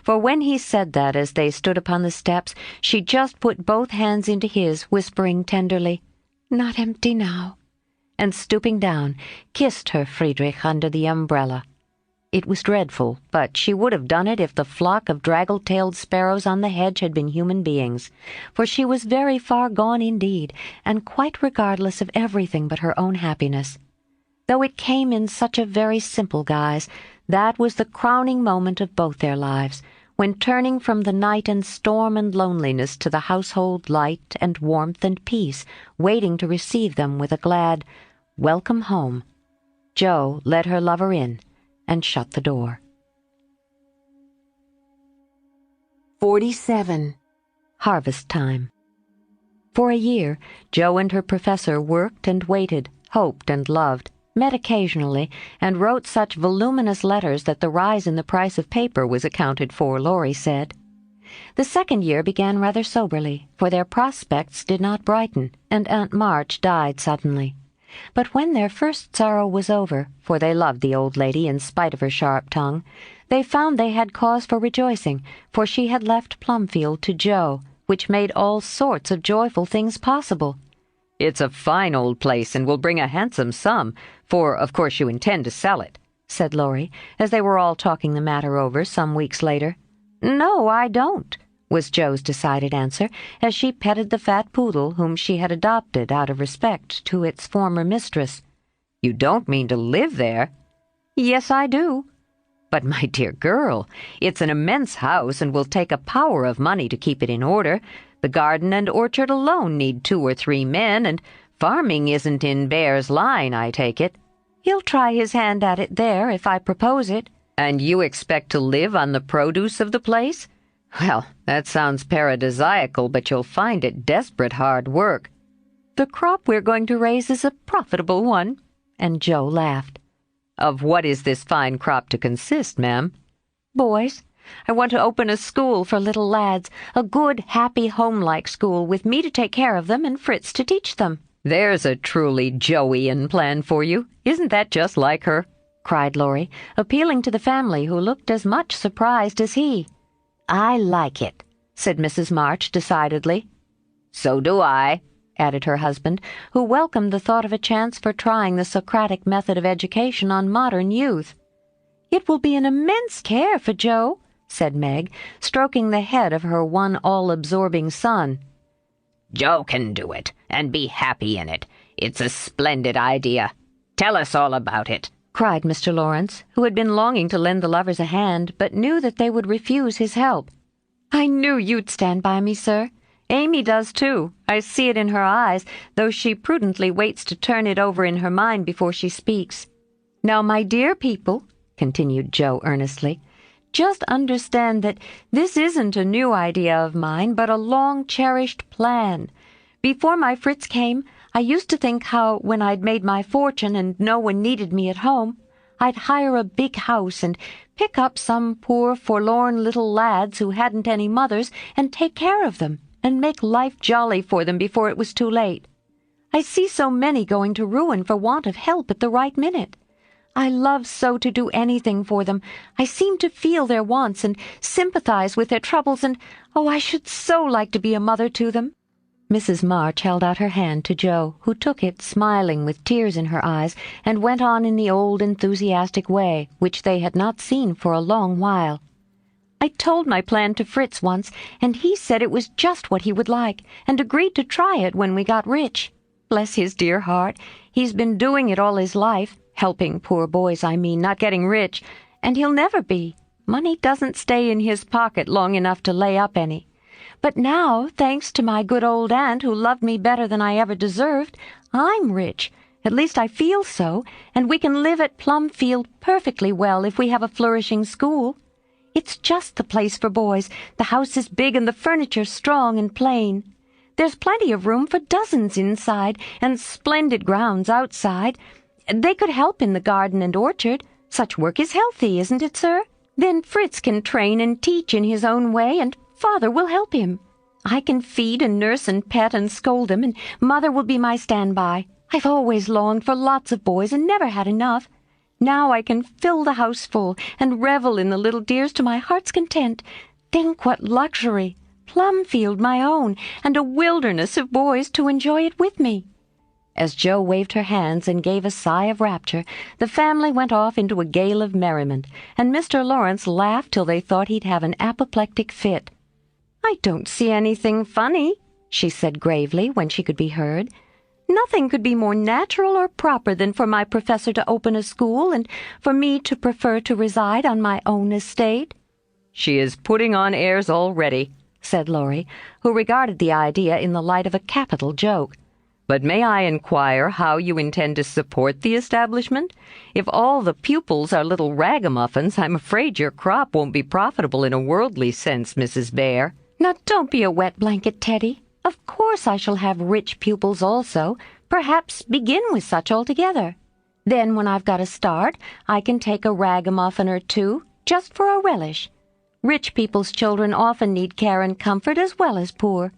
For when he said that as they stood upon the steps, she just put both hands into his, whispering tenderly, "Not empty now," and stooping down, kissed her Friedrich under the umbrella. It was dreadful, but she would have done it if the flock of draggle-tailed sparrows on the hedge had been human beings, for she was very far gone indeed, and quite regardless of everything but her own happiness. Though it came in such a very simple guise, that was the crowning moment of both their lives, when turning from the night and storm and loneliness to the household light and warmth and peace, waiting to receive them with a glad, "Welcome home," Jo led her lover in and shut the door. 47. Harvest time. For a year, Jo and her professor worked and waited, hoped and loved, met occasionally, and wrote such voluminous letters that the rise in the price of paper was accounted for, Laurie said. The second year began rather soberly, for their prospects did not brighten, and Aunt March died suddenly. But when their first sorrow was over, for they loved the old lady in spite of her sharp tongue, they found they had cause for rejoicing, for she had left Plumfield to Jo, which made all sorts of joyful things possible. "It's a fine old place and will bring a handsome sum, for of course you intend to sell it," said Laurie, as they were all talking the matter over some weeks later. "No, I don't," was Jo's decided answer, as she petted the fat poodle whom she had adopted out of respect to its former mistress. "You don't mean to live there?" "Yes, I do." "But, my dear girl, it's an immense house and will take a power of money to keep it in order. The garden and orchard alone need 2 or 3 men, and farming isn't in Bear's line, I take it." "He'll try his hand at it there if I propose it." "And you expect to live on the produce of the place? Well, that sounds paradisiacal, but you'll find it desperate hard work." "The crop we're going to raise is a profitable one," and Jo laughed. "Of what is this fine crop to consist, ma'am?" "Boys. I want to open a school for little lads, a good, happy, home-like school, with me to take care of them and Fritz to teach them." "There's a truly Joian plan for you. Isn't that just like her?" cried Laurie, appealing to the family, who looked as much surprised as he. "I like it," said Mrs. March decidedly. "So do I," added her husband, who welcomed the thought of a chance for trying the Socratic method of education on modern youth. "It will be an immense care for Jo," said Meg, stroking the head of her one all-absorbing son. Jo can do it, and be happy in it. It's a splendid idea. Tell us all about it," cried Mr. Lawrence, who had been longing to lend the lovers a hand, but knew that they would refuse his help. "I knew you'd stand by me, sir. Amy does, too. I see it in her eyes, though she prudently waits to turn it over in her mind before she speaks. Now, my dear people," continued Jo earnestly, "just understand that this isn't a new idea of mine, but a long-cherished plan. Before my Fritz came, I used to think how, when I'd made my fortune and no one needed me at home, I'd hire a big house and pick up some poor, forlorn little lads who hadn't any mothers and take care of them and make life jolly for them before it was too late. I see so many going to ruin for want of help at the right minute. I love so to do anything for them. I seem to feel their wants and sympathize with their troubles, and, oh, I should so like to be a mother to them." Mrs. March held out her hand to Jo, who took it, smiling with tears in her eyes, and went on in the old enthusiastic way, which they had not seen for a long while. "I told my plan to Fritz once, and he said it was just what he would like, and agreed to try it when we got rich. Bless his dear heart, he's been doing it all his life. Helping poor boys, I mean, not getting rich, and he'll never be. Money doesn't stay in his pocket long enough to lay up any. But now, thanks to my good old aunt, who loved me better than I ever deserved, I'm rich. At least I feel so, and we can live at Plumfield perfectly well if we have a flourishing school. It's just the place for boys. The house is big and the furniture strong and plain. There's plenty of room for dozens inside, and splendid grounds outside. They could help in the garden and orchard. Such work is healthy, isn't it, sir? Then Fritz can train and teach in his own way, and Father will help him. I can feed and nurse and pet and scold him, and Mother will be my standby. I've always longed for lots of boys and never had enough. Now I can fill the house full and revel in the little dears to my heart's content. Think what luxury! Plumfield my own, and a wilderness of boys to enjoy it with me." As Jo waved her hands and gave a sigh of rapture, the family went off into a gale of merriment, and Mr. Lawrence laughed till they thought he'd have an apoplectic fit. "I don't see anything funny," she said gravely when she could be heard. "Nothing could be more natural or proper than for my professor to open a school and for me to prefer to reside on my own estate." "She is putting on airs already," said Laurie, who regarded the idea in the light of a capital joke. "But may I inquire how you intend to support the establishment? If all the pupils are little ragamuffins, I'm afraid your crop won't be profitable in a worldly sense, Mrs. Bear." Now don't be a wet blanket, Teddy. Of course I shall have rich pupils also, perhaps begin with such altogether. Then when I've got a start, I can take a ragamuffin or two, just for a relish. Rich people's children often need care and comfort as well as poor.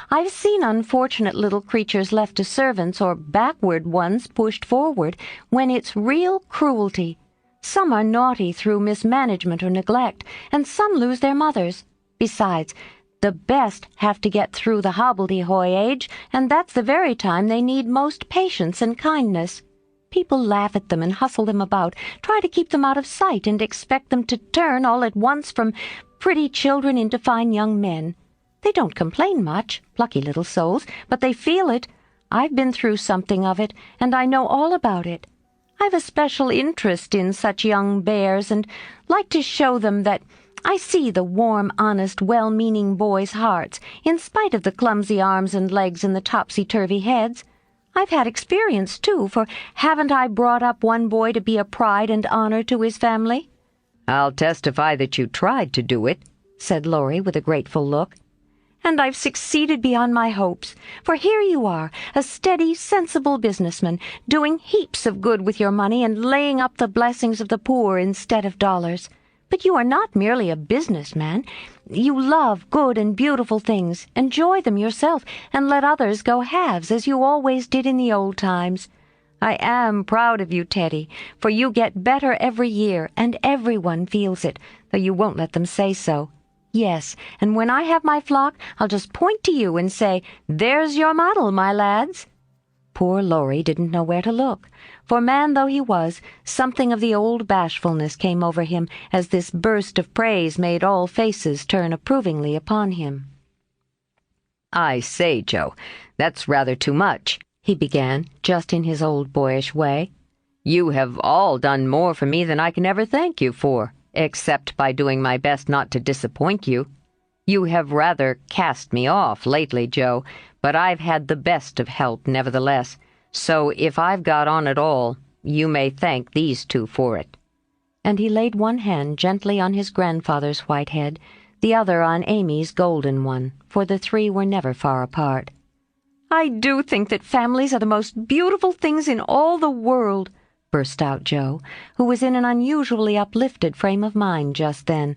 I've seen unfortunate little creatures left to servants or backward ones pushed forward when it's real cruelty. Some are naughty through mismanagement or neglect, and some lose their mothers. Besides, the best have to get through the hobbledehoy age, and that's the very time they need most patience and kindness. People laugh at them and hustle them about, try to keep them out of sight, and expect them to turn all at once from pretty children into fine young men. They don't complain much, plucky little souls, but they feel it. I've been through something of it, and I know all about it. I've a special interest in such young bears, and like to show them that I see the warm, honest, well-meaning boys' hearts, in spite of the clumsy arms and legs and the topsy-turvy heads. I've had experience, too, for haven't I brought up one boy to be a pride and honor to his family?" "I'll testify that you tried to do it," said Laurie with a grateful look. "And I've succeeded beyond my hopes, for here you are, a steady, sensible businessman, doing heaps of good with your money and laying up the blessings of the poor instead of dollars. But you are not merely a businessman. You love good and beautiful things, enjoy them yourself, and let others go halves, as you always did in the old times. I am proud of you, Teddy, for you get better every year, and everyone feels it, though you won't let them say so. Yes, and when I have my flock, I'll just point to you and say, 'There's your model, my lads.'" Poor Laurie didn't know where to look, for man though he was, something of the old bashfulness came over him as this burst of praise made all faces turn approvingly upon him. "I say, Joe, that's rather too much," he began, just in his old boyish way. "You have all done more for me than I can ever thank you for, except by doing my best not to disappoint you. You have rather cast me off lately, Joe, but I've had the best of help nevertheless, so if I've got on at all, you may thank these two for it." And he laid one hand gently on his grandfather's white head, the other on Amy's golden one, for the three were never far apart. "I do think that families are the most beautiful things in all the world," burst out Joe, who was in an unusually uplifted frame of mind just then.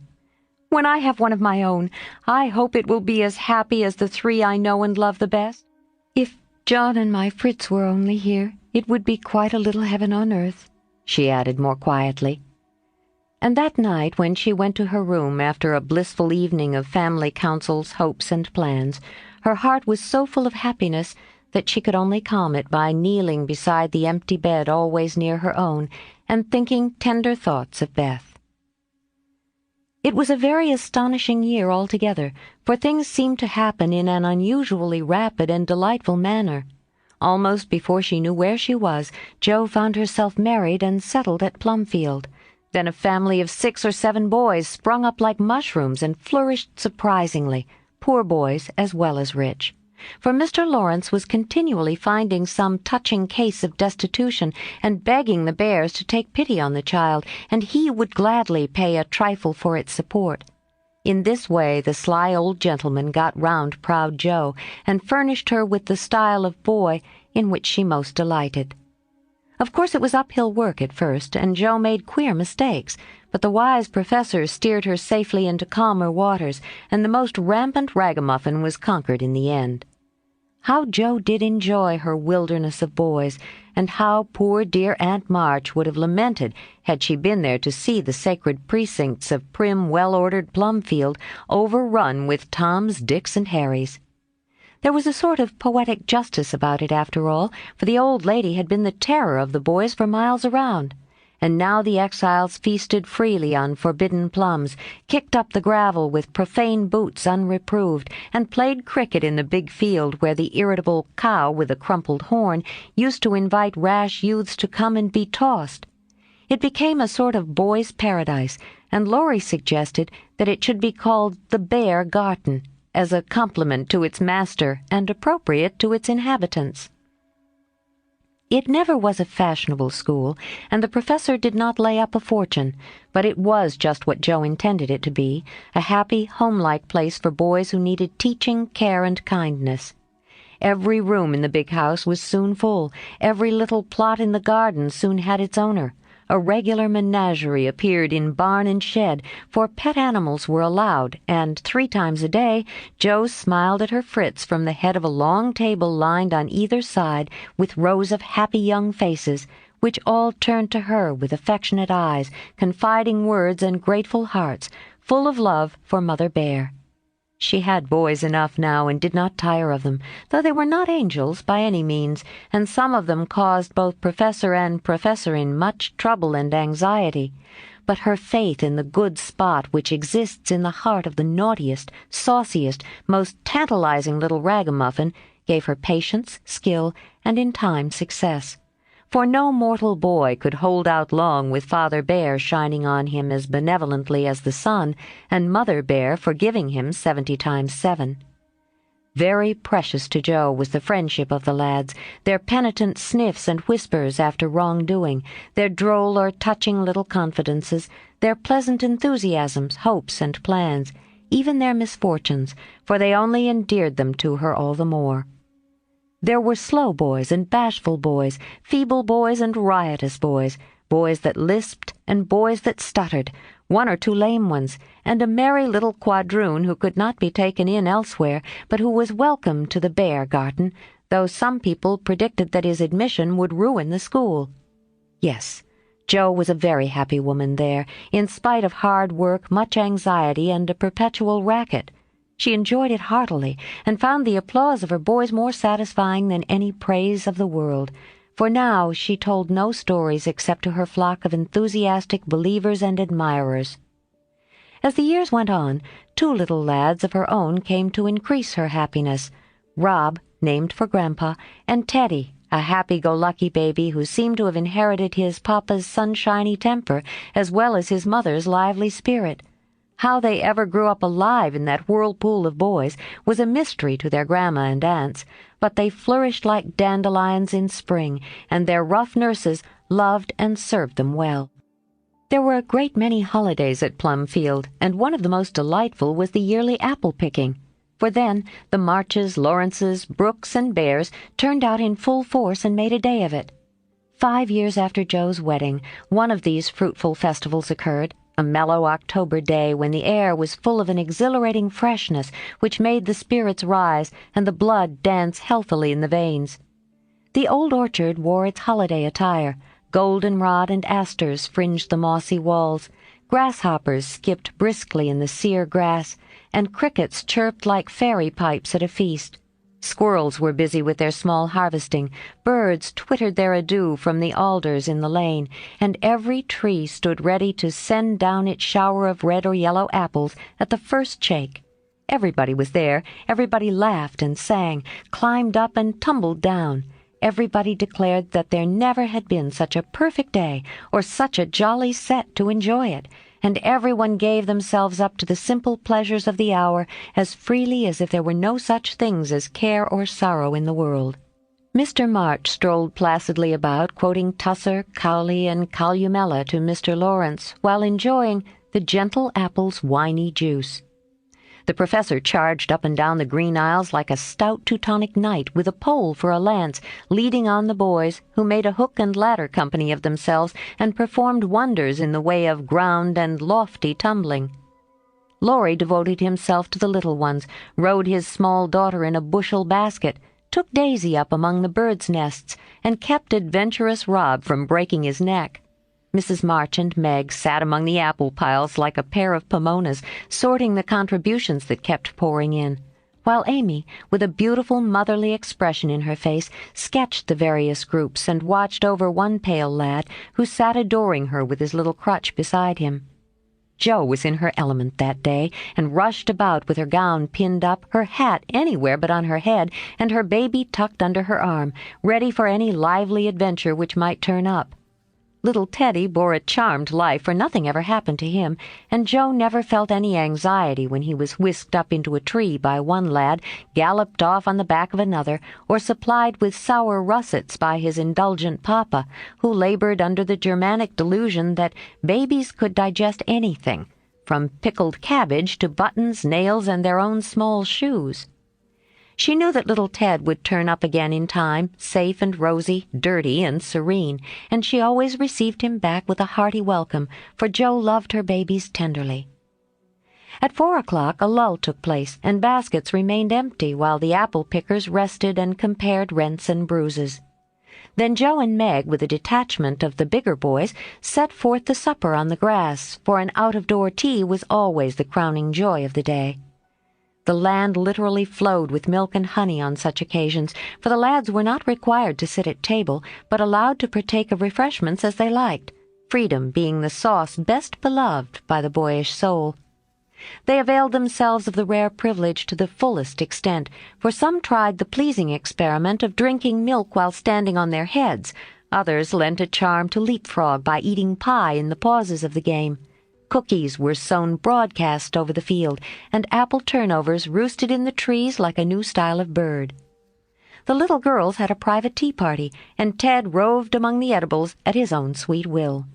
"When I have one of my own, I hope it will be as happy as the three I know and love the best." "If John and my Fritz were only here, it would be quite a little heaven on earth," she added more quietly. And that night, when she went to her room after a blissful evening of family councils, hopes, and plans, her heart was so full of happiness that she could only calm it by kneeling beside the empty bed always near her own, and thinking tender thoughts of Beth. It was a very astonishing year altogether, for things seemed to happen in an unusually rapid and delightful manner. Almost before she knew where she was, Jo found herself married and settled at Plumfield. Then a family of 6 or 7 boys sprung up like mushrooms and flourished surprisingly, poor boys as well as rich. For Mr. Lawrence was continually finding some touching case of destitution and begging the Bears to take pity on the child, and he would gladly pay a trifle for its support. In this way the sly old gentleman got round proud Jo, and furnished her with the style of boy in which she most delighted. Of course it was uphill work at first, and Jo made queer mistakes, but the wise professor steered her safely into calmer waters, and the most rampant ragamuffin was conquered in the end. How Jo did enjoy her wilderness of boys, and how poor dear Aunt March would have lamented had she been there to see the sacred precincts of prim, well-ordered Plumfield overrun with Toms, Dicks, and Harrys. There was a sort of poetic justice about it, after all, for the old lady had been the terror of the boys for miles around. And now the exiles feasted freely on forbidden plums, kicked up the gravel with profane boots unreproved, and played cricket in the big field where the irritable cow with a crumpled horn used to invite rash youths to come and be tossed. It became a sort of boys' paradise, and Laurie suggested that it should be called the Bear Garden, as a compliment to its master and appropriate to its inhabitants. It never was a fashionable school, and the professor did not lay up a fortune, but it was just what Joe intended it to be, a happy, homelike place for boys who needed teaching, care, and kindness. Every room in the big house was soon full. Every little plot in the garden soon had its owner. A regular menagerie appeared in barn and shed, for pet animals were allowed, and 3 times a day Jo smiled at her Fritz from the head of a long table lined on either side with rows of happy young faces, which all turned to her with affectionate eyes, confiding words, and grateful hearts, full of love for Mother Bear. She had boys enough now and did not tire of them, though they were not angels by any means, and some of them caused both professor and professorin much trouble and anxiety. But her faith in the good spot which exists in the heart of the naughtiest, sauciest, most tantalizing little ragamuffin gave her patience, skill, and in time success. For no mortal boy could hold out long with Father Bear shining on him as benevolently as the sun, and Mother Bear forgiving him 70 times 7. Very precious to Jo was the friendship of the lads, their penitent sniffs and whispers after wrongdoing, their droll or touching little confidences, their pleasant enthusiasms, hopes, and plans, even their misfortunes, for they only endeared them to her all the more. There were slow boys and bashful boys, feeble boys and riotous boys, boys that lisped and boys that stuttered, 1 or 2 lame ones, and a merry little quadroon who could not be taken in elsewhere, but who was welcome to the Bear Garden, though some people predicted that his admission would ruin the school. Yes, Jo was a very happy woman there, in spite of hard work, much anxiety, and a perpetual racket. She enjoyed it heartily, and found the applause of her boys more satisfying than any praise of the world, for now she told no stories except to her flock of enthusiastic believers and admirers. As the years went on, 2 little lads of her own came to increase her happiness, Rob, named for Grandpa, and Teddy, a happy-go-lucky baby who seemed to have inherited his papa's sunshiny temper as well as his mother's lively spirit. How they ever grew up alive in that whirlpool of boys was a mystery to their grandma and aunts, but they flourished like dandelions in spring, and their rough nurses loved and served them well. There were a great many holidays at Plumfield, and one of the most delightful was the yearly apple-picking, for then the Marches, Lawrences, Brooks, and Bears turned out in full force and made a day of it. 5 years after Jo's wedding, one of these fruitful festivals occurred, a mellow October day when the air was full of an exhilarating freshness which made the spirits rise and the blood dance healthily in the veins. The old orchard wore its holiday attire. Goldenrod and asters fringed the mossy walls, grasshoppers skipped briskly in the sere grass, and crickets chirped like fairy pipes at a feast. Squirrels were busy with their small harvesting, birds twittered their adieu from the alders in the lane, and every tree stood ready to send down its shower of red or yellow apples at the first shake. Everybody was there, everybody laughed and sang, climbed up and tumbled down. Everybody declared that there never had been such a perfect day or such a jolly set to enjoy it, and everyone gave themselves up to the simple pleasures of the hour as freely as if there were no such things as care or sorrow in the world. Mr. March strolled placidly about, quoting Tusser, Cowley, and Columella to Mr. Lawrence, while enjoying the gentle apple's winy juice. The professor charged up and down the green aisles like a stout Teutonic knight with a pole for a lance, leading on the boys, who made a hook and ladder company of themselves and performed wonders in the way of ground and lofty tumbling. Laurie devoted himself to the little ones, rode his small daughter in a bushel basket, took Daisy up among the birds' nests, and kept adventurous Rob from breaking his neck. Mrs. March and Meg sat among the apple piles like a pair of pomonas, sorting the contributions that kept pouring in, while Amy, with a beautiful motherly expression in her face, sketched the various groups and watched over one pale lad who sat adoring her with his little crutch beside him. Jo was in her element that day, and rushed about with her gown pinned up, her hat anywhere but on her head, and her baby tucked under her arm, ready for any lively adventure which might turn up. Little Teddy bore a charmed life, for nothing ever happened to him, and Joe never felt any anxiety when he was whisked up into a tree by one lad, galloped off on the back of another, or supplied with sour russets by his indulgent papa, who labored under the Germanic delusion that babies could digest anything, from pickled cabbage to buttons, nails, and their own small shoes. She knew that little Ted would turn up again in time, safe and rosy, dirty and serene, and she always received him back with a hearty welcome, for Joe loved her babies tenderly. At 4 o'clock a lull took place, and baskets remained empty while the apple pickers rested and compared rents and bruises. Then Joe and Meg, with a detachment of the bigger boys, set forth to supper on the grass, for an out-of-door tea was always the crowning joy of the day. The land literally flowed with milk and honey on such occasions, for the lads were not required to sit at table, but allowed to partake of refreshments as they liked, freedom being the sauce best beloved by the boyish soul. They availed themselves of the rare privilege to the fullest extent, for some tried the pleasing experiment of drinking milk while standing on their heads, others lent a charm to leapfrog by eating pie in the pauses of the game. Cookies were sown broadcast over the field, and apple turnovers roosted in the trees like a new style of bird. The little girls had a private tea party, and Ted roved among the edibles at his own sweet will.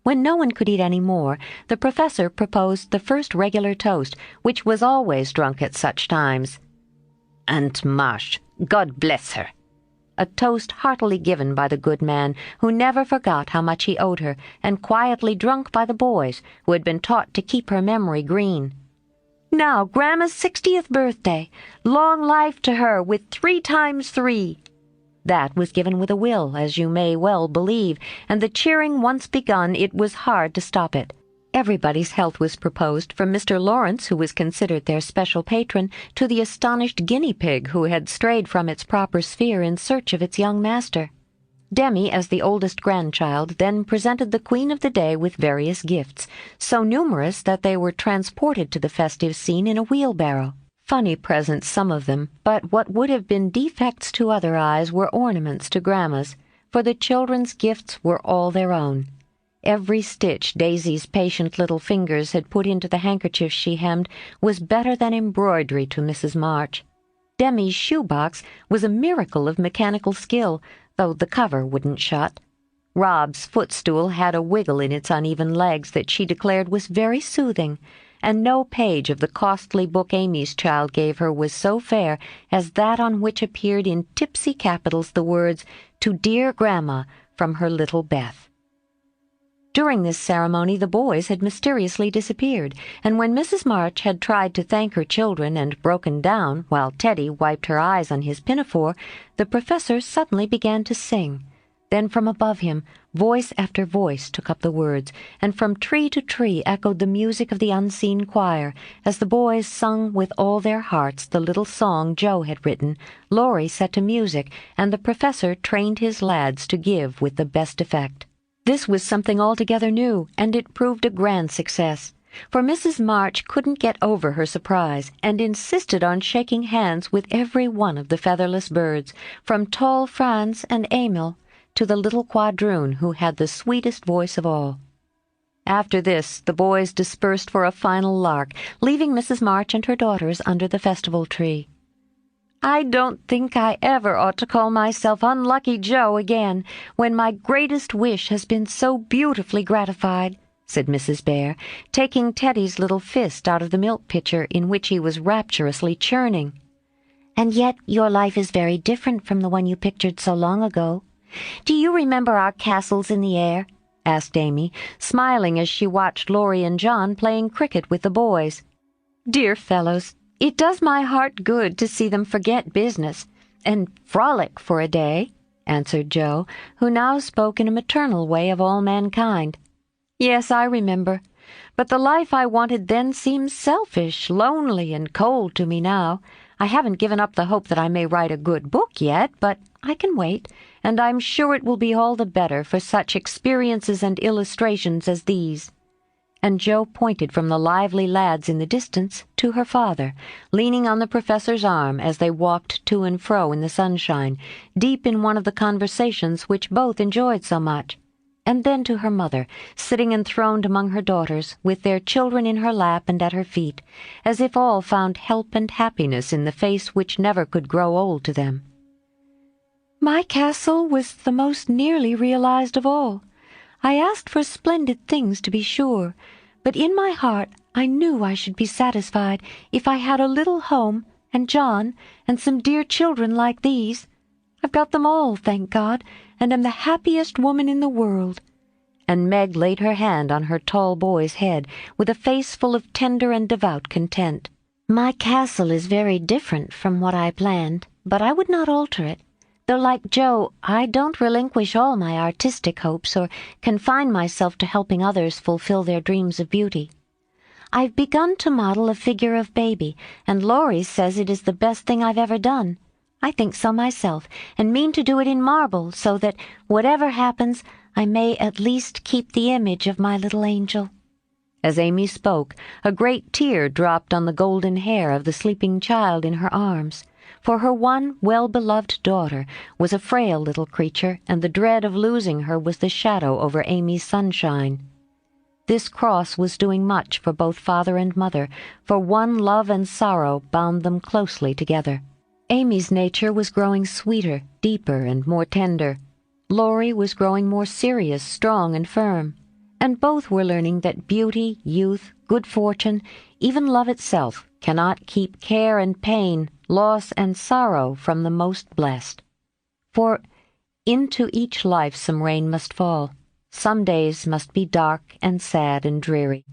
When no one could eat any more, the professor proposed the first regular toast, which was always drunk at such times. "Aunt Marsh, God bless her," a toast heartily given by the good man, who never forgot how much he owed her, and quietly drunk by the boys, who had been taught to keep her memory green. "Now, Grandma's 60th birthday. Long life to her, with 3 times 3. That was given with a will, as you may well believe, and the cheering once begun, it was hard to stop it. Everybody's health was proposed, from Mr. Lawrence, who was considered their special patron, to the astonished guinea pig who had strayed from its proper sphere in search of its young master. Demi, as the oldest grandchild, then presented the queen of the day with various gifts, so numerous that they were transported to the festive scene in a wheelbarrow. Funny presents, some of them, but what would have been defects to other eyes were ornaments to Grandma's, for the children's gifts were all their own. Every stitch Daisy's patient little fingers had put into the handkerchief she hemmed was better than embroidery to Mrs. March. Demi's shoebox was a miracle of mechanical skill, though the cover wouldn't shut. Rob's footstool had a wiggle in its uneven legs that she declared was very soothing, and no page of the costly book Amy's child gave her was so fair as that on which appeared in tipsy capitals the words, "To dear Grandma, from her little Beth." During this ceremony the boys had mysteriously disappeared, and when Mrs. March had tried to thank her children and broken down, while Teddy wiped her eyes on his pinafore, the professor suddenly began to sing. Then from above him, voice after voice took up the words, and from tree to tree echoed the music of the unseen choir, as the boys sung with all their hearts the little song Joe had written, Laurie set to music, and the professor trained his lads to give with the best effect. This was something altogether new, and it proved a grand success, for Mrs. March couldn't get over her surprise, and insisted on shaking hands with every one of the featherless birds, from tall Franz and Emil to the little quadroon who had the sweetest voice of all. After this, the boys dispersed for a final lark, leaving Mrs. March and her daughters under the festival tree. "I don't think I ever ought to call myself Unlucky Joe again, when my greatest wish has been so beautifully gratified," said Mrs. Bear, taking Teddy's little fist out of the milk pitcher in which he was rapturously churning. "And yet your life is very different from the one you pictured so long ago. Do you remember our castles in the air?" asked Amy, smiling as she watched Laurie and John playing cricket with the boys. "Dear fellows, it does my heart good to see them forget business and frolic for a day," answered Joe, who now spoke in a maternal way of all mankind. "Yes, I remember. But the life I wanted then seems selfish, lonely, and cold to me now. I haven't given up the hope that I may write a good book yet, but I can wait, and I'm sure it will be all the better for such experiences and illustrations as these." and Jo pointed from the lively lads in the distance to her father, leaning on the professor's arm as they walked to and fro in the sunshine, deep in one of the conversations which both enjoyed so much, and then to her mother, sitting enthroned among her daughters, with their children in her lap and at her feet, as if all found help and happiness in the face which never could grow old to them. My castle was the most nearly realized of all. I asked for splendid things, to be sure, but in my heart I knew I should be satisfied if I had a little home, and John, and some dear children like these. I've got them all, thank God, and am the happiest woman in the world." And Meg laid her hand on her tall boy's head with a face full of tender and devout content. "My castle is very different from what I planned, but I would not alter it. Though, like Jo, I don't relinquish all my artistic hopes or confine myself to helping others fulfill their dreams of beauty. I've begun to model a figure of baby, and Laurie says it is the best thing I've ever done. I think so myself, and mean to do it in marble, so that, whatever happens, I may at least keep the image of my little angel." As Amy spoke, a great tear dropped on the golden hair of the sleeping child in her arms, for her one well-beloved daughter was a frail little creature, and the dread of losing her was the shadow over Amy's sunshine. This cross was doing much for both father and mother, for one love and sorrow bound them closely together. Amy's nature was growing sweeter, deeper, and more tender. Laurie was growing more serious, strong, and firm, and both were learning that beauty, youth, good fortune, even love itself, cannot keep care and pain, loss and sorrow from the most blessed. For into each life some rain must fall. Some days must be dark and sad and dreary.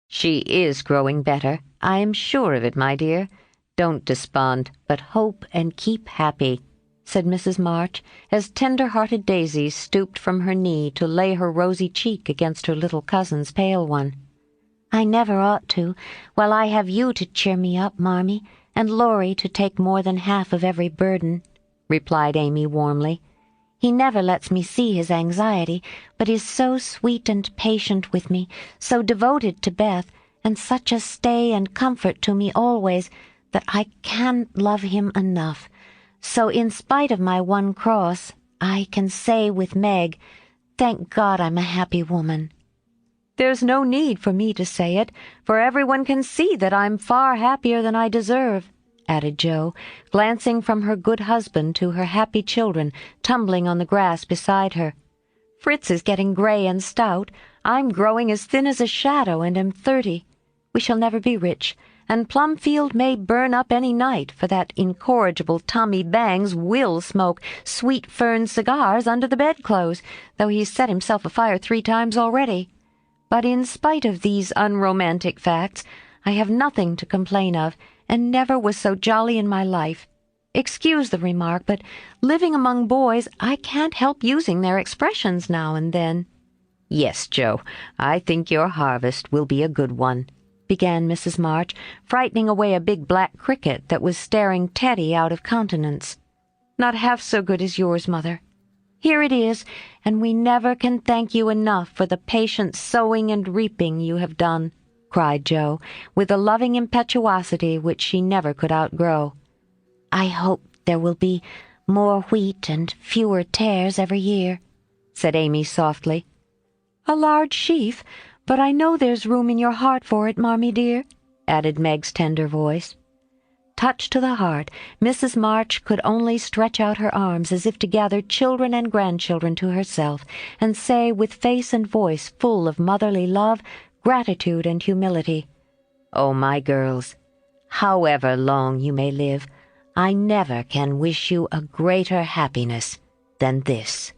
"She is growing better. I am sure of it, my dear. Don't despond, but hope and keep happy," said Mrs. March, as tender-hearted Daisy stooped from her knee to lay her rosy cheek against her little cousin's pale one. "I never ought to, while I have you to cheer me up, Marmee, and Laurie to take more than half of every burden," replied Amy warmly. "He never lets me see his anxiety, but is so sweet and patient with me, so devoted to Beth, and such a stay and comfort to me always, that I can't love him enough. So in spite of my one cross, I can say with Meg, 'Thank God I'm a happy woman.'" "There's no need for me to say it, for everyone can see that I'm far happier than I deserve," added Jo, glancing from her good husband to her happy children tumbling on the grass beside her. "Fritz is getting gray and stout. I'm growing as thin as a shadow and am 30. We shall never be rich, and Plumfield may burn up any night, for that incorrigible Tommy Bangs will smoke sweet fern cigars under the bedclothes, though he's set himself afire 3 times already. But in spite of these unromantic facts, I have nothing to complain of, and never was so jolly in my life. Excuse the remark, but living among boys, I can't help using their expressions now and then." "Yes, Jo, I think your harvest will be a good one," began Mrs. March, frightening away a big black cricket that was staring Teddy out of countenance. "Not half so good as yours, Mother. Here it is, and we never can thank you enough for the patient sowing and reaping you have done," cried Jo, with a loving impetuosity which she never could outgrow. "I hope there will be more wheat and fewer tares every year," said Amy softly. "A large sheaf, but I know there's room in your heart for it, Marmee dear," added Meg's tender voice. Touched to the heart, Mrs. March could only stretch out her arms as if to gather children and grandchildren to herself, and say with face and voice full of motherly love, gratitude, and humility, "Oh, my girls, however long you may live, I never can wish you a greater happiness than this."